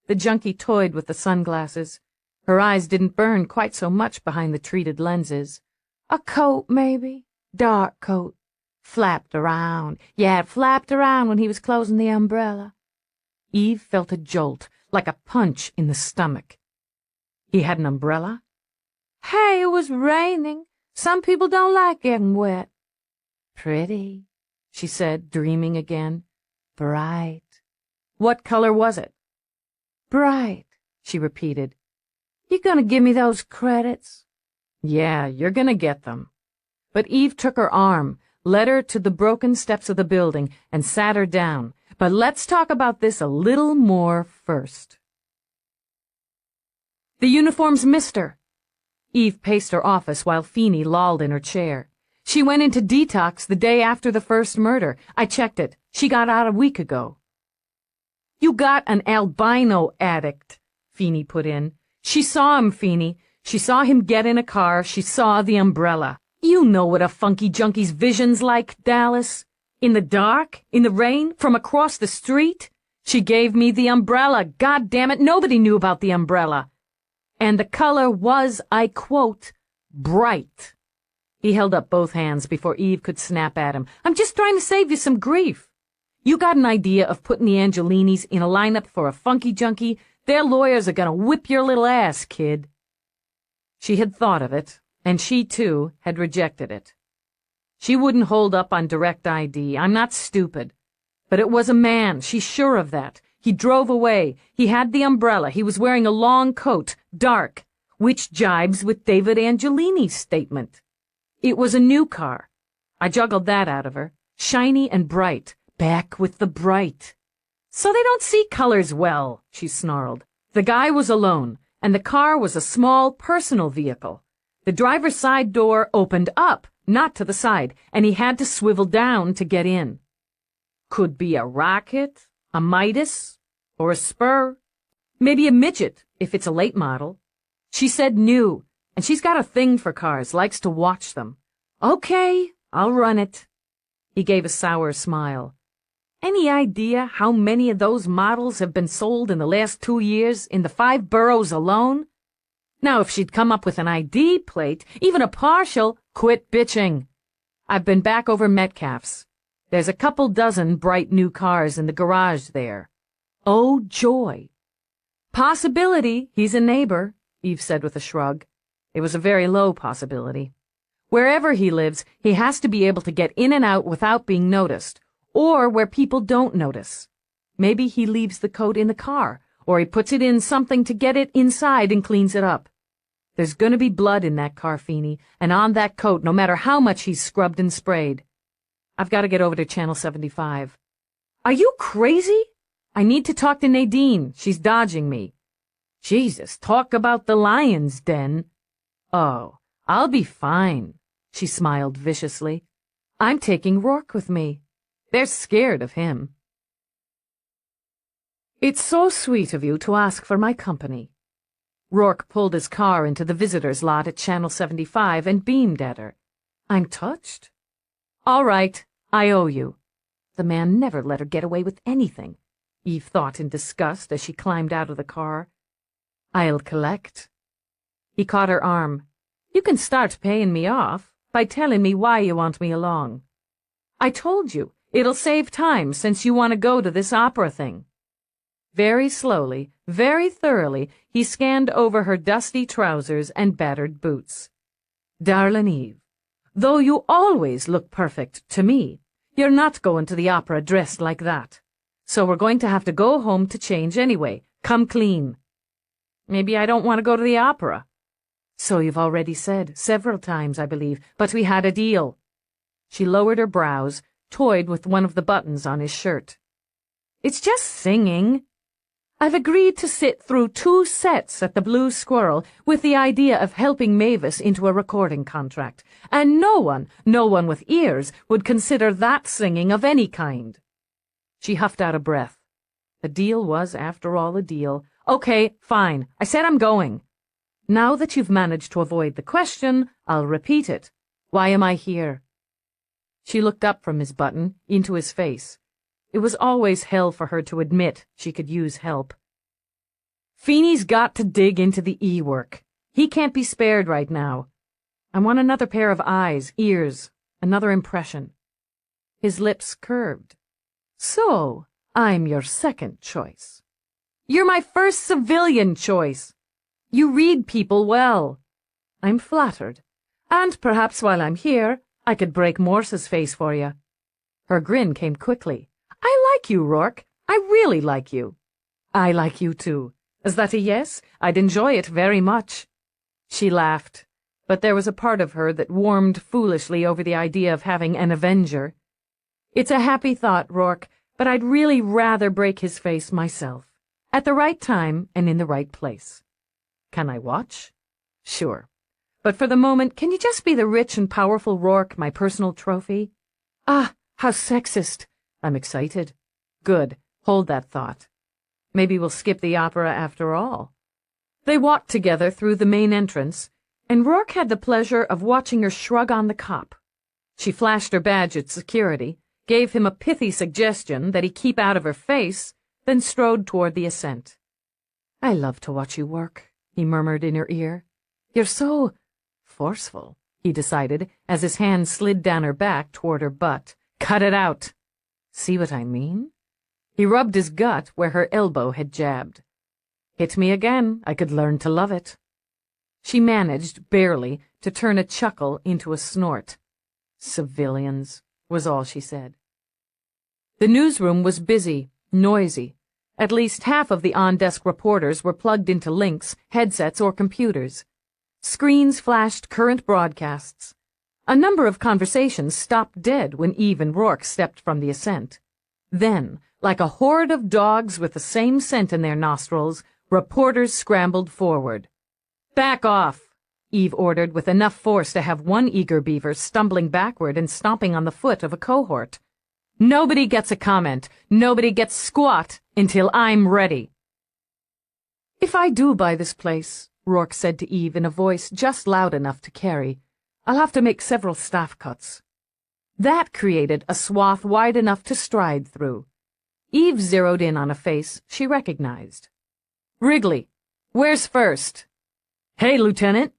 The junkie toyed with the sunglasses. Her eyes didn't burn quite so much behind the treated lenses. A coat, maybe. Dark coat. Flapped around. Yeah, it flapped around when he was closing the umbrella. Eve felt a jolt, like a punch in the stomach. He had an umbrella? Hey, it was raining. Some people don't like getting wet. Pretty, she said, dreaming again. Bright. What color was it? Bright, she repeated. You gonna give me those credits? Yeah, you're gonna get them. But Eve took her arm, led her to the broken steps of the building, and sat her down. But let's talk about this a little more first. The uniforms missed her. Eve paced her office while Feeney lolled in her chair. She went into detox the day after the first murder. I checked it. She got out a week ago. You got an albino addict, Feeney put in. She saw him, Feeney. She saw him get in a car. She saw the umbrella. You know what a funky junkie's vision's like, Dallas. In the dark, in the rain, from across the street. She gave me the umbrella. God damn it, nobody knew about the umbrella. And the color was, I quote, bright. He held up both hands before Eve could snap at him. I'm just trying to save you some grief. You got an idea of putting the Angelinis in a lineup for a funky junkie? Their lawyers are gonna whip your little ass, kid. She had thought of it, and she, too, had rejected it. She wouldn't hold up on direct ID. I'm not stupid. But it was a man, she's sure of that. He drove away. He had the umbrella. He was wearing a long coat, dark, which jibes with David Angelini's statement. It was a new car. I juggled that out of her. Shiny and bright. Back with the bright. So they don't see colors well, she snarled. The guy was alone, and the car was a small personal vehicle. The driver's side door opened up, not to the side, and he had to swivel down to get in. Could be a rocket, a Midas, or a Spur. Maybe a midget, if it's a late model. She said new, and she's got a thing for cars, likes to watch them. Okay, I'll run it. He gave a sour smile. Any idea how many of those models have been sold in the last 2 years in the 5 boroughs alone? Now, if she'd come up with an ID plate, even a partial, quit bitching. I've been back over Metcalf's. There's a couple dozen bright new cars in the garage there. Oh, joy. Possibility he's a neighbor, Eve said with a shrug. It was a very low possibility. Wherever he lives, he has to be able to get in and out without being noticed, or where people don't notice. Maybe he leaves the coat in the car, or he puts it in something to get it inside and cleans it up. There's gonna be blood in that car, Feeney, and on that coat, no matter how much he's scrubbed and sprayed. I've got to get over to Channel 75. Are you crazy? I need to talk to Nadine. She's dodging me. Jesus, talk about the lion's den. Oh, I'll be fine, she smiled viciously. I'm taking Rourke with me. They're scared of him. It's so sweet of you to ask for my company. Rourke pulled his car into the visitor's lot at Channel 75 and beamed at her. I'm touched. All right, I owe you. The man never let her get away with anything, Eve thought in disgust as she climbed out of the car. I'll collect. He caught her arm. You can start paying me off by telling me why you want me along. I told you, it'll save time since you want to go to this opera thing. Very slowly, very thoroughly, he scanned over her dusty trousers and battered boots. Darling Eve, though you always look perfect to me, you're not going to the opera dressed like that. So we're going to have to go home to change anyway. Come clean. Maybe I don't want to go to the opera. So you've already said, several times, I believe, but we had a deal. She lowered her brows, toyed with one of the buttons on his shirt. It's just singing. I've agreed to sit through 2 sets at the Blue Squirrel with the idea of helping Mavis into a recording contract, and no one with ears would consider that singing of any kind. She huffed out a breath. The deal was, after all, a deal. Okay, fine. I said I'm going. Now that you've managed to avoid the question, I'll repeat it. Why am I here? She looked up from his button, into his face. It was always hell for her to admit she could use help. Feeney's got to dig into the E-work. He can't be spared right now. I want another pair of eyes, ears, another impression. His lips curved. So, I'm your second choice. You're my first civilian choice. You read people well. I'm flattered. And perhaps while I'm here, I could break Morse's face for you. Her grin came quickly. I like you, Rourke. I really like you. I like you too. Is that a yes? I'd enjoy it very much. She laughed, but there was a part of her that warmed foolishly over the idea of having an avenger. It's a happy thought, Rourke, but I'd really rather break his face myself, at the right time and in the right place. Can I watch? Sure. But for the moment, can you just be the rich and powerful Rourke, my personal trophy? Ah, how sexist. I'm excited. Good. Hold that thought. Maybe we'll skip the opera after all. They walked together through the main entrance, and Rourke had the pleasure of watching her shrug on the cop. She flashed her badge at security, gave him a pithy suggestion that he keep out of her face, then strode toward the ascent. I love to watch you work, he murmured in her ear. You're so forceful, he decided, as his hand slid down her back toward her butt. Cut it out. See what I mean? He rubbed his gut where her elbow had jabbed. Hit me again, I could learn to love it. She managed, barely, to turn a chuckle into a snort. Civilians, was all she said. The newsroom was busy, noisy. At least half of the on-desk reporters were plugged into links, headsets, or computers. Screens flashed current broadcasts. A number of conversations stopped dead when Eve and Rourke stepped from the ascent. Then, like a horde of dogs with the same scent in their nostrils, reporters scrambled forward. Back off, Eve ordered with enough force to have one eager beaver stumbling backward and stomping on the foot of a cohort. Nobody gets a comment, nobody gets squat until I'm ready. If I do buy this place, Rourke said to Eve in a voice just loud enough to carry, I'll have to make several staff cuts. That created a swath wide enough to stride through. Eve zeroed in on a face she recognized. Wrigley, where's first? Hey, Lieutenant.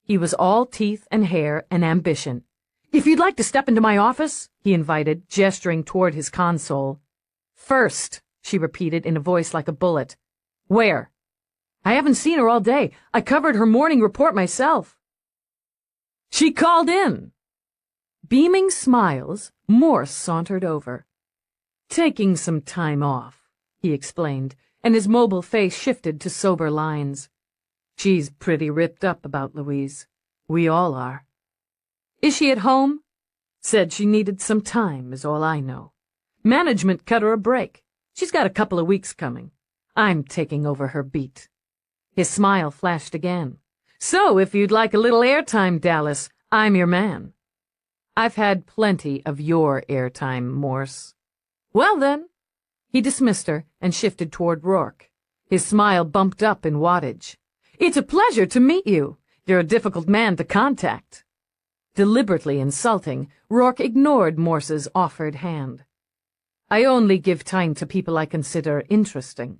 He was all teeth and hair and ambition. If you'd like to step into my office, he invited, gesturing toward his console. First, she repeated in a voice like a bullet. Where? I haven't seen her all day. I covered her morning report myself. She called in. Beaming smiles, Morse sauntered over. Taking some time off, he explained, and his mobile face shifted to sober lines. She's pretty ripped up about Louise. We all are. Is she at home? Said she needed some time, is all I know. Management cut her a break. She's got a couple of weeks coming. I'm taking over her beat. His smile flashed again. So, if you'd like a little airtime, Dallas, I'm your man. I've had plenty of your airtime, Morse. Well, then. He dismissed her and shifted toward Rourke. His smile bumped up in wattage. It's a pleasure to meet you. You're a difficult man to contact. Deliberately insulting, Rourke ignored Morse's offered hand. I only give time to people I consider interesting.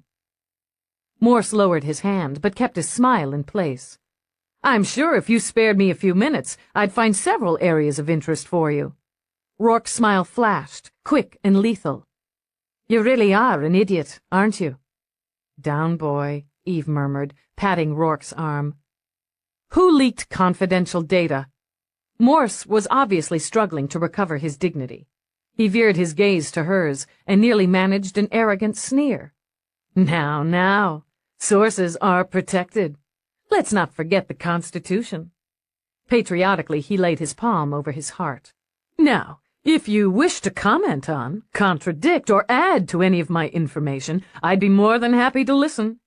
Morse lowered his hand, but kept his smile in place. I'm sure if you spared me a few minutes, I'd find several areas of interest for you. Rourke's smile flashed, quick and lethal. You really are an idiot, aren't you? Down, boy, Eve murmured, patting Rourke's arm. Who leaked confidential data? Morse was obviously struggling to recover his dignity. He veered his gaze to hers and nearly managed an arrogant sneer. Now, sources are protected. Let's not forget the Constitution. Patriotically, he laid his palm over his heart. Now, if you wish to comment on, contradict, or add to any of my information, I'd be more than happy to listen.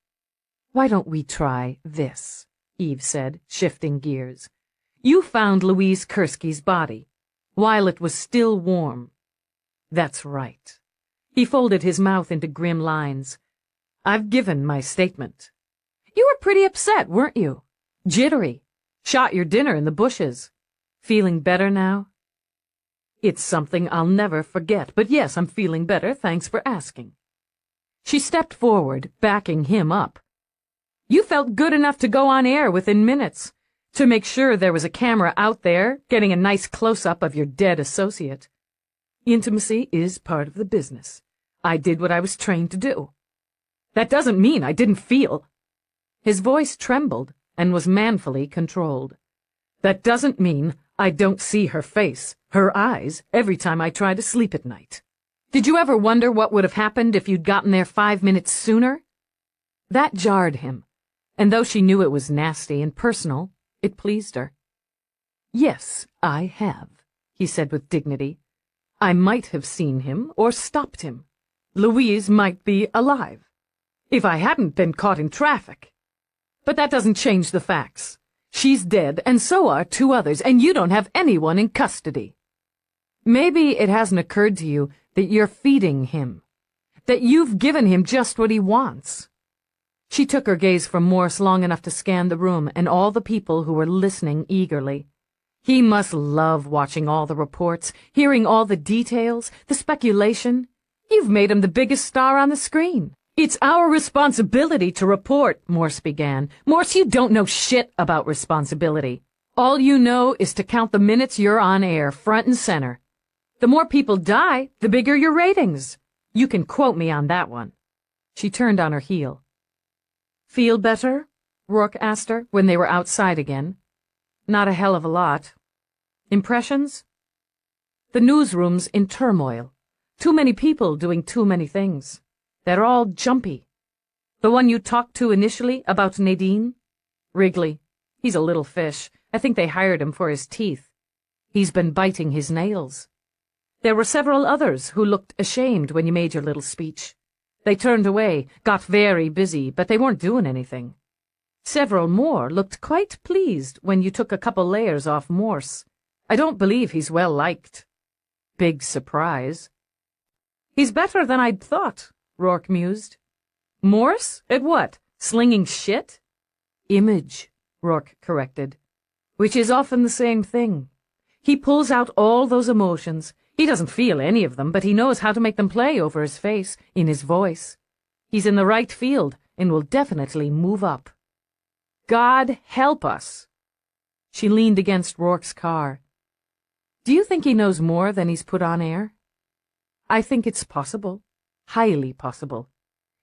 Why don't we try this? Eve said, shifting gears. You found Louise Kursky's body, while it was still warm. That's right. He folded his mouth into grim lines. I've given my statement. You were pretty upset, weren't you? Jittery. Shot your dinner in the bushes. Feeling better now? It's something I'll never forget, but yes, I'm feeling better, thanks for asking. She stepped forward, backing him up. You felt good enough to go on air within minutes, to make sure there was a camera out there, getting a nice close-up of your dead associate. Intimacy is part of the business. I did what I was trained to do. That doesn't mean I didn't feel. His voice trembled and was manfully controlled. That doesn't mean I don't see her face, her eyes, every time I try to sleep at night. Did you ever wonder what would have happened if you'd gotten there 5 minutes sooner? That jarred him, and though she knew it was nasty and personal, it pleased her. Yes, I have, he said with dignity. I might have seen him or stopped him. Louise might be alive, if I hadn't been caught in traffic. But that doesn't change the facts. She's dead, and so are 2 others, and you don't have anyone in custody. Maybe it hasn't occurred to you that you're feeding him, that you've given him just what he wants. She took her gaze from Morse long enough to scan the room and all the people who were listening eagerly. He must love watching all the reports, hearing all the details, the speculation. You've made him the biggest star on the screen. It's our responsibility to report, Morse began. Morse, you don't know shit about responsibility. All you know is to count the minutes you're on air, front and center. The more people die, the bigger your ratings. You can quote me on that one. She turned on her heel. Feel better? Rourke asked her when they were outside again. Not a hell of a lot. Impressions? The newsroom's in turmoil. Too many people doing too many things. They're all jumpy. The one you talked to initially about Nadine? Wrigley. He's a little fish. I think they hired him for his teeth. He's been biting his nails. There were several others who looked ashamed when you made your little speech. They turned away, got very busy, but they weren't doing anything. Several more looked quite pleased when you took a couple layers off Morse. I don't believe he's well liked. Big surprise. He's better than I'd thought, Rourke mused. Morse? At what? Slinging shit? Image, Rourke corrected. Which is often the same thing. He pulls out all those emotions. He doesn't feel any of them, but he knows how to make them play over his face, in his voice. He's in the right field and will definitely move up. God help us. She leaned against Rourke's car. Do you think he knows more than he's put on air? I think it's possible. Highly possible.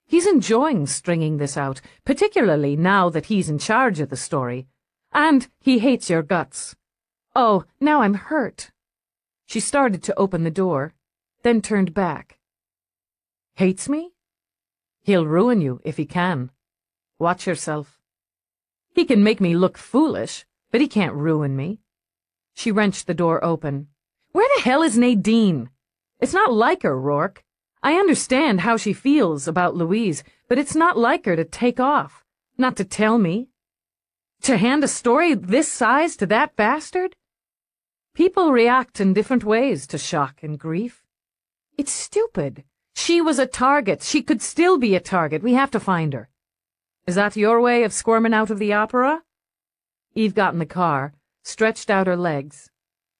He's enjoying stringing this out, particularly now that he's in charge of the story. And he hates your guts. Oh, now I'm hurt. She started to open the door, then turned back. Hates me? He'll ruin you if he can. Watch yourself. He can make me look foolish, but he can't ruin me. She wrenched the door open. Where the hell is Nadine? It's not like her, Rourke. I understand how she feels about Louise, but it's not like her to take off, not to tell me. To hand a story this size to that bastard? People react in different ways to shock and grief. It's stupid. She was a target. She could still be a target. We have to find her. Is that your way of squirming out of the opera? Eve got in the car, stretched out her legs.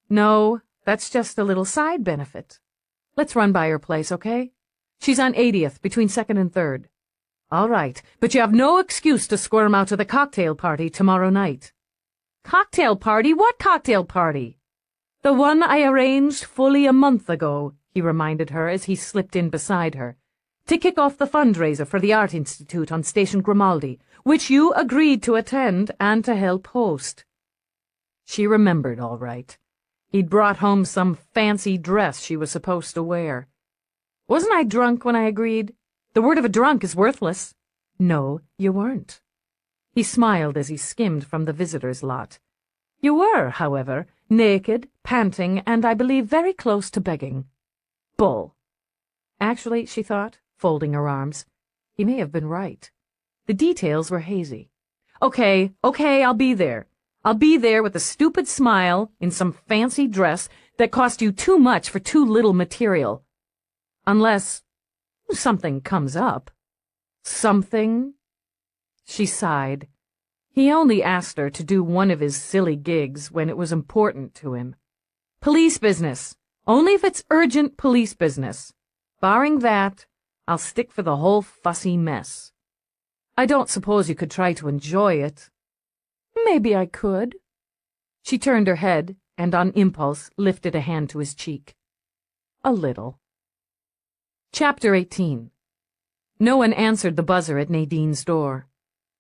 No, that's just a little side benefit. Let's run by her place, okay? She's on 80th, between 2nd and 3rd. All right, but you have no excuse to squirm out to the cocktail party tomorrow night. Cocktail party? What cocktail party? The one I arranged fully a month ago, he reminded her as he slipped in beside her, to kick off the fundraiser for the Art Institute on Station Grimaldi, which you agreed to attend and to help host. She remembered all right. He'd brought home some fancy dress she was supposed to wear. Wasn't I drunk when I agreed? The word of a drunk is worthless. No, you weren't. He smiled as he skimmed from the visitors' lot. You were, however, naked, panting, and I believe very close to begging. Bull. Actually, she thought, folding her arms, he may have been right. The details were hazy. Okay, I'll be there. I'll be there with a stupid smile in some fancy dress that cost you too much for too little material. Unless something comes up. Something? She sighed. He only asked her to do one of his silly gigs when it was important to him. Police business. Only if it's urgent police business. Barring that, I'll stick for the whole fussy mess. I don't suppose you could try to enjoy it. Maybe I could. She turned her head and on impulse lifted a hand to his cheek. A little. Chapter 18. No one answered the buzzer at Nadine's door.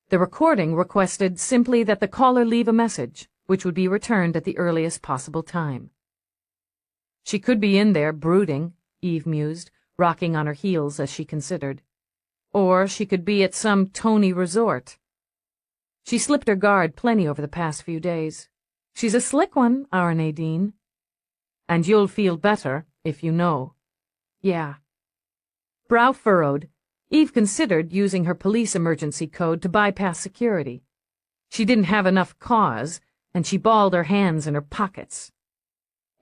The recording requested simply that the caller leave a message, which would be returned at the earliest possible time. She could be in there brooding, Eve mused, rocking on her heels as she considered. Or she could be at some Tony resort. She slipped her guard plenty over the past few days. She's a slick one, our Nadine. And you'll feel better if you know. Yeah. Brow furrowed, Eve considered using her police emergency code to bypass security. She didn't have enough cause, and she balled her hands in her pockets.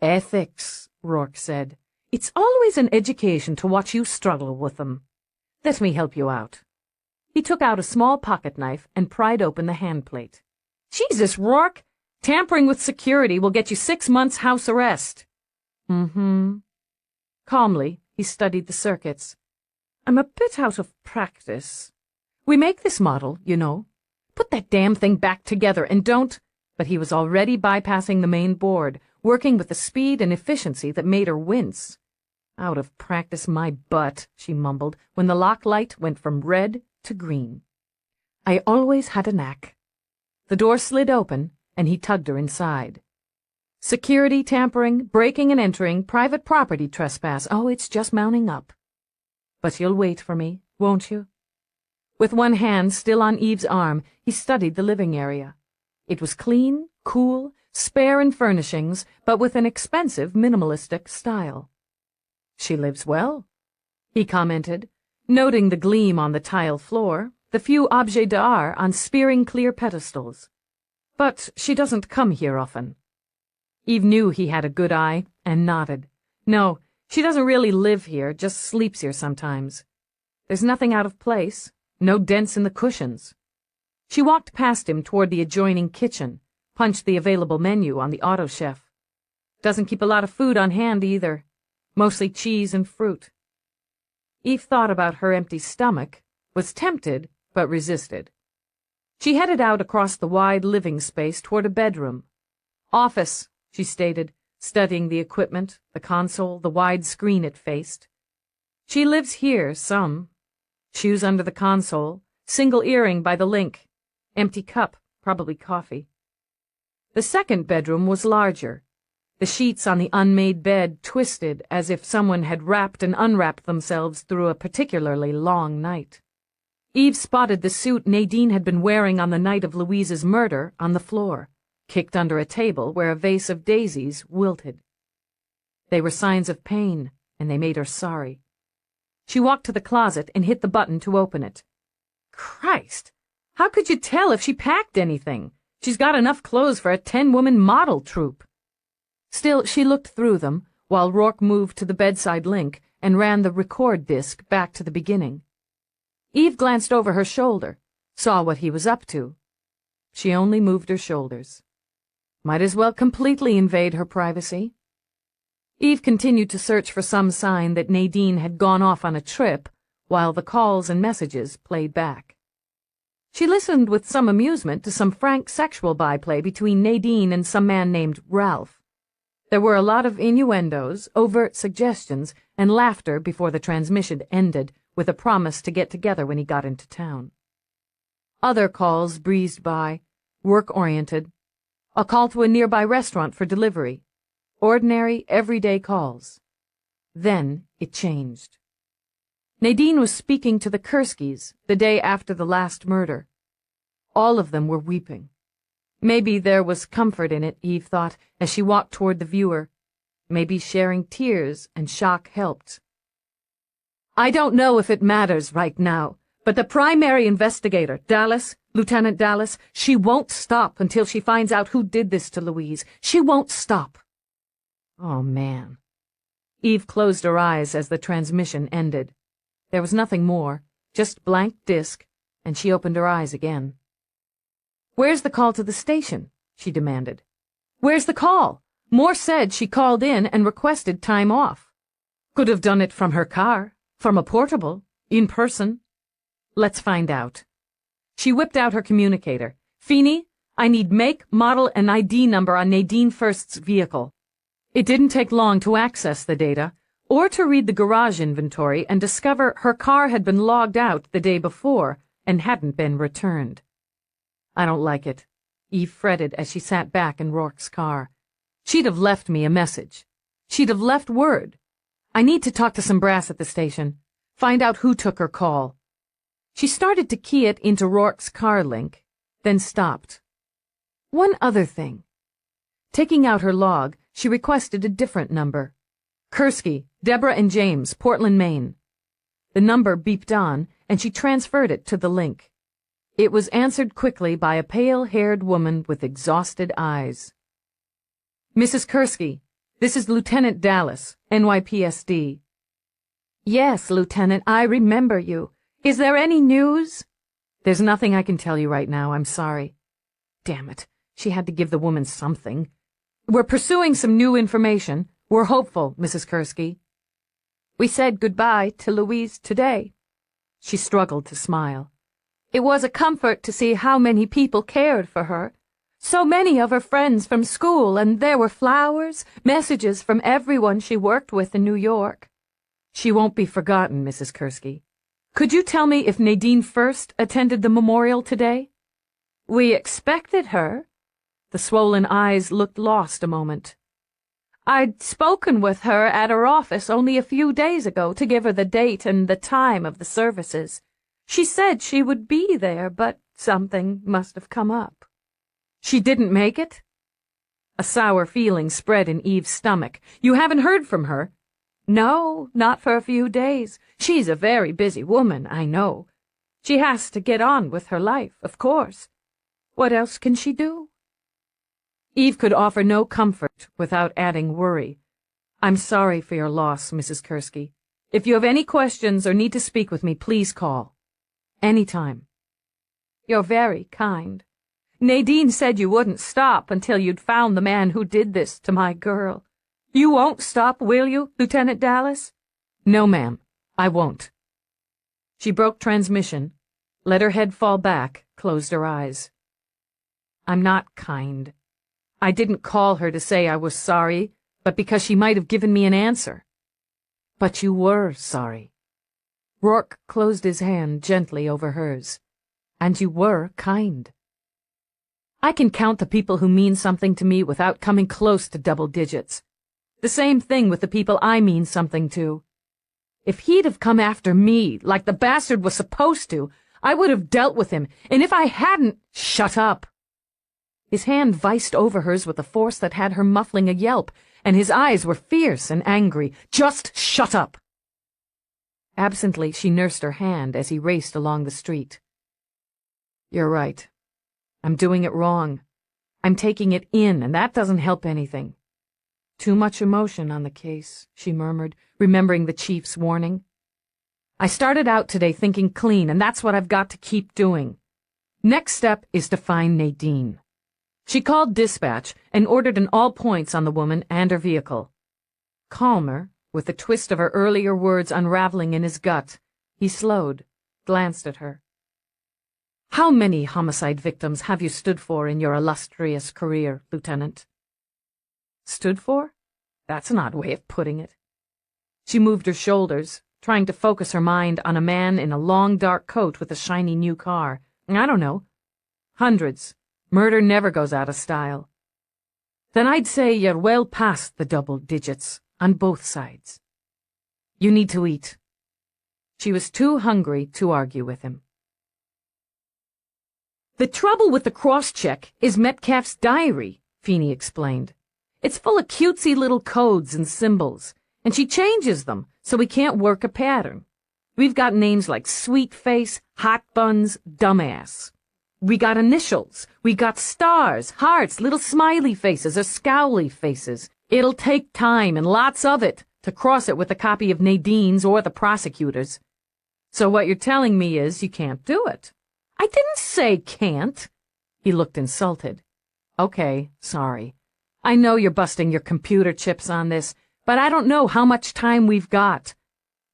Ethics, Rourke said. It's always an education to watch you struggle with them. Let me help you out. He took out a small pocket knife and pried open the handplate. Jesus, Rourke! Tampering with security will get you 6 months house arrest. Mm-hmm. Calmly, he studied the circuits. I'm a bit out of practice. We make this model, you know. Put that damn thing back together and don't... But he was already bypassing the main board, working with a speed and efficiency that made her wince. Out of practice my butt, she mumbled, when the lock light went from red to green. I always had a knack. The door slid open, and he tugged her inside. Security tampering, breaking and entering, private property trespass. Oh, it's just mounting up. But you'll wait for me, won't you? With one hand still on Eve's arm, he studied the living area. It was clean, cool, spare in furnishings, but with an expensive, minimalistic style. She lives well, he commented, noting the gleam on the tile floor, the few objets d'art on spearing clear pedestals. But she doesn't come here often. Eve knew he had a good eye, and nodded. No, she doesn't really live here, just sleeps here sometimes. There's nothing out of place, no dents in the cushions. She walked past him toward the adjoining kitchen, punched the available menu on the auto chef. Doesn't keep a lot of food on hand either, mostly cheese and fruit. Eve thought about her empty stomach, was tempted, but resisted. She headed out across the wide living space toward a bedroom. Office, she stated, studying the equipment, the console, the wide screen it faced. She lives here, some. Shoes under the console, single earring by the link, empty cup, probably coffee. The second bedroom was larger. The sheets on the unmade bed twisted as if someone had wrapped and unwrapped themselves through a particularly long night. Eve spotted the suit Nadine had been wearing on the night of Louise's murder on the floor, kicked under a table where a vase of daisies wilted. They were signs of pain, and they made her sorry. She walked to the closet and hit the button to open it. Christ! How could you tell if she packed anything? She's got enough clothes for a 10-woman model troupe. Still, she looked through them, while Rourke moved to the bedside link and ran the record disc back to the beginning. Eve glanced over her shoulder, saw what he was up to. She only moved her shoulders. Might as well completely invade her privacy. Eve continued to search for some sign that Nadine had gone off on a trip, while the calls and messages played back. She listened with some amusement to some frank sexual byplay between Nadine and some man named Ralph. There were a lot of innuendos, overt suggestions, and laughter before the transmission ended, with a promise to get together when he got into town. Other calls breezed by, work-oriented. A call to a nearby restaurant for delivery. Ordinary, everyday calls. Then it changed. Nadine was speaking to the Kurskys the day after the last murder. All of them were weeping. Maybe there was comfort in it, Eve thought, as she walked toward the viewer. Maybe sharing tears and shock helped. I don't know if it matters right now, but the primary investigator, Dallas, Lieutenant Dallas, she won't stop until she finds out who did this to Louise. She won't stop. Oh, man. Eve closed her eyes as the transmission ended. There was nothing more, just blank disk, and she opened her eyes again. Where's the call to the station? She demanded. Where's the call? Moore said she called in and requested time off. Could have done it from her car, from a portable, in person. Let's find out. She whipped out her communicator. Feeney, I need make, model, and ID number on Nadine First's vehicle. It didn't take long to access the data, or to read the garage inventory and discover her car had been logged out the day before and hadn't been returned. I don't like it, Eve fretted as she sat back in Rourke's car. She'd have left me a message. She'd have left word. I need to talk to some brass at the station, find out who took her call. She started to key it into Rourke's car link, then stopped. One other thing. Taking out her log, she requested a different number. Kursky, Deborah and James, Portland, Maine. The number beeped on, and she transferred it to the link. It was answered quickly by a pale-haired woman with exhausted eyes. Mrs. Kursky, this is Lieutenant Dallas, NYPSD. Yes, Lieutenant, I remember you. Is there any news? There's nothing I can tell you right now, I'm sorry. Damn it, she had to give the woman something. We're pursuing some new information. We're hopeful, Mrs. Kursky. We said goodbye to Louise today. She struggled to smile. It was a comfort to see how many people cared for her. So many of her friends from school, and there were flowers, messages from everyone she worked with in New York. She won't be forgotten, Mrs. Kursky. Could you tell me if Nadine First attended the memorial today? We expected her. The swollen eyes looked lost a moment. I'd spoken with her at her office only a few days ago to give her the date and the time of the services. She said she would be there, but something must have come up. She didn't make it? A sour feeling spread in Eve's stomach. You haven't heard from her? No, not for a few days. She's a very busy woman, I know. She has to get on with her life, of course. What else can she do? Eve could offer no comfort without adding worry. I'm sorry for your loss, Mrs. Kursky. If you have any questions or need to speak with me, please call. Anytime. You're very kind. Nadine said you wouldn't stop until you'd found the man who did this to my girl. You won't stop, will you, Lieutenant Dallas? No, ma'am, I won't. She broke transmission, let her head fall back, closed her eyes. I'm not kind. I didn't call her to say I was sorry, but because she might have given me an answer. But you were sorry. Rourke closed his hand gently over hers. And you were kind. I can count the people who mean something to me without coming close to double digits. The same thing with the people I mean something to. If he'd have come after me, like the bastard was supposed to, I would have dealt with him, and if I hadn't— Shut up! His hand viced over hers with a force that had her muffling a yelp, and his eyes were fierce and angry. Just shut up! Absently, she nursed her hand as he raced along the street. You're right. I'm doing it wrong. I'm taking it in, and that doesn't help anything. Too much emotion on the case, she murmured, remembering the chief's warning. I started out today thinking clean, and that's what I've got to keep doing. Next step is to find Nadine. She called dispatch and ordered an all points on the woman and her vehicle. Calmer, with the twist of her earlier words unraveling in his gut, he slowed, glanced at her. How many homicide victims have you stood for in your illustrious career, Lieutenant? Stood for? That's an odd way of putting it. She moved her shoulders, trying to focus her mind on a man in a long dark coat with a shiny new car. I don't know. Hundreds. Murder never goes out of style. Then I'd say you're well past the double digits, on both sides. You need to eat. She was too hungry to argue with him. The trouble with the cross-check is Metcalf's diary, Feeney explained. It's full of cutesy little codes and symbols, and she changes them so we can't work a pattern. We've got names like Sweet Face, Hot Buns, Dumbass. We got initials. We got stars, hearts, little smiley faces or scowly faces. It'll take time, and lots of it, to cross it with a copy of Nadine's or the prosecutor's. So what you're telling me is you can't do it. I didn't say can't. He looked insulted. Okay, sorry. I know you're busting your computer chips on this, but I don't know how much time we've got.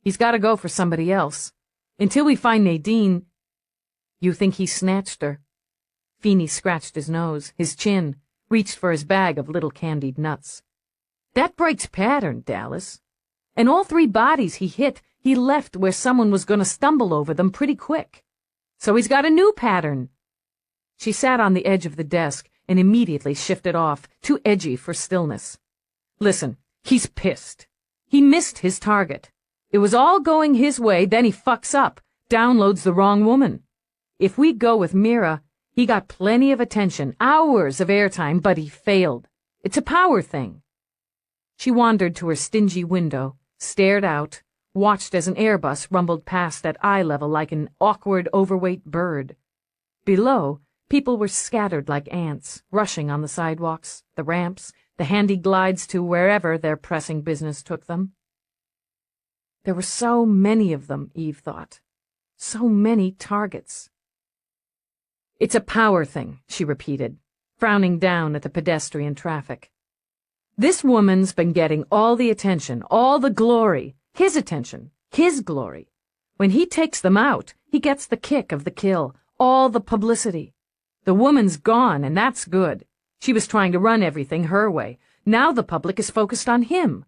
He's got to go for somebody else. Until we find Nadine. You think he snatched her? Feeney scratched his nose, his chin, reached for his bag of little candied nuts. That breaks pattern, Dallas. And all 3 bodies he hit, he left where someone was going to stumble over them pretty quick. So he's got a new pattern. She sat on the edge of the desk and immediately shifted off, too edgy for stillness. Listen, he's pissed. He missed his target. It was all going his way, then he fucks up, downloads the wrong woman. If we go with Mira, he got plenty of attention, hours of airtime, but he failed. It's a power thing. She wandered to her stingy window, stared out, watched as an Airbus rumbled past at eye level like an awkward, overweight bird. Below, people were scattered like ants, rushing on the sidewalks, the ramps, the handy glides to wherever their pressing business took them. There were so many of them, Eve thought. So many targets. It's a power thing, she repeated, frowning down at the pedestrian traffic. This woman's been getting all the attention, all the glory, his attention, his glory. When he takes them out, he gets the kick of the kill, all the publicity. The woman's gone, and that's good. She was trying to run everything her way. Now the public is focused on him.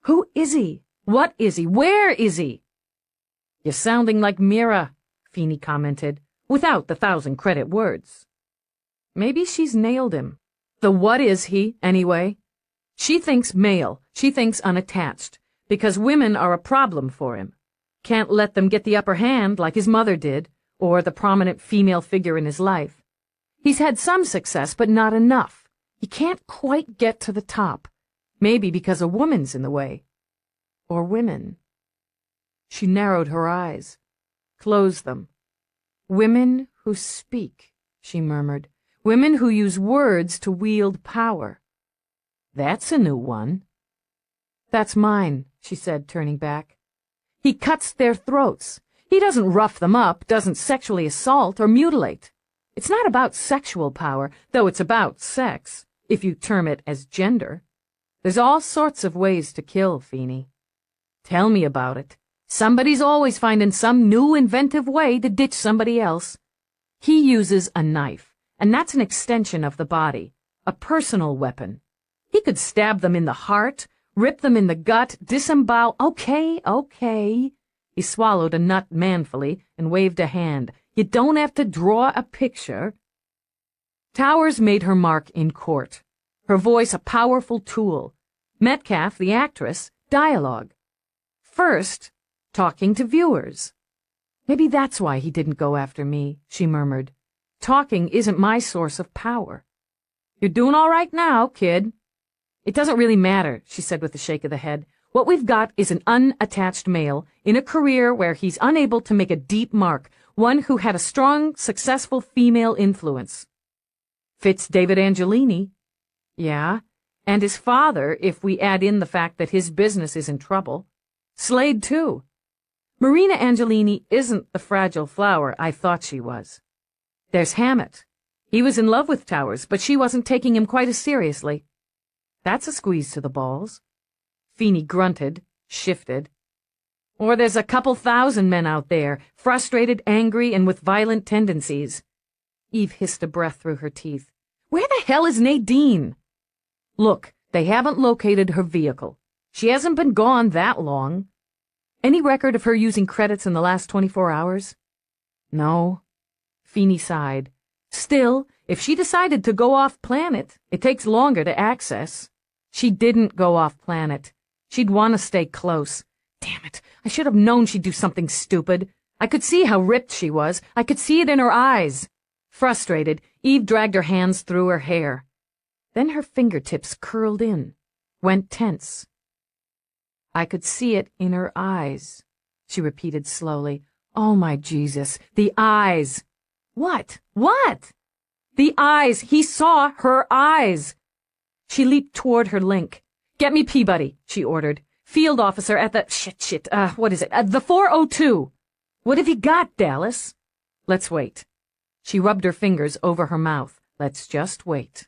Who is he? What is he? Where is he? You're sounding like Mira, Feeney commented, without the 1,000-credit words. Maybe she's nailed him. The what is he, anyway? She thinks male. She thinks unattached, because women are a problem for him. Can't let them get the upper hand like his mother did, or the prominent female figure in his life. He's had some success, but not enough. He can't quite get to the top. Maybe because a woman's in the way. Or women. She narrowed her eyes, closed them. Women who speak, she murmured. Women who use words to wield power. That's a new one. That's mine, she said, turning back. He cuts their throats. He doesn't rough them up, doesn't sexually assault or mutilate. It's not about sexual power, though it's about sex, if you term it as gender. There's all sorts of ways to kill, Feeney. Tell me about it. Somebody's always finding some new inventive way to ditch somebody else. He uses a knife, and that's an extension of the body, a personal weapon. He could stab them in the heart, rip them in the gut, disembowel. Okay. He swallowed a nut manfully and waved a hand. You don't have to draw a picture. Towers made her mark in court. Her voice a powerful tool. Metcalf, the actress, dialogue. First, talking to viewers. Maybe that's why he didn't go after me, she murmured. Talking isn't my source of power. You're doing all right now, kid. It doesn't really matter, she said with a shake of the head. What we've got is an unattached male in a career where he's unable to make a deep mark, one who had a strong, successful female influence. Fits David Angelini. Yeah, and his father, if we add in the fact that his business is in trouble. Slade, too. Marina Angelini isn't the fragile flower I thought she was. There's Hammett. He was in love with Towers, but she wasn't taking him quite as seriously. That's a squeeze to the balls. Feeney grunted, shifted. Or there's a couple thousand men out there, frustrated, angry, and with violent tendencies. Eve hissed a breath through her teeth. Where the hell is Nadine? Look, they haven't located her vehicle. She hasn't been gone that long. Any record of her using credits in the last 24 hours? No. Feeney sighed. Still, if she decided to go off-planet, it takes longer to access. She didn't go off-planet. She'd want to stay close. Damn it, I should have known she'd do something stupid. I could see how ripped she was. I could see it in her eyes. Frustrated, Eve dragged her hands through her hair. Then her fingertips curled in, went tense. I could see it in her eyes, she repeated slowly. Oh, my Jesus, the eyes. What? What? The eyes. He saw her eyes. She leaped toward her link. Get me Peabody, she ordered. Field officer at the... what is it? The 402. What have you got, Dallas? Let's wait. She rubbed her fingers over her mouth. Let's just wait.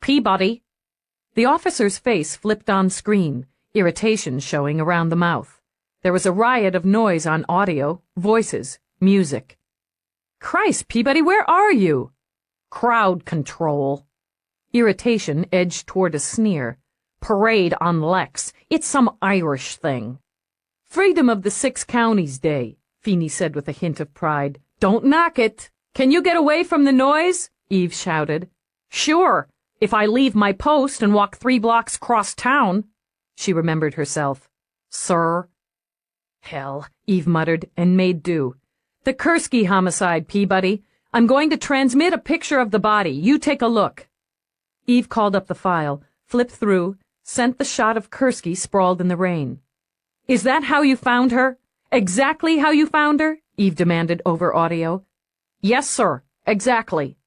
Peabody, The officer's face flipped on screen, irritation showing around the mouth. There was a riot of noise on audio, voices, music. Christ, Peabody, where are you? Crowd control. Irritation edged toward a sneer. Parade on Lex. It's some Irish thing. Freedom of the Six Counties Day, Feeney said with a hint of pride. Don't knock it. Can you get away from the noise? Eve shouted. Sure, if I leave my post and walk 3 blocks cross town. She remembered herself. Sir. Hell, Eve muttered and made do. The Kursky homicide, Peabody. I'm going to transmit a picture of the body. You take a look. Eve called up the file, flipped through, sent the shot of Kursky sprawled in the rain. Is that how you found her? Exactly how you found her? Eve demanded over audio. Yes, sir. Exactly.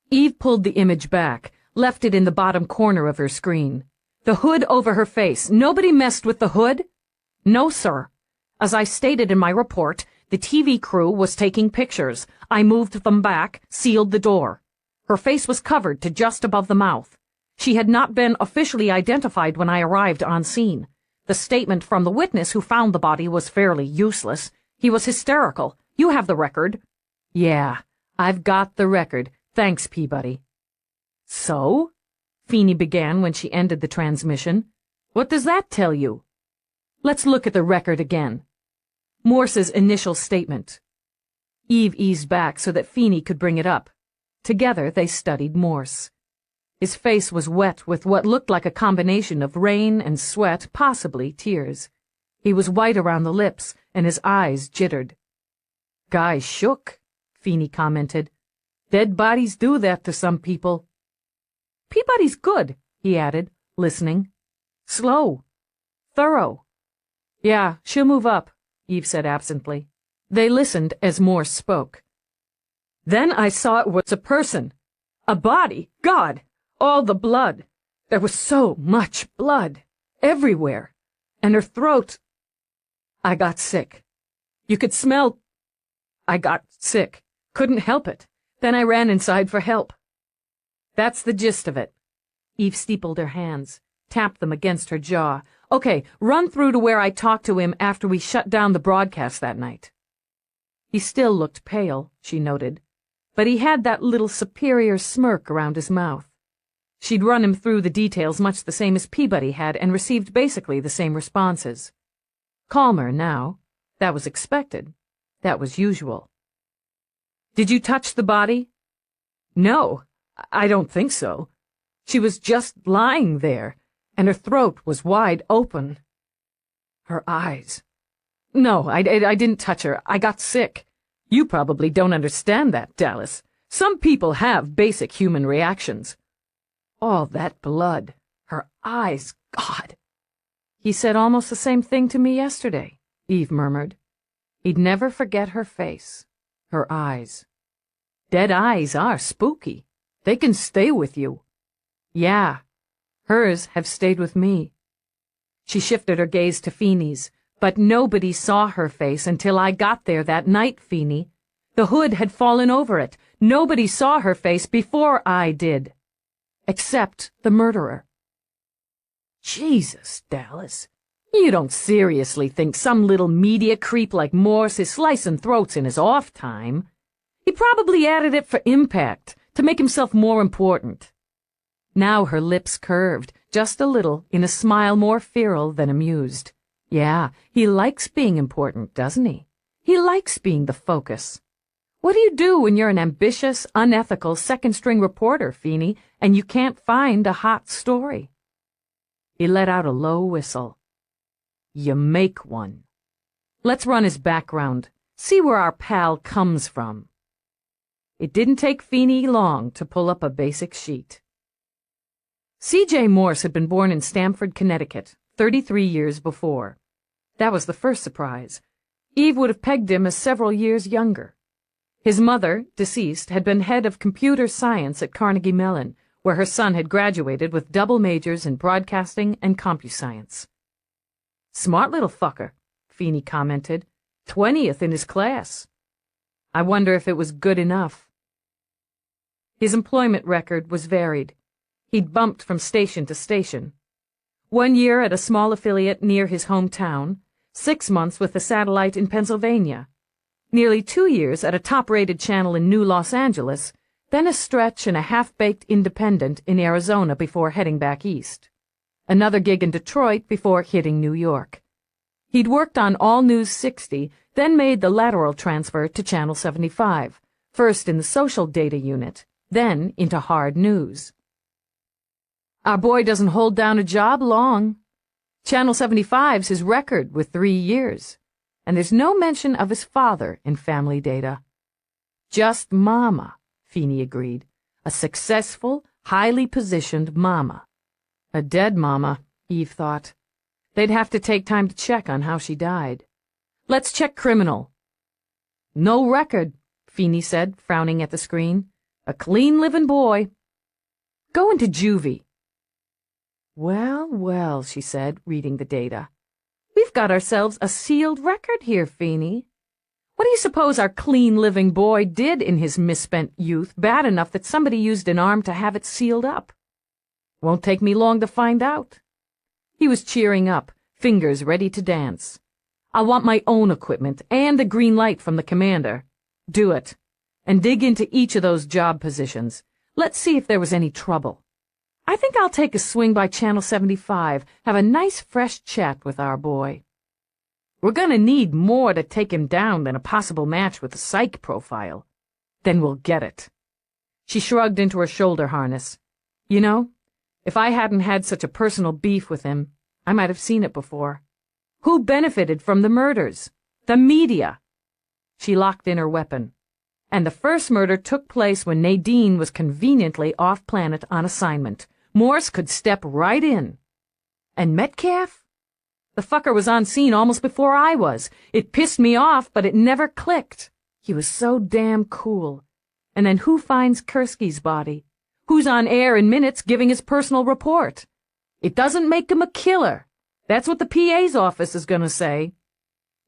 Eve pulled the image back, left it in the bottom corner of her screen. The hood over her face. Nobody messed with the hood? No, sir. As I stated in my report, the TV crew was taking pictures. I moved them back, sealed the door. Her face was covered to just above the mouth. She had not been officially identified when I arrived on scene. The statement from the witness who found the body was fairly useless. He was hysterical. You have the record. Yeah, I've got the record. Thanks, Peabody. So? Feeney began when she ended the transmission. What does that tell you? Let's look at the record again. Morse's initial statement. Eve eased back so that Feeney could bring it up. Together they studied Morse. His face was wet with what looked like a combination of rain and sweat, possibly tears. He was white around the lips, and his eyes jittered. Guy shook, Feeney commented. Dead bodies do that to some people. Peabody's good, he added, listening. Slow. Thorough. Yeah, she'll move up, Eve said absently. They listened as Morse spoke. Then I saw it was a person. A body. God! All the blood. There was so much blood. Everywhere. And her throat. I got sick. You could smell. I got sick. Couldn't help it. Then I ran inside for help. That's the gist of it. Eve steepled her hands, tapped them against her jaw. Okay, run through to where I talked to him after we shut down the broadcast that night. He still looked pale, she noted, but he had that little superior smirk around his mouth. She'd run him through the details much the same as Peabody had and received basically the same responses. Calmer now. That was expected. That was usual. Did you touch the body? No, I don't think so. She was just lying there, and her throat was wide open. Her eyes. No, I didn't touch her. I got sick. You probably don't understand that, Dallas. Some people have basic human reactions. All that blood. Her eyes. God. He said almost the same thing to me yesterday, Eve murmured. He'd never forget her face. Her eyes. Dead eyes are spooky. They can stay with you. Yeah. Hers have stayed with me. She shifted her gaze to Feeney's, but nobody saw her face until I got there that night, Feeney. The hood had fallen over it. Nobody saw her face before I did. Except the murderer. Jesus, Dallas. You don't seriously think some little media creep like Morse is slicing throats in his off time? He probably added it for impact, to make himself more important. Now her lips curved, just a little, in a smile more feral than amused. Yeah, he likes being important, doesn't he? He likes being the focus. What do you do when you're an ambitious, unethical second-string reporter, Feeney, and you can't find a hot story? He let out a low whistle. You make one. Let's run his background, see where our pal comes from. It didn't take Feeney long to pull up a basic sheet. C.J. Morse had been born in Stamford, Connecticut, 33 years before. That was the first surprise. Eve would have pegged him as several years younger. His mother, deceased, had been head of computer science at Carnegie Mellon, where her son had graduated with double majors in broadcasting and compuscience. Smart little fucker, Feeney commented. 20th in his class. I wonder if it was good enough. His employment record was varied. He'd bumped from station to station. 1 year at a small affiliate near his hometown, 6 months with a satellite in Pennsylvania, nearly 2 years at a top-rated channel in New Los Angeles, then a stretch in a half-baked independent in Arizona before heading back east. Another gig in Detroit before hitting New York. He'd worked on All News 60, then made the lateral transfer to Channel 75, first in the social data unit, then into hard news. Our boy doesn't hold down a job long. Channel 75's his record with 3 years, and there's no mention of his father in family data. Just Mama, Feeney agreed. A successful, highly positioned mama. A dead mama, Eve thought. They'd have to take time to check on how she died. Let's check criminal. No record, Feeney said, frowning at the screen. A clean-living boy. Go into juvie. Well, well, she said, reading the data. We've got ourselves a sealed record here, Feeney. What do you suppose our clean-living boy did in his misspent youth bad enough that somebody used an arm to have it sealed up? Won't take me long to find out. He was cheering up, fingers ready to dance. I want my own equipment and the green light from the commander. Do it. And dig into each of those job positions. Let's see if there was any trouble. I think I'll take a swing by Channel 75, have a nice fresh chat with our boy. We're gonna need more to take him down than a possible match with a psych profile. Then we'll get it. She shrugged into her shoulder harness. You know, if I hadn't had such a personal beef with him, I might have seen it before. Who benefited from the murders? The media. She locked in her weapon. And the first murder took place when Nadine was conveniently off-planet on assignment. Morse could step right in. And Metcalf? The fucker was on scene almost before I was. It pissed me off, but it never clicked. He was so damn cool. And then who finds Kursky's body? Who's on air in minutes giving his personal report? It doesn't make him a killer. That's what the PA's office is gonna say.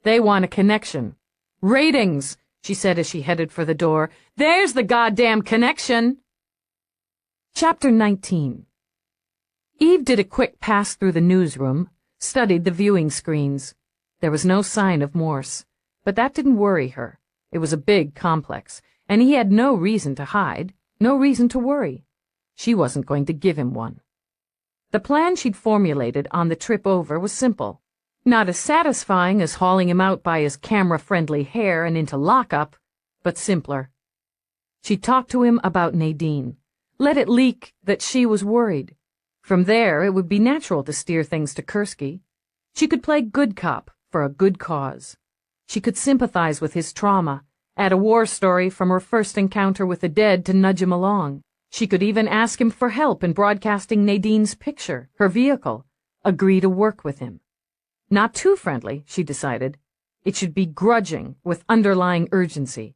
They want a connection. Ratings, she said as she headed for the door. There's the goddamn connection. Chapter 19. Eve did a quick pass through the newsroom, studied the viewing screens. There was no sign of Morse, but that didn't worry her. It was a big complex, and he had no reason to hide, no reason to worry. She wasn't going to give him one. The plan she'd formulated on the trip over was simple. Not as satisfying as hauling him out by his camera-friendly hair and into lockup, but simpler. She talked to him about Nadine, let it leak that she was worried. From there, it would be natural to steer things to Kursky. She could play good cop for a good cause. She could sympathize with his trauma, add a war story from her first encounter with the dead to nudge him along. She could even ask him for help in broadcasting Nadine's picture, her vehicle, agree to work with him. Not too friendly, she decided. It should be grudging, with underlying urgency.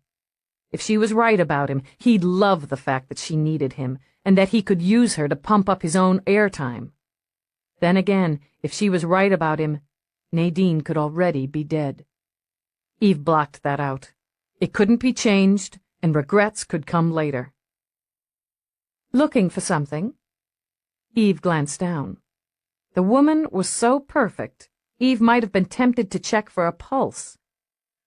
If she was right about him, he'd love the fact that she needed him, and that he could use her to pump up his own airtime. Then again, if she was right about him, Nadine could already be dead. Eve blocked that out. It couldn't be changed, and regrets could come later. Looking for something? Eve glanced down. The woman was so perfect, Eve might have been tempted to check for a pulse.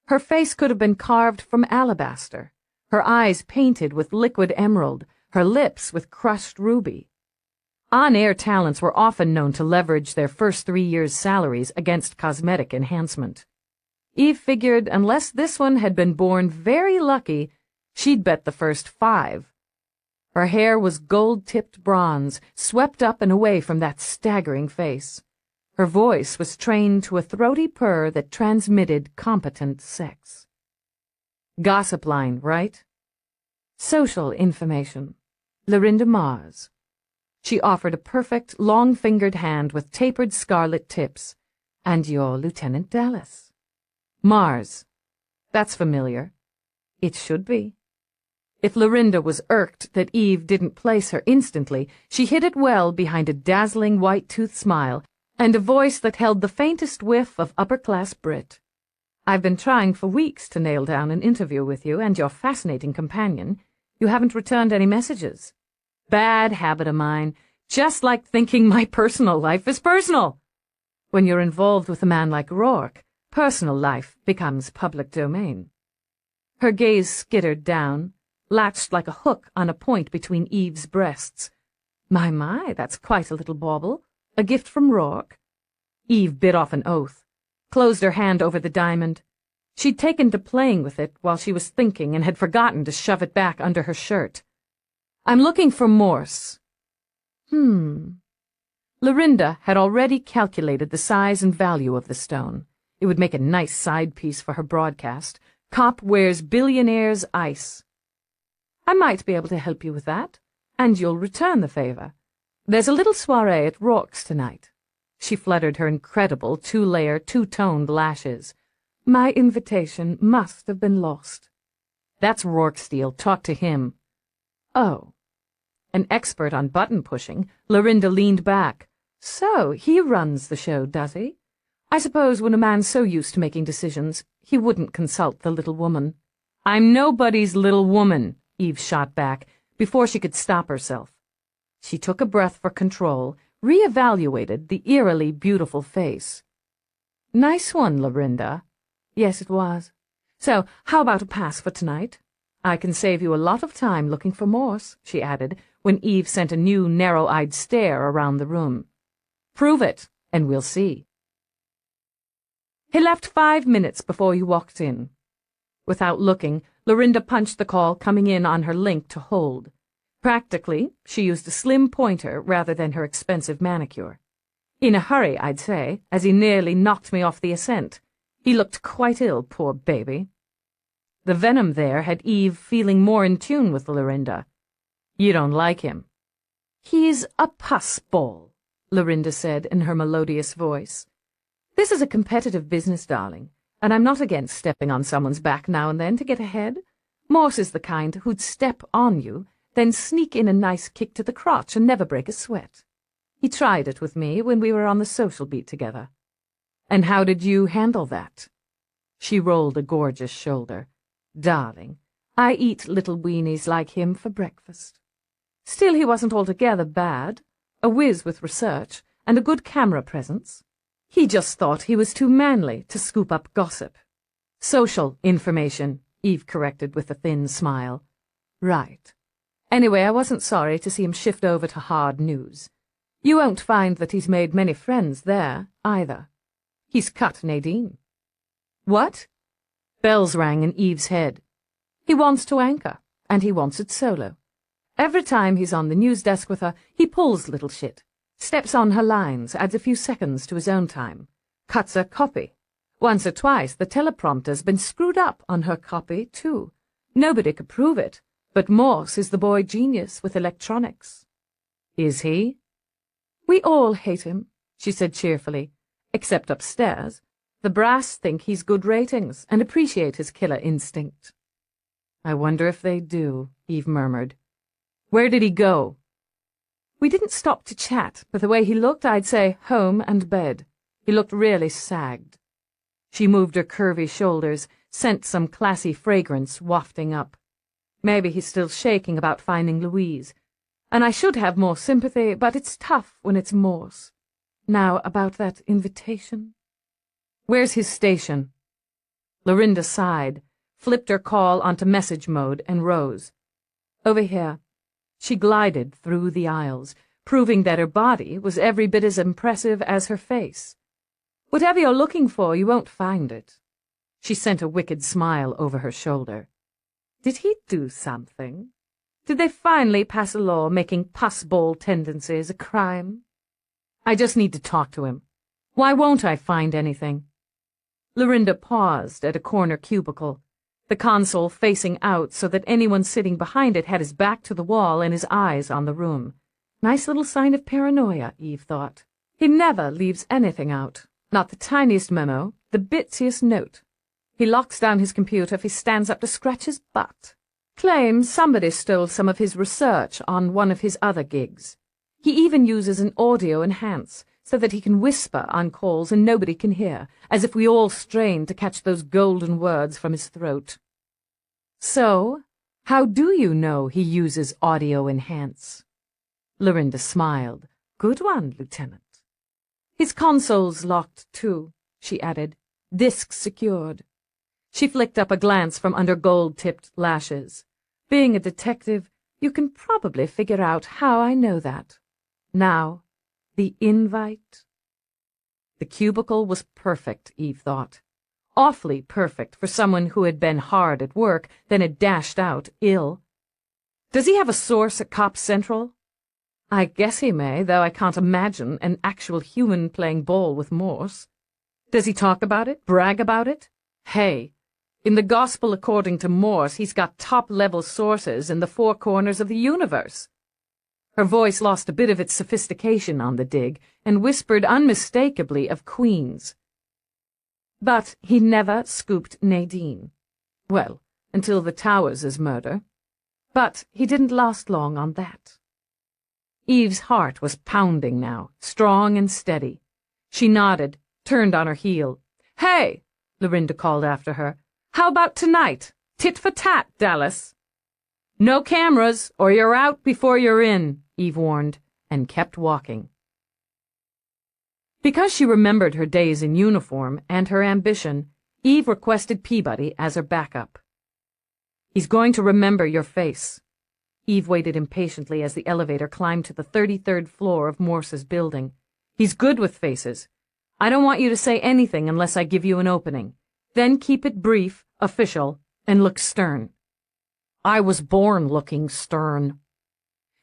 Her face could have been carved from alabaster, her eyes painted with liquid emerald, her lips with crushed ruby. On-air talents were often known to leverage their first 3 years' salaries against cosmetic enhancement. Eve figured unless this one had been born very lucky, she'd bet the first 5. Her hair was gold-tipped bronze, swept up and away from that staggering face. Her voice was trained to a throaty purr that transmitted competent sex. Gossip line, right? Social information. Lorinda Mars. She offered a perfect, long-fingered hand with tapered scarlet tips. And you're Lieutenant Dallas. Mars. That's familiar. It should be. If Lorinda was irked that Eve didn't place her instantly, she hid it well behind a dazzling white-toothed smile and a voice that held the faintest whiff of upper-class Brit. I've been trying for weeks to nail down an interview with you and your fascinating companion. You haven't returned any messages. Bad habit of mine. Just like thinking my personal life is personal. When you're involved with a man like Rourke, personal life becomes public domain. Her gaze skittered down, latched like a hook on a point between Eve's breasts. My, that's quite a little bauble. A gift from Rourke? Eve bit off an oath, closed her hand over the diamond. She'd taken to playing with it while she was thinking and had forgotten to shove it back under her shirt. I'm looking for Morse. Lorinda had already calculated the size and value of the stone. It would make a nice side piece for her broadcast. Cop wears billionaire's ice. I might be able to help you with that, and you'll return the favor. There's a little soiree at Rourke's tonight. She fluttered her incredible two-layer, two-toned lashes. My invitation must have been lost. That's Rourke's deal. Talk to him. Oh. An expert on button-pushing, Lorinda leaned back. So, he runs the show, does he? I suppose when a man's so used to making decisions, he wouldn't consult the little woman. I'm nobody's little woman, Eve shot back, before she could stop herself. She took a breath for control, re-evaluated the eerily beautiful face. Nice one, Lorinda. Yes, it was. So, how about a pass for tonight? I can save you a lot of time looking for Morse, she added, when Eve sent a new narrow-eyed stare around the room. Prove it, and we'll see. He left 5 minutes before he walked in. Without looking, Lorinda punched the call coming in on her link to hold. Practically, she used a slim pointer rather than her expensive manicure. In a hurry, I'd say, as he nearly knocked me off the ascent. He looked quite ill, poor baby. The venom there had Eve feeling more in tune with Lorinda. You don't like him. He's a pussball, Lorinda said in her melodious voice. This is a competitive business, darling, and I'm not against stepping on someone's back now and then to get ahead. Morse is the kind who'd step on you, then sneak in a nice kick to the crotch and never break a sweat. He tried it with me when we were on the social beat together. And how did you handle that? She rolled a gorgeous shoulder. Darling, I eat little weenies like him for breakfast. Still, he wasn't altogether bad. A whiz with research and a good camera presence. He just thought he was too manly to scoop up gossip. Social information, Eve corrected with a thin smile. Right. Anyway, I wasn't sorry to see him shift over to hard news. You won't find that he's made many friends there, either. He's cut Nadine. What? Bells rang in Eve's head. He wants to anchor, and he wants it solo. Every time he's on the news desk with her, he pulls little shit, steps on her lines, adds a few seconds to his own time, cuts her copy. Once or twice the teleprompter's been screwed up on her copy, too. Nobody could prove it, but Morse is the boy genius with electronics. Is he? We all hate him, she said cheerfully, except upstairs. The brass think he's good ratings and appreciate his killer instinct. I wonder if they do, Eve murmured. Where did he go? We didn't stop to chat, but the way he looked, I'd say home and bed. He looked really sagged. She moved her curvy shoulders, sent some classy fragrance wafting up. Maybe he's still shaking about finding Louise. And I should have more sympathy, but it's tough when it's Morse. Now, about that invitation. Where's his station? Lorinda sighed, flipped her call onto message mode, and rose. Over here. She glided through the aisles, proving that her body was every bit as impressive as her face. Whatever you're looking for, you won't find it. She sent a wicked smile over her shoulder. Did he do something? Did they finally pass a law making pussball tendencies a crime? I just need to talk to him. Why won't I find anything? Lorinda paused at a corner cubicle, the console facing out so that anyone sitting behind it had his back to the wall and his eyes on the room. Nice little sign of paranoia, Eve thought. He never leaves anything out. Not the tiniest memo, the bitsiest note. He locks down his computer if he stands up to scratch his butt. Claims somebody stole some of his research on one of his other gigs. He even uses an audio enhance so that he can whisper on calls and nobody can hear, as if we all strain to catch those golden words from his throat. So, how do you know he uses audio enhance? Lorinda smiled. Good one, Lieutenant. His console's locked, too, she added. Disc secured. She flicked up a glance from under gold-tipped lashes. Being a detective, you can probably figure out how I know that. Now, the invite. The cubicle was perfect, Eve thought. Awfully perfect for someone who had been hard at work, then had dashed out ill. Does he have a source at Cop Central? I guess he may, though I can't imagine an actual human playing ball with Morse. Does he talk about it? Brag about it? Hey, in the Gospel according to Morse, he's got top-level sources in the four corners of the universe. Her voice lost a bit of its sophistication on the dig and whispered unmistakably of queens. But he never scooped Nadine. Well, until the Towers' murder. But he didn't last long on that. Eve's heart was pounding now, strong and steady. She nodded, turned on her heel. Hey, Lorinda called after her. How about tonight? Tit for tat, Dallas. No cameras, or you're out before you're in, Eve warned, and kept walking. Because she remembered her days in uniform and her ambition, Eve requested Peabody as her backup. He's going to remember your face. Eve waited impatiently as the elevator climbed to the 33rd floor of Morse's building. He's good with faces. I don't want you to say anything unless I give you an opening. Then keep it brief, official, and look stern. I was born looking stern.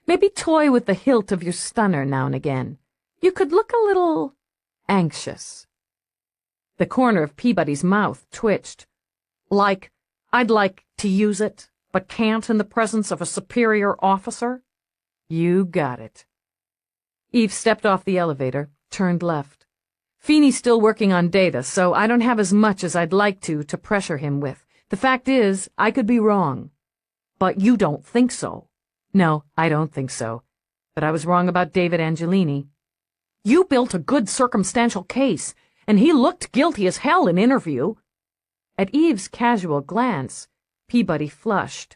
Maybe toy with the hilt of your stunner now and again. You could look a little anxious. The corner of Peabody's mouth twitched. Like, I'd like to use it, but can't in the presence of a superior officer? You got it. Eve stepped off the elevator, turned left. Feeney's still working on data, so I don't have as much as I'd like to pressure him with. The fact is, I could be wrong. But you don't think so. No, I don't think so. But I was wrong about David Angelini. You built a good circumstantial case, and he looked guilty as hell in interview. At Eve's casual glance, Peabody flushed.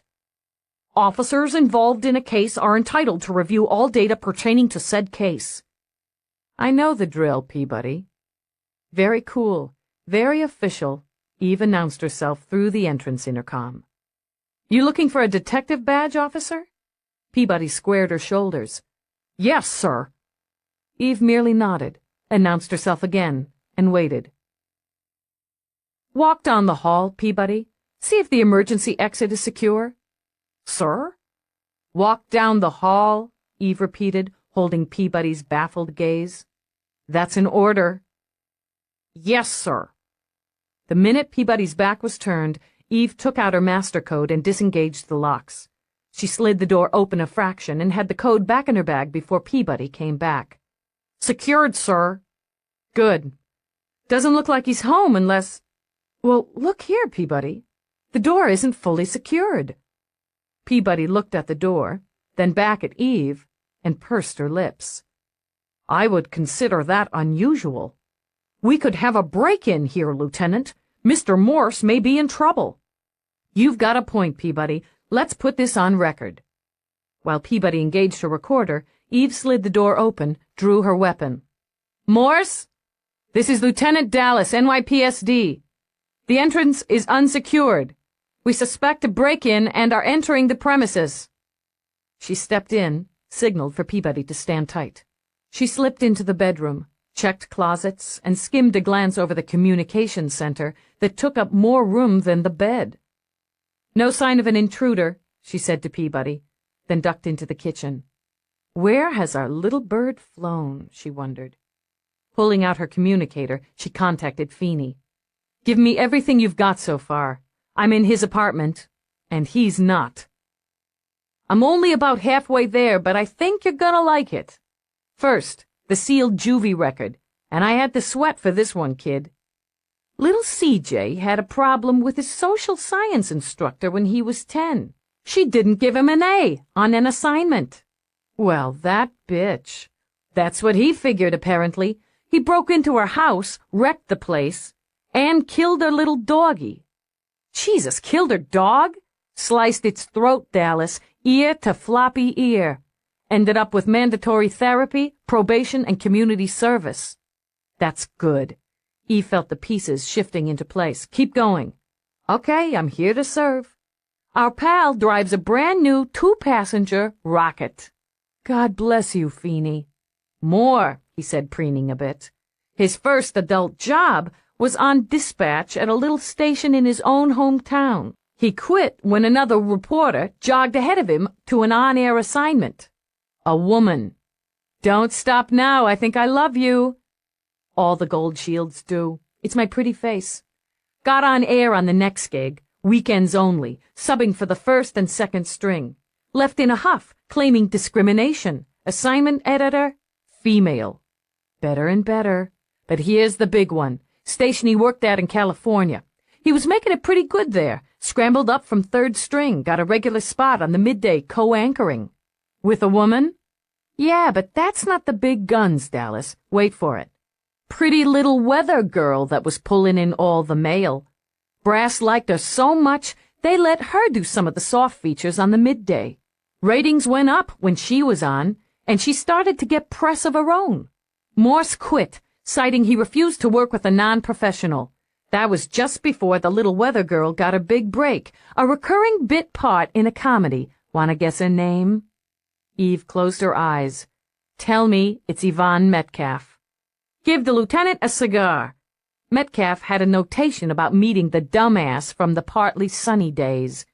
Officers involved in a case are entitled to review all data pertaining to said case. I know the drill, Peabody. Very cool, very official, Eve announced herself through the entrance intercom. You looking for a detective badge, officer? Peabody squared her shoulders. Yes, sir. Eve merely nodded, announced herself again, and waited. Walk down the hall, Peabody. See if the emergency exit is secure. Sir? Walk down the hall, Eve repeated, holding Peabody's baffled gaze. That's an order. Yes, sir. The minute Peabody's back was turned, Eve took out her master code and disengaged the locks. She slid the door open a fraction and had the code back in her bag before Peabody came back. Secured, sir. Good. Doesn't look like he's home unless... Well, look here, Peabody. The door isn't fully secured. Peabody looked at the door, then back at Eve, and pursed her lips. I would consider that unusual. We could have a break-in here, Lieutenant. Mr. Morse may be in trouble. You've got a point, Peabody. Let's put this on record. While Peabody engaged her recorder, Eve slid the door open, drew her weapon. Morse? This is Lieutenant Dallas, NYPSD. The entrance is unsecured. We suspect a break-in and are entering the premises. She stepped in, signaled for Peabody to stand tight. She slipped into the bedroom, checked closets, and skimmed a glance over the communications center that took up more room than the bed. No sign of an intruder, she said to Peabody, then ducked into the kitchen. Where has our little bird flown, she wondered. Pulling out her communicator, she contacted Feeney. Give me everything you've got so far. I'm in his apartment, and he's not. I'm only about halfway there, but I think you're gonna like it. First, the sealed juvie record, and I had to sweat for this one, kid. Little CJ had a problem with his social science instructor when he was 10. She didn't give him an A on an assignment. Well, that bitch. That's what he figured, apparently. He broke into her house, wrecked the place, and killed her little doggie. Jesus, killed her dog? Sliced its throat, Dallas, ear to floppy ear. Ended up with mandatory therapy, probation, and community service. That's good. Eve felt the pieces shifting into place. Keep going. Okay, I'm here to serve. Our pal drives a brand new 2-passenger rocket. God bless you, Feeney. More, he said, preening a bit. His first adult job was on dispatch at a little station in his own hometown. He quit when another reporter jogged ahead of him to an on-air assignment. A woman. Don't stop now, I think I love you. All the gold shields do. It's my pretty face. Got on air on the next gig, weekends only, subbing for the first and second string. Left in a huff, claiming discrimination. Assignment editor, female. Better and better. But here's the big one. Station he worked at in California. He was making it pretty good there. Scrambled up from third string, got a regular spot on the midday co-anchoring. With a woman? Yeah, but that's not the big guns, Dallas. Wait for it. Pretty little weather girl that was pulling in all the mail. Brass liked her so much, they let her do some of the soft features on the midday. Ratings went up when she was on, and she started to get press of her own. Morse quit, citing he refused to work with a non-professional. That was just before the little weather girl got a big break, a recurring bit part in a comedy. Wanna guess her name? Eve closed her eyes. Tell me it's Yvonne Metcalf. Give the lieutenant a cigar. Metcalf had a notation about meeting the dumbass from the Partly Sunny days.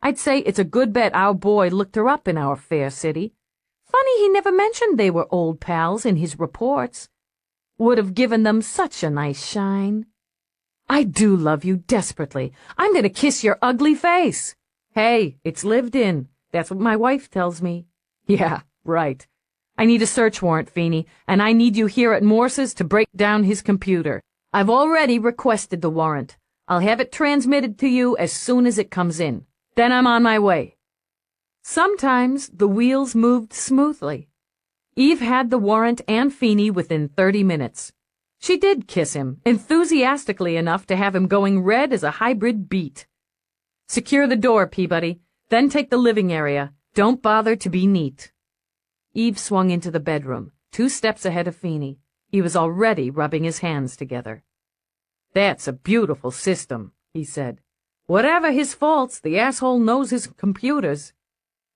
I'd say it's a good bet our boy looked her up in our fair city. Funny he never mentioned they were old pals in his reports. Would have given them such a nice shine. I do love you desperately. I'm going to kiss your ugly face. Hey, it's lived in. That's what my wife tells me. Yeah, right. I need a search warrant, Feeney, and I need you here at Morse's to break down his computer. I've already requested the warrant. I'll have it transmitted to you as soon as it comes in. Then I'm on my way. Sometimes the wheels moved smoothly. Eve had the warrant and Feeney within 30 minutes. She did kiss him, enthusiastically enough to have him going red as a hybrid beet. Secure the door, Peabody. Then take the living area. Don't bother to be neat. Eve swung into the bedroom, 2 steps ahead of Feeney. He was already rubbing his hands together. That's a beautiful system, he said. Whatever his faults, the asshole knows his computers.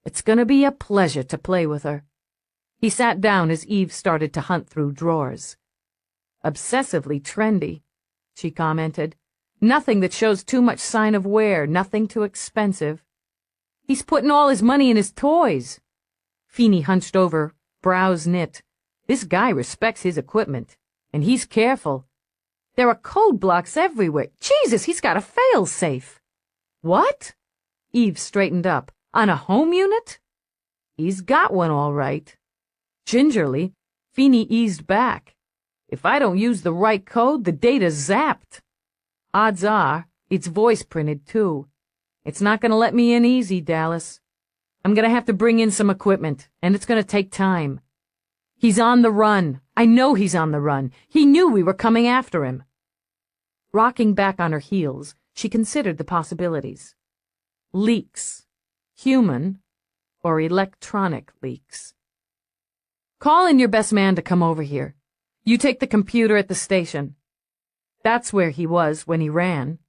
It's gonna be a pleasure to play with her. He sat down as Eve started to hunt through drawers. Obsessively trendy, she commented. Nothing that shows too much sign of wear, nothing too expensive. He's putting all his money in his toys. Feeney hunched over, brows knit. This guy respects his equipment, and he's careful. There are code blocks everywhere. Jesus, he's got a fail-safe. What? Eve straightened up. On a home unit? He's got one, all right. Gingerly, Feeney eased back. If I don't use the right code, the data's zapped. Odds are, it's voice printed, too. It's not going to let me in easy, Dallas. I'm going to have to bring in some equipment, and it's going to take time. He's on the run. I know he's on the run. He knew we were coming after him. Rocking back on her heels, she considered the possibilities. Leaks. Human or electronic leaks. Call in your best man to come over here. You take the computer at the station. That's where he was when he ran.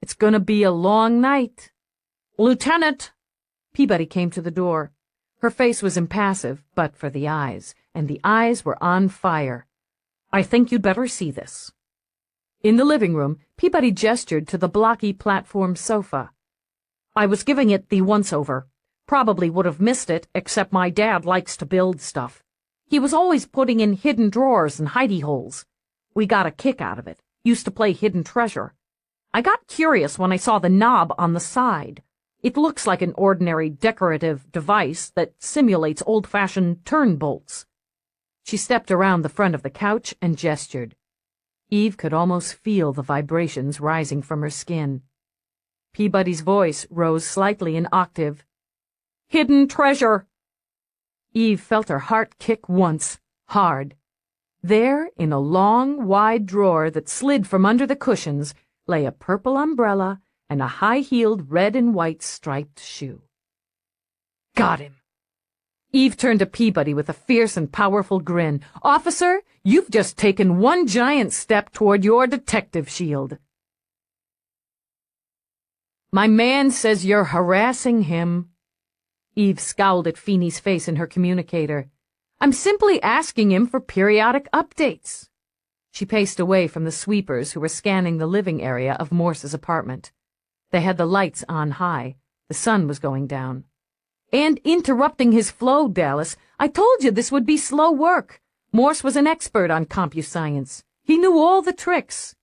It's gonna be a long night. Lieutenant! Peabody came to the door. Her face was impassive, but for the eyes, and the eyes were on fire. I think you'd better see this. In the living room, Peabody gestured to the blocky platform sofa. I was giving it the once-over. Probably would have missed it, except my dad likes to build stuff. He was always putting in hidden drawers and hidey holes. We got a kick out of it. Used to play hidden treasure. I got curious when I saw the knob on the side. It looks like an ordinary decorative device that simulates old-fashioned turn bolts. She stepped around the front of the couch and gestured. Eve could almost feel the vibrations rising from her skin. Peabody's voice rose slightly in octave. Hidden treasure! Eve felt her heart kick once, hard. There, in a long, wide drawer that slid from under the cushions, lay a purple umbrella and a high-heeled red and white striped shoe. Got him! Eve turned to Peabody with a fierce and powerful grin. "Officer, you've just taken one giant step toward your detective shield." "My man says you're harassing him." Eve scowled at Feeney's face in her communicator. "I'm simply asking him for periodic updates." She paced away from the sweepers who were scanning the living area of Morse's apartment. They had the lights on high. The sun was going down. "And interrupting his flow, Dallas. I told you this would be slow work. Morse was an expert on compuscience. He knew all the tricks.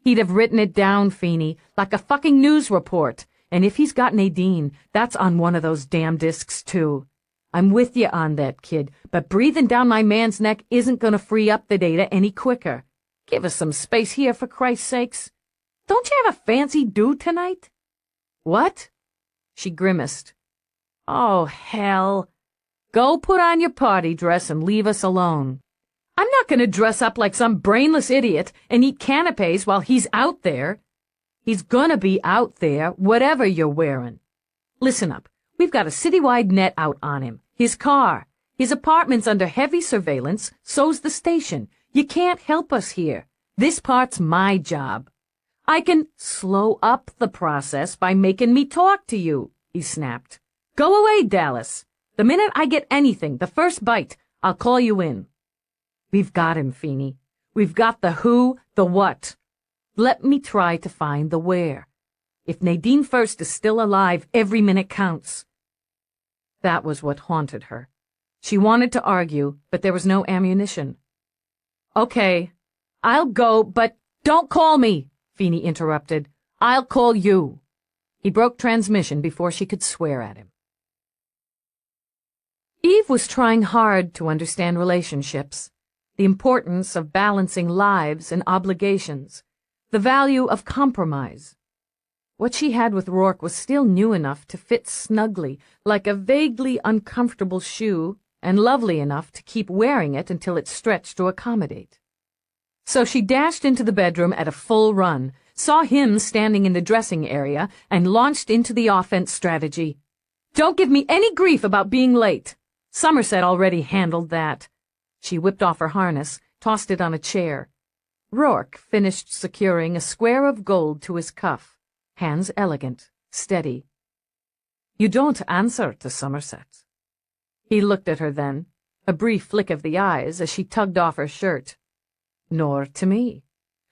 He'd have written it down, Feeney, like a fucking news report. And if he's got Nadine, that's on one of those damn discs, too. I'm with you on that, kid, but breathing down my man's neck isn't going to free up the data any quicker. Give us some space here, for Christ's sakes. Don't you have a fancy do tonight?" "What?" She grimaced. "Oh, hell. Go put on your party dress and leave us alone. I'm not going to dress up like some brainless idiot and eat canapes while he's out there. He's gonna be out there, whatever you're wearing. Listen up. We've got a citywide net out on him. His car. His apartment's under heavy surveillance, so's the station. You can't help us here. This part's my job. I can slow up the process by making me talk to you," he snapped. "Go away, Dallas. The minute I get anything, the first bite, I'll call you in." "We've got him, Feeney. We've got the who, the what. Let me try to find the where. If Nadine First is still alive, every minute counts." That was what haunted her. She wanted to argue, but there was no ammunition. "Okay, I'll go, but don't call me," Feeney interrupted. "I'll call you." He broke transmission before she could swear at him. Eve was trying hard to understand relationships, the importance of balancing lives and obligations, the value of compromise. What she had with Rourke was still new enough to fit snugly, like a vaguely uncomfortable shoe, and lovely enough to keep wearing it until it stretched to accommodate. So she dashed into the bedroom at a full run, saw him standing in the dressing area, and launched into the offense strategy. "Don't give me any grief about being late. Somerset already handled that." She whipped off her harness, tossed it on a chair. Rourke finished securing a square of gold to his cuff, hands elegant, steady. "You don't answer to Somerset." He looked at her then, a brief flick of the eyes as she tugged off her shirt. "Nor to me."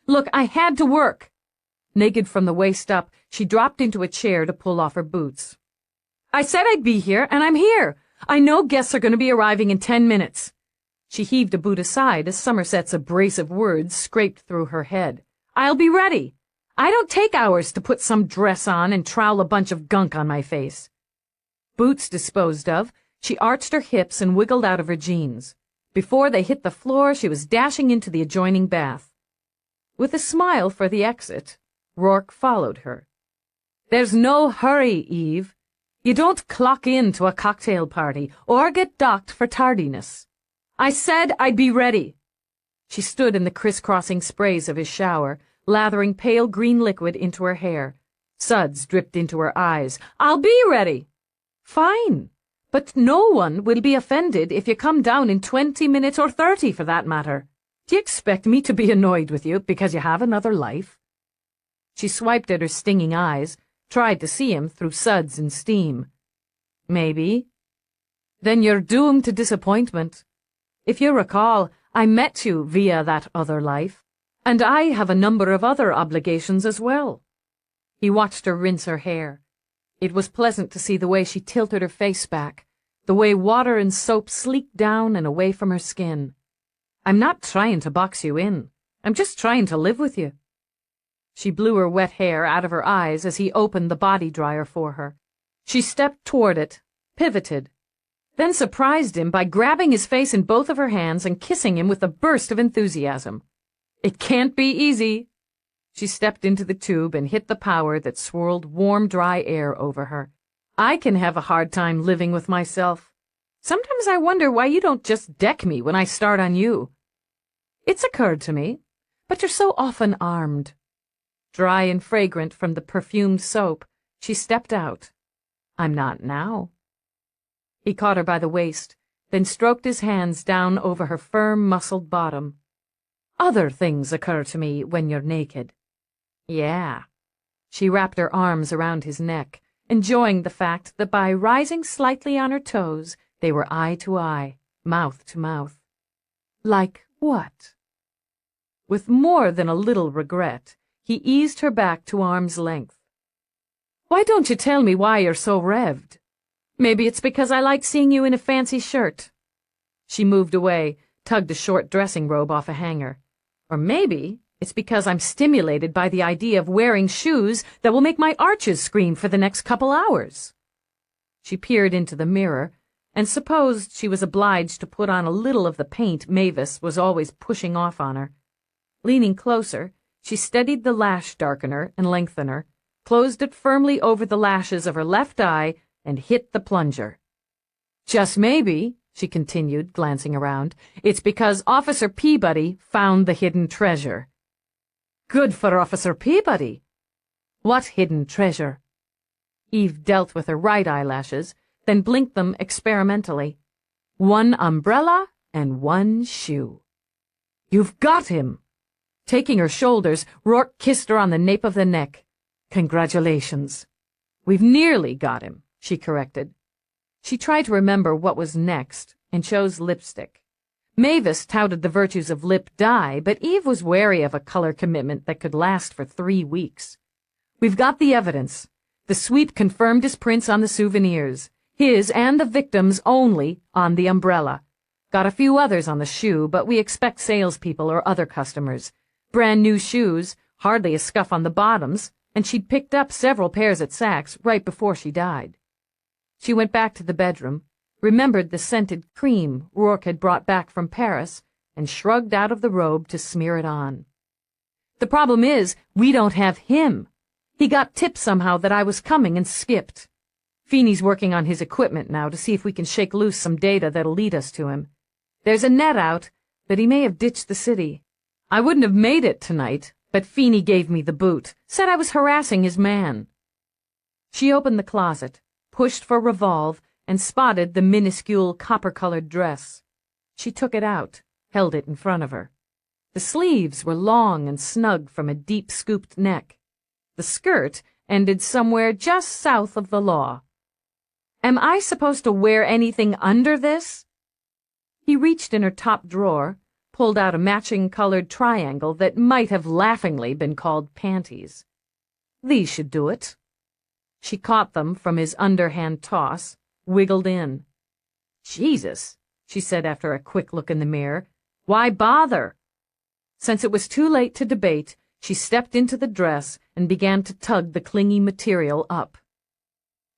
"Look, I had to work." Naked from the waist up, she dropped into a chair to pull off her boots. "I said I'd be here, and I'm here. I know guests are going to be arriving in 10 minutes. She heaved a boot aside as Somerset's abrasive words scraped through her head. "I'll be ready. I don't take hours to put some dress on and trowel a bunch of gunk on my face." Boots disposed of, she arched her hips and wiggled out of her jeans. Before they hit the floor, she was dashing into the adjoining bath. With a smile for the exit, Rourke followed her. "There's no hurry, Eve. You don't clock in to a cocktail party or get docked for tardiness. I said I'd be ready." She stood in the crisscrossing sprays of his shower, lathering pale green liquid into her hair. Suds dripped into her eyes. "I'll be ready." "Fine. But no one will be offended if you come down in 20 minutes or 30 for that matter. Do you expect me to be annoyed with you because you have another life?" She swiped at her stinging eyes, tried to see him through suds and steam. "Maybe." "Then you're doomed to disappointment. If you recall, I met you via that other life, and I have a number of other obligations as well." He watched her rinse her hair. It was pleasant to see the way she tilted her face back, the way water and soap sleeked down and away from her skin. "I'm not trying to box you in. I'm just trying to live with you." She blew her wet hair out of her eyes as he opened the body dryer for her. She stepped toward it, pivoted, then surprised him by grabbing his face in both of her hands and kissing him with a burst of enthusiasm. "It can't be easy." She stepped into the tube and hit the power that swirled warm, dry air over her. "I can have a hard time living with myself. Sometimes I wonder why you don't just deck me when I start on you. It's occurred to me, but you're so often armed." Dry and fragrant from the perfumed soap, she stepped out. "I'm not now." He caught her by the waist, then stroked his hands down over her firm, muscled bottom. "Other things occur to me when you're naked." "Yeah." She wrapped her arms around his neck, enjoying the fact that by rising slightly on her toes, they were eye to eye, mouth to mouth. "Like what?" With more than a little regret, he eased her back to arm's length. "Why don't you tell me why you're so revved? Maybe it's because I like seeing you in a fancy shirt." She moved away, tugged a short dressing robe off a hanger. "Or maybe it's because I'm stimulated by the idea of wearing shoes that will make my arches scream for the next couple hours." She peered into the mirror and supposed she was obliged to put on a little of the paint Mavis was always pushing off on her. Leaning closer, she steadied the lash darkener and lengthener, closed it firmly over the lashes of her left eye, and hit the plunger. "Just maybe," she continued, glancing around, "it's because Officer Peabody found the hidden treasure." "Good for Officer Peabody." "What hidden treasure?" Eve dealt with her right eyelashes, then blinked them experimentally. "One umbrella and one shoe." "You've got him!" Taking her shoulders, Rourke kissed her on the nape of the neck. "Congratulations." "We've nearly got him," she corrected. She tried to remember what was next and chose lipstick. Mavis touted the virtues of lip dye, but Eve was wary of a color commitment that could last for 3 weeks. "We've got the evidence. The sweep confirmed his prints on the souvenirs, his and the victim's only on the umbrella. Got a few others on the shoe, but we expect salespeople or other customers. Brand new shoes, hardly a scuff on the bottoms, and she'd picked up several pairs at Saks right before she died." She went back to the bedroom, remembered the scented cream Rourke had brought back from Paris, and shrugged out of the robe to smear it on. "The problem is, we don't have him. He got tipped somehow that I was coming and skipped. Feeney's working on his equipment now to see if we can shake loose some data that'll lead us to him. There's a net out, but he may have ditched the city. I wouldn't have made it tonight, but Feeney gave me the boot, said I was harassing his man." She opened the closet, pushed for Revolve, and spotted the minuscule copper-colored dress. She took it out, held it in front of her. The sleeves were long and snug from a deep-scooped neck. The skirt ended somewhere just south of the law. "Am I supposed to wear anything under this?" He reached in her top drawer, pulled out a matching colored triangle that might have laughingly been called panties. "These should do it." She caught them from his underhand toss, wiggled in. "Jesus," she said after a quick look in the mirror. "Why bother?" Since it was too late to debate, she stepped into the dress and began to tug the clingy material up.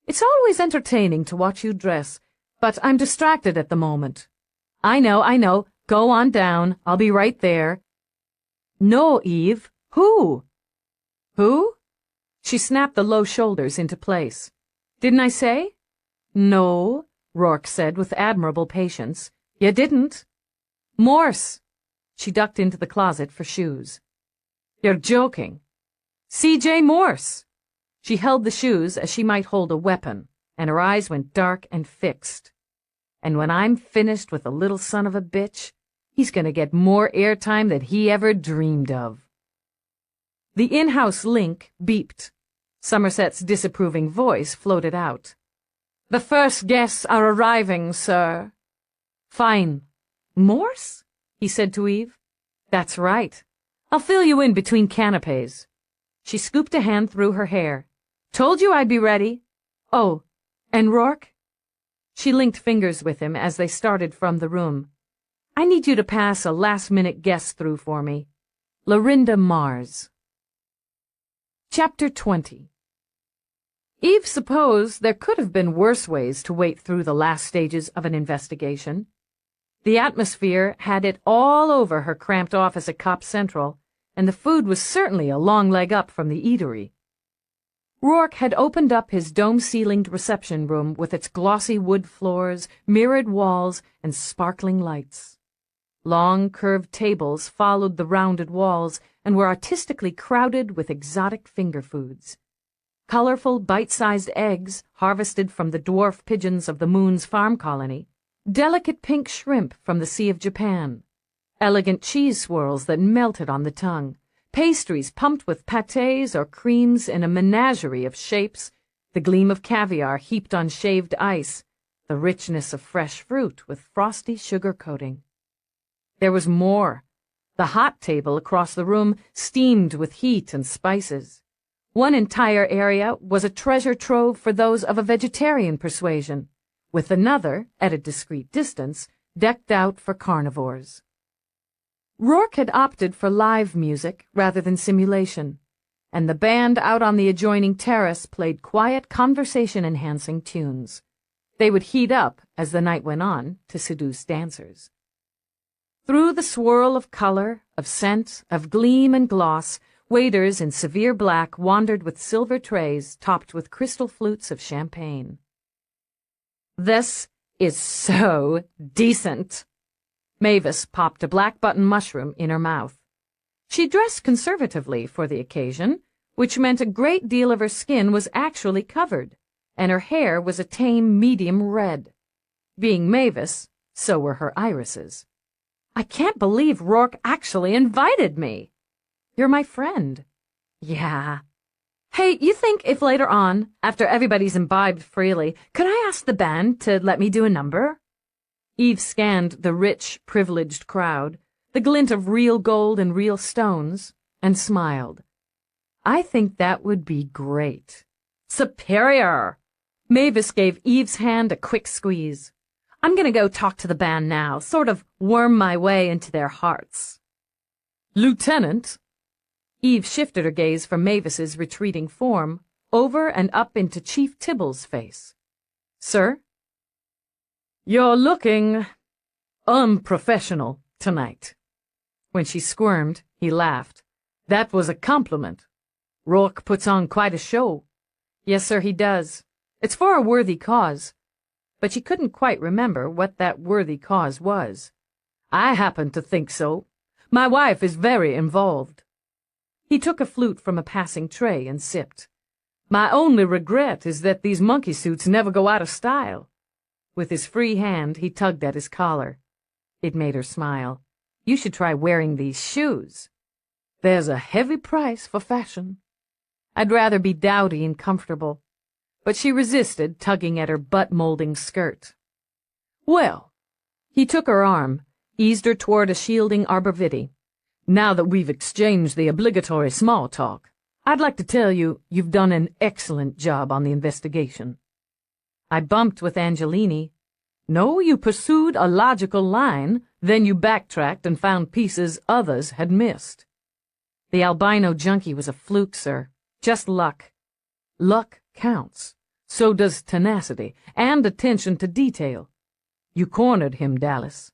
"It's always entertaining to watch you dress, but I'm distracted at the moment." I know. Go on down. I'll be right there." "No, Eve. Who?" "Who?" She snapped the low shoulders into place. "Didn't I say?" "No," Rourke said with admirable patience. "You didn't." "Morse." She ducked into the closet for shoes. "You're joking." "C.J. Morse." She held the shoes as she might hold a weapon, and her eyes went dark and fixed. "And when I'm finished with the little son of a bitch, he's going to get more airtime than he ever dreamed of." The in-house link beeped. Somerset's disapproving voice floated out. "The first guests are arriving, sir." "Fine. Morse?" he said to Eve. "That's right. I'll fill you in between canapes." She scooped a hand through her hair. "Told you I'd be ready. Oh, and Rourke?" She linked fingers with him as they started from the room. "I need you to pass a last-minute guest through for me. Lorinda Mars." Chapter 20. Eve supposed there could have been worse ways to wait through the last stages of an investigation. The atmosphere had it all over her cramped office at Cop Central, and the food was certainly a long leg up from the eatery. Rourke had opened up his dome-ceilinged reception room with its glossy wood floors, mirrored walls, and sparkling lights. Long, curved tables followed the rounded walls and were artistically crowded with exotic finger foods. Colorful, bite-sized eggs, harvested from the dwarf pigeons of the Moon's farm colony, delicate pink shrimp from the Sea of Japan, elegant cheese swirls that melted on the tongue, pastries pumped with pâtés or creams in a menagerie of shapes, the gleam of caviar heaped on shaved ice, the richness of fresh fruit with frosty sugar coating. There was more. The hot table across the room steamed with heat and spices. One entire area was a treasure trove for those of a vegetarian persuasion, with another, at a discreet distance, decked out for carnivores. Rourke had opted for live music rather than simulation, and the band out on the adjoining terrace played quiet, conversation-enhancing tunes. They would heat up, as the night went on, to seduce dancers. Through the swirl of color, of scent, of gleam and gloss, waiters in severe black wandered with silver trays topped with crystal flutes of champagne. "This is so decent." Mavis popped a black-button mushroom in her mouth. She dressed conservatively for the occasion, which meant a great deal of her skin was actually covered, and her hair was a tame medium red. Being Mavis, so were her irises. "I can't believe Rourke actually invited me." "You're my friend." "Yeah." "Hey, you think if later on, after everybody's imbibed freely, could I ask the band to let me do a number?" Eve scanned the rich, privileged crowd, the glint of real gold and real stones, and smiled. "I think that would be great." "Superior!" Mavis gave Eve's hand a quick squeeze. "I'm gonna go talk to the band now, sort of worm my way into their hearts." "Lieutenant!" Eve shifted her gaze from Mavis's retreating form over and up into Chief Tibble's face. "Sir?" "You're looking unprofessional tonight." When she squirmed, he laughed. "That was a compliment. Rourke puts on quite a show." "Yes, sir, he does. It's for a worthy cause." But she couldn't quite remember what that worthy cause was. "I happen to think so. My wife is very involved." He took a flute from a passing tray and sipped. "My only regret is that these monkey suits never go out of style." With his free hand, he tugged at his collar. It made her smile. "You should try wearing these shoes." "There's a heavy price for fashion." "I'd rather be dowdy and comfortable." But she resisted, tugging at her butt-molding skirt. "Well," he took her arm, eased her toward a shielding arborvitae. "Now that we've exchanged the obligatory small talk, I'd like to tell you you've done an excellent job on the investigation." "I bumped with Angelini." "No, you pursued a logical line, then you backtracked and found pieces others had missed." "The albino junkie was a fluke, sir. Just luck." "Luck counts. So does tenacity and attention to detail. You cornered him, Dallas."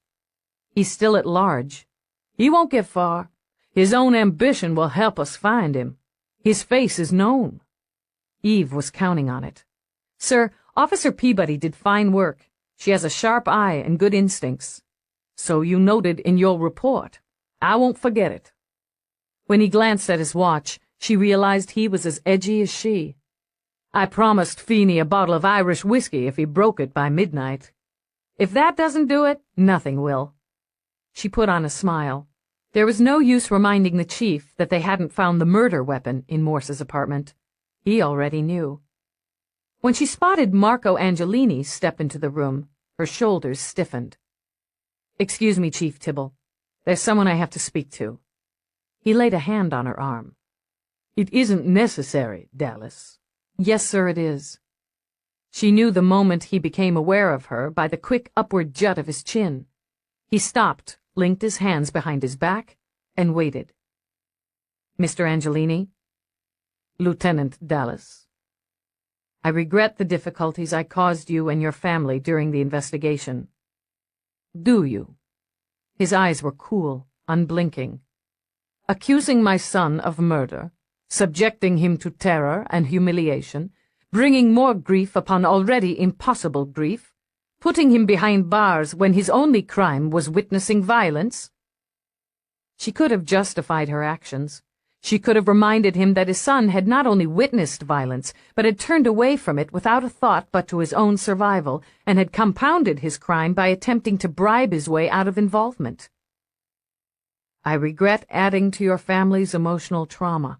"He's still at large." "He won't get far. His own ambition will help us find him. His face is known." Eve was counting on it. "Sir, Officer Peabody did fine work. She has a sharp eye and good instincts." "So you noted in your report. I won't forget it." When he glanced at his watch, she realized he was as edgy as she. "I promised Feeney a bottle of Irish whiskey if he broke it by midnight. If that doesn't do it, nothing will." She put on a smile. There was no use reminding the chief that they hadn't found the murder weapon in Morse's apartment. He already knew. When she spotted Marco Angelini step into the room, her shoulders stiffened. "Excuse me, Chief Tibble. There's someone I have to speak to." He laid a hand on her arm. "It isn't necessary, Dallas." "Yes, sir, it is." She knew the moment he became aware of her by the quick upward jut of his chin. He stopped, linked his hands behind his back, and waited. "Mr. Angelini?" "Lieutenant Dallas." "I regret the difficulties I caused you and your family during the investigation." "Do you?" His eyes were cool, unblinking. "Accusing my son of murder, subjecting him to terror and humiliation, bringing more grief upon already impossible grief, putting him behind bars when his only crime was witnessing violence?" She could have justified her actions. She could have reminded him that his son had not only witnessed violence, but had turned away from it without a thought but to his own survival, and had compounded his crime by attempting to bribe his way out of involvement. I regret adding to your family's emotional trauma.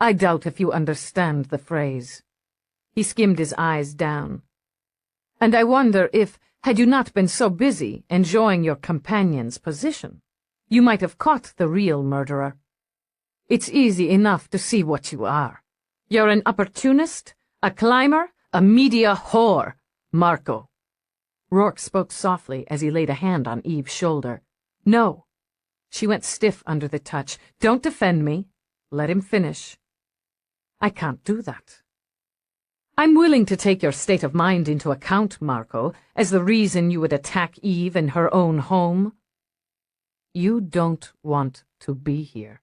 I doubt if you understand the phrase. He skimmed his eyes down. And I wonder if, had you not been so busy enjoying your companion's position, you might have caught the real murderer. It's easy enough to see what you are. You're an opportunist, a climber, a media whore, Marco. Rourke spoke softly as he laid a hand on Eve's shoulder. No. She went stiff under the touch. Don't defend me. Let him finish. I can't do that. I'm willing to take your state of mind into account, Marco, as the reason you would attack Eve in her own home. You don't want to be here,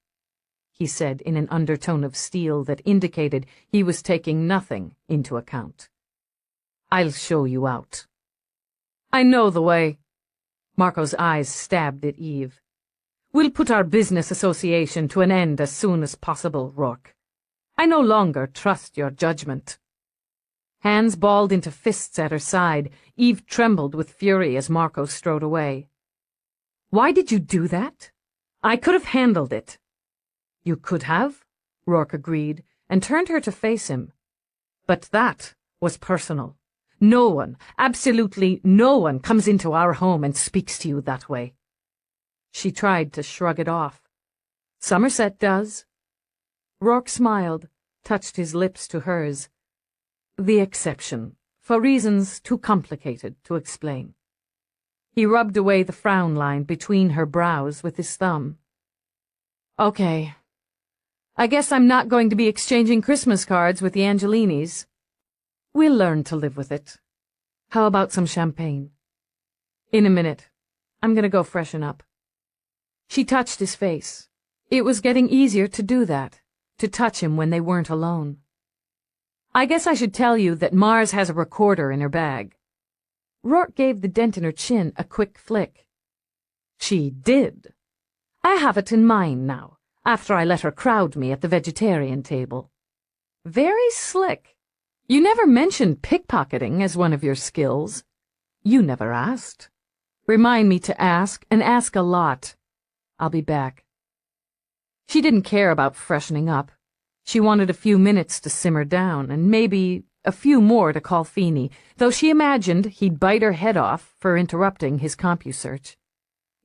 he said in an undertone of steel that indicated he was taking nothing into account. I'll show you out. I know the way. Marco's eyes stabbed at Eve. We'll put our business association to an end as soon as possible, Rourke. I no longer trust your judgment. Hands balled into fists at her side, Eve trembled with fury as Marco strode away. Why did you do that? I could have handled it. You could have, Rourke agreed, and turned her to face him. But that was personal. No one, absolutely no one, comes into our home and speaks to you that way. She tried to shrug it off. Somerset does. Rourke smiled, touched his lips to hers. The exception, for reasons too complicated to explain. He rubbed away the frown line between her brows with his thumb. Okay. I guess I'm not going to be exchanging Christmas cards with the Angelinis. We'll learn to live with it. How about some champagne? In a minute. I'm going to go freshen up. She touched his face. It was getting easier to do that, to touch him when they weren't alone. I guess I should tell you that Mars has a recorder in her bag. Rourke gave the dent in her chin a quick flick. She did. I have it in mine now, after I let her crowd me at the vegetarian table. Very slick. You never mentioned pickpocketing as one of your skills. You never asked. Remind me to ask, and ask a lot. I'll be back. She didn't care about freshening up. She wanted a few minutes to simmer down, and maybe a few more to call Feeney, though she imagined he'd bite her head off for interrupting his CompuSearch.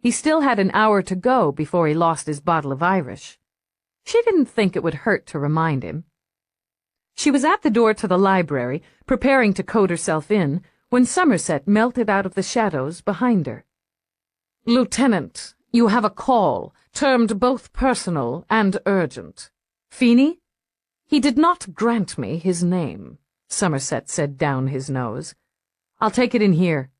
He still had an hour to go before he lost his bottle of Irish. She didn't think it would hurt to remind him. She was at the door to the library, preparing to code herself in, when Somerset melted out of the shadows behind her. Lieutenant, you have a call, termed both personal and urgent. Feeney? He did not grant me his name, Somerset said down his nose. I'll take it in here.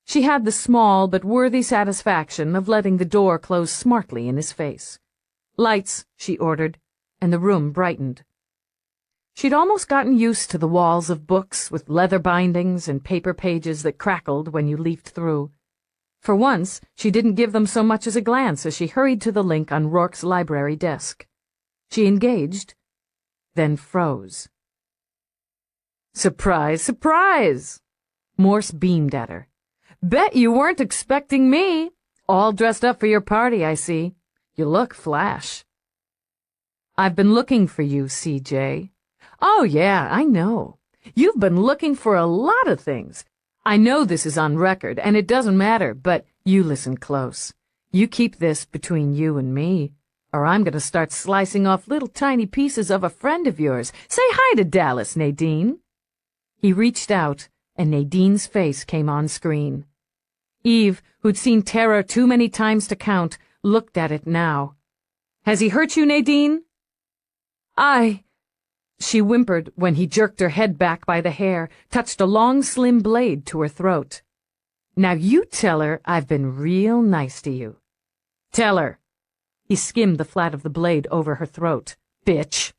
She had the small but worthy satisfaction of letting the door close smartly in his face. Lights, she ordered, and the room brightened. She'd almost gotten used to the walls of books with leather bindings and paper pages that crackled when you leafed through. For once, she didn't give them so much as a glance as she hurried to the link on Rourke's library desk. She engaged, then froze. Surprise, surprise! Morse beamed at her. Bet you weren't expecting me. All dressed up for your party, I see. You look flash. I've been looking for you, CJ. Oh, yeah, I know. You've been looking for a lot of things. I know this is on record, and it doesn't matter, but you listen close. You keep this between you and me, or I'm going to start slicing off little tiny pieces of a friend of yours. Say hi to Dallas, Nadine. He reached out, and Nadine's face came on screen. Eve, who'd seen terror too many times to count, looked at it now. Has he hurt you, Nadine? She whimpered when he jerked her head back by the hair, touched a long, slim blade to her throat. Now you tell her I've been real nice to you. Tell her. He skimmed the flat of the blade over her throat. Bitch.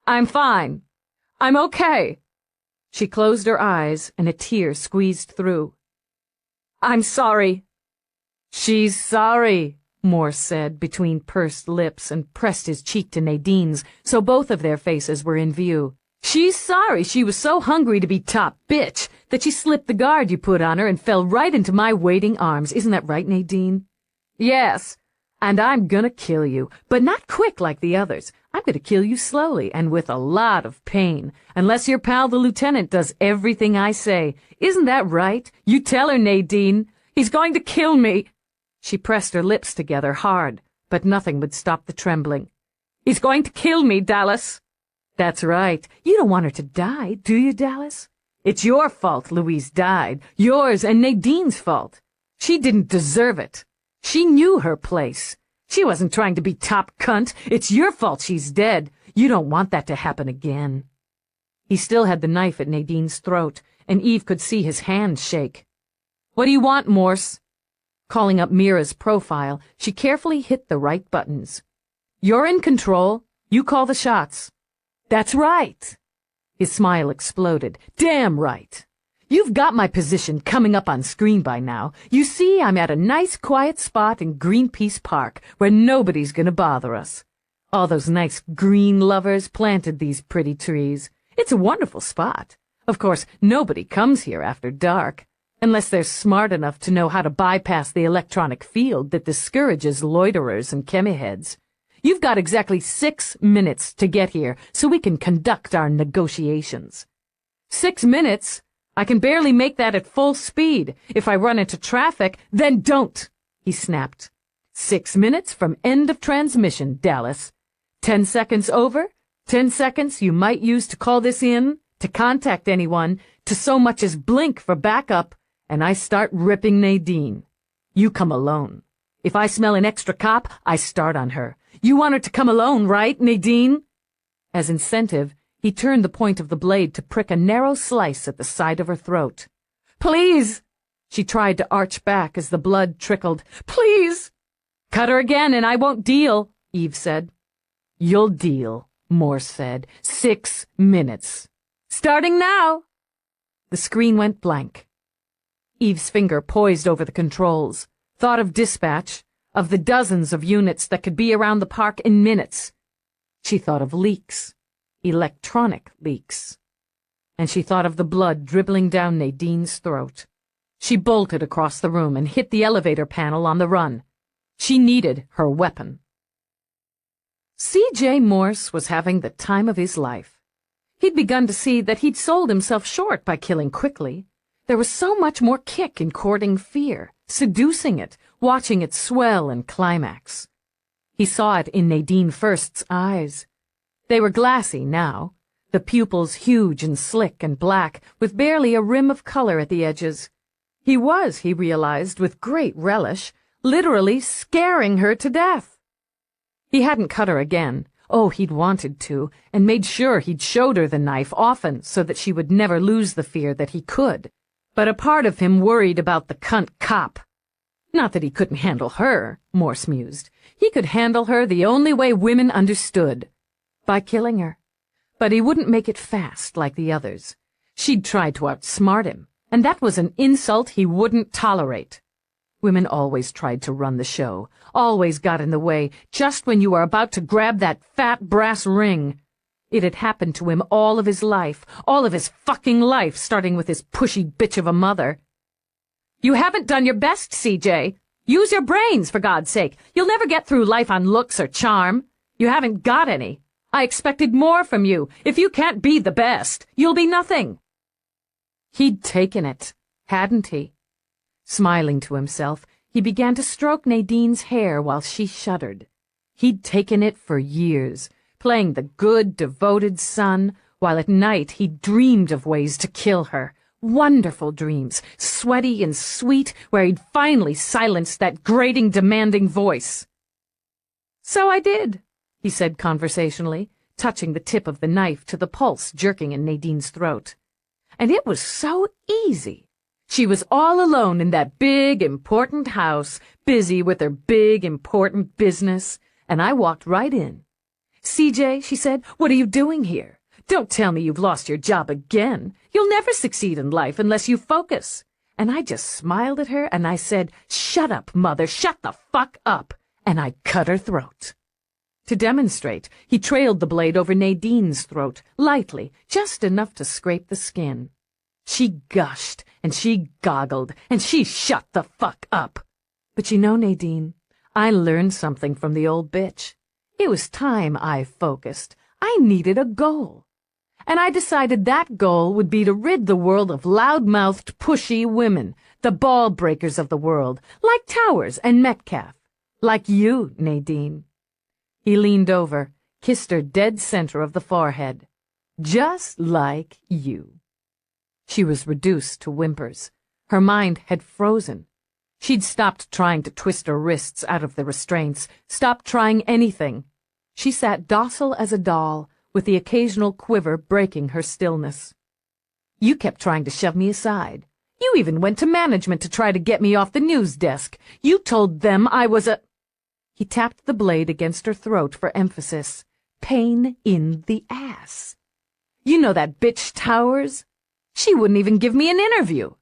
I'm fine. I'm okay. She closed her eyes, and a tear squeezed through. I'm sorry. She's sorry, Morse said between pursed lips and pressed his cheek to Nadine's so both of their faces were in view. "She's sorry she was so hungry to be top bitch that she slipped the guard you put on her and fell right into my waiting arms. Isn't that right, Nadine?" "Yes, and I'm gonna kill you, but not quick like the others. I'm gonna kill you slowly and with a lot of pain, unless your pal the lieutenant does everything I say. Isn't that right? You tell her, Nadine. He's going to kill me." She pressed her lips together hard, but nothing would stop the trembling. "He's going to kill me, Dallas." "That's right. You don't want her to die, do you, Dallas? It's your fault Louise died. Yours and Nadine's fault. She didn't deserve it. She knew her place. She wasn't trying to be top cunt. It's your fault she's dead. You don't want that to happen again." He still had the knife at Nadine's throat, and Eve could see his hand shake. "What do you want, Morse?" Calling up Mira's profile, she carefully hit the right buttons. "You're in control. You call the shots." "That's right." His smile exploded. "Damn right. You've got my position coming up on screen by now. You see, I'm at a nice quiet spot in Greenpeace Park where nobody's gonna bother us. All those nice green lovers planted these pretty trees. It's a wonderful spot. Of course, nobody comes here after dark, unless they're smart enough to know how to bypass the electronic field that discourages loiterers and chemiheads. You've got exactly 6 minutes to get here so we can conduct our negotiations." 6 minutes? I can barely make that at full speed. If I run into traffic, then don't, he snapped. 6 minutes from end of transmission, Dallas. 10 seconds over, 10 seconds you might use to call this in, to contact anyone, to so much as blink for backup, and I start ripping Nadine. You come alone. If I smell an extra cop, I start on her. You want her to come alone, right, Nadine? As incentive, he turned the point of the blade to prick a narrow slice at the side of her throat. "Please!" She tried to arch back as the blood trickled. "Please!" "Cut her again and I won't deal," Eve said. "You'll deal," Morse said. 6 minutes. "Starting now!" The screen went blank. Eve's finger poised over the controls, thought of dispatch, of the dozens of units that could be around the park in minutes. She thought of leaks. Electronic leaks. And she thought of the blood dribbling down Nadine's throat. She bolted across the room and hit the elevator panel on the run. She needed her weapon. C.J. Morse was having the time of his life. He'd begun to see that he'd sold himself short by killing quickly. There was so much more kick in courting fear, seducing it, watching it swell and climax. He saw it in Nadine First's eyes. They were glassy now, the pupils huge and slick and black, with barely a rim of color at the edges. He was, he realized with great relish, literally scaring her to death. He hadn't cut her again. Oh, he'd wanted to, and made sure he'd showed her the knife often so that she would never lose the fear that he could. But a part of him worried about the cunt cop. Not that he couldn't handle her, Morse mused. He could handle her the only way women understood. By killing her. But he wouldn't make it fast like the others. She'd tried to outsmart him, and that was an insult he wouldn't tolerate. Women always tried to run the show, always got in the way, just when you were about to grab that fat brass ring. It had happened to him all of his life, all of his fucking life, starting with his pushy bitch of a mother. "You haven't done your best, CJ. Use your brains, for God's sake. You'll never get through life on looks or charm. You haven't got any. I expected more from you. If you can't be the best, you'll be nothing." He'd taken it, hadn't he? Smiling to himself, he began to stroke Nadine's hair while she shuddered. He'd taken it for years, playing the good, devoted son, while at night he dreamed of ways to kill her. Wonderful dreams, sweaty and sweet, where he'd finally silenced that grating, demanding voice. "So I did," he said conversationally, touching the tip of the knife to the pulse jerking in Nadine's throat. "And it was so easy. She was all alone in that big, important house, busy with her big, important business, and I walked right in. 'CJ,' she said, 'what are you doing here? Don't tell me you've lost your job again. You'll never succeed in life unless you focus.' And I just smiled at her and I said, 'Shut up, mother, shut the fuck up.' and I cut her throat. To demonstrate, he trailed the blade over Nadine's throat, lightly, just enough to scrape the skin. She gushed, and she goggled, and she shut the fuck up. But you know, Nadine, I learned something from the old bitch. It was time I focused. I needed a goal. And I decided that goal would be to rid the world of loud-mouthed, pushy women, the ball-breakers of the world, like Towers and Metcalf. Like you, Nadine. He leaned over, kissed her dead center of the forehead. Just like you. She was reduced to whimpers. Her mind had frozen. She'd stopped trying to twist her wrists out of the restraints, stopped trying anything. She sat docile as a doll, with the occasional quiver breaking her stillness. You kept trying to shove me aside. You even went to management to try to get me off the news desk. You told them I was a— He tapped the blade against her throat for emphasis. Pain in the ass. You know that bitch Towers? She wouldn't even give me an interview.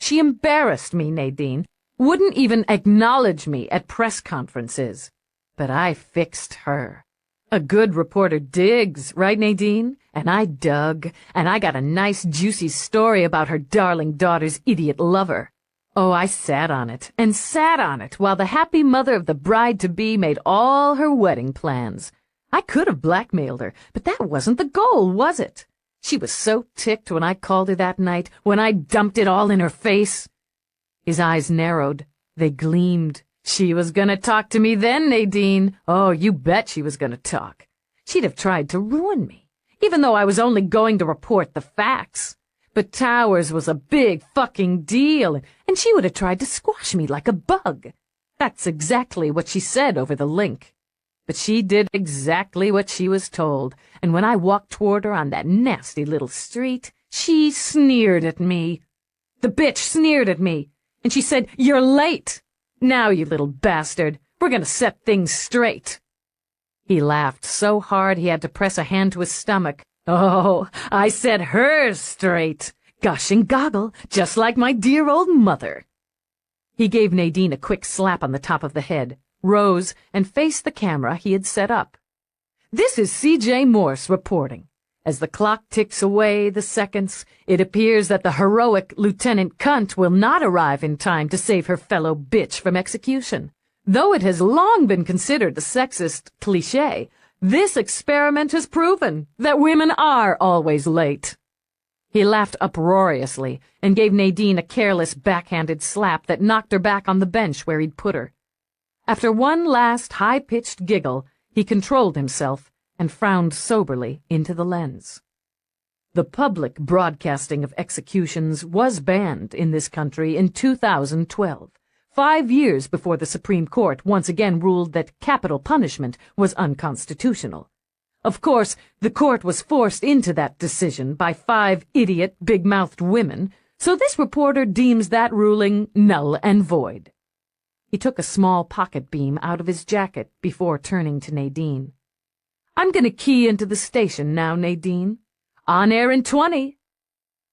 She embarrassed me, Nadine. Wouldn't even acknowledge me at press conferences. But I fixed her. A good reporter digs, right, Nadine? And I dug, and I got a nice juicy story about her darling daughter's idiot lover. Oh, I sat on it, and sat on it, while the happy mother of the bride-to-be made all her wedding plans. I could have blackmailed her, but that wasn't the goal, was it? She was so ticked when I called her that night, when I dumped it all in her face. His eyes narrowed. They gleamed. She was gonna talk to me then, Nadine. Oh, you bet she was gonna talk. She'd have tried to ruin me, even though I was only going to report the facts. But Towers was a big fucking deal, and she would have tried to squash me like a bug. That's exactly what she said over the link. But she did exactly what she was told, and when I walked toward her on that nasty little street, she sneered at me. The bitch sneered at me, and she said, "You're late. Now, you little bastard, we're gonna set things straight." He laughed so hard he had to press a hand to his stomach. Oh, I set her straight. Gush and goggle, just like my dear old mother. He gave Nadine a quick slap on the top of the head, rose, and faced the camera he had set up. This is C.J. Morse reporting. As the clock ticks away the seconds, it appears that the heroic Lieutenant Cunt will not arrive in time to save her fellow bitch from execution. Though it has long been considered a sexist cliché, this experiment has proven that women are always late. He laughed uproariously and gave Nadine a careless backhanded slap that knocked her back on the bench where he'd put her. After one last high-pitched giggle, he controlled himself and frowned soberly into the lens. The public broadcasting of executions was banned in this country in 2012, 5 years before the Supreme Court once again ruled that capital punishment was unconstitutional. Of course, the court was forced into that decision by 5 idiot, big-mouthed women, so this reporter deems that ruling null and void. He took a small pocket beam out of his jacket before turning to Nadine. "I'm going to key into the station now, Nadine. On air in 20.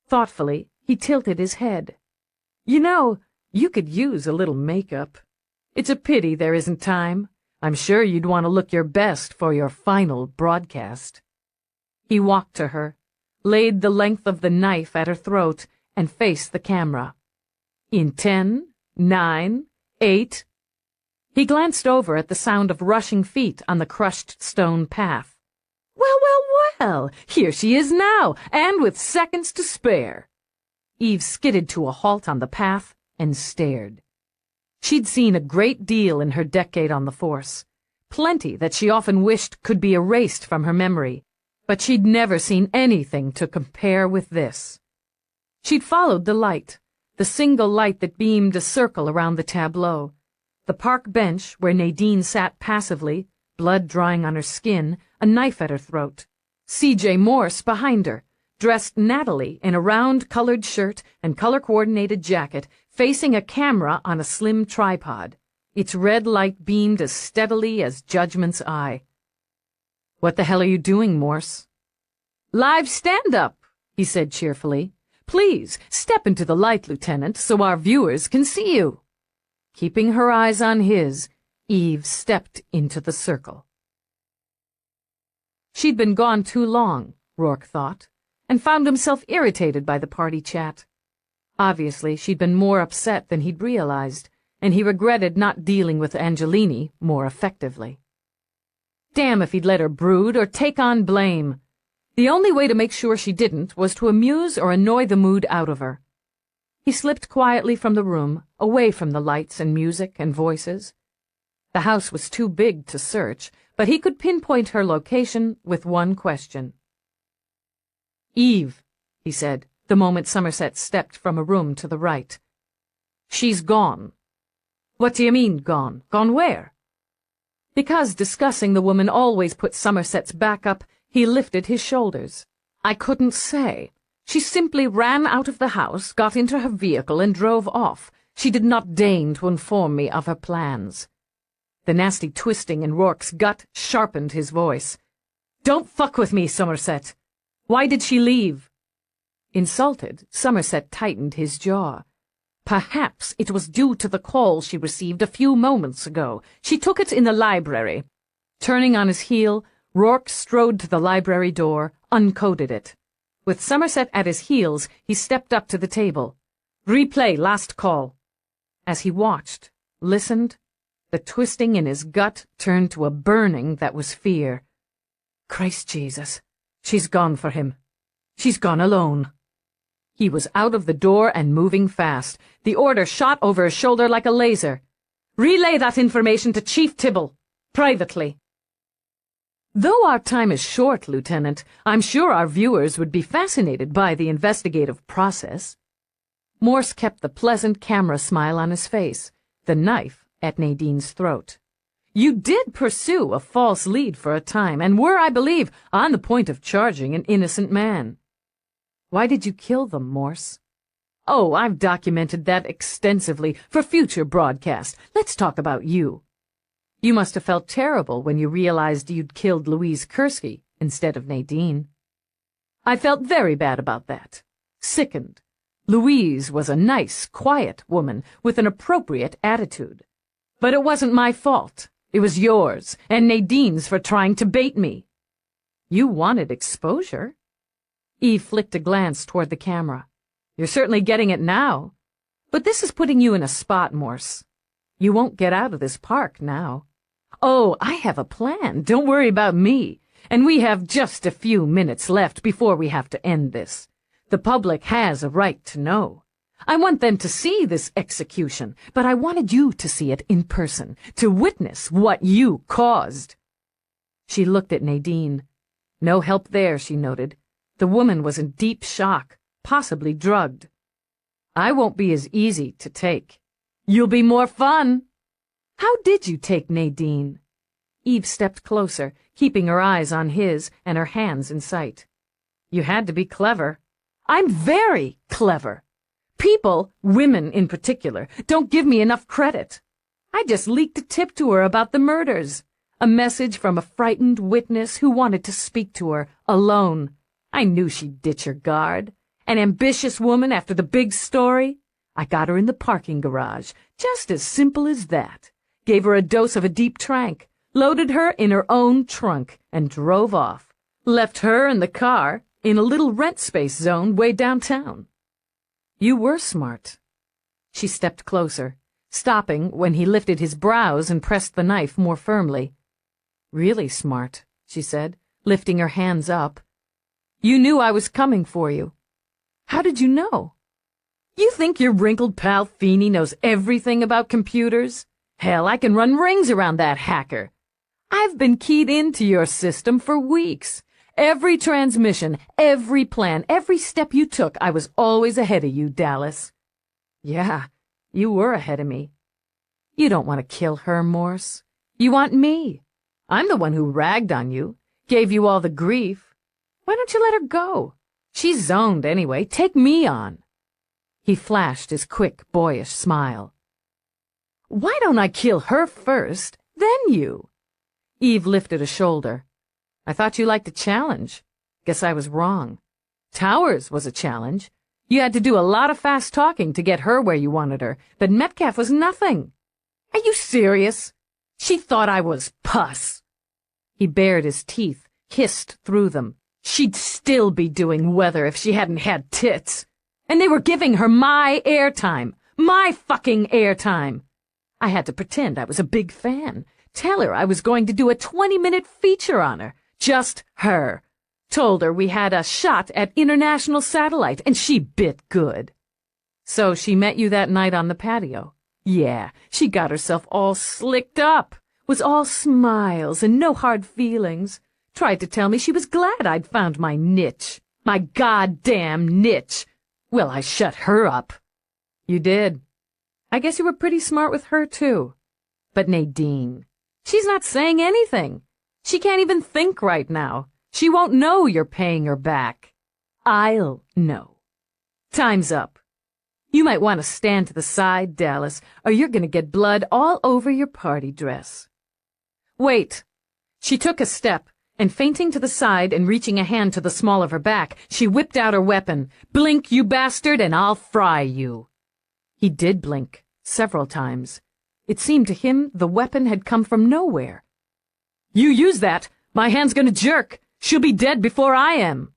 Thoughtfully, he tilted his head. "You know, you could use a little makeup. It's a pity there isn't time. I'm sure you'd want to look your best for your final broadcast." He walked to her, laid the length of the knife at her throat, and faced the camera. "In 10, 9, 8... He glanced over at the sound of rushing feet on the crushed stone path. "Well, well, well, here she is now, and with seconds to spare." Eve skidded to a halt on the path and stared. She'd seen a great deal in her decade on the force, plenty that she often wished could be erased from her memory, but she'd never seen anything to compare with this. She'd followed the light, the single light that beamed a circle around the tableau. The park bench where Nadine sat passively, blood drying on her skin, a knife at her throat. C.J. Morse behind her, dressed nattily in a round-colored shirt and color-coordinated jacket, facing a camera on a slim tripod. Its red light beamed as steadily as Judgment's eye. "What the hell are you doing, Morse?" "Live stand-up," he said cheerfully. "Please, step into the light, Lieutenant, so our viewers can see you." Keeping her eyes on his, Eve stepped into the circle. She'd been gone too long, Rourke thought, and found himself irritated by the party chat. Obviously, she'd been more upset than he'd realized, and he regretted not dealing with Angelini more effectively. Damn if he'd let her brood or take on blame. The only way to make sure she didn't was to amuse or annoy the mood out of her. He slipped quietly from the room, away from the lights and music and voices. The house was too big to search, but he could pinpoint her location with one question. "Eve," he said, the moment Somerset stepped from a room to the right. "She's gone." "What do you mean, gone? Gone where?" Because discussing the woman always put Somerset's back up, he lifted his shoulders. "I couldn't say. She simply ran out of the house, got into her vehicle, and drove off. She did not deign to inform me of her plans." The nasty twisting in Rourke's gut sharpened his voice. "Don't fuck with me, Somerset. Why did she leave?" Insulted, Somerset tightened his jaw. Perhaps it was due to the call she received a few moments ago. She took it in the library. Turning on his heel, Rourke strode to the library door, uncoded it. With Somerset at his heels, he stepped up to the table. "Replay last call." As he watched, listened, the twisting in his gut turned to a burning that was fear. Christ Jesus, she's gone for him. She's gone alone. He was out of the door and moving fast. The order shot over his shoulder like a laser. "Relay that information to Chief Tibble, privately." "Though our time is short, Lieutenant, I'm sure our viewers would be fascinated by the investigative process." Morse kept the pleasant camera smile on his face, the knife at Nadine's throat. "You did pursue a false lead for a time, and were, I believe, on the point of charging an innocent man." "Why did you kill them, Morse?" "Oh, I've documented that extensively for future broadcast. Let's talk about you. You must have felt terrible when you realized you'd killed Louise Kursky instead of Nadine." "I felt very bad about that. Sickened. Louise was a nice, quiet woman with an appropriate attitude. But it wasn't my fault. It was yours, and Nadine's for trying to bait me." "You wanted exposure." Eve flicked a glance toward the camera. "You're certainly getting it now. But this is putting you in a spot, Morse. You won't get out of this park now." "Oh, I have a plan. Don't worry about me. And we have just a few minutes left before we have to end this. The public has a right to know. I want them to see this execution, but I wanted you to see it in person, to witness what you caused." She looked at Nadine. No help there, she noted. The woman was in deep shock, possibly drugged. "I won't be as easy to take." "You'll be more fun." "How did you take Nadine?" Eve stepped closer, keeping her eyes on his and her hands in sight. "You had to be clever." "I'm very clever. People, women in particular, don't give me enough credit. I just leaked a tip to her about the murders. A message from a frightened witness who wanted to speak to her, alone. I knew she'd ditch her guard. An ambitious woman after the big story. I got her in the parking garage, just as simple as that. Gave her a dose of a deep trank, loaded her in her own trunk, and drove off. Left her in the car, in a little rent space zone way downtown." "You were smart." She stepped closer, stopping when he lifted his brows and pressed the knife more firmly. "Really smart," she said, lifting her hands up. "You knew I was coming for you." "How did you know?" "You think your wrinkled pal Feeney knows everything about computers? Hell, I can run rings around that hacker. I've been keyed into your system for weeks. Every transmission, every plan, every step you took, I was always ahead of you, Dallas." "Yeah, you were ahead of me." "You don't want to kill her, Morse. You want me. I'm the one who ragged on you, gave you all the grief. Why don't you let her go? She's zoned anyway. Take me on." He flashed his quick, boyish smile. "Why don't I kill her first, then you?" Eve lifted a shoulder. "I thought you liked a challenge. Guess I was wrong. Towers was a challenge. You had to do a lot of fast talking to get her where you wanted her, but Metcalf was nothing." "Are you serious?" She thought I was pus. He bared his teeth, hissed through them. She'd still be doing weather if she hadn't had tits. And they were giving her my airtime. My fucking airtime. I had to pretend I was a big fan. Tell her I was going to do a 20-minute feature on her. Just her. Told her we had a shot at international satellite, and she bit good. So she met you that night on the patio. Yeah, she got herself all slicked up. Was all smiles and no hard feelings. Tried to tell me she was glad I'd found my niche. My goddamn niche. Well, I shut her up. You did. I guess you were pretty smart with her, too. But Nadine, she's not saying anything. She can't even think right now. She won't know you're paying her back. I'll know. Time's up. You might want to stand to the side, Dallas, or you're going to get blood all over your party dress. Wait. She took a step, and fainting to the side and reaching a hand to the small of her back, she whipped out her weapon. Blink, you bastard, and I'll fry you. He did blink, several times. It seemed to him the weapon had come from nowhere. You use that. My hand's going to jerk. She'll be dead before I am.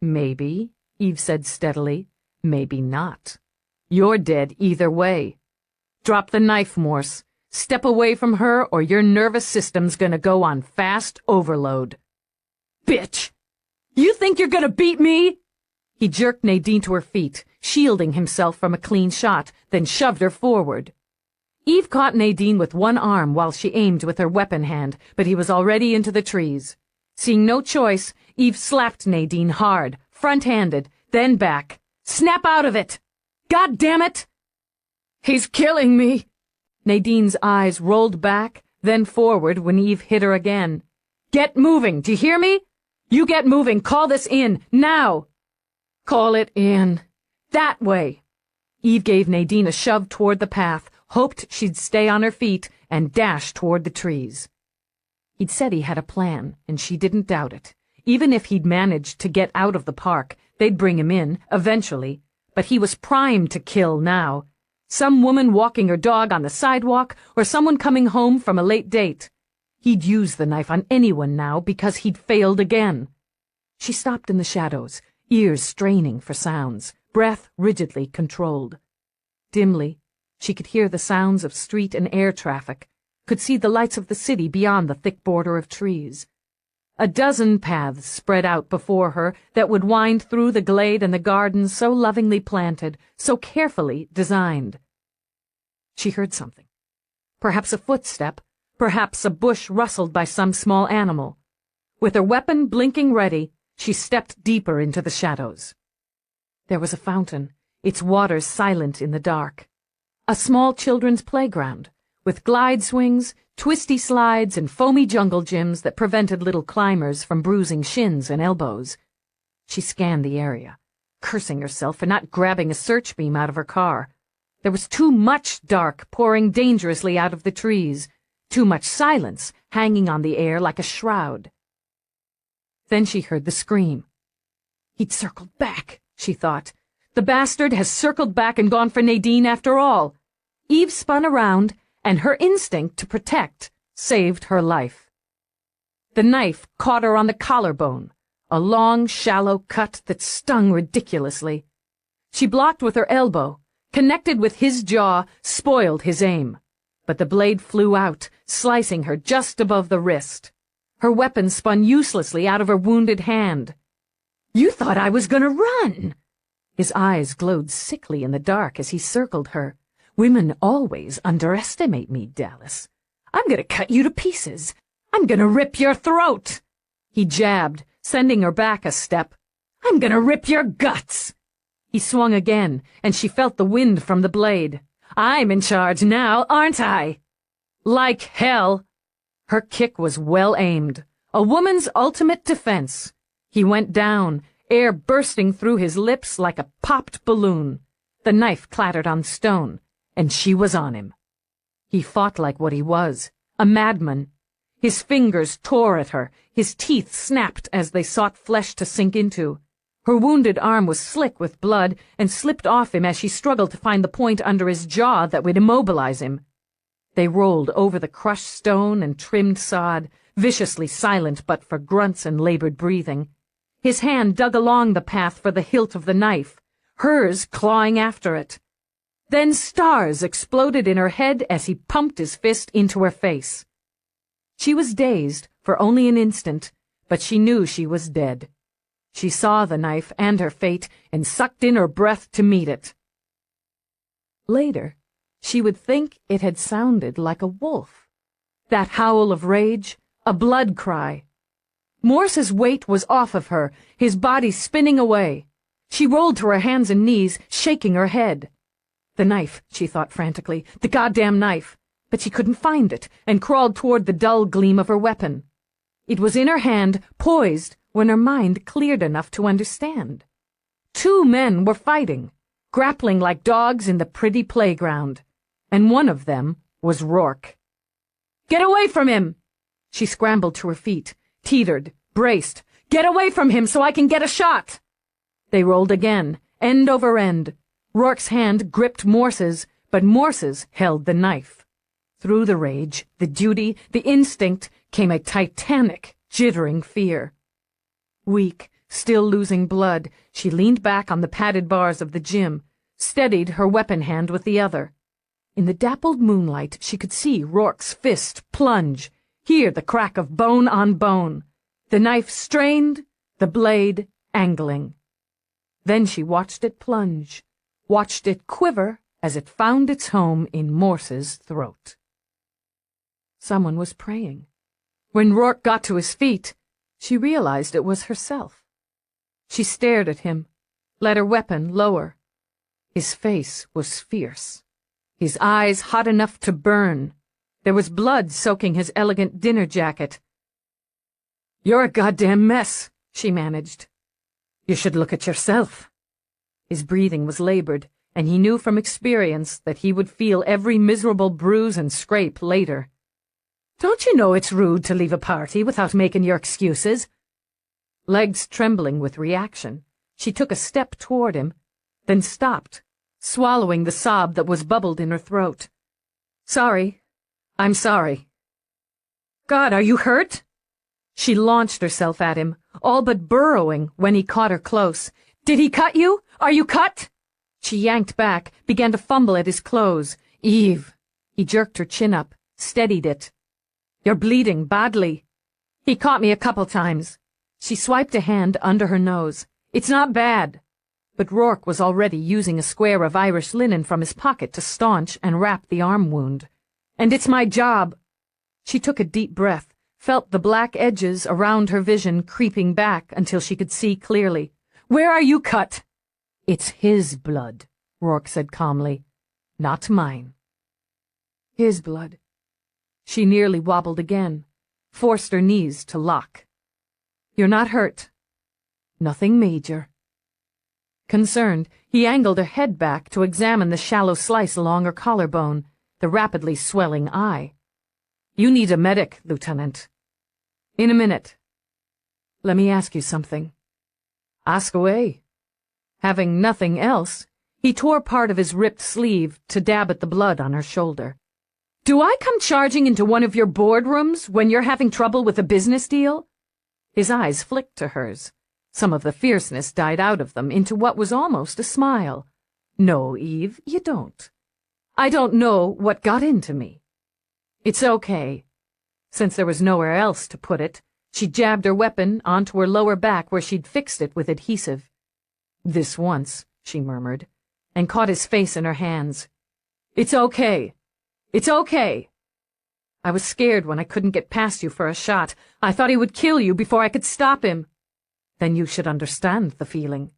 Maybe, Eve said steadily. Maybe not. You're dead either way. Drop the knife, Morse. Step away from her or your nervous system's gonna go on fast overload. Bitch! You think you're gonna beat me? He jerked Nadine to her feet, shielding himself from a clean shot, then shoved her forward. Eve caught Nadine with one arm while she aimed with her weapon hand, but he was already into the trees. Seeing no choice, Eve slapped Nadine hard, front-handed, then back. Snap out of it! God damn it! He's killing me! Nadine's eyes rolled back, then forward when Eve hit her again. Get moving, do you hear me? You get moving, call this in, now! Call it in. That way. Eve gave Nadine a shove toward the path, hoped she'd stay on her feet, and dashed toward the trees. He'd said he had a plan, and she didn't doubt it. Even if he'd managed to get out of the park, they'd bring him in, eventually. But he was primed to kill now. Some woman walking her dog on the sidewalk, or someone coming home from a late date. He'd use the knife on anyone now because he'd failed again. She stopped in the shadows, ears straining for sounds, breath rigidly controlled. Dimly, she could hear the sounds of street and air traffic, could see the lights of the city beyond the thick border of trees. A dozen paths spread out before her that would wind through the glade and the gardens so lovingly planted, so carefully designed. She heard something. Perhaps a footstep, perhaps a bush rustled by some small animal. With her weapon blinking ready, she stepped deeper into the shadows. There was a fountain, its waters silent in the dark. A small children's playground, with glide swings, twisty slides, and foamy jungle gyms that prevented little climbers from bruising shins and elbows. She scanned the area, cursing herself for not grabbing a search beam out of her car. There was too much dark pouring dangerously out of the trees, too much silence hanging on the air like a shroud. Then she heard the scream. He'd circled back, she thought. The bastard has circled back and gone for Nadine after all. Eve spun around, and her instinct to protect saved her life. The knife caught her on the collarbone, a long, shallow cut that stung ridiculously. She blocked with her elbow, connected with his jaw, spoiled his aim. But the blade flew out, slicing her just above the wrist. Her weapon spun uselessly out of her wounded hand. You thought I was gonna run! His eyes glowed sickly in the dark as he circled her. Women always underestimate me, Dallas. I'm gonna cut you to pieces. I'm gonna rip your throat. He jabbed, sending her back a step. I'm gonna rip your guts. He swung again, and she felt the wind from the blade. I'm in charge now, aren't I? Like hell. Her kick was well aimed, a woman's ultimate defense. He went down, air bursting through his lips like a popped balloon. The knife clattered on stone, and she was on him. He fought like what he was, a madman. His fingers tore at her, his teeth snapped as they sought flesh to sink into. Her wounded arm was slick with blood and slipped off him as she struggled to find the point under his jaw that would immobilize him. They rolled over the crushed stone and trimmed sod, viciously silent but for grunts and labored breathing. His hand dug along the path for the hilt of the knife, hers clawing after it. Then stars exploded in her head as he pumped his fist into her face. She was dazed for only an instant, but she knew she was dead. She saw the knife and her fate and sucked in her breath to meet it. Later, she would think it had sounded like a wolf. That howl of rage, a blood cry. Morse's weight was off of her, his body spinning away. She rolled to her hands and knees, shaking her head. The knife, she thought frantically, the goddamn knife. But she couldn't find it, and crawled toward the dull gleam of her weapon. It was in her hand, poised, when her mind cleared enough to understand. 2 men were fighting, grappling like dogs in the pretty playground, and one of them was Rourke. "Get away from him!" She scrambled to her feet, teetered, braced. "Get away from him so I can get a shot!" They rolled again, end over end. Rourke's hand gripped Morse's, but Morse's held the knife. Through the rage, the duty, the instinct, came a titanic, jittering fear. Weak, still losing blood, she leaned back on the padded bars of the gym, steadied her weapon hand with the other. In the dappled moonlight, she could see Rourke's fist plunge, hear the crack of bone on bone, the knife strained, the blade angling. Then she watched it plunge, watched it quiver as it found its home in Morse's throat. Someone was praying. When Rourke got to his feet, she realized it was herself. She stared at him, let her weapon lower. His face was fierce, his eyes hot enough to burn. There was blood soaking his elegant dinner jacket. "You're a goddamn mess," she managed. "You should look at yourself." His breathing was labored, and he knew from experience that he would feel every miserable bruise and scrape later. "Don't you know it's rude to leave a party without making your excuses?" Legs trembling with reaction, she took a step toward him, then stopped, swallowing the sob that was bubbled in her throat. "Sorry. I'm sorry." "God, are you hurt?" She launched herself at him, all but burrowing when he caught her close. "Did he cut you? Are you cut?" She yanked back, began to fumble at his clothes. "Eve." He jerked her chin up, steadied it. "You're bleeding badly." "He caught me a couple times." She swiped a hand under her nose. "It's not bad." But Rourke was already using a square of Irish linen from his pocket to staunch and wrap the arm wound. "And it's my job." She took a deep breath, felt the black edges around her vision creeping back until she could see clearly. "Where are you cut?" "It's his blood," Rourke said calmly. "Not mine." His blood. She nearly wobbled again, forced her knees to lock. "You're not hurt?" "Nothing major." Concerned, he angled her head back to examine the shallow slice along her collarbone, the rapidly swelling eye. "You need a medic, Lieutenant." "In a minute." "Let me ask you something." "Ask away." Having nothing else, he tore part of his ripped sleeve to dab at the blood on her shoulder. "Do I come charging into one of your boardrooms when you're having trouble with a business deal?" His eyes flicked to hers. Some of the fierceness died out of them into what was almost a smile. "No, Eve, you don't. I don't know what got into me." "It's okay." Since there was nowhere else to put it, she jabbed her weapon onto her lower back where she'd fixed it with adhesive. "This once," she murmured, and caught his face in her hands. "It's okay. It's okay. I was scared when I couldn't get past you for a shot. I thought he would kill you before I could stop him." "Then you should understand the feeling."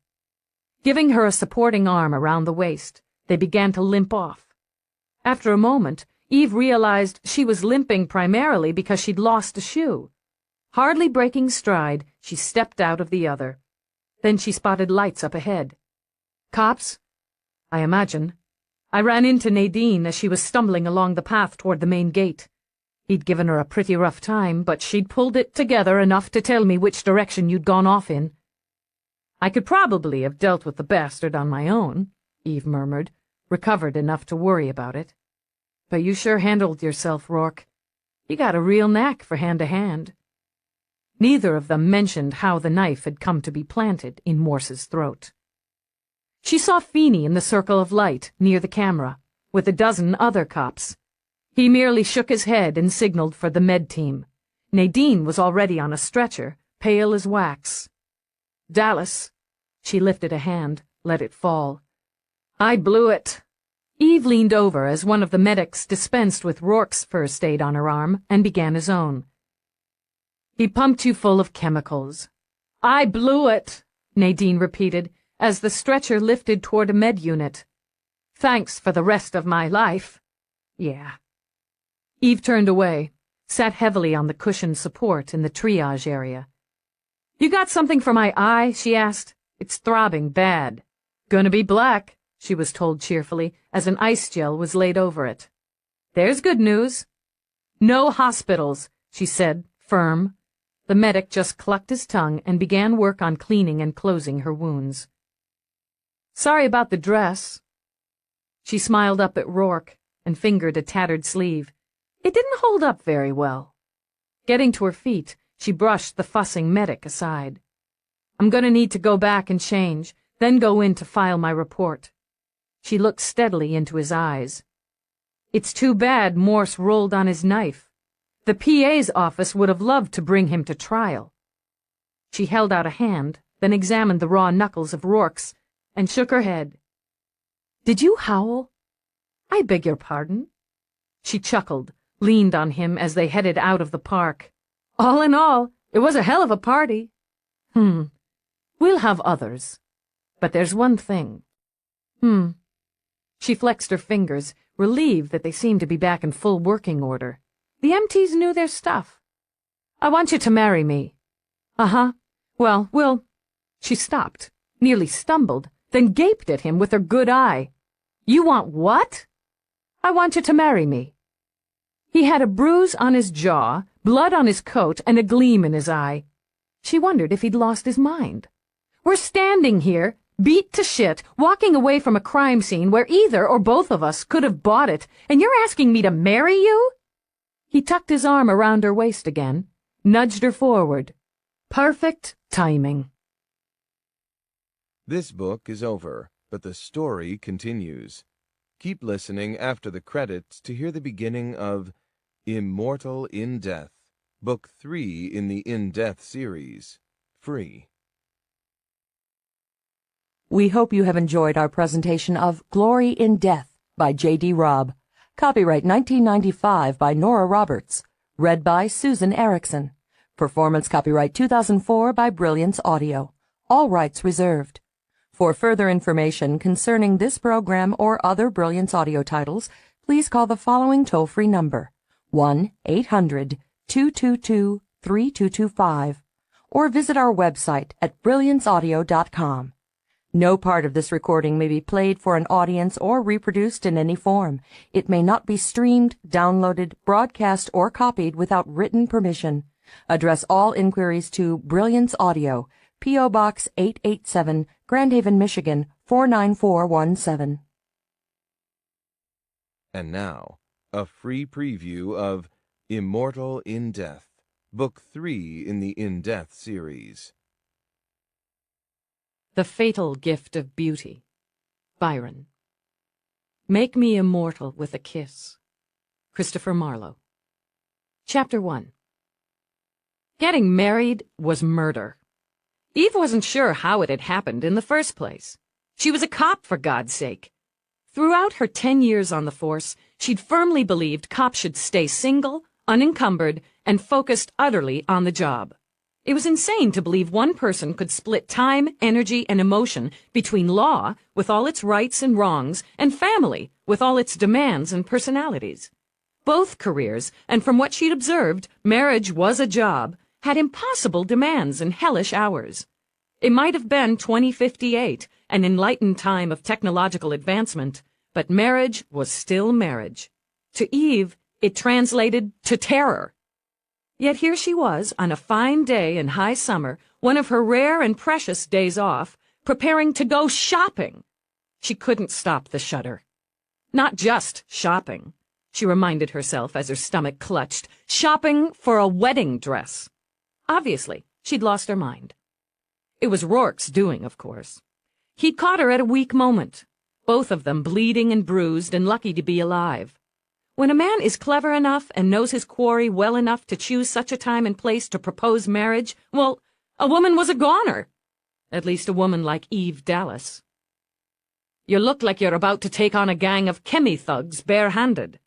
Giving her a supporting arm around the waist, they began to limp off. After a moment, Eve realized she was limping primarily because she'd lost a shoe. Hardly breaking stride, she stepped out of the other. Then she spotted lights up ahead. "Cops?" "I imagine. I ran into Nadine as she was stumbling along the path toward the main gate. He'd given her a pretty rough time, but she'd pulled it together enough to tell me which direction you'd gone off in." "I could probably have dealt with the bastard on my own," Eve murmured, recovered enough to worry about it. But you sure handled yourself, Rourke. You got a real knack for hand-to-hand. Neither of them mentioned how the knife had come to be planted in Morse's throat. She saw Feeney in the circle of light near the camera, with a dozen other cops. He merely shook his head and signaled for the med team. Nadine was already on a stretcher, pale as wax. Dallas. She lifted a hand, let it fall. I blew it. Eve leaned over as one of the medics dispensed with Rourke's first aid on her arm and began his own. He pumped you full of chemicals. I blew it, Nadine repeated as the stretcher lifted toward a med unit. Thanks for the rest of my life. Yeah. Eve turned away, sat heavily on the cushioned support in the triage area. You got something for my eye? She asked. It's throbbing bad. Gonna be black, she was told cheerfully as an ice gel was laid over it. There's good news. No hospitals, she said, firm. The medic just clucked his tongue and began work on cleaning and closing her wounds. Sorry about the dress. She smiled up at Rourke and fingered a tattered sleeve. It didn't hold up very well. Getting to her feet, she brushed the fussing medic aside. I'm gonna need to go back and change, then go in to file my report. She looked steadily into his eyes. It's too bad Morse rolled on his knife. The PA's office would have loved to bring him to trial. She held out a hand, then examined the raw knuckles of Rourke's and shook her head. Did you howl? I beg your pardon? She chuckled, leaned on him as they headed out of the park. All in all, it was a hell of a party. We'll have others. But there's one thing. She flexed her fingers, relieved that they seemed to be back in full working order. The MTs knew their stuff. I want you to marry me. Uh-huh. Well, we'll... She stopped, nearly stumbled, then gaped at him with her good eye. You want what? I want you to marry me. He had a bruise on his jaw, blood on his coat, and a gleam in his eye. She wondered if he'd lost his mind. We're standing here, beat to shit, walking away from a crime scene where either or both of us could have bought it, and you're asking me to marry you? He tucked his arm around her waist again, nudged her forward. Perfect timing. This book is over, but the story continues. Keep listening after the credits to hear the beginning of Immortal in Death, Book 3 in the In Death series. Free. We hope you have enjoyed our presentation of Glory in Death by J.D. Robb. Copyright 1995 by Nora Roberts. Read by Susan Erickson. Performance copyright 2004 by Brilliance Audio. All rights reserved. For further information concerning this program or other Brilliance Audio titles, please call the following toll-free number, 1-800-222-3225, or visit our website at brillianceaudio.com. No part of this recording may be played for an audience or reproduced in any form. It may not be streamed, downloaded, broadcast, or copied without written permission. Address all inquiries to Brilliance Audio, P.O. Box 887, Grand Haven, Michigan, 49417. And now, a free preview of Immortal in Death, Book 3 in the In Death series. The Fatal Gift of Beauty. Byron. Make me immortal with a kiss. Christopher Marlowe. Chapter 1. Getting married was murder. Eve wasn't sure how it had happened in the first place. She was a cop, for God's sake. Throughout her 10 years on the force, she'd firmly believed cops should stay single, unencumbered, and focused utterly on the job. It was insane to believe one person could split time, energy, and emotion between law, with all its rights and wrongs, and family, with all its demands and personalities. Both careers, and from what she'd observed, marriage was a job, had impossible demands and hellish hours. It might have been 2058, an enlightened time of technological advancement, but marriage was still marriage. To Eve, it translated to terror. Yet here she was, on a fine day in high summer, one of her rare and precious days off, preparing to go shopping. She couldn't stop the shudder. Not just shopping. she reminded herself as her stomach clutched. Shopping for a wedding dress. Obviously, she'd lost her mind. It was Rourke's doing, of course. He'd caught her at a weak moment, both of them bleeding and bruised and lucky to be alive. When a man is clever enough and knows his quarry well enough to choose such a time and place to propose marriage, well, a woman was a goner. At least a woman like Eve Dallas. You look like you're about to take on a gang of chemi thugs bare-handed.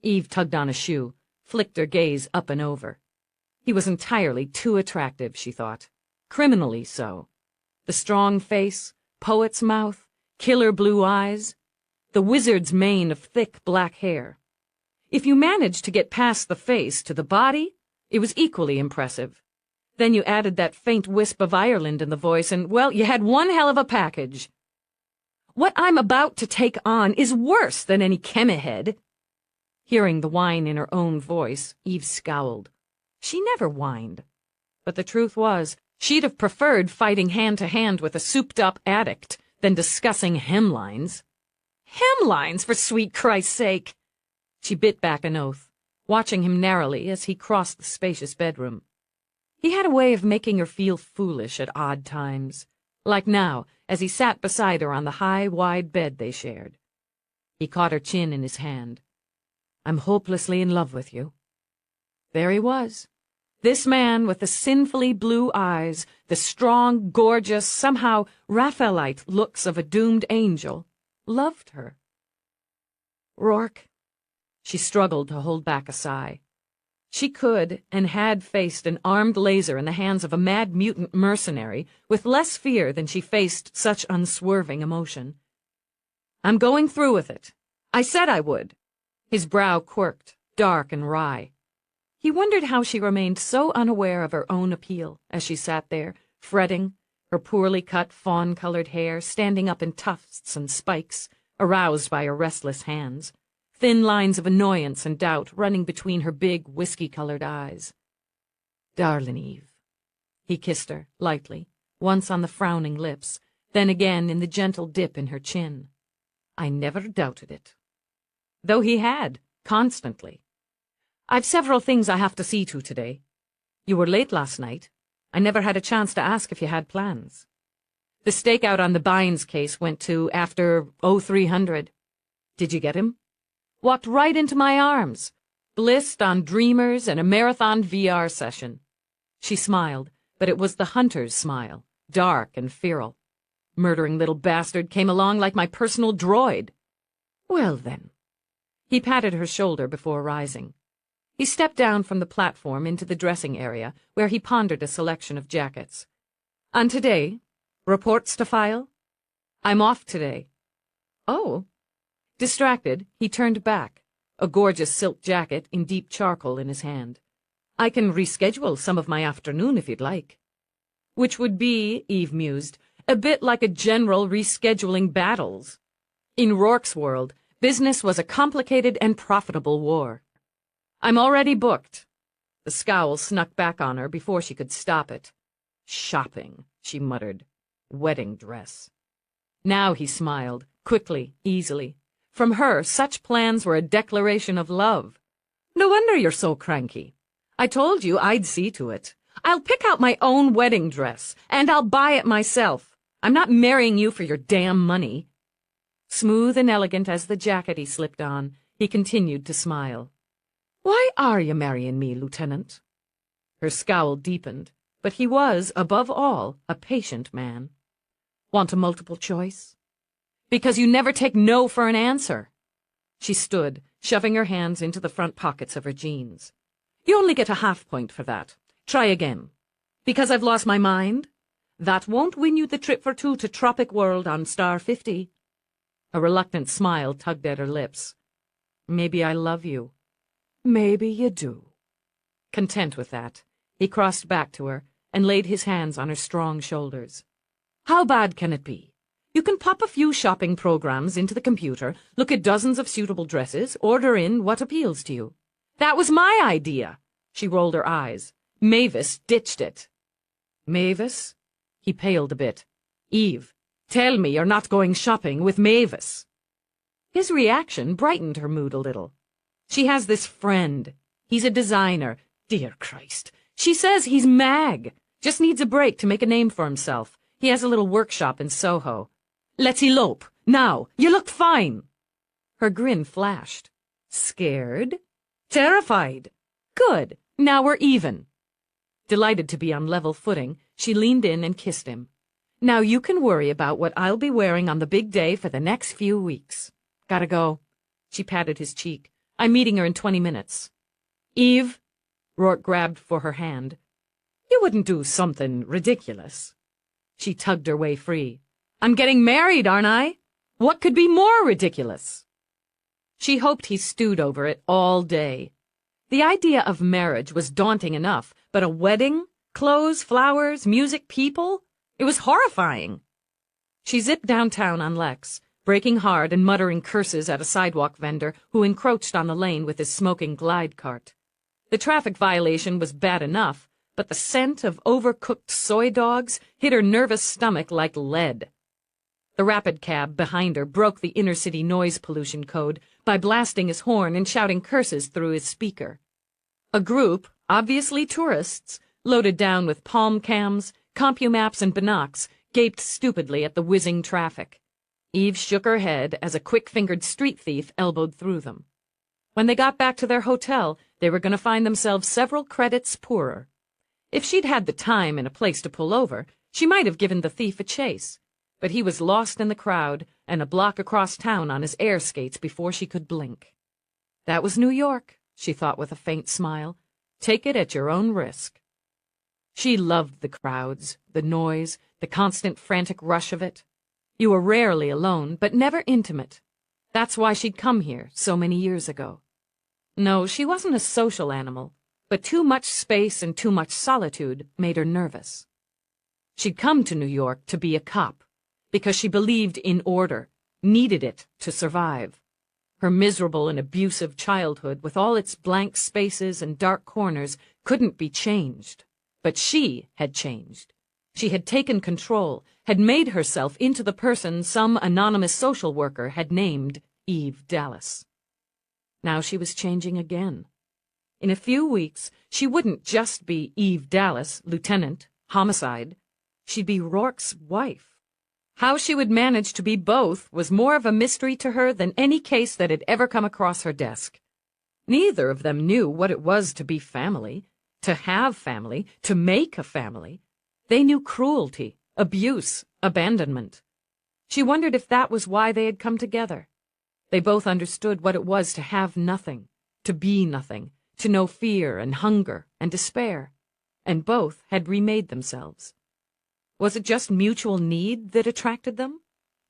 Eve tugged on a shoe, flicked her gaze up and over. He was entirely too attractive, she thought. Criminally so. The strong face, poet's mouth, killer blue eyes, the wizard's mane of thick black hair. If you managed to get past the face to the body, it was equally impressive. Then you added that faint wisp of Ireland in the voice and, well, you had one hell of a package. What I'm about to take on is worse than any chemihead. Hearing the whine in her own voice, Eve scowled. She never whined. But the truth was, she'd have preferred fighting hand-to-hand with a souped-up addict than discussing hemlines. Hemlines, for sweet Christ's sake! She bit back an oath, watching him narrowly as he crossed the spacious bedroom. He had a way of making her feel foolish at odd times, like now, as he sat beside her on the high, wide bed they shared. He caught her chin in his hand. I'm hopelessly in love with you. There he was. This man with the sinfully blue eyes, the strong, gorgeous, somehow Raphaelite looks of a doomed angel, loved her. Rourke. She struggled to hold back a sigh. She could and had faced an armed laser in the hands of a mad mutant mercenary with less fear than she faced such unswerving emotion. I'm going through with it. I said I would. His brow quirked, dark and wry. He wondered how she remained so unaware of her own appeal as she sat there, fretting, her poorly cut fawn-colored hair standing up in tufts and spikes, aroused by her restless hands, thin lines of annoyance and doubt running between her big, whiskey-colored eyes. Darling Eve. He kissed her, lightly, once on the frowning lips, then again in the gentle dip in her chin. I never doubted it. Though he had, constantly. I've several things I have to see to today. You were late last night. I never had a chance to ask if you had plans. The stakeout on the Bynes case went to after 0300. Did you get him? Walked right into my arms, blissed on Dreamers and a marathon VR session. She smiled, but it was the hunter's smile, dark and feral. Murdering little bastard came along like my personal droid. Well, then. He patted her shoulder before rising. He stepped down from the platform into the dressing area, where he pondered a selection of jackets. On today, reports to file? I'm off today. Oh. Distracted, he turned back, a gorgeous silk jacket in deep charcoal in his hand. I can reschedule some of my afternoon if you'd like. Which would be, Eve mused, a bit like a general rescheduling battles. In Rourke's world, business was a complicated and profitable war. I'm already booked. The scowl snuck back on her before she could stop it. Shopping, she muttered. Wedding dress. Now he smiled, quickly, easily. From her, such plans were a declaration of love. No wonder you're so cranky. I told you I'd see to it. I'll pick out my own wedding dress, and I'll buy it myself. I'm not marrying you for your damn money. Smooth and elegant as the jacket he slipped on, he continued to smile. Why are you marrying me, Lieutenant? Her scowl deepened, but he was, above all, a patient man. Want a multiple choice? Because you never take no for an answer. She stood, shoving her hands into the front pockets of her jeans. You only get a half point for that. Try again. Because I've lost my mind? That won't win you the trip for two to Tropic World on Star 50. A reluctant smile tugged at her lips. Maybe I love you. Maybe you do. Content with that, he crossed back to her and laid his hands on her strong shoulders. How bad can it be? You can pop a few shopping programs into the computer, look at dozens of suitable dresses, order in what appeals to you. That was my idea. She rolled her eyes. Mavis ditched it. Mavis? He paled a bit. Eve, tell me you're not going shopping with Mavis. His reaction brightened her mood a little. She has this friend. He's a designer. Dear Christ. She says he's mag. Just needs a break to make a name for himself. He has a little workshop in Soho. Let's elope. Now. You look fine. Her grin flashed. Scared? Terrified. Good. Now we're even. Delighted to be on level footing, she leaned in and kissed him. Now you can worry about what I'll be wearing on the big day for the next few weeks. Gotta go. She patted his cheek. I'm meeting her in 20 minutes. Eve? Rourke grabbed for her hand. You wouldn't do something ridiculous. She tugged her way free. I'm getting married, aren't I? What could be more ridiculous? She hoped he stewed over it all day. The idea of marriage was daunting enough, but a wedding? Clothes, flowers, music, people? It was horrifying. She zipped downtown on Lex, braking hard and muttering curses at a sidewalk vendor who encroached on the lane with his smoking glide cart. The traffic violation was bad enough, but the scent of overcooked soy dogs hit her nervous stomach like lead. The rapid cab behind her broke the inner-city noise pollution code by blasting his horn and shouting curses through his speaker. A group, obviously tourists, loaded down with palm cams, CompuMaps, and binocs, gaped stupidly at the whizzing traffic. Eve shook her head as a quick-fingered street thief elbowed through them. When they got back to their hotel, they were going to find themselves several credits poorer. If she'd had the time and a place to pull over, she might have given the thief a chase. But he was lost in the crowd and a block across town on his air skates before she could blink. That was New York, she thought with a faint smile. Take it at your own risk. She loved the crowds, the noise, the constant frantic rush of it. You were rarely alone, but never intimate. That's why she'd come here so many years ago. No, she wasn't a social animal, but too much space and too much solitude made her nervous. She'd come to New York to be a cop, because she believed in order, needed it to survive. Her miserable and abusive childhood, with all its blank spaces and dark corners, couldn't be changed. But she had changed. She had taken control, had made herself into the person some anonymous social worker had named Eve Dallas. Now she was changing again. In a few weeks, she wouldn't just be Eve Dallas, lieutenant, homicide. She'd be Rourke's wife. How she would manage to be both was more of a mystery to her than any case that had ever come across her desk. Neither of them knew what it was to be family, to have family, to make a family. They knew cruelty, abuse, abandonment. She wondered if that was why they had come together. They both understood what it was to have nothing, to be nothing, to know fear and hunger and despair, and both had remade themselves. Was it just mutual need that attracted them?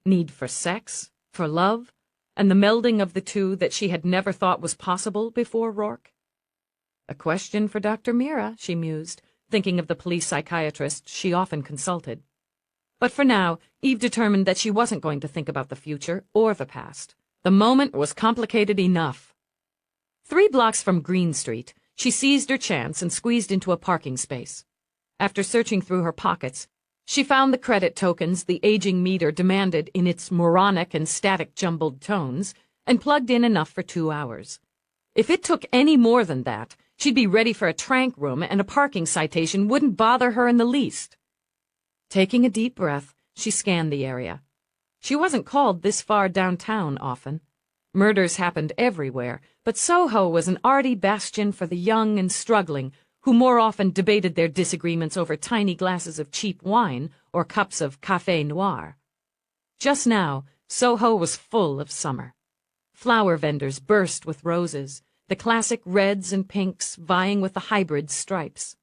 Need for sex, for love, and the melding of the two that she had never thought was possible before Rourke? A question for Dr. Mira, she mused, thinking of the police psychiatrist she often consulted. But for now, Eve determined that she wasn't going to think about the future or the past. The moment was complicated enough. 3 blocks from Green Street, she seized her chance and squeezed into a parking space. After searching through her pockets, she found the credit tokens the aging meter demanded in its moronic and static jumbled tones, and plugged in enough for 2 hours. If it took any more than that, she'd be ready for a trank room, and a parking citation wouldn't bother her in the least. Taking a deep breath, she scanned the area. She wasn't called this far downtown often. Murders happened everywhere, but Soho was an arty bastion for the young and struggling, who more often debated their disagreements over tiny glasses of cheap wine or cups of café noir. Just now, Soho was full of summer. Flower vendors burst with roses, the classic reds and pinks vying with the hybrid stripes.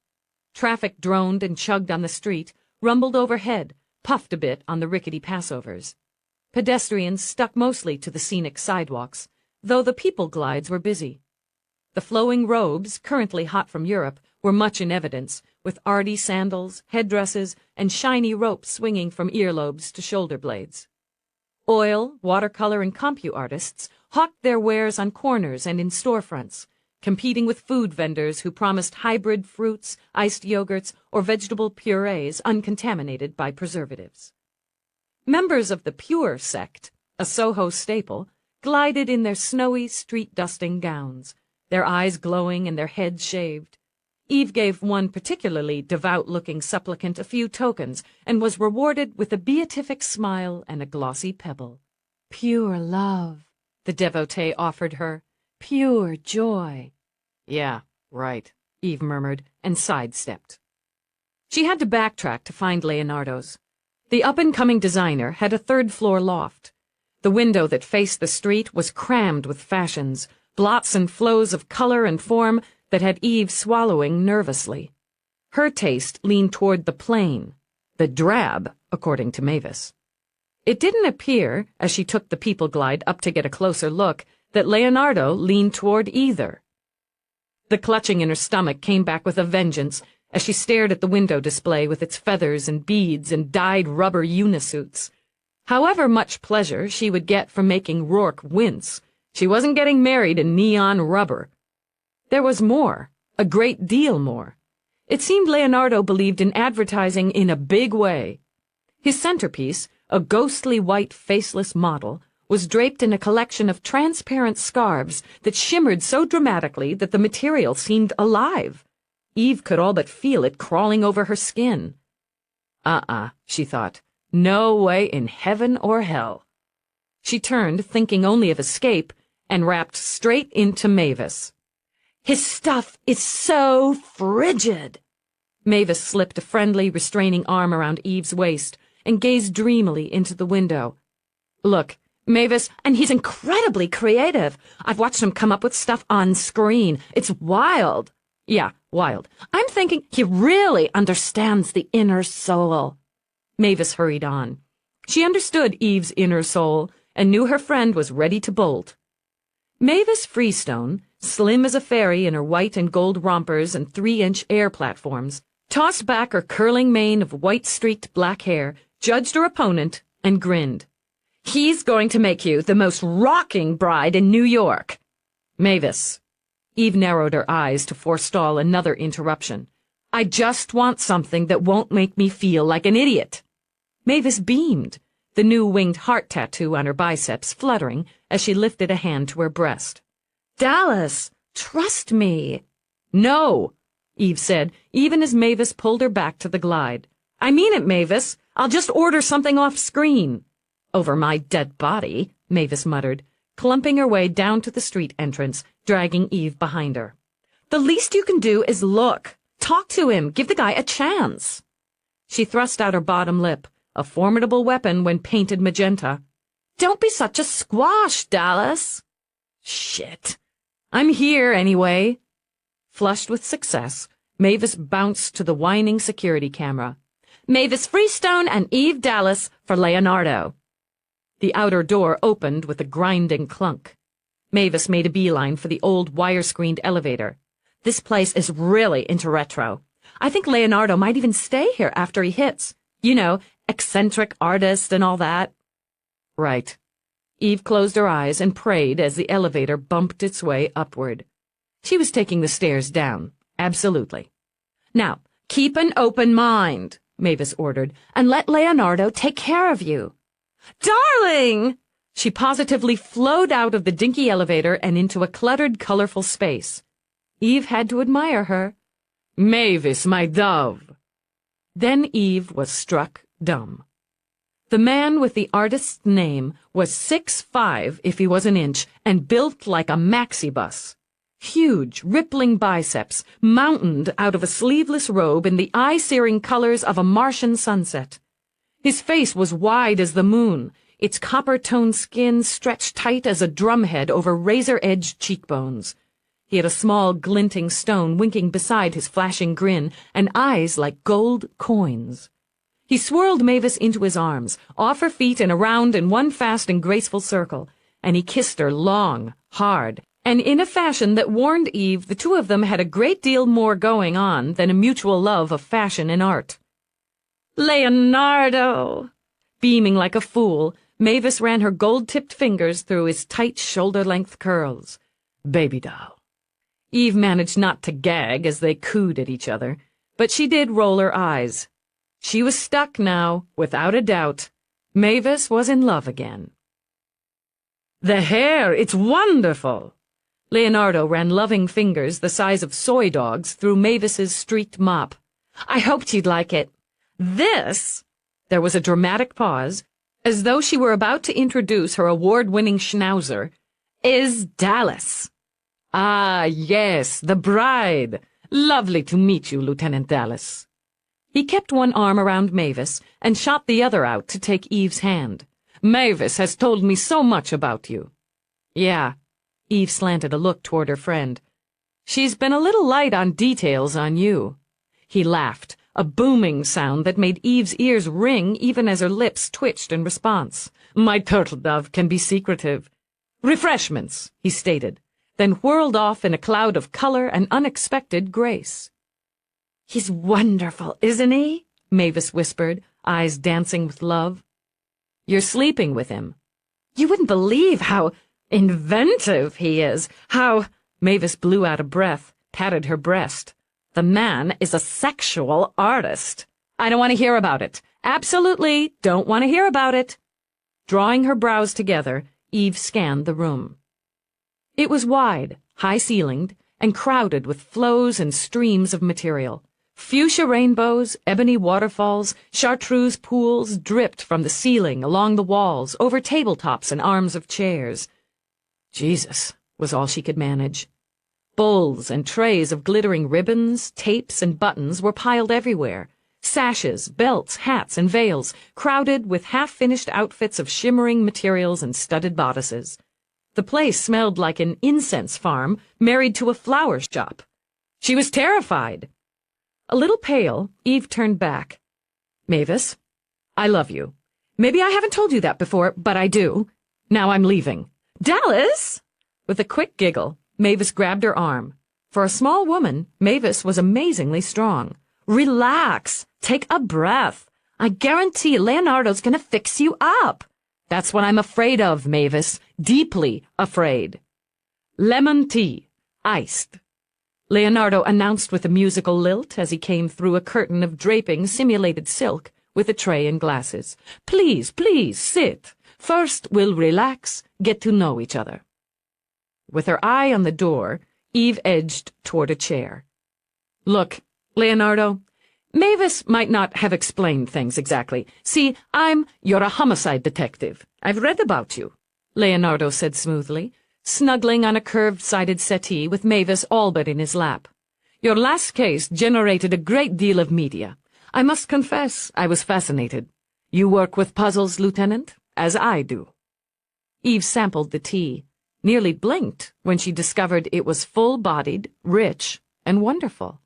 Traffic droned and chugged on the street, rumbled overhead, puffed a bit on the rickety passovers. Pedestrians stuck mostly to the scenic sidewalks, though the people glides were busy. The flowing robes, currently hot from Europe, were much in evidence, with arty sandals, headdresses, and shiny ropes swinging from earlobes to shoulder blades. Oil, watercolor, and compu artists hawked their wares on corners and in storefronts, competing with food vendors who promised hybrid fruits, iced yogurts, or vegetable purees uncontaminated by preservatives. Members of the Pure sect, a Soho staple, glided in their snowy, street-dusting gowns, their eyes glowing and their heads shaved. Eve gave one particularly devout-looking supplicant a few tokens and was rewarded with a beatific smile and a glossy pebble. "Pure love," the devotee offered her. "Pure joy." "Yeah, right," Eve murmured and sidestepped. She had to backtrack to find Leonardo's. The up-and-coming designer had a third-floor loft. The window that faced the street was crammed with fashions, blots and flows of color and form that had Eve swallowing nervously. Her taste leaned toward the plain, the drab, according to Mavis. It didn't appear, as she took the people glide up to get a closer look, that Leonardo leaned toward either. The clutching in her stomach came back with a vengeance as she stared at the window display with its feathers and beads and dyed rubber unisuits. However much pleasure she would get from making Rourke wince, she wasn't getting married in neon rubber. There was more, a great deal more. It seemed Leonardo believed in advertising in a big way. His centerpiece, a ghostly white faceless model, was draped in a collection of transparent scarves that shimmered so dramatically that the material seemed alive. Eve could all but feel it crawling over her skin. She thought. No way in heaven or hell. She turned, thinking only of escape, and rapped straight into Mavis. "His stuff is so frigid." Mavis slipped a friendly, restraining arm around Eve's waist and gazed dreamily into the window. "Look, Mavis, and he's incredibly creative. I've watched him come up with stuff on screen. It's wild." "Yeah, wild. I'm thinking he really understands the inner soul." Mavis hurried on. She understood Eve's inner soul and knew her friend was ready to bolt. Mavis Freestone, slim as a fairy in her white and gold rompers and 3-inch air platforms, tossed back her curling mane of white-streaked black hair, judged her opponent, and grinned. "He's going to make you the most rocking bride in New York." "Mavis." Eve narrowed her eyes to forestall another interruption. "I just want something that won't make me feel like an idiot." Mavis beamed, the new winged heart tattoo on her biceps fluttering as she lifted a hand to her breast. "Dallas, trust me." "No," Eve said, even as Mavis pulled her back to the glide. "I mean it, Mavis. I'll just order something off screen." "Over my dead body," Mavis muttered, clumping her way down to the street entrance, dragging Eve behind her. "The least you can do is look. Talk to him. Give the guy a chance." She thrust out her bottom lip, a formidable weapon when painted magenta. "Don't be such a squash, Dallas." "Shit. I'm here, anyway." Flushed with success, Mavis bounced to the whining security camera. "Mavis Freestone and Eve Dallas for Leonardo." The outer door opened with a grinding clunk. Mavis made a beeline for the old wire-screened elevator. "This place is really into retro. I think Leonardo might even stay here after he hits. You know, eccentric artist and all that." "Right." Eve closed her eyes and prayed as the elevator bumped its way upward. She was taking the stairs down, absolutely. "Now, keep an open mind," Mavis ordered, "and let Leonardo take care of you." "Darling!" She positively flowed out of the dinky elevator and into a cluttered, colorful space. Eve had to admire her. "Mavis, my dove." Then Eve was struck dumb. The man with the artist's name was 6'5" if he was an inch, and built like a maxi bus. Huge, rippling biceps mountained out of a sleeveless robe in the eye-searing colors of a Martian sunset. His face was wide as the moon, its copper-toned skin stretched tight as a drumhead over razor-edged cheekbones. He had a small, glinting stone winking beside his flashing grin, and eyes like gold coins. He swirled Mavis into his arms, off her feet and around in one fast and graceful circle, and he kissed her long, hard, and in a fashion that warned Eve the two of them had a great deal more going on than a mutual love of fashion and art. "Leonardo!" Beaming like a fool, Mavis ran her gold-tipped fingers through his tight shoulder-length curls. "Baby doll." Eve managed not to gag as they cooed at each other, but she did roll her eyes. She was stuck now, without a doubt. Mavis was in love again. The hair, it's wonderful. Leonardo ran loving fingers the size of soy dogs through Mavis's streaked mop. I hoped you'd like it. This, there was a dramatic pause, as though she were about to introduce her award-winning schnauzer, is Dallas. Ah, yes, the bride. Lovely to meet you, Lieutenant Dallas. He kept one arm around Mavis and shot the other out to take Eve's hand. Mavis has told me so much about you. Yeah. Eve slanted a look toward her friend. She's been a little light on details on you. He laughed, a booming sound that made Eve's ears ring even as her lips twitched in response. My turtle dove can be secretive. Refreshments, he stated, then whirled off in a cloud of color and unexpected grace. He's wonderful, isn't he? Mavis whispered, eyes dancing with love. You're sleeping with him. You wouldn't believe how inventive he is, how— Mavis blew out a breath, patted her breast. The man is a sexual artist. I don't want to hear about it. Absolutely don't want to hear about it. Drawing her brows together, Eve scanned the room. It was wide, high-ceilinged, and crowded with flows and streams of material. Fuchsia rainbows, ebony waterfalls, chartreuse pools dripped from the ceiling, along the walls, over tabletops and arms of chairs. Jesus, was all she could manage. Bowls and trays of glittering ribbons, tapes, and buttons were piled everywhere. Sashes, belts, hats, and veils, crowded with half-finished outfits of shimmering materials and studded bodices. The place smelled like an incense farm married to a flower shop. She was terrified. A little pale, Eve turned back. Mavis, I love you. Maybe I haven't told you that before, but I do. Now I'm leaving. Dallas! With a quick giggle, Mavis grabbed her arm. For a small woman, Mavis was amazingly strong. Relax. Take a breath. I guarantee Leonardo's gonna fix you up. That's what I'm afraid of, Mavis. Deeply afraid. Lemon tea. Iced. Leonardo announced with a musical lilt as he came through a curtain of draping simulated silk with a tray and glasses. Please, please, sit. First, we'll relax, get to know each other. With her eye on the door, Eve edged toward a chair. Look, Leonardo, Mavis might not have explained things exactly. See, you're a homicide detective. I've read about you, Leonardo said smoothly, snuggling on a curved-sided settee with Mavis all but in his lap. Your last case generated a great deal of media. I must confess I was fascinated. You work with puzzles, Lieutenant, as I do. Eve sampled the tea, nearly blinked when she discovered it was full-bodied, rich, and wonderful.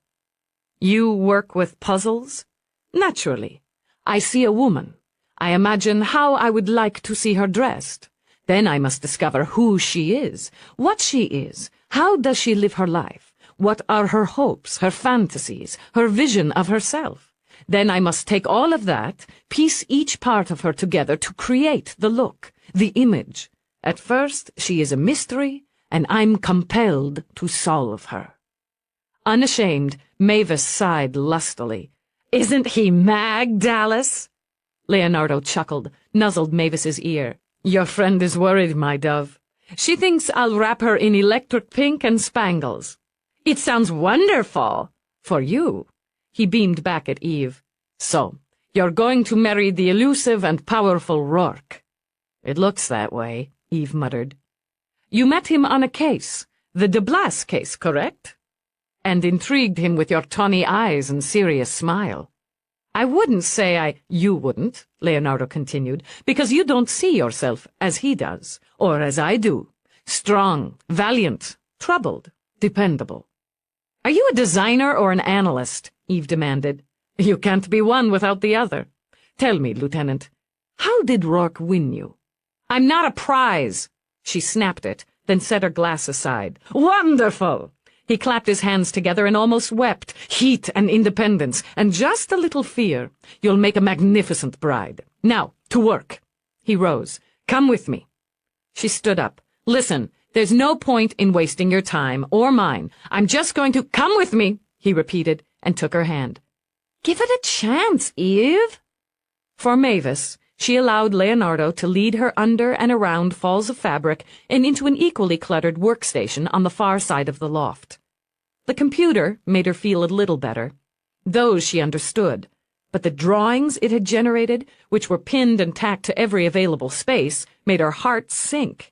You work with puzzles? Naturally. I see a woman. I imagine how I would like to see her dressed. Then I must discover who she is, what she is, how does she live her life, what are her hopes, her fantasies, her vision of herself. Then I must take all of that, piece each part of her together to create the look, the image. At first, she is a mystery, and I'm compelled to solve her. Unashamed, Mavis sighed lustily. Isn't he mag, Dallas? Leonardo chuckled, nuzzled Mavis's ear. Your friend is worried, my dove. She thinks I'll wrap her in electric pink and spangles. It sounds wonderful. For you. He beamed back at Eve. So, you're going to marry the elusive and powerful Rourke. It looks that way, Eve muttered. You met him on a case, the de Blas case, correct? And intrigued him with your tawny eyes and serious smile. I wouldn't say you wouldn't, Leonardo continued, because you don't see yourself as he does, or as I do. Strong, valiant, troubled, dependable. Are you a designer or an analyst? Eve demanded. You can't be one without the other. Tell me, Lieutenant, how did Rourke win you? I'm not a prize. She snapped it, then set her glass aside. Wonderful! He clapped his hands together and almost wept. Heat and independence, and just a little fear. You'll make a magnificent bride. Now, to work. He rose. Come with me. She stood up. Listen, there's no point in wasting your time, or mine. I'm just going to— Come with me, he repeated, and took her hand. Give it a chance, Eve. For Mavis, she allowed Leonardo to lead her under and around falls of fabric and into an equally cluttered workstation on the far side of the loft. The computer made her feel a little better. Those she understood, but the drawings it had generated, which were pinned and tacked to every available space, made her heart sink.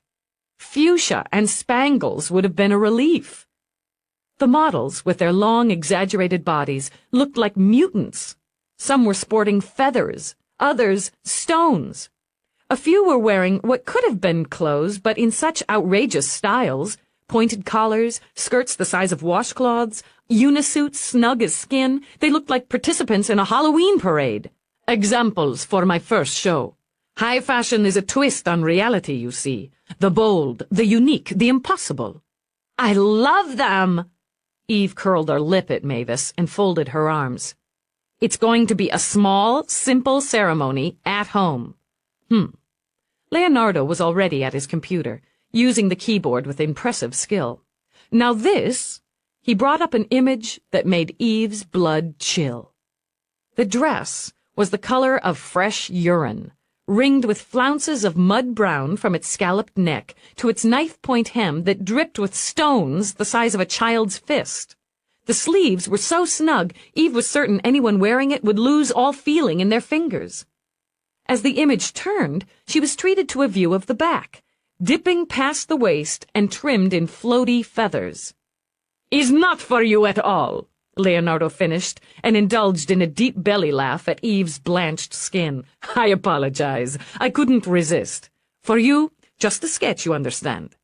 Fuchsia and spangles would have been a relief. The models, with their long, exaggerated bodies, looked like mutants. Some were sporting feathers, others stones. A few were wearing what could have been clothes, but in such outrageous styles: pointed collars, skirts the size of washcloths, unisuits snug as skin. They looked like participants in a Halloween parade. Examples for my first show. High fashion is a twist on reality, you see. The bold, the unique, the impossible. I love them! Eve curled her lip at Mavis and folded her arms. It's going to be a small, simple ceremony at home. Leonardo was already at his computer, using the keyboard with impressive skill. Now this, he brought up an image that made Eve's blood chill. The dress was the color of fresh urine, ringed with flounces of mud brown from its scalloped neck to its knife-point hem that dripped with stones the size of a child's fist. The sleeves were so snug, Eve was certain anyone wearing it would lose all feeling in their fingers. As the image turned, she was treated to a view of the back, dipping past the waist and trimmed in floaty feathers. "Is not for you at all," Leonardo finished, and indulged in a deep belly laugh at Eve's blanched skin. "I apologize. I couldn't resist. For you, just a sketch, you understand.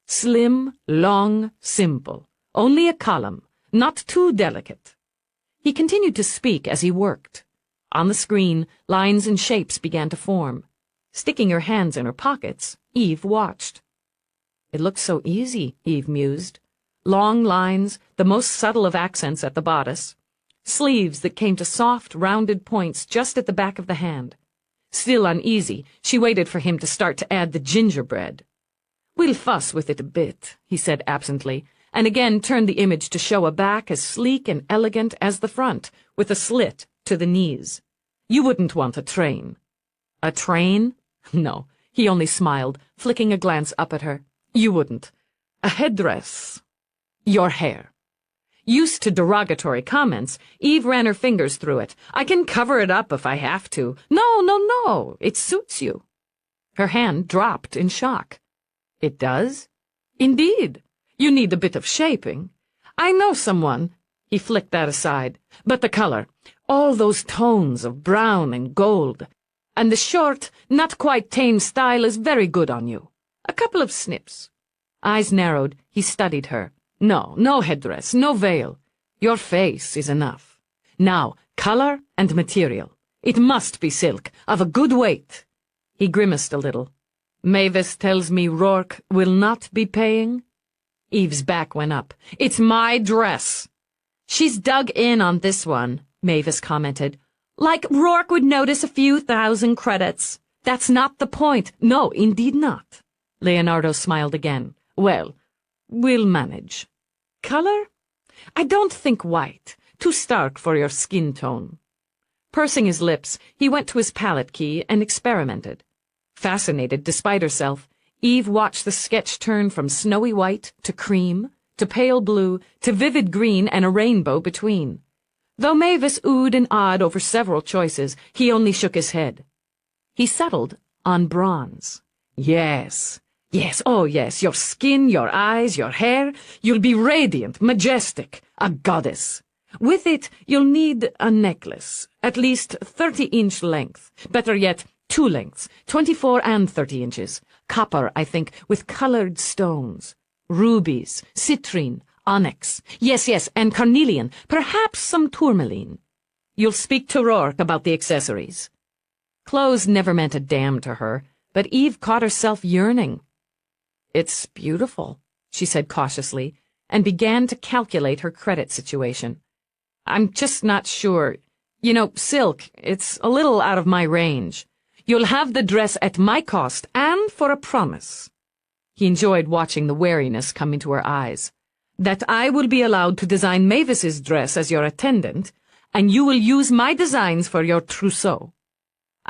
Slim, long, simple. Only a column. Not too delicate." He continued to speak as he worked. On the screen, lines and shapes began to form. Sticking her hands in her pockets, Eve watched. It looked so easy, Eve mused. Long lines, the most subtle of accents at the bodice. Sleeves that came to soft, rounded points just at the back of the hand. Still uneasy, she waited for him to start to add the gingerbread. "We'll fuss with it a bit," he said absently, and again turned the image to show a back as sleek and elegant as the front, with a slit to the knees. "You wouldn't want a train." "A train?" No, he only smiled, flicking a glance up at her. "You wouldn't. A headdress. Your hair." Used to derogatory comments, Eve ran her fingers through it. "I can cover it up if I have to." No, it suits you." Her hand dropped in shock. "It does?" "Indeed. You need a bit of shaping. I know someone." He flicked that aside. "But the color, all those tones of brown and gold. And the short, not quite tame style is very good on you. A couple of snips." Eyes narrowed, he studied her. No headdress, no veil. Your face is enough. Now, color and material. It must be silk, of a good weight." He grimaced a little. "Mavis tells me Rourke will not be paying?" Eve's back went up. "It's my dress." "She's dug in on this one," Mavis commented. "Like Rourke would notice a few thousand credits. That's not the point." "No, indeed not." Leonardo smiled again. "Well, we'll manage. Color? I don't think white. Too stark for your skin tone." Pursing his lips, he went to his palette key and experimented. Fascinated despite herself, Eve watched the sketch turn from snowy white to cream, to pale blue, to vivid green and a rainbow between. Though Mavis oohed and awed over several choices, he only shook his head. He settled on bronze. Yes, oh yes, your skin, your eyes, your hair, you'll be radiant, majestic, a goddess. With it, you'll need a necklace, at least 30-inch length. Better yet, 2 lengths, 24 and 30 inches. Copper, I think, with colored stones. Rubies, citrine, onyx. Yes, and carnelian, perhaps some tourmaline. You'll speak to Rourke about the accessories." Clothes never meant a damn to her, but Eve caught herself yearning. "It's beautiful," she said cautiously, and began to calculate her credit situation. "I'm just not sure. You know, silk, it's a little out of my range. You'll have the dress at my cost and for a promise." He enjoyed watching the wariness come into her eyes. "That I will be allowed to design Mavis's dress as your attendant, and you will use my designs for your trousseau."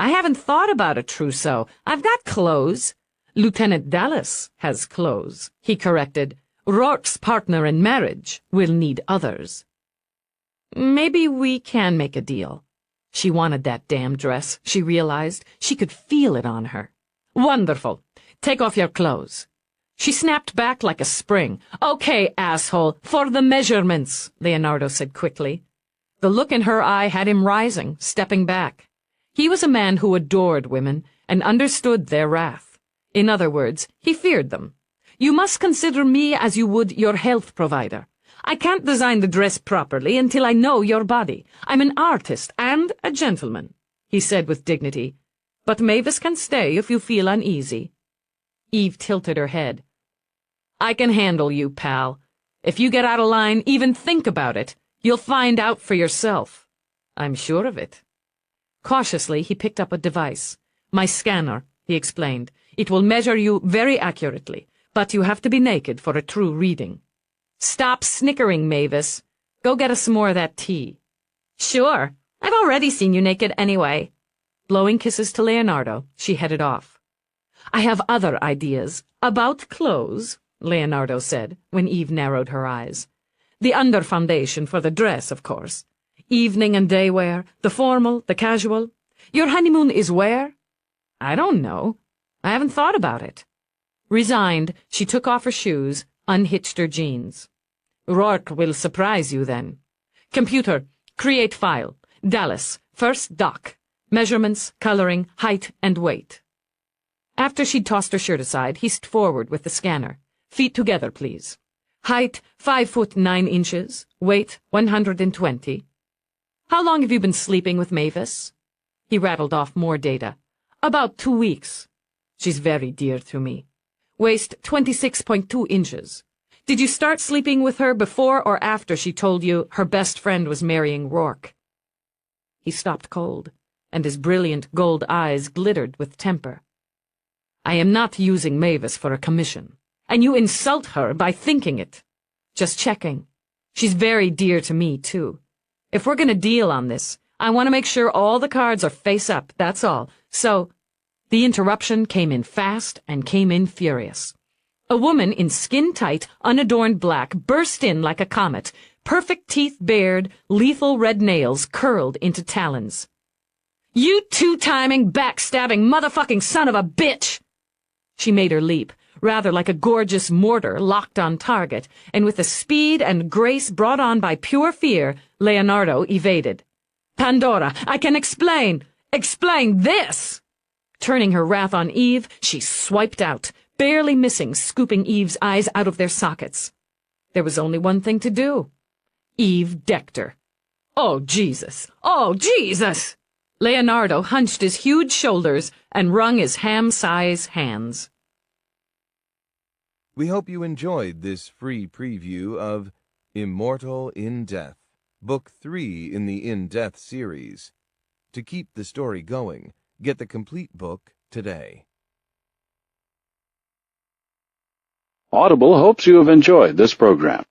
I haven't thought about a trousseau. I've got clothes. Lieutenant Dallas has clothes, he corrected. Rourke's partner in marriage will need others. Maybe we can make a deal. She wanted that damn dress, she realized. She could feel it on her. Wonderful. Take off your clothes. She snapped back like a spring. Okay, asshole, for the measurements, Leonardo said quickly. The look in her eye had him rising, stepping back. He was a man who adored women and understood their wrath. In other words, he feared them. You must consider me as you would your health provider. I can't design the dress properly until I know your body. I'm an artist and a gentleman, he said with dignity. But Mavis can stay if you feel uneasy. Eve tilted her head. I can handle you, pal. If you get out of line, even think about it, you'll find out for yourself. I'm sure of it. Cautiously, he picked up a device. My scanner, he explained. It will measure you very accurately, but you have to be naked for a true reading. Stop snickering, Mavis. Go get us some more of that tea. Sure. I've already seen you naked anyway. Blowing kisses to Leonardo, she headed off. I have other ideas. About clothes, Leonardo said, when Eve narrowed her eyes. The under foundation for the dress, of course. Evening and day wear, the formal, the casual. Your honeymoon is where? I don't know. I haven't thought about it. Resigned, she took off her shoes, unhitched her jeans. Rourke will surprise you then. Computer, create file. Dallas, first doc. Measurements, coloring, height, and weight. After she'd tossed her shirt aside, he stepped forward with the scanner. Feet together, please. Height, 5'9". Weight, 120. How long have you been sleeping with Mavis? He rattled off more data. About 2 weeks. She's very dear to me. Waist, 26.2 inches. Did you start sleeping with her before or after she told you her best friend was marrying Rourke? He stopped cold, and his brilliant gold eyes glittered with temper. I am not using Mavis for a commission, and you insult her by thinking it. Just checking. She's very dear to me, too. If we're going to deal on this, I want to make sure all the cards are face up, that's all. So, the interruption came in fast and came in furious. A woman in skin-tight, unadorned black burst in like a comet, perfect teeth bared, lethal red nails curled into talons. You two-timing, backstabbing, motherfucking son of a bitch! She made her leap, rather like a gorgeous mortar locked on target, and with a speed and grace brought on by pure fear, Leonardo evaded. Pandora, I can explain this! Turning her wrath on Eve, she swiped out, barely missing, scooping Eve's eyes out of their sockets. There was only one thing to do. Eve decked her. Oh, Jesus! Oh, Jesus! Leonardo hunched his huge shoulders and wrung his ham-size hands. We hope you enjoyed this free preview of Immortal in Death, Book 3 in the In Death series. To keep the story going, get the complete book today. Audible hopes you have enjoyed this program.